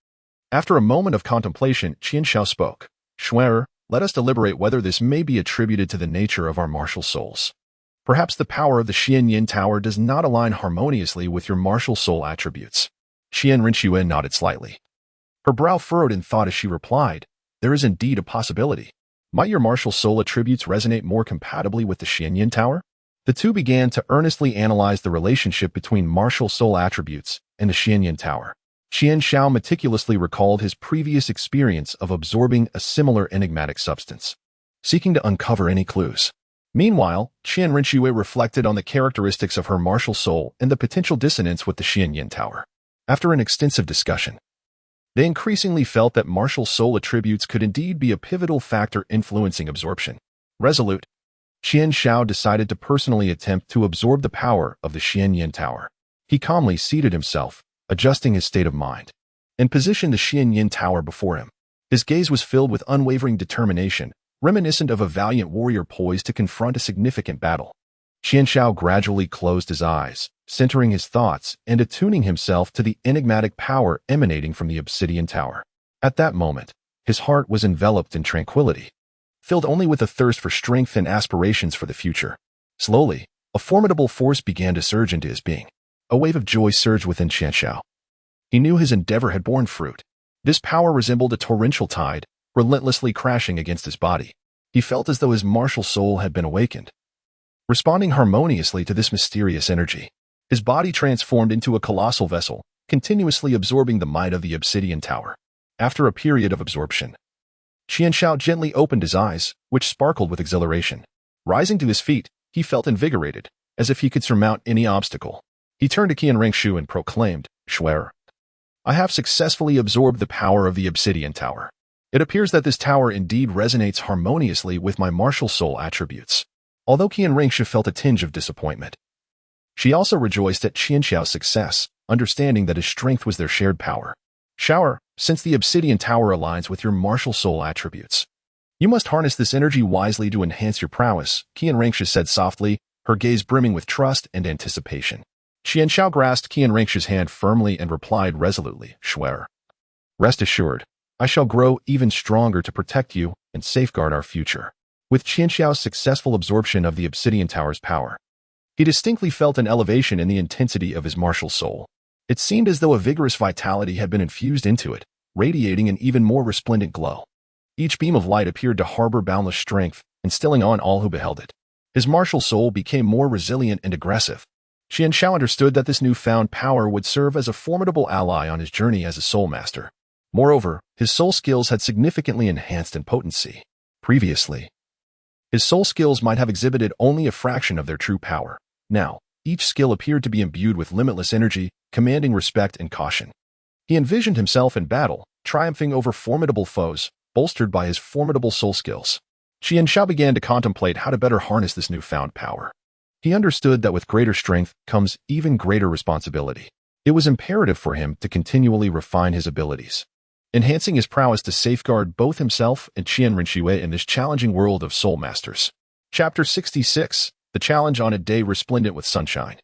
After a moment of contemplation, Qian Shao spoke. Shuer, let us deliberate whether this may be attributed to the nature of our martial souls. Perhaps the power of the Xianyan Tower does not align harmoniously with your martial soul attributes. Qian Renxue nodded slightly. Her brow furrowed in thought as she replied, There is indeed a possibility. Might your martial soul attributes resonate more compatibly with the Xianyan Tower? The two began to earnestly analyze the relationship between martial soul attributes and the Xianyan Tower. Qian Shao meticulously recalled his previous experience of absorbing a similar enigmatic substance, seeking to uncover any clues. Meanwhile, Qian Rinxue reflected on the characteristics of her martial soul and the potential dissonance with the Xianyin Tower. After an extensive discussion, they increasingly felt that martial soul attributes could indeed be a pivotal factor influencing absorption. Resolute, Qian Shao decided to personally attempt to absorb the power of the Xianyin Tower. He calmly seated himself, adjusting his state of mind, and positioned the Xianyin Tower before him. His gaze was filled with unwavering determination, reminiscent of a valiant warrior poised to confront a significant battle. Qian Shao gradually closed his eyes, centering his thoughts and attuning himself to the enigmatic power emanating from the obsidian tower. At that moment, his heart was enveloped in tranquility, filled only with a thirst for strength and aspirations for the future. Slowly, a formidable force began to surge into his being. A wave of joy surged within Qian Shao. He knew his endeavor had borne fruit. This power resembled a torrential tide, relentlessly crashing against his body. He felt as though his martial soul had been awakened, responding harmoniously to this mysterious energy. His body transformed into a colossal vessel, continuously absorbing the might of the obsidian tower. After a period of absorption, Qian Shao gently opened his eyes, which sparkled with exhilaration. Rising to his feet, he felt invigorated, as if he could surmount any obstacle. He turned to Qian Ringshu and proclaimed, "Shuer, I have successfully absorbed the power of the obsidian tower. It appears that this tower indeed resonates harmoniously with my martial soul attributes." Although Qian Ringshu felt a tinge of disappointment, she also rejoiced at Qian Shao's success, understanding that his strength was their shared power. "Shower, since the obsidian tower aligns with your martial soul attributes, you must harness this energy wisely to enhance your prowess," Qian Ringshu said softly, her gaze brimming with trust and anticipation. Qian Shao grasped Qian Ringshu's hand firmly and replied resolutely, "Shuer, rest assured, I shall grow even stronger to protect you and safeguard our future." With Qian Shao's successful absorption of the obsidian tower's power, he distinctly felt an elevation in the intensity of his martial soul. It seemed as though a vigorous vitality had been infused into it, radiating an even more resplendent glow. Each beam of light appeared to harbor boundless strength, instilling on all who beheld it. His martial soul became more resilient and aggressive. Qian Shao understood that this newfound power would serve as a formidable ally on his journey as a soul master. Moreover, his soul skills had significantly enhanced in potency. Previously, his soul skills might have exhibited only a fraction of their true power. Now, each skill appeared to be imbued with limitless energy, commanding respect and caution. He envisioned himself in battle, triumphing over formidable foes, bolstered by his formidable soul skills. Qian Shao began to contemplate how to better harness this newfound power. He understood that with greater strength comes even greater responsibility. It was imperative for him to continually refine his abilities, enhancing his prowess to safeguard both himself and Qian Rinxue in this challenging world of soul masters. Chapter 66, The Challenge on a Day Resplendent with Sunshine.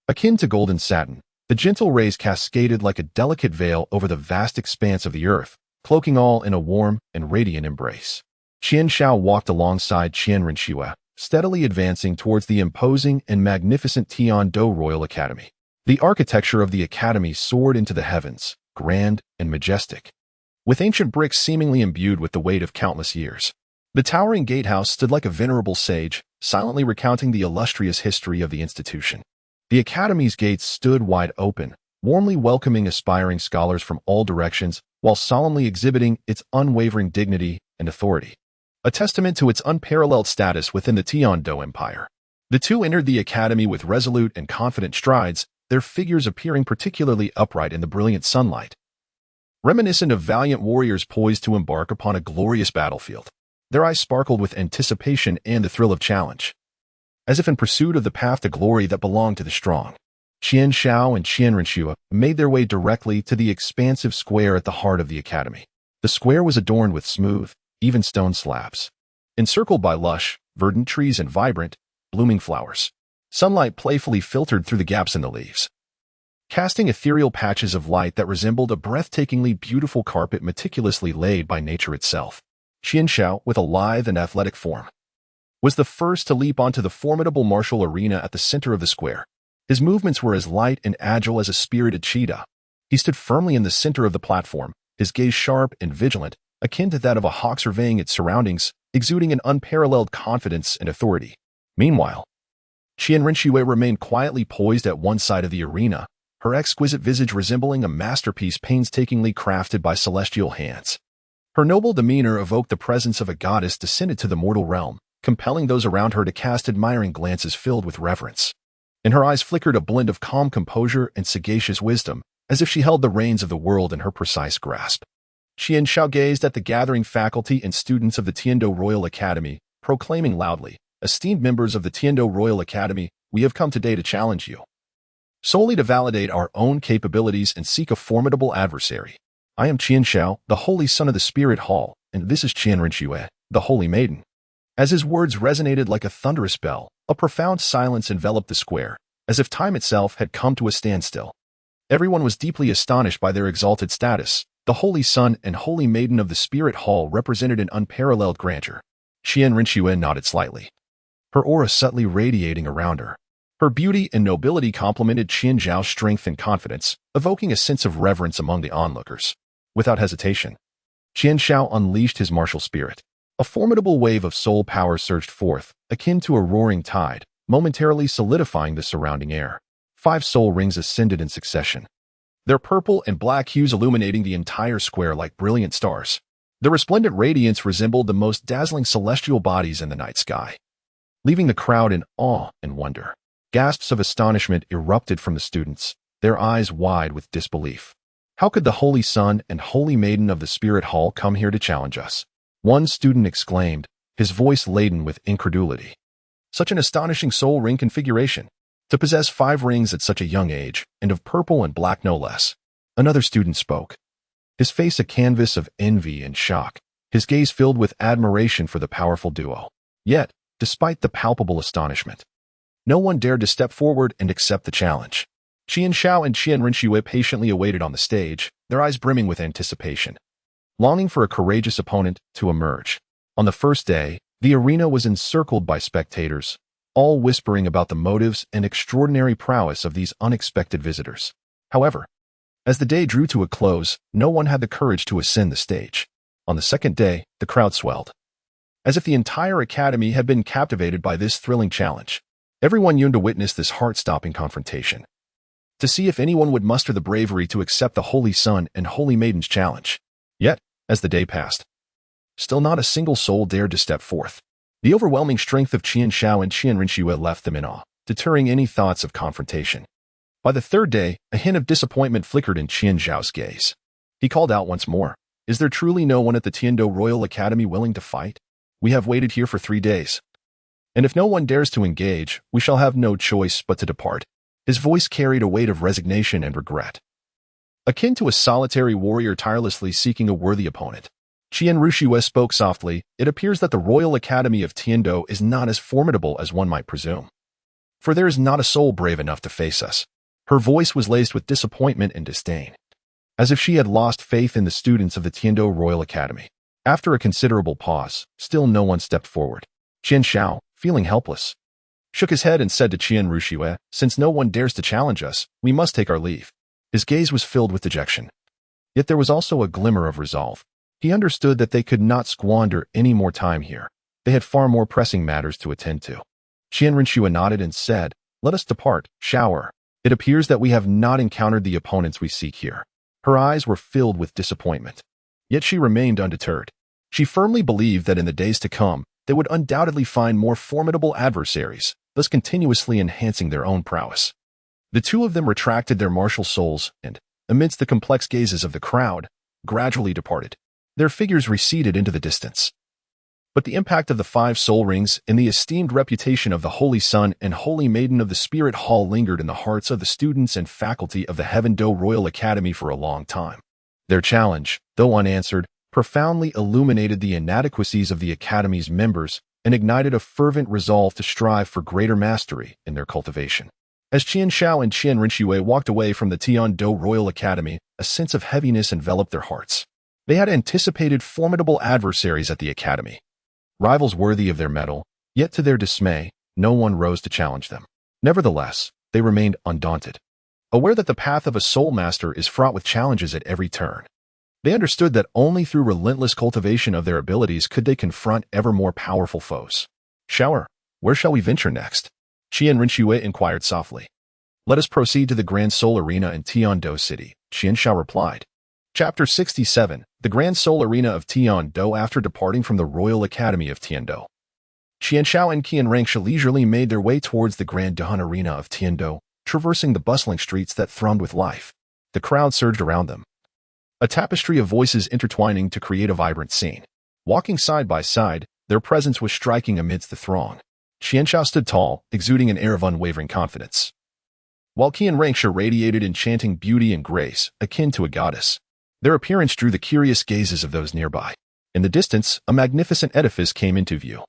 Akin to golden satin, the gentle rays cascaded like a delicate veil over the vast expanse of the earth, cloaking all in a warm and radiant embrace. Qian Shao walked alongside Qian Rinxue, steadily advancing towards the imposing and magnificent Douluo Royal Academy. The architecture of the academy soared into the heavens, grand and majestic, with ancient bricks seemingly imbued with the weight of countless years. The towering gatehouse stood like a venerable sage, silently recounting the illustrious history of the institution. The academy's gates stood wide open, warmly welcoming aspiring scholars from all directions, while solemnly exhibiting its unwavering dignity and authority, a testament to its unparalleled status within the Tiando Empire. The two entered the academy with resolute and confident strides, their figures appearing particularly upright in the brilliant sunlight, reminiscent of valiant warriors poised to embark upon a glorious battlefield. Their eyes sparkled with anticipation and the thrill of challenge, as if in pursuit of the path to glory that belonged to the strong. Qian Shao and Qian Rinxue made their way directly to the expansive square at the heart of the academy. The square was adorned with smooth, even stone slabs, encircled by lush, verdant trees and vibrant, blooming flowers. Sunlight playfully filtered through the gaps in the leaves, casting ethereal patches of light that resembled a breathtakingly beautiful carpet meticulously laid by nature itself. Qian Shao, with a lithe and athletic form, was the first to leap onto the formidable martial arena at the center of the square. His movements were as light and agile as a spirited cheetah. He stood firmly in the center of the platform, his gaze sharp and vigilant, akin to that of a hawk surveying its surroundings, exuding an unparalleled confidence and authority. Meanwhile, Qian Rinxue remained quietly poised at one side of the arena, her exquisite visage resembling a masterpiece painstakingly crafted by celestial hands. Her noble demeanor evoked the presence of a goddess descended to the mortal realm, compelling those around her to cast admiring glances filled with reverence. In her eyes flickered a blend of calm composure and sagacious wisdom, as if she held the reins of the world in her precise grasp. Qian Shao gazed at the gathering faculty and students of the Tiando Royal Academy, proclaiming loudly, "Esteemed members of the Tiando Royal Academy, we have come today to challenge you, solely to validate our own capabilities and seek a formidable adversary. I am Qian Shao, the Holy Son of the Spirit Hall, and this is Qian Rinxue, the Holy Maiden." As his words resonated like a thunderous bell, a profound silence enveloped the square, as if time itself had come to a standstill. Everyone was deeply astonished by their exalted status. The Holy Son and Holy Maiden of the Spirit Hall represented an unparalleled grandeur. Qian Rinxue nodded slightly, her aura subtly radiating around her. Her beauty and nobility complemented Qian Zhao's strength and confidence, evoking a sense of reverence among the onlookers. Without hesitation, Qian Shao unleashed his martial spirit. A formidable wave of soul power surged forth, akin to a roaring tide, momentarily solidifying the surrounding air. 5 soul rings ascended in succession, their purple and black hues illuminating the entire square like brilliant stars. Their resplendent radiance resembled the most dazzling celestial bodies in the night sky, leaving the crowd in awe and wonder. Gasps of astonishment erupted from the students, their eyes wide with disbelief. How could the Holy Son and Holy Maiden of the Spirit Hall come here to challenge us? One student exclaimed, his voice laden with incredulity. Such an astonishing soul ring configuration. To possess 5 rings at such a young age, and of purple and black no less. Another student spoke, his face a canvas of envy and shock, his gaze filled with admiration for the powerful duo. Yet, despite the palpable astonishment, no one dared to step forward and accept the challenge. Qian Shao and Qian Rinxue patiently awaited on the stage, their eyes brimming with anticipation, longing for a courageous opponent to emerge. On the first day, the arena was encircled by spectators, all whispering about the motives and extraordinary prowess of these unexpected visitors. However, as the day drew to a close, no one had the courage to ascend the stage. On the second day, the crowd swelled, as if the entire academy had been captivated by this thrilling challenge. Everyone yearned to witness this heart-stopping confrontation, to see if anyone would muster the bravery to accept the Holy Son and Holy Maiden's challenge. Yet, as the day passed, still not a single soul dared to step forth. The overwhelming strength of Qian Shao and Qian Rinxue left them in awe, deterring any thoughts of confrontation. By the third day, a hint of disappointment flickered in Qian Zhao's gaze. He called out once more, "Is there truly no one at the Tiando Royal Academy willing to fight? We have waited here for 3 days. And if no one dares to engage, we shall have no choice but to depart." His voice carried a weight of resignation and regret, akin to a solitary warrior tirelessly seeking a worthy opponent. Qian Rinxue spoke softly, "It appears that the Royal Academy of Tiando is not as formidable as one might presume. For there is not a soul brave enough to face us." Her voice was laced with disappointment and disdain, as if she had lost faith in the students of the Tiando Royal Academy. After a considerable pause, still no one stepped forward. Qian Shao, feeling helpless, shook his head and said to Qian Rinxue, "Since no one dares to challenge us, we must take our leave." His gaze was filled with dejection. Yet there was also a glimmer of resolve. He understood that they could not squander any more time here. They had far more pressing matters to attend to. Qian Rinxue nodded and said, "Let us depart, Shower. It appears that we have not encountered the opponents we seek here." Her eyes were filled with disappointment. Yet she remained undeterred. She firmly believed that in the days to come, they would undoubtedly find more formidable adversaries, thus continuously enhancing their own prowess. The two of them retracted their martial souls and, amidst the complex gazes of the crowd, gradually departed. Their figures receded into the distance. But the impact of the 5 soul rings and the esteemed reputation of the Holy Son and Holy Maiden of the Spirit Hall lingered in the hearts of the students and faculty of the Heaven Do Royal Academy for a long time. Their challenge, though unanswered, profoundly illuminated the inadequacies of the Academy's members and ignited a fervent resolve to strive for greater mastery in their cultivation. As Qian Shao and Qian Rinxue walked away from the Tiando Royal Academy, a sense of heaviness enveloped their hearts. They had anticipated formidable adversaries at the Academy, rivals worthy of their mettle, yet to their dismay, no one rose to challenge them. Nevertheless, they remained undaunted, aware that the path of a soul master is fraught with challenges at every turn. They understood that only through relentless cultivation of their abilities could they confront ever more powerful foes. "Shower, where shall we venture next?" Qian Rinxue inquired softly. "Let us proceed to the Grand Soul Arena in Tiando City," Qian Shao replied. Chapter 67, The Grand Soul Arena of Tiando. After departing from the Royal Academy of Tiando, Qianshao and Qian Rangsha leisurely made their way towards the Grand Dahan Arena of Tiando, traversing the bustling streets that thrummed with life. The crowd surged around them, a tapestry of voices intertwining to create a vibrant scene. Walking side by side, their presence was striking amidst the throng. Qianshao stood tall, exuding an air of unwavering confidence, while Qian Rangsha radiated enchanting beauty and grace, akin to a goddess. Their appearance drew the curious gazes of those nearby. In the distance, a magnificent edifice came into view.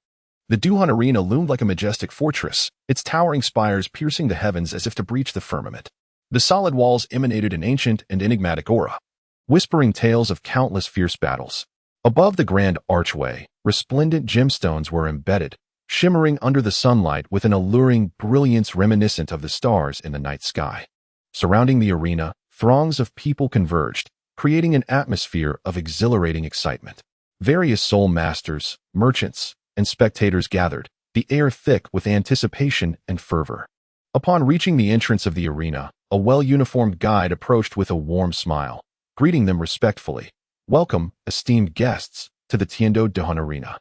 The Duhan Arena loomed like a majestic fortress, its towering spires piercing the heavens as if to breach the firmament. The solid walls emanated an ancient and enigmatic aura, whispering tales of countless fierce battles. Above the grand archway, resplendent gemstones were embedded, shimmering under the sunlight with an alluring brilliance reminiscent of the stars in the night sky. Surrounding the arena, throngs of people converged, creating an atmosphere of exhilarating excitement. Various soul masters, merchants, and spectators gathered, the air thick with anticipation and fervor. Upon reaching the entrance of the arena, a well-uniformed guide approached with a warm smile, greeting them respectfully. "Welcome, esteemed guests, to the Tiando Dahan Arena.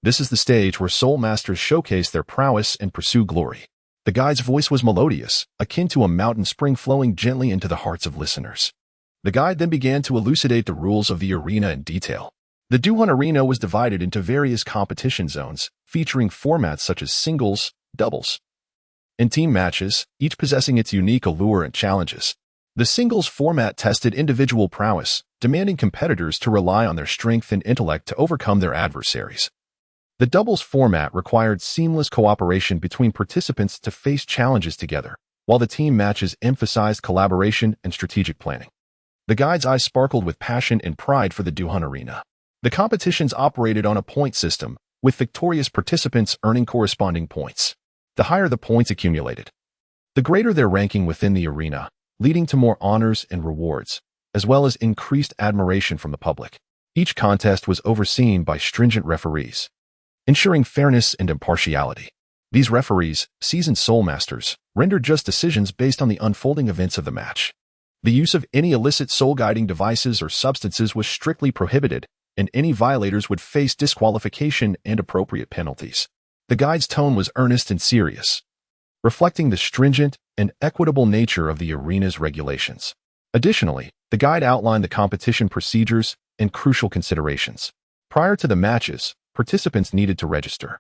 This is the stage where soul masters showcase their prowess and pursue glory." The guide's voice was melodious, akin to a mountain spring flowing gently into the hearts of listeners. The guide then began to elucidate the rules of the arena in detail. The Duhan Arena was divided into various competition zones, featuring formats such as singles, doubles, and team matches, each possessing its unique allure and challenges. The singles format tested individual prowess, demanding competitors to rely on their strength and intellect to overcome their adversaries. The doubles format required seamless cooperation between participants to face challenges together, while the team matches emphasized collaboration and strategic planning. The guide's eyes sparkled with passion and pride for the Duhan Arena. The competitions operated on a point system, with victorious participants earning corresponding points. The higher the points accumulated, the greater their ranking within the arena, leading to more honors and rewards, as well as increased admiration from the public. Each contest was overseen by stringent referees, ensuring fairness and impartiality. These referees, seasoned soul masters, rendered just decisions based on the unfolding events of the match. The use of any illicit soul-guiding devices or substances was strictly prohibited, and any violators would face disqualification and appropriate penalties. The guide's tone was earnest and serious, reflecting the stringent and equitable nature of the arena's regulations. Additionally, the guide outlined the competition procedures and crucial considerations. Prior to the matches, participants needed to register,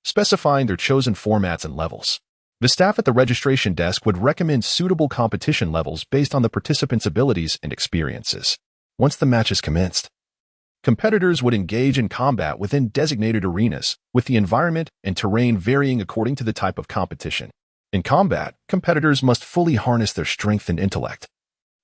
specifying their chosen formats and levels. The staff at the registration desk would recommend suitable competition levels based on the participants' abilities and experiences. Once the matches commenced, competitors would engage in combat within designated arenas, with the environment and terrain varying according to the type of competition. In combat, competitors must fully harness their strength and intellect,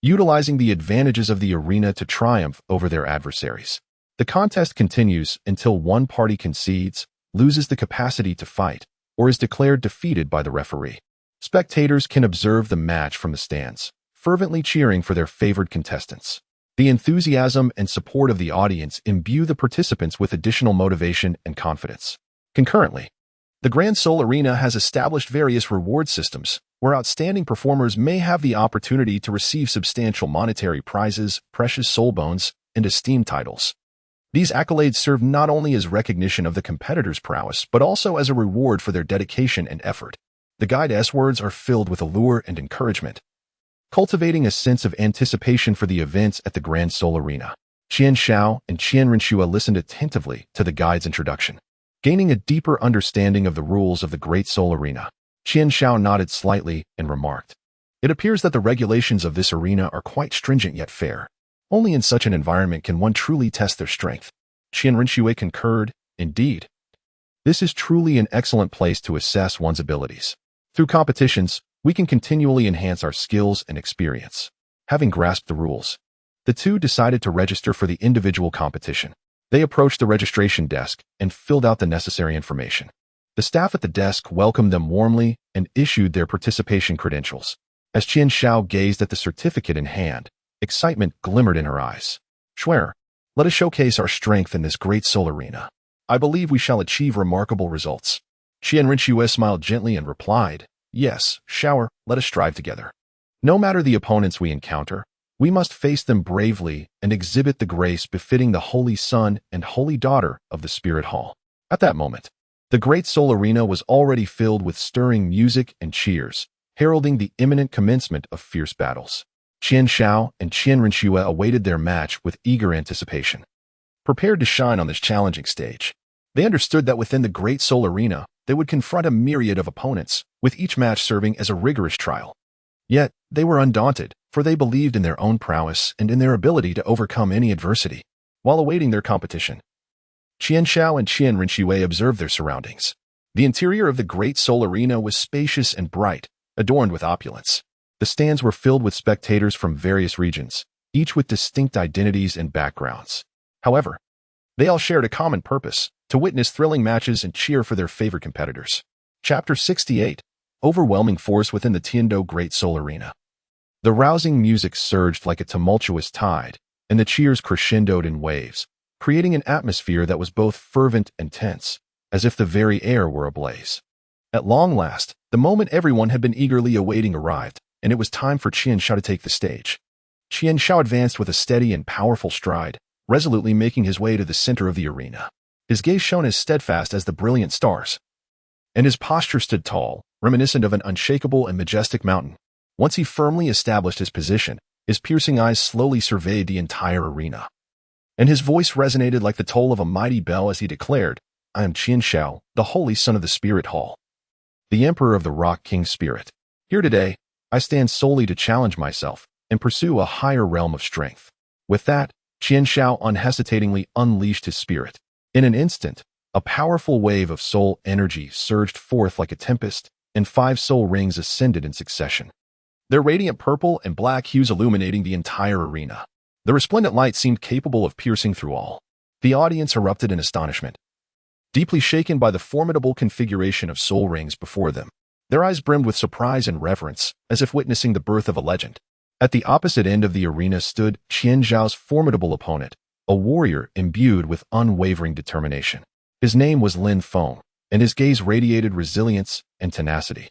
utilizing the advantages of the arena to triumph over their adversaries. The contest continues until one party concedes, loses the capacity to fight, or is declared defeated by the referee. Spectators can observe the match from the stands, fervently cheering for their favored contestants. The enthusiasm and support of the audience imbue the participants with additional motivation and confidence. Concurrently, the Grand Soul Arena has established various reward systems, where outstanding performers may have the opportunity to receive substantial monetary prizes, precious soul bones, and esteemed titles. These accolades serve not only as recognition of the competitor's prowess, but also as a reward for their dedication and effort. The guide's words are filled with allure and encouragement, cultivating a sense of anticipation for the events at the Grand Soul Arena. Qianshao and Qianrenshua listened attentively to the guide's introduction, gaining a deeper understanding of the rules of the Great Soul Arena. Qianshao nodded slightly and remarked, "It appears that the regulations of this arena are quite stringent yet fair. Only in such an environment can one truly test their strength." Qianrenshua concurred, "Indeed, this is truly an excellent place to assess one's abilities. Through competitions, we can continually enhance our skills and experience." Having grasped the rules, the two decided to register for the individual competition. They approached the registration desk and filled out the necessary information. The staff at the desk welcomed them warmly and issued their participation credentials. As Qianshao gazed at the certificate in hand, excitement glimmered in her eyes. "Schwer, let us showcase our strength in this Great Soul Arena. I believe we shall achieve remarkable results." Qianrenshua smiled gently and replied, "Yes, Shower, let us strive together. No matter the opponents we encounter, we must face them bravely and exhibit the grace befitting the Holy Son and Holy Daughter of the Spirit Hall." At that moment, The Great Soul Arena was already filled with stirring music and cheers, heralding the imminent commencement of fierce battles. Qian Xiao and Qian Renxue awaited their match with eager anticipation. Prepared to shine on this challenging stage, they understood that within the Great Soul Arena, they would confront a myriad of opponents, with each match serving as a rigorous trial. Yet, they were undaunted, for they believed in their own prowess and in their ability to overcome any adversity. While awaiting their competition, Qian Xiao and Qian Renxue observed their surroundings. The interior of the Great Soul Arena was spacious and bright, adorned with opulence. The stands were filled with spectators from various regions, each with distinct identities and backgrounds. However, they all shared a common purpose: to witness thrilling matches and cheer for their favorite competitors. Chapter 68. Overwhelming Force Within the Tiando Great Soul Arena. The rousing music surged like a tumultuous tide, and the cheers crescendoed in waves, creating an atmosphere that was both fervent and tense, as if the very air were ablaze. At long last, the moment everyone had been eagerly awaiting arrived, and it was time for Qian Xiao to take the stage. Qian Xiao advanced with a steady and powerful stride, resolutely making his way to the center of the arena. His gaze shone as steadfast as the brilliant stars, and his posture stood tall, reminiscent of an unshakable and majestic mountain. Once he firmly established his position, his piercing eyes slowly surveyed the entire arena, and his voice resonated like the toll of a mighty bell as he declared, "I am Qian Xiao, the Holy Son of the Spirit Hall, the Emperor of the Rock King Spirit. Here today, I stand solely to challenge myself and pursue a higher realm of strength." With that, Qian Xiao unhesitatingly unleashed his spirit. In an instant, a powerful wave of soul energy surged forth like a tempest, and 5 soul rings ascended in succession, their radiant purple and black hues illuminating the entire arena. The resplendent light seemed capable of piercing through all. The audience erupted in astonishment, deeply shaken by the formidable configuration of soul rings before them. Their eyes brimmed with surprise and reverence, as if witnessing the birth of a legend. At the opposite end of the arena stood Qian Zhao's formidable opponent, a warrior imbued with unwavering determination. His name was Lin Feng, and his gaze radiated resilience and tenacity.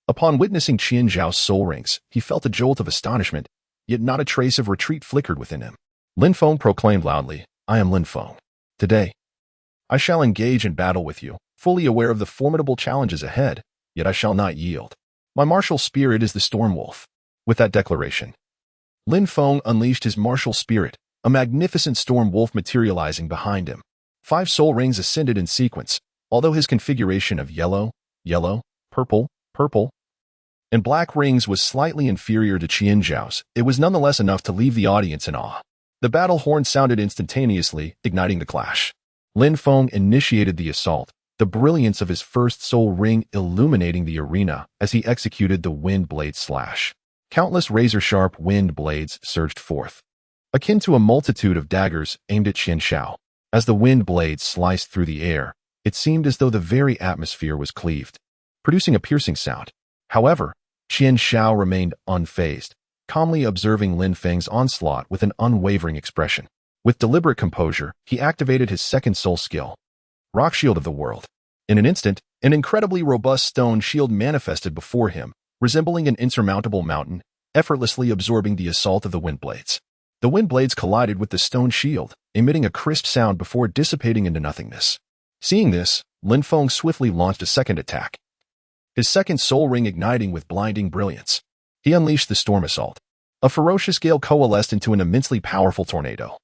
Upon witnessing Qian Zhao's soul rings, he felt a jolt of astonishment, yet not a trace of retreat flickered within him. Lin Feng proclaimed loudly, "I am Lin Feng. Today, I shall engage in battle with you, fully aware of the formidable challenges ahead, yet I shall not yield. My martial spirit is the Storm Wolf." With that declaration, Lin Feng unleashed his martial spirit, a magnificent storm wolf materializing behind him. 5 soul rings ascended in sequence, although his configuration of yellow, purple, and black rings was slightly inferior to Qian Zhao's. It was nonetheless enough to leave the audience in awe. The battle horn sounded instantaneously, igniting the clash. Lin Feng initiated the assault, the brilliance of his first soul ring illuminating the arena as he executed the wind blade slash. Countless razor-sharp wind blades surged forth, akin to a multitude of daggers aimed at Qian Xiao. As the wind blades sliced through the air, it seemed as though the very atmosphere was cleaved, producing a piercing sound. However, Qian Xiao remained unfazed, calmly observing Lin Feng's onslaught with an unwavering expression. With deliberate composure, he activated his second soul skill, Rock Shield of the World. In an instant, an incredibly robust stone shield manifested before him, resembling an insurmountable mountain, effortlessly absorbing the assault of the wind blades. The wind blades collided with the stone shield, emitting a crisp sound before dissipating into nothingness. Seeing this, Lin Feng swiftly launched a second attack, his second soul ring igniting with blinding brilliance. He unleashed the Storm Assault. A ferocious gale coalesced into an immensely powerful tornado,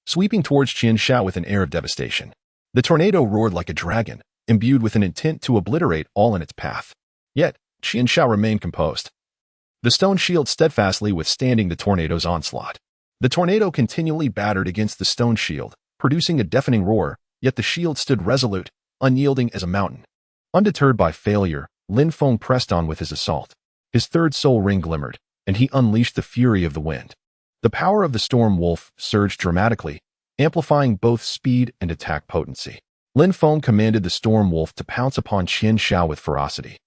sweeping towards Qian Xiao with an air of devastation. The tornado roared like a dragon, imbued with an intent to obliterate all in its path. Yet, Qian Xiao remained composed, the stone shield steadfastly withstanding the tornado's onslaught. The tornado continually battered against the stone shield, producing a deafening roar, yet the shield stood resolute, unyielding as a mountain. Undeterred by failure, Lin Feng pressed on with his assault. His third soul ring glimmered, and he unleashed the fury of the wind. The power of the Storm Wolf surged dramatically, amplifying both speed and attack potency. Lin Feng commanded the Storm Wolf to pounce upon Qian Xiao with ferocity,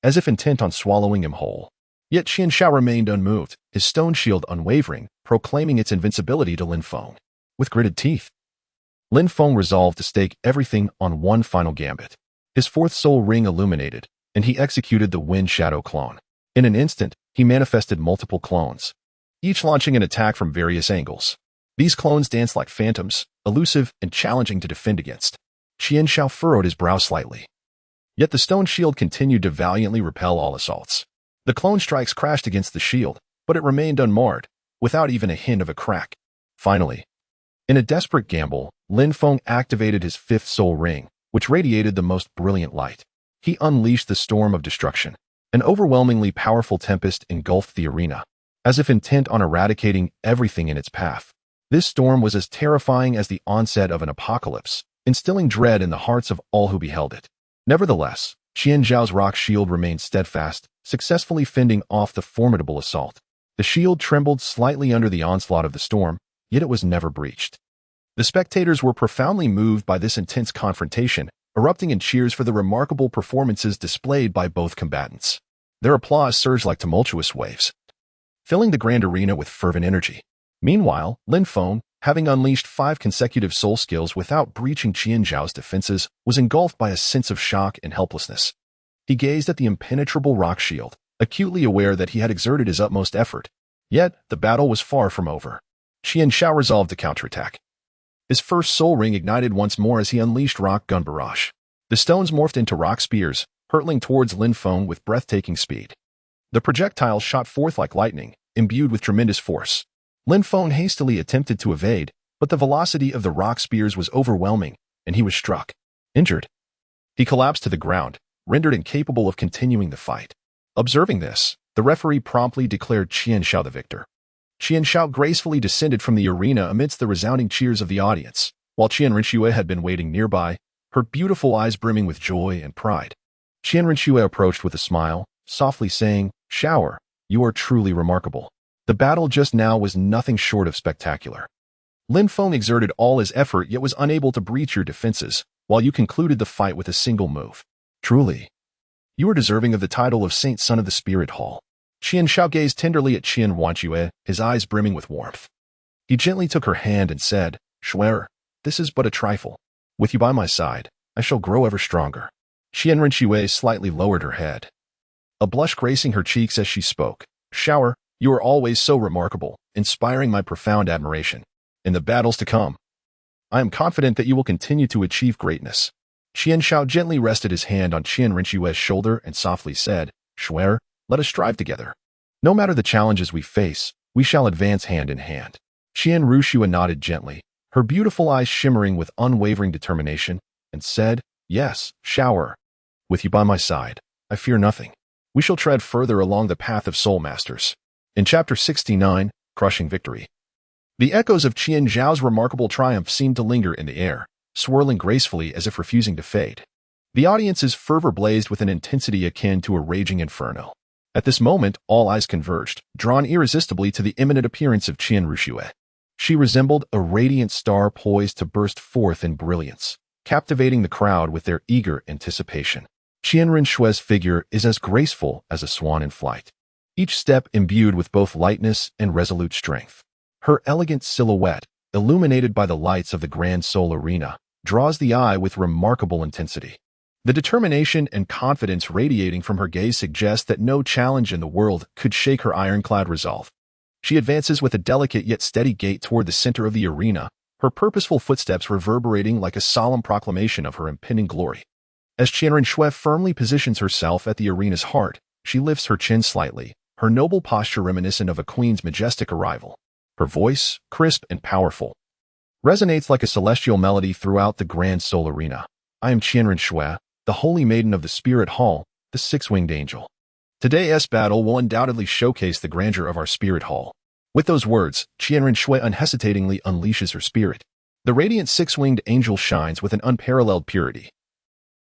as if intent on swallowing him whole. Yet Qian Xiao remained unmoved, his stone shield unwavering, proclaiming its invincibility to Lin Feng. With gritted teeth, Lin Feng resolved to stake everything on one final gambit. His fourth soul ring illuminated, and he executed the Wind Shadow clone. In an instant, he manifested multiple clones, each launching an attack from various angles. These clones danced like phantoms, elusive and challenging to defend against. Qian Xiao furrowed his brow slightly. Yet the stone shield continued to valiantly repel all assaults. The clone strikes crashed against the shield, but it remained unmarred, without even a hint of a crack. Finally, in a desperate gamble, Lin Feng activated his fifth soul ring, which radiated the most brilliant light. He unleashed the storm of destruction. An overwhelmingly powerful tempest engulfed the arena, as if intent on eradicating everything in its path. This storm was as terrifying as the onset of an apocalypse, instilling dread in the hearts of all who beheld it. Nevertheless, Qian Zhao's rock shield remained steadfast, successfully fending off the formidable assault. The shield trembled slightly under the onslaught of the storm, yet it was never breached. The spectators were profoundly moved by this intense confrontation, erupting in cheers for the remarkable performances displayed by both combatants. Their applause surged like tumultuous waves, filling the grand arena with fervent energy. Meanwhile, Lin Feng, having unleashed 5 consecutive soul skills without breaching Qian Zhao's defenses, was engulfed by a sense of shock and helplessness. He gazed at the impenetrable rock shield, acutely aware that he had exerted his utmost effort. Yet, the battle was far from over. Qian Zhao resolved to counterattack. His first soul ring ignited once more as he unleashed rock gun barrage. The stones morphed into rock spears, hurtling towards Lin Feng with breathtaking speed. The projectiles shot forth like lightning, imbued with tremendous force. Lin Feng hastily attempted to evade, but the velocity of the rock spears was overwhelming, and he was struck. Injured, he collapsed to the ground, rendered incapable of continuing the fight. Observing this, the referee promptly declared Qian Zhao the victor. Qian Zhao gracefully descended from the arena amidst the resounding cheers of the audience, while Qian Rinxue had been waiting nearby, her beautiful eyes brimming with joy and pride. Qian Rinxue approached with a smile, softly saying, "Shower, you are truly remarkable." The battle just now was nothing short of spectacular. Lin Feng exerted all his effort yet was unable to breach your defenses, while you concluded the fight with a single move. Truly, you are deserving of the title of Saint Son of the Spirit Hall. Qian Zhao gazed tenderly at Qian Wanjue, his eyes brimming with warmth. He gently took her hand and said, "Shuer, this is but a trifle. With you by my side, I shall grow ever stronger." Qian Rinxue slightly lowered her head, a blush gracing her cheeks as she spoke. "Shower, you are always so remarkable, inspiring my profound admiration. In the battles to come, I am confident that you will continue to achieve greatness." Qian Zhao gently rested his hand on Qian Rinxue's shoulder and softly said, "Shuer, let us strive together. No matter the challenges we face, we shall advance hand in hand." Qian Rinxue nodded gently, her beautiful eyes shimmering with unwavering determination, and said, "Yes, Shower. With you by my side, I fear nothing. We shall tread further along the path of Soul Masters." In Chapter 69, Crushing Victory. The echoes of Qian Zhao's remarkable triumph seemed to linger in the air, swirling gracefully as if refusing to fade. The audience's fervor blazed with an intensity akin to a raging inferno. At this moment, all eyes converged, drawn irresistibly to the imminent appearance of Qian Rinxue. She resembled a radiant star poised to burst forth in brilliance, captivating the crowd with their eager anticipation. Qian Rinxue's figure is as graceful as a swan in flight, each step imbued with both lightness and resolute strength. Her elegant silhouette, illuminated by the lights of the Grand Soul Arena, draws the eye with remarkable intensity. The determination and confidence radiating from her gaze suggest that no challenge in the world could shake her ironclad resolve. She advances with a delicate yet steady gait toward the center of the arena, her purposeful footsteps reverberating like a solemn proclamation of her impending glory. As Qian Rinxue firmly positions herself at the arena's heart, she lifts her chin slightly, her noble posture reminiscent of a queen's majestic arrival. Her voice, crisp and powerful, resonates like a celestial melody throughout the Grand Soul Arena. "I am Qian Rinxue, the Holy Maiden of the Spirit Hall, the Six-Winged Angel. Today's battle will undoubtedly showcase the grandeur of our Spirit Hall." With those words, Qian Rinxue unhesitatingly unleashes her spirit. The radiant Six-Winged Angel shines with an unparalleled purity,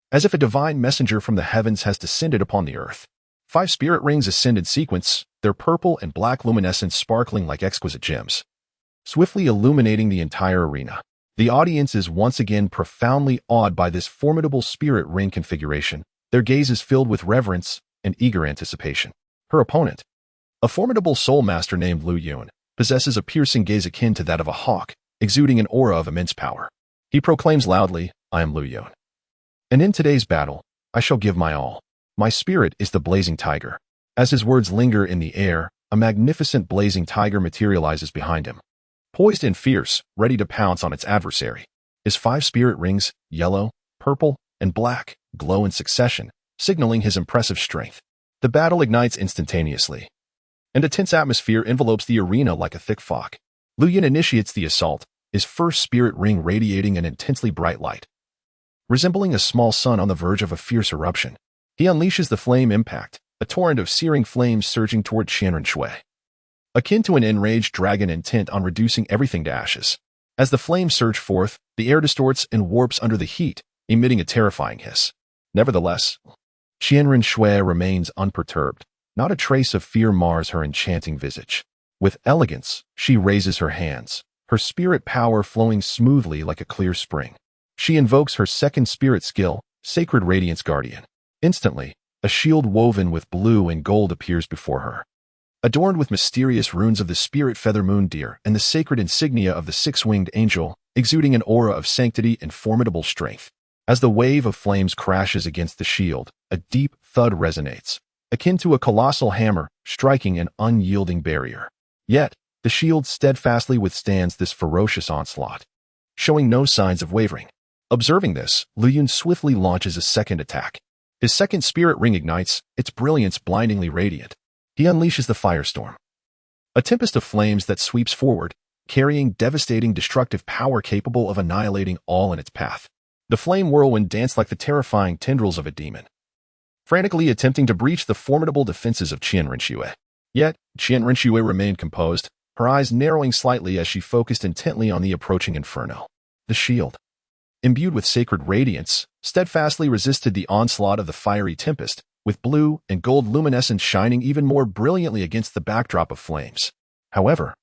as if a divine messenger from the heavens has descended upon the earth. 5 spirit rings ascend in sequence, their purple and black luminescence sparkling like exquisite gems, swiftly illuminating the entire arena. The audience is once again profoundly awed by this formidable spirit ring configuration, their gazes filled with reverence and eager anticipation. Her opponent, a formidable soul master named Lu Yun, possesses a piercing gaze akin to that of a hawk, exuding an aura of immense power. He proclaims loudly, "I am Lu Yun. And in today's battle, I shall give my all. My spirit is the blazing tiger." As his words linger in the air, a magnificent blazing tiger materializes behind him, poised and fierce, ready to pounce on its adversary. His 5 spirit rings, yellow, purple, and black glow in succession, signaling his impressive strength. The battle ignites instantaneously, and a tense atmosphere envelopes the arena like a thick fog. Lu Yun initiates the assault, his first spirit ring radiating an intensely bright light. Resembling a small sun on the verge of a fierce eruption, he unleashes the flame impact, a torrent of searing flames surging toward Qianren Shui. Akin to an enraged dragon intent on reducing everything to ashes. As the flames surge forth, the air distorts and warps under the heat, emitting a terrifying hiss. Nevertheless, Qianren Shui remains unperturbed. Not a trace of fear mars her enchanting visage. With elegance, she raises her hands, her spirit power flowing smoothly like a clear spring. She invokes her second spirit skill, Sacred Radiance Guardian. Instantly, a shield woven with blue and gold appears before her. Adorned with mysterious runes of the spirit feather moon deer and the sacred insignia of the six-winged angel, exuding an aura of sanctity and formidable strength. As the wave of flames crashes against the shield, a deep thud resonates, akin to a colossal hammer striking an unyielding barrier. Yet, the shield steadfastly withstands this ferocious onslaught, showing no signs of wavering. Observing this, Lu Yun swiftly launches a second attack. His second spirit ring ignites, its brilliance blindingly radiant. He unleashes the firestorm, a tempest of flames that sweeps forward, carrying devastating destructive power capable of annihilating all in its path. The flame whirlwind danced like the terrifying tendrils of a demon, frantically attempting to breach the formidable defenses of Qianren Shui. Yet, Qianren Shui remained composed, her eyes narrowing slightly as she focused intently on the approaching inferno. The shield, imbued with sacred radiance, steadfastly resisted the onslaught of the fiery tempest, with blue and gold luminescence shining even more brilliantly against the backdrop of flames. However,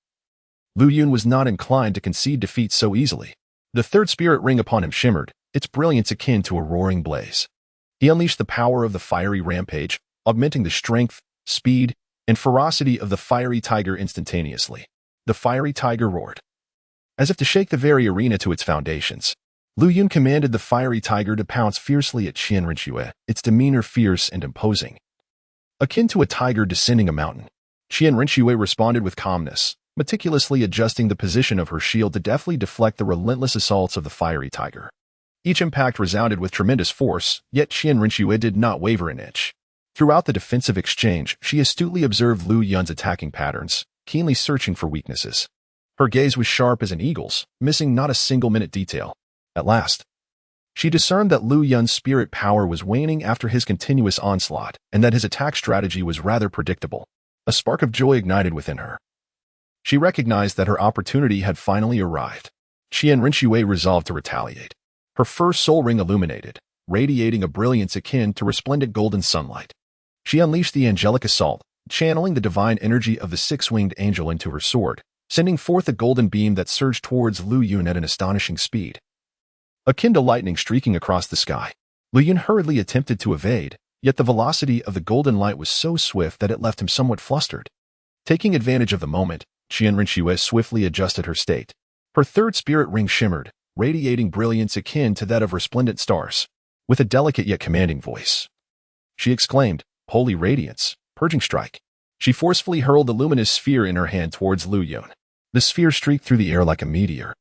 Lu Yun was not inclined to concede defeat so easily. The third spirit ring upon him shimmered, its brilliance akin to a roaring blaze. He unleashed the power of the fiery rampage, augmenting the strength, speed, and ferocity of the fiery tiger instantaneously. The fiery tiger roared. As if to shake the very arena to its foundations, Lu Yun commanded the fiery tiger to pounce fiercely at Qianren Shui, its demeanor fierce and imposing. Akin to a tiger descending a mountain, Qianren Shui responded with calmness, meticulously adjusting the position of her shield to deftly deflect the relentless assaults of the fiery tiger. Each impact resounded with tremendous force, yet Qianren Shui did not waver an inch. Throughout the defensive exchange, she astutely observed Lu Yun's attacking patterns, keenly searching for weaknesses. Her gaze was sharp as an eagle's, missing not a single-minute detail. At last, she discerned that Lu Yun's spirit power was waning after his continuous onslaught, and that his attack strategy was rather predictable. A spark of joy ignited within her. She recognized that her opportunity had finally arrived. Qianren Shui resolved to retaliate. Her first soul ring illuminated, radiating a brilliance akin to resplendent golden sunlight. She unleashed the angelic assault, channeling the divine energy of the six-winged angel into her sword, sending forth a golden beam that surged towards Lu Yun at an astonishing speed. Akin to lightning streaking across the sky, Lu Yun hurriedly attempted to evade, yet the velocity of the golden light was so swift that it left him somewhat flustered. Taking advantage of the moment, Qianren Shui swiftly adjusted her state. Her third spirit ring shimmered, radiating brilliance akin to that of resplendent stars. With a delicate yet commanding voice, she exclaimed, "Holy radiance, purging strike." She forcefully hurled the luminous sphere in her hand towards Lu Yun. The sphere streaked through the air like a meteor,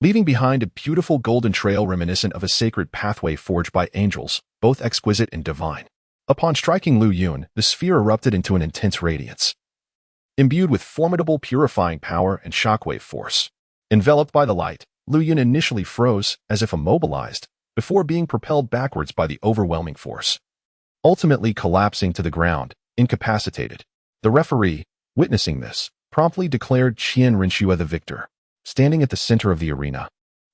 leaving behind a beautiful golden trail reminiscent of a sacred pathway forged by angels, both exquisite and divine. Upon striking Lu Yun, the sphere erupted into an intense radiance, imbued with formidable purifying power and shockwave force. Enveloped by the light, Lu Yun initially froze, as if immobilized, before being propelled backwards by the overwhelming force, ultimately collapsing to the ground, incapacitated. The referee, witnessing this, promptly declared Qianren Shui the victor. Standing at the center of the arena,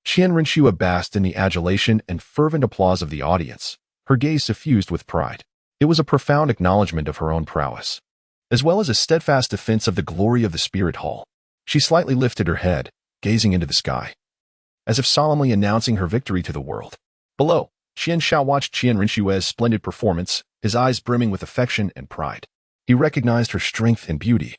Qianren Shui basked in the adulation and fervent applause of the audience, her gaze suffused with pride. It was a profound acknowledgement of her own prowess, as well as a steadfast defense of the glory of the spirit hall. She slightly lifted her head, gazing into the sky, as if solemnly announcing her victory to the world. Below, Qian Shao watched Qianren Shui's splendid performance, his eyes brimming with affection and pride. He recognized her strength and beauty.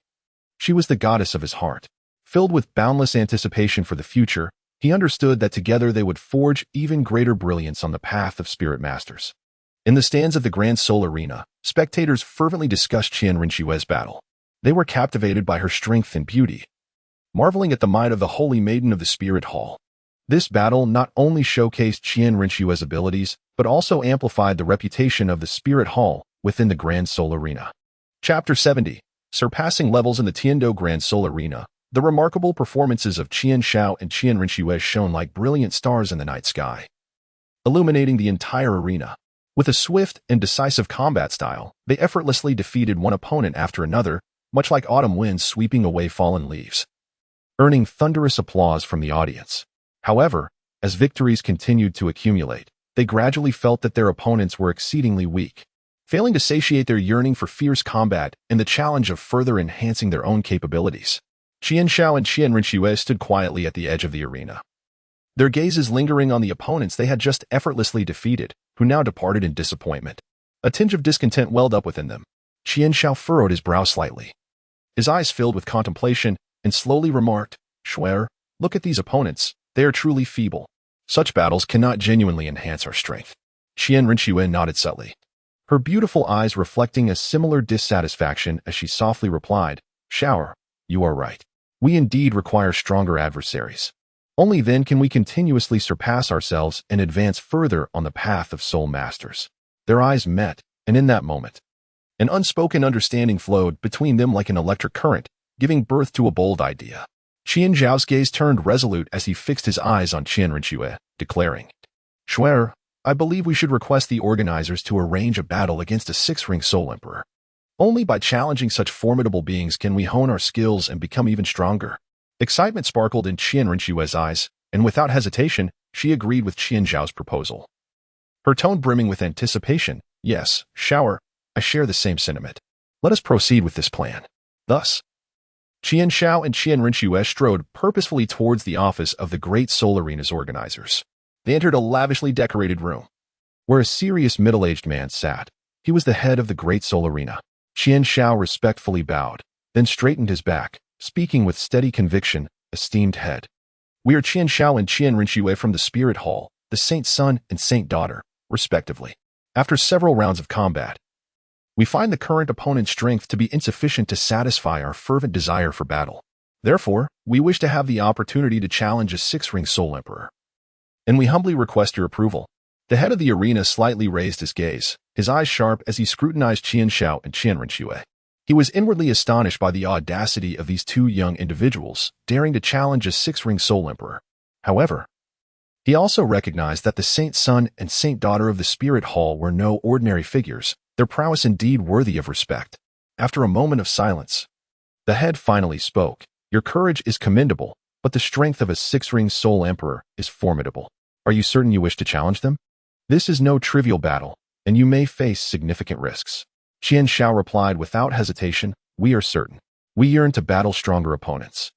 She was the goddess of his heart. Filled with boundless anticipation for the future, he understood that together they would forge even greater brilliance on the path of spirit masters. In the stands of the Grand Soul Arena, spectators fervently discussed Qianren Shui's battle. They were captivated by her strength and beauty, marveling at the might of the Holy Maiden of the Spirit Hall. This battle not only showcased Qianren Shui's abilities, but also amplified the reputation of the Spirit Hall within the Grand Soul Arena. Chapter 70. Surpassing levels in the Tiando Grand Soul Arena. The remarkable performances of Qian Xiao and Qian Rinxue shone like brilliant stars in the night sky, illuminating the entire arena. With a swift and decisive combat style, they effortlessly defeated one opponent after another, much like autumn winds sweeping away fallen leaves, earning thunderous applause from the audience. However, as victories continued to accumulate, they gradually felt that their opponents were exceedingly weak, failing to satiate their yearning for fierce combat and the challenge of further enhancing their own capabilities. Qian Xiao and Qian Rinxue stood quietly at the edge of the arena, their gazes lingering on the opponents they had just effortlessly defeated, who now departed in disappointment. A tinge of discontent welled up within them. Qian Xiao furrowed his brow slightly, his eyes filled with contemplation, and slowly remarked, "Shuer, look at these opponents, they are truly feeble. Such battles cannot genuinely enhance our strength." Qian Rinxue nodded subtly, her beautiful eyes reflecting a similar dissatisfaction as she softly replied, "Xiao, you are right. We indeed require stronger adversaries. Only then can we continuously surpass ourselves and advance further on the path of soul masters." Their eyes met, and in that moment, an unspoken understanding flowed between them like an electric current, giving birth to a bold idea. Qian Zhao's gaze turned resolute as he fixed his eyes on Qian Rinxue, declaring, "Shuer, I believe we should request the organizers to arrange a battle against a six-ring Soul Emperor. Only by challenging such formidable beings can we hone our skills and become even stronger." Excitement sparkled in Qian Rinxue's eyes, and without hesitation, she agreed with Qian Zhao's proposal, her tone brimming with anticipation. "Yes, Xiao, I share the same sentiment. Let us proceed with this plan." Thus, Qian Xiao and Qian Rinxue strode purposefully towards the office of the Great Soul Arena's organizers. They entered a lavishly decorated room, where a serious middle-aged man sat. He was the head of the Great Soul Arena. Qian Xiao respectfully bowed, then straightened his back, speaking with steady conviction, "Esteemed head, we are Qian Xiao and Qian Rinxue from the Spirit Hall, the Saint Son and Saint Daughter, respectively. After several rounds of combat, we find the current opponent's strength to be insufficient to satisfy our fervent desire for battle. Therefore, we wish to have the opportunity to challenge a six-ring Soul Emperor, and we humbly request your approval." The head of the arena slightly raised his gaze, his eyes sharp as he scrutinized Qian Xiao and Qian Rinxue. He was inwardly astonished by the audacity of these two young individuals daring to challenge a six-ring Soul Emperor. However, he also recognized that the Saint Son and Saint Daughter of the Spirit Hall were no ordinary figures, their prowess indeed worthy of respect. After a moment of silence, the head finally spoke, "Your courage is commendable, but the strength of a six-ring Soul Emperor is formidable. Are you certain you wish to challenge them? This is no trivial battle, and you may face significant risks." Qian Xiao replied without hesitation, "We are certain. We yearn to battle stronger opponents.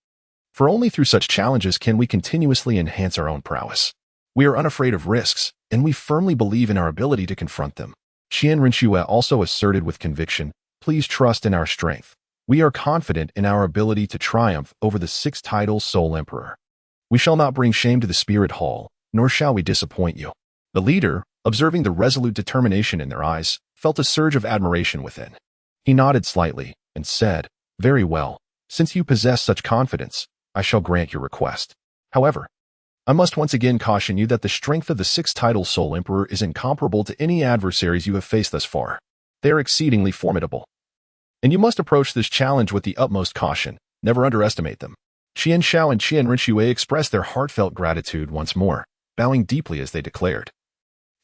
For only through such challenges can we continuously enhance our own prowess. We are unafraid of risks, and we firmly believe in our ability to confront them." Qian Rinxue also asserted with conviction, "Please trust in our strength. We are confident in our ability to triumph over the six-title Soul Emperor. We shall not bring shame to the Spirit Hall, nor shall we disappoint you." The leader, observing the resolute determination in their eyes, felt a surge of admiration within. He nodded slightly and said, "Very well. Since you possess such confidence, I shall grant your request. However, I must once again caution you that the strength of the six-title Soul Emperor is incomparable to any adversaries you have faced thus far. They are exceedingly formidable, and you must approach this challenge with the utmost caution. Never underestimate them." Qian Xiao and Qian Rinxue expressed their heartfelt gratitude once more, bowing deeply as they declared,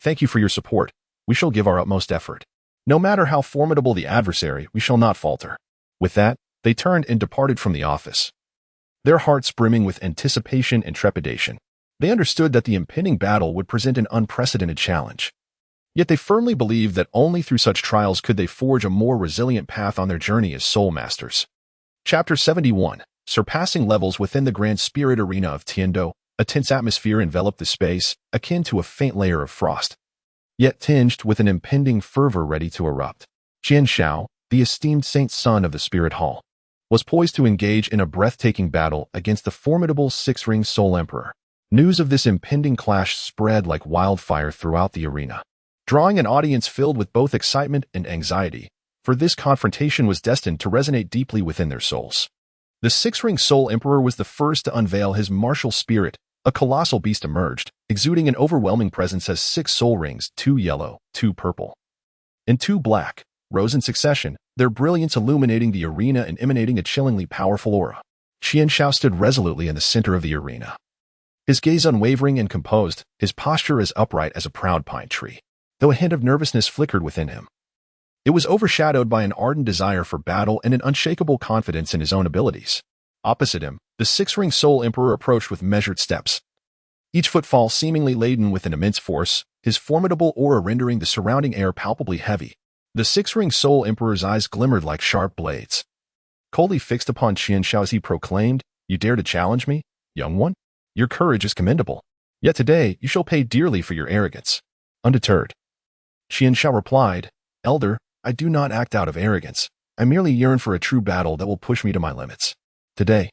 "Thank you for your support. We shall give our utmost effort. No matter how formidable the adversary, we shall not falter." With that, they turned and departed from the office, their hearts brimming with anticipation and trepidation. They understood that the impending battle would present an unprecedented challenge. Yet they firmly believed that only through such trials could they forge a more resilient path on their journey as soul masters. Chapter 71. Surpassing levels within the Grand Spirit Arena of Tiando. A tense atmosphere enveloped the space, akin to a faint layer of frost, yet tinged with an impending fervor ready to erupt. Qian Xiao, the esteemed Saint Son of the Spirit Hall, was poised to engage in a breathtaking battle against the formidable six-ring Soul Emperor. News of this impending clash spread like wildfire throughout the arena, drawing an audience filled with both excitement and anxiety, for this confrontation was destined to resonate deeply within their souls. The six-ring Soul Emperor was the first to unveil his martial spirit, A colossal beast emerged, exuding an overwhelming presence as 6 soul rings, 2 yellow, 2 purple, and 2 black, rose in succession, their brilliance illuminating the arena and emanating a chillingly powerful aura. Qianshao stood resolutely in the center of the arena. His gaze unwavering and composed, his posture as upright as a proud pine tree, though a hint of nervousness flickered within him. It was overshadowed by an ardent desire for battle and an unshakable confidence in his own abilities. Opposite him, the 6-ring Soul Emperor approached with measured steps, each footfall seemingly laden with an immense force, his formidable aura rendering the surrounding air palpably heavy. The 6-ring Soul Emperor's eyes glimmered like sharp blades, coldly fixed upon Qianshao as he proclaimed, "You dare to challenge me, young one? Your courage is commendable. Yet today you shall pay dearly for your arrogance." Undeterred, Qianshao replied, "Elder, I do not act out of arrogance. I merely yearn for a true battle that will push me to my limits. Today,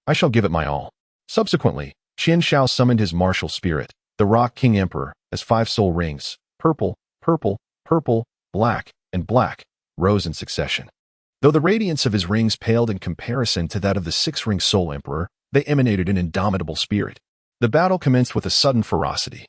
I shall give it my all." Subsequently, Qianshao summoned his martial spirit, the Rock King Emperor, as 5 soul rings, purple, purple, purple, black, and black, rose in succession. Though the radiance of his rings paled in comparison to that of the 6-ring Soul Emperor, they emanated an indomitable spirit. The battle commenced with a sudden ferocity.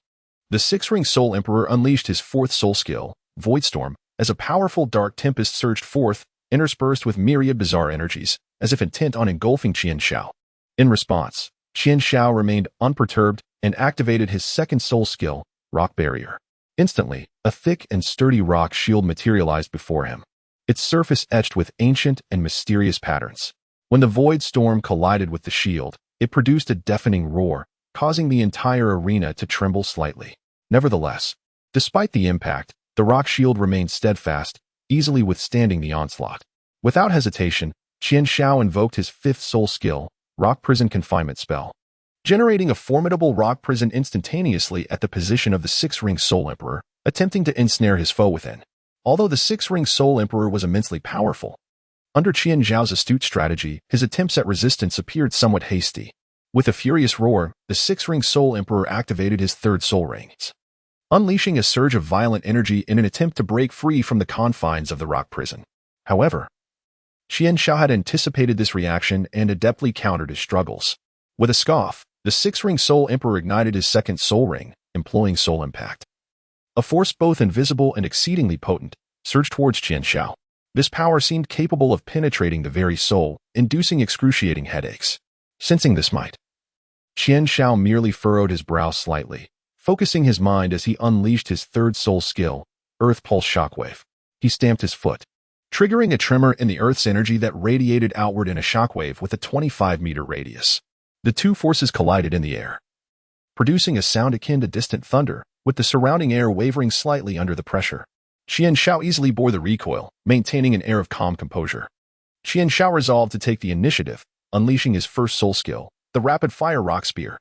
The 6-ring Soul Emperor unleashed his 4th soul skill, Voidstorm, as a powerful dark tempest surged forth, interspersed with myriad bizarre energies, as if intent on engulfing Qianshao. In response, Qianshao remained unperturbed and activated his 2nd soul skill, Rock Barrier. Instantly, a thick and sturdy rock shield materialized before him, its surface etched with ancient and mysterious patterns. When the void storm collided with the shield, it produced a deafening roar, causing the entire arena to tremble slightly. Nevertheless, despite the impact, the rock shield remained steadfast, easily withstanding the onslaught. Without hesitation, Qianshao invoked his 5th soul skill, Rock Prison Confinement Spell, generating a formidable rock prison instantaneously at the position of the 6-ring Soul Emperor, attempting to ensnare his foe within. Although the 6-ring Soul Emperor was immensely powerful, under Qianzhao's astute strategy, his attempts at resistance appeared somewhat hasty. With a furious roar, the 6-ring Soul Emperor activated his 3rd soul ring, unleashing a surge of violent energy in an attempt to break free from the confines of the rock prison. However, Qianshao had anticipated this reaction and adeptly countered his struggles. With a scoff, the 6-ring Soul Emperor ignited his 2nd soul ring, employing Soul Impact. A force both invisible and exceedingly potent surged towards Qianshao. This power seemed capable of penetrating the very soul, inducing excruciating headaches. Sensing this might, Qianshao merely furrowed his brow slightly, focusing his mind as he unleashed his 3rd soul skill, Earth Pulse Shockwave. He stamped his foot, triggering a tremor in the Earth's energy that radiated outward in a shockwave with a 25-meter radius. The two forces collided in the air, producing a sound akin to distant thunder, with the surrounding air wavering slightly under the pressure. Qianshao easily bore the recoil, maintaining an air of calm composure. Qianshao resolved to take the initiative, unleashing his 1st soul skill, the rapid-fire rock spear.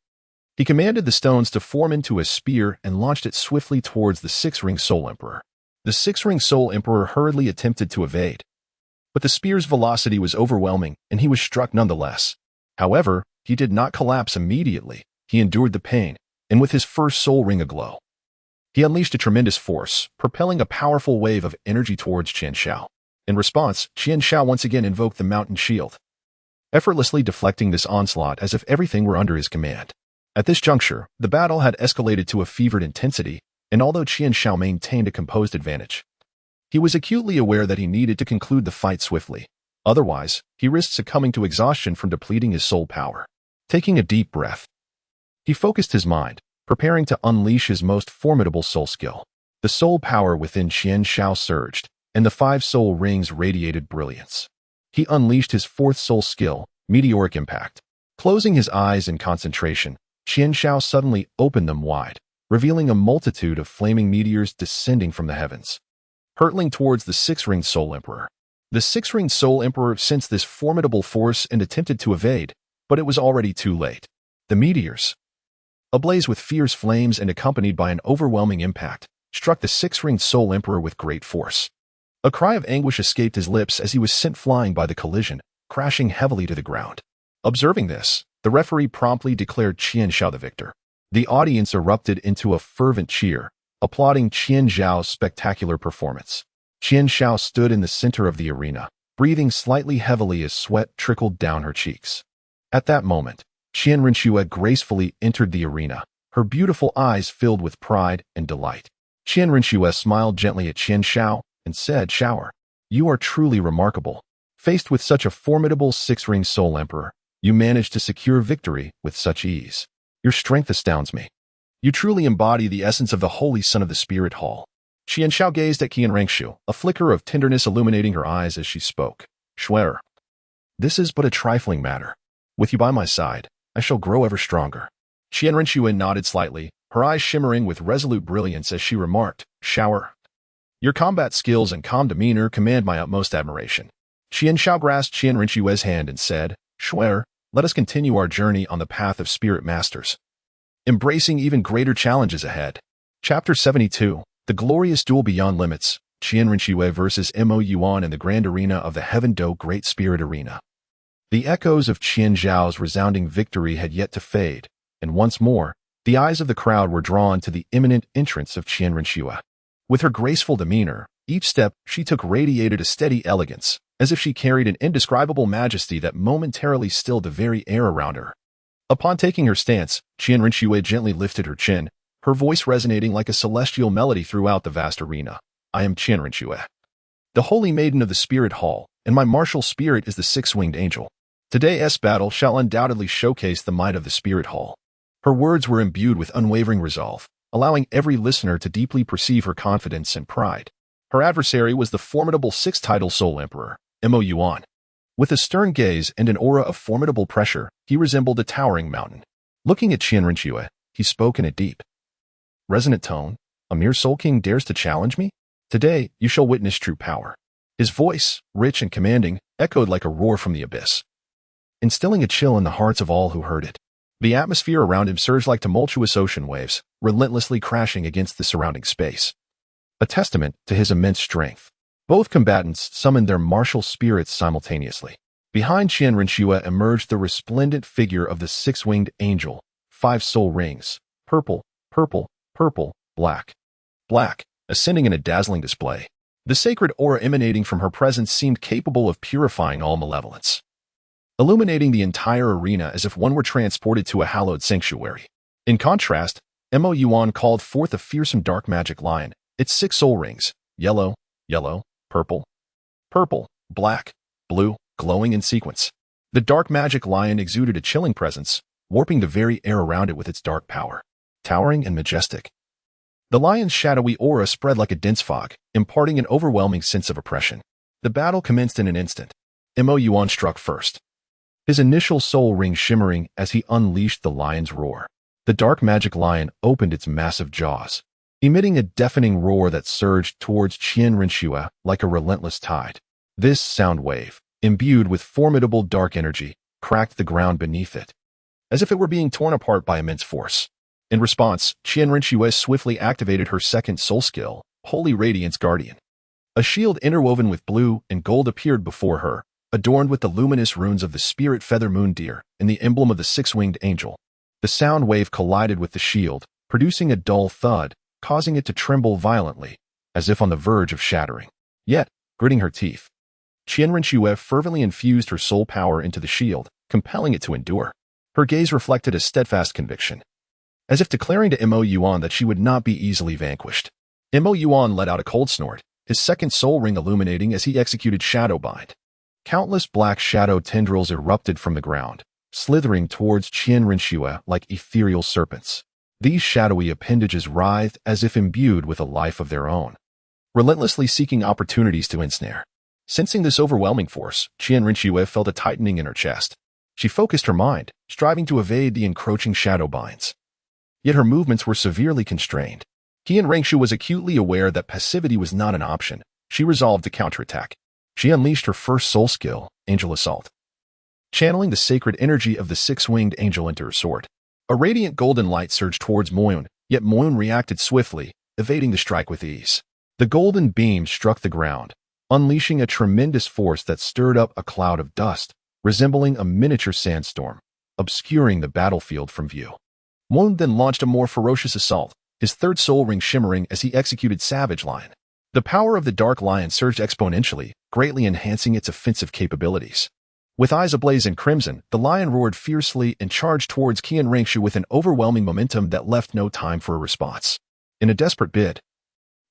He commanded the stones to form into a spear and launched it swiftly towards the 6-ring Soul Emperor. The 6-ring Soul Emperor hurriedly attempted to evade, but the spear's velocity was overwhelming and he was struck nonetheless. However, he did not collapse immediately. He endured the pain, and with his 1st soul ring aglow, he unleashed a tremendous force, propelling a powerful wave of energy towards Qianshao. In response, Qianshao once again invoked the Mountain Shield, effortlessly deflecting this onslaught as if everything were under his command. At this juncture, the battle had escalated to a fevered intensity, and although Qianshao maintained a composed advantage, he was acutely aware that he needed to conclude the fight swiftly. Otherwise, he risked succumbing to exhaustion from depleting his soul power. Taking a deep breath, he focused his mind, preparing to unleash his most formidable soul skill. The soul power within Qianshao surged, and the 5 soul rings radiated brilliance. He unleashed his 4th soul skill, Meteoric Impact. Closing his eyes in concentration, Qianshao suddenly opened them wide, revealing a multitude of flaming meteors descending from the heavens, hurtling towards the 6-ringed Soul Emperor. The 6-ringed Soul Emperor sensed this formidable force and attempted to evade, but it was already too late. The meteors, ablaze with fierce flames and accompanied by an overwhelming impact, struck the 6-ringed Soul Emperor with great force. A cry of anguish escaped his lips as he was sent flying by the collision, crashing heavily to the ground. Observing this, the referee promptly declared Qianshao the victor. The audience erupted into a fervent cheer, applauding Qianzhao's spectacular performance. Qianshao stood in the center of the arena, breathing slightly heavily as sweat trickled down her cheeks. At that moment, Qian Rinxue gracefully entered the arena, her beautiful eyes filled with pride and delight. Qian Rinxue smiled gently at Qian Shao and said, "Shower, you are truly remarkable. Faced with such a formidable six-ring soul emperor, you managed to secure victory with such ease. Your strength astounds me. You truly embody the essence of the holy son of the spirit hall." Qian Shao gazed at Qian Rinxue, a flicker of tenderness illuminating her eyes as she spoke. "Shuer, this is but a trifling matter. With you by my side, I shall grow ever stronger." Qian Rinxue nodded slightly, her eyes shimmering with resolute brilliance as she remarked, "Shower, your combat skills and calm demeanor command my utmost admiration." Qian Shao grasped Qian Rinxue's hand and said, "Shuer, let us continue our journey on the path of spirit masters, embracing even greater challenges ahead." Chapter 72, The Glorious Duel Beyond Limits, Qian Rinxue versus Mo Yuan in the Grand Arena of the Heaven Do Great Spirit Arena. The echoes of Qian Zhao's resounding victory had yet to fade, and once more, the eyes of the crowd were drawn to the imminent entrance of Qian Rinxue. With her graceful demeanor, each step she took radiated a steady elegance, as if she carried an indescribable majesty that momentarily stilled the very air around her. Upon taking her stance, Qian Rinxue gently lifted her chin, her voice resonating like a celestial melody throughout the vast arena. "I am Qian Rinxue, the holy maiden of the spirit hall, and my martial spirit is the six-winged angel. Today's battle shall undoubtedly showcase the might of the spirit hall." Her words were imbued with unwavering resolve, allowing every listener to deeply perceive her confidence and pride. Her adversary was the formidable six-title Soul Emperor, Mo Yuan. With a stern gaze and an aura of formidable pressure, he resembled a towering mountain. Looking at Qian Rinxue, he spoke in a deep, resonant tone. "A mere Soul King dares to challenge me? Today, you shall witness true power." His voice, rich and commanding, echoed like a roar from the abyss, instilling a chill in the hearts of all who heard it. The atmosphere around him surged like tumultuous ocean waves, relentlessly crashing against the surrounding space. A testament to his immense strength, both combatants summoned their martial spirits simultaneously. Behind Qian Rinxue emerged the resplendent figure of the six-winged angel, 5 soul rings, purple, purple, purple, black, black, ascending in a dazzling display. The sacred aura emanating from her presence seemed capable of purifying all malevolence, illuminating the entire arena as if one were transported to a hallowed sanctuary. In contrast, Mo Yuan called forth a fearsome dark magic lion, its 6 soul rings, yellow, yellow, purple, purple, black, blue, glowing in sequence. The dark magic lion exuded a chilling presence, warping the very air around it with its dark power. Towering and majestic, the lion's shadowy aura spread like a dense fog, imparting an overwhelming sense of oppression. The battle commenced in an instant. Mo Yuan struck first, his initial soul ring shimmering as he unleashed the lion's roar. The dark magic lion opened its massive jaws, emitting a deafening roar that surged towards Qian Rinxue like a relentless tide. This sound wave, imbued with formidable dark energy, cracked the ground beneath it, as if it were being torn apart by immense force. In response, Qian Rinxue swiftly activated her second soul skill, Holy Radiance Guardian. A shield interwoven with blue and gold appeared before her, adorned with the luminous runes of the spirit feather moon deer and the emblem of the six-winged angel. The sound wave collided with the shield, producing a dull thud, causing it to tremble violently, as if on the verge of shattering. Yet, gritting her teeth, Qian Rinxue fervently infused her soul power into the shield, compelling it to endure. Her gaze reflected a steadfast conviction, as if declaring to Mo Yuan that she would not be easily vanquished. Mo Yuan let out a cold snort, his second soul ring illuminating as he executed Shadow Bind. Countless black shadow tendrils erupted from the ground, slithering towards Qian Rinxue like ethereal serpents. These shadowy appendages writhed as if imbued with a life of their own, relentlessly seeking opportunities to ensnare. Sensing this overwhelming force, Qian Rinxue felt a tightening in her chest. She focused her mind, striving to evade the encroaching shadow binds. Yet her movements were severely constrained. Qian Rinxue was acutely aware that passivity was not an option. She resolved to counterattack. She unleashed her first soul skill, Angel Assault, channeling the sacred energy of the six-winged angel into her sword. A radiant golden light surged towards Moyun, yet Moyun reacted swiftly, evading the strike with ease. The golden beam struck the ground, unleashing a tremendous force that stirred up a cloud of dust, resembling a miniature sandstorm, obscuring the battlefield from view. Moyun then launched a more ferocious assault, his third soul ring shimmering as he executed Savage Lion. The power of the Dark Lion surged exponentially, greatly enhancing its offensive capabilities. With eyes ablaze in crimson, the lion roared fiercely and charged towards Qian Rengshu with an overwhelming momentum that left no time for a response. In a desperate bid,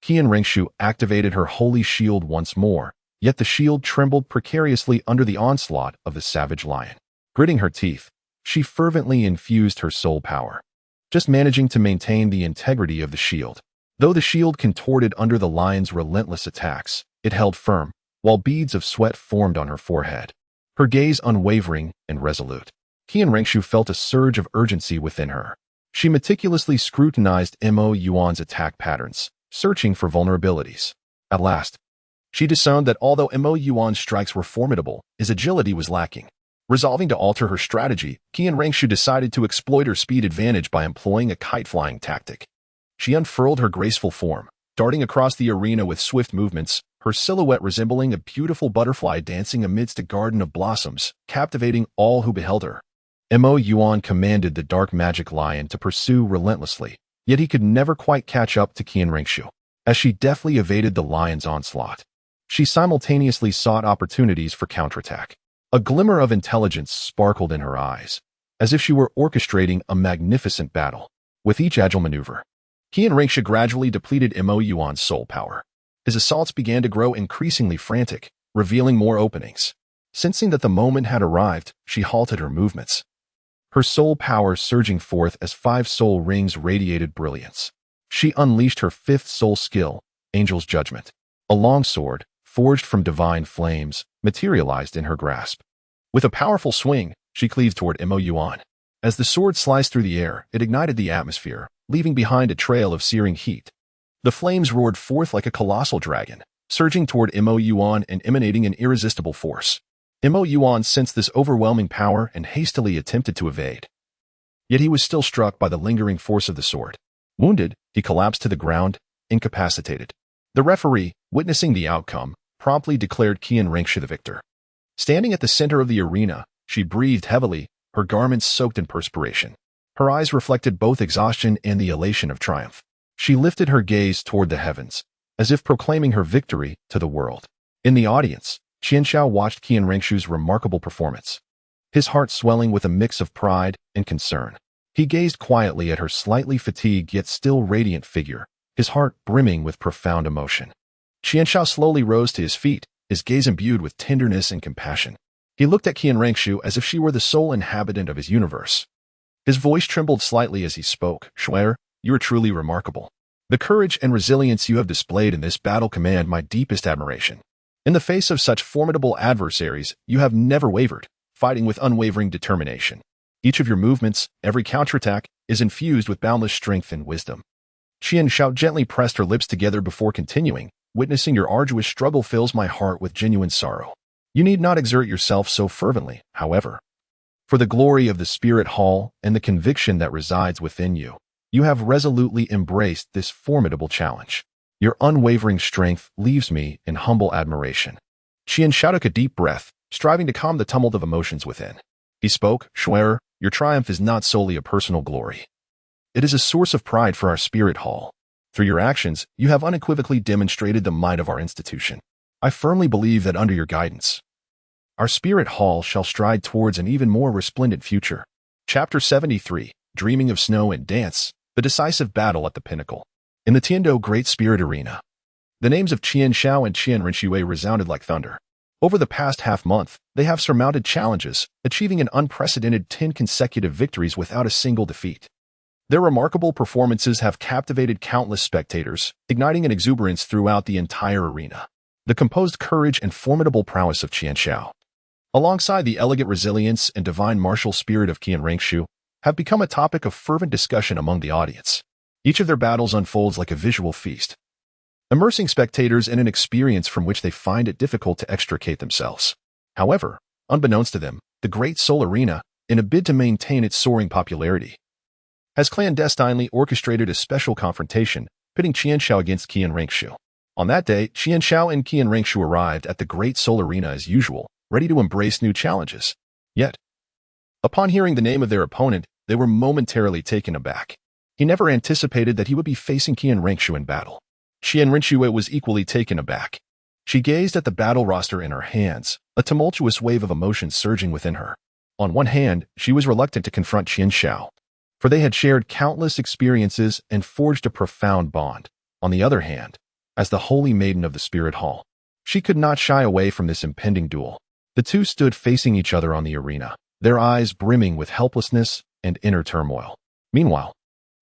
Qian Rengshu activated her holy shield once more, yet the shield trembled precariously under the onslaught of the savage lion. Gritting her teeth, she fervently infused her soul power, just managing to maintain the integrity of the shield. Though the shield contorted under the lion's relentless attacks, it held firm, while beads of sweat formed on her forehead, her gaze unwavering and resolute. Qian Rengshu felt a surge of urgency within her. She meticulously scrutinized Mo Yuan's attack patterns, searching for vulnerabilities. At last, she discerned that although Mo Yuan's strikes were formidable, his agility was lacking. Resolving to alter her strategy, Qian Rengshu decided to exploit her speed advantage by employing a kite-flying tactic. She unfurled her graceful form, darting across the arena with swift movements, her silhouette resembling a beautiful butterfly dancing amidst a garden of blossoms, captivating all who beheld her. Mo Yuan commanded the dark magic lion to pursue relentlessly, yet he could never quite catch up to Qian Rengshu. As she deftly evaded the lion's onslaught, she simultaneously sought opportunities for counterattack. A glimmer of intelligence sparkled in her eyes, as if she were orchestrating a magnificent battle. With each agile maneuver, Qian Rengshu gradually depleted Mo Yuan's soul power. His assaults began to grow increasingly frantic, revealing more openings. Sensing that the moment had arrived, she halted her movements, her soul power surging forth as 5 soul rings radiated brilliance. She unleashed her 5th soul skill, Angel's Judgment. A long sword, forged from divine flames, materialized in her grasp. With a powerful swing, she cleaved toward Mo Yuan. As the sword sliced through the air, it ignited the atmosphere, leaving behind a trail of searing heat. The flames roared forth like a colossal dragon, surging toward Mo Yuan and emanating an irresistible force. Mo Yuan sensed this overwhelming power and hastily attempted to evade. Yet he was still struck by the lingering force of the sword. Wounded, he collapsed to the ground, incapacitated. The referee, witnessing the outcome, promptly declared Qian Rengshu the victor. Standing at the center of the arena, she breathed heavily, her garments soaked in perspiration. Her eyes reflected both exhaustion and the elation of triumph. She lifted her gaze toward the heavens, as if proclaiming her victory to the world. In the audience, Qianshao watched Qian Rengshu's remarkable performance, his heart swelling with a mix of pride and concern. He gazed quietly at her slightly fatigued yet still radiant figure, his heart brimming with profound emotion. Qianshao slowly rose to his feet, his gaze imbued with tenderness and compassion. He looked at Qian Rengshu as if she were the sole inhabitant of his universe. His voice trembled slightly as he spoke. "Shuer, you are truly remarkable. The courage and resilience you have displayed in this battle command my deepest admiration. In the face of such formidable adversaries, you have never wavered, fighting with unwavering determination. Each of your movements, every counterattack, is infused with boundless strength and wisdom." Qianshao gently pressed her lips together before continuing. "Witnessing your arduous struggle fills my heart with genuine sorrow. You need not exert yourself so fervently, however. For the glory of the Spirit Hall and the conviction that resides within you, you have resolutely embraced this formidable challenge. Your unwavering strength leaves me in humble admiration." Qianshao took a deep breath, striving to calm the tumult of emotions within. He spoke. "Shuer, your triumph is not solely a personal glory. It is a source of pride for our Spirit Hall. Through your actions, you have unequivocally demonstrated the might of our institution. I firmly believe that under your guidance, our Spirit Hall shall stride towards an even more resplendent future." Chapter 73, Dreaming of Snow and Dance, the decisive battle at the pinnacle. In the Tiando Great Spirit Arena, the names of Qianshao and Qian Rengshu resounded like thunder. Over the past half-month, they have surmounted challenges, achieving an unprecedented 10 consecutive victories without a single defeat. Their remarkable performances have captivated countless spectators, igniting an exuberance throughout the entire arena. The composed courage and formidable prowess of Qianshao, alongside the elegant resilience and divine martial spirit of Qian Rengshu, have become a topic of fervent discussion among the audience. Each of their battles unfolds like a visual feast, immersing spectators in an experience from which they find it difficult to extricate themselves. However, unbeknownst to them, the Great Soul Arena, in a bid to maintain its soaring popularity, has clandestinely orchestrated a special confrontation, pitting Qianshao against Qian Rengshu. On that day, Qianshao and Qian Rengshu arrived at the Great Soul Arena as usual, ready to embrace new challenges. Yet, upon hearing the name of their opponent, they were momentarily taken aback. He never anticipated that he would be facing Qian Rengshu in battle. Qian Rengshu was equally taken aback. She gazed at the battle roster in her hands, a tumultuous wave of emotion surging within her. On one hand, she was reluctant to confront Qian Xiao, for they had shared countless experiences and forged a profound bond. On the other hand, as the holy maiden of the Spirit Hall, she could not shy away from this impending duel. The two stood facing each other on the arena, their eyes brimming with helplessness and inner turmoil. Meanwhile,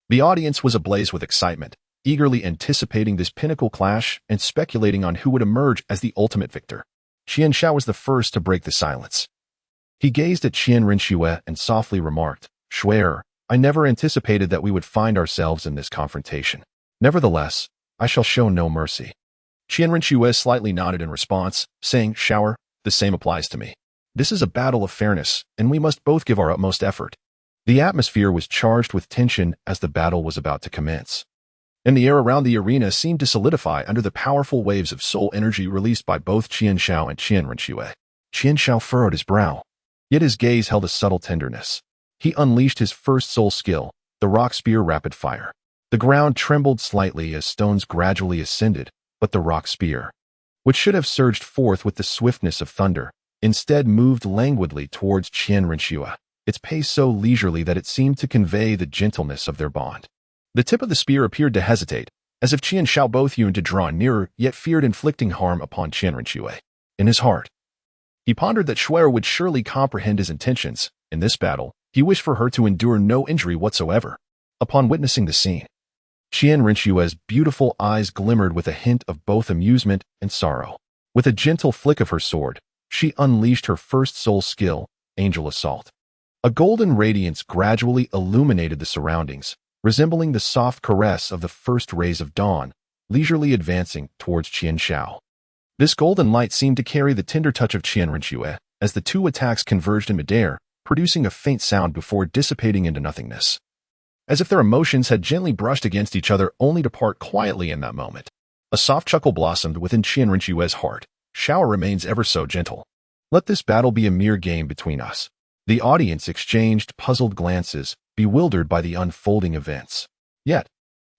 the audience was ablaze with excitement, eagerly anticipating this pinnacle clash and speculating on who would emerge as the ultimate victor. Qian Xiao was the first to break the silence. He gazed at Qian Rinxue and softly remarked, "Shuer, I never anticipated that we would find ourselves in this confrontation. Nevertheless, I shall show no mercy." Qian Rinxue slightly nodded in response, saying, "Shower, the same applies to me. This is a battle of fairness, and we must both give our utmost effort." The atmosphere was charged with tension as the battle was about to commence, and the air around the arena seemed to solidify under the powerful waves of soul energy released by both Qian Xiao and Qian Rinxue. Qian Xiao furrowed his brow, yet his gaze held a subtle tenderness. He unleashed his first soul skill, the rock spear rapid fire. The ground trembled slightly as stones gradually ascended, but the rock spear, which should have surged forth with the swiftness of thunder, instead moved languidly towards Qian Rinxue, its pace so leisurely that it seemed to convey the gentleness of their bond. The tip of the spear appeared to hesitate, as if Qian Xiao both yearned to draw nearer, yet feared inflicting harm upon Qian Rinxue. In his heart, he pondered that Shuer would surely comprehend his intentions. In this battle, he wished for her to endure no injury whatsoever. Upon witnessing the scene, Qian Rinxue's beautiful eyes glimmered with a hint of both amusement and sorrow. With a gentle flick of her sword, she unleashed her first soul skill, Angel Assault. A golden radiance gradually illuminated the surroundings, resembling the soft caress of the first rays of dawn, leisurely advancing towards Qian Xiao. This golden light seemed to carry the tender touch of Qian Rinxue as the two attacks converged in midair, producing a faint sound before dissipating into nothingness, as if their emotions had gently brushed against each other only to part quietly in that moment. A soft chuckle blossomed within Qian Rinxue's heart. Shower remains ever so gentle. Let this battle be a mere game between us. The audience exchanged puzzled glances, bewildered by the unfolding events. Yet,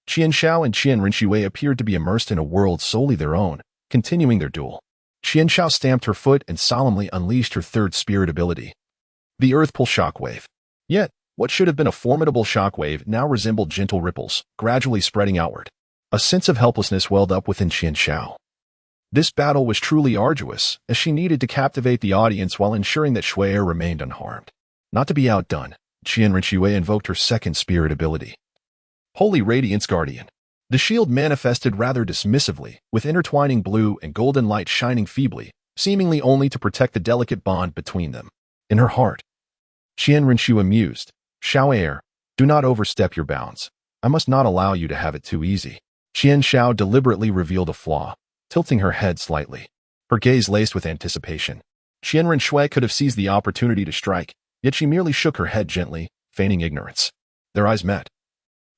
Qian Xiao and Qian Rinxue appeared to be immersed in a world solely their own, continuing their duel. Qian Xiao stamped her foot and solemnly unleashed her third spirit ability, the Earth Pull Shockwave. Yet, what should have been a formidable shockwave now resembled gentle ripples, gradually spreading outward. A sense of helplessness welled up within Qian Xiao. This battle was truly arduous, as she needed to captivate the audience while ensuring that Shuer remained unharmed. Not to be outdone, Qian Rinxue invoked her second spirit ability, Holy Radiance Guardian. The shield manifested rather dismissively, with intertwining blue and golden light shining feebly, seemingly only to protect the delicate bond between them. In her heart, Qian Rinxue mused, "Shuer, do not overstep your bounds. I must not allow you to have it too easy." Qian Xiao deliberately revealed a flaw, tilting her head slightly, her gaze laced with anticipation. Qian Rinxue could have seized the opportunity to strike, yet she merely shook her head gently, feigning ignorance. Their eyes met,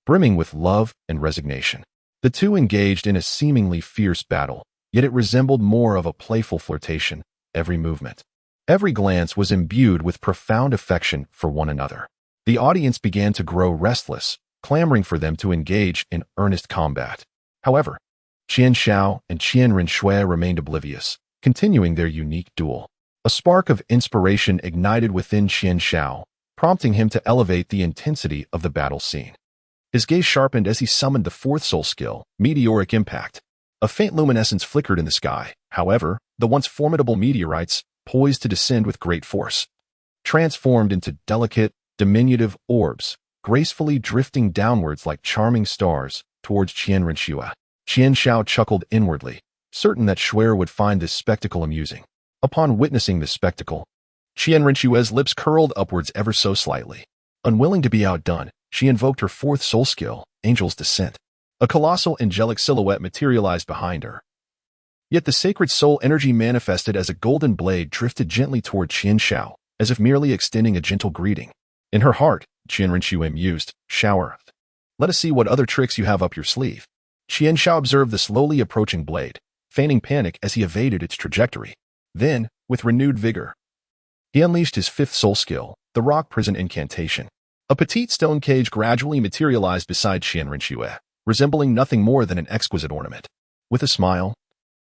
brimming with love and resignation. The two engaged in a seemingly fierce battle, yet it resembled more of a playful flirtation. Every movement, every glance was imbued with profound affection for one another. The audience began to grow restless, clamoring for them to engage in earnest combat. However, Qian Xiao and Qian Rinxue remained oblivious, continuing their unique duel. A spark of inspiration ignited within Qian Xiao, prompting him to elevate the intensity of the battle scene. His gaze sharpened as he summoned the fourth soul skill, Meteoric Impact. A faint luminescence flickered in the sky. However, the once formidable meteorites, poised to descend with great force, transformed into delicate, diminutive orbs, gracefully drifting downwards like charming stars towards Qian Rinxue. Qian Xiao chuckled inwardly, certain that Shuer would find this spectacle amusing. Upon witnessing this spectacle, Qian Rinxue's lips curled upwards ever so slightly. Unwilling to be outdone, she invoked her fourth soul skill, Angel's Descent. A colossal angelic silhouette materialized behind her. Yet the sacred soul energy manifested as a golden blade drifted gently toward Qian Xiao, as if merely extending a gentle greeting. In her heart, Qian Rinxue mused, "Shower, let us see what other tricks you have up your sleeve." Qian Xiao observed the slowly approaching blade, feigning panic as he evaded its trajectory. Then, with renewed vigor, he unleashed his fifth soul skill, the Rock Prison Incantation. A petite stone cage gradually materialized beside Qian Rinxue, resembling nothing more than an exquisite ornament. With a smile,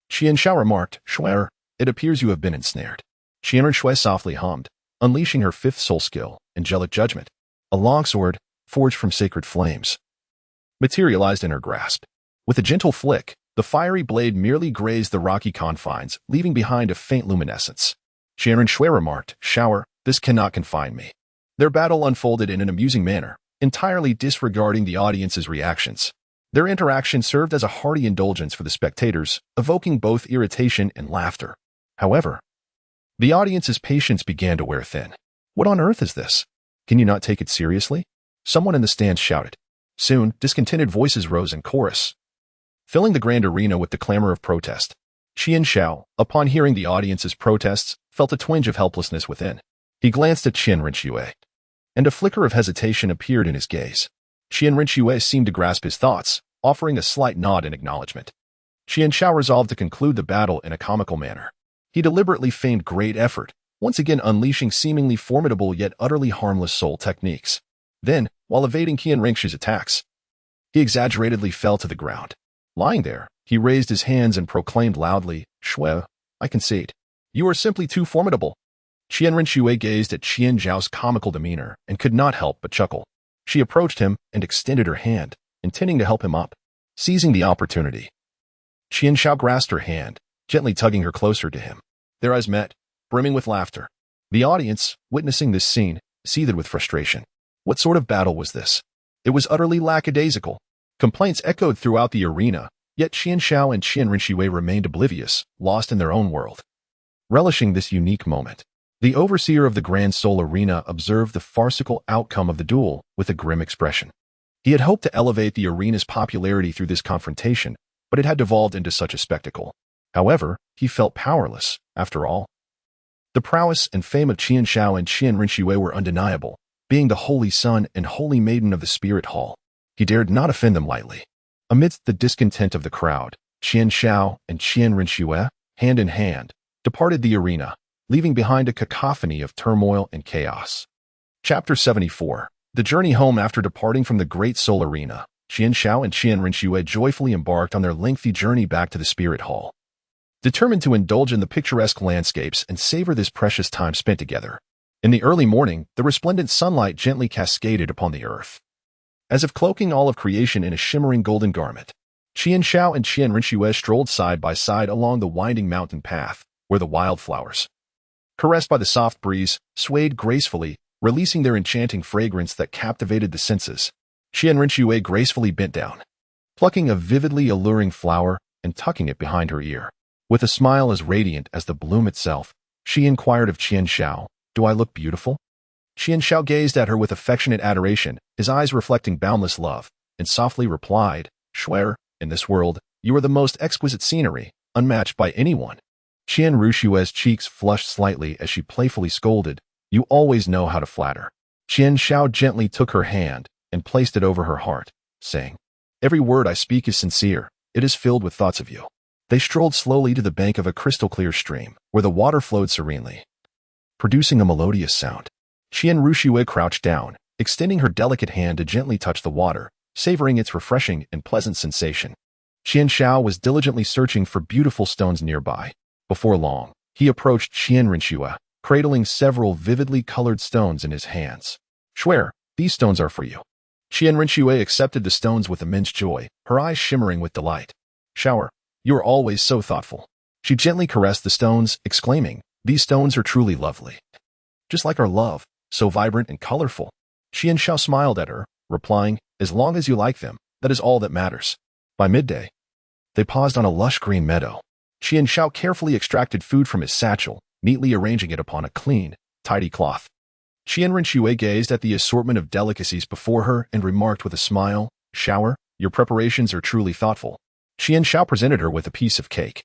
Qian Shao remarked, Shuer, it appears you have been ensnared. Qian Shui softly hummed, unleashing her fifth soul skill, Angelic Judgment. A longsword, forged from sacred flames, materialized in her grasp. With a gentle flick, the fiery blade merely grazed the rocky confines, leaving behind a faint luminescence. Qian Shui remarked, Shower, this cannot confine me. Their battle unfolded in an amusing manner, entirely disregarding the audience's reactions. Their interaction served as a hearty indulgence for the spectators, evoking both irritation and laughter. However, the audience's patience began to wear thin. What on earth is this? Can you not take it seriously? Someone in the stands shouted. Soon, discontented voices rose in chorus, filling the grand arena with the clamor of protest. Qian Shao, upon hearing the audience's protests, felt a twinge of helplessness within. He glanced at Qian Rinxue, and a flicker of hesitation appeared in his gaze. Qian Rinxue seemed to grasp his thoughts, offering a slight nod in acknowledgement. Qian Shao resolved to conclude the battle in a comical manner. He deliberately feigned great effort, once again unleashing seemingly formidable yet utterly harmless soul techniques. Then, while evading Qian Rinxue's attacks, he exaggeratedly fell to the ground. Lying there, he raised his hands and proclaimed loudly, Shui, I concede. You are simply too formidable. Qian Rinxue gazed at Qian Zhao's comical demeanor and could not help but chuckle. She approached him and extended her hand, intending to help him up. Seizing the opportunity, Qian Shao grasped her hand, gently tugging her closer to him. Their eyes met, brimming with laughter. The audience, witnessing this scene, seethed with frustration. What sort of battle was this? It was utterly lackadaisical. Complaints echoed throughout the arena, yet Qian Shao and Qian Rinxue remained oblivious, lost in their own world. Relishing this unique moment, the overseer of the Grand Soul Arena observed the farcical outcome of the duel with a grim expression. He had hoped to elevate the arena's popularity through this confrontation, but it had devolved into such a spectacle. However, he felt powerless, after all. The prowess and fame of Qian Shao and Qian Rinxue were undeniable, being the holy son and holy maiden of the Spirit Hall. He dared not offend them lightly. Amidst the discontent of the crowd, Qian Shao and Qian Rinxue, hand in hand, departed the arena, leaving behind a cacophony of turmoil and chaos. Chapter 74. The journey home. After departing from the Great Soul Arena, Qian Shao and Qian Rinxue joyfully embarked on their lengthy journey back to the Spirit Hall. Determined to indulge in the picturesque landscapes and savor this precious time spent together. In the early morning, the resplendent sunlight gently cascaded upon the earth, as if cloaking all of creation in a shimmering golden garment. Qian Shao and Qian Rinxue strolled side by side along the winding mountain path, where the wildflowers, caressed by the soft breeze, swayed gracefully, releasing their enchanting fragrance that captivated the senses. Qian Rinxue gracefully bent down, plucking a vividly alluring flower and tucking it behind her ear. With a smile as radiant as the bloom itself, she inquired of Qian Shao, Do I look beautiful? Qian Shao gazed at her with affectionate adoration, his eyes reflecting boundless love, and softly replied, Shuer, in this world, you are the most exquisite scenery, unmatched by anyone. Qian Rinxue's cheeks flushed slightly as she playfully scolded, You always know how to flatter. Qian Shao gently took her hand and placed it over her heart, saying, Every word I speak is sincere, it is filled with thoughts of you. They strolled slowly to the bank of a crystal-clear stream, where the water flowed serenely, producing a melodious sound. Qian Rinxue crouched down, extending her delicate hand to gently touch the water, savoring its refreshing and pleasant sensation. Qian Shao was diligently searching for beautiful stones nearby. Before long, he approached Qian Rinxue, cradling several vividly colored stones in his hands. Shuer, these stones are for you. Qian Rinxue accepted the stones with immense joy, her eyes shimmering with delight. Shower, you are always so thoughtful. She gently caressed the stones, exclaiming, These stones are truly lovely. Just like our love, so vibrant and colorful. Qian Shao smiled at her, replying, As long as you like them, that is all that matters. By midday, they paused on a lush green meadow. Qian Shao carefully extracted food from his satchel, neatly arranging it upon a clean, tidy cloth. Qian Rinxue gazed at the assortment of delicacies before her and remarked with a smile, Shower, your preparations are truly thoughtful. Qian Shao presented her with a piece of cake,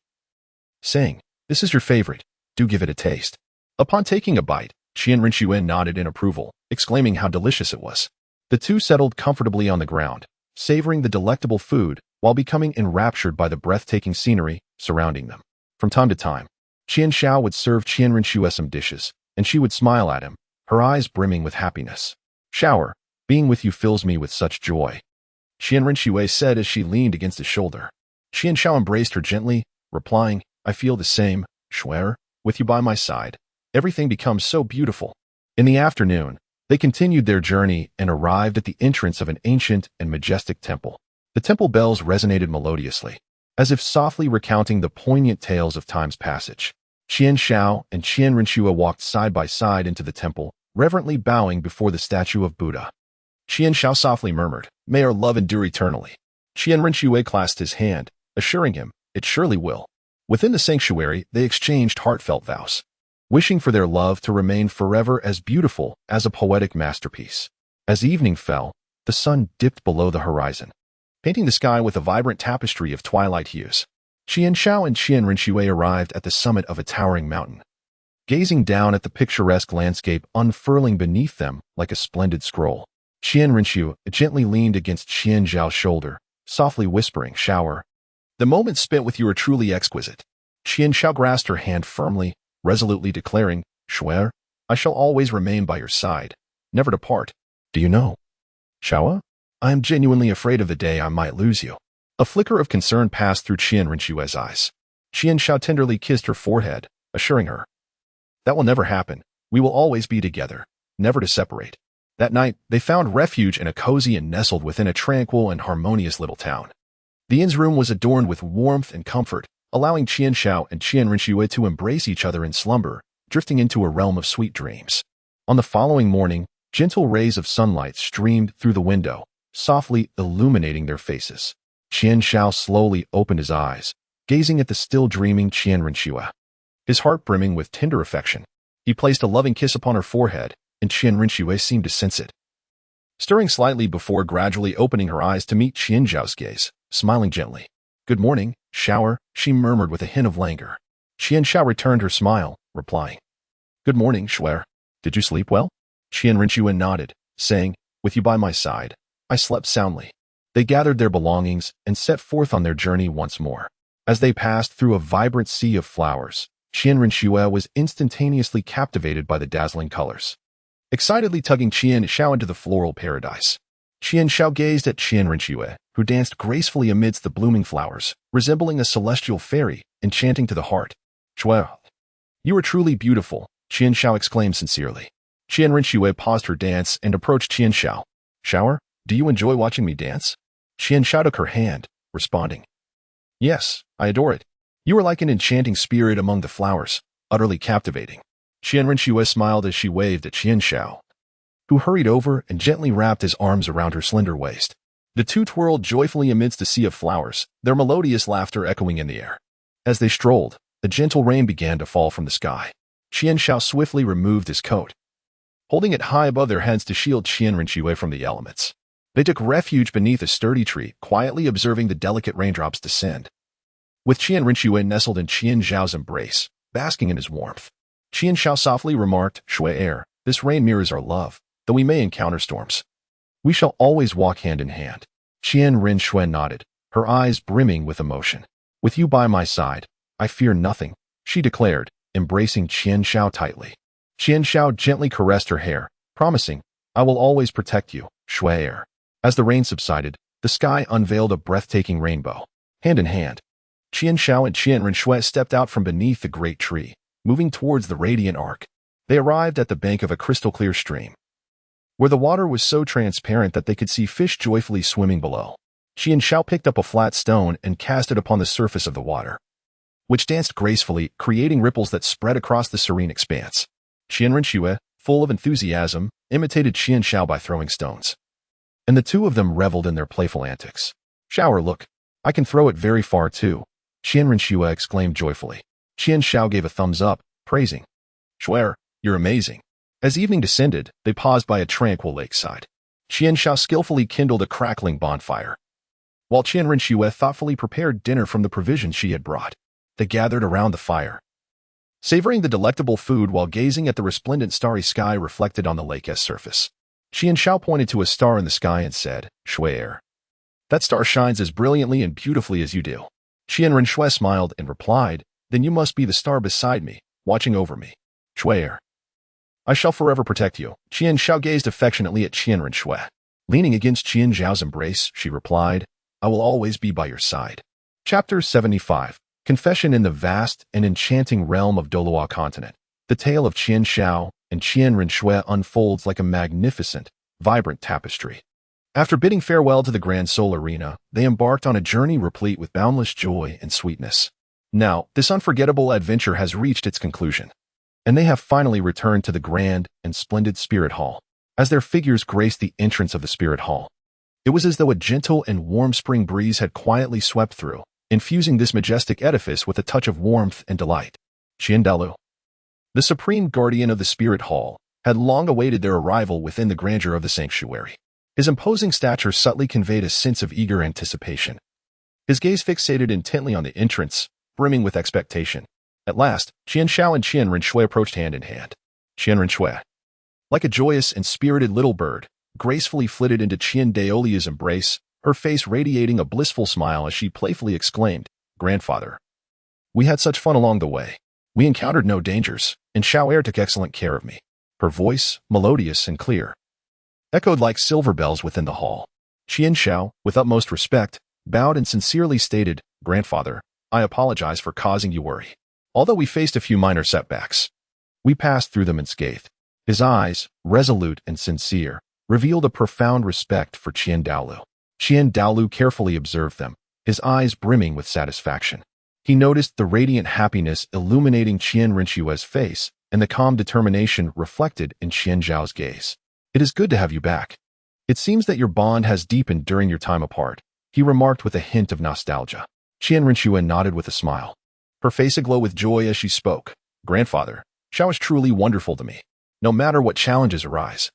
saying, This is your favorite, do give it a taste. Upon taking a bite, Qian Rinxue nodded in approval, exclaiming how delicious it was. The two settled comfortably on the ground, savoring the delectable food while becoming enraptured by the breathtaking scenery surrounding them. From time to time, Qian Shao would serve Qian Rinxue some dishes, and she would smile at him, her eyes brimming with happiness. Shower, being with you fills me with such joy, Qian Rinxue said as she leaned against his shoulder. Qian Shao embraced her gently, replying, I feel the same, Shuer, with you by my side. Everything becomes so beautiful. In the afternoon, they continued their journey and arrived at the entrance of an ancient and majestic temple. The temple bells resonated melodiously, as if softly recounting the poignant tales of time's passage. Qian Shao and Qian Renshua walked side by side into the temple, reverently bowing before the statue of Buddha. Qian Shao softly murmured, May our love endure eternally. Qian Renshua clasped his hand, assuring him, It surely will. Within the sanctuary, they exchanged heartfelt vows, wishing for their love to remain forever as beautiful as a poetic masterpiece. As evening fell, the sun dipped below the horizon, painting the sky with a vibrant tapestry of twilight hues. Qian Shao and Qian Renshua arrived at the summit of a towering mountain, gazing down at the picturesque landscape unfurling beneath them like a splendid scroll. Qian Renshua gently leaned against Qian Zhao's shoulder, softly whispering, Shower. The moments spent with you are truly exquisite. Qian Shao grasped her hand firmly, resolutely declaring, Shuer, I shall always remain by your side, never depart. Do you know, Shao? I am genuinely afraid of the day I might lose you. A flicker of concern passed through Qian Renshua's eyes. Qian Shao tenderly kissed her forehead, assuring her, That will never happen. We will always be together, never to separate. That night, they found refuge in a cozy and nestled within a tranquil and harmonious little town. The inn's room was adorned with warmth and comfort, allowing Qian Shao and Qian Renshua to embrace each other in slumber, drifting into a realm of sweet dreams. On the following morning, gentle rays of sunlight streamed through the window, softly illuminating their faces. Qian Shao slowly opened his eyes, gazing at the still dreaming Qian Renshua. His heart brimming with tender affection, he placed a loving kiss upon her forehead, and Qian Renshua seemed to sense it. Stirring slightly before gradually opening her eyes to meet Qian Zhao's gaze, smiling gently. Good morning, Shower, she murmured with a hint of languor. Qian Shao returned her smile, replying, Good morning, Shuer. Did you sleep well? Qian Renshua nodded, saying, With you by my side, I slept soundly. They gathered their belongings and set forth on their journey once more. As they passed through a vibrant sea of flowers, Qian Renshua was instantaneously captivated by the dazzling colors, excitedly tugging Qian Shao into the floral paradise. Qian Shao gazed at Qian Renshua, who danced gracefully amidst the blooming flowers, resembling a celestial fairy, enchanting to the heart. Shuer, you are truly beautiful, Qian Shao exclaimed sincerely. Qian Renshua paused her dance and approached Qian Shao. Shower, do you enjoy watching me dance? Qian Shao took her hand, responding, Yes, I adore it. You are like an enchanting spirit among the flowers, utterly captivating. Qian Renshua smiled as she waved at Qian Shao, who hurried over and gently wrapped his arms around her slender waist. The two twirled joyfully amidst a sea of flowers, their melodious laughter echoing in the air. As they strolled, a gentle rain began to fall from the sky. Qian Shao swiftly removed his coat, holding it high above their heads to shield Qian Renshua from the elements. They took refuge beneath a sturdy tree, quietly observing the delicate raindrops descend. With Qian Renshua nestled in Qian Zhao's embrace, basking in his warmth, Qian Shao softly remarked, Shuer, this rain mirrors our love, though we may encounter storms. We shall always walk hand in hand. Qian Renshua nodded, her eyes brimming with emotion. With you by my side, I fear nothing, she declared, embracing Qian Shao tightly. Qian Shao gently caressed her hair, promising, I will always protect you, Shuer. As the rain subsided, the sky unveiled a breathtaking rainbow. Hand in hand, Qian Shao and Qian Renshua stepped out from beneath the great tree, moving towards the radiant arc. They arrived at the bank of a crystal-clear stream, where the water was so transparent that they could see fish joyfully swimming below. Qian Shao picked up a flat stone and cast it upon the surface of the water, which danced gracefully, creating ripples that spread across the serene expanse. Qian Renshua, full of enthusiasm, imitated Qian Shao by throwing stones, and the two of them reveled in their playful antics. Shower, look, I can throw it very far too, Qian Renshua exclaimed joyfully. Qian Shao gave a thumbs up, praising, Shuer, you're amazing. As evening descended, they paused by a tranquil lakeside. Qian Shao skillfully kindled a crackling bonfire, while Qian Renshua thoughtfully prepared dinner from the provisions she had brought. They gathered around the fire, savoring the delectable food while gazing at the resplendent starry sky reflected on the lake's surface. Qian Shao pointed to a star in the sky and said, Shuer, that star shines as brilliantly and beautifully as you do. Qian Renshua smiled and replied, Then you must be the star beside me, watching over me. Shuer, I shall forever protect you. Qian Shao gazed affectionately at Qian Renshua. Leaning against Qian Zhao's embrace, she replied, I will always be by your side. Chapter 75. Confession in the vast and enchanting realm of Douluo continent. The tale of Qian Shao and Qian Renshui unfolds like a magnificent, vibrant tapestry. After bidding farewell to the Grand Soul Arena, they embarked on a journey replete with boundless joy and sweetness. Now, this unforgettable adventure has reached its conclusion, and they have finally returned to the grand and splendid Spirit Hall. As their figures graced the entrance of the Spirit Hall, it was as though a gentle and warm spring breeze had quietly swept through, infusing this majestic edifice with a touch of warmth and delight. Douluo, the supreme guardian of the Spirit Hall, had long awaited their arrival within the grandeur of the sanctuary. His imposing stature subtly conveyed a sense of eager anticipation. His gaze fixated intently on the entrance, brimming with expectation. At last, Qian Shao and Qian Renshui approached hand in hand. Qian Renshui, like a joyous and spirited little bird, gracefully flitted into Qian Douluo's embrace, her face radiating a blissful smile as she playfully exclaimed, "Grandfather, we had such fun along the way. We encountered no dangers, and Shao Heir took excellent care of me." Her voice, melodious and clear, echoed like silver bells within the hall. Qian Shao, with utmost respect, bowed and sincerely stated, "Grandfather, I apologize for causing you worry. Although we faced a few minor setbacks, we passed through them unscathed." His eyes, resolute and sincere, revealed a profound respect for Qian Douluo. Qian Douluo carefully observed them, his eyes brimming with satisfaction. He noticed the radiant happiness illuminating Qian Renshui's face and the calm determination reflected in Qian Zhao's gaze. "It is good to have you back. It seems that your bond has deepened during your time apart," he remarked with a hint of nostalgia. Qian Renshui nodded with a smile, her face aglow with joy as she spoke. "Grandfather, Shao is truly wonderful to me. No matter what challenges arise,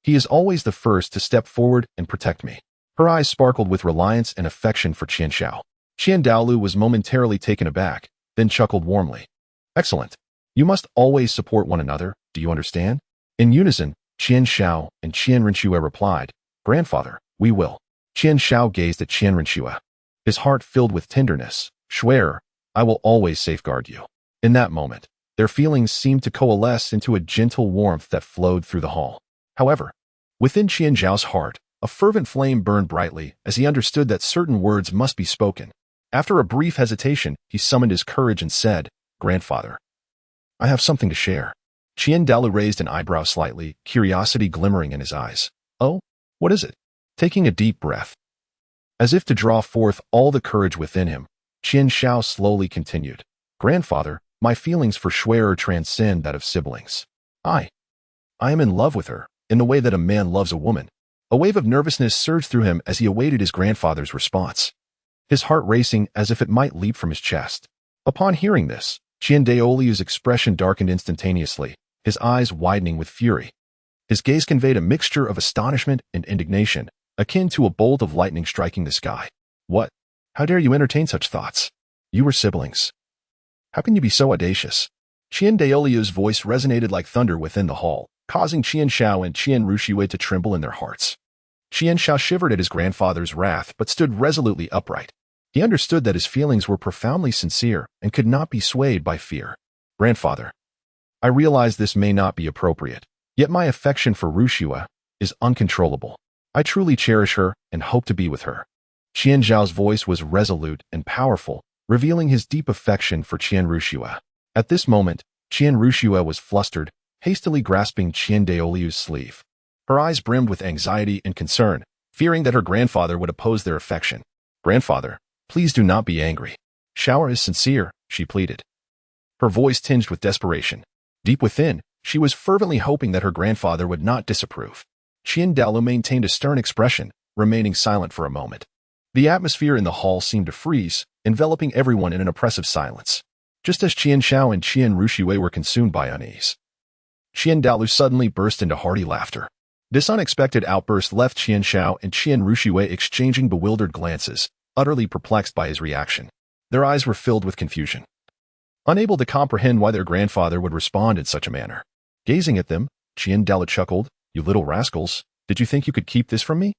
he is always the first to step forward and protect me." Her eyes sparkled with reliance and affection for Qian Shao. Qian Douluo was momentarily taken aback, then chuckled warmly. "Excellent. You must always support one another, do you understand?" In unison, Qian Shao and Qian Renshui replied, "Grandfather, we will." Qian Shao gazed at Qian Renshui, his heart filled with tenderness. "Swear, I will always safeguard you." In that moment, their feelings seemed to coalesce into a gentle warmth that flowed through the hall. However, within Qian Zhao's heart, a fervent flame burned brightly as he understood that certain words must be spoken. After a brief hesitation, he summoned his courage and said, "Grandfather, I have something to share." Qian Douluo raised an eyebrow slightly, curiosity glimmering in his eyes. "Oh, what is it?" Taking a deep breath, as if to draw forth all the courage within him, Qian Shao slowly continued, "Grandfather, my feelings for Shui'er transcend that of siblings. I am in love with her, in the way that a man loves a woman." A wave of nervousness surged through him as he awaited his grandfather's response, his heart racing as if it might leap from his chest. Upon hearing this, Qian Douluo's expression darkened instantaneously, his eyes widening with fury. His gaze conveyed a mixture of astonishment and indignation, akin to a bolt of lightning striking the sky. "What? How dare you entertain such thoughts? You were siblings. How can you be so audacious?" Qian Douluo's voice resonated like thunder within the hall, causing Qian Shao and Qian Renshui to tremble in their hearts. Qian Shao shivered at his grandfather's wrath but stood resolutely upright. He understood that his feelings were profoundly sincere and could not be swayed by fear. "Grandfather, I realize this may not be appropriate, yet my affection for Renshui is uncontrollable. I truly cherish her and hope to be with her." Qian Zhao's voice was resolute and powerful, revealing his deep affection for Qian Renshui. At this moment, Qian Renshui was flustered, hastily grasping Qian Douluo's sleeve. Her eyes brimmed with anxiety and concern, fearing that her grandfather would oppose their affection. "Grandfather, please do not be angry. Shao is sincere," she pleaded, her voice tinged with desperation. Deep within, she was fervently hoping that her grandfather would not disapprove. Qian Douluo maintained a stern expression, remaining silent for a moment. The atmosphere in the hall seemed to freeze, enveloping everyone in an oppressive silence. Just as Qian Shao and Qian Renshui were consumed by unease, Qian Douluo suddenly burst into hearty laughter. This unexpected outburst left Qian Shao and Qian Renshui exchanging bewildered glances, utterly perplexed by his reaction. Their eyes were filled with confusion, unable to comprehend why their grandfather would respond in such a manner. Gazing at them, Qian Douluo chuckled, "You little rascals, did you think you could keep this from me?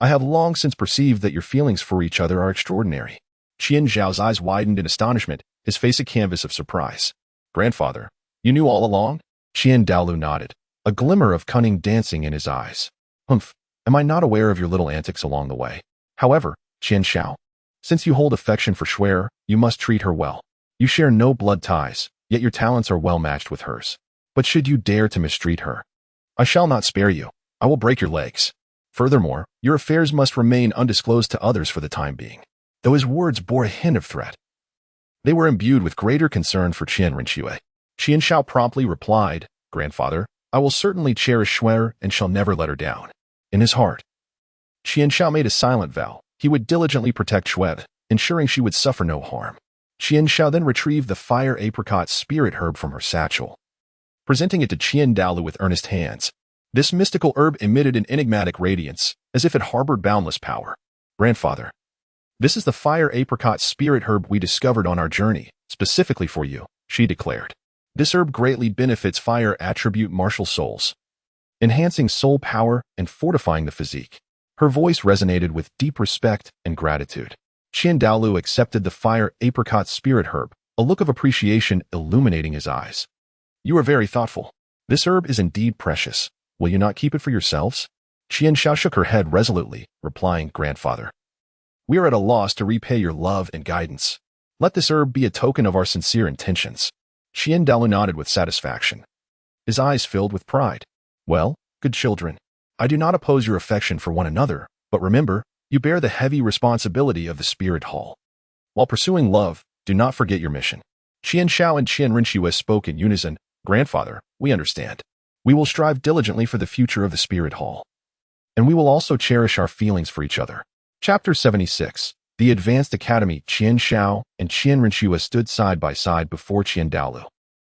I have long since perceived that your feelings for each other are extraordinary." Qian Zhao's eyes widened in astonishment, his face a canvas of surprise. "Grandfather, you knew all along?" Qian Douluo nodded, a glimmer of cunning dancing in his eyes. "Humph, am I not aware of your little antics along the way? However, Qian Shao, Since you hold affection for Schwer, you must treat her well. You share no blood ties, yet your talents are well matched with hers. But should you dare to mistreat her, I shall not spare you. I will break your legs. Furthermore, your affairs must remain undisclosed to others for the time being. Though his words bore a hint of threat, they were imbued with greater concern for Qian Rinxue. Qian Shao promptly replied, "Grandfather, I will certainly cherish Schwer and shall never let her down." In his heart, Qian Shao made a silent vow. He would diligently protect Schwer, ensuring she would suffer no harm. Qian Shao then retrieved the fire apricot spirit herb from her satchel, presenting it to Qian Douluo with earnest hands. This mystical herb emitted an enigmatic radiance, as if it harbored boundless power. "Grandfather, this is the fire apricot spirit herb we discovered on our journey, specifically for you," she declared. This herb greatly benefits fire attribute martial souls, enhancing soul power and fortifying the physique. Her voice resonated with deep respect and gratitude. Qian Douluo accepted the fire apricot spirit herb, a look of appreciation illuminating his eyes. "You are very thoughtful. This herb is indeed precious. Will you not keep it for yourselves?" Qian Shao shook her head resolutely, replying, "Grandfather, we are at a loss to repay your love and guidance. Let this herb be a token of our sincere intentions." Qian Douluo nodded with satisfaction. His eyes filled with pride. "Well, good children, I do not oppose your affection for one another, but remember, you bear the heavy responsibility of the spirit hall. While pursuing love, do not forget your mission." Qian Shao and Qian Rinxue spoke in unison. "Grandfather, we understand. We will strive diligently for the future of the spirit hall. And we will also cherish our feelings for each other." Chapter 76. The Advanced Academy. Qian Shao and Qian Rinxue stood side by side before Qian Douluo.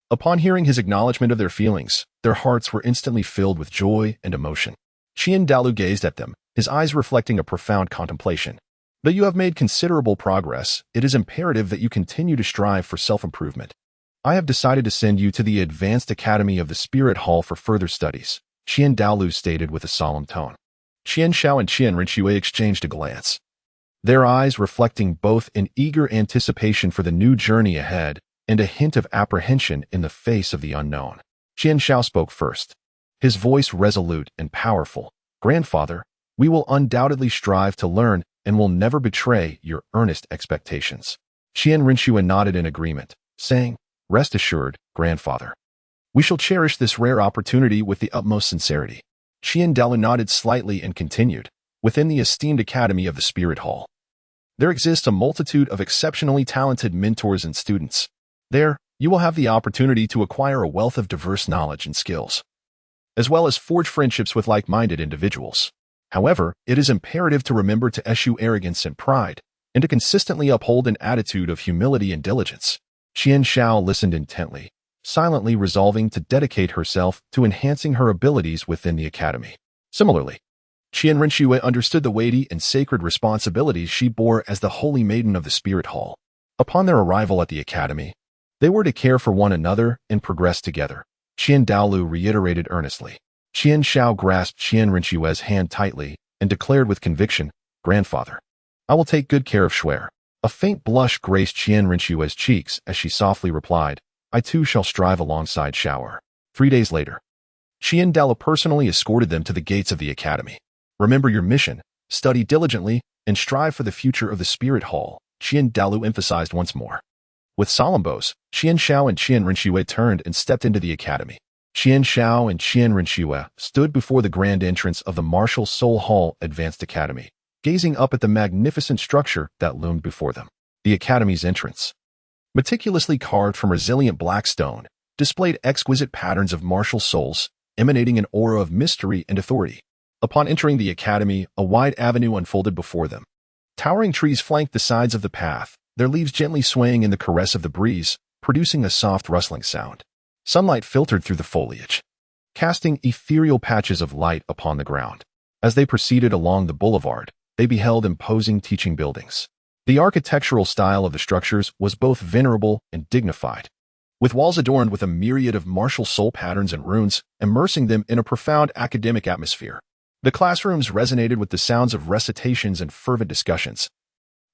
Upon hearing his acknowledgement of their feelings, their hearts were instantly filled with joy and emotion. Qian Douluo gazed at them, his eyes reflecting a profound contemplation. "Though you have made considerable progress, it is imperative that you continue to strive for self-improvement. I have decided to send you to the Advanced Academy of the Spirit Hall for further studies," Qian Douluo stated with a solemn tone. Qian Shao and Qian Rinxue exchanged a glance, their eyes reflecting both an eager anticipation for the new journey ahead and a hint of apprehension in the face of the unknown. Qian Shao spoke first, his voice resolute and powerful. "Grandfather, we will undoubtedly strive to learn and will never betray your earnest expectations." Qian Rinxue nodded in agreement, saying, "Rest assured, Grandfather. We shall cherish this rare opportunity with the utmost sincerity." Qian Douluo nodded slightly and continued, "Within the esteemed Academy of the Spirit Hall, there exists a multitude of exceptionally talented mentors and students. There, you will have the opportunity to acquire a wealth of diverse knowledge and skills, as well as forge friendships with like-minded individuals. However, it is imperative to remember to eschew arrogance and pride, and to consistently uphold an attitude of humility and diligence." Qian Shao listened intently, silently resolving to dedicate herself to enhancing her abilities within the academy. Similarly, Qian Rinxue understood the weighty and sacred responsibilities she bore as the Holy Maiden of the Spirit Hall. Upon their arrival at the academy, they were to care for one another and progress together. Qian Douluo reiterated earnestly. Qian Shao grasped Qian Rinxue's hand tightly and declared with conviction, "Grandfather, I will take good care of Schwer." A faint blush graced Qian Rinxue's cheeks as she softly replied, "I too shall strive alongside Schwer." 3 days later, Qian Douluo personally escorted them to the gates of the academy. "Remember your mission, study diligently, and strive for the future of the Spirit Hall," Qian Douluo emphasized once more. With solemn bows, Qian Shao and Qian Rinxue turned and stepped into the academy. Qian Shao and Qian Rinxue stood before the grand entrance of the Martial Soul Hall Advanced Academy, gazing up at the magnificent structure that loomed before them. The academy's entrance, meticulously carved from resilient black stone, displayed exquisite patterns of martial souls, emanating an aura of mystery and authority. Upon entering the academy, a wide avenue unfolded before them. Towering trees flanked the sides of the path, their leaves gently swaying in the caress of the breeze, producing a soft rustling sound. Sunlight filtered through the foliage, casting ethereal patches of light upon the ground. As they proceeded along the boulevard, they beheld imposing teaching buildings. The architectural style of the structures was both venerable and dignified, with walls adorned with a myriad of martial soul patterns and runes, immersing them in a profound academic atmosphere. The classrooms resonated with the sounds of recitations and fervent discussions,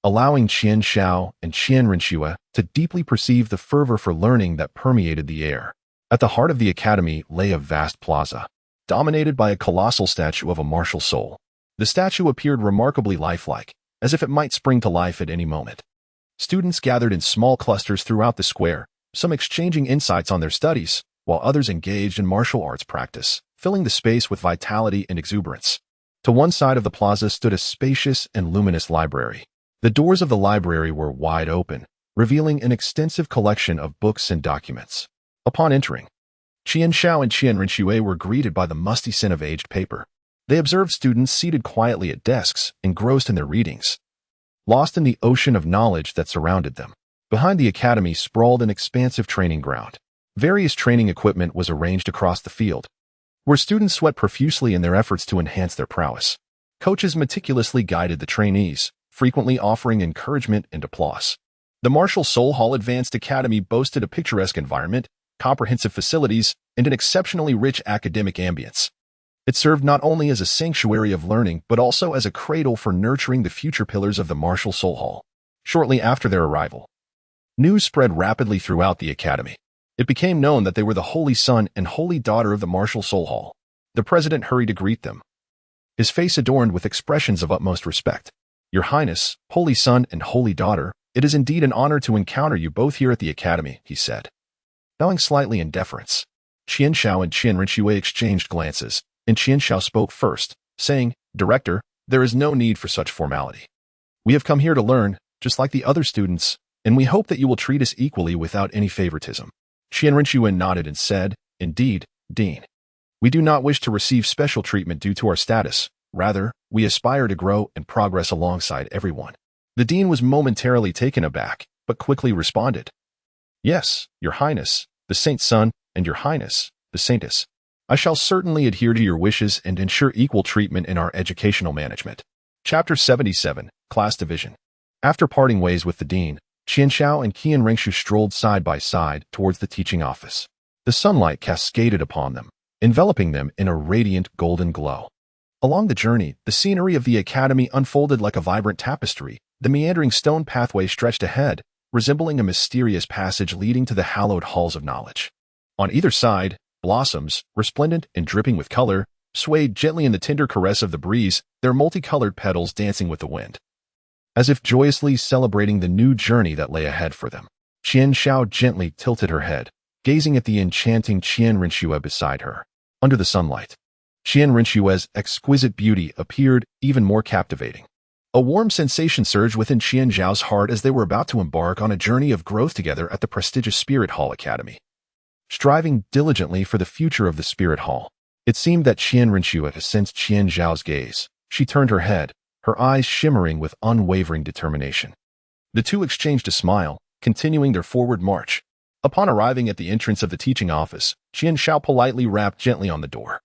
allowing Qian Shao and Qian Rinxue to deeply perceive the fervor for learning that permeated the air. At the heart of the academy lay a vast plaza, dominated by a colossal statue of a martial soul. The statue appeared remarkably lifelike, as if it might spring to life at any moment. Students gathered in small clusters throughout the square, some exchanging insights on their studies, while others engaged in martial arts practice, filling the space with vitality and exuberance. To one side of the plaza stood a spacious and luminous library. The doors of the library were wide open, revealing an extensive collection of books and documents. Upon entering, Qian Xiao and Qian Rinxue were greeted by the musty scent of aged paper. They observed students seated quietly at desks, engrossed in their readings, lost in the ocean of knowledge that surrounded them. Behind the academy sprawled an expansive training ground. Various training equipment was arranged across the field, where students sweat profusely in their efforts to enhance their prowess. Coaches meticulously guided the trainees, frequently offering encouragement and applause. The Martial Soul Hall Advanced Academy boasted a picturesque environment, comprehensive facilities, and an exceptionally rich academic ambience. It served not only as a sanctuary of learning, but also as a cradle for nurturing the future pillars of the Martial Soul Hall. Shortly after their arrival, news spread rapidly throughout the academy. It became known that they were the holy son and holy daughter of the Martial Soul Hall. The president hurried to greet them, his face adorned with expressions of utmost respect. "Your Highness, holy son and holy daughter, it is indeed an honor to encounter you both here at the academy," he said, bowing slightly in deference. Qian Xiao and Qian Rinxue exchanged glances, and Qian Xiao spoke first, saying, "Director, there is no need for such formality. We have come here to learn, just like the other students, and we hope that you will treat us equally without any favoritism." Qian Rinxue nodded and said, "Indeed, Dean. We do not wish to receive special treatment due to our status. Rather, we aspire to grow and progress alongside everyone." The dean was momentarily taken aback, but quickly responded, "Yes, Your Highness, the Saint's son, and Your Highness, the Saintess. I shall certainly adhere to your wishes and ensure equal treatment in our educational management." Chapter 77, Class Division. After parting ways with the dean, Qian Xiao and Qian Ringshu strolled side by side towards the teaching office. The sunlight cascaded upon them, enveloping them in a radiant golden glow. Along the journey, the scenery of the academy unfolded like a vibrant tapestry. The meandering stone pathway stretched ahead, resembling a mysterious passage leading to the hallowed halls of knowledge. On either side, blossoms, resplendent and dripping with color, swayed gently in the tender caress of the breeze, their multicolored petals dancing with the wind, as if joyously celebrating the new journey that lay ahead for them. Qian Xiao gently tilted her head, gazing at the enchanting Qian Rinxue beside her. Under the sunlight, Qian Rinxue's exquisite beauty appeared even more captivating. A warm sensation surged within Qian Zhao's heart as they were about to embark on a journey of growth together at the prestigious Spirit Hall Academy. Striving diligently for the future of the Spirit Hall, it seemed that Qian Rinxue had sensed Qian Zhao's gaze. She turned her head, her eyes shimmering with unwavering determination. The two exchanged a smile, continuing their forward march. Upon arriving at the entrance of the teaching office, Qian Xiao politely rapped gently on the door.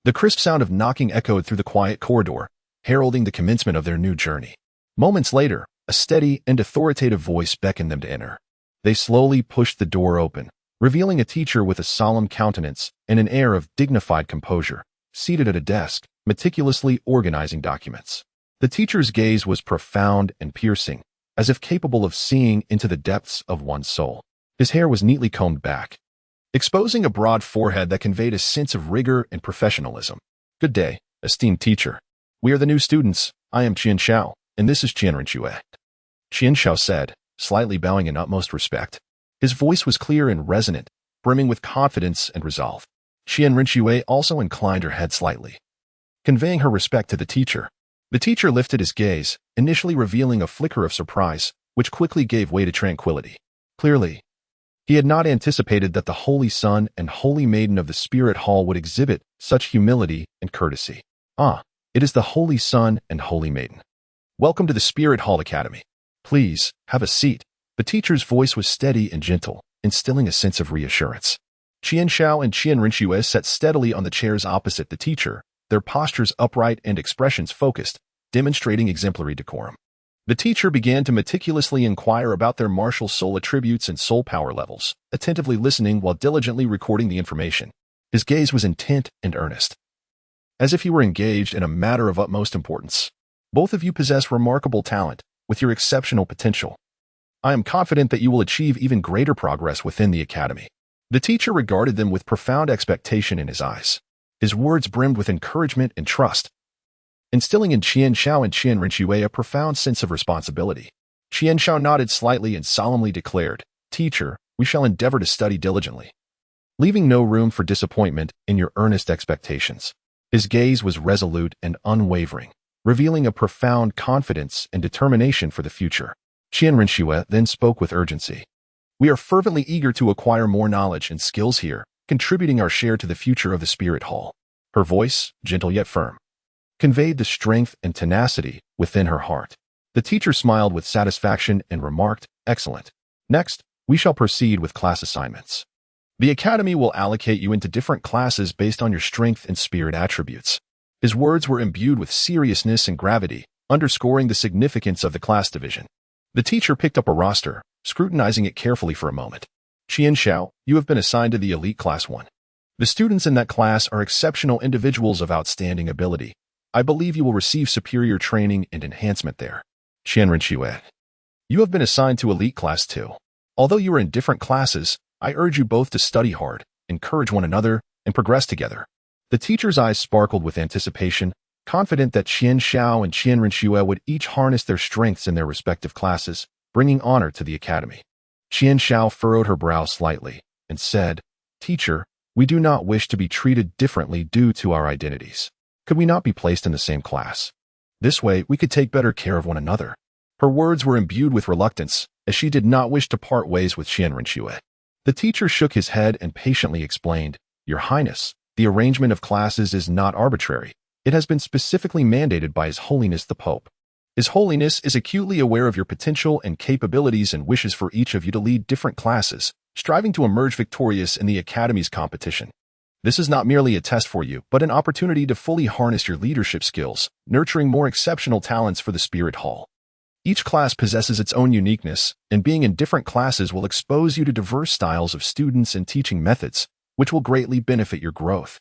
The crisp sound of knocking echoed through the quiet corridor, heralding the commencement of their new journey. Moments later, a steady and authoritative voice beckoned them to enter. They slowly pushed the door open, revealing a teacher with a solemn countenance and an air of dignified composure, seated at a desk, meticulously organizing documents. The teacher's gaze was profound and piercing, as if capable of seeing into the depths of one's soul. His hair was neatly combed back, exposing a broad forehead that conveyed a sense of rigor and professionalism. "Good day, esteemed teacher. We are the new students. I am Qian Xiao, and this is Qian Rinxue," Qian Xiao said, slightly bowing in utmost respect. His voice was clear and resonant, brimming with confidence and resolve. Qian Rinxue also inclined her head slightly, conveying her respect to the teacher. The teacher lifted his gaze, initially revealing a flicker of surprise, which quickly gave way to tranquility. Clearly, he had not anticipated that the Holy Son and Holy Maiden of the Spirit Hall would exhibit such humility and courtesy. "Ah, it is the Holy Son and Holy Maiden. Welcome to the Spirit Hall Academy. Please, have a seat." The teacher's voice was steady and gentle, instilling a sense of reassurance. Qian Xiao and Qian Rinxue sat steadily on the chairs opposite the teacher, their postures upright and expressions focused, demonstrating exemplary decorum. The teacher began to meticulously inquire about their martial soul attributes and soul power levels, attentively listening while diligently recording the information. His gaze was intent and earnest, as if he were engaged in a matter of utmost importance. "Both of you possess remarkable talent, with your exceptional potential. I am confident that you will achieve even greater progress within the academy." The teacher regarded them with profound expectation in his eyes. His words brimmed with encouragement and trust, instilling in Qian Xiao and Qian Rinxue a profound sense of responsibility. Qian Xiao nodded slightly and solemnly declared, "Teacher, we shall endeavor to study diligently," leaving no room for disappointment in your earnest expectations. His gaze was resolute and unwavering, revealing a profound confidence and determination for the future. Qian Rinxue then spoke with urgency. "We are fervently eager to acquire more knowledge and skills here, contributing our share to the future of the Spirit Hall." Her voice, gentle yet firm, conveyed the strength and tenacity within her heart. The teacher smiled with satisfaction and remarked, "Excellent. Next, we shall proceed with class assignments. The Academy will allocate you into different classes based on your strength and spirit attributes." His words were imbued with seriousness and gravity, underscoring the significance of the class division. The teacher picked up a roster, scrutinizing it carefully for a moment. "Qian Xiao, you have been assigned to the Elite Class 1. The students in that class are exceptional individuals of outstanding ability. I believe you will receive superior training and enhancement there." Qian Rinxue, "You have been assigned to Elite Class 2. Although you are in different classes, I urge you both to study hard, encourage one another, and progress together." The teacher's eyes sparkled with anticipation, confident that Qian Xiao and Qian Rinxue would each harness their strengths in their respective classes, bringing honor to the Academy. Qian Xiao furrowed her brow slightly and said, "Teacher, we do not wish to be treated differently due to our identities. Could we not be placed in the same class? This way, we could take better care of one another." Her words were imbued with reluctance, as she did not wish to part ways with Qian Rinxue. The teacher shook his head and patiently explained, "Your Highness, the arrangement of classes is not arbitrary. It has been specifically mandated by His Holiness the Pope. His Holiness is acutely aware of your potential and capabilities and wishes for each of you to lead different classes, striving to emerge victorious in the Academy's competition. This is not merely a test for you, but an opportunity to fully harness your leadership skills, nurturing more exceptional talents for the Spirit Hall. Each class possesses its own uniqueness, and being in different classes will expose you to diverse styles of students and teaching methods, which will greatly benefit your growth.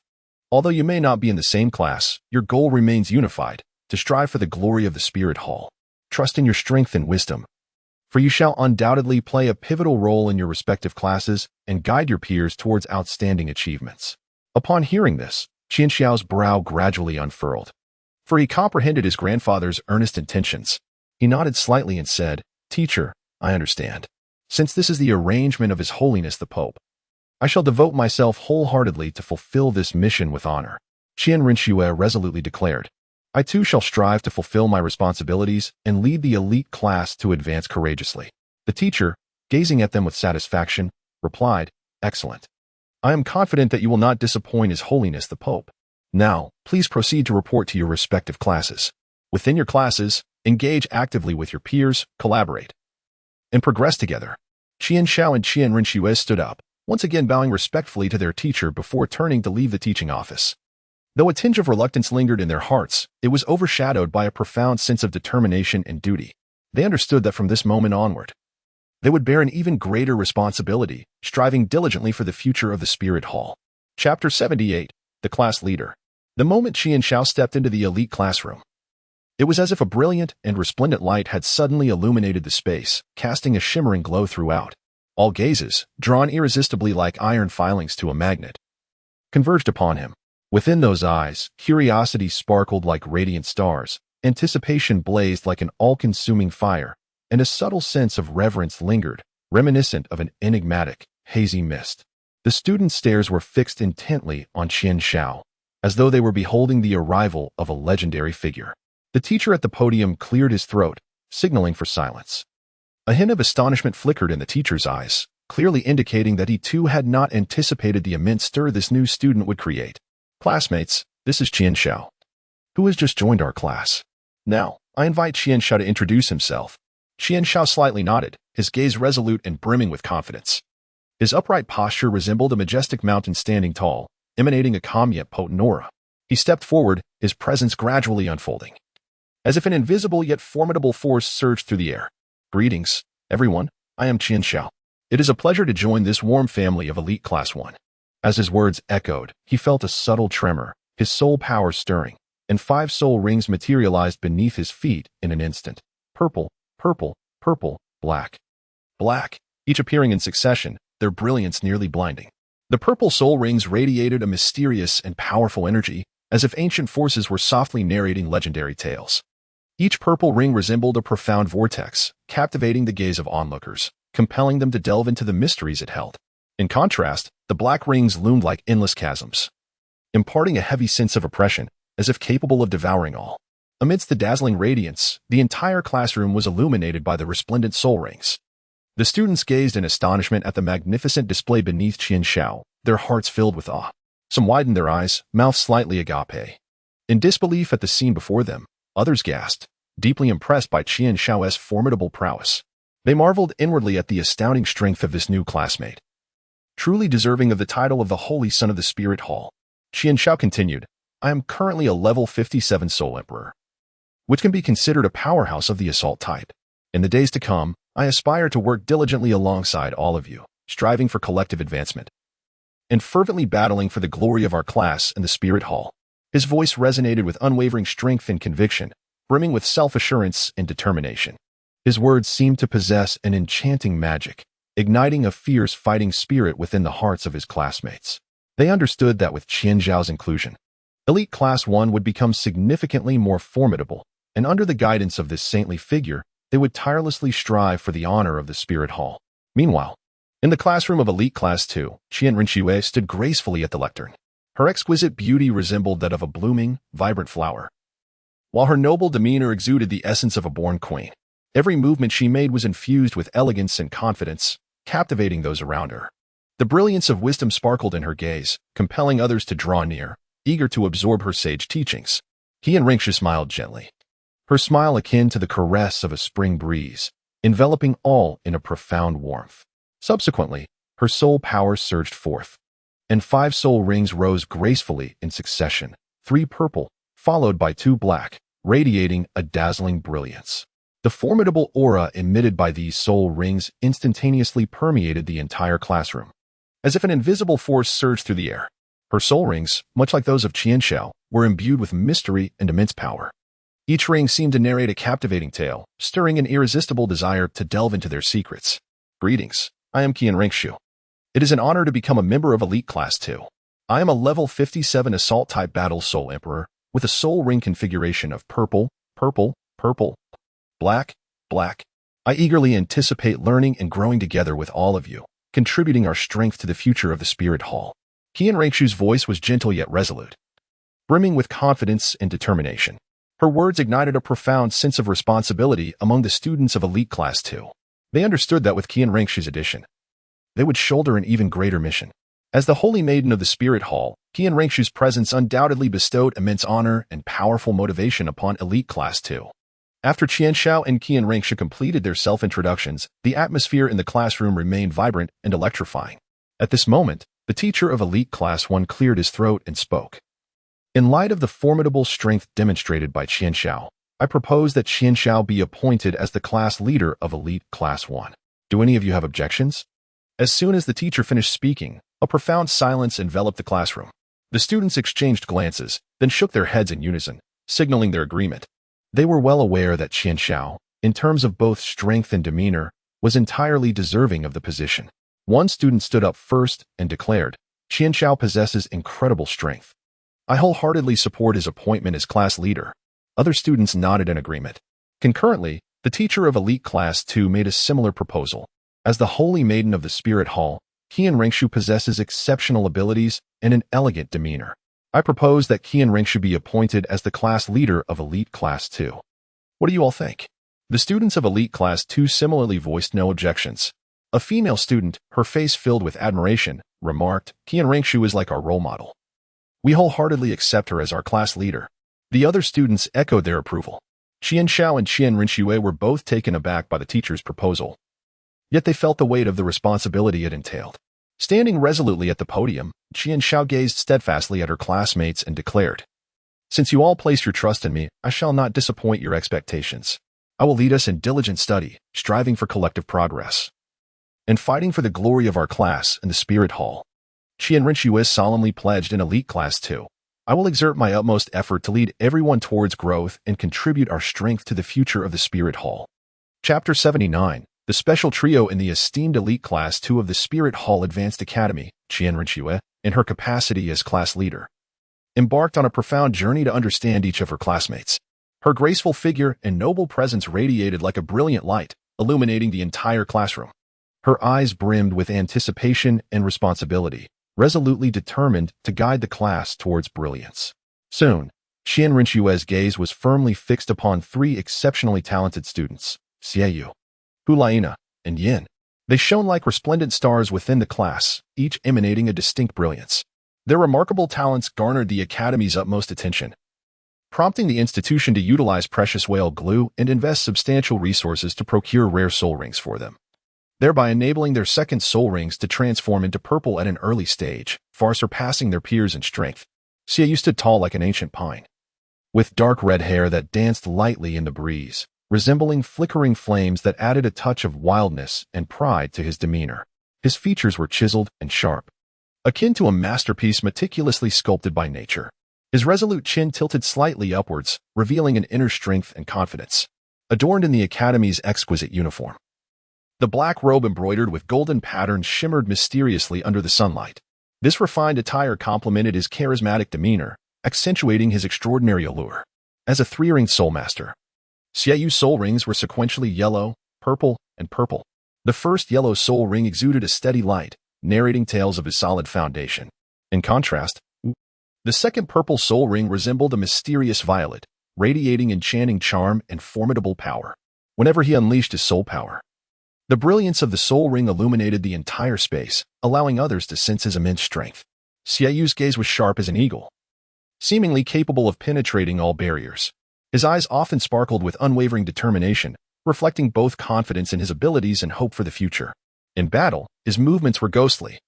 Although you may not be in the same class, your goal remains unified, to strive for the glory of the Spirit Hall. Trust in your strength and wisdom, for you shall undoubtedly play a pivotal role in your respective classes and guide your peers towards outstanding achievements." Upon hearing this, Qian Xiao's brow gradually unfurled, for he comprehended his grandfather's earnest intentions. He nodded slightly and said, "Teacher, I understand. Since this is the arrangement of His Holiness the Pope, I shall devote myself wholeheartedly to fulfill this mission with honor." Qian Rinxue resolutely declared, "I too shall strive to fulfill my responsibilities and lead the elite class to advance courageously." The teacher, gazing at them with satisfaction, replied, "Excellent. I am confident that you will not disappoint His Holiness the Pope. Now, please proceed to report to your respective classes. Within your classes, engage actively with your peers, collaborate, and progress together." Qian Xiao and Qian Rinxue stood up, once again bowing respectfully to their teacher before turning to leave the teaching office. Though a tinge of reluctance lingered in their hearts, it was overshadowed by a profound sense of determination and duty. They understood that from this moment onward, they would bear an even greater responsibility, striving diligently for the future of the Spirit Hall. Chapter 78, The Class Leader. The moment Qian Xiao stepped into the elite classroom, it was as if a brilliant and resplendent light had suddenly illuminated the space, casting a shimmering glow throughout. All gazes, drawn irresistibly like iron filings to a magnet, converged upon him. Within those eyes, curiosity sparkled like radiant stars, anticipation blazed like an all-consuming fire, and a subtle sense of reverence lingered, reminiscent of an enigmatic, hazy mist. The students' stares were fixed intently on Qian Xiao, as though they were beholding the arrival of a legendary figure. The teacher at the podium cleared his throat, signaling for silence. A hint of astonishment flickered in the teacher's eyes, clearly indicating that he too had not anticipated the immense stir this new student would create. "Classmates, this is Qian Xiao, who has just joined our class. Now, I invite Qian Xiao to introduce himself." Qian Xiao slightly nodded, his gaze resolute and brimming with confidence. His upright posture resembled a majestic mountain standing tall, emanating a calm yet potent aura. He stepped forward, his presence gradually unfolding, as if an invisible yet formidable force surged through the air. "Greetings, everyone. I am Qian Xiao. It is a pleasure to join this warm family of Elite Class 1. As his words echoed, he felt a subtle tremor, his soul power stirring, and 5 soul rings materialized beneath his feet in an instant. Purple, purple, purple, black, black, each appearing in succession, their brilliance nearly blinding. The purple soul rings radiated a mysterious and powerful energy, as if ancient forces were softly narrating legendary tales. Each purple ring resembled a profound vortex, captivating the gaze of onlookers, compelling them to delve into the mysteries it held. In contrast, the black rings loomed like endless chasms, imparting a heavy sense of oppression, as if capable of devouring all. Amidst the dazzling radiance, the entire classroom was illuminated by the resplendent soul rings. The students gazed in astonishment at the magnificent display beneath Qian Shao, their hearts filled with awe. Some widened their eyes, mouths slightly agape. In disbelief at the scene before them, others gasped, deeply impressed by Qian Shao's formidable prowess. They marveled inwardly at the astounding strength of this new classmate. Truly deserving of the title of the Holy Son of the Spirit Hall, Qian Shao continued, I am currently a level 57 Soul Emperor, which can be considered a powerhouse of the assault type. In the days to come, I aspire to work diligently alongside all of you, striving for collective advancement, and fervently battling for the glory of our class and the Spirit Hall. His voice resonated with unwavering strength and conviction, brimming with self-assurance and determination. His words seemed to possess an enchanting magic, igniting a fierce fighting spirit within the hearts of his classmates. They understood that with Qian Zhao's inclusion, Elite Class 1 would become significantly more formidable, and under the guidance of this saintly figure, they would tirelessly strive for the honor of the Spirit Hall. Meanwhile, in the classroom of Elite Class 2, Qian Rinxue stood gracefully at the lectern. Her exquisite beauty resembled that of a blooming, vibrant flower, while her noble demeanor exuded the essence of a born queen. Every movement she made was infused with elegance and confidence, captivating those around her. The brilliance of wisdom sparkled in her gaze, compelling others to draw near, eager to absorb her sage teachings. Qian Rinxue smiled gently, her smile akin to the caress of a spring breeze, enveloping all in a profound warmth. Subsequently, her soul power surged forth, and 5 soul rings rose gracefully in succession, 3 purple, followed by 2 black, radiating a dazzling brilliance. The formidable aura emitted by these soul rings instantaneously permeated the entire classroom, as if an invisible force surged through the air. Her soul rings, much like those of Qian Shao, were imbued with mystery and immense power. Each ring seemed to narrate a captivating tale, stirring an irresistible desire to delve into their secrets. Greetings, I am Qian Rinxue. It is an honor to become a member of Elite Class 2. I am a level 57 Assault-type Battle Soul Emperor, with a soul ring configuration of purple, purple, purple, black, black. I eagerly anticipate learning and growing together with all of you, contributing our strength to the future of the Spirit Hall. Qian Rinxue's voice was gentle yet resolute, brimming with confidence and determination. Her words ignited a profound sense of responsibility among the students of Elite Class 2. They understood that with Qian Rinxue's addition, they would shoulder an even greater mission. As the Holy Maiden of the Spirit Hall, Qian Rinxue's presence undoubtedly bestowed immense honor and powerful motivation upon Elite Class 2. After Qian Shao and Qian Rinxue completed their self-introductions, the atmosphere in the classroom remained vibrant and electrifying. At this moment, the teacher of Elite Class 1 cleared his throat and spoke. In light of the formidable strength demonstrated by Qian Shao, I propose that Qian Shao be appointed as the class leader of Elite Class 1. Do any of you have objections? As soon as the teacher finished speaking, a profound silence enveloped the classroom. The students exchanged glances, then shook their heads in unison, signaling their agreement. They were well aware that Qian Shao, in terms of both strength and demeanor, was entirely deserving of the position. One student stood up first and declared, Qian Shao possesses incredible strength. I wholeheartedly support his appointment as class leader. Other students nodded in agreement. Concurrently, the teacher of Elite Class 2 made a similar proposal. As the Holy Maiden of the Spirit Hall, Qian Rinxue possesses exceptional abilities and an elegant demeanor. I propose that Qian Rinxue be appointed as the class leader of Elite Class 2. What do you all think? The students of Elite Class 2 similarly voiced no objections. A female student, her face filled with admiration, remarked, Qian Rinxue is like our role model. We wholeheartedly accept her as our class leader. The other students echoed their approval. Qian Shao and Qian Rinxue were both taken aback by the teacher's proposal. Yet they felt the weight of the responsibility it entailed. Standing resolutely at the podium, Qian Shao gazed steadfastly at her classmates and declared, Since you all place your trust in me, I shall not disappoint your expectations. I will lead us in diligent study, striving for collective progress, and fighting for the glory of our class and the Spirit Hall. Qian Rinxue solemnly pledged in Elite Class 2. I will exert my utmost effort to lead everyone towards growth and contribute our strength to the future of the Spirit Hall. Chapter 79. The special trio in the esteemed Elite Class 2 of the Spirit Hall Advanced Academy, Qian Rinxue, in her capacity as class leader, embarked on a profound journey to understand each of her classmates. Her graceful figure and noble presence radiated like a brilliant light, illuminating the entire classroom. Her eyes brimmed with anticipation and responsibility, resolutely determined to guide the class towards brilliance. Soon, Qian Rinxue's gaze was firmly fixed upon three exceptionally talented students, Xieyu, Hulaina, and Yin. They shone like resplendent stars within the class, each emanating a distinct brilliance. Their remarkable talents garnered the Academy's utmost attention, prompting the institution to utilize precious whale glue and invest substantial resources to procure rare soul rings for them, thereby enabling their second soul rings to transform into purple at an early stage, far surpassing their peers in strength. Xieyu stood tall like an ancient pine, with dark red hair that danced lightly in the breeze, resembling flickering flames that added a touch of wildness and pride to his demeanor. His features were chiseled and sharp, akin to a masterpiece meticulously sculpted by nature. His resolute chin tilted slightly upwards, revealing an inner strength and confidence, adorned in the Academy's exquisite uniform. The black robe embroidered with golden patterns shimmered mysteriously under the sunlight. This refined attire complemented his charismatic demeanor, accentuating his extraordinary allure. As a three-ring soul master, Xieyu's soul rings were sequentially yellow, purple, and purple. The first yellow soul ring exuded a steady light, narrating tales of his solid foundation. In contrast, the second purple soul ring resembled a mysterious violet, radiating enchanting charm and formidable power. Whenever he unleashed his soul power, the brilliance of the soul ring illuminated the entire space, allowing others to sense his immense strength. Xieyu's gaze was sharp as an eagle, seemingly capable of penetrating all barriers. His eyes often sparkled with unwavering determination, reflecting both confidence in his abilities and hope for the future. In battle, his movements were ghostly,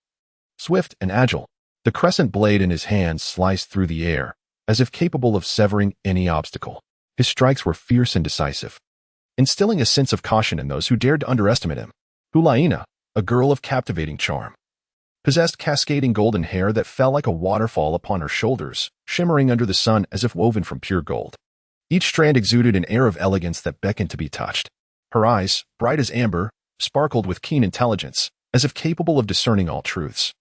swift and agile. The crescent blade in his hand sliced through the air, as if capable of severing any obstacle. His strikes were fierce and decisive, instilling a sense of caution in those who dared to underestimate him. Hulaina, a girl of captivating charm, possessed cascading golden hair that fell like a waterfall upon her shoulders, shimmering under the sun as if woven from pure gold. Each strand exuded an air of elegance that beckoned to be touched. Her eyes, bright as amber, sparkled with keen intelligence, as if capable of discerning all truths.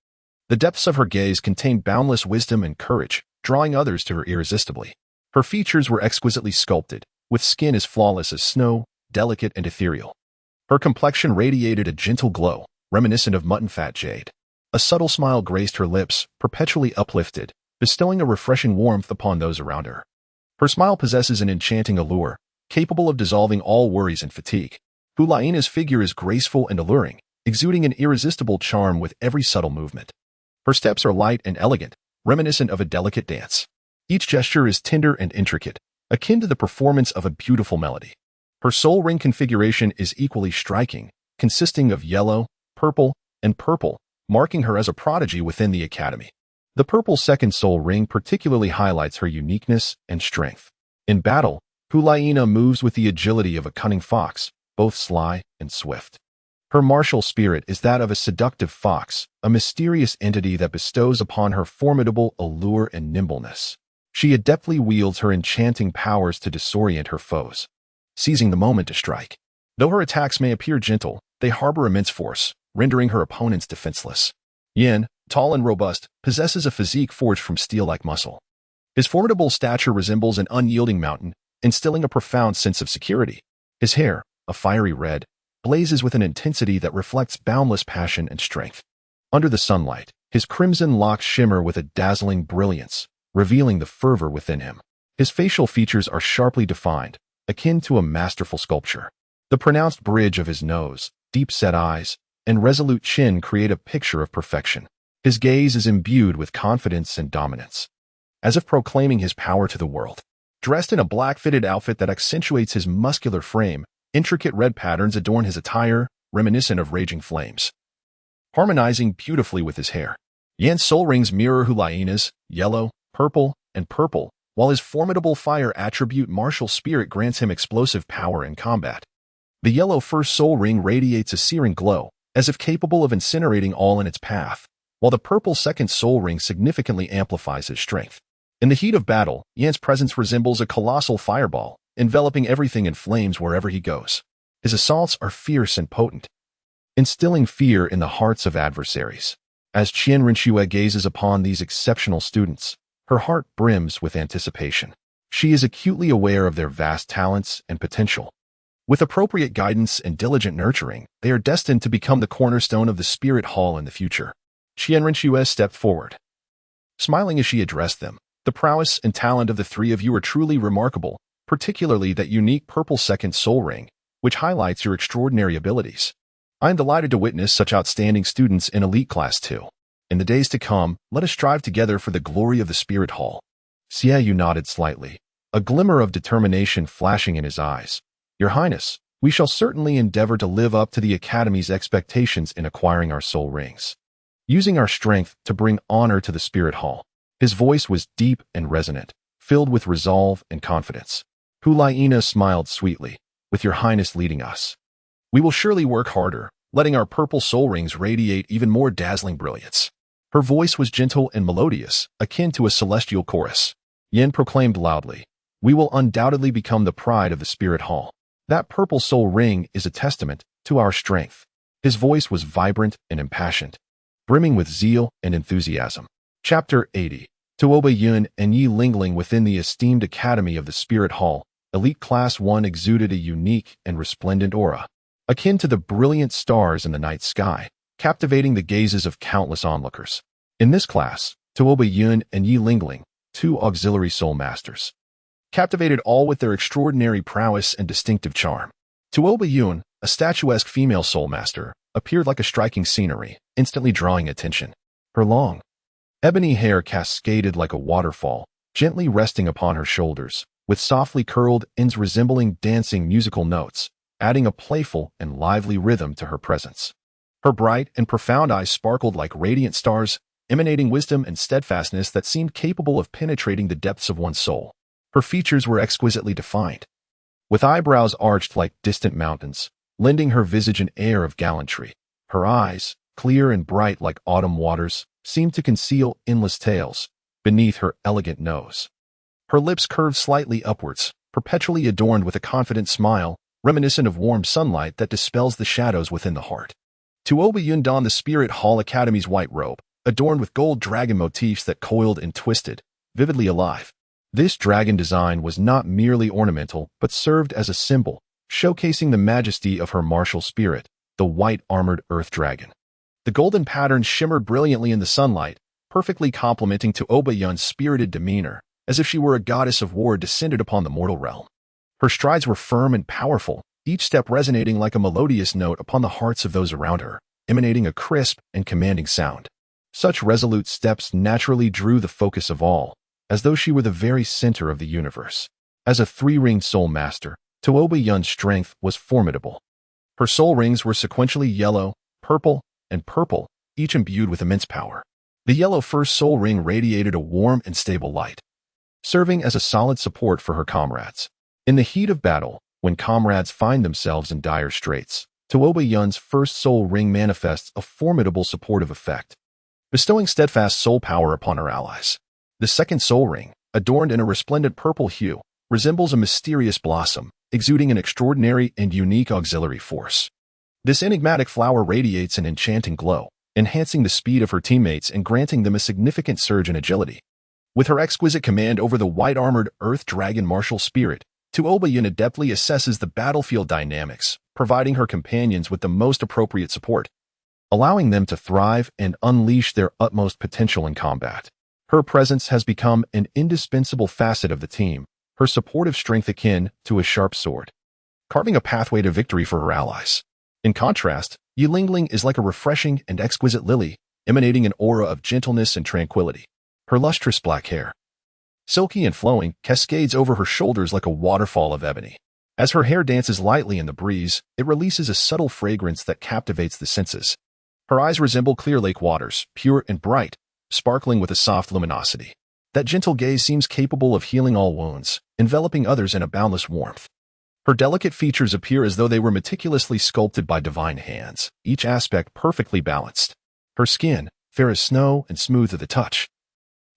The depths of her gaze contained boundless wisdom and courage, drawing others to her irresistibly. Her features were exquisitely sculpted, with skin as flawless as snow, delicate and ethereal. Her complexion radiated a gentle glow, reminiscent of mutton fat jade. A subtle smile graced her lips, perpetually uplifted, bestowing a refreshing warmth upon those around her. Her smile possesses an enchanting allure, capable of dissolving all worries and fatigue. Hulaina's figure is graceful and alluring, exuding an irresistible charm with every subtle movement. Her steps are light and elegant, reminiscent of a delicate dance. Each gesture is tender and intricate, akin to the performance of a beautiful melody. Her soul ring configuration is equally striking, consisting of yellow, purple, and purple, marking her as a prodigy within the Academy. The purple second soul ring particularly highlights her uniqueness and strength. In battle, Hulaina moves with the agility of a cunning fox, both sly and swift. Her martial spirit is that of a seductive fox, a mysterious entity that bestows upon her formidable allure and nimbleness. She adeptly wields her enchanting powers to disorient her foes, seizing the moment to strike. Though her attacks may appear gentle, they harbor immense force, rendering her opponents defenseless. Yin, tall and robust, possesses a physique forged from steel-like muscle. His formidable stature resembles an unyielding mountain, instilling a profound sense of security. His hair, a fiery red, blazes with an intensity that reflects boundless passion and strength. Under the sunlight, his crimson locks shimmer with a dazzling brilliance, revealing the fervor within him. His facial features are sharply defined, akin to a masterful sculpture. The pronounced bridge of his nose, deep-set eyes, and resolute chin create a picture of perfection. His gaze is imbued with confidence and dominance, as if proclaiming his power to the world. Dressed in a black-fitted outfit that accentuates his muscular frame, intricate red patterns adorn his attire, reminiscent of raging flames, harmonizing beautifully with his hair. Yan's soul rings mirror Hulaina's, yellow, purple, and purple, while his formidable fire attribute martial spirit grants him explosive power in combat. The yellow first soul ring radiates a searing glow, as if capable of incinerating all in its path, while the purple second soul ring significantly amplifies his strength. In the heat of battle, Yan's presence resembles a colossal fireball, enveloping everything in flames wherever he goes. His assaults are fierce and potent, instilling fear in the hearts of adversaries. As Qian Rinxue gazes upon these exceptional students, Her heart brims with anticipation. She is acutely aware of their vast talents and potential. With appropriate guidance and diligent nurturing, they are destined to become the cornerstone of the Spirit Hall in the future. Qianren stepped forward, smiling as she addressed them. The prowess and talent of the three of you are truly remarkable, particularly that unique purple second soul ring, which highlights your extraordinary abilities. I am delighted to witness such outstanding students in Elite Class 2. In the days to come, let us strive together for the glory of the Spirit Hall. Xie Yu nodded slightly, a glimmer of determination flashing in his eyes. Your Highness, we shall certainly endeavor to live up to the Academy's expectations in acquiring our soul rings, using our strength to bring honor to the Spirit Hall. His voice was deep and resonant, filled with resolve and confidence. Hulaina smiled sweetly, with Your Highness leading us. We will surely work harder, letting our purple soul rings radiate even more dazzling brilliance. Her voice was gentle and melodious, akin to a celestial chorus. Yin proclaimed loudly, we will undoubtedly become the pride of the Spirit Hall. That purple soul ring is a testament to our strength. His voice was vibrant and impassioned, brimming with zeal and enthusiasm. Chapter 80. Tuoba Yun and Yi Lingling within the esteemed Academy of the Spirit Hall, Elite Class 1 exuded a unique and resplendent aura, akin to the brilliant stars in the night sky, captivating the gazes of countless onlookers. In this class, Tuoba Yun and Yi Lingling, two auxiliary soul masters, captivated all with their extraordinary prowess and distinctive charm. Tuoba Yun, a statuesque female soul master, appeared like a striking scenery, instantly drawing attention. Her long, ebony hair cascaded like a waterfall, gently resting upon her shoulders, with softly curled ends resembling dancing musical notes, adding a playful and lively rhythm to her presence. Her bright and profound eyes sparkled like radiant stars, emanating wisdom and steadfastness that seemed capable of penetrating the depths of one's soul. Her features were exquisitely defined, with eyebrows arched like distant mountains, lending her visage an air of gallantry. Her eyes, clear and bright like autumn waters, seemed to conceal endless tales beneath her elegant nose. Her lips curved slightly upwards, perpetually adorned with a confident smile, reminiscent of warm sunlight that dispels the shadows within the heart. Tuoba Yun donned the Spirit Hall Academy's white robe, adorned with gold dragon motifs that coiled and twisted, vividly alive. This dragon design was not merely ornamental, but served as a symbol, showcasing the majesty of her martial spirit, the white-armored earth dragon. The golden pattern shimmered brilliantly in the sunlight, perfectly complementing Tuoba Yun's spirited demeanor, as if she were a goddess of war descended upon the mortal realm. Her strides were firm and powerful, each step resonating like a melodious note upon the hearts of those around her, emanating a crisp and commanding sound. Such resolute steps naturally drew the focus of all, as though she were the very center of the universe. As a three-ringed soul master, Tuoba Yun's strength was formidable. Her soul rings were sequentially yellow, purple, and purple, each imbued with immense power. The yellow first soul ring radiated a warm and stable light, serving as a solid support for her comrades. In the heat of battle, when comrades find themselves in dire straits, Tuoba Yun's first soul ring manifests a formidable supportive effect, bestowing steadfast soul power upon her allies. The second soul ring, adorned in a resplendent purple hue, resembles a mysterious blossom, exuding an extraordinary and unique auxiliary force. This enigmatic flower radiates an enchanting glow, enhancing the speed of her teammates and granting them a significant surge in agility. With her exquisite command over the white-armored earth dragon martial spirit, Tuoba Yun adeptly assesses the battlefield dynamics, providing her companions with the most appropriate support, allowing them to thrive and unleash their utmost potential in combat. Her presence has become an indispensable facet of the team, her supportive strength akin to a sharp sword, carving a pathway to victory for her allies. In contrast, Yi Lingling is like a refreshing and exquisite lily, emanating an aura of gentleness and tranquility. Her lustrous black hair, silky and flowing, cascades over her shoulders like a waterfall of ebony. As her hair dances lightly in the breeze, it releases a subtle fragrance that captivates the senses. Her eyes resemble clear lake waters, pure and bright, sparkling with a soft luminosity. That gentle gaze seems capable of healing all wounds, enveloping others in a boundless warmth. Her delicate features appear as though they were meticulously sculpted by divine hands, each aspect perfectly balanced. Her skin, fair as snow and smooth to the touch,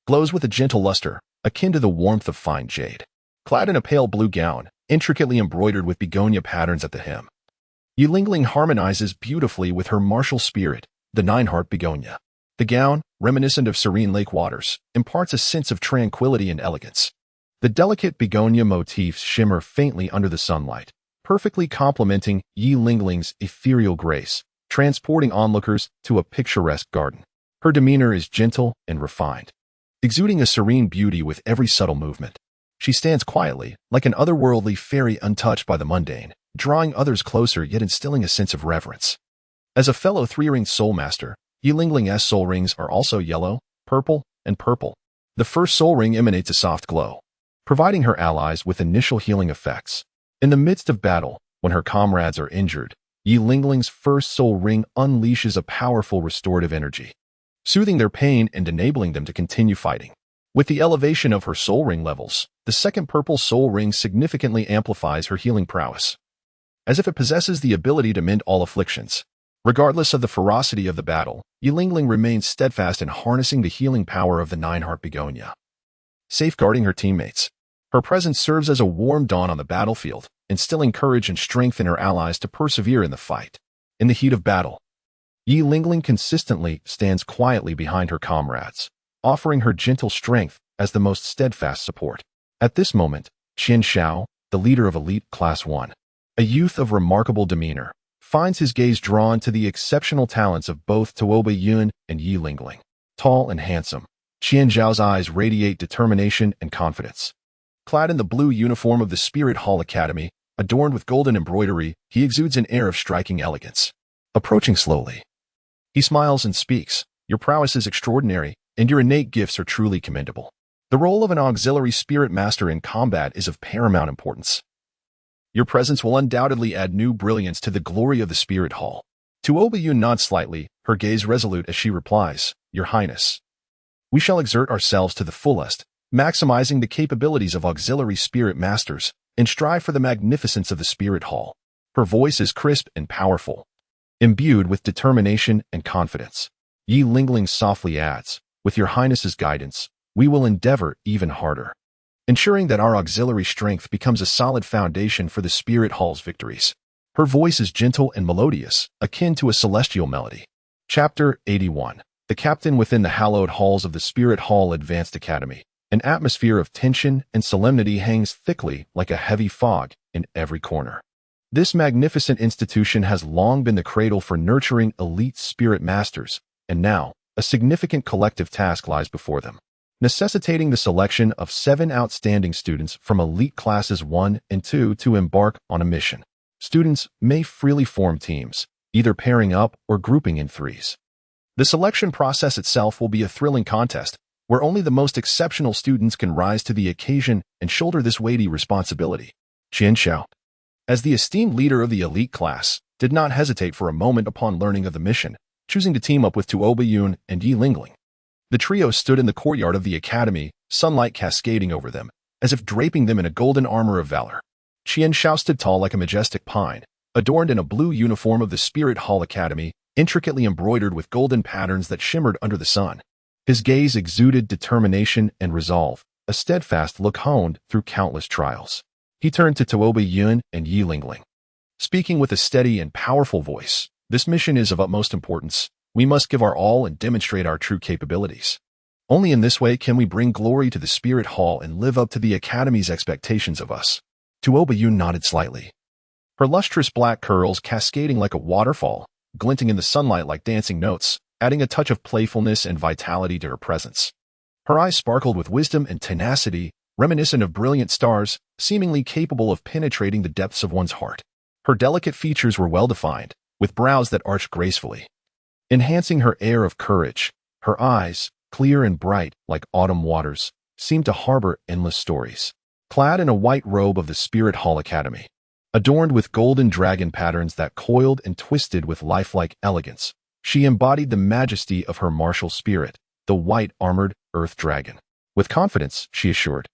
glows with a gentle luster, akin to the warmth of fine jade. Clad in a pale blue gown, intricately embroidered with begonia patterns at the hem, Yi Lingling harmonizes beautifully with her martial spirit, the nine-heart begonia. The gown, reminiscent of serene lake waters, imparts a sense of tranquility and elegance. The delicate begonia motifs shimmer faintly under the sunlight, perfectly complementing Yi Lingling's ethereal grace, transporting onlookers to a picturesque garden. Her demeanor is gentle and refined, exuding a serene beauty with every subtle movement. She stands quietly, like an otherworldly fairy untouched by the mundane, drawing others closer yet instilling a sense of reverence. As a fellow three-ringed soul master, Yi Lingling's soul rings are also yellow, purple, and purple. The first soul ring emanates a soft glow, providing her allies with initial healing effects. In the midst of battle, when her comrades are injured, Yi Lingling's first soul ring unleashes a powerful restorative energy, soothing their pain and enabling them to continue fighting. With the elevation of her soul ring levels, the second purple soul ring significantly amplifies her healing prowess, as if it possesses the ability to mend all afflictions. Regardless of the ferocity of the battle, Yi Lingling remains steadfast in harnessing the healing power of the nine-heart begonia, safeguarding her teammates. Her presence serves as a warm dawn on the battlefield, instilling courage and strength in her allies to persevere in the fight. In the heat of battle, Yi Lingling consistently stands quietly behind her comrades, offering her gentle strength as the most steadfast support. At this moment, Qian Xiao, the leader of Elite Class 1, a youth of remarkable demeanor, finds his gaze drawn to the exceptional talents of both Tuoba Yun and Yi Lingling. Tall and handsome, Qian Xiao's eyes radiate determination and confidence. Clad in the blue uniform of the Spirit Hall Academy, adorned with golden embroidery, he exudes an air of striking elegance. Approaching slowly, he smiles and speaks, "Your prowess is extraordinary, and your innate gifts are truly commendable. The role of an auxiliary spirit master in combat is of paramount importance. Your presence will undoubtedly add new brilliance to the glory of the Spirit Hall." Tuoba Yun nods slightly, her gaze resolute as she replies, "Your Highness, we shall exert ourselves to the fullest, maximizing the capabilities of auxiliary spirit masters, and strive for the magnificence of the Spirit Hall." Her voice is crisp and powerful, imbued with determination and confidence. Yi Lingling softly adds, "With your Highness's guidance, we will endeavor even harder, ensuring that our auxiliary strength becomes a solid foundation for the Spirit Hall's victories." Her voice is gentle and melodious, akin to a celestial melody. Chapter 81. The Captain within the hallowed halls of the Spirit Hall Advanced Academy. An atmosphere of tension and solemnity hangs thickly like a heavy fog in every corner. This magnificent institution has long been the cradle for nurturing elite spirit masters, and now, a significant collective task lies before them, necessitating the selection of 7 outstanding students from elite classes 1 and 2 to embark on a mission. Students may freely form teams, either pairing up or grouping in threes. The selection process itself will be a thrilling contest, where only the most exceptional students can rise to the occasion and shoulder this weighty responsibility. Qian Xiao, as the esteemed leader of the elite class, did not hesitate for a moment upon learning of the mission, choosing to team up with Tuoba Yun and Yi Lingling. The trio stood in the courtyard of the academy, sunlight cascading over them, as if draping them in a golden armor of valor. Qian Xiao stood tall like a majestic pine, adorned in a blue uniform of the Spirit Hall Academy, intricately embroidered with golden patterns that shimmered under the sun. His gaze exuded determination and resolve, a steadfast look honed through countless trials. He turned to Tuoba Yun and Yi Lingling, speaking with a steady and powerful voice. "This mission is of utmost importance. We must give our all and demonstrate our true capabilities. Only in this way can we bring glory to the Spirit Hall and live up to the Academy's expectations of us." Tuoba Yun nodded slightly, her lustrous black curls cascading like a waterfall, glinting in the sunlight like dancing notes, adding a touch of playfulness and vitality to her presence. Her eyes sparkled with wisdom and tenacity, reminiscent of brilliant stars, seemingly capable of penetrating the depths of one's heart. Her delicate features were well-defined, with brows that arched gracefully, enhancing her air of courage. Her eyes, clear and bright like autumn waters, seemed to harbor endless stories. Clad in a white robe of the Spirit Hall Academy, adorned with golden dragon patterns that coiled and twisted with lifelike elegance, she embodied the majesty of her martial spirit, the white armored earth dragon. With confidence, she assured,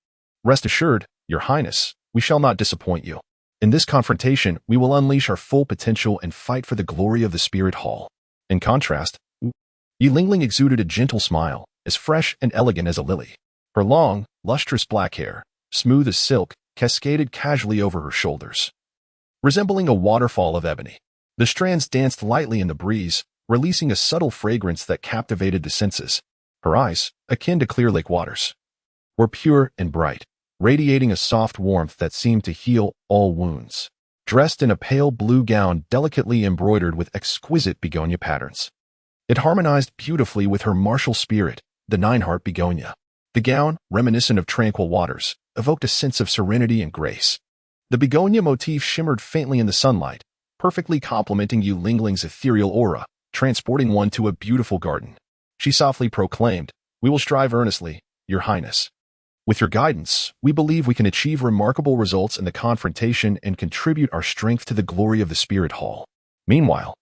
"Rest assured, Your Highness, we shall not disappoint you. In this confrontation, we will unleash our full potential and fight for the glory of the Spirit Hall." In contrast, Yi Lingling exuded a gentle smile, as fresh and elegant as a lily. Her long, lustrous black hair, smooth as silk, cascaded casually over her shoulders, resembling a waterfall of ebony. The strands danced lightly in the breeze, releasing a subtle fragrance that captivated the senses. Her eyes, akin to clear lake waters, were pure and bright, radiating a soft warmth that seemed to heal all wounds. Dressed in a pale blue gown delicately embroidered with exquisite begonia patterns, it harmonized beautifully with her martial spirit, the nine-heart begonia. The gown, reminiscent of tranquil waters, evoked a sense of serenity and grace. The begonia motif shimmered faintly in the sunlight, perfectly complementing Yu Lingling's ethereal aura, transporting one to a beautiful garden. She softly proclaimed, "We will strive earnestly, Your Highness. With your guidance, we believe we can achieve remarkable results in the confrontation and contribute our strength to the glory of the Spirit Hall." Meanwhile,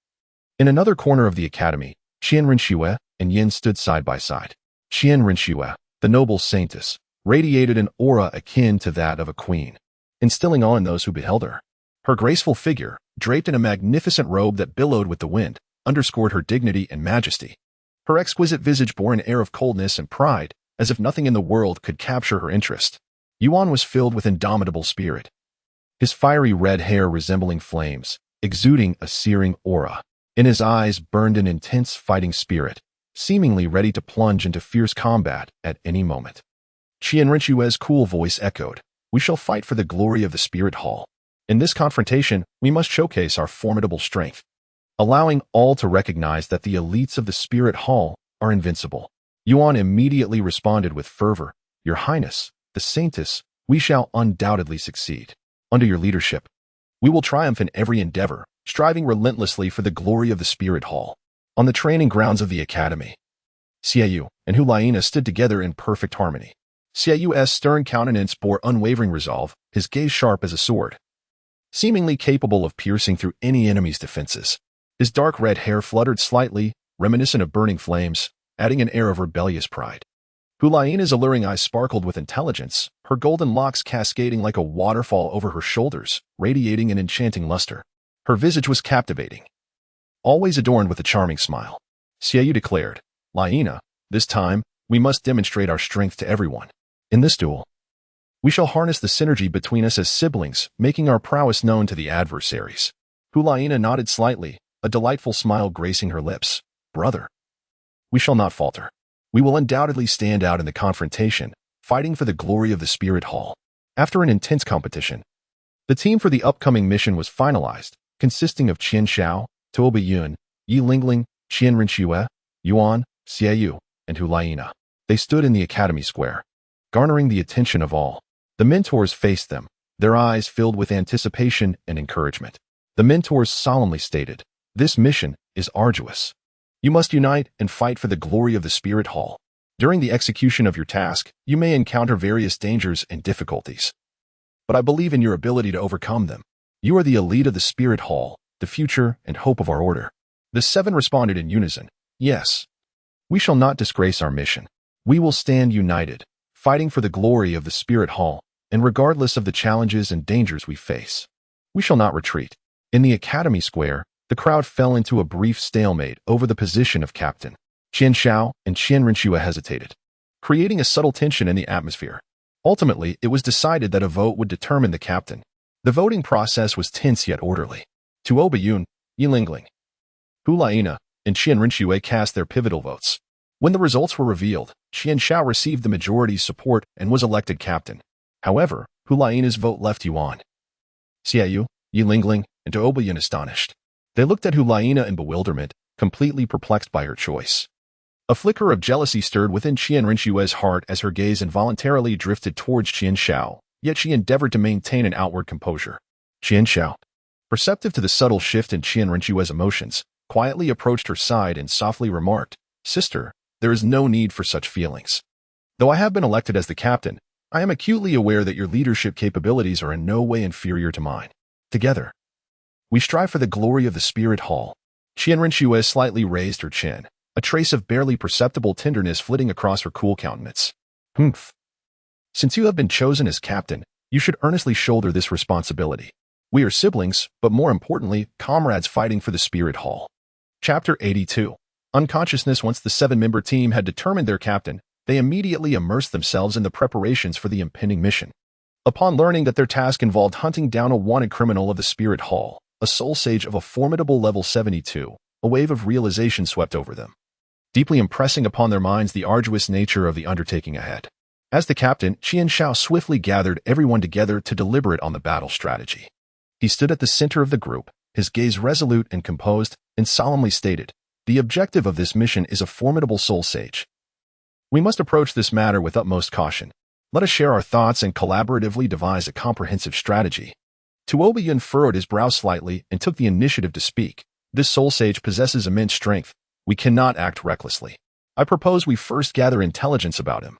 in another corner of the academy, Qian Rinxue and Yin stood side by side. Qian Rinxue, the noble saintess, radiated an aura akin to that of a queen, instilling awe in those who beheld her. Her graceful figure, draped in a magnificent robe that billowed with the wind, underscored her dignity and majesty. Her exquisite visage bore an air of coldness and pride, as if nothing in the world could capture her interest. Yuan was filled with indomitable spirit, his fiery red hair resembling flames, exuding a searing aura. In his eyes burned an intense fighting spirit, seemingly ready to plunge into fierce combat at any moment. Qian Rinxue's cool voice echoed, "We shall fight for the glory of the Spirit Hall. In this confrontation, we must showcase our formidable strength, allowing all to recognize that the elites of the Spirit Hall are invincible." Yuan immediately responded with fervor, "Your Highness, the Saintess, we shall undoubtedly succeed. Under your leadership, we will triumph in every endeavor, striving relentlessly for the glory of the Spirit Hall." On the training grounds of the academy, Xiaoyu and Hulaina stood together in perfect harmony. Xiaoyu's stern countenance bore unwavering resolve, his gaze sharp as a sword, seemingly capable of piercing through any enemy's defenses. His dark red hair fluttered slightly, reminiscent of burning flames, adding an air of rebellious pride. Hulaina's alluring eyes sparkled with intelligence, her golden locks cascading like a waterfall over her shoulders, radiating an enchanting luster. Her visage was captivating, always adorned with a charming smile. Xiaoyu declared, "Laina, this time, we must demonstrate our strength to everyone. In this duel, we shall harness the synergy between us as siblings, making our prowess known to the adversaries." Hulaina nodded slightly, a delightful smile gracing her lips. "Brother, we shall not falter. We will undoubtedly stand out in the confrontation, fighting for the glory of the Spirit Hall." After an intense competition, the team for the upcoming mission was finalized, consisting of Qian Xiao, Tuoba Yun, Yi Lingling, Qian Rinxue, Yuan, Xiaoyu, and Hulaina. They stood in the academy square, garnering the attention of all. The mentors faced them, their eyes filled with anticipation and encouragement. The mentors solemnly stated, "This mission is arduous. You must unite and fight for the glory of the Spirit Hall. During the execution of your task, you may encounter various dangers and difficulties, but I believe in your ability to overcome them. You are the elite of the Spirit Hall, the future and hope of our order." The seven responded in unison, "Yes. We shall not disgrace our mission. We will stand united, fighting for the glory of the Spirit Hall, and regardless of the challenges and dangers we face, we shall not retreat." In the academy square, the crowd fell into a brief stalemate over the position of captain. Qian Xiao and Qian Rinxue hesitated, creating a subtle tension in the atmosphere. Ultimately, it was decided that a vote would determine the captain. The voting process was tense yet orderly. Tuoba Yun, Yi Lingling, Hulaina, and Qian Rinxue cast their pivotal votes. When the results were revealed, Qian Xiao received the majority's support and was elected captain. However, Hulaina's vote left Yuan, Xiaoyu, Yi Lingling, and Tuoba Yun astonished. They looked at Hulaina in bewilderment, completely perplexed by her choice. A flicker of jealousy stirred within Qian Rinxue's heart as her gaze involuntarily drifted towards Qian Xiao, yet she endeavored to maintain an outward composure. Qian Xiao, perceptive to the subtle shift in Qian Rinxue's emotions, quietly approached her side and softly remarked, "Sister, there is no need for such feelings. Though I have been elected as the captain, I am acutely aware that your leadership capabilities are in no way inferior to mine. Together, we strive for the glory of the Spirit Hall." Qian Rinxue slightly raised her chin, a trace of barely perceptible tenderness flitting across her cool countenance. "Humph. Since you have been chosen as captain, you should earnestly shoulder this responsibility. We are siblings, but more importantly, comrades fighting for the Spirit Hall." Chapter 82. Unconsciousness. Once the seven-member team had determined their captain, they immediately immersed themselves in the preparations for the impending mission. Upon learning that their task involved hunting down a wanted criminal of the Spirit Hall, a soul sage of a formidable level 72, a wave of realization swept over them, deeply impressing upon their minds the arduous nature of the undertaking ahead. As the captain, Qian Shao swiftly gathered everyone together to deliberate on the battle strategy. He stood at the center of the group, his gaze resolute and composed, and solemnly stated, "The objective of this mission is a formidable soul sage. We must approach this matter with utmost caution. Let us share our thoughts and collaboratively devise a comprehensive strategy." Tuoba Yun furrowed his brow slightly and took the initiative to speak. "This soul sage possesses immense strength. We cannot act recklessly. I propose we first gather intelligence about him,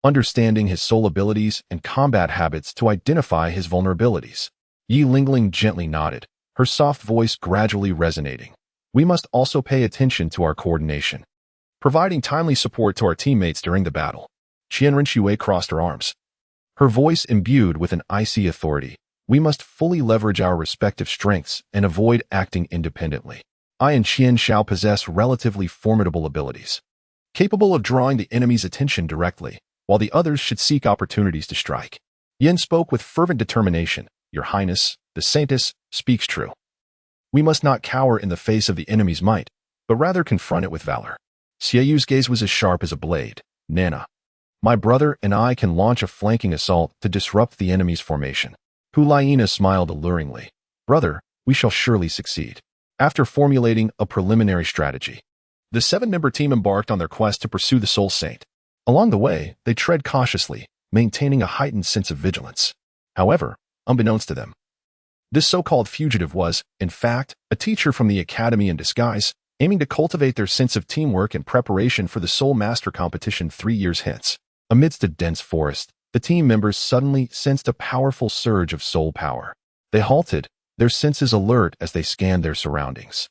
understanding his soul abilities and combat habits to identify his vulnerabilities." Yi Lingling gently nodded, her soft voice gradually resonating. "We must also pay attention to our coordination, providing timely support to our teammates during the battle." Qian Rinxue crossed her arms, her voice imbued with an icy authority. "We must fully leverage our respective strengths and avoid acting independently. I and Qian Shao possess relatively formidable abilities, capable of drawing the enemy's attention directly, while the others should seek opportunities to strike." Yin spoke with fervent determination. "Your Highness, the Saintess, speaks true. We must not cower in the face of the enemy's might, but rather confront it with valor." Xieyu's gaze was as sharp as a blade. "Nana, my brother and I can launch a flanking assault to disrupt the enemy's formation." Hu Laina smiled alluringly. "Brother, we shall surely succeed." After formulating a preliminary strategy, the 7-member team embarked on their quest to pursue the Soul Saint. Along the way, they tread cautiously, maintaining a heightened sense of vigilance. However, unbeknownst to them, this so-called fugitive was, in fact, a teacher from the academy in disguise, aiming to cultivate their sense of teamwork in preparation for the Soul Master competition 3 years hence. Amidst a dense forest, the team members suddenly sensed a powerful surge of soul power. They halted, their senses alert as they scanned their surroundings.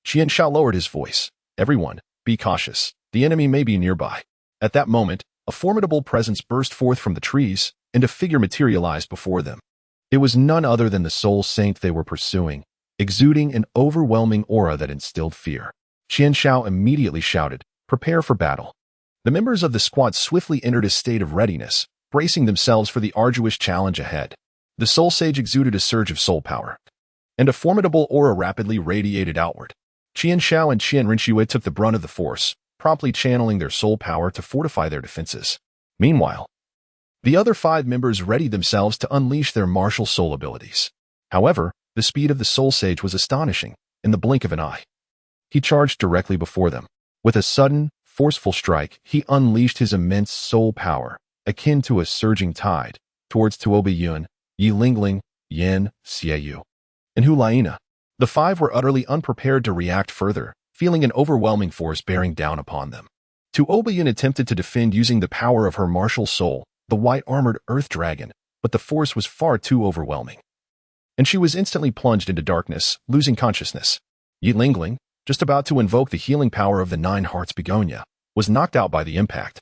Qian Shao lowered his voice. "Everyone, be cautious. The enemy may be nearby." At that moment, a formidable presence burst forth from the trees, and a figure materialized before them. It was none other than the Soul Saint they were pursuing, exuding an overwhelming aura that instilled fear. Qian Shao immediately shouted, "Prepare for battle." The members of the squad swiftly entered a state of readiness, bracing themselves for the arduous challenge ahead. The Soul Sage exuded a surge of soul power, and a formidable aura rapidly radiated outward. Qian Shao and Qian Rinxue took the brunt of the force, promptly channeling their soul power to fortify their defenses. Meanwhile, the other 5 members readied themselves to unleash their martial soul abilities. However, the speed of the Soul Sage was astonishing. In the blink of an eye, he charged directly before them. With a sudden, forceful strike, he unleashed his immense soul power, akin to a surging tide, towards Tuoba Yun, Yi Lingling, Yin, Xiaoyu, and Hu Laina. The 5 were utterly unprepared to react further, feeling an overwhelming force bearing down upon them. Tuoba Yun attempted to defend using the power of her martial soul, the white-armored Earth Dragon, but the force was far too overwhelming, and she was instantly plunged into darkness, losing consciousness. Yi Lingling, just about to invoke the healing power of the 9 Hearts Begonia, was knocked out by the impact.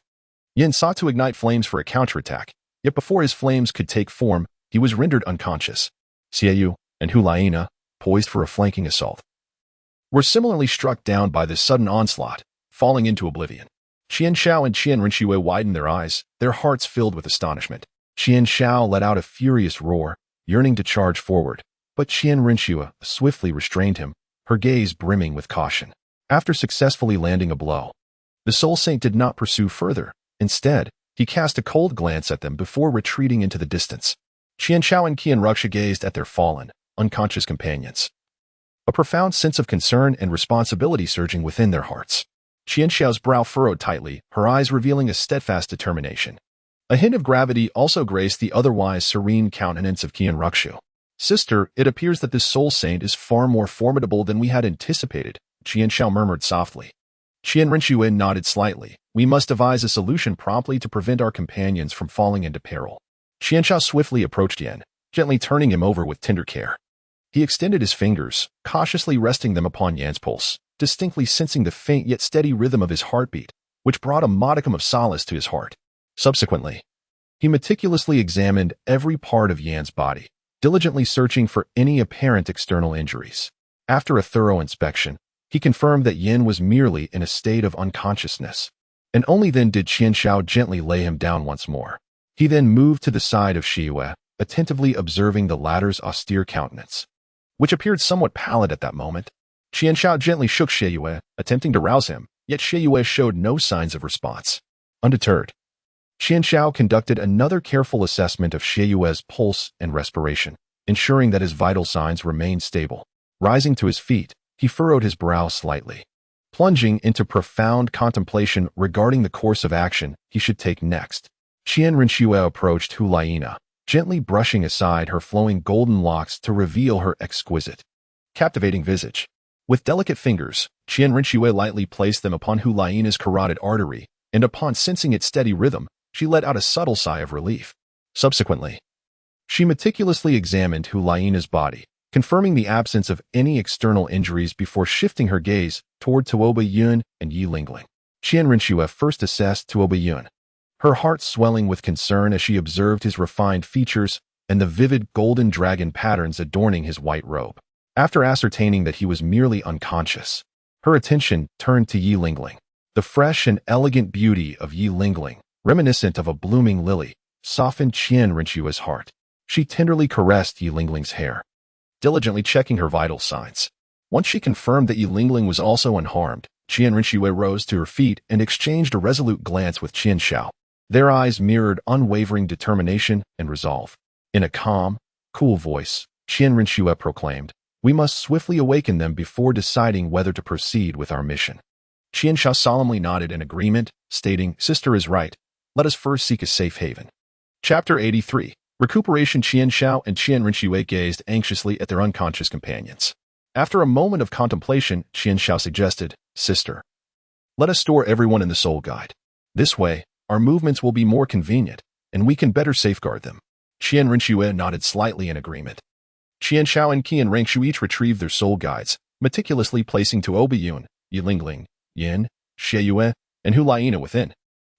Yin sought to ignite flames for a counterattack, yet before his flames could take form, he was rendered unconscious. Xiaoyu and Hu Laina, poised for a flanking assault, were similarly struck down by this sudden onslaught, falling into oblivion. Qian Shao and Qian Rinxue widened their eyes, their hearts filled with astonishment. Qian Shao let out a furious roar, yearning to charge forward, but Qian Rinxue swiftly restrained him, her gaze brimming with caution. After successfully landing a blow, the Soul Saint did not pursue further. Instead, he cast a cold glance at them before retreating into the distance. Qian Shao and Qian Ruxia gazed at their fallen, unconscious companions, a profound sense of concern and responsibility surging within their hearts. Qian Shao's brow furrowed tightly, her eyes revealing a steadfast determination. A hint of gravity also graced the otherwise serene countenance of Qian Ruxia. "Sister, it appears that this Soul Saint is far more formidable than we had anticipated," Qian Shao murmured softly. Qian Rinxue nodded slightly. "We must devise a solution promptly to prevent our companions from falling into peril." Qian Shao swiftly approached Yan, gently turning him over with tender care. He extended his fingers, cautiously resting them upon Yan's pulse, distinctly sensing the faint yet steady rhythm of his heartbeat, which brought a modicum of solace to his heart. Subsequently, he meticulously examined every part of Yan's body, diligently searching for any apparent external injuries. After a thorough inspection, he confirmed that Yin was merely in a state of unconsciousness, and only then did Qian Shao gently lay him down once more. He then moved to the side of Shiyue, attentively observing the latter's austere countenance, which appeared somewhat pallid at that moment. Qianshao gently shook Yue, attempting to rouse him, yet Yue showed no signs of response. Undeterred, Qianshao conducted another careful assessment of Yue's pulse and respiration, ensuring that his vital signs remained stable. Rising to his feet, he furrowed his brow slightly, plunging into profound contemplation regarding the course of action he should take next. Qianrinxue approached Hulaina, gently brushing aside her flowing golden locks to reveal her exquisite, captivating visage. With delicate fingers, Qianrinxue lightly placed them upon Hulaina's carotid artery, and upon sensing its steady rhythm, she let out a subtle sigh of relief. Subsequently, she meticulously examined Hulaina's body, confirming the absence of any external injuries before shifting her gaze toward Tuoba Yun and Yi Lingling. Qianrinxue first assessed Tuoba Yun, her heart swelling with concern as she observed his refined features and the vivid golden dragon patterns adorning his white robe. After ascertaining that he was merely unconscious, her attention turned to Yi Lingling. The fresh and elegant beauty of Yi Lingling, reminiscent of a blooming lily, softened Qianrinxue's heart. She tenderly caressed Yi Lingling's hair, diligently checking her vital signs. Once she confirmed that Yi Lingling was also unharmed, Qianrinxue rose to her feet and exchanged a resolute glance with Qianshao. Their eyes mirrored unwavering determination and resolve. In a calm, cool voice, Qianrinxue proclaimed, "We must swiftly awaken them before deciding whether to proceed with our mission." Qianshao solemnly nodded in agreement, stating, "Sister is right. Let us first seek a safe haven." Chapter 83. Recuperation. Qianshao and Qianrinxue gazed anxiously at their unconscious companions. After a moment of contemplation, Qianshao suggested, "Sister, let us store everyone in the soul guide. This way, our movements will be more convenient, and we can better safeguard them." Qianrinxue nodded slightly in agreement. Qianshao and Qianrinxue each retrieved their soul guides, meticulously placing Tuoba Yun, Yi Lingling, Yin, Yue, and Hulaina within.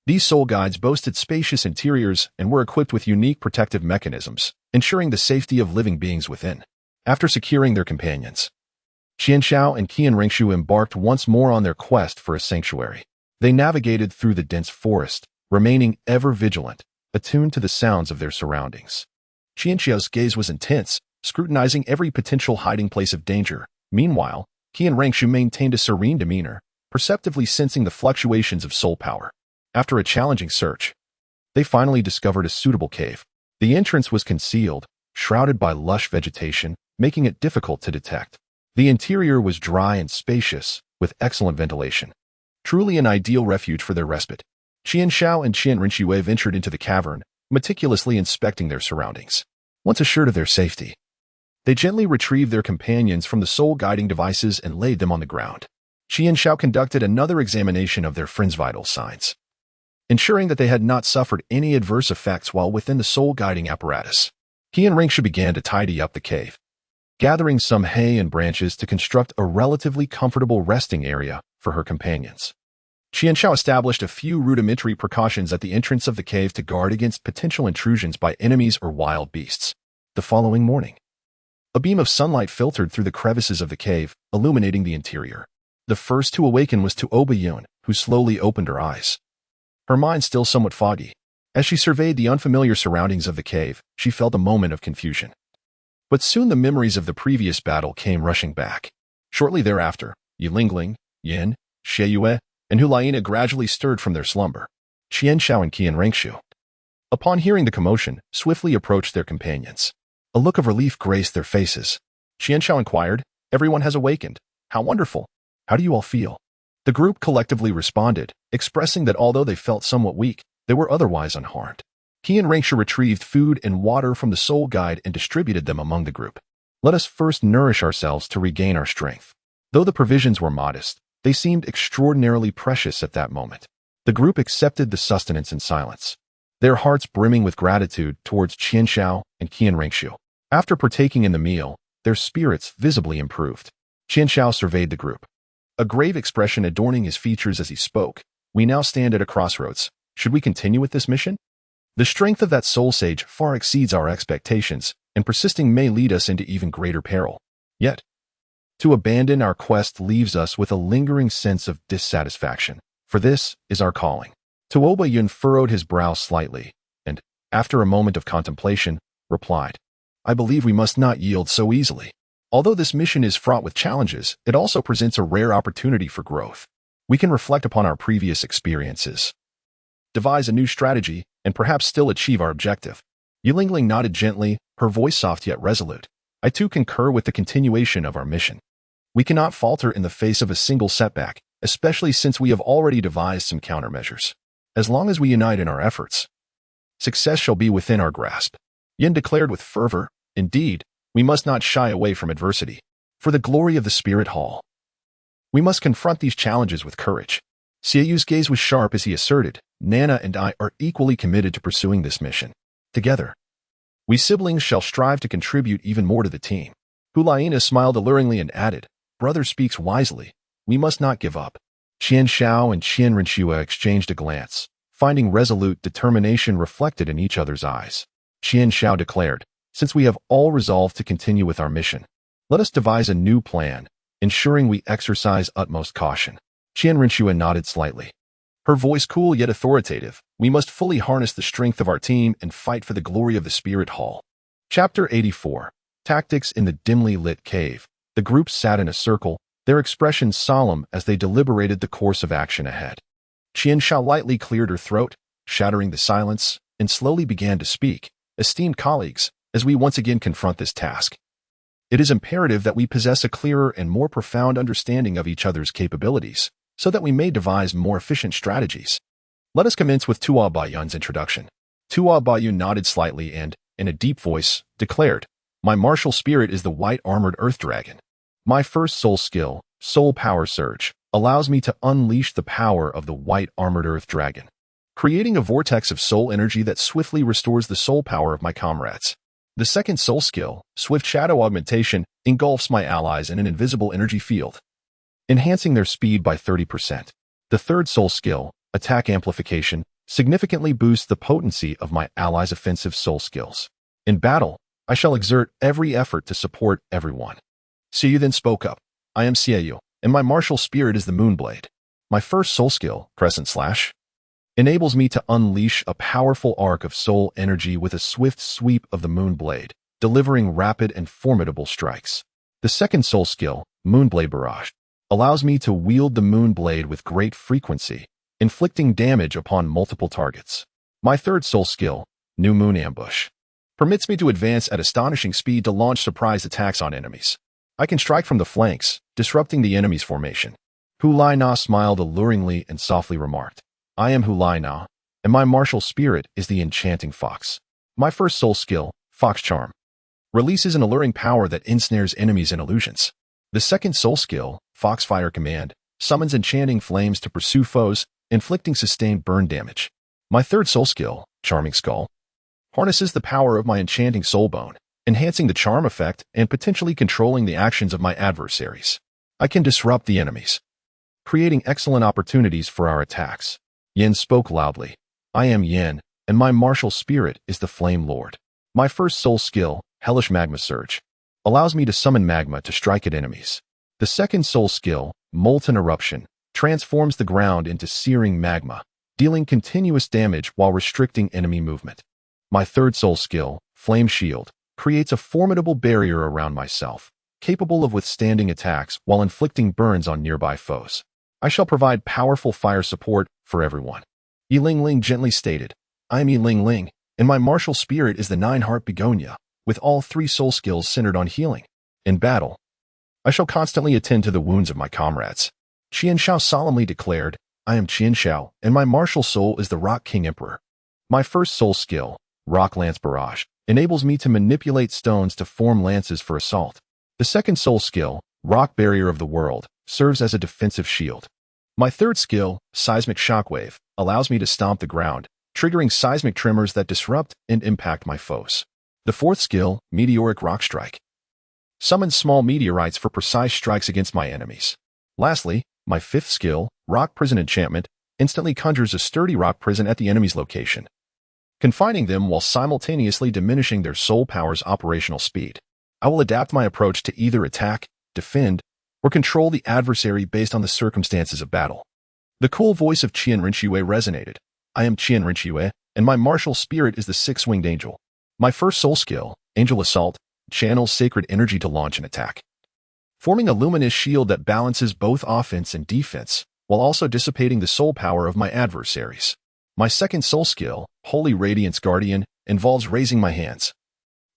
These soul guides boasted spacious interiors and were equipped with unique protective mechanisms, ensuring the safety of living beings within. After securing their companions, Qianshao and Qianrinxue embarked once more on their quest for a sanctuary. They navigated through the dense forest, remaining ever vigilant, attuned to the sounds of their surroundings. Qianxiao's gaze was intense, scrutinizing every potential hiding place of danger. Meanwhile, Qianrinxue maintained a serene demeanor, perceptively sensing the fluctuations of soul power. After a challenging search, they finally discovered a suitable cave. The entrance was concealed, shrouded by lush vegetation, making it difficult to detect. The interior was dry and spacious, with excellent ventilation. Truly an ideal refuge for their respite. Qianshao and Qianrinxue ventured into the cavern, meticulously inspecting their surroundings. Once assured of their safety, they gently retrieved their companions from the soul-guiding devices and laid them on the ground. Qianshao conducted another examination of their friends' vital signs, ensuring that they had not suffered any adverse effects while within the soul-guiding apparatus. Qianrinxue began to tidy up the cave, gathering some hay and branches to construct a relatively comfortable resting area for her companions. Qianshao established a few rudimentary precautions at the entrance of the cave to guard against potential intrusions by enemies or wild beasts. The following morning, a beam of sunlight filtered through the crevices of the cave, illuminating the interior. The first to awaken was Tuoba Yun, who slowly opened her eyes, her mind still somewhat foggy. As she surveyed the unfamiliar surroundings of the cave, she felt a moment of confusion. But soon the memories of the previous battle came rushing back. Shortly thereafter, Yi Lingling, Yin, Yue, and Hulaina gradually stirred from their slumber. Qianshao and Qianrinxue, upon hearing the commotion, swiftly approached their companions. A look of relief graced their faces. Qianshao inquired, "Everyone has awakened. How wonderful. How do you all feel?" The group collectively responded, expressing that although they felt somewhat weak, they were otherwise unharmed. Qianrinxue retrieved food and water from the soul guide and distributed them among the group. "Let us first nourish ourselves to regain our strength." Though the provisions were modest, they seemed extraordinarily precious at that moment. The group accepted the sustenance in silence, their hearts brimming with gratitude towards Qianshao and Qianrinxue. After partaking in the meal, their spirits visibly improved. Qianshao surveyed the group, a grave expression adorning his features as he spoke. "We now stand at a crossroads. Should we continue with this mission? The strength of that soul sage far exceeds our expectations, and persisting may lead us into even greater peril. Yet, to abandon our quest leaves us with a lingering sense of dissatisfaction, for this is our calling." Tuoba Yun furrowed his brow slightly, and, after a moment of contemplation, replied, "I believe we must not yield so easily. Although this mission is fraught with challenges, it also presents a rare opportunity for growth. We can reflect upon our previous experiences, devise a new strategy, and perhaps still achieve our objective. Yilingling nodded gently, her voice soft yet resolute. I too concur with the continuation of our mission. We cannot falter in the face of a single setback, especially since we have already devised some countermeasures. As long as we unite in our efforts, success shall be within our grasp. Yin declared with fervor. Indeed, we must not shy away from adversity. For the glory of the Spirit Hall, we must confront these challenges with courage. Xiaoyu's gaze was sharp as he asserted, Nana and I are equally committed to pursuing this mission. Together, we siblings shall strive to contribute even more to the team. Hulaina smiled alluringly and added, Brother speaks wisely. We must not give up. Qian Xiao and Qian Renshua exchanged a glance, finding resolute determination reflected in each other's eyes. Qian Xiao declared, Since we have all resolved to continue with our mission, let us devise a new plan, ensuring we exercise utmost caution. Qian Renshua nodded slightly, her voice cool yet authoritative. We must fully harness the strength of our team and fight for the glory of the Spirit Hall. Chapter 84. Tactics in the dimly lit cave. The group sat in a circle, their expressions solemn as they deliberated the course of action ahead. Qian Xiao lightly cleared her throat, shattering the silence, and slowly began to speak. Esteemed colleagues, as we once again confront this task, it is imperative that we possess a clearer and more profound understanding of each other's capabilities, so that we may devise more efficient strategies. Let us commence with Tua Baiyun's introduction. Tua Baiyun nodded slightly and, in a deep voice, declared, My martial spirit is the white-armored earth dragon. My first soul skill, Soul Power Surge, allows me to unleash the power of the white-armored earth dragon, creating a vortex of soul energy that swiftly restores the soul power of my comrades. The second soul skill, Swift Shadow Augmentation, engulfs my allies in an invisible energy field, enhancing their speed by 30%. The third soul skill, Attack Amplification, significantly boosts the potency of my allies' offensive soul skills. In battle, I shall exert every effort to support everyone. Xiaoyu then spoke up. I am Xiaoyu, and my martial spirit is the Moonblade. My first soul skill, Crescent Slash, enables me to unleash a powerful arc of soul energy with a swift sweep of the Moonblade, delivering rapid and formidable strikes. The second soul skill, Moonblade Barrage, allows me to wield the Moonblade with great frequency, inflicting damage upon multiple targets. My third soul skill, New Moon Ambush, permits me to advance at astonishing speed to launch surprise attacks on enemies. I can strike from the flanks, disrupting the enemy's formation. Hulaina smiled alluringly and softly remarked, I am Hulaina, and my martial spirit is the Enchanting Fox. My first soul skill, Fox Charm, releases an alluring power that ensnares enemies and illusions. The second soul skill, Foxfire Command, summons enchanting flames to pursue foes, inflicting sustained burn damage. My third soul skill, Charming Skull, harnesses the power of my enchanting soul bone, enhancing the charm effect and potentially controlling the actions of my adversaries. I can disrupt the enemies, creating excellent opportunities for our attacks. Yin spoke loudly. I am Yin, and my martial spirit is the Flame Lord. My first soul skill, Hellish Magma Surge, allows me to summon magma to strike at enemies. The second soul skill, Molten Eruption, transforms the ground into searing magma, dealing continuous damage while restricting enemy movement. My third soul skill, Flame Shield, creates a formidable barrier around myself, capable of withstanding attacks while inflicting burns on nearby foes. I shall provide powerful fire support for everyone. Yilingling gently stated, I am Yilingling, and my martial spirit is the Nine-Heart Begonia, with all three soul skills centered on healing. In battle, I shall constantly attend to the wounds of my comrades. Qian Xiao solemnly declared, I am Qian Xiao, and my martial soul is the Rock King Emperor. My first soul skill, Rock Lance Barrage, enables me to manipulate stones to form lances for assault. The second soul skill, Rock Barrier of the World, serves as a defensive shield. My third skill, Seismic Shockwave, allows me to stomp the ground, triggering seismic tremors that disrupt and impact my foes. The fourth skill, Meteoric Rock Strike, summons small meteorites for precise strikes against my enemies. Lastly, my fifth skill, Rock Prison Enchantment, instantly conjures a sturdy rock prison at the enemy's location, confining them while simultaneously diminishing their soul power's operational speed. I will adapt my approach to either attack, defend, or control the adversary based on the circumstances of battle. The cool voice of Qian Renshue resonated. I am Qian Renshue, and my martial spirit is the six-winged angel. My first soul skill, Angel Assault, channels sacred energy to launch an attack, forming a luminous shield that balances both offense and defense, while also dissipating the soul power of my adversaries. My second soul skill, Holy Radiance Guardian, involves raising my hands,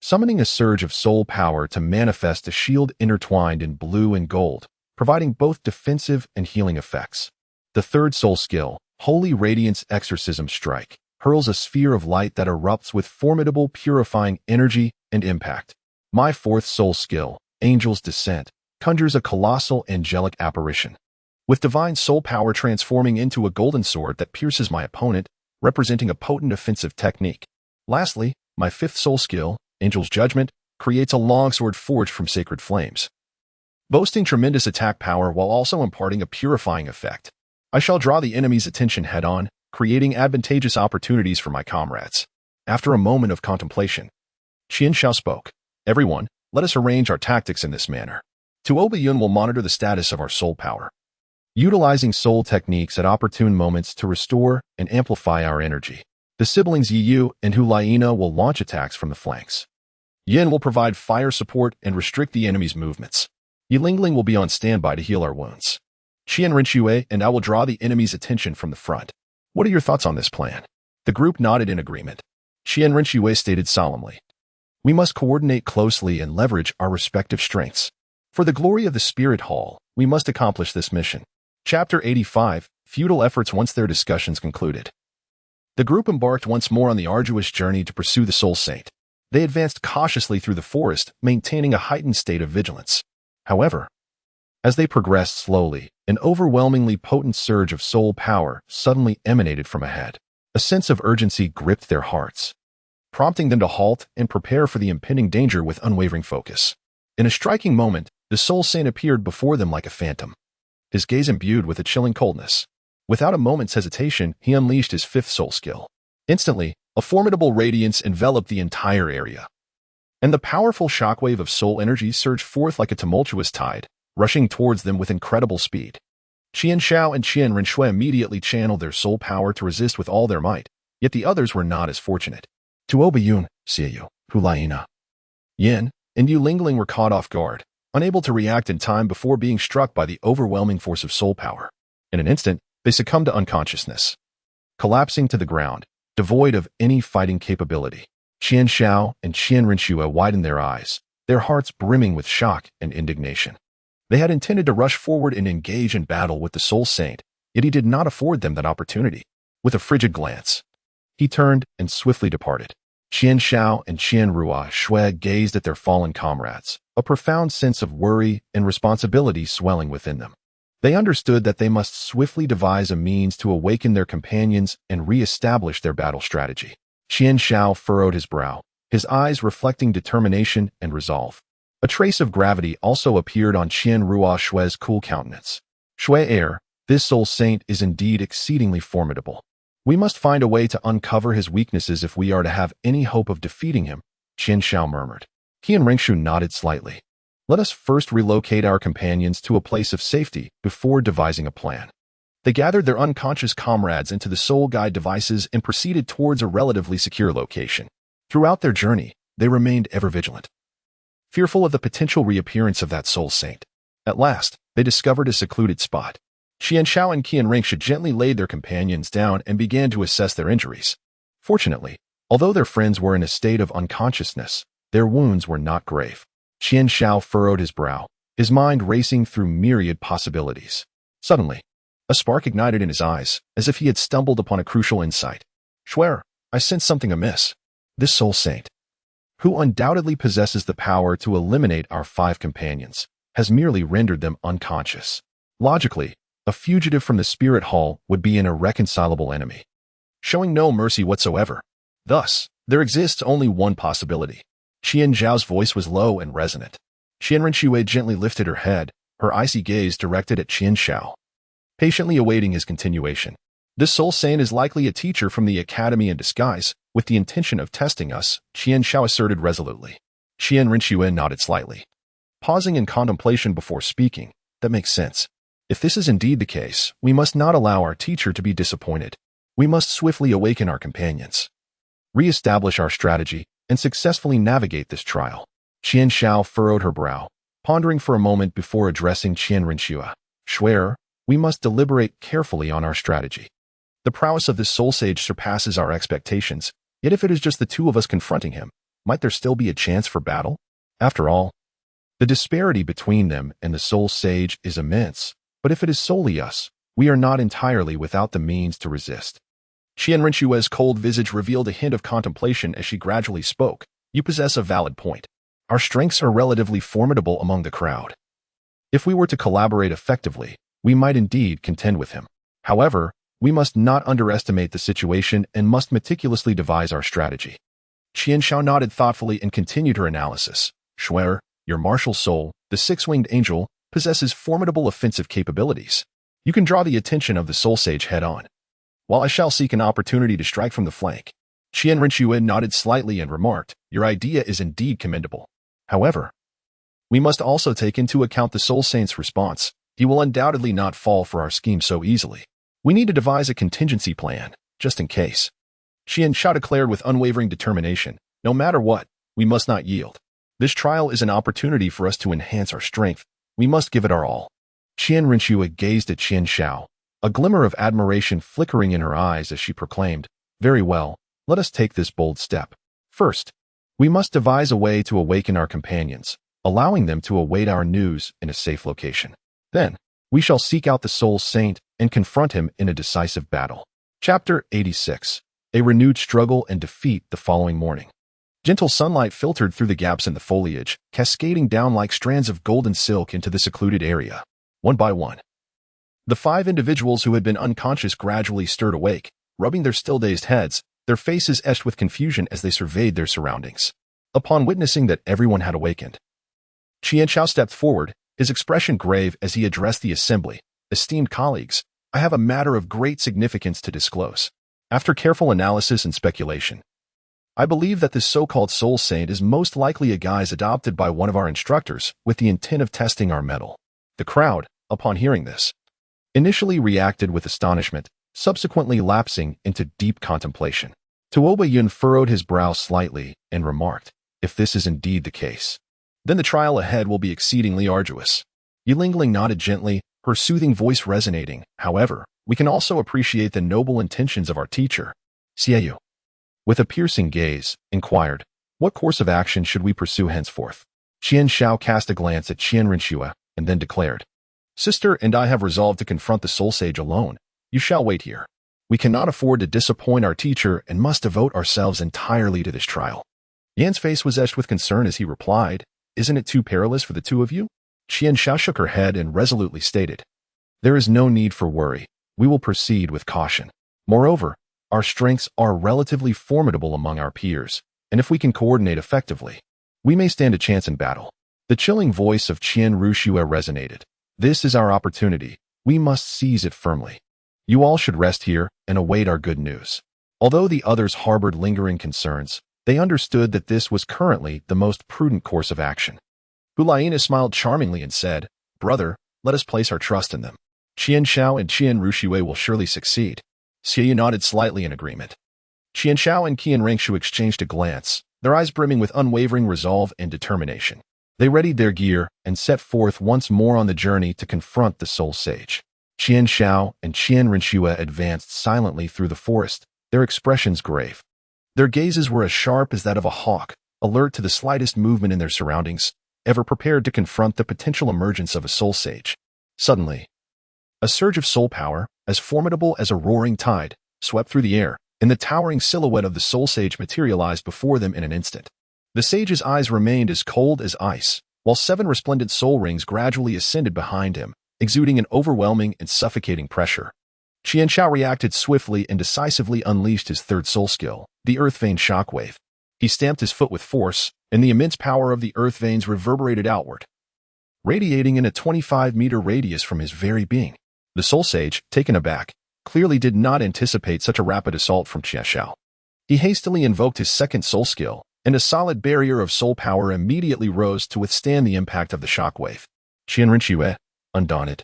summoning a surge of soul power to manifest a shield intertwined in blue and gold, providing both defensive and healing effects. The third soul skill, Holy Radiance Exorcism Strike, hurls a sphere of light that erupts with formidable purifying energy and impact. My fourth soul skill, Angel's Descent, conjures a colossal angelic apparition, with divine soul power transforming into a golden sword that pierces my opponent, representing a potent offensive technique. Lastly, my fifth soul skill, Angel's Judgment, creates a longsword forged from sacred flames, boasting tremendous attack power while also imparting a purifying effect. I shall draw the enemy's attention head-on, creating advantageous opportunities for my comrades. After a moment of contemplation, Qian Shao spoke. Everyone, let us arrange our tactics in this manner. Tuo Biyun will monitor the status of our soul power, utilizing soul techniques at opportune moments to restore and amplify our energy. The siblings Yiyu and Hulaina will launch attacks from the flanks. Yin will provide fire support and restrict the enemy's movements. Yilingling will be on standby to heal our wounds. Qian Rinxue and I will draw the enemy's attention from the front. What are your thoughts on this plan? The group nodded in agreement. Qian Rinxue stated solemnly, we must coordinate closely and leverage our respective strengths. For the glory of the Spirit Hall, we must accomplish this mission. Chapter 85, Futile Efforts. Once their discussions concluded, the group embarked once more on the arduous journey to pursue the Soul Saint. They advanced cautiously through the forest, maintaining a heightened state of vigilance. However, as they progressed slowly, an overwhelmingly potent surge of soul power suddenly emanated from ahead. A sense of urgency gripped their hearts, prompting them to halt and prepare for the impending danger with unwavering focus. In a striking moment, the Soul Saint appeared before them like a phantom, his gaze imbued with a chilling coldness. Without a moment's hesitation, he unleashed his fifth soul skill. Instantly, a formidable radiance enveloped the entire area, and the powerful shockwave of soul energy surged forth like a tumultuous tide, rushing towards them with incredible speed. Qian Shao and Qian Rinxue immediately channeled their soul power to resist with all their might, yet the others were not as fortunate. Tuo Biyun, Xiaoyu, Hulaina, Yin, and Yu Lingling were caught off guard, unable to react in time before being struck by the overwhelming force of soul power. In an instant, they succumbed to unconsciousness, collapsing to the ground, devoid of any fighting capability. Qian Shao and Qian Rinxue widened their eyes, their hearts brimming with shock and indignation. They had intended to rush forward and engage in battle with the Soul Saint, yet he did not afford them that opportunity. With a frigid glance, he turned and swiftly departed. Qian Shao and Qian Ruoxue gazed at their fallen comrades, a profound sense of worry and responsibility swelling within them. They understood that they must swiftly devise a means to awaken their companions and re-establish their battle strategy. Qian Shao furrowed his brow, his eyes reflecting determination and resolve. A trace of gravity also appeared on Qian Ruoxue's cool countenance. Shui Air, this Soul Saint is indeed exceedingly formidable. We must find a way to uncover his weaknesses if we are to have any hope of defeating him, Qian Shao murmured. Qian Ringshu nodded slightly. Let us first relocate our companions to a place of safety before devising a plan. They gathered their unconscious comrades into the soul guide devices and proceeded towards a relatively secure location. Throughout their journey, they remained ever vigilant, fearful of the potential reappearance of that Soul Saint. At last, they discovered a secluded spot. Qian Shao and Qian Ringshu gently laid their companions down and began to assess their injuries. Fortunately, although their friends were in a state of unconsciousness, their wounds were not grave. Qian Shao furrowed his brow, his mind racing through myriad possibilities. Suddenly, a spark ignited in his eyes, as if he had stumbled upon a crucial insight. Schwer, I sense something amiss. This Soul Saint, who undoubtedly possesses the power to eliminate our 5 companions, has merely rendered them unconscious. Logically, a fugitive from the Spirit Hall would be an irreconcilable enemy, showing no mercy whatsoever. Thus, there exists only one possibility. Qian Zhao's voice was low and resonant. Qian Rinxue gently lifted her head, her icy gaze directed at Qian Shao, patiently awaiting his continuation. This Soul Saint is likely a teacher from the academy in disguise, with the intention of testing us, Qian Shao asserted resolutely. Qian Rinxue nodded slightly, pausing in contemplation before speaking. That makes sense. If this is indeed the case, we must not allow our teacher to be disappointed. We must swiftly awaken our companions, re-establish our strategy, and successfully navigate this trial. Qian Shao furrowed her brow, pondering for a moment before addressing Qian Rinxue. Shuer, we must deliberate carefully on our strategy. The prowess of this soul sage surpasses our expectations, yet if it is just the two of us confronting him, might there still be a chance for battle? After all, the disparity between them and the soul sage is immense, but if it is solely us, we are not entirely without the means to resist. Qian Rinxue's cold visage revealed a hint of contemplation as she gradually spoke. You possess a valid point. Our strengths are relatively formidable among the crowd. If we were to collaborate effectively, we might indeed contend with him. However, we must not underestimate the situation and must meticulously devise our strategy. Qian Shao nodded thoughtfully and continued her analysis. Shuer, your martial soul, the six-winged angel, possesses formidable offensive capabilities. You can draw the attention of the soul sage head-on, while I shall seek an opportunity to strike from the flank. Qian Rinxue nodded slightly and remarked, your idea is indeed commendable. However, we must also take into account the soul saint's response. He will undoubtedly not fall for our scheme so easily. We need to devise a contingency plan, just in case. Qian Shao declared with unwavering determination, no matter what, we must not yield. This trial is an opportunity for us to enhance our strength. We must give it our all. Qian Rinxue gazed at Qian Shao, a glimmer of admiration flickering in her eyes as she proclaimed, very well, let us take this bold step. First, we must devise a way to awaken our companions, allowing them to await our news in a safe location. Then, we shall seek out the soul saint and confront him in a decisive battle. Chapter 86. A renewed struggle and defeat the following morning. Gentle sunlight filtered through the gaps in the foliage, cascading down like strands of golden silk into the secluded area. One by one, the 5 individuals who had been unconscious gradually stirred awake, rubbing their still-dazed heads, their faces etched with confusion as they surveyed their surroundings. Upon witnessing that everyone had awakened, Qian Shao stepped forward, his expression grave as he addressed the assembly. Esteemed colleagues, I have a matter of great significance to disclose. After careful analysis and speculation, I believe that this so-called soul saint is most likely a guise adopted by one of our instructors with the intent of testing our mettle. The crowd, upon hearing this, initially reacted with astonishment, subsequently lapsing into deep contemplation. Tuoba Yun furrowed his brow slightly and remarked, if this is indeed the case, then the trial ahead will be exceedingly arduous. Yilingling nodded gently, her soothing voice resonating. However, we can also appreciate the noble intentions of our teacher. Xiaoyu, with a piercing gaze, inquired, what course of action should we pursue henceforth? Qian Shao cast a glance at Qian Rinxue and then declared, Sister and I have resolved to confront the soul sage alone. You shall wait here. We cannot afford to disappoint our teacher and must devote ourselves entirely to this trial. Yan's face was etched with concern as he replied, Isn't it too perilous for the two of you? Qian Shao shook her head and resolutely stated, There is no need for worry. We will proceed with caution. Moreover, our strengths are relatively formidable among our peers, and if we can coordinate effectively, we may stand a chance in battle. The chilling voice of Qian Rinxue resonated. This is our opportunity. We must seize it firmly. You all should rest here and await our good news. Although the others harbored lingering concerns, they understood that this was currently the most prudent course of action. Hulaina smiled charmingly and said, Brother, let us place our trust in them. Qian Shao and Qian Rinxue will surely succeed. Xiaoyu nodded slightly in agreement. Qian Shao and Qian Rinxue exchanged a glance, their eyes brimming with unwavering resolve and determination. They readied their gear and set forth once more on the journey to confront the soul sage. Qian Shao and Qian Rinxue advanced silently through the forest, their expressions grave. Their gazes were as sharp as that of a hawk, alert to the slightest movement in their surroundings, ever prepared to confront the potential emergence of a soul sage. Suddenly, a surge of soul power, as formidable as a roaring tide, swept through the air, and the towering silhouette of the soul sage materialized before them in an instant. The sage's eyes remained as cold as ice, while 7 resplendent soul rings gradually ascended behind him, exuding an overwhelming and suffocating pressure. Qian Shao reacted swiftly and decisively unleashed his third soul skill, the Earth Vein Shockwave. He stamped his foot with force, and the immense power of the Earth Veins reverberated outward, radiating in a 25-meter radius from his very being. The soul sage, taken aback, clearly did not anticipate such a rapid assault from Qian Shao. He hastily invoked his second soul skill, and a solid barrier of soul power immediately rose to withstand the impact of the shockwave. Qian Rinxue, undaunted,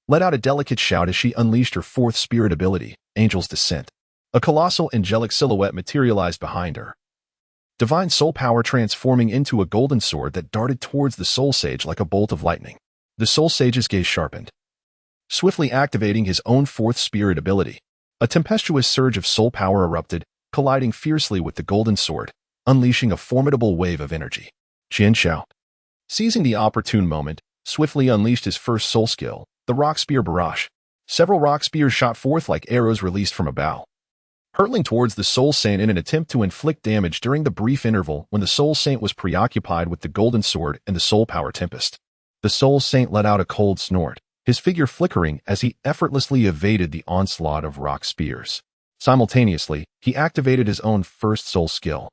let out a delicate shout as she unleashed her fourth spirit ability, Angel's Descent. A colossal angelic silhouette materialized behind her, divine soul power transforming into a golden sword that darted towards the soul sage like a bolt of lightning. The soul sage's gaze sharpened, swiftly activating his own fourth spirit ability. A tempestuous surge of soul power erupted, colliding fiercely with the golden sword, unleashing a formidable wave of energy. Qian Xiao, seizing the opportune moment, swiftly unleashed his first soul skill, the rock spear barrage. Several rock spears shot forth like arrows released from a bow, hurtling towards the soul saint in an attempt to inflict damage during the brief interval when the soul saint was preoccupied with the golden sword and the soul power tempest. The soul saint let out a cold snort, his figure flickering as he effortlessly evaded the onslaught of rock spears. Simultaneously, he activated his own first soul skill,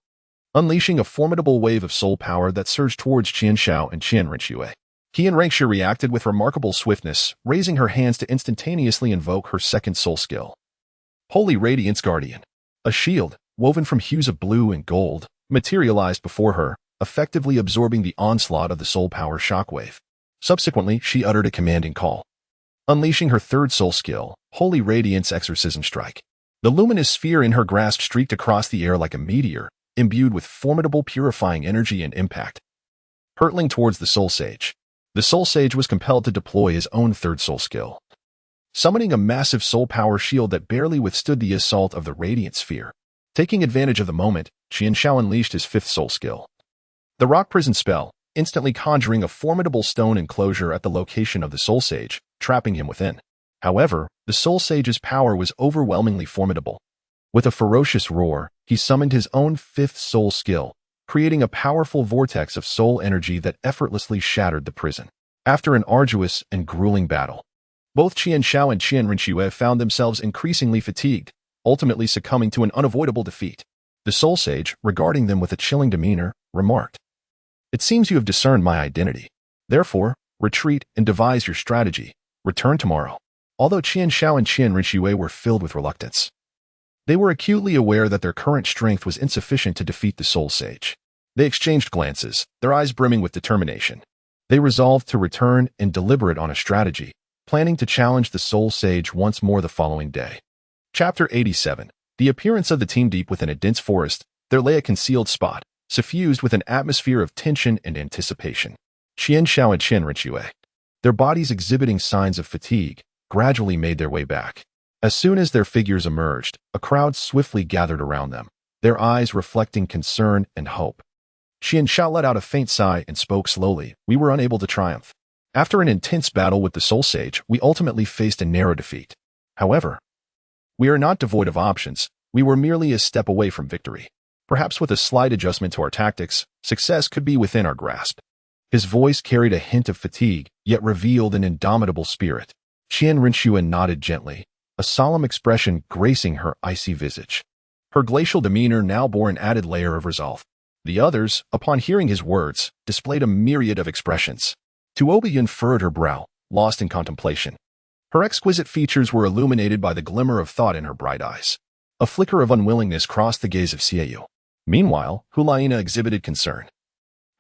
unleashing a formidable wave of soul power that surged towards Qian Xiao and Qian Renxue. Qian Renxue reacted with remarkable swiftness, raising her hands to instantaneously invoke her second soul skill. Holy Radiance Guardian. A shield, woven from hues of blue and gold, materialized before her, effectively absorbing the onslaught of the soul power shockwave. Subsequently, she uttered a commanding call, unleashing her third soul skill, Holy Radiance Exorcism Strike. The luminous sphere in her grasp streaked across the air like a meteor, imbued with formidable purifying energy and impact, hurtling towards the soul sage. The soul sage was compelled to deploy his own third soul skill, summoning a massive soul power shield that barely withstood the assault of the radiant sphere. Taking advantage of the moment, Qian Xiao unleashed his fifth soul skill, the rock prison spell, instantly conjuring a formidable stone enclosure at the location of the soul sage, trapping him within. However, the soul sage's power was overwhelmingly formidable. With a ferocious roar, he summoned his own fifth soul skill, creating a powerful vortex of soul energy that effortlessly shattered the prison. After an arduous and grueling battle, both Qian Xiao and Qian Renxue found themselves increasingly fatigued, ultimately succumbing to an unavoidable defeat. The soul sage, regarding them with a chilling demeanor, remarked, "It seems you have discerned my identity. Therefore, retreat and devise your strategy. Return tomorrow." Although Qian Xiao and Qian Renxue were filled with reluctance, they were acutely aware that their current strength was insufficient to defeat the soul sage. They exchanged glances, their eyes brimming with determination. They resolved to return and deliberate on a strategy, planning to challenge the soul sage once more the following day. Chapter 87. The appearance of the team. Deep within a dense forest, there lay a concealed spot, suffused with an atmosphere of tension and anticipation. Qian Xiao and Qian Renxue, their bodies exhibiting signs of fatigue, gradually made their way back. As soon as their figures emerged, a crowd swiftly gathered around them, their eyes reflecting concern and hope. Qian Xiao let out a faint sigh and spoke slowly. "We were unable to triumph. After an intense battle with the soul sage, we ultimately faced a narrow defeat. However, we are not devoid of options. We were merely a step away from victory. Perhaps with a slight adjustment to our tactics, success could be within our grasp." His voice carried a hint of fatigue, yet revealed an indomitable spirit. Qian Renxue nodded gently, a solemn expression gracing her icy visage. Her glacial demeanor now bore an added layer of resolve. The others, upon hearing his words, displayed a myriad of expressions. Tuoba furrowed her brow, lost in contemplation. Her exquisite features were illuminated by the glimmer of thought in her bright eyes. A flicker of unwillingness crossed the gaze of Xiaoyu. Meanwhile, Hulaina exhibited concern.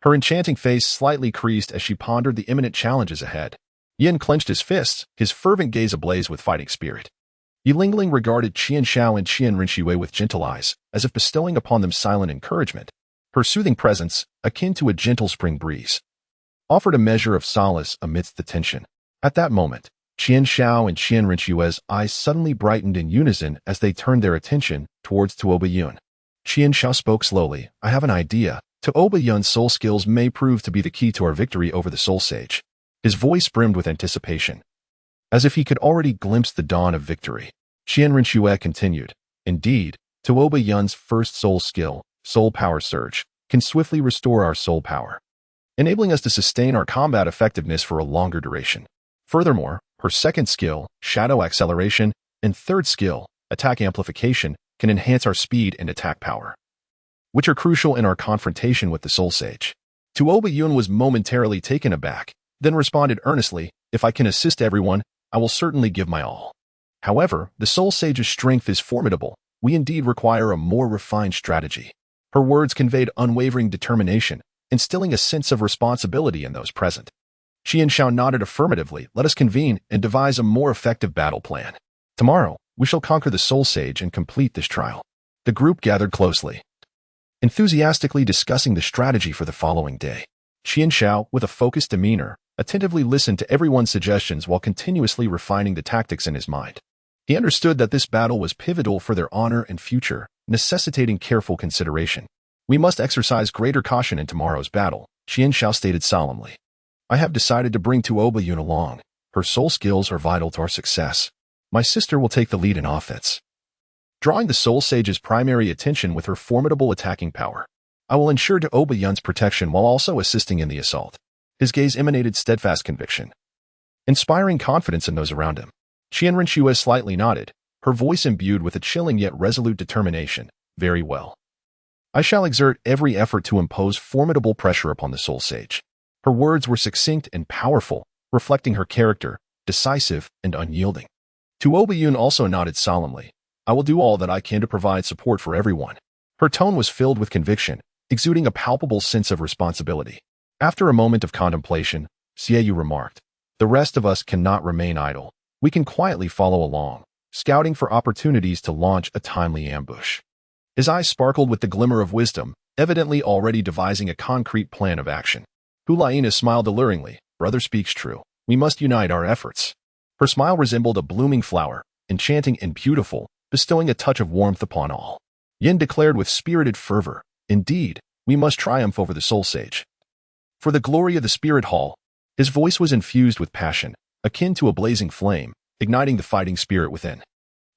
Her enchanting face slightly creased as she pondered the imminent challenges ahead. Yin clenched his fists, his fervent gaze ablaze with fighting spirit. Yilingling regarded Qian Xiao and Qian Renxue with gentle eyes, as if bestowing upon them silent encouragement. Her soothing presence, akin to a gentle spring breeze, offered a measure of solace amidst the tension. At that moment, Qian Xiao and Qian Renxue's eyes suddenly brightened in unison as they turned their attention towards Tuoba Yun. Qian Xiao spoke slowly. "I have an idea. Tuoba Yun's soul skills may prove to be the key to our victory over the soul sage." His voice brimmed with anticipation, as if he could already glimpse the dawn of victory. Qian Renxue continued, "Indeed, Tuoba Yun's first soul skill, Soul Power Surge, can swiftly restore our soul power, enabling us to sustain our combat effectiveness for a longer duration. Furthermore, her second skill, Shadow Acceleration, and third skill, Attack Amplification, can enhance our speed and attack power, which are crucial in our confrontation with the soul sage." Tuoba Yun was momentarily taken aback, then responded earnestly, "If I can assist everyone, I will certainly give my all. However, the soul sage's strength is formidable. We indeed require a more refined strategy." Her words conveyed unwavering determination, instilling a sense of responsibility in those present. Qian Xiao nodded affirmatively. "Let us convene and devise a more effective battle plan. Tomorrow, we shall conquer the soul sage and complete this trial." The group gathered closely, enthusiastically discussing the strategy for the following day. Qian Xiao, with a focused demeanor, attentively listened to everyone's suggestions while continuously refining the tactics in his mind. He understood that this battle was pivotal for their honor and future, necessitating careful consideration. "We must exercise greater caution in tomorrow's battle," Qian Xiao stated solemnly. "I have decided to bring Tuoba Yun along. Her soul skills are vital to our success. My sister will take the lead in offense, drawing the Soul Sage's primary attention with her formidable attacking power. I will ensure Tuoba Yun's protection while also assisting in the assault." His gaze emanated steadfast conviction, inspiring confidence in those around him. Qian Renxue slightly nodded, her voice imbued with a chilling yet resolute determination. "Very well. I shall exert every effort to impose formidable pressure upon the Soul Sage." Her words were succinct and powerful, reflecting her character, decisive and unyielding. Tuoba Yun also nodded solemnly. "I will do all that I can to provide support for everyone." Her tone was filled with conviction, exuding a palpable sense of responsibility. After a moment of contemplation, Xieyu remarked, "The rest of us cannot remain idle. We can quietly follow along, scouting for opportunities to launch a timely ambush." His eyes sparkled with the glimmer of wisdom, evidently already devising a concrete plan of action. Hulaina smiled alluringly. "Brother speaks true. We must unite our efforts." Her smile resembled a blooming flower, enchanting and beautiful, bestowing a touch of warmth upon all. Yin declared with spirited fervor, "Indeed, we must triumph over the Soul Sage. For the glory of the Spirit Hall." His voice was infused with passion, akin to a blazing flame, igniting the fighting spirit within.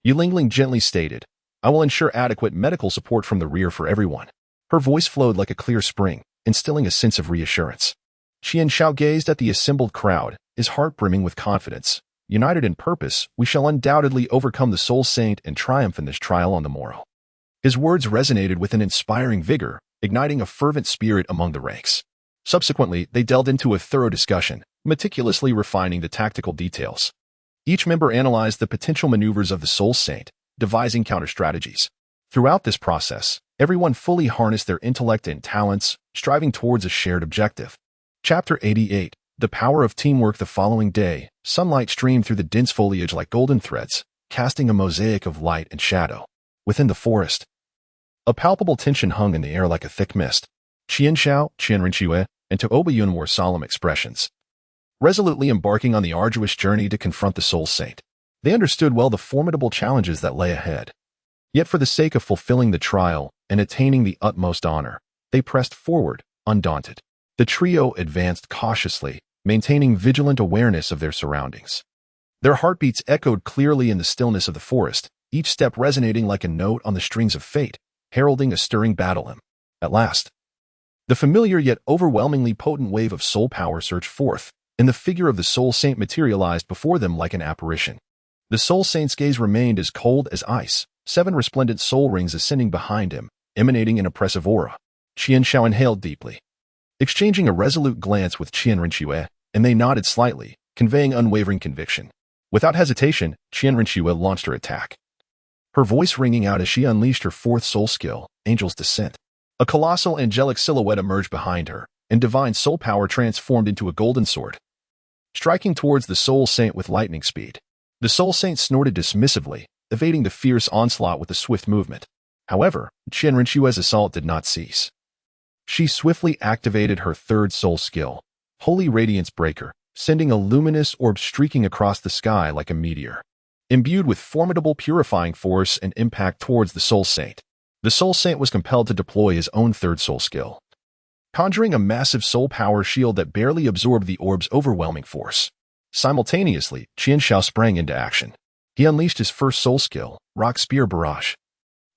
Yulingling gently stated, "I will ensure adequate medical support from the rear for everyone." Her voice flowed like a clear spring, instilling a sense of reassurance. Qian Xiao gazed at the assembled crowd, his heart brimming with confidence. "United in purpose, we shall undoubtedly overcome the Soul Saint and triumph in this trial on the morrow." His words resonated with an inspiring vigor, igniting a fervent spirit among the ranks. Subsequently, they delved into a thorough discussion, meticulously refining the tactical details. Each member analyzed the potential maneuvers of the Soul Saint, devising counter-strategies. Throughout this process, everyone fully harnessed their intellect and talents, striving towards a shared objective. Chapter 88. The Power of Teamwork. The following day, sunlight streamed through the dense foliage like golden threads, casting a mosaic of light and shadow. Within the forest, a palpable tension hung in the air like a thick mist. Qian Xiao, Qian Renxue, and Tuoba Yun wore solemn expressions, resolutely embarking on the arduous journey to confront the Soul Saint. They understood well the formidable challenges that lay ahead. Yet for the sake of fulfilling the trial and attaining the utmost honor, they pressed forward, undaunted. The trio advanced cautiously, maintaining vigilant awareness of their surroundings. Their heartbeats echoed clearly in the stillness of the forest, each step resonating like a note on the strings of fate, heralding a stirring battle hymn. At last, the familiar yet overwhelmingly potent wave of soul power surged forth, and the figure of the Soul Saint materialized before them like an apparition. The Soul Saint's gaze remained as cold as ice, 7 resplendent soul rings ascending behind him, emanating an oppressive aura. Qian Xiao inhaled deeply, exchanging a resolute glance with Qian Renxue, and they nodded slightly, conveying unwavering conviction. Without hesitation, Qian Renxue launched her attack, her voice ringing out as she unleashed her 4th soul skill, Angel's Descent. A colossal angelic silhouette emerged behind her, and divine soul power transformed into a golden sword, striking towards the Soul Saint with lightning speed. The Soul Saint snorted dismissively, evading the fierce onslaught with a swift movement. However, Qian Renxue's assault did not cease. She swiftly activated her 3rd soul skill, Holy Radiance Breaker, sending a luminous orb streaking across the sky like a meteor, imbued with formidable purifying force and impact towards the Soul Saint. The Soul Saint was compelled to deploy his own 3rd soul skill, conjuring a massive soul power shield that barely absorbed the orb's overwhelming force. Simultaneously, Qian Xiao sprang into action. He unleashed his 1st soul skill, Rock Spear Barrage,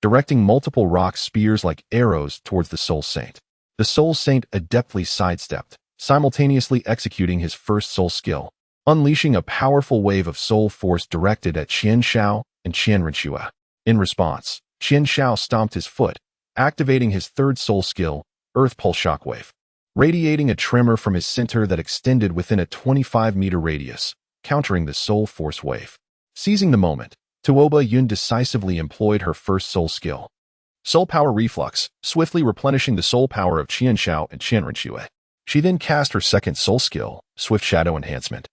directing multiple rock spears like arrows towards the Soul Saint. The Soul Saint adeptly sidestepped, simultaneously executing his 1st soul skill, unleashing a powerful wave of soul force directed at Qian Xiao and Qian Renxue. In response, Qian Xiao stomped his foot, activating his 3rd soul skill, Earth Pulse Shockwave, radiating a tremor from his center that extended within a 25-meter radius, countering the soul force wave. Seizing the moment, Tuoba Yun decisively employed her 1st soul skill, Soul Power Reflux, swiftly replenishing the soul power of Qian Xiao and Qian Renxue. She then cast her 2nd soul skill, Swift Shadow Enhancement,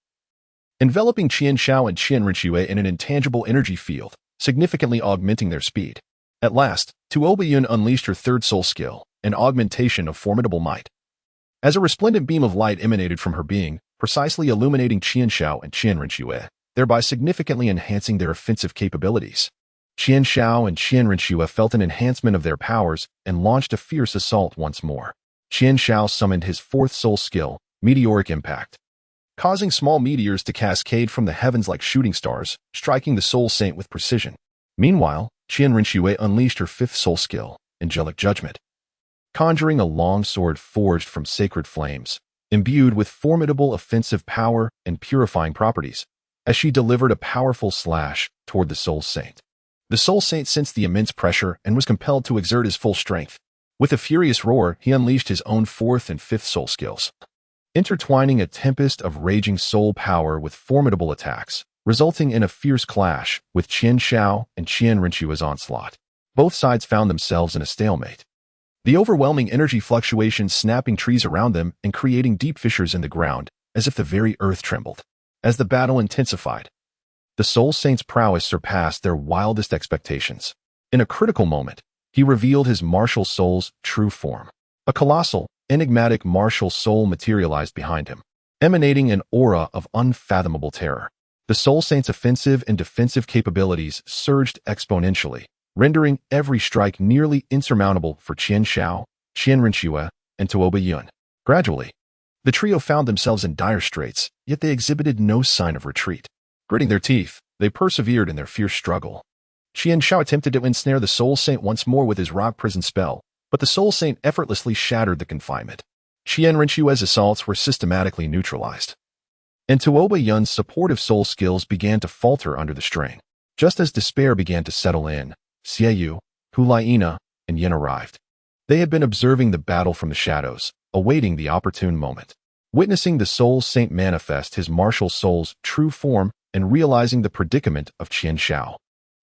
enveloping Qian Xiao and Qian Renxue in an intangible energy field, significantly augmenting their speed. At last, Tuobayun unleashed her third soul skill, an augmentation of formidable might. As a resplendent beam of light emanated from her being, precisely illuminating Qianshao and Qianrenxue, thereby significantly enhancing their offensive capabilities. Qianshao and Qianrenxue felt an enhancement of their powers and launched a fierce assault once more. Qianshao summoned his fourth soul skill, Meteoric Impact, causing small meteors to cascade from the heavens like shooting stars, striking the Soul Saint with precision. Meanwhile, Qianrenxue unleashed her fifth soul skill, Angelic Judgment, conjuring a long sword forged from sacred flames, imbued with formidable offensive power and purifying properties, as she delivered a powerful slash toward the Soul Saint. The Soul Saint sensed the immense pressure and was compelled to exert his full strength. With a furious roar, he unleashed his own fourth and fifth soul skills, intertwining a tempest of raging soul power with formidable attacks, resulting in a fierce clash with Qianshao and Qianrenxue's onslaught. Both sides found themselves in a stalemate, the overwhelming energy fluctuations snapping trees around them and creating deep fissures in the ground, as if the very earth trembled. As the battle intensified, the Soul Saint's prowess surpassed their wildest expectations. In a critical moment, he revealed his martial soul's true form. A colossal, enigmatic martial soul materialized behind him, emanating an aura of unfathomable terror. The Soul Saint's offensive and defensive capabilities surged exponentially, rendering every strike nearly insurmountable for Qianshao, Qianrenxue, and Tuobayun. Gradually, the trio found themselves in dire straits, yet they exhibited no sign of retreat. Gritting their teeth, they persevered in their fierce struggle. Qianshao attempted to ensnare the Soul Saint once more with his rock prison spell, but the Soul Saint effortlessly shattered the confinement. Qianrenxue's assaults were systematically neutralized, and Tuobayun's supportive soul skills began to falter under the strain. Just as despair began to settle in, Xieyu, Hulaina, and Yin arrived. They had been observing the battle from the shadows, awaiting the opportune moment. Witnessing the Soul Saint manifest his martial soul's true form and realizing the predicament of Qianshao,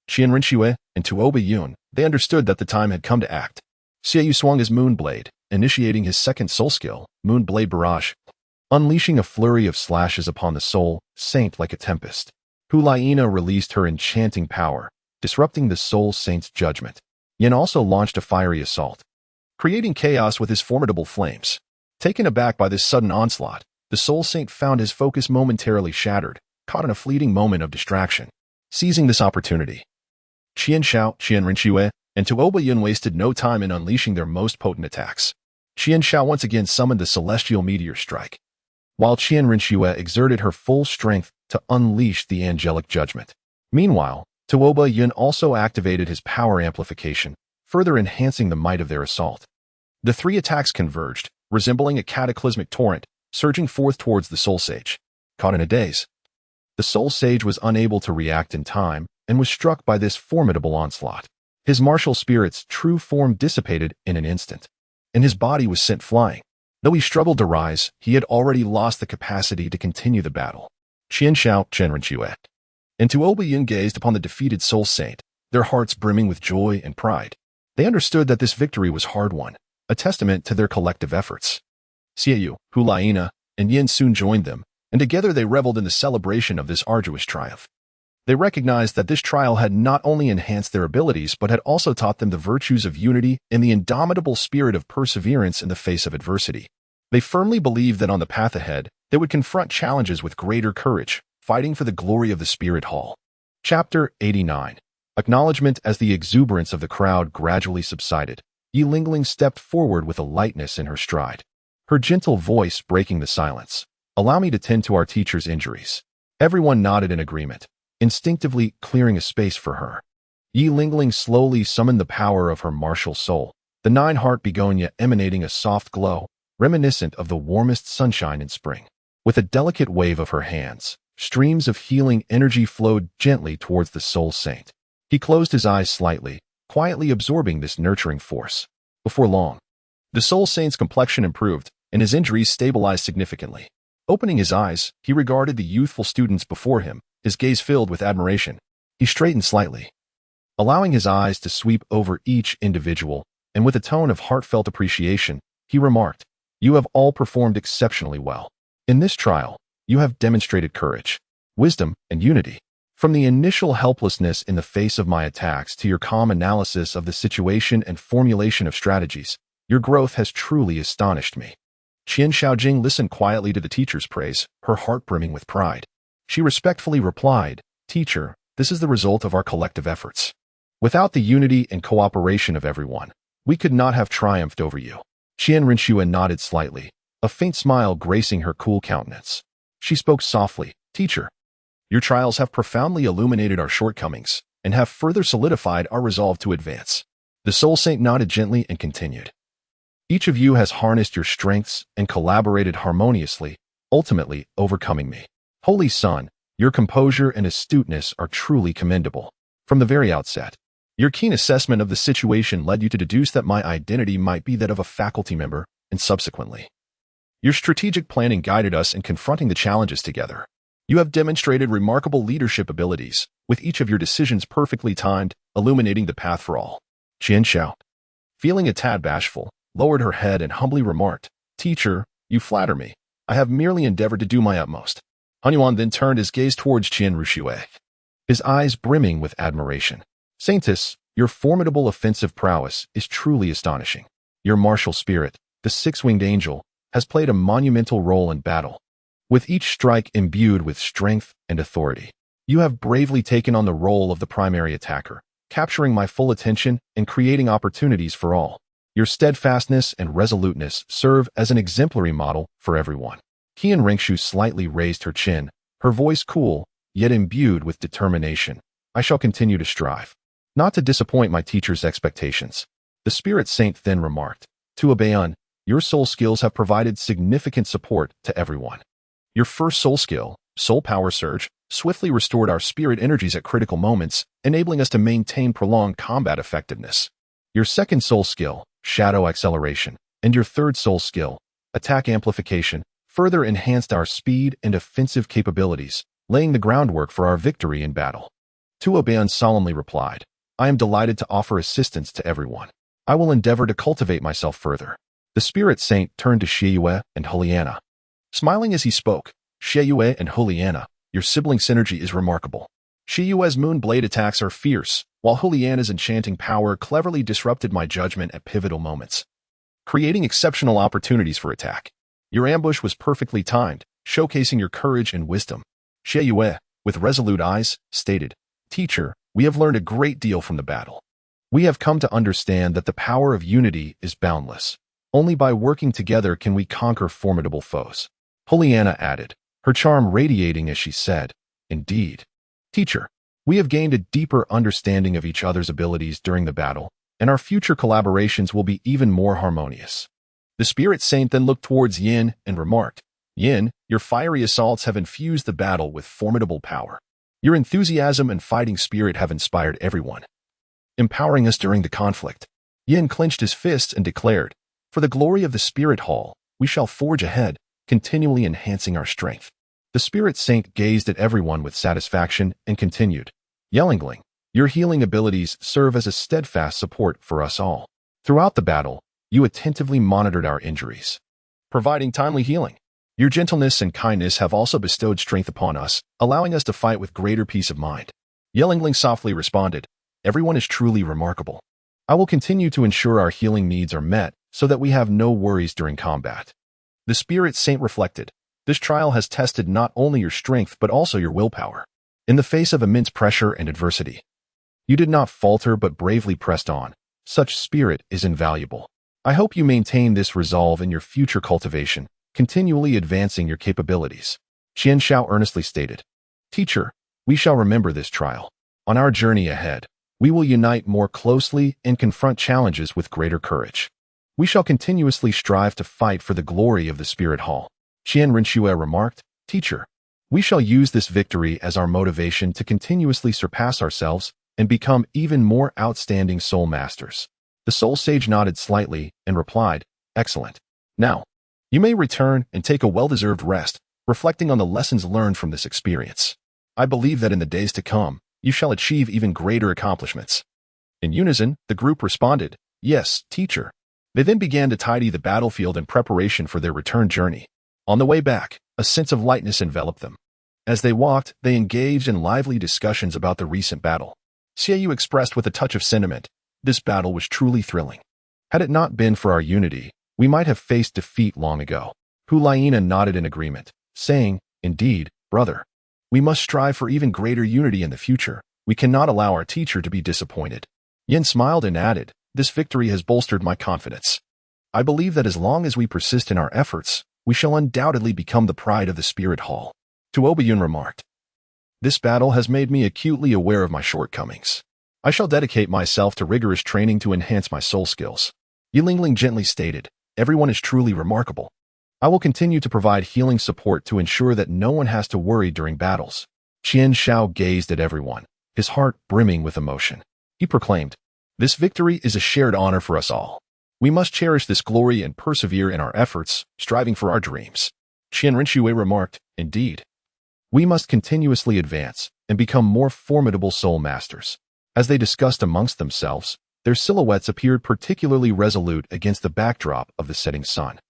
Qianrenxue, and Tuobayun, they understood that the time had come to act. Xieyu swung his moon blade, initiating his second soul skill, Moon Blade Barrage, unleashing a flurry of slashes upon the Soul Saint like a tempest. Hulaina released her enchanting power, disrupting the Soul Saint's judgment. Yin also launched a fiery assault, creating chaos with his formidable flames. Taken aback by this sudden onslaught, the Soul Saint found his focus momentarily shattered, caught in a fleeting moment of distraction. Seizing this opportunity, Qianshao, Qianrenxue, and Tuobayun wasted no time in unleashing their most potent attacks. Qianshao once again summoned the Celestial Meteor Strike, while Qianrenxue exerted her full strength to unleash the Angelic Judgment. Meanwhile, Tuobayun also activated his power amplification, further enhancing the might of their assault. The three attacks converged, resembling a cataclysmic torrent, surging forth towards the Soul Sage. Caught in a daze, the Soul Sage was unable to react in time and was struck by this formidable onslaught. His martial spirit's true form dissipated in an instant, and his body was sent flying. Though he struggled to rise, he had already lost the capacity to continue the battle. Qianshao, Qianrenxue, and Tuobayun gazed upon the defeated Soul Saint, their hearts brimming with joy and pride. They understood that this victory was hard-won, a testament to their collective efforts. Xieyu, Hulaina, and Yin soon joined them, and together they reveled in the celebration of this arduous triumph. They recognized that this trial had not only enhanced their abilities but had also taught them the virtues of unity and the indomitable spirit of perseverance in the face of adversity. They firmly believed that on the path ahead, they would confront challenges with greater courage, fighting for the glory of the Spirit Hall. Chapter 89. Acknowledgement. As the exuberance of the crowd gradually subsided, Yi Lingling stepped forward with a lightness in her stride, her gentle voice breaking the silence. "Allow me to tend to our teacher's injuries." Everyone nodded in agreement, instinctively clearing a space for her. Yi Lingling slowly summoned the power of her martial soul, the nine-heart begonia emanating a soft glow, reminiscent of the warmest sunshine in spring. With a delicate wave of her hands, streams of healing energy flowed gently towards the Soul Saint. He closed his eyes slightly, quietly absorbing this nurturing force. Before long, the Soul Saint's complexion improved, and his injuries stabilized significantly. Opening his eyes, he regarded the youthful students before him, his gaze filled with admiration. He straightened slightly, allowing his eyes to sweep over each individual, and with a tone of heartfelt appreciation, he remarked, "You have all performed exceptionally well. In this trial, you have demonstrated courage, wisdom, and unity. From the initial helplessness in the face of my attacks to your calm analysis of the situation and formulation of strategies, your growth has truly astonished me. Qian Shaojing listened quietly to the teacher's praise, her heart brimming with pride. She respectfully replied, "Teacher, this is the result of our collective efforts. Without the unity and cooperation of everyone, we could not have triumphed over you." Qian Rinxue nodded slightly, a faint smile gracing her cool countenance. She spoke softly, "Teacher, your trials have profoundly illuminated our shortcomings and have further solidified our resolve to advance." The Soul Saint nodded gently and continued. "Each of you has harnessed your strengths and collaborated harmoniously, ultimately overcoming me. Holy Son, your composure and astuteness are truly commendable. From the very outset, your keen assessment of the situation led you to deduce that my identity might be that of a faculty member, and subsequently, your strategic planning guided us in confronting the challenges together. You have demonstrated remarkable leadership abilities, with each of your decisions perfectly timed, illuminating the path for all." Qian Xiao, feeling a tad bashful, lowered her head and humbly remarked, "Teacher, you flatter me. I have merely endeavored to do my utmost." Hunyuan then turned his gaze towards Qian Ruxue, his eyes brimming with admiration. "Saintess, your formidable offensive prowess is truly astonishing. Your martial spirit, the six-winged angel, has played a monumental role in battle, with each strike imbued with strength and authority. You have bravely taken on the role of the primary attacker, capturing my full attention and creating opportunities for all. Your steadfastness and resoluteness serve as an exemplary model for everyone." Qian Ringshu slightly raised her chin, her voice cool, yet imbued with determination. "I shall continue to strive, not to disappoint my teacher's expectations." The Spirit Saint then remarked, "To Abayon, your soul skills have provided significant support to everyone. Your first soul skill, Soul Power Surge, swiftly restored our spirit energies at critical moments, enabling us to maintain prolonged combat effectiveness. Your second soul skill, Shadow Acceleration, and your third soul skill, Attack Amplification, further enhanced our speed and offensive capabilities, laying the groundwork for our victory in battle." Tuo Bayan solemnly replied, "I am delighted to offer assistance to everyone. I will endeavor to cultivate myself further." The Spirit Saint turned to Xiyue and Huliana. Smiling as he spoke, "Xiyue and Huliana, your sibling synergy is remarkable. Xiyue's moon blade attacks are fierce, while Huliana's enchanting power cleverly disrupted my judgment at pivotal moments, creating exceptional opportunities for attack. Your ambush was perfectly timed, showcasing your courage and wisdom." Xiyue, with resolute eyes, stated, "Teacher, we have learned a great deal from the battle. We have come to understand that the power of unity is boundless. Only by working together can we conquer formidable foes." Huliana added, her charm radiating as she said, "Indeed. Teacher, we have gained a deeper understanding of each other's abilities during the battle, and our future collaborations will be even more harmonious." The Spirit Saint then looked towards Yin and remarked, "Yin, your fiery assaults have infused the battle with formidable power. Your enthusiasm and fighting spirit have inspired everyone, empowering us during the conflict." Yin clenched his fists and declared, "For the glory of the Spirit Hall, we shall forge ahead, continually enhancing our strength." The Spirit Saint gazed at everyone with satisfaction and continued, "Yellingling, your healing abilities serve as a steadfast support for us all. Throughout the battle, you attentively monitored our injuries, providing timely healing. Your gentleness and kindness have also bestowed strength upon us, allowing us to fight with greater peace of mind." Yellingling softly responded, "Everyone is truly remarkable. I will continue to ensure our healing needs are met so that we have no worries during combat." The Spirit Saint reflected, "This trial has tested not only your strength but also your willpower. In the face of immense pressure and adversity, you did not falter but bravely pressed on. Such spirit is invaluable. I hope you maintain this resolve in your future cultivation, continually advancing your capabilities." Qian Xiao earnestly stated, "Teacher, we shall remember this trial. On our journey ahead, we will unite more closely and confront challenges with greater courage. We shall continuously strive to fight for the glory of the Spirit Hall." Qian Rinxue remarked, "Teacher, we shall use this victory as our motivation to continuously surpass ourselves and become even more outstanding soul masters." The Soul Sage nodded slightly and replied, "Excellent. Now, you may return and take a well-deserved rest, reflecting on the lessons learned from this experience. I believe that in the days to come, you shall achieve even greater accomplishments." In unison, the group responded, "Yes, teacher." They then began to tidy the battlefield in preparation for their return journey. On the way back, a sense of lightness enveloped them. As they walked, they engaged in lively discussions about the recent battle. Xiaoyu expressed with a touch of sentiment, "This battle was truly thrilling. Had it not been for our unity, we might have faced defeat long ago." Hu Laina nodded in agreement, saying, "Indeed, brother. We must strive for even greater unity in the future. We cannot allow our teacher to be disappointed." Yin smiled and added, "This victory has bolstered my confidence. I believe that as long as we persist in our efforts, we shall undoubtedly become the pride of the Spirit Hall." Tuobayun remarked, "This battle has made me acutely aware of my shortcomings. I shall dedicate myself to rigorous training to enhance my soul skills." Yilingling gently stated, "Everyone is truly remarkable. I will continue to provide healing support to ensure that no one has to worry during battles." Qian Shao gazed at everyone, his heart brimming with emotion. He proclaimed, "This victory is a shared honor for us all. We must cherish this glory and persevere in our efforts, striving for our dreams." Qian Rinxue remarked, "Indeed. We must continuously advance and become more formidable soul masters." As they discussed amongst themselves, their silhouettes appeared particularly resolute against the backdrop of the setting sun.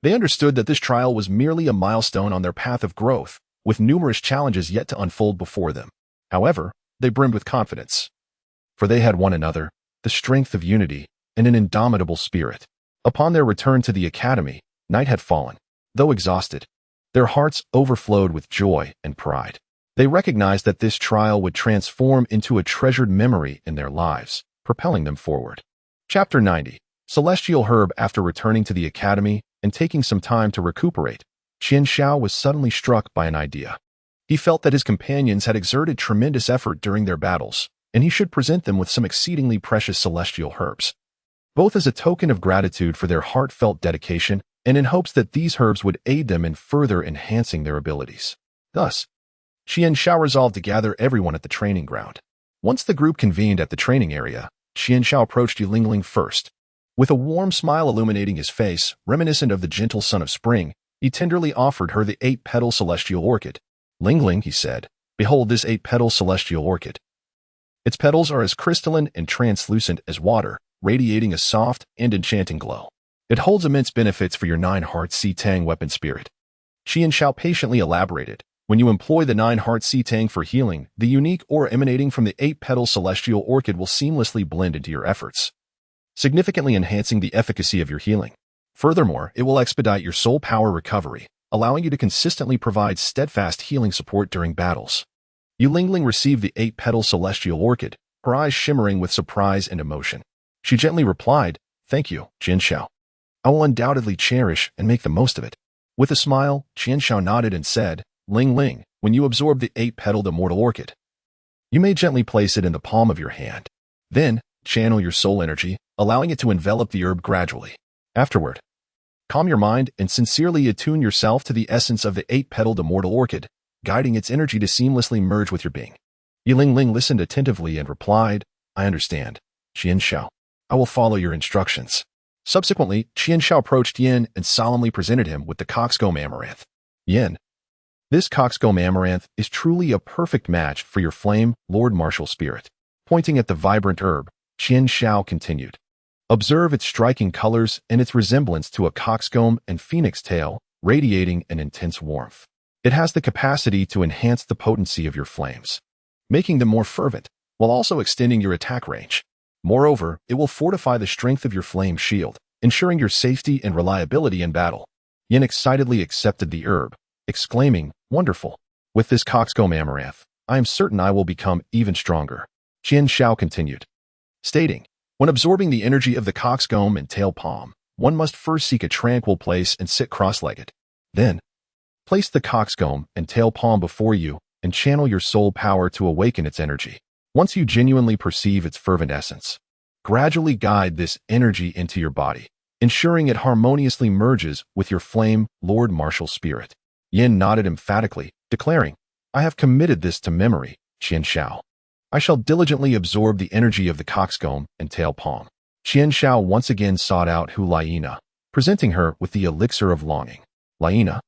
They understood that this trial was merely a milestone on their path of growth, with numerous challenges yet to unfold before them. However, they brimmed with confidence, for they had one another, the strength of unity, and an indomitable spirit. Upon their return to the academy, night had fallen. Though exhausted, their hearts overflowed with joy and pride. They recognized that this trial would transform into a treasured memory in their lives, propelling them forward. Chapter 90. Celestial Herb. After returning to the academy and taking some time to recuperate, Qian Shao was suddenly struck by an idea. He felt that his companions had exerted tremendous effort during their battles, and he should present them with some exceedingly precious celestial herbs, both as a token of gratitude for their heartfelt dedication and in hopes that these herbs would aid them in further enhancing their abilities. Thus, Qian Shao resolved to gather everyone at the training ground. Once the group convened at the training area, Qian Shao approached Yilingling first. With a warm smile illuminating his face, reminiscent of the gentle sun of spring, he tenderly offered her the 8-petal celestial orchid. "Lingling," he said, "behold this 8-petal celestial orchid. Its petals are as crystalline and translucent as water, radiating a soft and enchanting glow. It holds immense benefits for your 9-heart Si-Tang weapon spirit." Qian Shao patiently elaborated, "When you employ the 9-heart Si-Tang for healing, the unique aura emanating from the 8-petal celestial orchid will seamlessly blend into your efforts, significantly enhancing the efficacy of your healing. Furthermore, it will expedite your soul power recovery, allowing you to consistently provide steadfast healing support during battles." Yilingling received the 8-petal celestial orchid, her eyes shimmering with surprise and emotion. She gently replied, "Thank you, Qian Shao. I will undoubtedly cherish and make the most of it." With a smile, Qian Shao nodded and said, "Ling, when you absorb the 8-petaled immortal orchid, you may gently place it in the palm of your hand. Then, channel your soul energy, allowing it to envelop the herb gradually. Afterward, calm your mind and sincerely attune yourself to the essence of the 8-petaled immortal orchid, guiding its energy to seamlessly merge with your being." Yilingling listened attentively and replied, "I understand, Qian Shao. I will follow your instructions." Subsequently, Qian Shao approached Yin and solemnly presented him with the coxcomb amaranth. "Yin, this coxcomb amaranth is truly a perfect match for your flame, Lord Martial spirit." Pointing at the vibrant herb, Qian Shao continued, "Observe its striking colors and its resemblance to a coxcomb and phoenix tail, radiating an intense warmth. It has the capacity to enhance the potency of your flames, making them more fervent, while also extending your attack range. Moreover, it will fortify the strength of your flame shield, ensuring your safety and reliability in battle." Yin excitedly accepted the herb, exclaiming, "Wonderful. With this coxcomb amaranth, I am certain I will become even stronger." Qian Shao continued, stating, "When absorbing the energy of the coxcomb and tail palm, one must first seek a tranquil place and sit cross-legged. Then, place the coxcomb and tail palm before you and channel your soul power to awaken its energy. Once you genuinely perceive its fervent essence, gradually guide this energy into your body, ensuring it harmoniously merges with your flame, Lord Martial spirit." Yin nodded emphatically, declaring, "I have committed this to memory, Qian Shao. I shall diligently absorb the energy of the coxcomb and tail palm." Qian Shao once again sought out Hu Laina, presenting her with the elixir of longing. "Laina,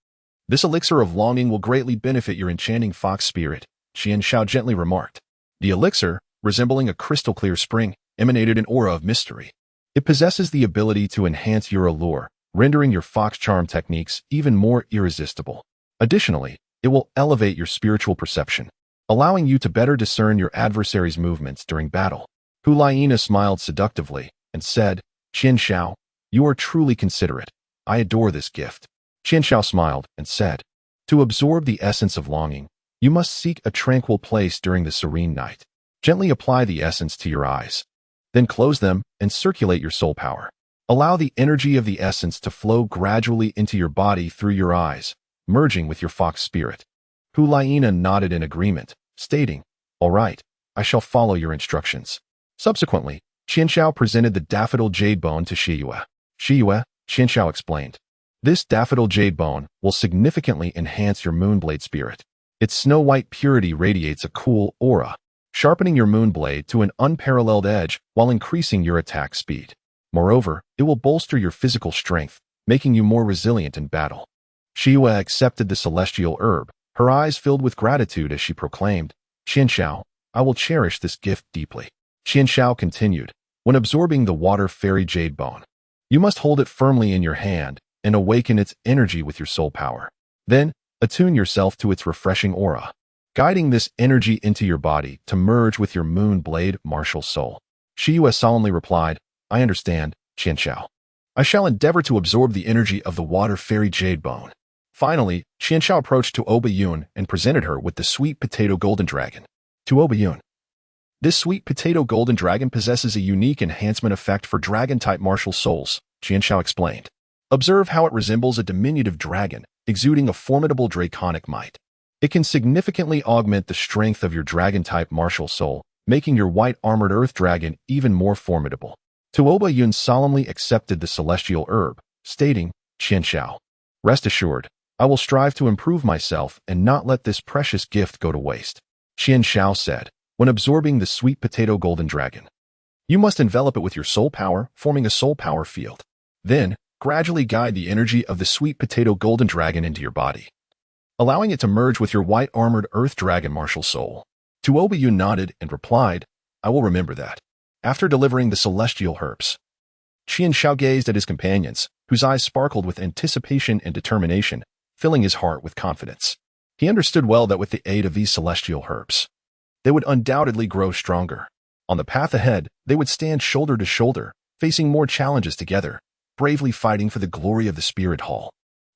this elixir of longing will greatly benefit your enchanting fox spirit," Qian Shao gently remarked. The elixir, resembling a crystal-clear spring, emanated an aura of mystery. It possesses the ability to enhance your allure, rendering your fox charm techniques even more irresistible. Additionally, It will elevate your spiritual perception, allowing you to better discern your adversary's movements during battle. Hulaina smiled seductively and said, Qian Xiao, you are truly considerate. I adore this gift. Qian Xiao smiled and said, to absorb the essence of longing, you must seek a tranquil place during the serene night. Gently apply the essence to your eyes. Then close them and circulate your soul power. Allow the energy of the essence to flow gradually into your body through your eyes, merging with your fox spirit. Hulaina nodded in agreement, stating, all right, I shall follow your instructions. Subsequently, Qianxiao presented the daffodil jade bone to Shiyue. Shiyue, Qianxiao explained, this daffodil jade bone will significantly enhance your moonblade spirit. Its snow-white purity radiates a cool aura, sharpening your moonblade to an unparalleled edge while increasing your attack speed. Moreover, it will bolster your physical strength, making you more resilient in battle. Shiyue accepted the celestial herb, her eyes filled with gratitude as she proclaimed, Qianxiao, I will cherish this gift deeply. Qianxiao continued, when absorbing the water fairy jade bone, you must hold it firmly in your hand and awaken its energy with your soul power. Then, attune yourself to its refreshing aura, guiding this energy into your body to merge with your moon blade martial soul. Shiyue solemnly replied, I understand, Qianxiao. I shall endeavor to absorb the energy of the water fairy jade bone. Finally, Qianxiao approached Tuo Baiyun and presented her with the sweet potato golden dragon. Tuo Baiyun. This sweet potato golden dragon possesses a unique enhancement effect for dragon-type martial souls, Qianxiao explained. Observe how it resembles a diminutive dragon, exuding a formidable draconic might. It can significantly augment the strength of your dragon-type martial soul, making your white-armored earth dragon even more formidable. Tuo Baiyun solemnly accepted the celestial herb, stating, Qianxiao, rest assured, I will strive to improve myself and not let this precious gift go to waste. Qianxiao said, when absorbing the sweet potato golden dragon, you must envelop it with your soul power, forming a soul power field. Then, gradually guide the energy of the sweet potato golden dragon into your body, allowing it to merge with your white-armored earth dragon martial soul. Tuo Baiyun nodded and replied, I will remember that. After delivering the celestial herbs, Qianxiao gazed at his companions, whose eyes sparkled with anticipation and determination, filling his heart with confidence. He understood well that with the aid of these celestial herbs, they would undoubtedly grow stronger. On the path ahead, they would stand shoulder to shoulder, facing more challenges together, bravely fighting for the glory of the Spirit Hall.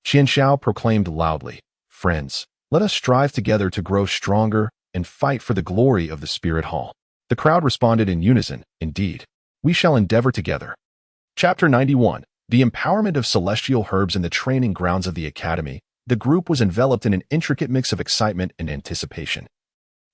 Qianxiao proclaimed loudly, friends, let us strive together to grow stronger and fight for the glory of the Spirit Hall. The crowd responded in unison, indeed. We shall endeavor together. Chapter 91. The empowerment of celestial herbs in the training grounds of the academy. The group was enveloped in an intricate mix of excitement and anticipation,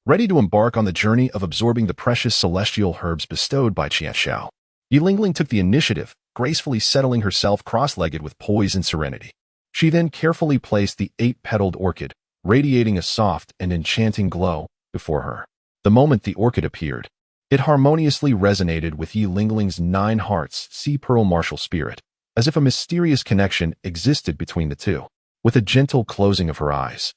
ready to embark on the journey of absorbing the precious celestial herbs bestowed by Qianxiao. Yilingling took the initiative, gracefully settling herself cross-legged with poise and serenity. She then carefully placed the 8-petaled orchid, radiating a soft and enchanting glow, before her. The moment the orchid appeared, it harmoniously resonated with Yilingling's 9 hearts sea pearl martial spirit, as if a mysterious connection existed between the two. With a gentle closing of her eyes,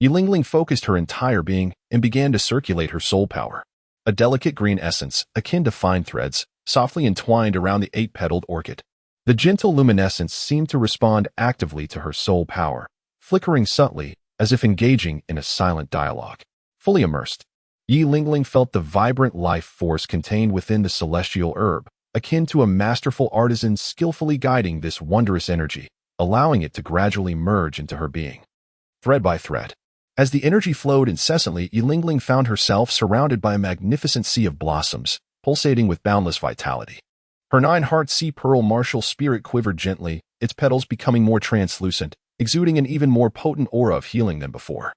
Yilingling focused her entire being and began to circulate her soul power. A delicate green essence, akin to fine threads, softly entwined around the 8-petaled orchid. The gentle luminescence seemed to respond actively to her soul power, flickering subtly, as if engaging in a silent dialogue. Fully immersed, Yilingling felt the vibrant life force contained within the celestial herb, akin to a masterful artisan skillfully guiding this wondrous energy, allowing it to gradually merge into her being. Thread by thread. As the energy flowed incessantly, Yilingling found herself surrounded by a magnificent sea of blossoms, pulsating with boundless vitality. Her 9-heart sea pearl martial spirit quivered gently, its petals becoming more translucent, exuding an even more potent aura of healing than before.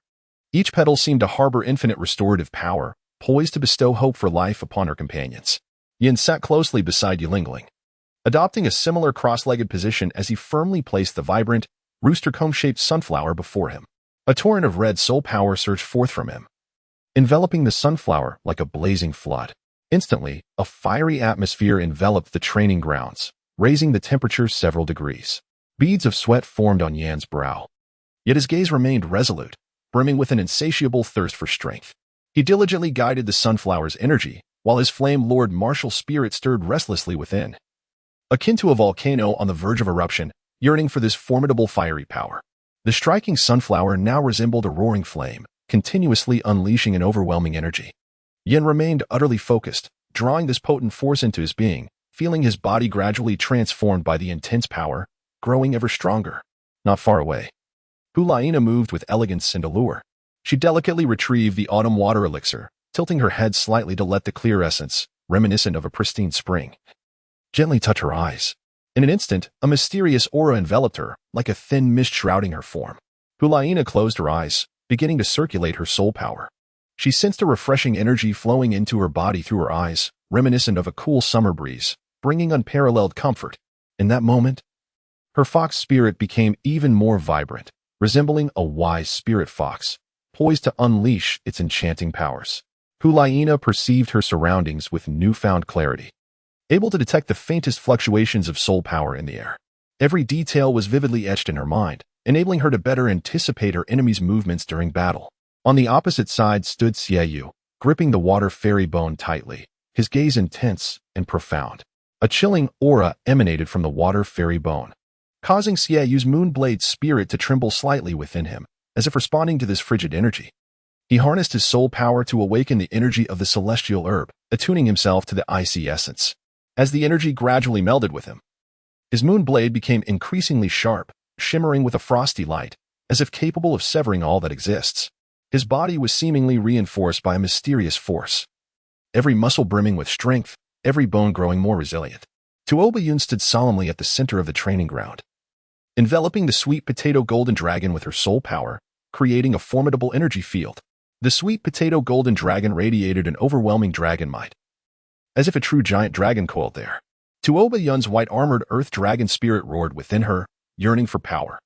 Each petal seemed to harbor infinite restorative power, poised to bestow hope for life upon her companions. Yin sat closely beside Yilingling, adopting a similar cross-legged position as he firmly placed the vibrant, rooster-comb-shaped sunflower before him. A torrent of red soul power surged forth from him, enveloping the sunflower like a blazing flood. Instantly, a fiery atmosphere enveloped the training grounds, raising the temperature several degrees. Beads of sweat formed on Yan's brow. Yet his gaze remained resolute, brimming with an insatiable thirst for strength. He diligently guided the sunflower's energy, while his flame-lord martial spirit stirred restlessly within, akin to a volcano on the verge of eruption, yearning for this formidable fiery power. The striking sunflower now resembled a roaring flame, continuously unleashing an overwhelming energy. Yin remained utterly focused, drawing this potent force into his being, feeling his body gradually transformed by the intense power, growing ever stronger. Not far away, Hulaina moved with elegance and allure. She delicately retrieved the autumn water elixir, tilting her head slightly to let the clear essence, reminiscent of a pristine spring, gently touch her eyes. In an instant, a mysterious aura enveloped her, like a thin mist shrouding her form. Hulaina closed her eyes, beginning to circulate her soul power. She sensed a refreshing energy flowing into her body through her eyes, reminiscent of a cool summer breeze, bringing unparalleled comfort. In that moment, her fox spirit became even more vibrant, resembling a wise spirit fox, poised to unleash its enchanting powers. Hulaina perceived her surroundings with newfound clarity, able to detect the faintest fluctuations of soul power in the air. Every detail was vividly etched in her mind, enabling her to better anticipate her enemy's movements during battle. On the opposite side stood Xiaoyu, gripping the water fairy bone tightly, his gaze intense and profound. A chilling aura emanated from the water fairy bone, causing Xiaoyu's moonblade spirit to tremble slightly within him, as if responding to this frigid energy. He harnessed his soul power to awaken the energy of the celestial herb, attuning himself to the icy essence. As the energy gradually melded with him, his moonblade became increasingly sharp, shimmering with a frosty light, as if capable of severing all that exists. His body was seemingly reinforced by a mysterious force, every muscle brimming with strength, every bone growing more resilient. Tuo Bayun stood solemnly at the center of the training ground, enveloping the sweet potato golden dragon with her soul power, creating a formidable energy field. The sweet potato golden dragon radiated an overwhelming dragon might, as if a true giant dragon coiled there. Tuo Bayun's white-armored earth dragon spirit roared within her, yearning for power.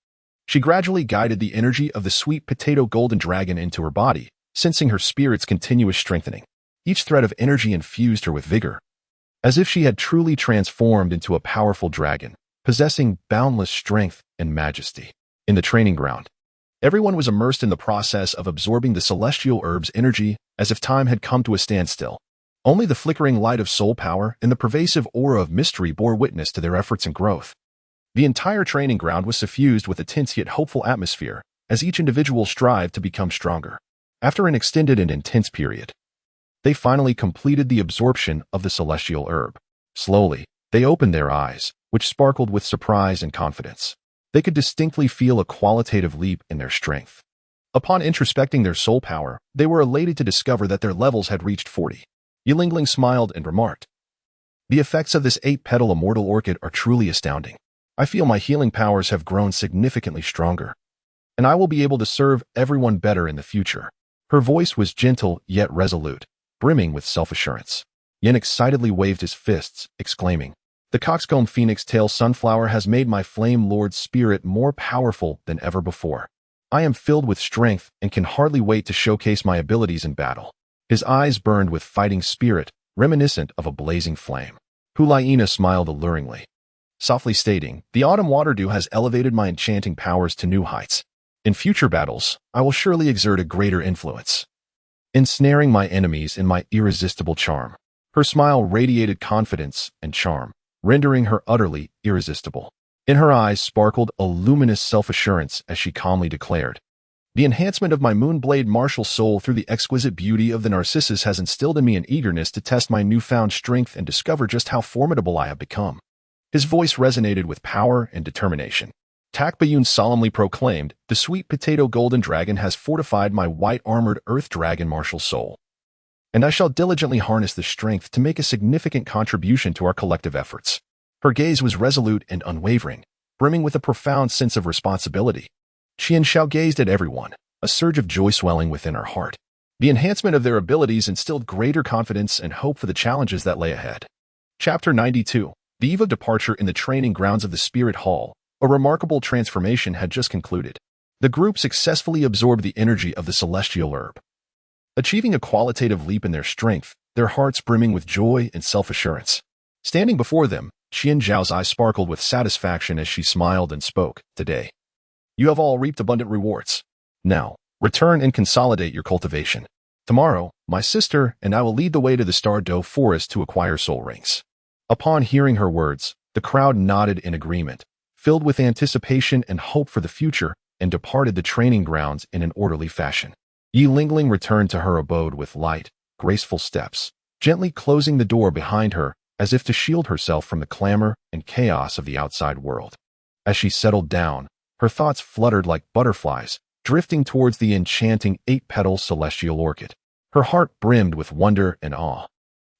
She gradually guided the energy of the sweet potato golden dragon into her body, sensing her spirit's continuous strengthening. Each thread of energy infused her with vigor, as if she had truly transformed into a powerful dragon, possessing boundless strength and majesty. In the training ground, everyone was immersed in the process of absorbing the celestial herb's energy as if time had come to a standstill. Only the flickering light of soul power and the pervasive aura of mystery bore witness to their efforts and growth. The entire training ground was suffused with a tense yet hopeful atmosphere as each individual strived to become stronger. After an extended and intense period, they finally completed the absorption of the celestial herb. Slowly, they opened their eyes, which sparkled with surprise and confidence. They could distinctly feel a qualitative leap in their strength. Upon introspecting their soul power, they were elated to discover that their levels had reached 40. Yilingling smiled and remarked, "The effects of this 8-petal immortal orchid are truly astounding. I feel my healing powers have grown significantly stronger, and I will be able to serve everyone better in the future." Her voice was gentle yet resolute, brimming with self-assurance. Yin excitedly waved his fists, exclaiming, "The coxcomb phoenix tail sunflower has made my flame lord's spirit more powerful than ever before. I am filled with strength and can hardly wait to showcase my abilities in battle." His eyes burned with fighting spirit, reminiscent of a blazing flame. Hulaina smiled alluringly, softly stating, "The autumn water dew has elevated my enchanting powers to new heights. In future battles, I will surely exert a greater influence, ensnaring my enemies in my irresistible charm." Her smile radiated confidence and charm, rendering her utterly irresistible. In her eyes sparkled a luminous self-assurance as she calmly declared, "The enhancement of my moonblade martial soul through the exquisite beauty of the narcissus has instilled in me an eagerness to test my newfound strength and discover just how formidable I have become." His voice resonated with power and determination. Tak Bayun solemnly proclaimed, "The sweet potato golden dragon has fortified my white-armored earth dragon martial soul, and I shall diligently harness this strength to make a significant contribution to our collective efforts." Her gaze was resolute and unwavering, brimming with a profound sense of responsibility. Qian Xiao gazed at everyone, a surge of joy swelling within her heart. The enhancement of their abilities instilled greater confidence and hope for the challenges that lay ahead. Chapter 92. The eve of departure in the training grounds of the Spirit Hall. A remarkable transformation had just concluded. The group successfully absorbed the energy of the celestial herb, achieving a qualitative leap in their strength, their hearts brimming with joy and self-assurance. Standing before them, Qian Zhao's eyes sparkled with satisfaction as she smiled and spoke, "Today, you have all reaped abundant rewards. Now, return and consolidate your cultivation. Tomorrow, my sister and I will lead the way to the Star Doe Forest to acquire soul rings." Upon hearing her words, the crowd nodded in agreement, filled with anticipation and hope for the future, and departed the training grounds in an orderly fashion. Yi Lingling returned to her abode with light, graceful steps, gently closing the door behind her as if to shield herself from the clamor and chaos of the outside world. As she settled down, her thoughts fluttered like butterflies, drifting towards the enchanting 8-petal celestial orchid. Her heart brimmed with wonder and awe.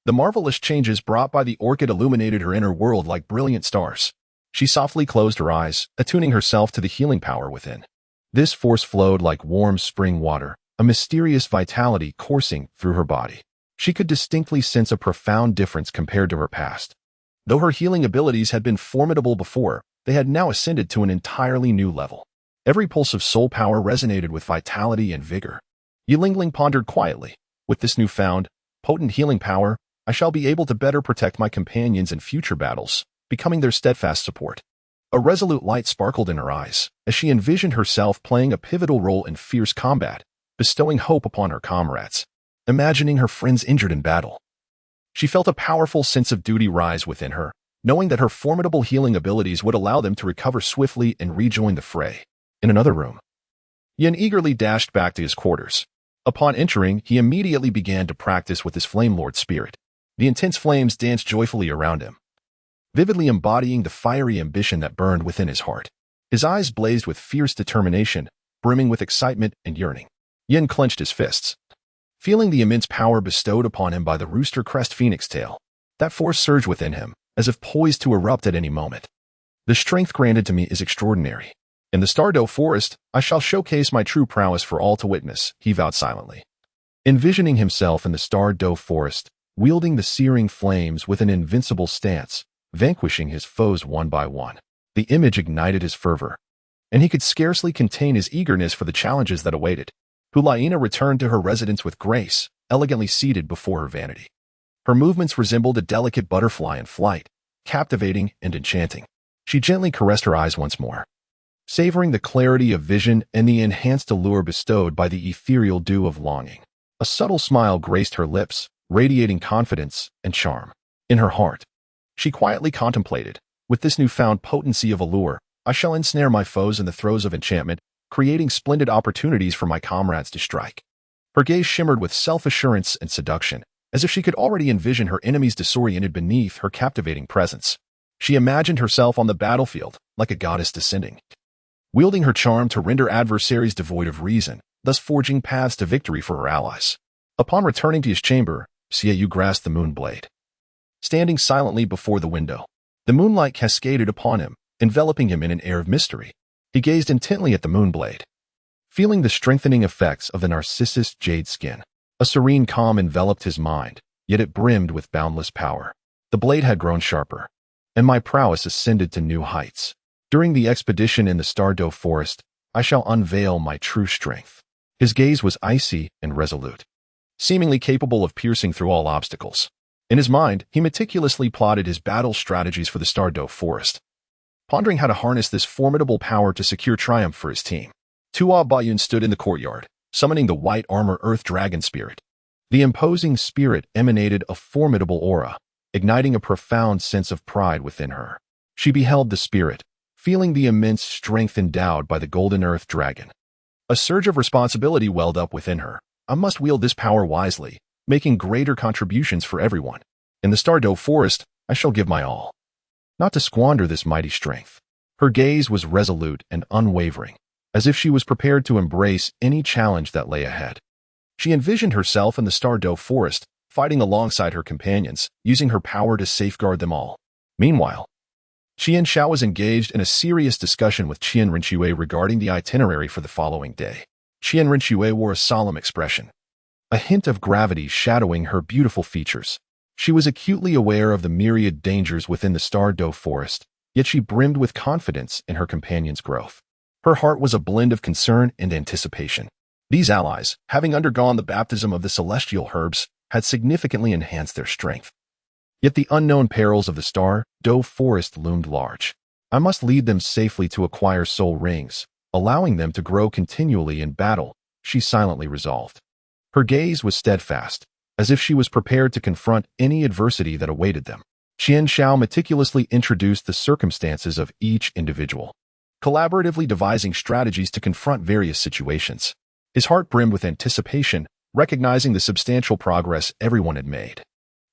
The marvelous changes brought by the orchid illuminated her inner world like brilliant stars. She softly closed her eyes, attuning herself to the healing power within. This force flowed like warm spring water, a mysterious vitality coursing through her body. She could distinctly sense a profound difference compared to her past. Though her healing abilities had been formidable before, they had now ascended to an entirely new level. Every pulse of soul power resonated with vitality and vigor. Yi Lingling pondered quietly. With this newfound, potent healing power, I shall be able to better protect my companions in future battles, becoming their steadfast support. A resolute light sparkled in her eyes as she envisioned herself playing a pivotal role in fierce combat, bestowing hope upon her comrades. Imagining her friends injured in battle, she felt a powerful sense of duty rise within her, knowing that her formidable healing abilities would allow them to recover swiftly and rejoin the fray. In another room, Yin eagerly dashed back to his quarters. Upon entering, he immediately began to practice with his Flame Lord spirit. The intense flames danced joyfully around him, vividly embodying the fiery ambition that burned within his heart. His eyes blazed with fierce determination, brimming with excitement and yearning. Yin clenched his fists, feeling the immense power bestowed upon him by the rooster crest phoenix tail. That force surged within him, as if poised to erupt at any moment. The strength granted to me is extraordinary. In the Douluo forest, I shall showcase my true prowess for all to witness, he vowed silently. Envisioning himself in the Douluo forest, wielding the searing flames with an invincible stance, vanquishing his foes one by one, the image ignited his fervor, and he could scarcely contain his eagerness for the challenges that awaited. Hulaina returned to her residence with grace, elegantly seated before her vanity. Her movements resembled a delicate butterfly in flight, captivating and enchanting. She gently caressed her eyes once more, savoring the clarity of vision and the enhanced allure bestowed by the ethereal dew of longing. A subtle smile graced her lips, radiating confidence and charm. In her heart, she quietly contemplated, with this newfound potency of allure, I shall ensnare my foes in the throes of enchantment, creating splendid opportunities for my comrades to strike. Her gaze shimmered with self-assurance and seduction, as if she could already envision her enemies disoriented beneath her captivating presence. She imagined herself on the battlefield, like a goddess descending, wielding her charm to render adversaries devoid of reason, thus forging paths to victory for her allies. Upon returning to his chamber, Xiaoyu grasped the moon blade. Standing silently before the window, the moonlight cascaded upon him, enveloping him in an air of mystery. He gazed intently at the moon blade, feeling the strengthening effects of the narcissus jade skin. A serene calm enveloped his mind, yet it brimmed with boundless power. The blade had grown sharper, and my prowess ascended to new heights. During the expedition in the Douluo forest, I shall unveil my true strength. His gaze was icy and resolute, seemingly capable of piercing through all obstacles. In his mind, he meticulously plotted his battle strategies for the Douluo forest, pondering how to harness this formidable power to secure triumph for his team. Tuo Bayun stood in the courtyard, summoning the white armor earth dragon spirit. The imposing spirit emanated a formidable aura, igniting a profound sense of pride within her. She beheld the spirit, feeling the immense strength endowed by the golden earth dragon. A surge of responsibility welled up within her. I must wield this power wisely, making greater contributions for everyone. In the Douluo forest, I shall give my all, not to squander this mighty strength. Her gaze was resolute and unwavering, as if she was prepared to embrace any challenge that lay ahead. She envisioned herself in the Douluo forest, fighting alongside her companions, using her power to safeguard them all. Meanwhile, Qian Xiao was engaged in a serious discussion with Qian Rinxue regarding the itinerary for the following day. Qian Rinxue wore a solemn expression, a hint of gravity shadowing her beautiful features. She was acutely aware of the myriad dangers within the Douluo forest, yet she brimmed with confidence in her companion's growth. Her heart was a blend of concern and anticipation. These allies, having undergone the baptism of the celestial herbs, had significantly enhanced their strength. Yet the unknown perils of the Douluo forest loomed large. I must lead them safely to acquire soul rings, allowing them to grow continually in battle, she silently resolved. Her gaze was steadfast, as if she was prepared to confront any adversity that awaited them. Qian Xiao meticulously introduced the circumstances of each individual, collaboratively devising strategies to confront various situations. His heart brimmed with anticipation, recognizing the substantial progress everyone had made.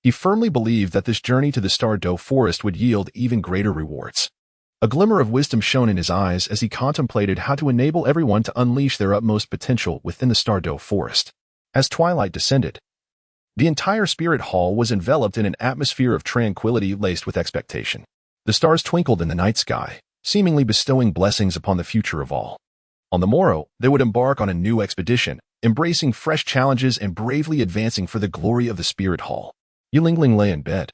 He firmly believed that this journey to the Douluo forest would yield even greater rewards. A glimmer of wisdom shone in his eyes as he contemplated how to enable everyone to unleash their utmost potential within the Douluo forest. As twilight descended, the entire spirit hall was enveloped in an atmosphere of tranquility laced with expectation. The stars twinkled in the night sky, seemingly bestowing blessings upon the future of all. On the morrow, they would embark on a new expedition, embracing fresh challenges and bravely advancing for the glory of the spirit hall. Yilingling lay in bed.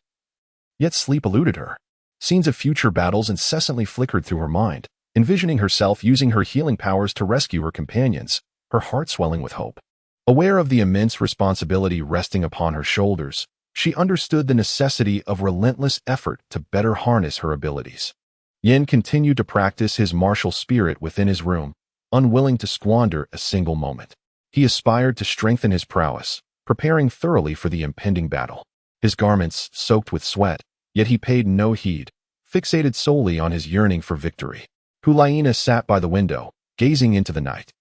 Yet sleep eluded her. Scenes of future battles incessantly flickered through her mind, envisioning herself using her healing powers to rescue her companions, her heart swelling with hope. Aware of the immense responsibility resting upon her shoulders, she understood the necessity of relentless effort to better harness her abilities. Yin continued to practice his martial spirit within his room, unwilling to squander a single moment. He aspired to strengthen his prowess, preparing thoroughly for the impending battle. His garments soaked with sweat, yet he paid no heed, fixated solely on his yearning for victory. Hulaina sat by the window, gazing into the night.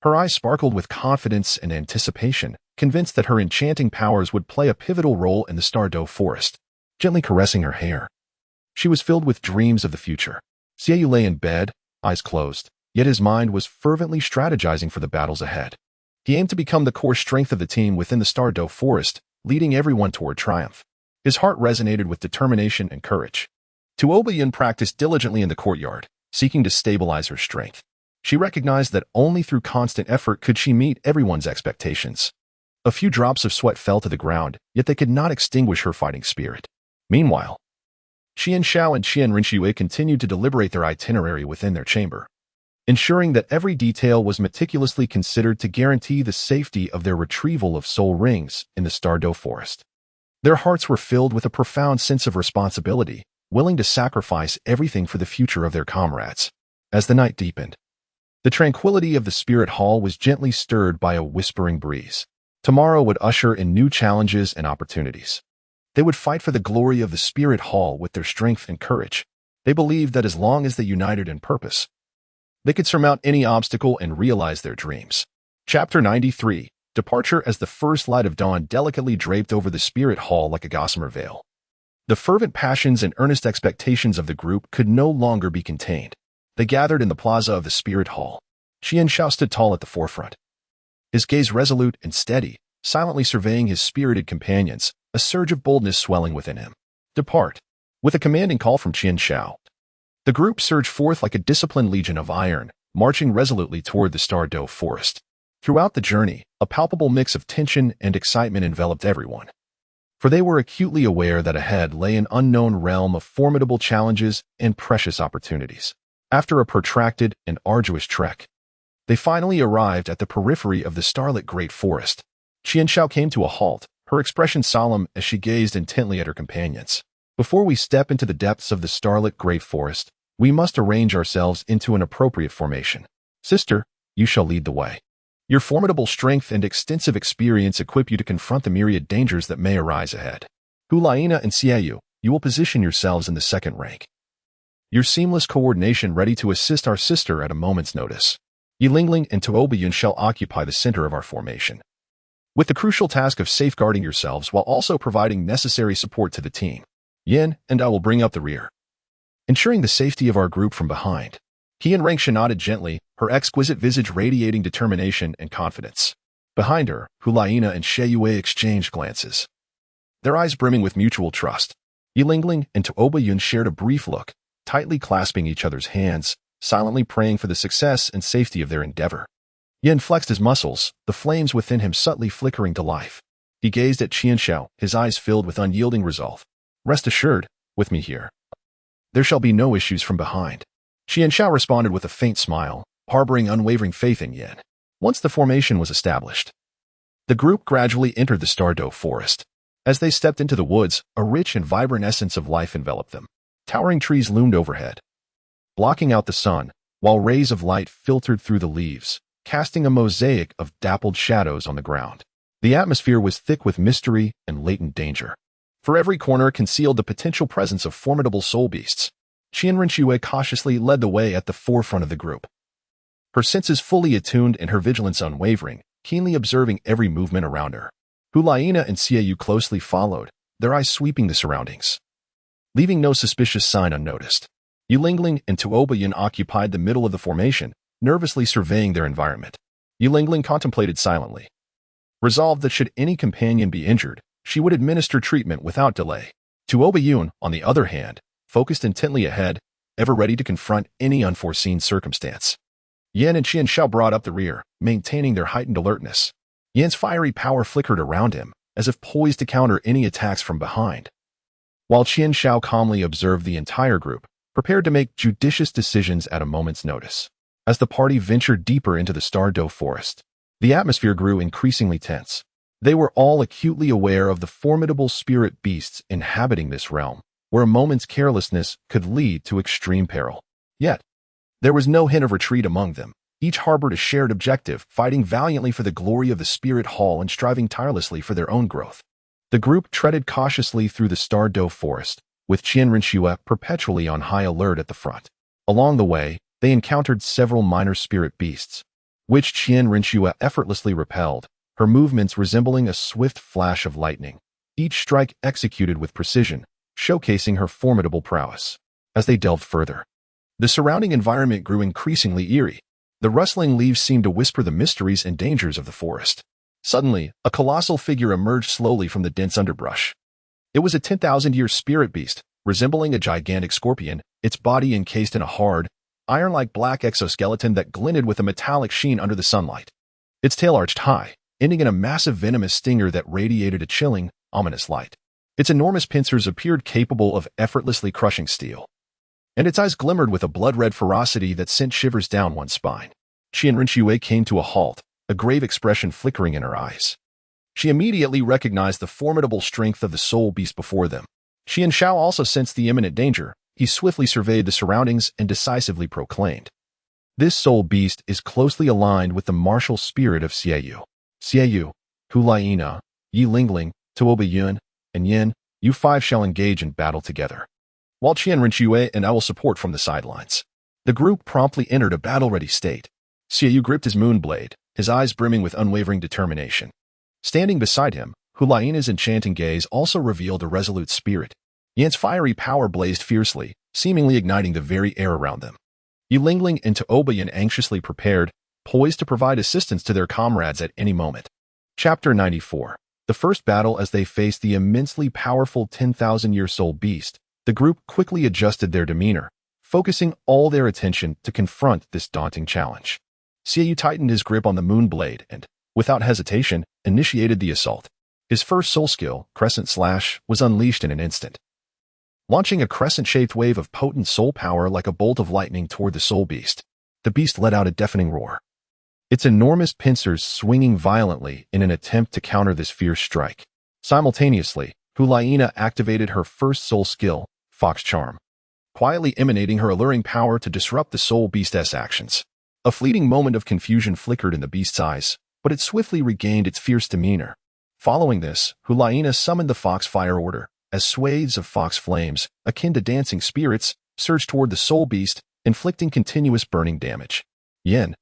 Her eyes sparkled with confidence and anticipation, convinced that her enchanting powers would play a pivotal role in the Douluo forest. Gently caressing her hair, she was filled with dreams of the future. Xiaoyu lay in bed, eyes closed, yet his mind was fervently strategizing for the battles ahead. He aimed to become the core strength of the team within the Douluo forest, leading everyone toward triumph. His heart resonated with determination and courage. Tuobayan practiced diligently in the courtyard, seeking to stabilize her strength. She recognized that only through constant effort could she meet everyone's expectations. A few drops of sweat fell to the ground, yet they could not extinguish her fighting spirit. Meanwhile, Qian Xiao and Qian Rinxue continued to deliberate their itinerary within their chamber, ensuring that every detail was meticulously considered to guarantee the safety of their retrieval of soul rings in the Douluo forest. Their hearts were filled with a profound sense of responsibility, willing to sacrifice everything for the future of their comrades. As the night deepened, the tranquility of the spirit hall was gently stirred by a whispering breeze. Tomorrow would usher in new challenges and opportunities. They would fight for the glory of the spirit hall with their strength and courage. They believed that as long as they united in purpose, they could surmount any obstacle and realize their dreams. Chapter 93. Departure. As the first light of dawn delicately draped over the spirit hall like a gossamer veil, the fervent passions and earnest expectations of the group could no longer be contained. They gathered in the plaza of the spirit hall. Qian Xiao stood tall at the forefront, his gaze resolute and steady, silently surveying his spirited companions, a surge of boldness swelling within him. Depart. With a commanding call from Qian Xiao, the group surged forth like a disciplined legion of iron, marching resolutely toward the Douluo forest. Throughout the journey, a palpable mix of tension and excitement enveloped everyone, for they were acutely aware that ahead lay an unknown realm of formidable challenges and precious opportunities. After a protracted and arduous trek, they finally arrived at the periphery of the starlit great forest. Qian Xiao came to a halt, her expression solemn as she gazed intently at her companions. Before we step into the depths of the starlit great forest, we must arrange ourselves into an appropriate formation. Sister, you shall lead the way. Your formidable strength and extensive experience equip you to confront the myriad dangers that may arise ahead. Hulaina and Xiaoyu, you will position yourselves in the second rank, your seamless coordination ready to assist our sister at a moment's notice. Yilingling and Tuobayan shall occupy the center of our formation, with the crucial task of safeguarding yourselves while also providing necessary support to the team. Yin and I will bring up the rear, ensuring the safety of our group from behind. Qian Rinxue nodded gently, her exquisite visage radiating determination and confidence. Behind her, Hulaina and Xiaoyu exchanged glances, their eyes brimming with mutual trust. Yilingling and Tuobayan shared a brief look, tightly clasping each other's hands, silently praying for the success and safety of their endeavor. Yin flexed his muscles, the flames within him subtly flickering to life. He gazed at Qian Xiao, his eyes filled with unyielding resolve. Rest assured, with me here, there shall be no issues from behind. Qian Xiao responded with a faint smile, harboring unwavering faith in Yin. Once the formation was established, the group gradually entered the Douluo forest. As they stepped into the woods, a rich and vibrant essence of life enveloped them. Towering trees loomed overhead, blocking out the sun, while rays of light filtered through the leaves, casting a mosaic of dappled shadows on the ground. The atmosphere was thick with mystery and latent danger, for every corner concealed the potential presence of formidable soul beasts. Qian Rinxue cautiously led the way at the forefront of the group. Her senses fully attuned and her vigilance unwavering, keenly observing every movement around her. Hulaina and Xiaoyu closely followed, their eyes sweeping the surroundings, leaving no suspicious sign unnoticed. Yulingling and Tuobayan occupied the middle of the formation, nervously surveying their environment. Yulingling contemplated silently, resolved that should any companion be injured, she would administer treatment without delay. Tuobayun, on the other hand, focused intently ahead, ever ready to confront any unforeseen circumstance. Yin and Qianshao brought up the rear, maintaining their heightened alertness. Yin's fiery power flickered around him, as if poised to counter any attacks from behind, while Qianshao calmly observed the entire group, prepared to make judicious decisions at a moment's notice. As the party ventured deeper into the Douluo forest, the atmosphere grew increasingly tense. They were all acutely aware of the formidable spirit beasts inhabiting this realm, where a moment's carelessness could lead to extreme peril. Yet, there was no hint of retreat among them. Each harbored a shared objective, fighting valiantly for the glory of the spirit hall and striving tirelessly for their own growth. The group treaded cautiously through the Douluo forest, with Qian Rinxue perpetually on high alert at the front. Along the way, they encountered several minor spirit beasts, which Qian Rinxue effortlessly repelled, her movements resembling a swift flash of lightning, each strike executed with precision, showcasing her formidable prowess. As they delved further, the surrounding environment grew increasingly eerie. The rustling leaves seemed to whisper the mysteries and dangers of the forest. Suddenly, a colossal figure emerged slowly from the dense underbrush. It was a 10,000-year spirit beast, resembling a gigantic scorpion, its body encased in a hard, iron-like black exoskeleton that glinted with a metallic sheen under the sunlight. Its tail arched high, ending in a massive venomous stinger that radiated a chilling, ominous light. Its enormous pincers appeared capable of effortlessly crushing steel, and its eyes glimmered with a blood-red ferocity that sent shivers down one's spine. Qian Rinxue came to a halt, a grave expression flickering in her eyes. She immediately recognized the formidable strength of the soul beast before them. Qianshao also sensed the imminent danger. He swiftly surveyed the surroundings and decisively proclaimed, "This soul beast is closely aligned with the martial spirit of Xiaoyu. Xiaoyu, Hulaina, Yi Lingling, Tuobayun, and Yin, you five shall engage in battle together, while Qian Rinxue and I will support from the sidelines." The group promptly entered a battle-ready state. Xiaoyu gripped his moonblade, his eyes brimming with unwavering determination. Standing beside him, Hulaina's enchanting gaze also revealed a resolute spirit. Yan's fiery power blazed fiercely, seemingly igniting the very air around them. Yulingling and Tuobayan anxiously prepared, poised to provide assistance to their comrades at any moment. Chapter 94. The first battle. As they faced the immensely powerful 10,000-year soul beast, the group quickly adjusted their demeanor, focusing all their attention to confront this daunting challenge. Xiaoyu tightened his grip on the moonblade and, without hesitation, initiated the assault. His first soul skill, Crescent Slash, was unleashed in an instant, launching a crescent-shaped wave of potent soul power like a bolt of lightning toward the soul beast. The beast let out a deafening roar, its enormous pincers swinging violently in an attempt to counter this fierce strike. Simultaneously, Hulaina activated her first soul skill, Fox Charm, quietly emanating her alluring power to disrupt the soul beast's actions. A fleeting moment of confusion flickered in the beast's eyes, but it swiftly regained its fierce demeanor. Following this, Hulaina summoned the Fox Fire Order, as swathes of fox flames, akin to dancing spirits, surged toward the soul beast, inflicting continuous burning damage. Yin,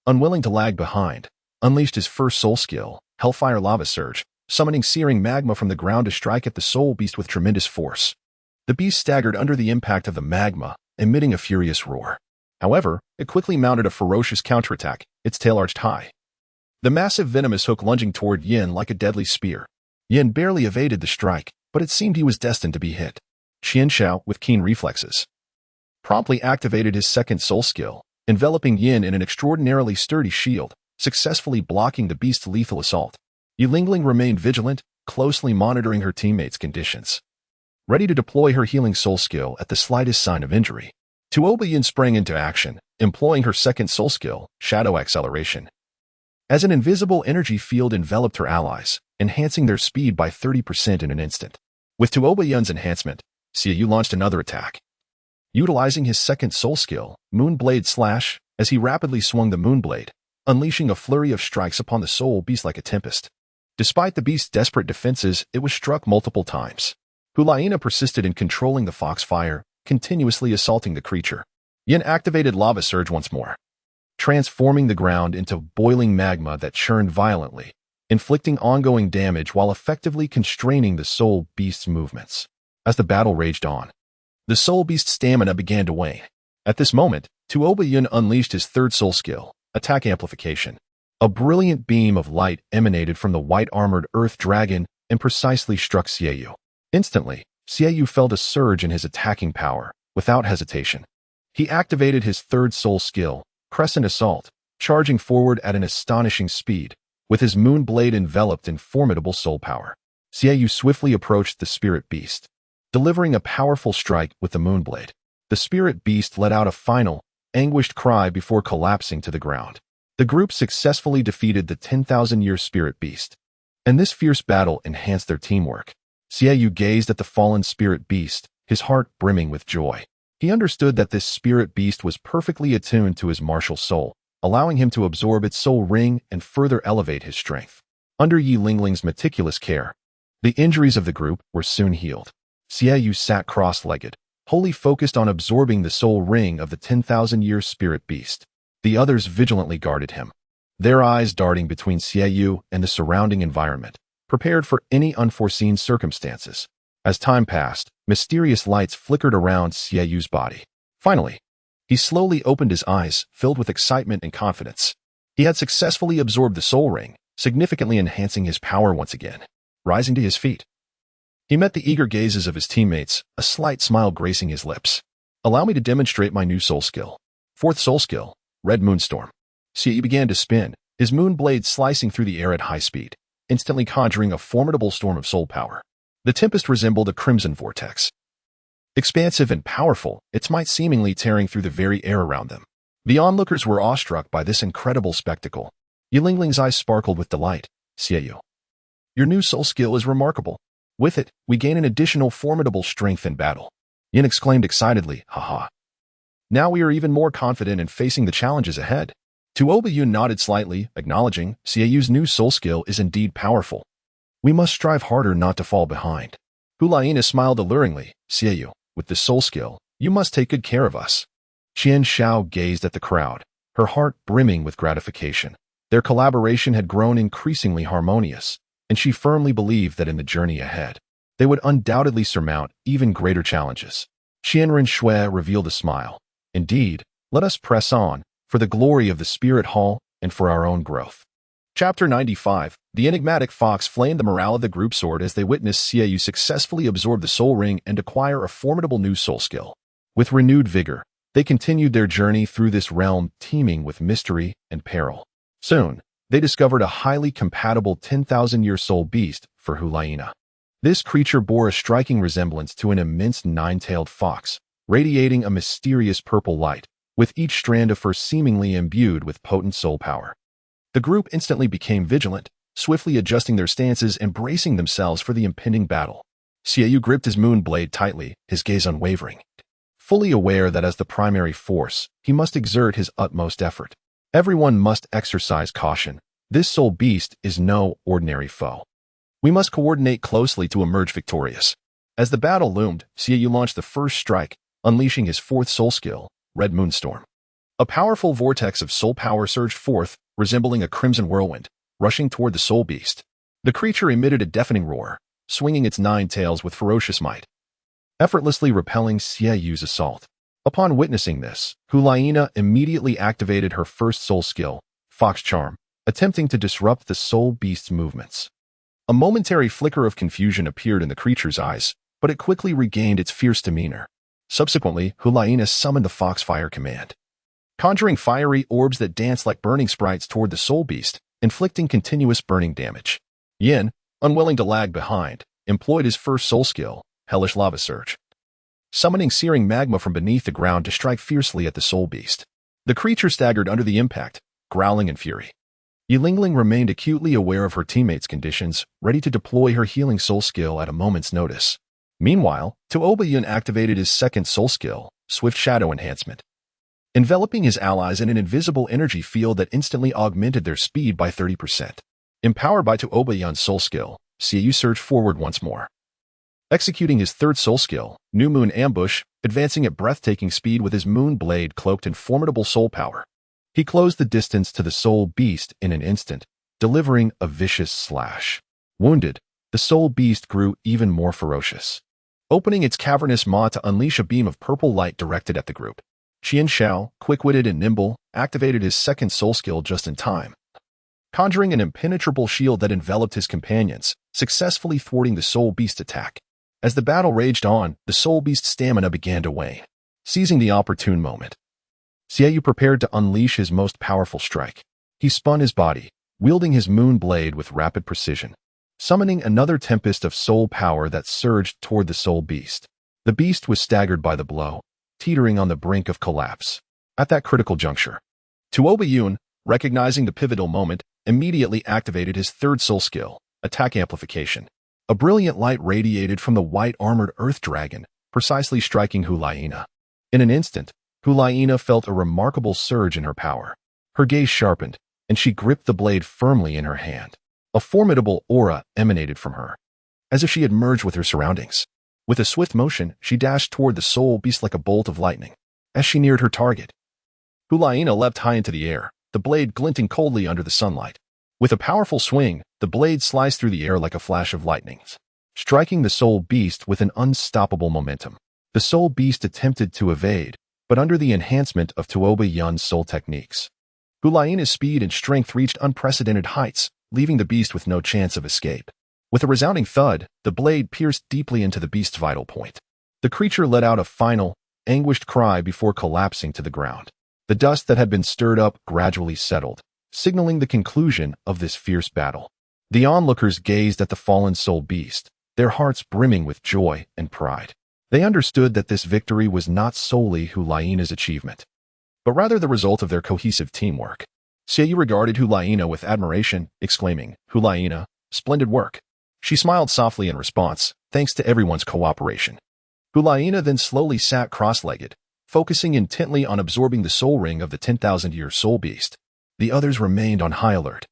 unwilling to lag behind, unleashed his first soul skill, Hellfire Lava Surge, summoning searing magma from the ground to strike at the soul beast with tremendous force. The beast staggered under the impact of the magma, emitting a furious roar. However, it quickly mounted a ferocious counterattack, its tail arched high, the massive venomous hook lunging toward Yin like a deadly spear. Yin barely evaded the strike, but it seemed he was destined to be hit. Qianshao, with keen reflexes, promptly activated his second soul skill, enveloping Yin in an extraordinarily sturdy shield, successfully blocking the beast's lethal assault. Yulingling remained vigilant, closely monitoring her teammates' conditions, ready to deploy her healing soul skill at the slightest sign of injury. Tuobayan sprang into action, employing her second soul skill, Shadow Acceleration, as an invisible energy field enveloped her allies, enhancing their speed by 30% in an instant. With Tuobayan's enhancement, Xiaoyu launched another attack, utilizing his second soul skill, Moonblade Slash, as he rapidly swung the moonblade, unleashing a flurry of strikes upon the soul beast like a tempest. Despite the beast's desperate defenses, it was struck multiple times. Hulaina persisted in controlling the fox fire, continuously assaulting the creature. Yin activated Lava Surge once more, transforming the ground into boiling magma that churned violently, inflicting ongoing damage while effectively constraining the Soul Beast's movements. As the battle raged on, the Soul Beast's stamina began to wane. At this moment, Tuoba Yun unleashed his third soul skill, Attack Amplification. A brilliant beam of light emanated from the white-armored Earth Dragon and precisely struck Xiaoyu. Instantly, Xiaoyu felt a surge in his attacking power, without hesitation. He activated his third soul skill, Crescent Assault, charging forward at an astonishing speed, with his moon blade enveloped in formidable soul power. Xiaoyu swiftly approached the spirit beast, delivering a powerful strike with the moon blade. The spirit beast let out a final, anguished cry before collapsing to the ground. The group successfully defeated the 10,000-year spirit beast, and this fierce battle enhanced their teamwork. Xiaoyu gazed at the fallen spirit beast, his heart brimming with joy. He understood that this spirit beast was perfectly attuned to his martial soul, allowing him to absorb its soul ring and further elevate his strength. Under Yi Lingling's meticulous care, the injuries of the group were soon healed. Xiaoyu sat cross-legged, wholly focused on absorbing the soul ring of the 10,000-year spirit beast. The others vigilantly guarded him, their eyes darting between Xiaoyu and the surrounding environment, prepared for any unforeseen circumstances. As time passed, mysterious lights flickered around Xiaoyu's body. Finally, he slowly opened his eyes, filled with excitement and confidence. He had successfully absorbed the soul ring, significantly enhancing his power once again. Rising to his feet, he met the eager gazes of his teammates, a slight smile gracing his lips. "Allow me to demonstrate my new soul skill. Fourth soul skill, Red Moonstorm." Xiaoyu began to spin, his moon blade slicing through the air at high speed, instantly conjuring a formidable storm of soul power. The tempest resembled a crimson vortex. Expansive and powerful, its might seemingly tearing through the very air around them. The onlookers were awestruck by this incredible spectacle. Yi Lingling's eyes sparkled with delight. "Xiaoyu, your new soul skill is remarkable. With it, we gain an additional formidable strength in battle." Yin exclaimed excitedly, "Haha. Now we are even more confident in facing the challenges ahead." Tuoba Yun nodded slightly, acknowledging Xiaoyu's new soul skill is indeed powerful. "We must strive harder not to fall behind." Hulaina smiled alluringly. "Xiaoyu, with this soul skill, you must take good care of us." Qian Shao gazed at the crowd, her heart brimming with gratification. Their collaboration had grown increasingly harmonious, and she firmly believed that in the journey ahead, they would undoubtedly surmount even greater challenges. Qianren Shui revealed a smile. "Indeed, let us press on, for the glory of the Spirit Hall and for our own growth." Chapter 95. The enigmatic fox flamed the morale of the group soared as they witnessed Xiaoyu successfully absorb the soul ring and acquire a formidable new soul skill. With renewed vigor, they continued their journey through this realm teeming with mystery and peril. Soon, they discovered a highly compatible 10,000-year soul beast for Hulaina. This creature bore a striking resemblance to an immense nine-tailed fox, radiating a mysterious purple light, with each strand of fur seemingly imbued with potent soul power. The group instantly became vigilant, swiftly adjusting their stances and bracing themselves for the impending battle. Xiaoyu gripped his moon blade tightly, his gaze unwavering, fully aware that as the primary force, he must exert his utmost effort. Everyone must exercise caution. This soul beast is no ordinary foe. We must coordinate closely to emerge victorious. As the battle loomed, Xiaoyu launched the first strike, unleashing his fourth soul skill, Red Moonstorm. A powerful vortex of soul power surged forth, resembling a crimson whirlwind, rushing toward the soul beast. The creature emitted a deafening roar, swinging its 9 tails with ferocious might, effortlessly repelling Xiaoyu's assault. Upon witnessing this, Hulaina immediately activated her first soul skill, Fox Charm, attempting to disrupt the soul beast's movements. A momentary flicker of confusion appeared in the creature's eyes, but it quickly regained its fierce demeanor. Subsequently, Hulaina summoned the Foxfire command, conjuring fiery orbs that danced like burning sprites toward the soul beast, inflicting continuous burning damage. Yin, unwilling to lag behind, employed his first soul skill, Hellish Lava Surge, summoning searing magma from beneath the ground to strike fiercely at the soul beast. The creature staggered under the impact, growling in fury. Yi Lingling remained acutely aware of her teammates' conditions, ready to deploy her healing soul skill at a moment's notice. Meanwhile, Tuoba Yun activated his second soul skill, Swift Shadow Enhancement, enveloping his allies in an invisible energy field that instantly augmented their speed by 30%. Empowered by Tuoba Yun's soul skill, Xiaoyu surged forward once more, executing his third soul skill, New Moon Ambush, advancing at breathtaking speed with his moon blade cloaked in formidable soul power. He closed the distance to the soul beast in an instant, delivering a vicious slash. Wounded, the soul beast grew even more ferocious, opening its cavernous maw to unleash a beam of purple light directed at the group. Qian Xiao, quick-witted and nimble, activated his second soul skill just in time, conjuring an impenetrable shield that enveloped his companions, successfully thwarting the soul beast's attack. As the battle raged on, the soul beast's stamina began to wane. Seizing the opportune moment, Xiaoyu prepared to unleash his most powerful strike. He spun his body, wielding his moon blade with rapid precision, summoning another tempest of soul power that surged toward the soul beast. The beast was staggered by the blow, teetering on the brink of collapse. At that critical juncture, Tuoba Yun, recognizing the pivotal moment, immediately activated his third soul skill, Attack Amplification. A brilliant light radiated from the white-armored earth dragon, precisely striking Hulaina. In an instant, Hulaina felt a remarkable surge in her power. Her gaze sharpened, and she gripped the blade firmly in her hand. A formidable aura emanated from her, as if she had merged with her surroundings. With a swift motion, she dashed toward the soul beast like a bolt of lightning. As she neared her target, Hulaina leapt high into the air, the blade glinting coldly under the sunlight. With a powerful swing, the blade sliced through the air like a flash of lightning, striking the soul beast with an unstoppable momentum. The soul beast attempted to evade, but under the enhancement of Tuoba Yun's soul techniques, Hulaina's speed and strength reached unprecedented heights, leaving the beast with no chance of escape. With a resounding thud, the blade pierced deeply into the beast's vital point. The creature let out a final, anguished cry before collapsing to the ground. The dust that had been stirred up gradually settled, signaling the conclusion of this fierce battle. The onlookers gazed at the fallen soul beast, their hearts brimming with joy and pride. They understood that this victory was not solely Hulaina's achievement, but rather the result of their cohesive teamwork. Xiaoyu regarded Hulaina with admiration, exclaiming, "Hulaina, splendid work." She smiled softly in response, thanks to everyone's cooperation. Hulaina then slowly sat cross-legged, focusing intently on absorbing the soul ring of the 10,000-year soul beast. The others remained on high alert,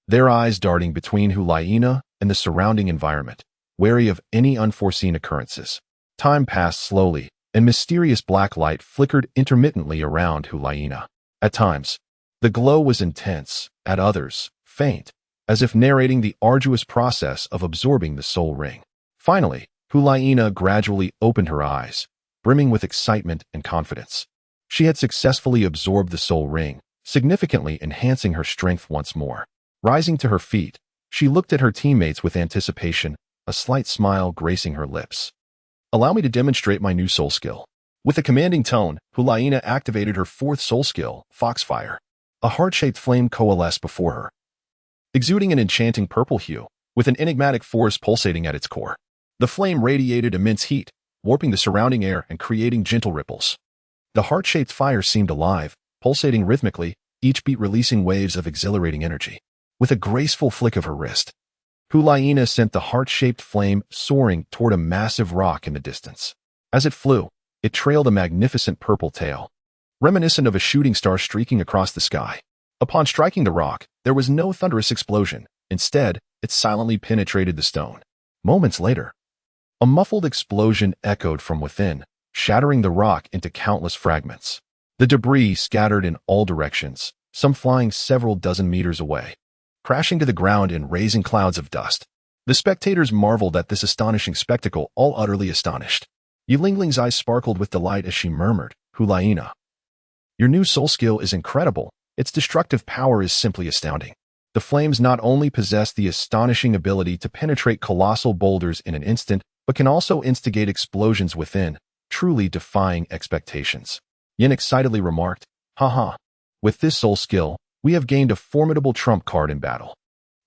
their eyes darting between Hulaina and the surrounding environment, wary of any unforeseen occurrences. Time passed slowly, and mysterious black light flickered intermittently around Hulaina. At times, the glow was intense, at others, faint, as if narrating the arduous process of absorbing the soul ring. Finally, Hulaina gradually opened her eyes, brimming with excitement and confidence. She had successfully absorbed the soul ring, significantly enhancing her strength once more. Rising to her feet, she looked at her teammates with anticipation, a slight smile gracing her lips. "Allow me to demonstrate my new soul skill." With a commanding tone, Hulaina activated her fourth soul skill, Foxfire. A heart-shaped flame coalesced before her, exuding an enchanting purple hue, with an enigmatic force pulsating at its core. The flame radiated immense heat, warping the surrounding air and creating gentle ripples. The heart-shaped fire seemed alive, pulsating rhythmically, each beat releasing waves of exhilarating energy. With a graceful flick of her wrist, Hulaina sent the heart-shaped flame soaring toward a massive rock in the distance. As it flew, it trailed a magnificent purple tail, reminiscent of a shooting star streaking across the sky. Upon striking the rock, there was no thunderous explosion. Instead, it silently penetrated the stone. Moments later, a muffled explosion echoed from within, shattering the rock into countless fragments. The debris scattered in all directions, some flying several dozen meters away, crashing to the ground in raising clouds of dust. The spectators marveled at this astonishing spectacle, all utterly astonished. Yilingling's eyes sparkled with delight as she murmured, "Hulaina, your new soul skill is incredible. Its destructive power is simply astounding." The flames not only possess the astonishing ability to penetrate colossal boulders in an instant, but can also instigate explosions within, truly defying expectations. Yin excitedly remarked, "Haha, with this soul skill, we have gained a formidable trump card in battle.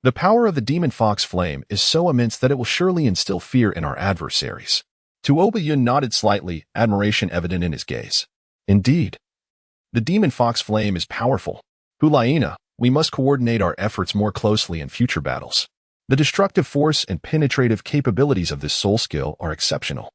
The power of the demon fox flame is so immense that it will surely instill fear in our adversaries." Tuoba Yun nodded slightly, admiration evident in his gaze. "Indeed, the demon fox flame is powerful. Hulaina, we must coordinate our efforts more closely in future battles. The destructive force and penetrative capabilities of this soul skill are exceptional.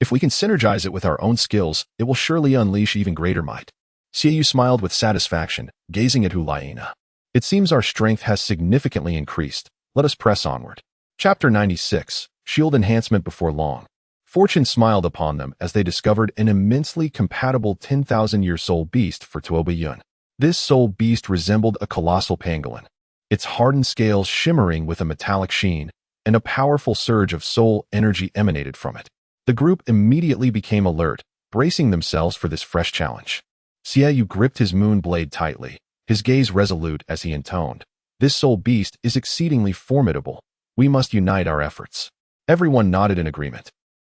If we can synergize it with our own skills, it will surely unleash even greater might." Xiaoyu smiled with satisfaction, gazing at Hulaina. "It seems our strength has significantly increased. Let us press onward." Chapter 96, shield enhancement before long. Fortune smiled upon them as they discovered an immensely compatible 10,000-year soul beast for Tuoba Yun. This soul beast resembled a colossal pangolin, its hardened scales shimmering with a metallic sheen, and a powerful surge of soul energy emanated from it. The group immediately became alert, bracing themselves for this fresh challenge. Xiaoyu gripped his moon blade tightly, his gaze resolute as he intoned, "This soul beast is exceedingly formidable. We must unite our efforts." Everyone nodded in agreement,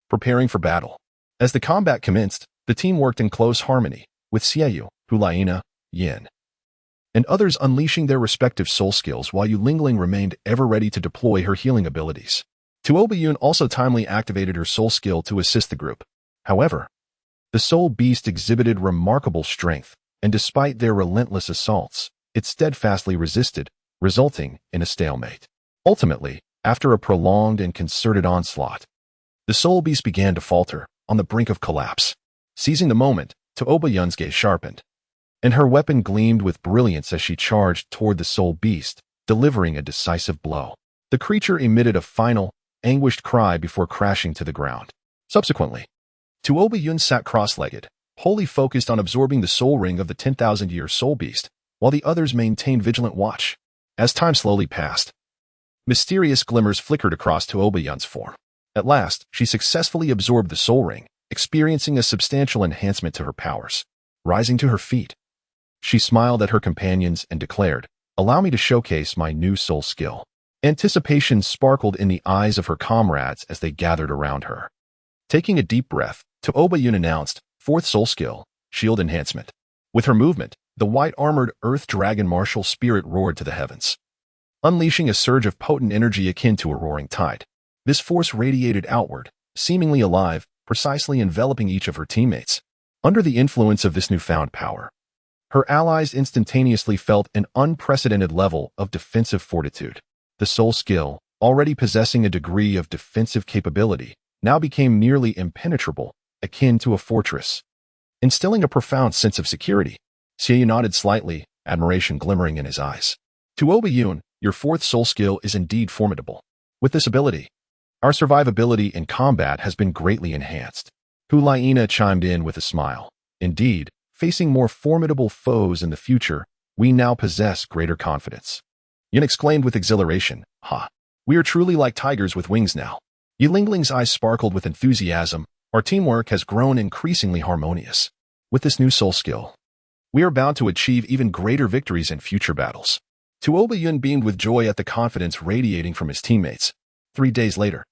preparing for battle. As the combat commenced, the team worked in close harmony, with Xiaoyu, Hulaina, Yin, and others unleashing their respective soul skills while Yu Lingling remained ever ready to deploy her healing abilities. Tuoba Yun also timely activated her soul skill to assist the group. However, the soul beast exhibited remarkable strength, and despite their relentless assaults, it steadfastly resisted, resulting in a stalemate. Ultimately, after a prolonged and concerted onslaught, the soul beast began to falter, on the brink of collapse. Seizing the moment, Tuoba Yun's gaze sharpened, and her weapon gleamed with brilliance as she charged toward the soul beast, delivering a decisive blow. The creature emitted a final, anguished cry before crashing to the ground. Subsequently, Tuoba Yun sat cross-legged, wholly focused on absorbing the soul ring of the 10,000-year soul beast, while the others maintained vigilant watch. As time slowly passed, mysterious glimmers flickered across Tuoba Yun's form. At last, she successfully absorbed the soul ring, experiencing a substantial enhancement to her powers. Rising to her feet, she smiled at her companions and declared, "Allow me to showcase my new soul skill." Anticipation sparkled in the eyes of her comrades as they gathered around her. Taking a deep breath, Tuoba Yun announced, "Fourth soul skill, shield enhancement." With her movement, the white-armored earth dragon martial spirit roared to the heavens, unleashing a surge of potent energy akin to a roaring tide. This force radiated outward, seemingly alive, precisely enveloping each of her teammates. Under the influence of this newfound power, her allies instantaneously felt an unprecedented level of defensive fortitude. The soul skill, already possessing a degree of defensive capability, now became nearly impenetrable, akin to a fortress, instilling a profound sense of security. Xiaoyu nodded slightly, admiration glimmering in his eyes. "Tuoba Yun, your fourth soul skill is indeed formidable. With this ability, our survivability in combat has been greatly enhanced." Hulaina chimed in with a smile. "Indeed, facing more formidable foes in the future, we now possess greater confidence." Yin exclaimed with exhilaration, "Ha! We are truly like tigers with wings now." Yu Lingling's eyes sparkled with enthusiasm. "Our teamwork has grown increasingly harmonious. With this new soul skill, we are bound to achieve even greater victories in future battles." Tuoba Yun beamed with joy at the confidence radiating from his teammates. 3 days later,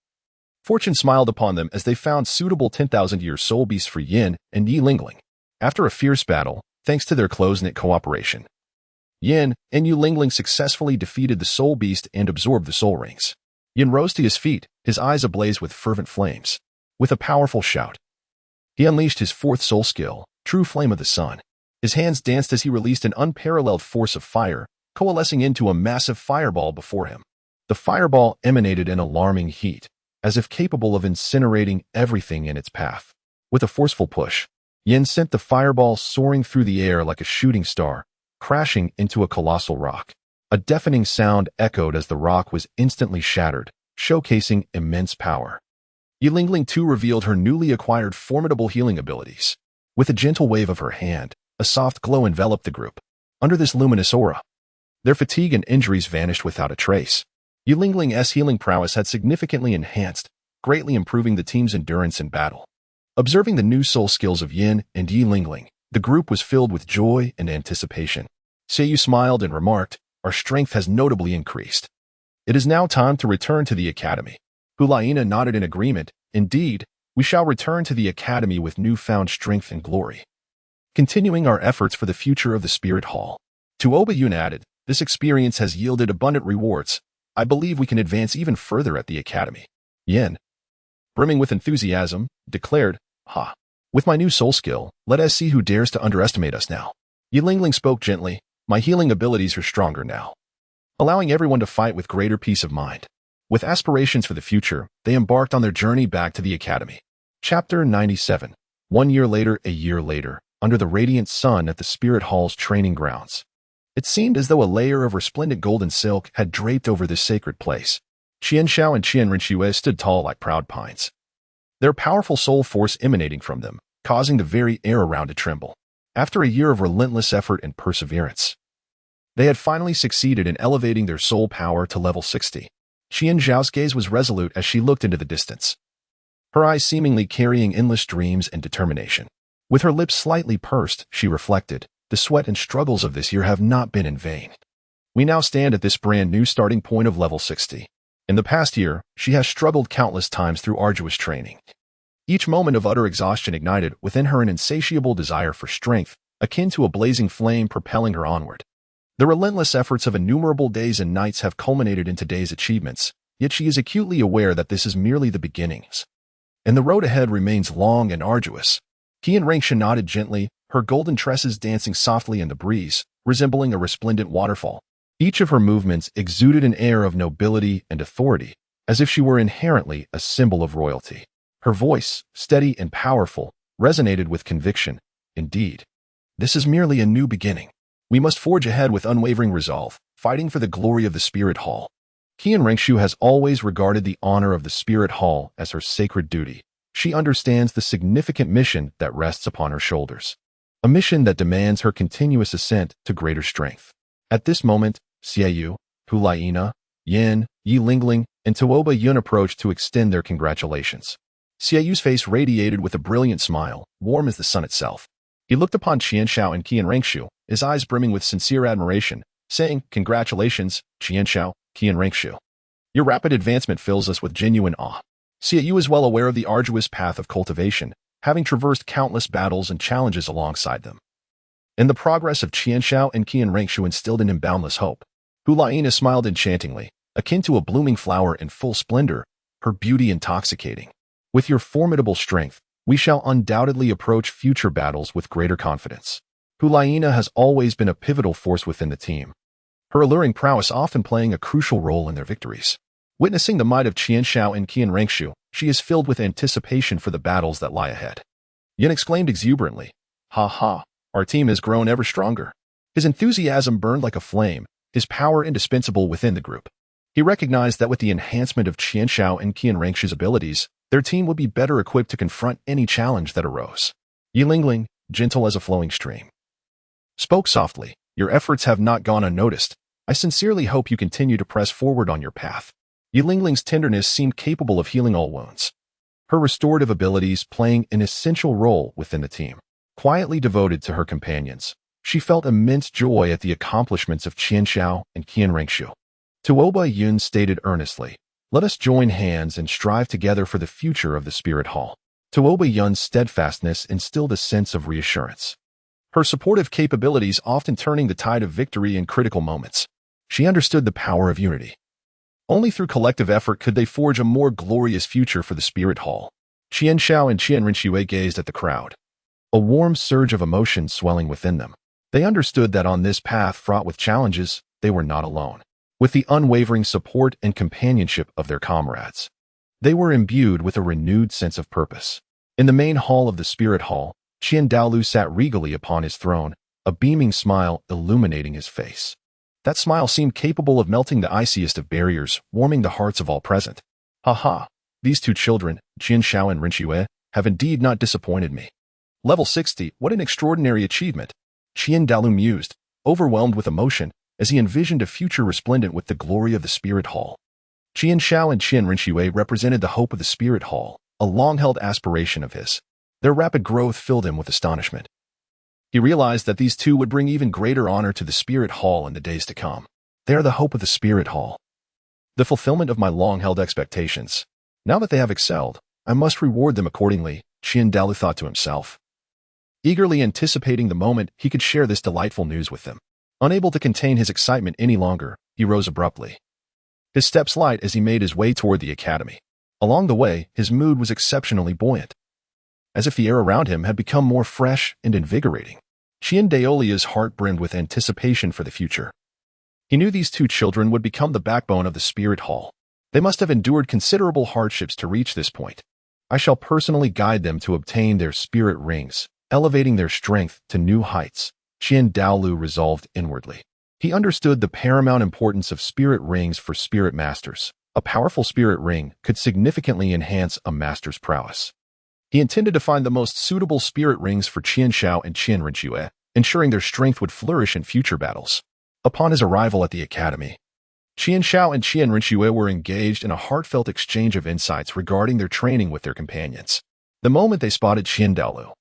Fortune smiled upon them as they found suitable 10,000-year soul beasts for Yin and Yi Lingling. After a fierce battle, thanks to their close-knit cooperation, Yin and Yu Lingling successfully defeated the soul beast and absorbed the soul rings. Yin rose to his feet, his eyes ablaze with fervent flames. With a powerful shout, he unleashed his fourth soul skill, True Flame of the Sun. His hands danced as he released an unparalleled force of fire, coalescing into a massive fireball before him. The fireball emanated an alarming heat, as if capable of incinerating everything in its path. With a forceful push, Yin sent the fireball soaring through the air like a shooting star, crashing into a colossal rock. A deafening sound echoed as the rock was instantly shattered, showcasing immense power. Yi Lingling too revealed her newly acquired formidable healing abilities. With a gentle wave of her hand, a soft glow enveloped the group. Under this luminous aura, their fatigue and injuries vanished without a trace. Yi Lingling's healing prowess had significantly enhanced, greatly improving the team's endurance in battle. Observing the new soul skills of Yin and Yi Lingling, the group was filled with joy and anticipation. Xiaoyu smiled and remarked, "Our strength has notably increased. It is now time to return to the academy." Hulaina nodded in agreement. "Indeed, we shall return to the academy with newfound strength and glory, continuing our efforts for the future of the Spirit Hall." Tuoba Yun added, "This experience has yielded abundant rewards. I believe we can advance even further at the academy." Yin, brimming with enthusiasm, declared, "Ha! With my new soul skill, let us see who dares to underestimate us now." Yi Lingling spoke gently, "My healing abilities are stronger now, allowing everyone to fight with greater peace of mind." With aspirations for the future, they embarked on their journey back to the academy. Chapter 97. 1 year later, a year later, under the radiant sun at the Spirit Hall's training grounds. It seemed as though a layer of resplendent golden silk had draped over this sacred place, Qian Xiao and Qian Rinxue stood tall like proud pines, their powerful soul force emanating from them, causing the very air around to tremble. After a year of relentless effort and perseverance, they had finally succeeded in elevating their soul power to level 60. Qian Zhao's gaze was resolute as she looked into the distance, her eyes seemingly carrying endless dreams and determination. With her lips slightly pursed, she reflected, the sweat and struggles of this year have not been in vain. We now stand at this brand new starting point of level 60. In the past year, she has struggled countless times through arduous training. Each moment of utter exhaustion ignited within her an insatiable desire for strength, akin to a blazing flame propelling her onward. The relentless efforts of innumerable days and nights have culminated in today's achievements, yet she is acutely aware that this is merely the beginnings, and the road ahead remains long and arduous. Qian Rengsha nodded gently, her golden tresses dancing softly in the breeze, resembling a resplendent waterfall. Each of her movements exuded an air of nobility and authority, as if she were inherently a symbol of royalty. Her voice, steady and powerful, resonated with conviction. Indeed, this is merely a new beginning. We must forge ahead with unwavering resolve, fighting for the glory of the Spirit Hall. Qian Rengshu has always regarded the honor of the Spirit Hall as her sacred duty. She understands the significant mission that rests upon her shoulders, a mission that demands her continuous ascent to greater strength. At this moment, Xiaoyu, Hulaina, Yin, Yi Lingling, and Tuoba Yun approached to extend their congratulations. Xiaoyu's face radiated with a brilliant smile, warm as the sun itself. He looked upon Qian Xiao and Qian Rengshu, his eyes brimming with sincere admiration, saying, "Congratulations, Qian Xiao, Qian Rengshu. Your rapid advancement fills us with genuine awe." Xiaoyu is well aware of the arduous path of cultivation, having traversed countless battles and challenges alongside them. And the progress of Qian Xiao and Qian Rengshu instilled in him boundless hope. Hulaina smiled enchantingly, akin to a blooming flower in full splendor, her beauty intoxicating. With your formidable strength, we shall undoubtedly approach future battles with greater confidence. Hulaina has always been a pivotal force within the team, her alluring prowess often playing a crucial role in their victories. Witnessing the might of Qian Xiao and Qian Rengshu, she is filled with anticipation for the battles that lie ahead. Yin exclaimed exuberantly, "Ha ha, our team has grown ever stronger." His enthusiasm burned like a flame, his power indispensable within the group. He recognized that with the enhancement of Qian Xiao and Qian Rengshu's abilities, their team would be better equipped to confront any challenge that arose. Yi Lingling, gentle as a flowing stream, spoke softly, "Your efforts have not gone unnoticed. I sincerely hope you continue to press forward on your path." Yi Lingling's tenderness seemed capable of healing all wounds, her restorative abilities playing an essential role within the team. Quietly devoted to her companions, she felt immense joy at the accomplishments of Qian Xiao and Qian Rengshu. Tuoba Yun stated earnestly, "Let us join hands and strive together for the future of the Spirit Hall." Tuoba Yun's steadfastness instilled a sense of reassurance, her supportive capabilities often turning the tide of victory in critical moments. She understood the power of unity. Only through collective effort could they forge a more glorious future for the Spirit Hall. Qian Xiao and Qian Rinxue gazed at the crowd, a warm surge of emotion swelling within them. They understood that on this path fraught with challenges, they were not alone. With the unwavering support and companionship of their comrades, they were imbued with a renewed sense of purpose. In the main hall of the Spirit Hall, Qian Douluo sat regally upon his throne, a beaming smile illuminating his face. That smile seemed capable of melting the iciest of barriers, warming the hearts of all present. "Ha ha, these two children, Qian Xiao and Rinxue, have indeed not disappointed me. Level 60, what an extraordinary achievement." Qian Douluo mused, overwhelmed with emotion, as he envisioned a future resplendent with the glory of the Spirit Hall. Qian Xiao and Qian Rinxue represented the hope of the Spirit Hall, a long-held aspiration of his. Their rapid growth filled him with astonishment. He realized that these two would bring even greater honor to the Spirit Hall in the days to come. They are the hope of the Spirit Hall, the fulfillment of my long-held expectations. Now that they have excelled, I must reward them accordingly, Qian Douluo thought to himself, eagerly anticipating the moment he could share this delightful news with them. Unable to contain his excitement any longer, he rose abruptly, his steps light as he made his way toward the academy. Along the way, his mood was exceptionally buoyant, as if the air around him had become more fresh and invigorating. Qian Daolia's heart brimmed with anticipation for the future. He knew these two children would become the backbone of the Spirit Hall. They must have endured considerable hardships to reach this point. I shall personally guide them to obtain their spirit rings, elevating their strength to new heights, Qian Douluo resolved inwardly. He understood the paramount importance of spirit rings for spirit masters, A powerful spirit ring could significantly enhance a master's prowess. He intended to find the most suitable spirit rings for Qian Shao and Qian Renxue, ensuring their strength would flourish in future battles. Upon his arrival at the academy, Qian Shao and Qian Renxue were engaged in a heartfelt exchange of insights regarding their training with their companions. The moment they spotted Qian Douluo,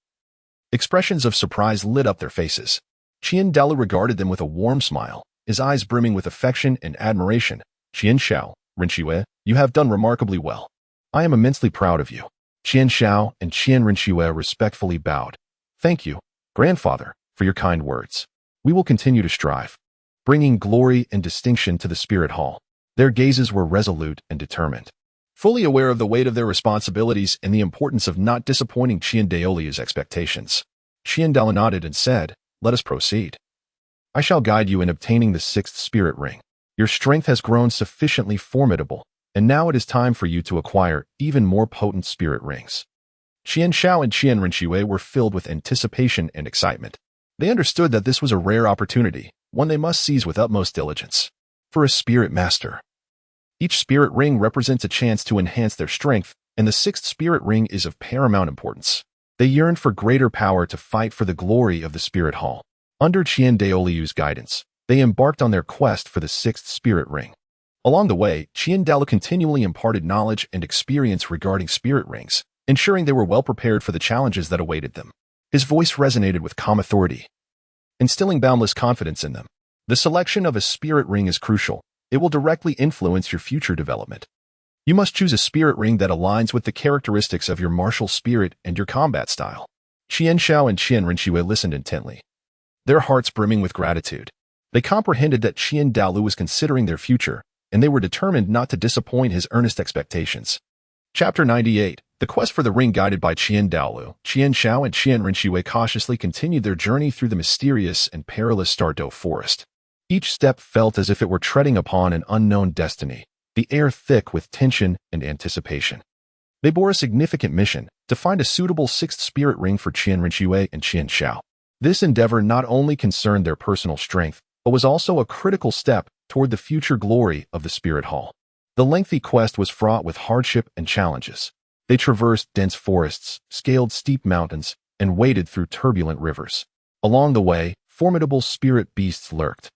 expressions of surprise lit up their faces. Qian Douluo regarded them with a warm smile, his eyes brimming with affection and admiration. Qian Shao, Renxue, you have done remarkably well. I am immensely proud of you. Qian Shao and Qian Renxue respectfully bowed. Thank you, grandfather, for your kind words. We will continue to strive, bringing glory and distinction to the Spirit Hall. Their gazes were resolute and determined, fully aware of the weight of their responsibilities and the importance of not disappointing Qian Daoliu's expectations. Qian Douluo nodded and said, let us proceed. I shall guide you in obtaining the sixth spirit ring. Your strength has grown sufficiently formidable, and now it is time for you to acquire even more potent spirit rings. Qian Shao and Qian Renxue were filled with anticipation and excitement. They understood that this was a rare opportunity, one they must seize with utmost diligence. For a spirit master, each spirit ring represents a chance to enhance their strength, and the sixth spirit ring is of paramount importance. They yearned for greater power to fight for the glory of the Spirit Hall. Under Qian Daoliu's guidance, they embarked on their quest for the sixth spirit ring. Along the way, Qian Douluo continually imparted knowledge and experience regarding spirit rings, ensuring they were well prepared for the challenges that awaited them. His voice resonated with calm authority, instilling boundless confidence in them. The selection of a spirit ring is crucial. It will directly influence your future development. You must choose a spirit ring that aligns with the characteristics of your martial spirit and your combat style. Qian Shao and Qian Renxue listened intently, their hearts brimming with gratitude. They comprehended that Qian Douluo was considering their future, and they were determined not to disappoint his earnest expectations. Chapter 98. The quest for the ring. Guided by Qian Douluo, Qian Shao and Qian Renxue cautiously continued their journey through the mysterious and perilous Douluo forest. Each step felt as if it were treading upon an unknown destiny, the air thick with tension and anticipation. They bore a significant mission, to find a suitable sixth spirit ring for Qian Renxue and Qian Shao. This endeavor not only concerned their personal strength, but was also a critical step toward the future glory of the Spirit Hall. The lengthy quest was fraught with hardship and challenges. They traversed dense forests, scaled steep mountains, and waded through turbulent rivers. Along the way, formidable spirit beasts lurked.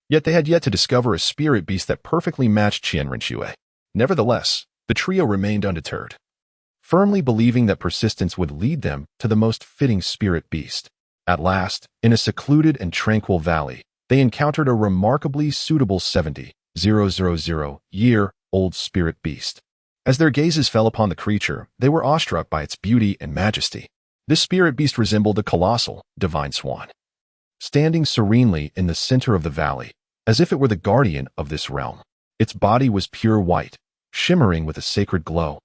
Yet they had yet to discover a spirit beast that perfectly matched Qian Renxue. Nevertheless, the trio remained undeterred, firmly believing that persistence would lead them to the most fitting spirit beast. At last, in a secluded and tranquil valley, they encountered a remarkably suitable 70,000-year-old spirit beast. As their gazes fell upon the creature, they were awestruck by its beauty and majesty. This spirit beast resembled a colossal, divine swan, standing serenely in the center of the valley, as if it were the guardian of this realm. Its body was pure white, shimmering with a sacred glow,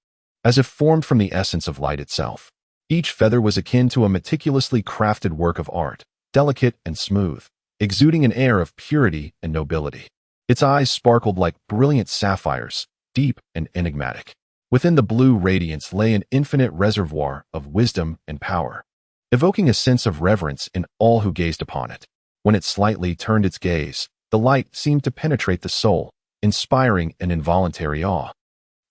as if formed from the essence of light itself. Each feather was akin to a meticulously crafted work of art, delicate and smooth, exuding an air of purity and nobility. Its eyes sparkled like brilliant sapphires, deep and enigmatic. Within the blue radiance lay an infinite reservoir of wisdom and power, evoking a sense of reverence in all who gazed upon it. When it slightly turned its gaze, the light seemed to penetrate the soul, inspiring an involuntary awe.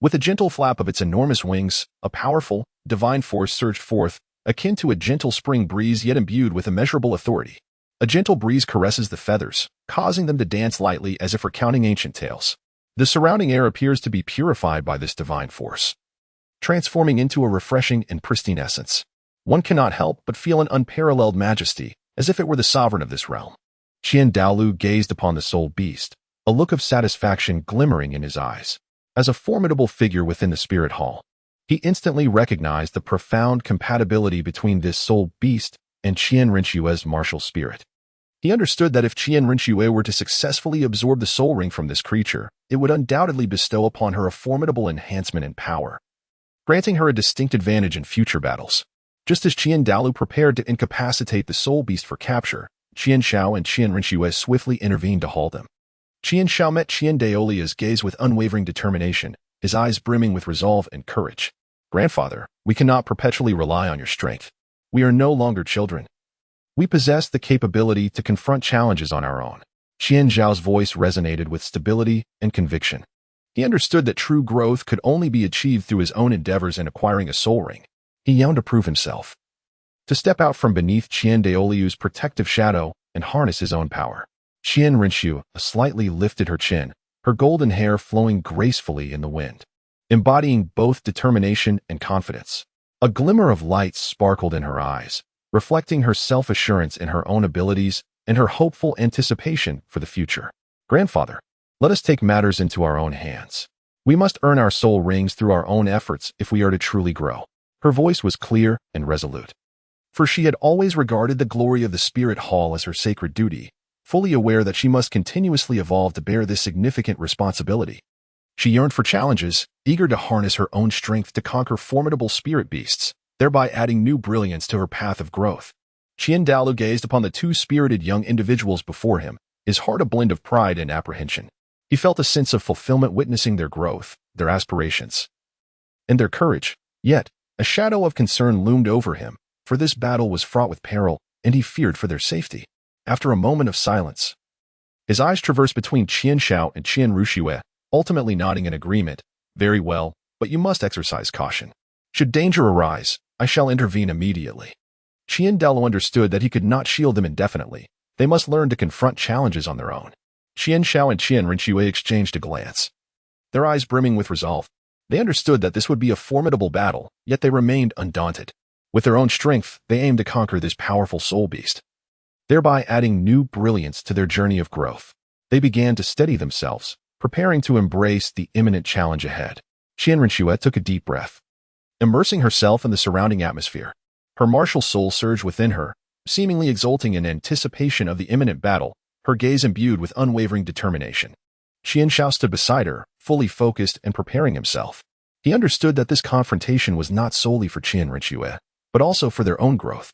With a gentle flap of its enormous wings, a powerful, divine force surged forth, akin to a gentle spring breeze yet imbued with immeasurable authority. A gentle breeze caresses the feathers, causing them to dance lightly as if recounting ancient tales. The surrounding air appears to be purified by this divine force, transforming into a refreshing and pristine essence. One cannot help but feel an unparalleled majesty, as if it were the sovereign of this realm. Qian Douluo gazed upon the soul beast, a look of satisfaction glimmering in his eyes. As a formidable figure within the Spirit Hall, he instantly recognized the profound compatibility between this soul beast and Qian Renxue's martial spirit. He understood that if Qian Renxue were to successfully absorb the soul ring from this creature, it would undoubtedly bestow upon her a formidable enhancement in power, granting her a distinct advantage in future battles. Just as Qian Douluo prepared to incapacitate the soul beast for capture, Qian Shao and Qian Renxue swiftly intervened to halt them. Qian Shao met Qian Daoliu's gaze with unwavering determination, his eyes brimming with resolve and courage. Grandfather, we cannot perpetually rely on your strength. We are no longer children. We possess the capability to confront challenges on our own. Qian Zhao's voice resonated with stability and conviction. He understood that true growth could only be achieved through his own endeavors in acquiring a soul ring. He yearned to prove himself, to step out from beneath Qian Daoliu's protective shadow and harness his own power. Qian Rinxiu slightly lifted her chin, her golden hair flowing gracefully in the wind, embodying both determination and confidence. A glimmer of light sparkled in her eyes, reflecting her self-assurance in her own abilities and her hopeful anticipation for the future. Grandfather, let us take matters into our own hands. We must earn our soul rings through our own efforts if we are to truly grow. Her voice was clear and resolute, for she had always regarded the glory of the Spirit Hall as her sacred duty, fully aware that she must continuously evolve to bear this significant responsibility. She yearned for challenges, eager to harness her own strength to conquer formidable spirit beasts, thereby adding new brilliance to her path of growth. Qian Daoluo gazed upon the two spirited young individuals before him, his heart a blend of pride and apprehension. He felt a sense of fulfillment witnessing their growth, their aspirations, and their courage. Yet, a shadow of concern loomed over him, for this battle was fraught with peril, and he feared for their safety. After a moment of silence, his eyes traversed between Qian Shao and Qian Ruxue, ultimately nodding in agreement. Very well, but you must exercise caution. Should danger arise, I shall intervene immediately. Qian Daoluo understood that he could not shield them indefinitely. They must learn to confront challenges on their own. Qian Shao and Qian Rinxue exchanged a glance, their eyes brimming with resolve. They understood that this would be a formidable battle, yet they remained undaunted. With their own strength, they aimed to conquer this powerful soul beast, thereby adding new brilliance to their journey of growth. They began to steady themselves, preparing to embrace the imminent challenge ahead. Qian Rinxue took a deep breath, immersing herself in the surrounding atmosphere. Her martial soul surged within her, seemingly exulting in anticipation of the imminent battle, her gaze imbued with unwavering determination. Qian Shao stood beside her, fully focused and preparing himself. He understood that this confrontation was not solely for Qian Rinxue, but also for their own growth.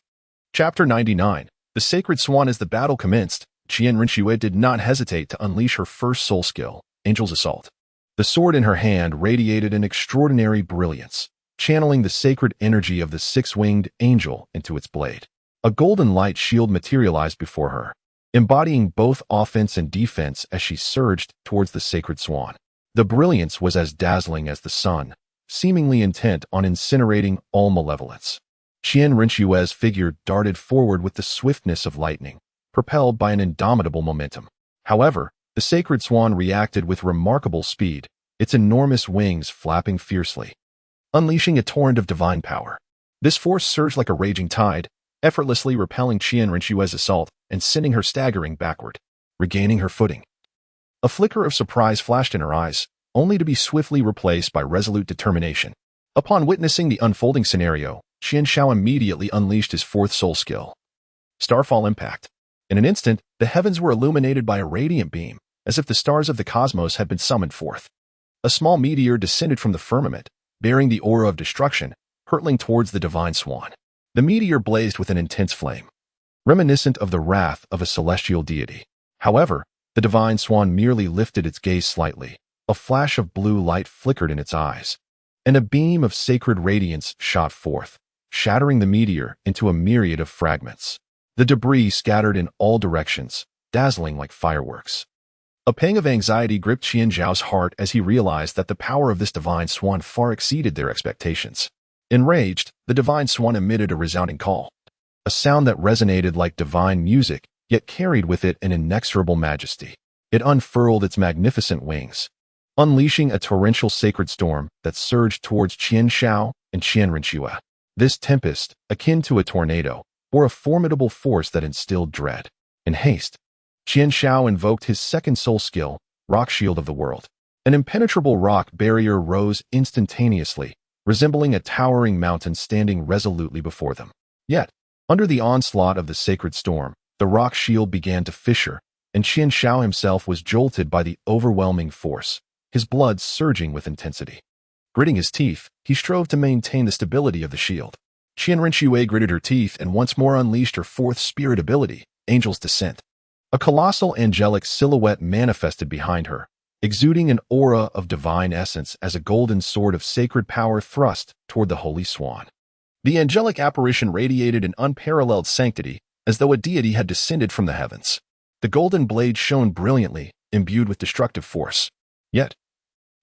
Chapter 99. The Sacred Swan. As the battle commenced, Qian Rinxue did not hesitate to unleash her first soul skill, Angel's Assault. The sword in her hand radiated an extraordinary brilliance, channeling the sacred energy of the six-winged angel into its blade. A golden light shield materialized before her, embodying both offense and defense as she surged towards the sacred swan. The brilliance was as dazzling as the sun, seemingly intent on incinerating all malevolence. Qian Rinxue's figure darted forward with the swiftness of lightning, propelled by an indomitable momentum. However, the sacred swan reacted with remarkable speed, its enormous wings flapping fiercely, unleashing a torrent of divine power. This force surged like a raging tide, effortlessly repelling Qian Rinxue's assault and sending her staggering backward. Regaining her footing, a flicker of surprise flashed in her eyes, only to be swiftly replaced by resolute determination. Upon witnessing the unfolding scenario, Qian Shao immediately unleashed his fourth soul skill, Starfall Impact. In an instant, the heavens were illuminated by a radiant beam, as if the stars of the cosmos had been summoned forth. A small meteor descended from the firmament, bearing the aura of destruction, hurtling towards the divine swan. The meteor blazed with an intense flame, reminiscent of the wrath of a celestial deity. However, the divine swan merely lifted its gaze slightly. A flash of blue light flickered in its eyes, and a beam of sacred radiance shot forth, shattering the meteor into a myriad of fragments. The debris scattered in all directions, dazzling like fireworks. A pang of anxiety gripped Qian Zhao's heart as he realized that the power of this divine swan far exceeded their expectations. Enraged, the divine swan emitted a resounding call, a sound that resonated like divine music, yet carried with it an inexorable majesty. It unfurled its magnificent wings, unleashing a torrential sacred storm that surged towards Qian Shao and Qian Rinxue. This tempest, akin to a tornado, bore a formidable force that instilled dread. In haste, Qian Shao invoked his second soul skill, Rock Shield of the World. An impenetrable rock barrier rose instantaneously, resembling a towering mountain standing resolutely before them. Yet, under the onslaught of the sacred storm, the rock shield began to fissure, and Qian Shao himself was jolted by the overwhelming force, his blood surging with intensity. Gritting his teeth, he strove to maintain the stability of the shield. Qian Rinxue gritted her teeth and once more unleashed her fourth spirit ability, Angel's Descent. A colossal angelic silhouette manifested behind her, exuding an aura of divine essence as a golden sword of sacred power thrust toward the holy swan. The angelic apparition radiated an unparalleled sanctity, as though a deity had descended from the heavens. The golden blade shone brilliantly, imbued with destructive force. Yet,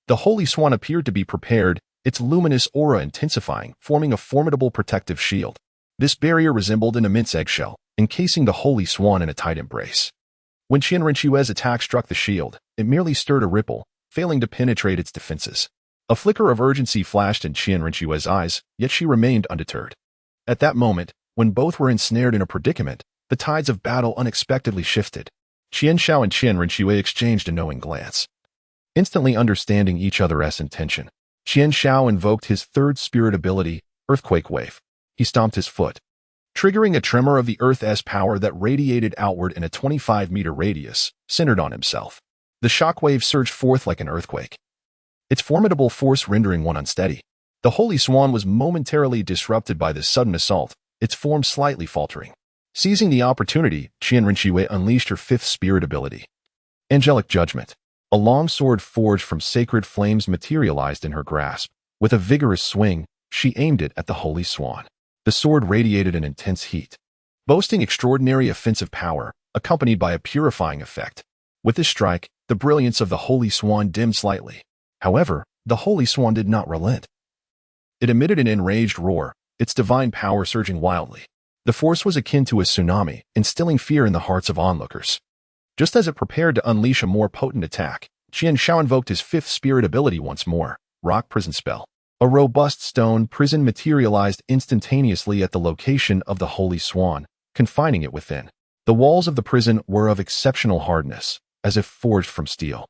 The Holy Swan appeared to be prepared, its luminous aura intensifying, forming a formidable protective shield. This barrier resembled an immense eggshell, encasing the Holy Swan in a tight embrace. When Qian Renshue's attack struck the shield, it merely stirred a ripple, failing to penetrate its defenses. A flicker of urgency flashed in Qian Renshue's eyes, yet she remained undeterred. At that moment, when both were ensnared in a predicament, the tides of battle unexpectedly shifted. Qian Shao and Qian Renshue exchanged a knowing glance. Instantly understanding each other's intention, Qian Shao invoked his third spirit ability, Earthquake Wave. He stomped his foot, triggering a tremor of the Earth's power that radiated outward in a 25-meter radius, centered on himself. The shockwave surged forth like an earthquake, its formidable force rendering one unsteady. The Holy Swan was momentarily disrupted by this sudden assault, its form slightly faltering. Seizing the opportunity, Qian Renshue unleashed her fifth spirit ability, Angelic Judgment. A long sword forged from sacred flames materialized in her grasp. With a vigorous swing, she aimed it at the Holy Swan. The sword radiated an intense heat, boasting extraordinary offensive power, accompanied by a purifying effect. With this strike, the brilliance of the Holy Swan dimmed slightly. However, the Holy Swan did not relent. It emitted an enraged roar, its divine power surging wildly. The force was akin to a tsunami, instilling fear in the hearts of onlookers. Just as it prepared to unleash a more potent attack, Qian Shao invoked his fifth spirit ability once more, Rock Prison Spell. A robust stone prison materialized instantaneously at the location of the Holy Swan, confining it within. The walls of the prison were of exceptional hardness, as if forged from steel.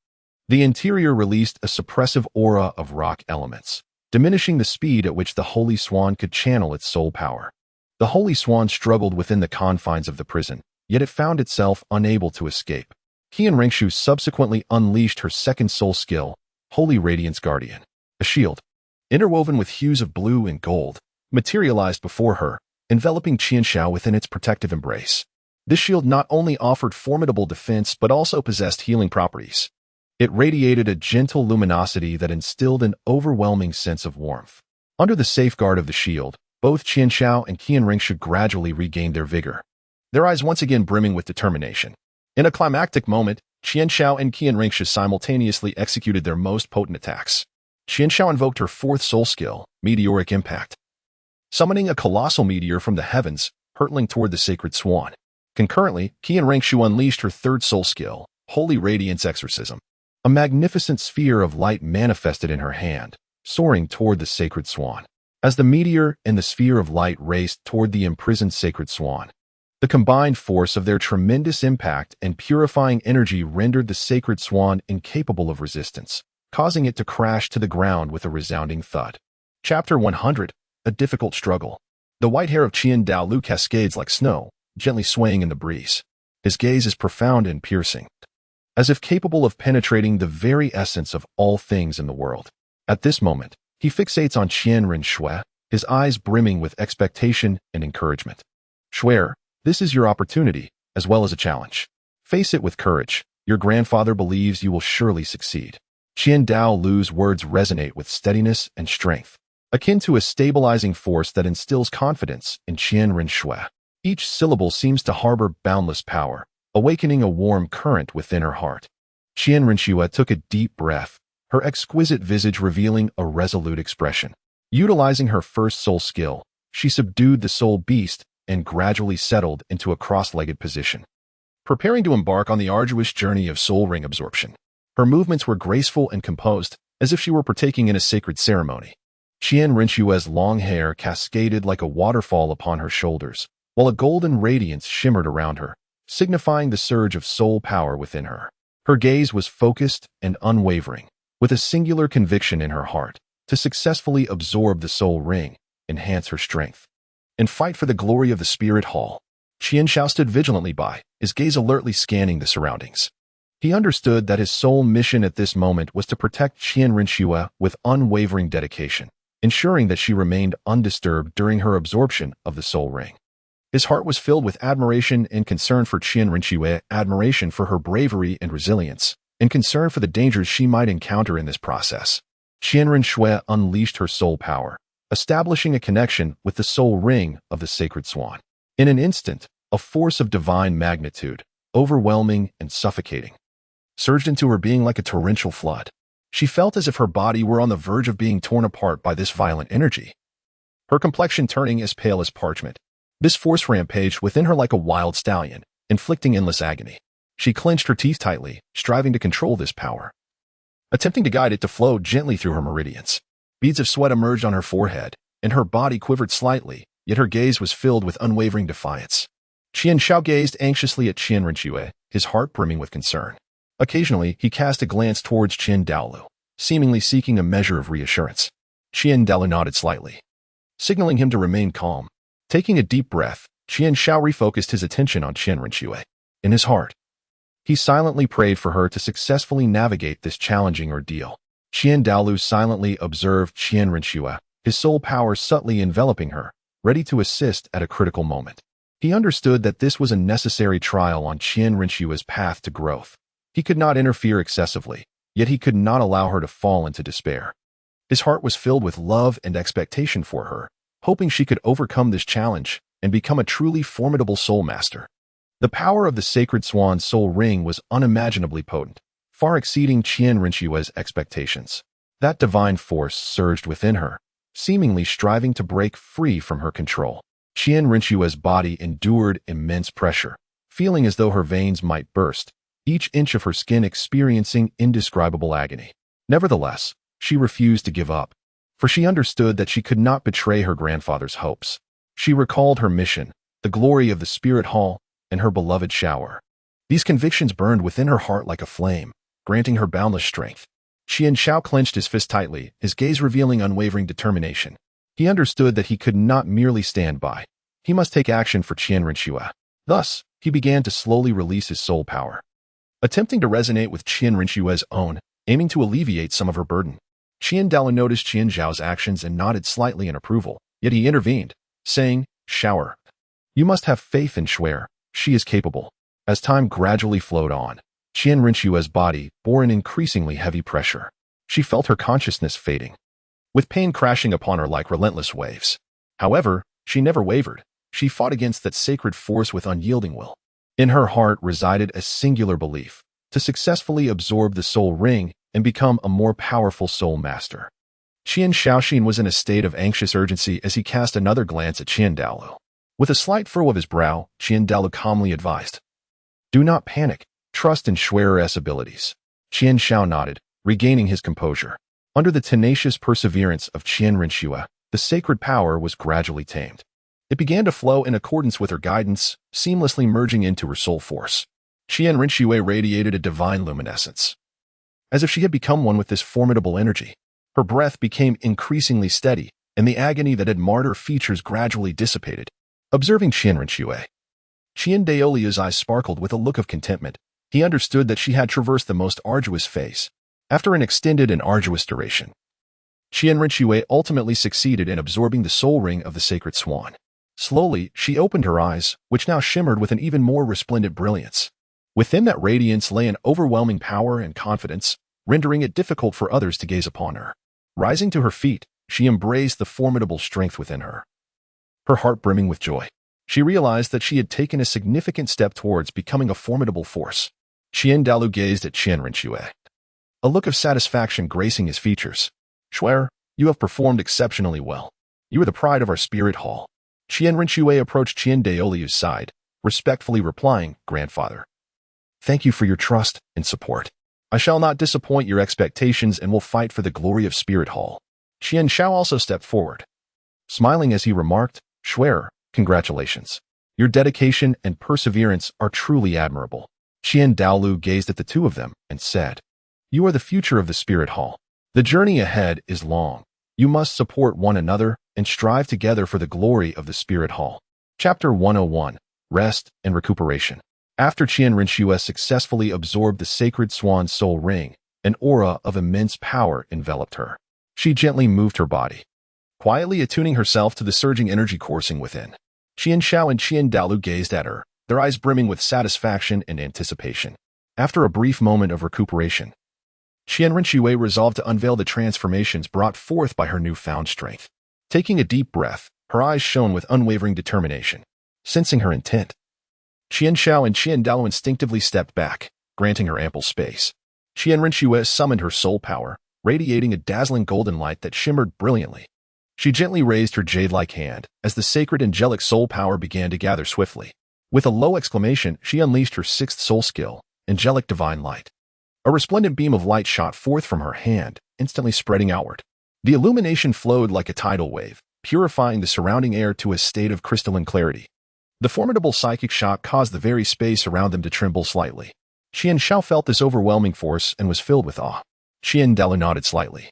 The interior released a suppressive aura of rock elements, diminishing the speed at which the Holy Swan could channel its soul power. The Holy Swan struggled within the confines of the prison, yet it found itself unable to escape. Qian Renshu subsequently unleashed her second soul skill, Holy Radiance Guardian. A shield, interwoven with hues of blue and gold, materialized before her, enveloping Qian Shao within its protective embrace. This shield not only offered formidable defense but also possessed healing properties. It radiated a gentle luminosity that instilled an overwhelming sense of warmth. Under the safeguard of the shield, both Qian Shao and Qian Renshu gradually regained their vigor, their eyes once again brimming with determination. In a climactic moment, Qian Shao and Qian Renshu simultaneously executed their most potent attacks. Qian Shao invoked her fourth soul skill, Meteoric Impact, summoning a colossal meteor from the heavens, hurtling toward the sacred swan. Concurrently, Qian Renshu unleashed her third soul skill, Holy Radiance Exorcism. A magnificent sphere of light manifested in her hand, soaring toward the sacred swan. As the meteor and the sphere of light raced toward the imprisoned sacred swan, the combined force of their tremendous impact and purifying energy rendered the sacred swan incapable of resistance, causing it to crash to the ground with a resounding thud. Chapter 100, A Difficult Struggle. The white hair of Qian Douluo cascades like snow, gently swaying in the breeze. His gaze is profound and piercing, as if capable of penetrating the very essence of all things in the world. At this moment, he fixates on Qian Renshue, his eyes brimming with expectation and encouragement. Shuer, this is your opportunity, as well as a challenge. Face it with courage. Your grandfather believes you will surely succeed. Qian Douluo's words resonate with steadiness and strength, akin to a stabilizing force that instills confidence in Qian Renshue. Each syllable seems to harbor boundless power, awakening a warm current within her heart. Qian Renshue took a deep breath, her exquisite visage revealing a resolute expression. Utilizing her first soul skill, she subdued the soul beast and gradually settled into a cross-legged position, preparing to embark on the arduous journey of soul ring absorption. Her movements were graceful and composed, as if she were partaking in a sacred ceremony. Qian Renshue's long hair cascaded like a waterfall upon her shoulders, while a golden radiance shimmered around her, signifying the surge of soul power within her. Her gaze was focused and unwavering, with a singular conviction in her heart to successfully absorb the soul ring, enhance her strength, and fight for the glory of the spirit hall. Qian Shao stood vigilantly by, his gaze alertly scanning the surroundings. He understood that his sole mission at this moment was to protect Qian Renshue with unwavering dedication, ensuring that she remained undisturbed during her absorption of the soul ring. His heart was filled with admiration and concern for Qian Renshue, admiration for her bravery and resilience, and concern for the dangers she might encounter in this process. Qian Renshue unleashed her soul power, establishing a connection with the soul ring of the sacred swan. In an instant, a force of divine magnitude, overwhelming and suffocating, surged into her being like a torrential flood. She felt as if her body were on the verge of being torn apart by this violent energy, her complexion turning as pale as parchment. This force rampaged within her like a wild stallion, inflicting endless agony. She clenched her teeth tightly, striving to control this power, attempting to guide it to flow gently through her meridians. Beads of sweat emerged on her forehead, and her body quivered slightly, yet her gaze was filled with unwavering defiance. Qian Shao gazed anxiously at Qian Renxue, his heart brimming with concern. Occasionally, he cast a glance towards Qian Douluo, seemingly seeking a measure of reassurance. Qian Douluo nodded slightly, signaling him to remain calm. Taking a deep breath, Qian Shao refocused his attention on Qian Renxue. In his heart, he silently prayed for her to successfully navigate this challenging ordeal. Qian Douluo silently observed Qian Renxue, his soul power subtly enveloping her, ready to assist at a critical moment. He understood that this was a necessary trial on Qian Renxue's path to growth. He could not interfere excessively, yet he could not allow her to fall into despair. His heart was filled with love and expectation for her, hoping she could overcome this challenge and become a truly formidable soul master. The power of the sacred swan soul ring was unimaginably potent, far exceeding Qian Renxue's expectations. That divine force surged within her, seemingly striving to break free from her control. Qian Renxue's body endured immense pressure, feeling as though her veins might burst, each inch of her skin experiencing indescribable agony. Nevertheless, she refused to give up, for she understood that she could not betray her grandfather's hopes. She recalled her mission, the glory of the Spirit Hall, and her beloved shower. These convictions burned within her heart like a flame, granting her boundless strength. Qian Shao clenched his fist tightly, his gaze revealing unwavering determination. He understood that he could not merely stand by. He must take action for Qian Renxue. Thus, he began to slowly release his soul power, attempting to resonate with Qian Renxue's own, aiming to alleviate some of her burden. Qian Douluo noticed Qian Zhao's actions and nodded slightly in approval, yet he intervened, saying, "Shower, you must have faith in Shuer. She is capable." As time gradually flowed on, Qian Renxue's body bore an increasingly heavy pressure. She felt her consciousness fading, with pain crashing upon her like relentless waves. However, she never wavered. She fought against that sacred force with unyielding will. In her heart resided a singular belief: to successfully absorb the soul ring and become a more powerful soul master. Qian Shaoxin was in a state of anxious urgency as he cast another glance at Qian Douluo. With a slight furrow of his brow, Qian Douluo calmly advised, "Do not panic. Trust in Shuer's abilities." Qian Shao nodded, regaining his composure. Under the tenacious perseverance of Qian Renxue, the sacred power was gradually tamed. It began to flow in accordance with her guidance, seamlessly merging into her soul force. Qian Renxue radiated a divine luminescence, as if she had become one with this formidable energy. Her breath became increasingly steady, and the agony that had marred her features gradually dissipated. Observing Qian Renxue, Qian Daoliu's eyes sparkled with a look of contentment. He understood that she had traversed the most arduous phase. After an extended and arduous duration, Qian Renxue ultimately succeeded in absorbing the soul ring of the sacred swan. Slowly, she opened her eyes, which now shimmered with an even more resplendent brilliance. Within that radiance lay an overwhelming power and confidence, rendering it difficult for others to gaze upon her. Rising to her feet, she embraced the formidable strength within her, her heart brimming with joy. She realized that she had taken a significant step towards becoming a formidable force. Qian Douluo gazed at Qian Renxue, a look of satisfaction gracing his features. "Shuer, you have performed exceptionally well. You are the pride of our Spirit Hall." Qian Renxue approached Qian Daoliu's side, respectfully replying, "Grandfather, thank you for your trust and support. I shall not disappoint your expectations and will fight for the glory of Spirit Hall." Qian Shao also stepped forward, smiling as he remarked, "Shuer, congratulations. Your dedication and perseverance are truly admirable." Qian Douluo gazed at the two of them and said, "You are the future of the Spirit Hall. The journey ahead is long. You must support one another and strive together for the glory of the Spirit Hall." Chapter 101, Rest and Recuperation. After Qian Renxue successfully absorbed the sacred swan soul ring, an aura of immense power enveloped her. She gently moved her body, quietly attuning herself to the surging energy coursing within. Qian Shao and Qian Douluo gazed at her, their eyes brimming with satisfaction and anticipation. After a brief moment of recuperation, Qian Renxue resolved to unveil the transformations brought forth by her newfound strength. Taking a deep breath, her eyes shone with unwavering determination. Sensing her intent, Qian Shao and Qian Douluo instinctively stepped back, granting her ample space. Qian Renxue summoned her soul power, radiating a dazzling golden light that shimmered brilliantly. She gently raised her jade-like hand as the sacred angelic soul power began to gather swiftly. With a low exclamation, she unleashed her sixth soul skill, Angelic Divine Light. A resplendent beam of light shot forth from her hand, instantly spreading outward. The illumination flowed like a tidal wave, purifying the surrounding air to a state of crystalline clarity. The formidable psychic shock caused the very space around them to tremble slightly. Qian Shao felt this overwhelming force and was filled with awe. Qian Douluo nodded slightly,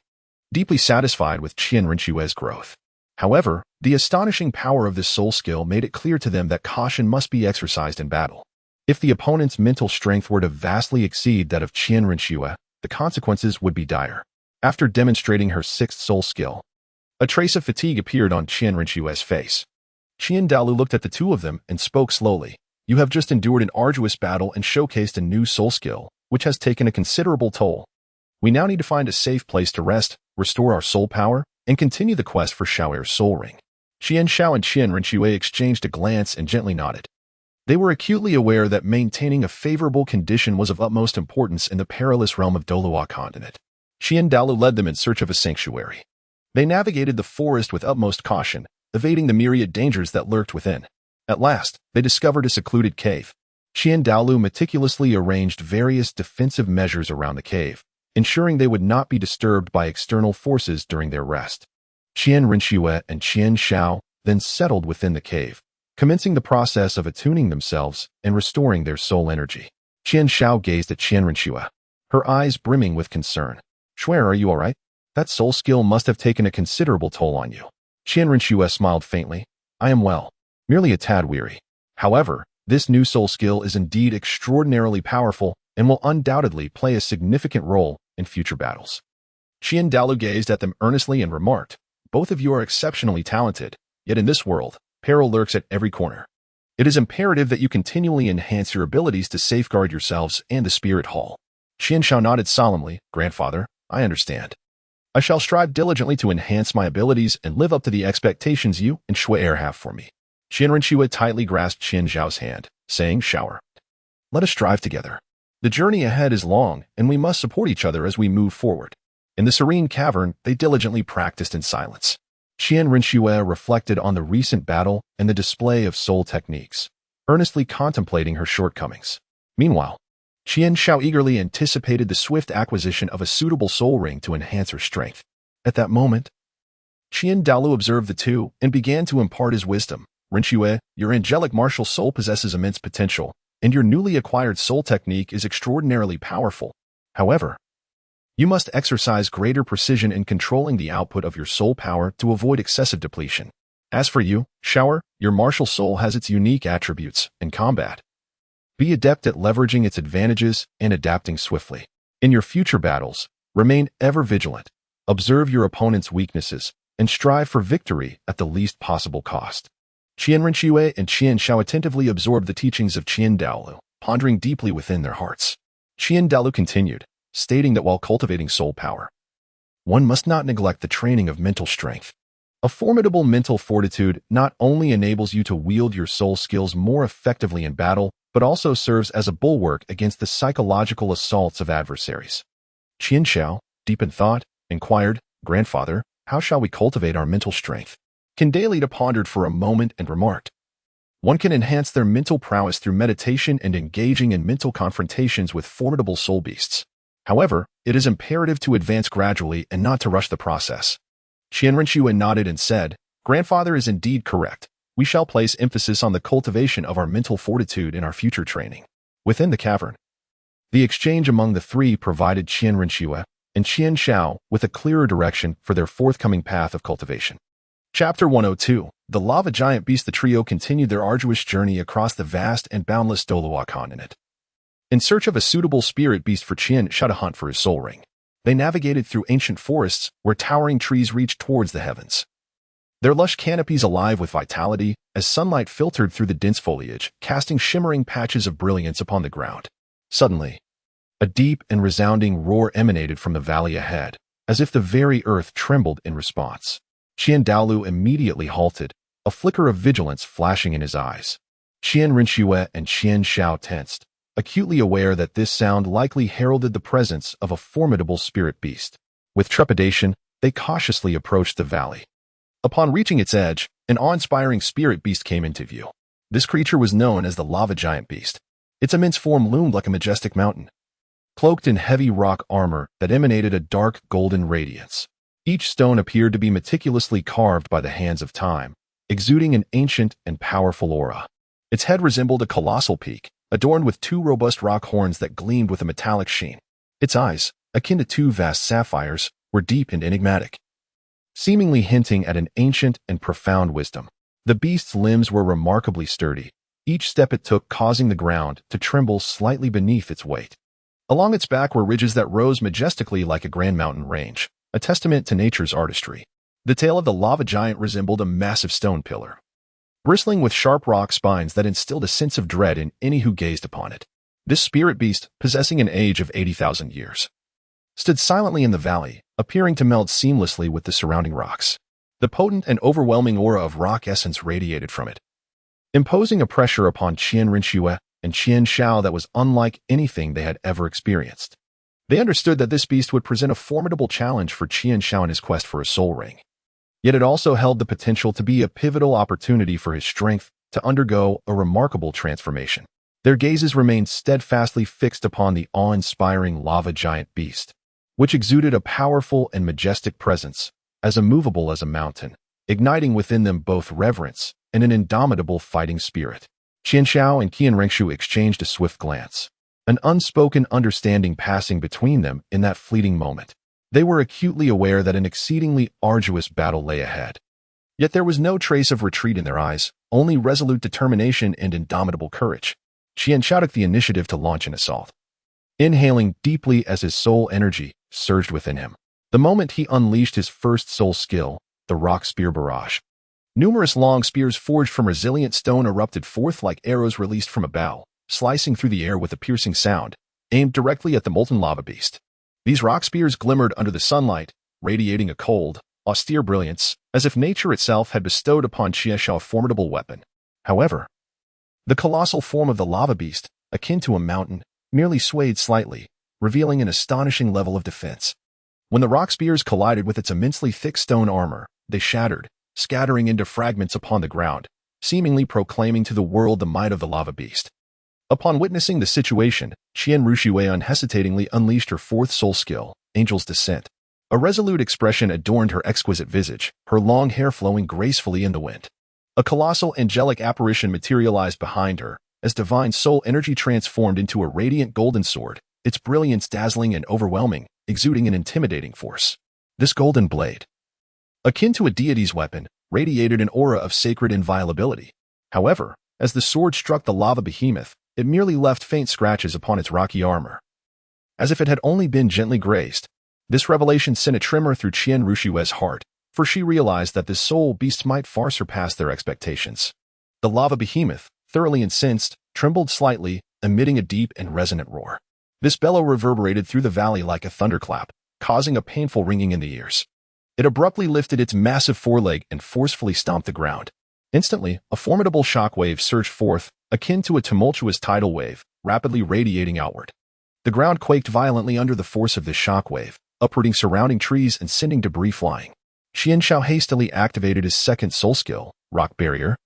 deeply satisfied with Qian Rinxue's growth. However, the astonishing power of this soul skill made it clear to them that caution must be exercised in battle. If the opponent's mental strength were to vastly exceed that of Qian Rinxue, the consequences would be dire. After demonstrating her sixth soul skill, a trace of fatigue appeared on Qian Rinxue's face. Qian Douluo looked at the two of them and spoke slowly. You have just endured an arduous battle and showcased a new soul skill, which has taken a considerable toll. We now need to find a safe place to rest, restore our soul power, and continue the quest for Xiao'er's soul ring. Qian Shao and Qian Rinxue exchanged a glance and gently nodded. They were acutely aware that maintaining a favorable condition was of utmost importance in the perilous realm of Douluo continent. Qian Douluo led them in search of a sanctuary. They navigated the forest with utmost caution, evading the myriad dangers that lurked within. At last, they discovered a secluded cave. Qian Douluo meticulously arranged various defensive measures around the cave, ensuring they would not be disturbed by external forces during their rest. Qian Rinxue and Qian Shao then settled within the cave, commencing the process of attuning themselves and restoring their soul energy. Qian Shao gazed at Qian Rinxue, her eyes brimming with concern. Shuer, are you all right? That soul skill must have taken a considerable toll on you. Qian Rinxue smiled faintly. I am well, merely a tad weary. However, this new soul skill is indeed extraordinarily powerful and will undoubtedly play a significant role in future battles. Qian Douluo gazed at them earnestly and remarked, both of you are exceptionally talented, yet in this world, peril lurks at every corner. It is imperative that you continually enhance your abilities to safeguard yourselves and the spirit hall. Qian Shao nodded solemnly. Grandfather, I understand. I shall strive diligently to enhance my abilities and live up to the expectations you and Shuer have for me. Qian Rinxue tightly grasped Qian Zhao's hand, saying, Shower. Let us strive together. The journey ahead is long, and we must support each other as we move forward. In the serene cavern, they diligently practiced in silence. Qian Rinxue reflected on the recent battle and the display of soul techniques, earnestly contemplating her shortcomings. Meanwhile, Qian Shao eagerly anticipated the swift acquisition of a suitable soul ring to enhance her strength. At that moment, Qian Douluo observed the two and began to impart his wisdom. Rinxue, your angelic martial soul possesses immense potential, and your newly acquired soul technique is extraordinarily powerful. However, you must exercise greater precision in controlling the output of your soul power to avoid excessive depletion. As for you, Xiao'er, your martial soul has its unique attributes in combat. Be adept at leveraging its advantages and adapting swiftly. In your future battles, remain ever vigilant, observe your opponent's weaknesses, and strive for victory at the least possible cost. Qian Rinxue and Qian Shao attentively absorbed the teachings of Qian Douluo, pondering deeply within their hearts. Qian Douluo continued, stating that while cultivating soul power, one must not neglect the training of mental strength. A formidable mental fortitude not only enables you to wield your soul skills more effectively in battle, but also serves as a bulwark against the psychological assaults of adversaries. Qian Shao, deep in thought, inquired, Grandfather, how shall we cultivate our mental strength? Candelita pondered for a moment and remarked, one can enhance their mental prowess through meditation and engaging in mental confrontations with formidable soul beasts. However, it is imperative to advance gradually and not to rush the process. Qian Rinxue nodded and said, Grandfather is indeed correct. We shall place emphasis on the cultivation of our mental fortitude in our future training. Within the cavern, the exchange among the three provided Qian Rinxue and Qian Shao with a clearer direction for their forthcoming path of cultivation. Chapter 102. The Lava Giant Beast. The trio continued their arduous journey across the vast and boundless Douluo continent. In search of a suitable spirit beast for Qian Shao to hunt for his soul ring, they navigated through ancient forests where towering trees reached towards the heavens. Their lush canopies alive with vitality as sunlight filtered through the dense foliage, casting shimmering patches of brilliance upon the ground. Suddenly, a deep and resounding roar emanated from the valley ahead, as if the very earth trembled in response. Qian Douluo immediately halted, a flicker of vigilance flashing in his eyes. Qian Rinxue and Qian Shao tensed, acutely aware that this sound likely heralded the presence of a formidable spirit beast. With trepidation, they cautiously approached the valley. Upon reaching its edge, an awe-inspiring spirit beast came into view. This creature was known as the lava giant beast. Its immense form loomed like a majestic mountain, cloaked in heavy rock armor that emanated a dark golden radiance. Each stone appeared to be meticulously carved by the hands of time, exuding an ancient and powerful aura. Its head resembled a colossal peak, adorned with two robust rock horns that gleamed with a metallic sheen. Its eyes, akin to two vast sapphires, were deep and enigmatic, seemingly hinting at an ancient and profound wisdom. The beast's limbs were remarkably sturdy, each step it took causing the ground to tremble slightly beneath its weight. Along its back were ridges that rose majestically like a grand mountain range, a testament to nature's artistry. The tail of the lava giant resembled a massive stone pillar, bristling with sharp rock spines that instilled a sense of dread in any who gazed upon it. This spirit beast, possessing an age of 80,000 years, stood silently in the valley, appearing to melt seamlessly with the surrounding rocks. The potent and overwhelming aura of rock essence radiated from it, imposing a pressure upon Qian Rinxue and Qian Xiao that was unlike anything they had ever experienced. They understood that this beast would present a formidable challenge for Qian Xiao in his quest for a soul ring. Yet it also held the potential to be a pivotal opportunity for his strength to undergo a remarkable transformation. Their gazes remained steadfastly fixed upon the awe-inspiring lava giant beast, which exuded a powerful and majestic presence, as immovable as a mountain, igniting within them both reverence and an indomitable fighting spirit. Qian Xiao and Qian Rengshu exchanged a swift glance, an unspoken understanding passing between them in that fleeting moment. They were acutely aware that an exceedingly arduous battle lay ahead. Yet there was no trace of retreat in their eyes, only resolute determination and indomitable courage. Qian Xiao took the initiative to launch an assault, inhaling deeply as his soul energy surged within him. The moment he unleashed his first soul skill, the rock spear barrage. Numerous long spears forged from resilient stone erupted forth like arrows released from a bow, slicing through the air with a piercing sound, aimed directly at the molten lava beast. These rock spears glimmered under the sunlight, radiating a cold, austere brilliance, as if nature itself had bestowed upon Qian Xiao a formidable weapon. However, the colossal form of the lava beast, akin to a mountain, merely swayed slightly, revealing an astonishing level of defense. When the rock spears collided with its immensely thick stone armor, they shattered, scattering into fragments upon the ground, seemingly proclaiming to the world the might of the lava beast. Upon witnessing the situation, Qian Ruxue unhesitatingly unleashed her fourth soul skill, Angel's Descent. A resolute expression adorned her exquisite visage, her long hair flowing gracefully in the wind. A colossal angelic apparition materialized behind her, as divine soul energy transformed into a radiant golden sword, its brilliance dazzling and overwhelming, exuding an intimidating force. This golden blade, akin to a deity's weapon, radiated an aura of sacred inviolability. However, as the sword struck the lava behemoth, it merely left faint scratches upon its rocky armor, as if it had only been gently grazed. This revelation sent a tremor through Qian Rushue's heart, for she realized that this soul beast might far surpass their expectations. The lava behemoth, thoroughly incensed, trembled slightly, emitting a deep and resonant roar. This bellow reverberated through the valley like a thunderclap, causing a painful ringing in the ears. It abruptly lifted its massive foreleg and forcefully stomped the ground. Instantly, a formidable shockwave surged forth, akin to a tumultuous tidal wave, rapidly radiating outward. The ground quaked violently under the force of this shockwave, uprooting surrounding trees and sending debris flying. Qian Xiao hastily activated his second soul skill, Rock Barrier,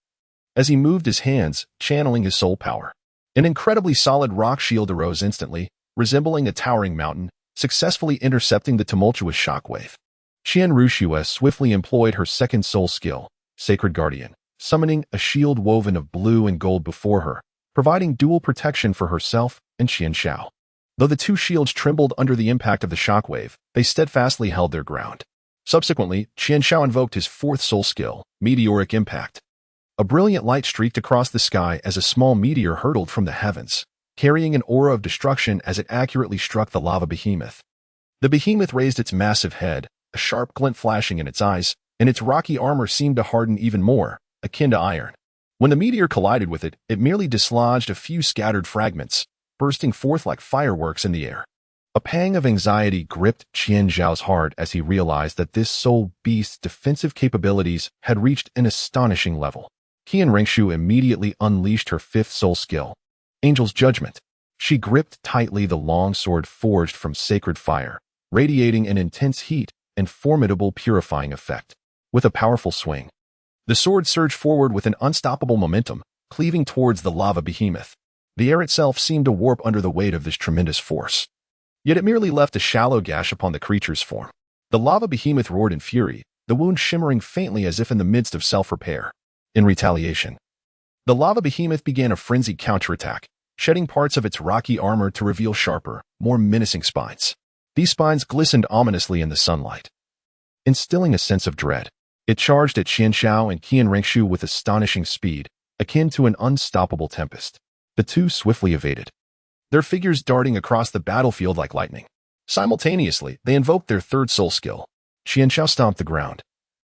as he moved his hands, channeling his soul power. An incredibly solid rock shield arose instantly, resembling a towering mountain, successfully intercepting the tumultuous shockwave. Qian Ruxue swiftly employed her second soul skill, Sacred Guardian, summoning a shield woven of blue and gold before her, providing dual protection for herself and Qian Xiao. Though the two shields trembled under the impact of the shockwave, they steadfastly held their ground. Subsequently, Qian Xiao invoked his fourth soul skill, Meteoric Impact. A brilliant light streaked across the sky as a small meteor hurtled from the heavens, carrying an aura of destruction as it accurately struck the lava behemoth. The behemoth raised its massive head, a sharp glint flashing in its eyes, and its rocky armor seemed to harden even more, akin to iron. When the meteor collided with it, it merely dislodged a few scattered fragments, bursting forth like fireworks in the air. A pang of anxiety gripped Qian Zhao's heart as he realized that this soul beast's defensive capabilities had reached an astonishing level. Qian Rengshu immediately unleashed her fifth soul skill, Angel's Judgment. She gripped tightly the long sword forged from sacred fire, radiating an intense heat and formidable purifying effect. With a powerful swing, the sword surged forward with an unstoppable momentum, cleaving towards the lava behemoth. The air itself seemed to warp under the weight of this tremendous force. Yet it merely left a shallow gash upon the creature's form. The lava behemoth roared in fury, the wound shimmering faintly as if in the midst of self-repair. In retaliation, the lava behemoth began a frenzied counterattack, shedding parts of its rocky armor to reveal sharper, more menacing spines. These spines glistened ominously in the sunlight, instilling a sense of dread. It charged at Qianshao and Qian Rengshu with astonishing speed, akin to an unstoppable tempest. The two swiftly evaded, their figures darting across the battlefield like lightning. Simultaneously, they invoked their third soul skill. Qianshao stomped the ground,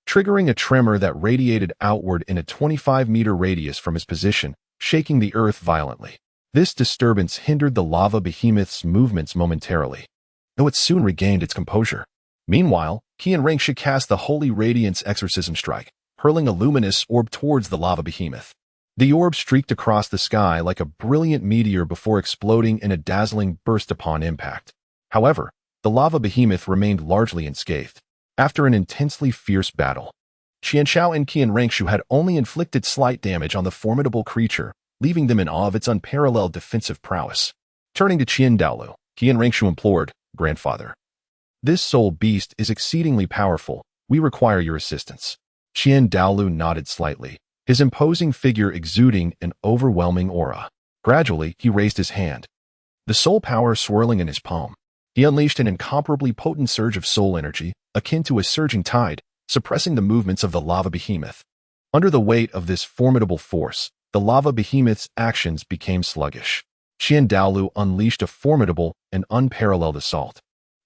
triggering a tremor that radiated outward in a 25-meter radius from his position, shaking the earth violently. This disturbance hindered the lava behemoth's movements momentarily, though it soon regained its composure. Meanwhile, Qian Rengshu cast the Holy Radiance Exorcism Strike, hurling a luminous orb towards the lava behemoth. The orb streaked across the sky like a brilliant meteor before exploding in a dazzling burst upon impact. However, the lava behemoth remained largely unscathed. After an intensely fierce battle, Qianshao and Qian Rengshu had only inflicted slight damage on the formidable creature, leaving them in awe of its unparalleled defensive prowess. Turning to Douluo, Qian Rengshu implored, "Grandfather, this soul beast is exceedingly powerful. We require your assistance." Douluo nodded slightly, his imposing figure exuding an overwhelming aura. Gradually, he raised his hand, the soul power swirling in his palm. He unleashed an incomparably potent surge of soul energy, akin to a surging tide, suppressing the movements of the lava behemoth. Under the weight of this formidable force, the lava behemoth's actions became sluggish. Douluo unleashed a formidable and unparalleled assault,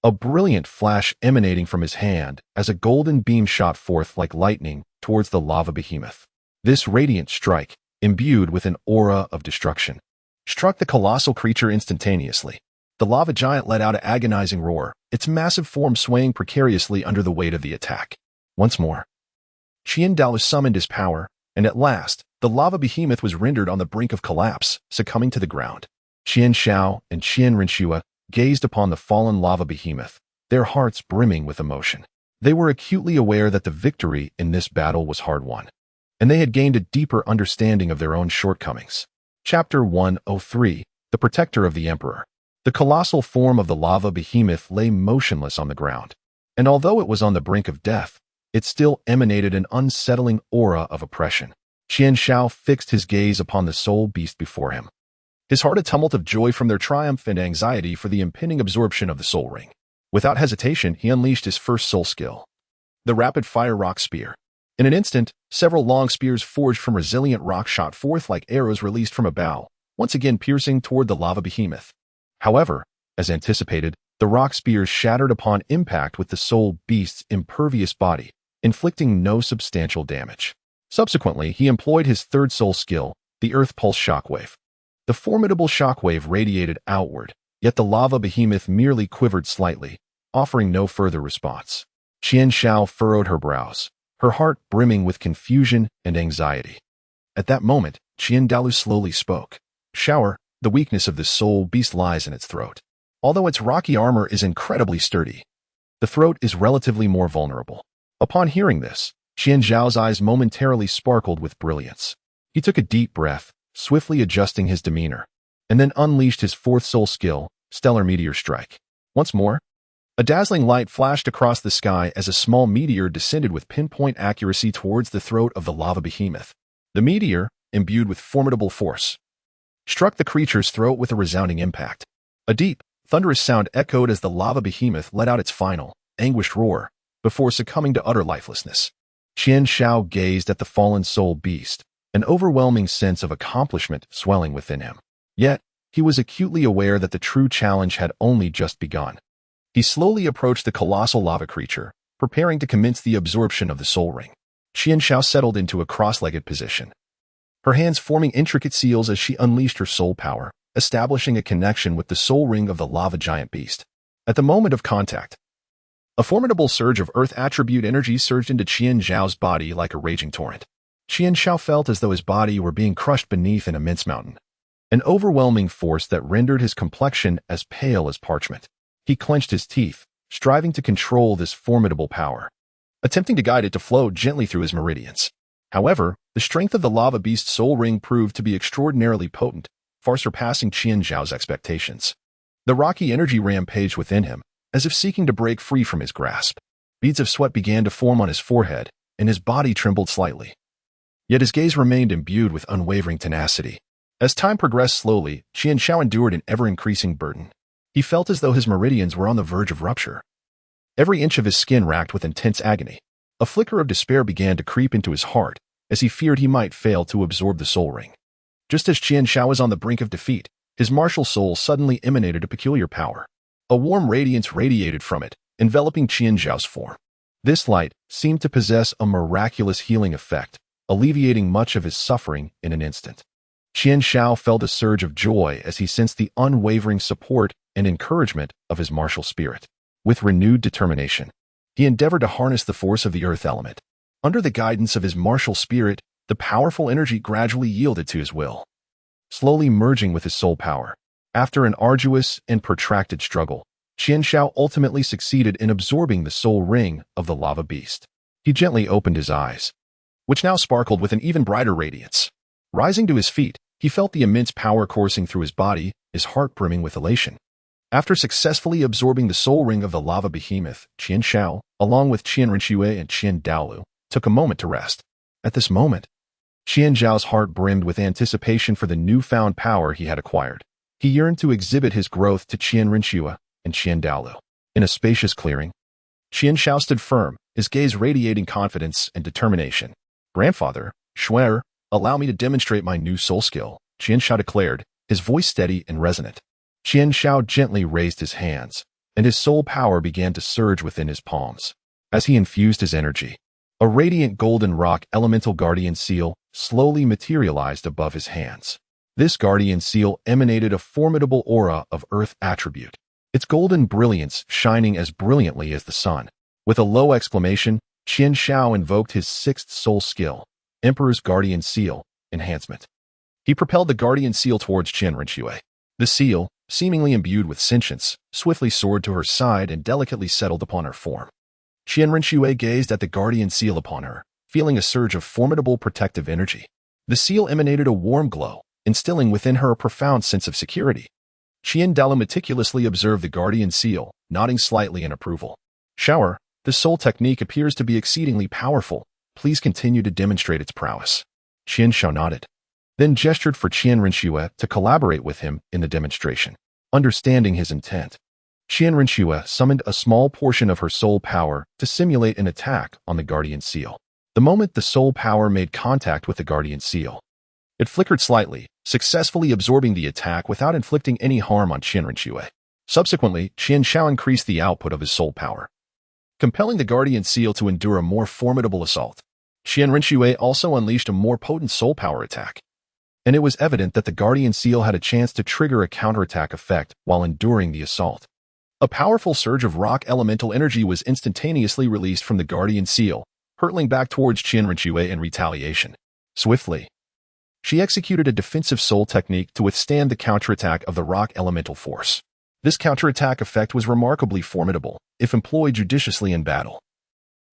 a brilliant flash emanating from his hand as a golden beam shot forth like lightning towards the lava behemoth. This radiant strike, imbued with an aura of destruction, struck the colossal creature instantaneously. The lava giant let out an agonizing roar, its massive form swaying precariously under the weight of the attack. Once more, Douluo summoned his power, and at last, the lava behemoth was rendered on the brink of collapse, succumbing to the ground. Qianshao and Qian Rengshu gazed upon the fallen lava behemoth, their hearts brimming with emotion. They were acutely aware that the victory in this battle was hard-won, and they had gained a deeper understanding of their own shortcomings. Chapter 103, The Protector of the Emperor. The colossal form of the lava behemoth lay motionless on the ground, and although it was on the brink of death, it still emanated an unsettling aura of oppression. Qianshao fixed his gaze upon the soul beast before him, his heart a tumult of joy from their triumph and anxiety for the impending absorption of the soul ring. Without hesitation, he unleashed his first soul skill, the rapid-fire rock spear. In an instant, several long spears forged from resilient rock shot forth like arrows released from a bow, once again piercing toward the lava behemoth. However, as anticipated, the rock spears shattered upon impact with the soul beast's impervious body, inflicting no substantial damage. Subsequently, he employed his third soul skill, the Earth Pulse Shockwave. The formidable shockwave radiated outward, yet the lava behemoth merely quivered slightly, offering no further response. Qianshao furrowed her brows, her heart brimming with confusion and anxiety. At that moment, Douluo slowly spoke. "Shower, the weakness of this soul beast lies in its throat. Although its rocky armor is incredibly sturdy, the throat is relatively more vulnerable." Upon hearing this, Qianzhao's eyes momentarily sparkled with brilliance. He took a deep breath, swiftly adjusting his demeanor, and then unleashed his fourth soul skill, Stellar Meteor Strike. Once more, a dazzling light flashed across the sky as a small meteor descended with pinpoint accuracy towards the throat of the lava behemoth. The meteor, imbued with formidable force, struck the creature's throat with a resounding impact. A deep, thunderous sound echoed as the lava behemoth let out its final, anguished roar, before succumbing to utter lifelessness. Qianshao gazed at the fallen soul beast, an overwhelming sense of accomplishment swelling within him. Yet, he was acutely aware that the true challenge had only just begun. He slowly approached the colossal lava creature, preparing to commence the absorption of the soul ring. Qianshao settled into a cross-legged position, her hands forming intricate seals as she unleashed her soul power, establishing a connection with the soul ring of the lava giant beast. At the moment of contact, a formidable surge of earth attribute energy surged into Qianzhao's body like a raging torrent. Qianshao felt as though his body were being crushed beneath an immense mountain, an overwhelming force that rendered his complexion as pale as parchment. He clenched his teeth, striving to control this formidable power, attempting to guide it to flow gently through his meridians. However, the strength of the lava beast's soul ring proved to be extraordinarily potent, far surpassing Qian Zhao's expectations. The rocky energy rampaged within him, as if seeking to break free from his grasp. Beads of sweat began to form on his forehead, and his body trembled slightly. Yet his gaze remained imbued with unwavering tenacity. As time progressed slowly, Qian Zhao endured an ever-increasing burden. He felt as though his meridians were on the verge of rupture. Every inch of his skin racked with intense agony. A flicker of despair began to creep into his heart, as he feared he might fail to absorb the soul ring. Just as Qian Zhao was on the brink of defeat, his martial soul suddenly emanated a peculiar power. A warm radiance radiated from it, enveloping Qian Zhao's form. This light seemed to possess a miraculous healing effect, alleviating much of his suffering in an instant. Qian Zhao felt a surge of joy as he sensed the unwavering support and encouragement of his martial spirit. With renewed determination, he endeavored to harness the force of the earth element. Under the guidance of his martial spirit, the powerful energy gradually yielded to his will, slowly merging with his soul power. After an arduous and protracted struggle, Qian Zhao ultimately succeeded in absorbing the soul ring of the lava beast. He gently opened his eyes, which now sparkled with an even brighter radiance. Rising to his feet, he felt the immense power coursing through his body, his heart brimming with elation. After successfully absorbing the soul ring of the lava behemoth, Qian Zhao, along with Qian Rinxue and Qian Douluo, took a moment to rest. At this moment, Qian Zhao's heart brimmed with anticipation for the newfound power he had acquired. He yearned to exhibit his growth to Qian Rinxue and Qian Douluo. In a spacious clearing, Qian Zhao stood firm, his gaze radiating confidence and determination. "Grandfather, Shuer, allow me to demonstrate my new soul skill," Qian Zhao declared, his voice steady and resonant. Qian Zhao gently raised his hands, and his soul power began to surge within his palms. As he infused his energy, a radiant golden rock elemental guardian seal slowly materialized above his hands. This guardian seal emanated a formidable aura of earth attribute, its golden brilliance shining as brilliantly as the sun. With a low exclamation, Qian Zhao invoked his sixth soul skill, Emperor's Guardian Seal, Enhancement. He propelled the guardian seal towards Qian Rinxue. The seal, seemingly imbued with sentience, swiftly soared to her side and delicately settled upon her form. Qian Rinxue gazed at the guardian seal upon her, feeling a surge of formidable protective energy. The seal emanated a warm glow, instilling within her a profound sense of security. Qian Douluo meticulously observed the guardian seal, nodding slightly in approval. "Shower, the soul technique appears to be exceedingly powerful. Please continue to demonstrate its prowess." Qian Zhao nodded, then gestured for Qian Rinxue to collaborate with him in the demonstration. Understanding his intent, Qian Rinxue summoned a small portion of her soul power to simulate an attack on the guardian seal. The moment the soul power made contact with the guardian seal, it flickered slightly, successfully absorbing the attack without inflicting any harm on Qian Rinxue. Subsequently, Qian Zhao increased the output of his soul power, compelling the guardian seal to endure a more formidable assault. Qian Rinxue also unleashed a more potent soul power attack, and it was evident that the guardian seal had a chance to trigger a counterattack effect while enduring the assault. A powerful surge of rock elemental energy was instantaneously released from the guardian seal, hurtling back towards Qian Rinxue in retaliation. Swiftly, she executed a defensive soul technique to withstand the counterattack of the rock elemental force. This counterattack effect was remarkably formidable, if employed judiciously in battle.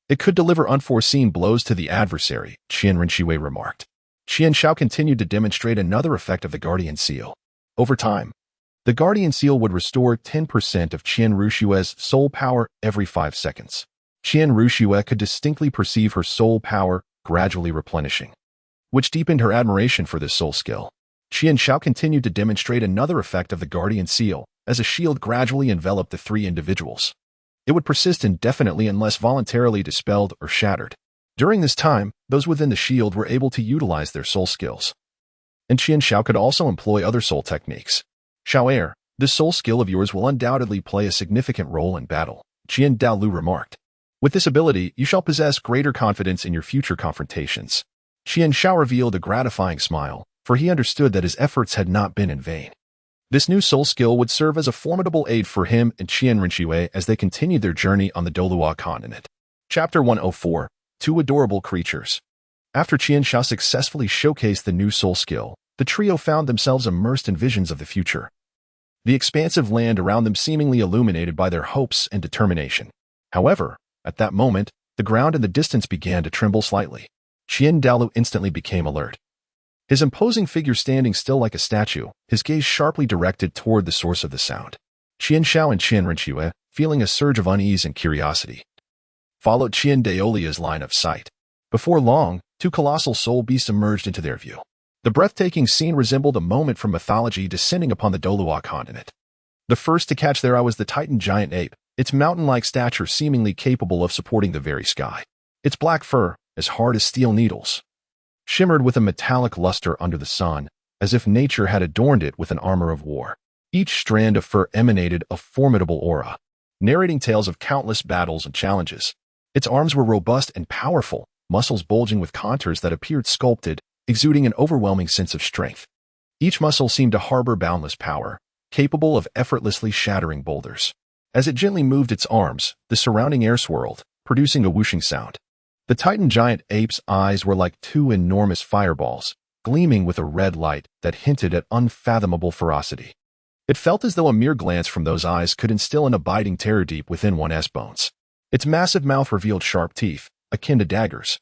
It could deliver unforeseen blows to the adversary, Qian Rinxue remarked. Qian Zhao continued to demonstrate another effect of the guardian seal. Over time, the guardian seal would restore 10% of Qian Rinxue's soul power every 5 seconds. Qian Rinxue could distinctly perceive her soul power gradually replenishing, which deepened her admiration for this soul skill. Qian Zhao continued to demonstrate another effect of the guardian seal, as a shield gradually enveloped the three individuals. It would persist indefinitely unless voluntarily dispelled or shattered. During this time, those within the shield were able to utilize their soul skills. And Qian Zhao could also employ other soul techniques. "Xiaoer, this soul skill of yours will undoubtedly play a significant role in battle," Qian Douluo remarked. "With this ability, you shall possess greater confidence in your future confrontations." Qian Zhao revealed a gratifying smile, for he understood that his efforts had not been in vain. This new soul skill would serve as a formidable aid for him and Qian Rinxue as they continued their journey on the Douluo continent. Chapter 104. Two Adorable Creatures. After Qian Zhao successfully showcased the new soul skill, the trio found themselves immersed in visions of the future. the expansive land around them seemingly illuminated by their hopes and determination. However, at that moment, the ground in the distance began to tremble slightly. Daolu instantly became alert. His imposing figure standing still like a statue, his gaze sharply directed toward the source of the sound. Qianshao and Qianrenque, feeling a surge of unease and curiosity, followed Daolu's line of sight. Before long, two colossal soul beasts emerged into their view. The breathtaking scene resembled a moment from mythology descending upon the Douluo continent. The first to catch their eye was the Titan giant ape, its mountain-like stature seemingly capable of supporting the very sky. Its black fur, as hard as steel needles, shimmered with a metallic luster under the sun, as if nature had adorned it with an armor of war. Each strand of fur emanated a formidable aura, narrating tales of countless battles and challenges. Its arms were robust and powerful, muscles bulging with contours that appeared sculpted, exuding an overwhelming sense of strength. Each muscle seemed to harbor boundless power, capable of effortlessly shattering boulders. As it gently moved its arms, the surrounding air swirled, producing a whooshing sound. The Titan giant ape's eyes were like two enormous fireballs, gleaming with a red light that hinted at unfathomable ferocity. It felt as though a mere glance from those eyes could instill an abiding terror deep within one's bones. Its massive mouth revealed sharp teeth, akin to daggers,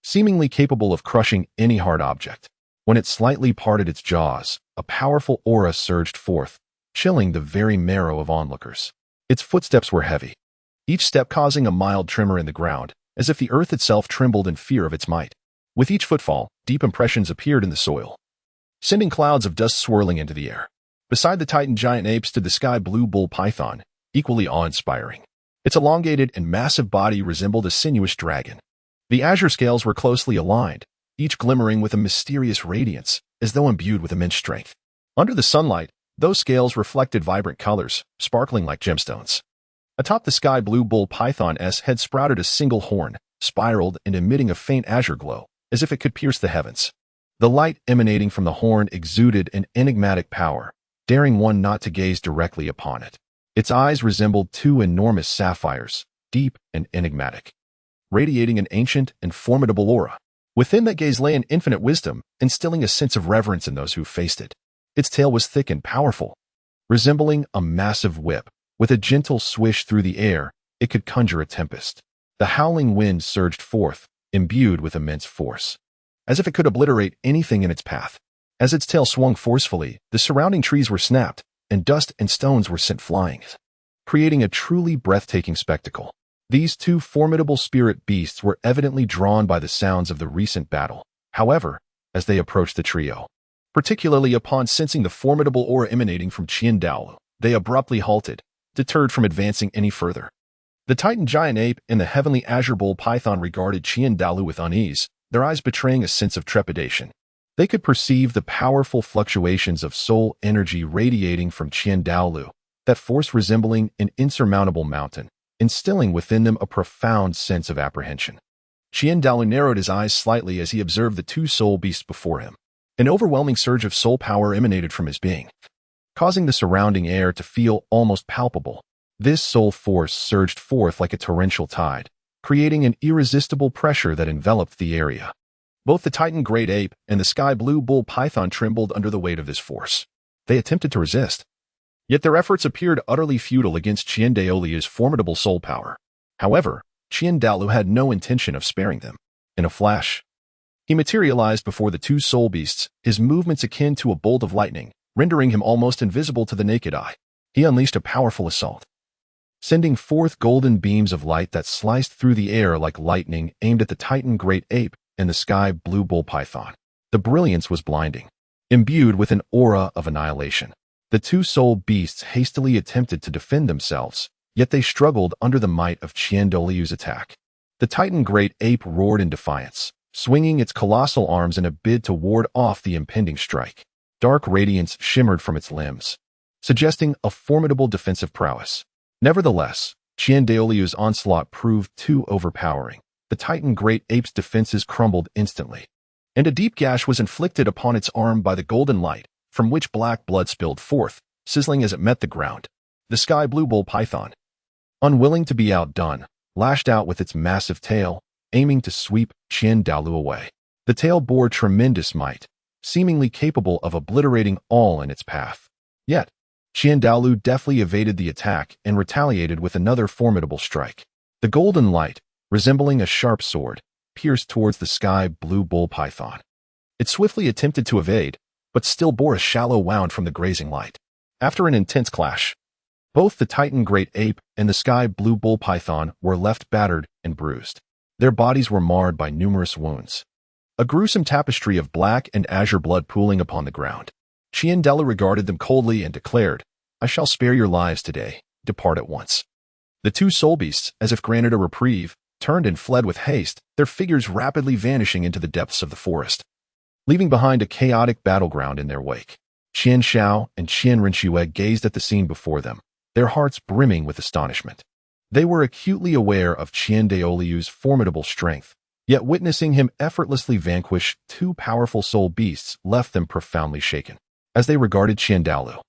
seemingly capable of crushing any hard object. When it slightly parted its jaws, a powerful aura surged forth, chilling the very marrow of onlookers. Its footsteps were heavy, each step causing a mild tremor in the ground, as if the earth itself trembled in fear of its might. With each footfall, deep impressions appeared in the soil, sending clouds of dust swirling into the air. Beside the Titan giant ape stood the sky blue bull python, equally awe-inspiring. Its elongated and massive body resembled a sinuous dragon. The azure scales were closely aligned, each glimmering with a mysterious radiance, as though imbued with immense strength. Under the sunlight, those scales reflected vibrant colors, sparkling like gemstones. Atop the sky blue bull python's head sprouted a single horn, spiraled and emitting a faint azure glow, as if it could pierce the heavens. The light emanating from the horn exuded an enigmatic power, daring one not to gaze directly upon it. Its eyes resembled two enormous sapphires, deep and enigmatic, radiating an ancient and formidable aura. Within that gaze lay an infinite wisdom, instilling a sense of reverence in those who faced it. Its tail was thick and powerful, resembling a massive whip. With a gentle swish through the air, it could conjure a tempest. The howling wind surged forth, imbued with immense force, as if it could obliterate anything in its path. As its tail swung forcefully, the surrounding trees were snapped, and dust and stones were sent flying, creating a truly breathtaking spectacle. These two formidable spirit beasts were evidently drawn by the sounds of the recent battle. However, as they approached the trio, particularly upon sensing the formidable aura emanating from Daolu, they abruptly halted, deterred from advancing any further. The Titan giant ape and the heavenly azure bull python regarded Daolu with unease, their eyes betraying a sense of trepidation. They could perceive the powerful fluctuations of soul energy radiating from Daolu, that force resembling an insurmountable mountain, instilling within them a profound sense of apprehension. Daolu narrowed his eyes slightly as he observed the two soul beasts before him. An overwhelming surge of soul power emanated from his being, causing the surrounding air to feel almost palpable. This soul force surged forth like a torrential tide, creating an irresistible pressure that enveloped the area. Both the Titan great ape and the sky blue bull python trembled under the weight of this force. They attempted to resist, yet their efforts appeared utterly futile against Daolu's formidable soul power. However, Daolu had no intention of sparing them. In a flash, he materialized before the two soul beasts, his movements akin to a bolt of lightning, rendering him almost invisible to the naked eye. He unleashed a powerful assault, sending forth golden beams of light that sliced through the air like lightning aimed at the Titan great ape and the sky blue bull python. The brilliance was blinding, imbued with an aura of annihilation. The two soul beasts hastily attempted to defend themselves, yet they struggled under the might of Daolu's attack. The Titan great ape roared in defiance, swinging its colossal arms in a bid to ward off the impending strike. Dark radiance shimmered from its limbs, suggesting a formidable defensive prowess. Nevertheless, Daolu's onslaught proved too overpowering. The Titan great ape's defenses crumbled instantly, and a deep gash was inflicted upon its arm by the golden light, from which black blood spilled forth, sizzling as it met the ground. The sky blue bull python, unwilling to be outdone, lashed out with its massive tail, aiming to sweep Daolu away. The tail bore tremendous might, seemingly capable of obliterating all in its path. Yet, Qian Daolu deftly evaded the attack and retaliated with another formidable strike. The golden light, resembling a sharp sword, pierced towards the sky blue bull python. It swiftly attempted to evade, but still bore a shallow wound from the grazing light. After an intense clash, both the Titan great ape and the sky blue bull python were left battered and bruised. Their bodies were marred by numerous wounds. A gruesome tapestry of black and azure blood pooling upon the ground. Qian Daolu regarded them coldly and declared, "I shall spare your lives today. Depart at once." The two soul beasts, as if granted a reprieve, turned and fled with haste, their figures rapidly vanishing into the depths of the forest, leaving behind a chaotic battleground in their wake. Qian Shao and Qian Renxue gazed at the scene before them, their hearts brimming with astonishment. They were acutely aware of Qian Daolu's formidable strength, yet witnessing him effortlessly vanquish two powerful soul beasts left them profoundly shaken. As they regarded Qian Daolu,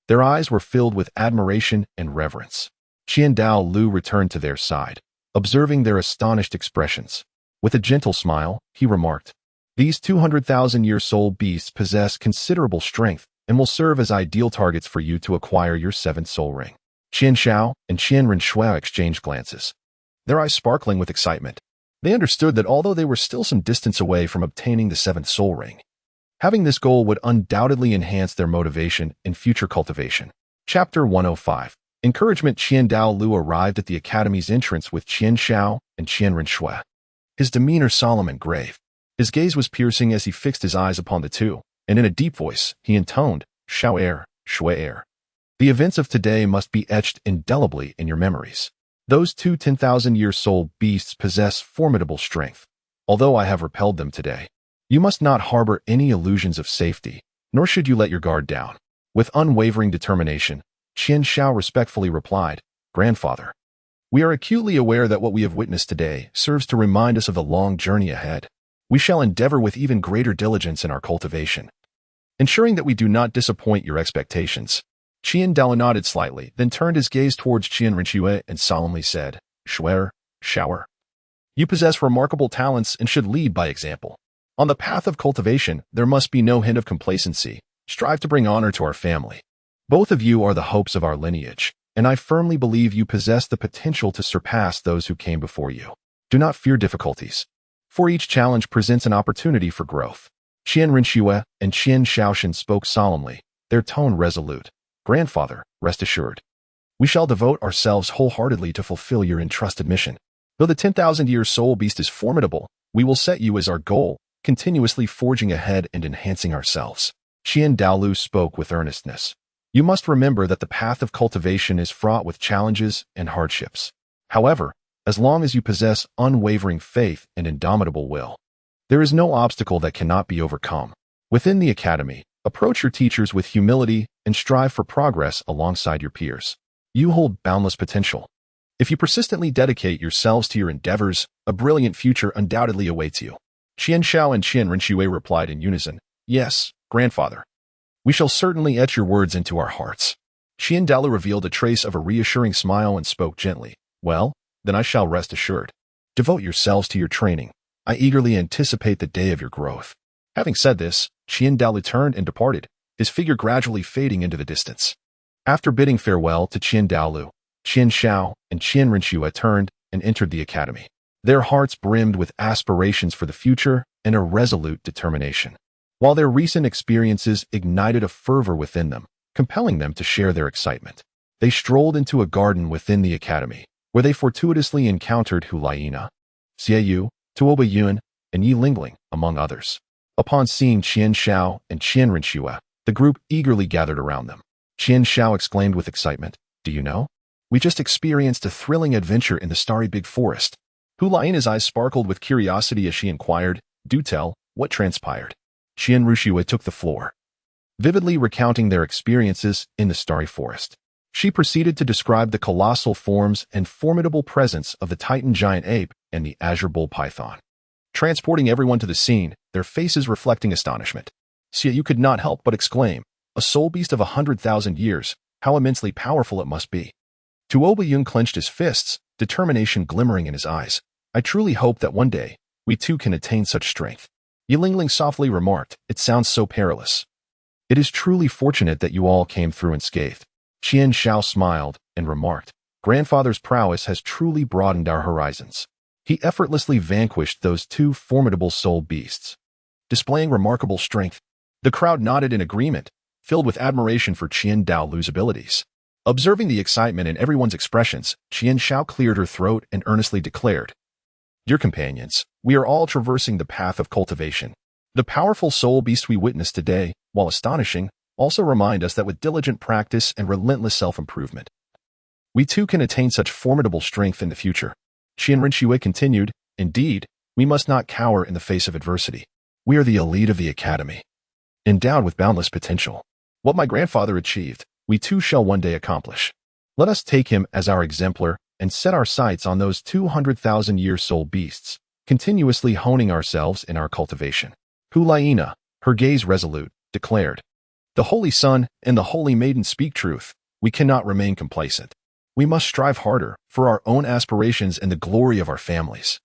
their eyes were filled with admiration and reverence. Qian Daolu returned to their side, observing their astonished expressions. With a gentle smile, he remarked, "These 200,000-year soul beasts possess considerable strength and will serve as ideal targets for you to acquire your seventh soul ring." Qian Shao and Qian Renxue exchanged glances, their eyes sparkling with excitement. They understood that although they were still some distance away from obtaining the seventh soul ring, having this goal would undoubtedly enhance their motivation in future cultivation. Chapter 105. Encouragement. Qian Daolu arrived at the academy's entrance with Qian Shao and Qian Renxue. His demeanor solemn and grave. His gaze was piercing as he fixed his eyes upon the two, and in a deep voice, he intoned, "Shao Shui The events of today must be etched indelibly in your memories. Those two 10,000-year soul beasts possess formidable strength. Although I have repelled them today, you must not harbor any illusions of safety, nor should you let your guard down." With unwavering determination, Qian Shao respectfully replied, "Grandfather, we are acutely aware that what we have witnessed today serves to remind us of the long journey ahead. We shall endeavor with even greater diligence in our cultivation, ensuring that we do not disappoint your expectations." Qian Daolu nodded slightly, then turned his gaze towards Qian Renxue and solemnly said, Shower. You possess remarkable talents and should lead by example. On the path of cultivation, there must be no hint of complacency. Strive to bring honor to our family. Both of you are the hopes of our lineage, and I firmly believe you possess the potential to surpass those who came before you. Do not fear difficulties, for each challenge presents an opportunity for growth. Qian Renxue and Qian Shaoshan spoke solemnly, their tone resolute. "Grandfather, rest assured. We shall devote ourselves wholeheartedly to fulfill your entrusted mission. Though the 10,000-year soul beast is formidable, we will set you as our goal, continuously forging ahead and enhancing ourselves." Qian Daolu spoke with earnestness. "You must remember that the path of cultivation is fraught with challenges and hardships. However, as long as you possess unwavering faith and indomitable will, there is no obstacle that cannot be overcome. Within the academy, approach your teachers with humility and strive for progress alongside your peers. You hold boundless potential. If you persistently dedicate yourselves to your endeavors, a brilliant future undoubtedly awaits you." Qian Shao and Qian Renxue replied in unison, "Yes, Grandfather. We shall certainly etch your words into our hearts." Qian Daolu revealed a trace of a reassuring smile and spoke gently, "Well, then I shall rest assured. Devote yourselves to your training. I eagerly anticipate the day of your growth." Having said this, Qian Daolu turned and departed, his figure gradually fading into the distance. After bidding farewell to Qian Daolu, Qian Shao and Qian Renxue turned and entered the academy. Their hearts brimmed with aspirations for the future and a resolute determination, while their recent experiences ignited a fervor within them, compelling them to share their excitement. They strolled into a garden within the academy, where they fortuitously encountered Hu Laiina, Xie Yu, Tuoba Yuan, and Yi Lingling, among others. Upon seeing Qian Shao and Qian Renxue, the group eagerly gathered around them. Qian Shao exclaimed with excitement, "Do you know? We just experienced a thrilling adventure in the starry big forest." Hu Laiina's eyes sparkled with curiosity as she inquired, "Do tell, what transpired?" Qian Renxue took the floor, vividly recounting their experiences in the starry forest. She proceeded to describe the colossal forms and formidable presence of the Titan giant ape and the azure bull python, transporting everyone to the scene, their faces reflecting astonishment. Xie Yu could not help but exclaim, "A soul beast of 100,000 years, how immensely powerful it must be." Tuoba Yun clenched his fists, determination glimmering in his eyes. "I truly hope that one day, we too can attain such strength." Yi Lingling softly remarked, "It sounds so perilous. It is truly fortunate that you all came through unscathed." Qian Shao smiled and remarked, "Grandfather's prowess has truly broadened our horizons." He effortlessly vanquished those two formidable soul beasts, displaying remarkable strength. The crowd nodded in agreement, filled with admiration for Qian Daolu's abilities. Observing the excitement in everyone's expressions, Qian Shao cleared her throat and earnestly declared, "Dear companions, we are all traversing the path of cultivation. The powerful soul beasts we witnessed today, while astonishing, also remind us that with diligent practice and relentless self-improvement, we too can attain such formidable strength in the future." Qian Rinxue continued, "Indeed, we must not cower in the face of adversity. We are the elite of the academy, endowed with boundless potential. What my grandfather achieved, we too shall one day accomplish. Let us take him as our exemplar and set our sights on those 200,000-year soul beasts, continuously honing ourselves in our cultivation." Hulaina, her gaze resolute, declared, "The Holy Sun and the Holy Maiden speak truth. We cannot remain complacent. We must strive harder for our own aspirations and the glory of our families."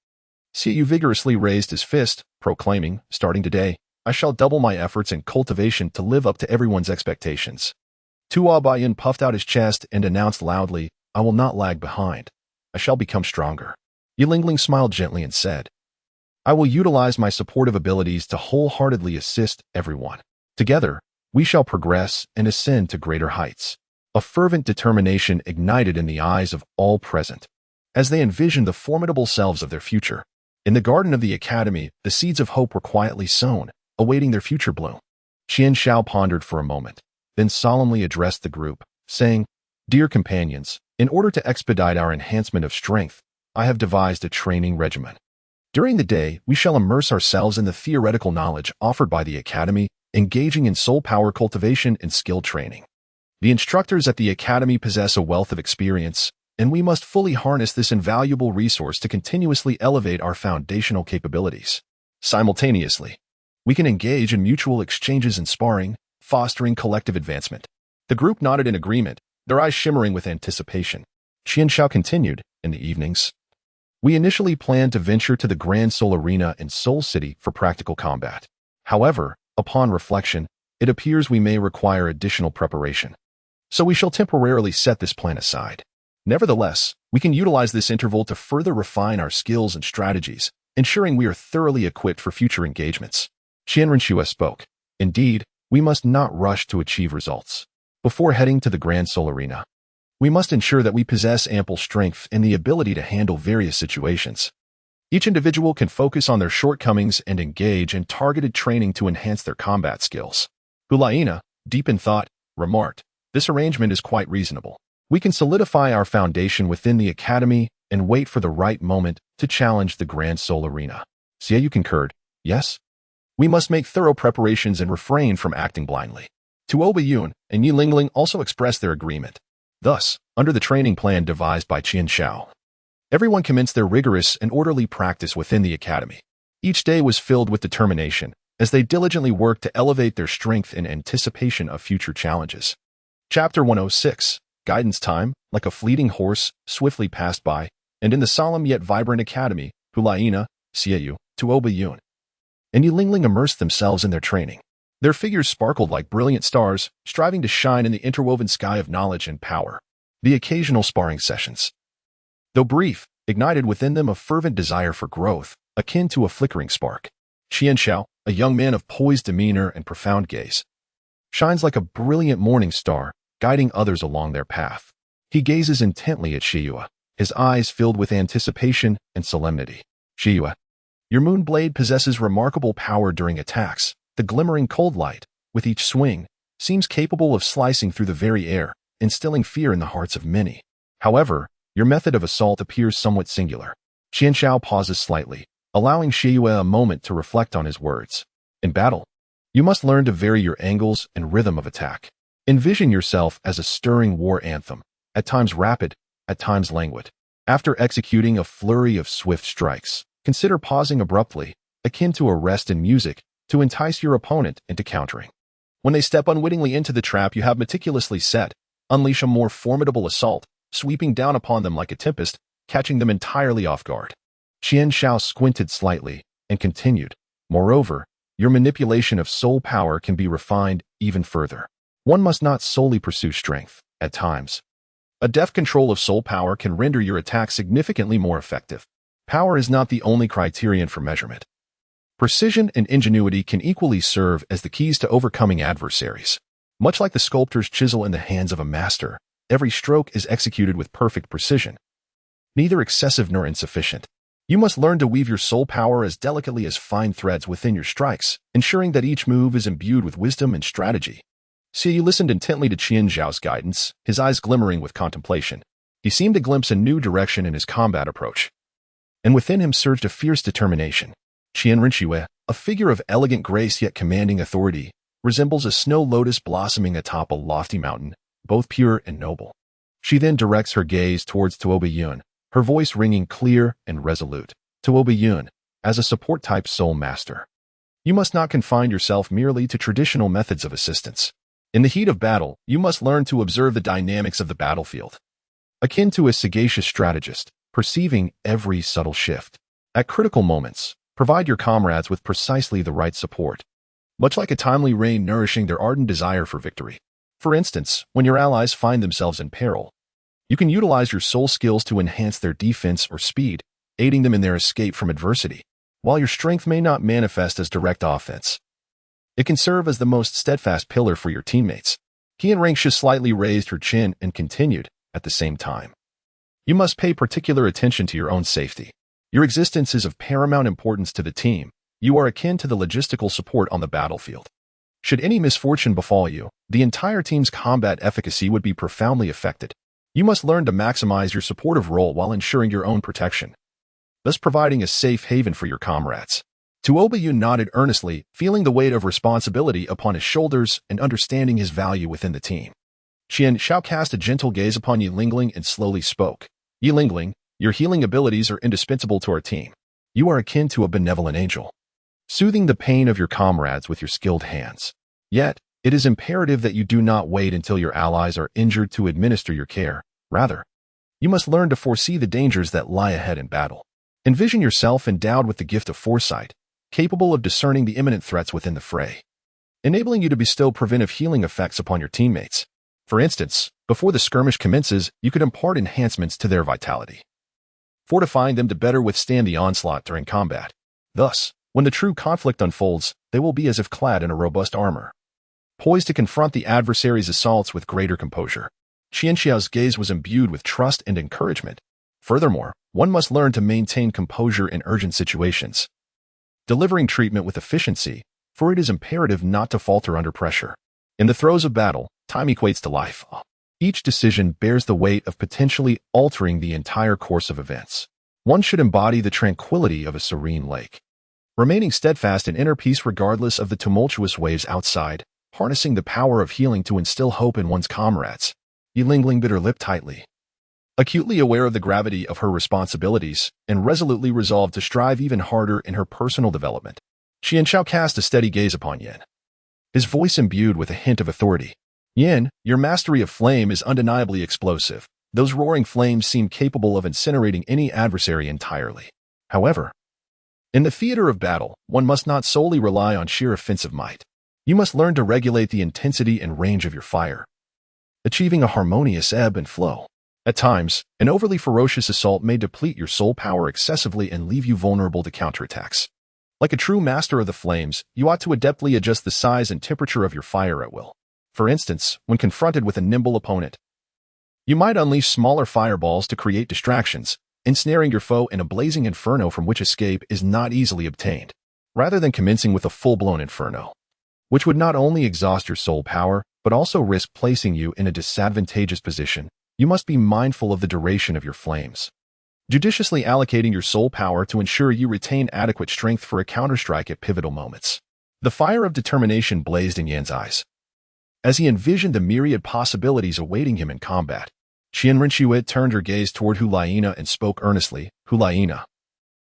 Xiyu vigorously raised his fist, proclaiming, "Starting today, I shall double my efforts in cultivation to live up to everyone's expectations." Tua Bayan puffed out his chest and announced loudly, "I will not lag behind. I shall become stronger." Yilingling smiled gently and said, "I will utilize my supportive abilities to wholeheartedly assist everyone. Together, we shall progress and ascend to greater heights." A fervent determination ignited in the eyes of all present, as they envisioned the formidable selves of their future. In the garden of the academy, the seeds of hope were quietly sown, awaiting their future bloom. Qian Shao pondered for a moment, then solemnly addressed the group, saying, "Dear companions, in order to expedite our enhancement of strength, I have devised a training regimen. During the day, we shall immerse ourselves in the theoretical knowledge offered by the academy, engaging in soul power cultivation and skill training. The instructors at the academy possess a wealth of experience, and we must fully harness this invaluable resource to continuously elevate our foundational capabilities. Simultaneously, we can engage in mutual exchanges and sparring, fostering collective advancement." The group nodded in agreement, their eyes shimmering with anticipation. Qian Shao continued, "In the evenings, we initially planned to venture to the Grand Soul Arena in Soul City for practical combat. However, upon reflection, it appears we may require additional preparation. So we shall temporarily set this plan aside. Nevertheless, we can utilize this interval to further refine our skills and strategies, ensuring we are thoroughly equipped for future engagements." Qian Rinxue spoke, "Indeed, we must not rush to achieve results. Before heading to the Grand Soul Arena, we must ensure that we possess ample strength and the ability to handle various situations. Each individual can focus on their shortcomings and engage in targeted training to enhance their combat skills." Hulaina, deep in thought, remarked, "This arrangement is quite reasonable. We can solidify our foundation within the academy and wait for the right moment to challenge the Grand Soul Arena." Xiaoyu concurred, "Yes. We must make thorough preparations and refrain from acting blindly." Tuo Baiyun and Yi Lingling also expressed their agreement. Thus, under the training plan devised by Qian Shao, everyone commenced their rigorous and orderly practice within the academy. Each day was filled with determination, as they diligently worked to elevate their strength in anticipation of future challenges. Chapter 106, Guidance Time, like a fleeting horse, swiftly passed by, and in the solemn yet vibrant academy, Hulaina, Xiaoyu, Tuo Baiyun, and Yilingling immersed themselves in their training. Their figures sparkled like brilliant stars, striving to shine in the interwoven sky of knowledge and power. The occasional sparring sessions, though brief, ignited within them a fervent desire for growth, akin to a flickering spark. Qian Shao, a young man of poised demeanor and profound gaze, shines like a brilliant morning star, guiding others along their path. He gazes intently at Shiyue, his eyes filled with anticipation and solemnity. "Shiyue, your moon blade possesses remarkable power during attacks. The glimmering cold light, with each swing, seems capable of slicing through the very air, instilling fear in the hearts of many. However, your method of assault appears somewhat singular." Qian Shao pauses slightly, allowing Shiyue a moment to reflect on his words. "In battle, you must learn to vary your angles and rhythm of attack. Envision yourself as a stirring war anthem, at times rapid, at times languid. After executing a flurry of swift strikes, consider pausing abruptly, akin to a rest in music, to entice your opponent into countering. When they step unwittingly into the trap you have meticulously set, unleash a more formidable assault, sweeping down upon them like a tempest, catching them entirely off guard." Qian Shao squinted slightly and continued, "Moreover, your manipulation of soul power can be refined even further. One must not solely pursue strength, At times, a deft control of soul power can render your attack significantly more effective. Power is not the only criterion for measurement. Precision and ingenuity can equally serve as the keys to overcoming adversaries. Much like the sculptor's chisel in the hands of a master, every stroke is executed with perfect precision, neither excessive nor insufficient. You must learn to weave your soul power as delicately as fine threads within your strikes, ensuring that each move is imbued with wisdom and strategy. Xie listened intently to Qian Zhao's guidance, his eyes glimmering with contemplation. He seemed to glimpse a new direction in his combat approach, and within him surged a fierce determination. Qian Rinxue, a figure of elegant grace yet commanding authority, resembles a snow lotus blossoming atop a lofty mountain, both pure and noble. She then directs her gaze towards Tuo Biyun, her voice ringing clear and resolute. Tuo Biyun, as a support-type soul master, you must not confine yourself merely to traditional methods of assistance. In the heat of battle, you must learn to observe the dynamics of the battlefield, akin to a sagacious strategist, perceiving every subtle shift. At critical moments, provide your comrades with precisely the right support, much like a timely rain nourishing their ardent desire for victory. For instance, when your allies find themselves in peril, you can utilize your soul skills to enhance their defense or speed, aiding them in their escape from adversity. While your strength may not manifest as direct offense, it can serve as the most steadfast pillar for your teammates. Qian Rinxue slightly raised her chin and continued, at the same time, you must pay particular attention to your own safety. Your existence is of paramount importance to the team. You are akin to the logistical support on the battlefield. Should any misfortune befall you, the entire team's combat efficacy would be profoundly affected. You must learn to maximize your supportive role while ensuring your own protection, thus providing a safe haven for your comrades. Tuo Biyun nodded earnestly, feeling the weight of responsibility upon his shoulders and understanding his value within the team. Qian Zhao cast a gentle gaze upon Yi Lingling and slowly spoke. Yi Lingling, your healing abilities are indispensable to our team. You are akin to a benevolent angel, soothing the pain of your comrades with your skilled hands. Yet, it is imperative that you do not wait until your allies are injured to administer your care. Rather, you must learn to foresee the dangers that lie ahead in battle. Envision yourself endowed with the gift of foresight, capable of discerning the imminent threats within the fray, enabling you to bestow preventive healing effects upon your teammates. For instance, before the skirmish commences, you could impart enhancements to their vitality, fortifying them to better withstand the onslaught during combat. Thus, when the true conflict unfolds, they will be as if clad in a robust armor, poised to confront the adversary's assaults with greater composure. Qian Xiao's gaze was imbued with trust and encouragement. Furthermore, one must learn to maintain composure in urgent situations, delivering treatment with efficiency, for it is imperative not to falter under pressure. In the throes of battle, time equates to life. Each decision bears the weight of potentially altering the entire course of events. One should embody the tranquility of a serene lake, remaining steadfast in inner peace regardless of the tumultuous waves outside, harnessing the power of healing to instill hope in one's comrades. Yi Lingling bit her lip tightly, acutely aware of the gravity of her responsibilities, and resolutely resolved to strive even harder in her personal development. Qian Zhao cast a steady gaze upon Yin, his voice imbued with a hint of authority. Yin, your mastery of flame is undeniably explosive. Those roaring flames seem capable of incinerating any adversary entirely. However, in the theater of battle, one must not solely rely on sheer offensive might. You must learn to regulate the intensity and range of your fire, achieving a harmonious ebb and flow. At times, an overly ferocious assault may deplete your soul power excessively and leave you vulnerable to counterattacks. Like a true master of the flames, you ought to adeptly adjust the size and temperature of your fire at will. For instance, when confronted with a nimble opponent, you might unleash smaller fireballs to create distractions, ensnaring your foe in a blazing inferno from which escape is not easily obtained, rather than commencing with a full-blown inferno, which would not only exhaust your soul power, but also risk placing you in a disadvantageous position. You must be mindful of the duration of your flames, judiciously allocating your soul power to ensure you retain adequate strength for a counterstrike at pivotal moments. The fire of determination blazed in Yan's eyes, as he envisioned the myriad possibilities awaiting him in combat. Qian Rinxue turned her gaze toward Hulaina and spoke earnestly. Hulaina,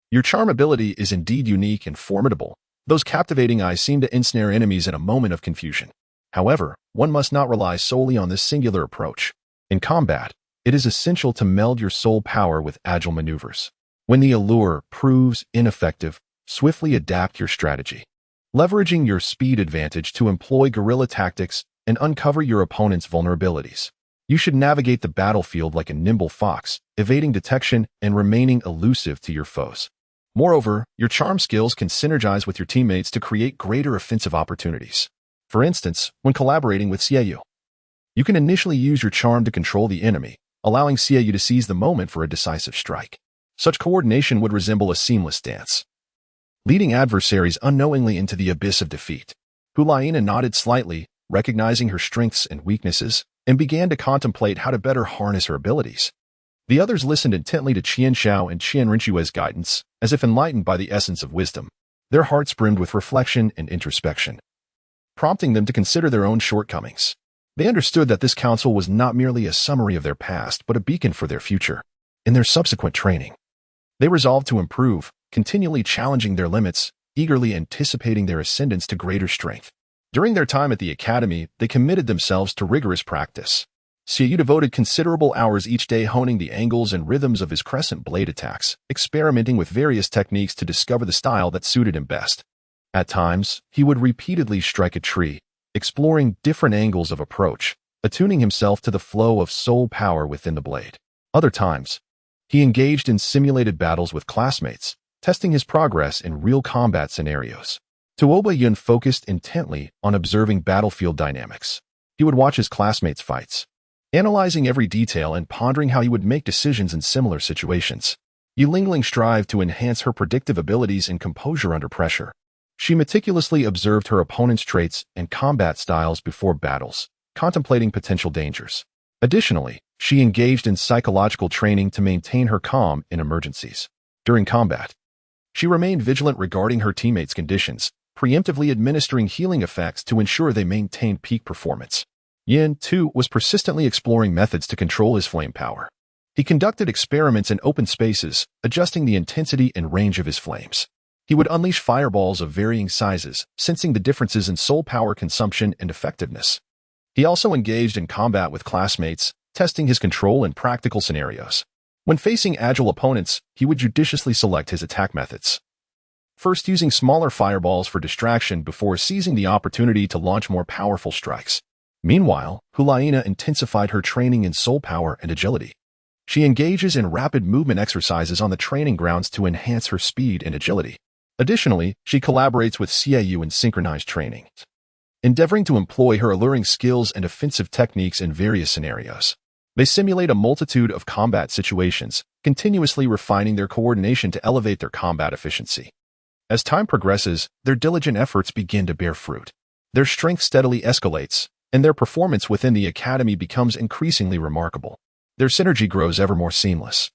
your charm ability is indeed unique and formidable. Those captivating eyes seem to ensnare enemies in a moment of confusion. However, one must not rely solely on this singular approach. In combat, it is essential to meld your soul power with agile maneuvers. When the allure proves ineffective, swiftly adapt your strategy, leveraging your speed advantage to employ guerrilla tactics and uncover your opponent's vulnerabilities. You should navigate the battlefield like a nimble fox, evading detection and remaining elusive to your foes. Moreover, your charm skills can synergize with your teammates to create greater offensive opportunities. For instance, when collaborating with Xiaoyu, you can initially use your charm to control the enemy, allowing Xiaoyu to seize the moment for a decisive strike. Such coordination would resemble a seamless dance, leading adversaries unknowingly into the abyss of defeat. Hulaina nodded slightly, recognizing her strengths and weaknesses, and began to contemplate how to better harness her abilities. The others listened intently to Qian Shao and Qian Rinchue's guidance, as if enlightened by the essence of wisdom. Their hearts brimmed with reflection and introspection, prompting them to consider their own shortcomings. They understood that this counsel was not merely a summary of their past, but a beacon for their future. In their subsequent training, they resolved to improve, continually challenging their limits, eagerly anticipating their ascendance to greater strength. During their time at the academy, they committed themselves to rigorous practice. Xiaoyu devoted considerable hours each day honing the angles and rhythms of his crescent blade attacks, experimenting with various techniques to discover the style that suited him best. At times, he would repeatedly strike a tree, exploring different angles of approach, attuning himself to the flow of soul power within the blade. Other times, he engaged in simulated battles with classmates, testing his progress in real combat scenarios. Tuoba Yun focused intently on observing battlefield dynamics. He would watch his classmates' fights, analyzing every detail and pondering how he would make decisions in similar situations. Yulingling strived to enhance her predictive abilities and composure under pressure. She meticulously observed her opponent's traits and combat styles before battles, contemplating potential dangers. Additionally, she engaged in psychological training to maintain her calm in emergencies. During combat, she remained vigilant regarding her teammates' conditions, preemptively administering healing effects to ensure they maintained peak performance. Yin, too, was persistently exploring methods to control his flame power. He conducted experiments in open spaces, adjusting the intensity and range of his flames. He would unleash fireballs of varying sizes, sensing the differences in soul power consumption and effectiveness. He also engaged in combat with classmates, testing his control in practical scenarios. When facing agile opponents, he would judiciously select his attack methods, first using smaller fireballs for distraction before seizing the opportunity to launch more powerful strikes. Meanwhile, Hulaina intensified her training in soul power and agility. She engages in rapid movement exercises on the training grounds to enhance her speed and agility. Additionally, she collaborates with Xiaoyu in synchronized training, endeavoring to employ her alluring skills and offensive techniques in various scenarios. They simulate a multitude of combat situations, continuously refining their coordination to elevate their combat efficiency. As time progresses, their diligent efforts begin to bear fruit. Their strength steadily escalates, and their performance within the academy becomes increasingly remarkable. Their synergy grows ever more seamless,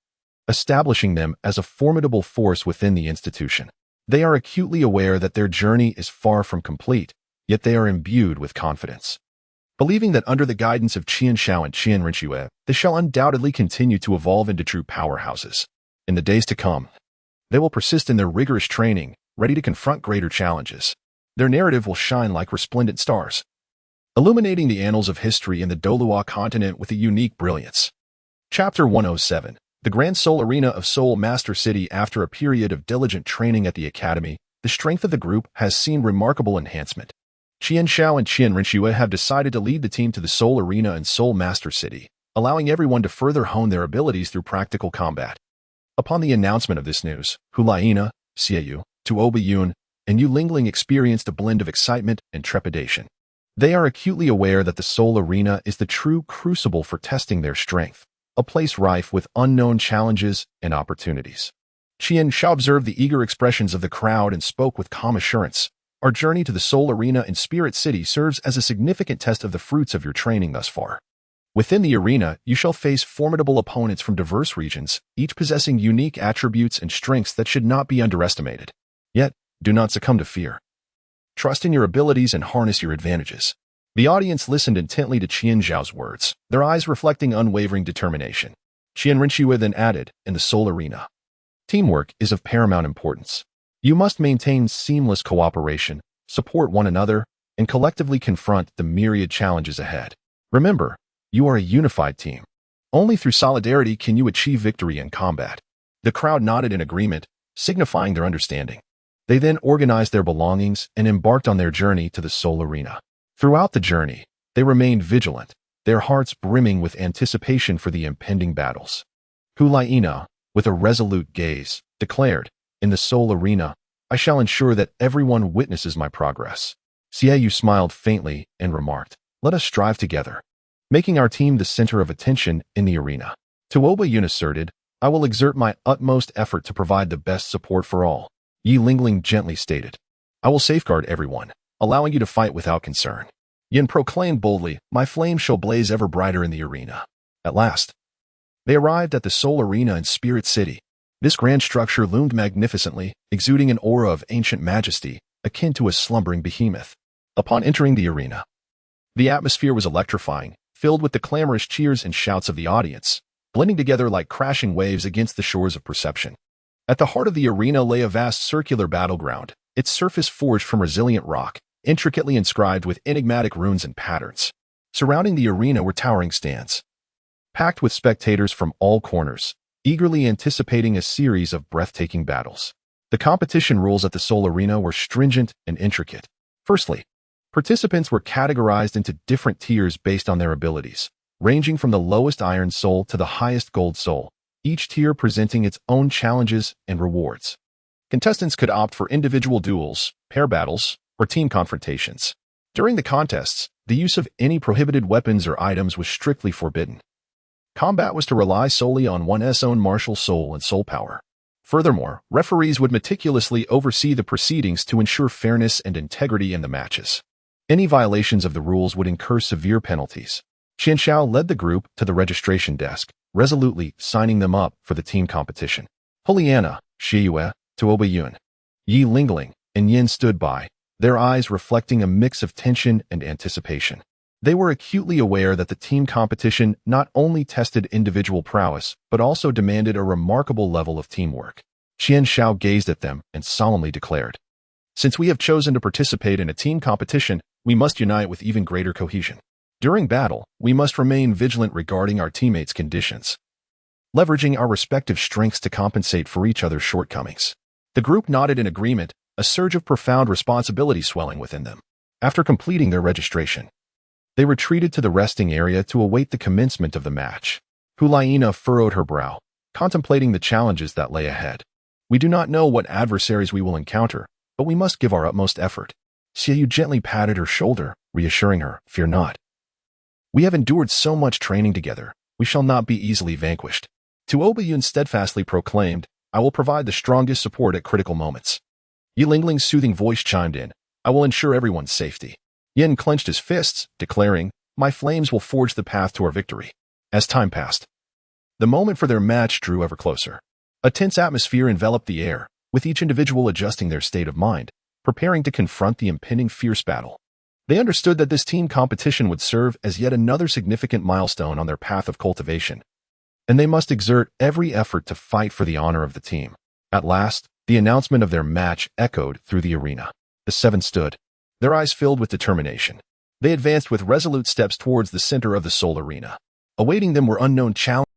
establishing them as a formidable force within the institution. They are acutely aware that their journey is far from complete, yet they are imbued with confidence, believing that under the guidance of Qian Shao and Qian Rinchue, they shall undoubtedly continue to evolve into true powerhouses. In the days to come, they will persist in their rigorous training, ready to confront greater challenges. Their narrative will shine like resplendent stars, illuminating the annals of history in the Douluo continent with a unique brilliance. Chapter 107. The Grand Soul Arena of Seoul Master City. After a period of diligent training at the academy, the strength of the group has seen remarkable enhancement. Qian Shao and Qian Rinchue have decided to lead the team to the Seoul Arena in Seoul Master City, allowing everyone to further hone their abilities through practical combat. Upon the announcement of this news, Hulaina, Xiaoyu, Tuoba Yun, and Yulingling experienced a blend of excitement and trepidation. They are acutely aware that the Seoul Arena is the true crucible for testing their strength, a place rife with unknown challenges and opportunities. Qian Shao observed the eager expressions of the crowd and spoke with calm assurance. Our journey to the Seoul Arena in Spirit City serves as a significant test of the fruits of your training thus far. Within the arena, you shall face formidable opponents from diverse regions, each possessing unique attributes and strengths that should not be underestimated. Yet, do not succumb to fear. Trust in your abilities and harness your advantages. The audience listened intently to Qian Zhao's words, their eyes reflecting unwavering determination. Qian Rinchue then added, in the Seoul Arena, teamwork is of paramount importance. You must maintain seamless cooperation, support one another, and collectively confront the myriad challenges ahead. Remember, you are a unified team. Only through solidarity can you achieve victory in combat. The crowd nodded in agreement, signifying their understanding. They then organized their belongings and embarked on their journey to the Seoul Arena. Throughout the journey, they remained vigilant, their hearts brimming with anticipation for the impending battles. Hulaina, with a resolute gaze, declared, "In the Seoul arena, I shall ensure that everyone witnesses my progress." Xiaoyu smiled faintly and remarked, "Let us strive together, making our team the center of attention in the arena." Tuoba asserted, "I will exert my utmost effort to provide the best support for all." Yi Lingling gently stated, "I will safeguard everyone, allowing you to fight without concern." Yin proclaimed boldly, "My flame shall blaze ever brighter in the arena." At last, they arrived at the Seoul Arena in Spirit City. This grand structure loomed magnificently, exuding an aura of ancient majesty, akin to a slumbering behemoth. Upon entering the arena, the atmosphere was electrifying, filled with the clamorous cheers and shouts of the audience, blending together like crashing waves against the shores of perception. At the heart of the arena lay a vast circular battleground, its surface forged from resilient rock, intricately inscribed with enigmatic runes and patterns. Surrounding the arena were towering stands, packed with spectators from all corners, eagerly anticipating a series of breathtaking battles. The competition rules at the Seoul Arena were stringent and intricate. Firstly, participants were categorized into different tiers based on their abilities, ranging from the lowest Iron Soul to the highest Gold Soul, each tier presenting its own challenges and rewards. Contestants could opt for individual duels, pair battles, or team confrontations. During the contests, the use of any prohibited weapons or items was strictly forbidden. Combat was to rely solely on one's own martial soul and soul power. Furthermore, referees would meticulously oversee the proceedings to ensure fairness and integrity in the matches. Any violations of the rules would incur severe penalties. Qian Xiao led the group to the registration desk, resolutely signing them up for the team competition. Juliana, Shiyue, Tuoba Yun, Yi Lingling, and Yin stood by, their eyes reflecting a mix of tension and anticipation. They were acutely aware that the team competition not only tested individual prowess, but also demanded a remarkable level of teamwork. Qian Xiao gazed at them and solemnly declared, "Since we have chosen to participate in a team competition, we must unite with even greater cohesion. During battle, we must remain vigilant regarding our teammates' conditions, leveraging our respective strengths to compensate for each other's shortcomings." The group nodded in agreement, a surge of profound responsibility swelling within them. After completing their registration, they retreated to the resting area to await the commencement of the match. Hulaina furrowed her brow, contemplating the challenges that lay ahead. "We do not know what adversaries we will encounter, but we must give our utmost effort." Xiaoyu gently patted her shoulder, reassuring her, "Fear not. We have endured so much training together, we shall not be easily vanquished." Tuoba Yun steadfastly proclaimed, "I will provide the strongest support at critical moments." Yi Lingling's soothing voice chimed in, "I will ensure everyone's safety." Yin clenched his fists, declaring, "My flames will forge the path to our victory." As time passed, the moment for their match drew ever closer. A tense atmosphere enveloped the air, with each individual adjusting their state of mind, preparing to confront the impending fierce battle. They understood that this team competition would serve as yet another significant milestone on their path of cultivation, and they must exert every effort to fight for the honor of the team. At last, the announcement of their match echoed through the arena. The seven stood, their eyes filled with determination. They advanced with resolute steps towards the center of the Seoul Arena. Awaiting them were unknown challenges.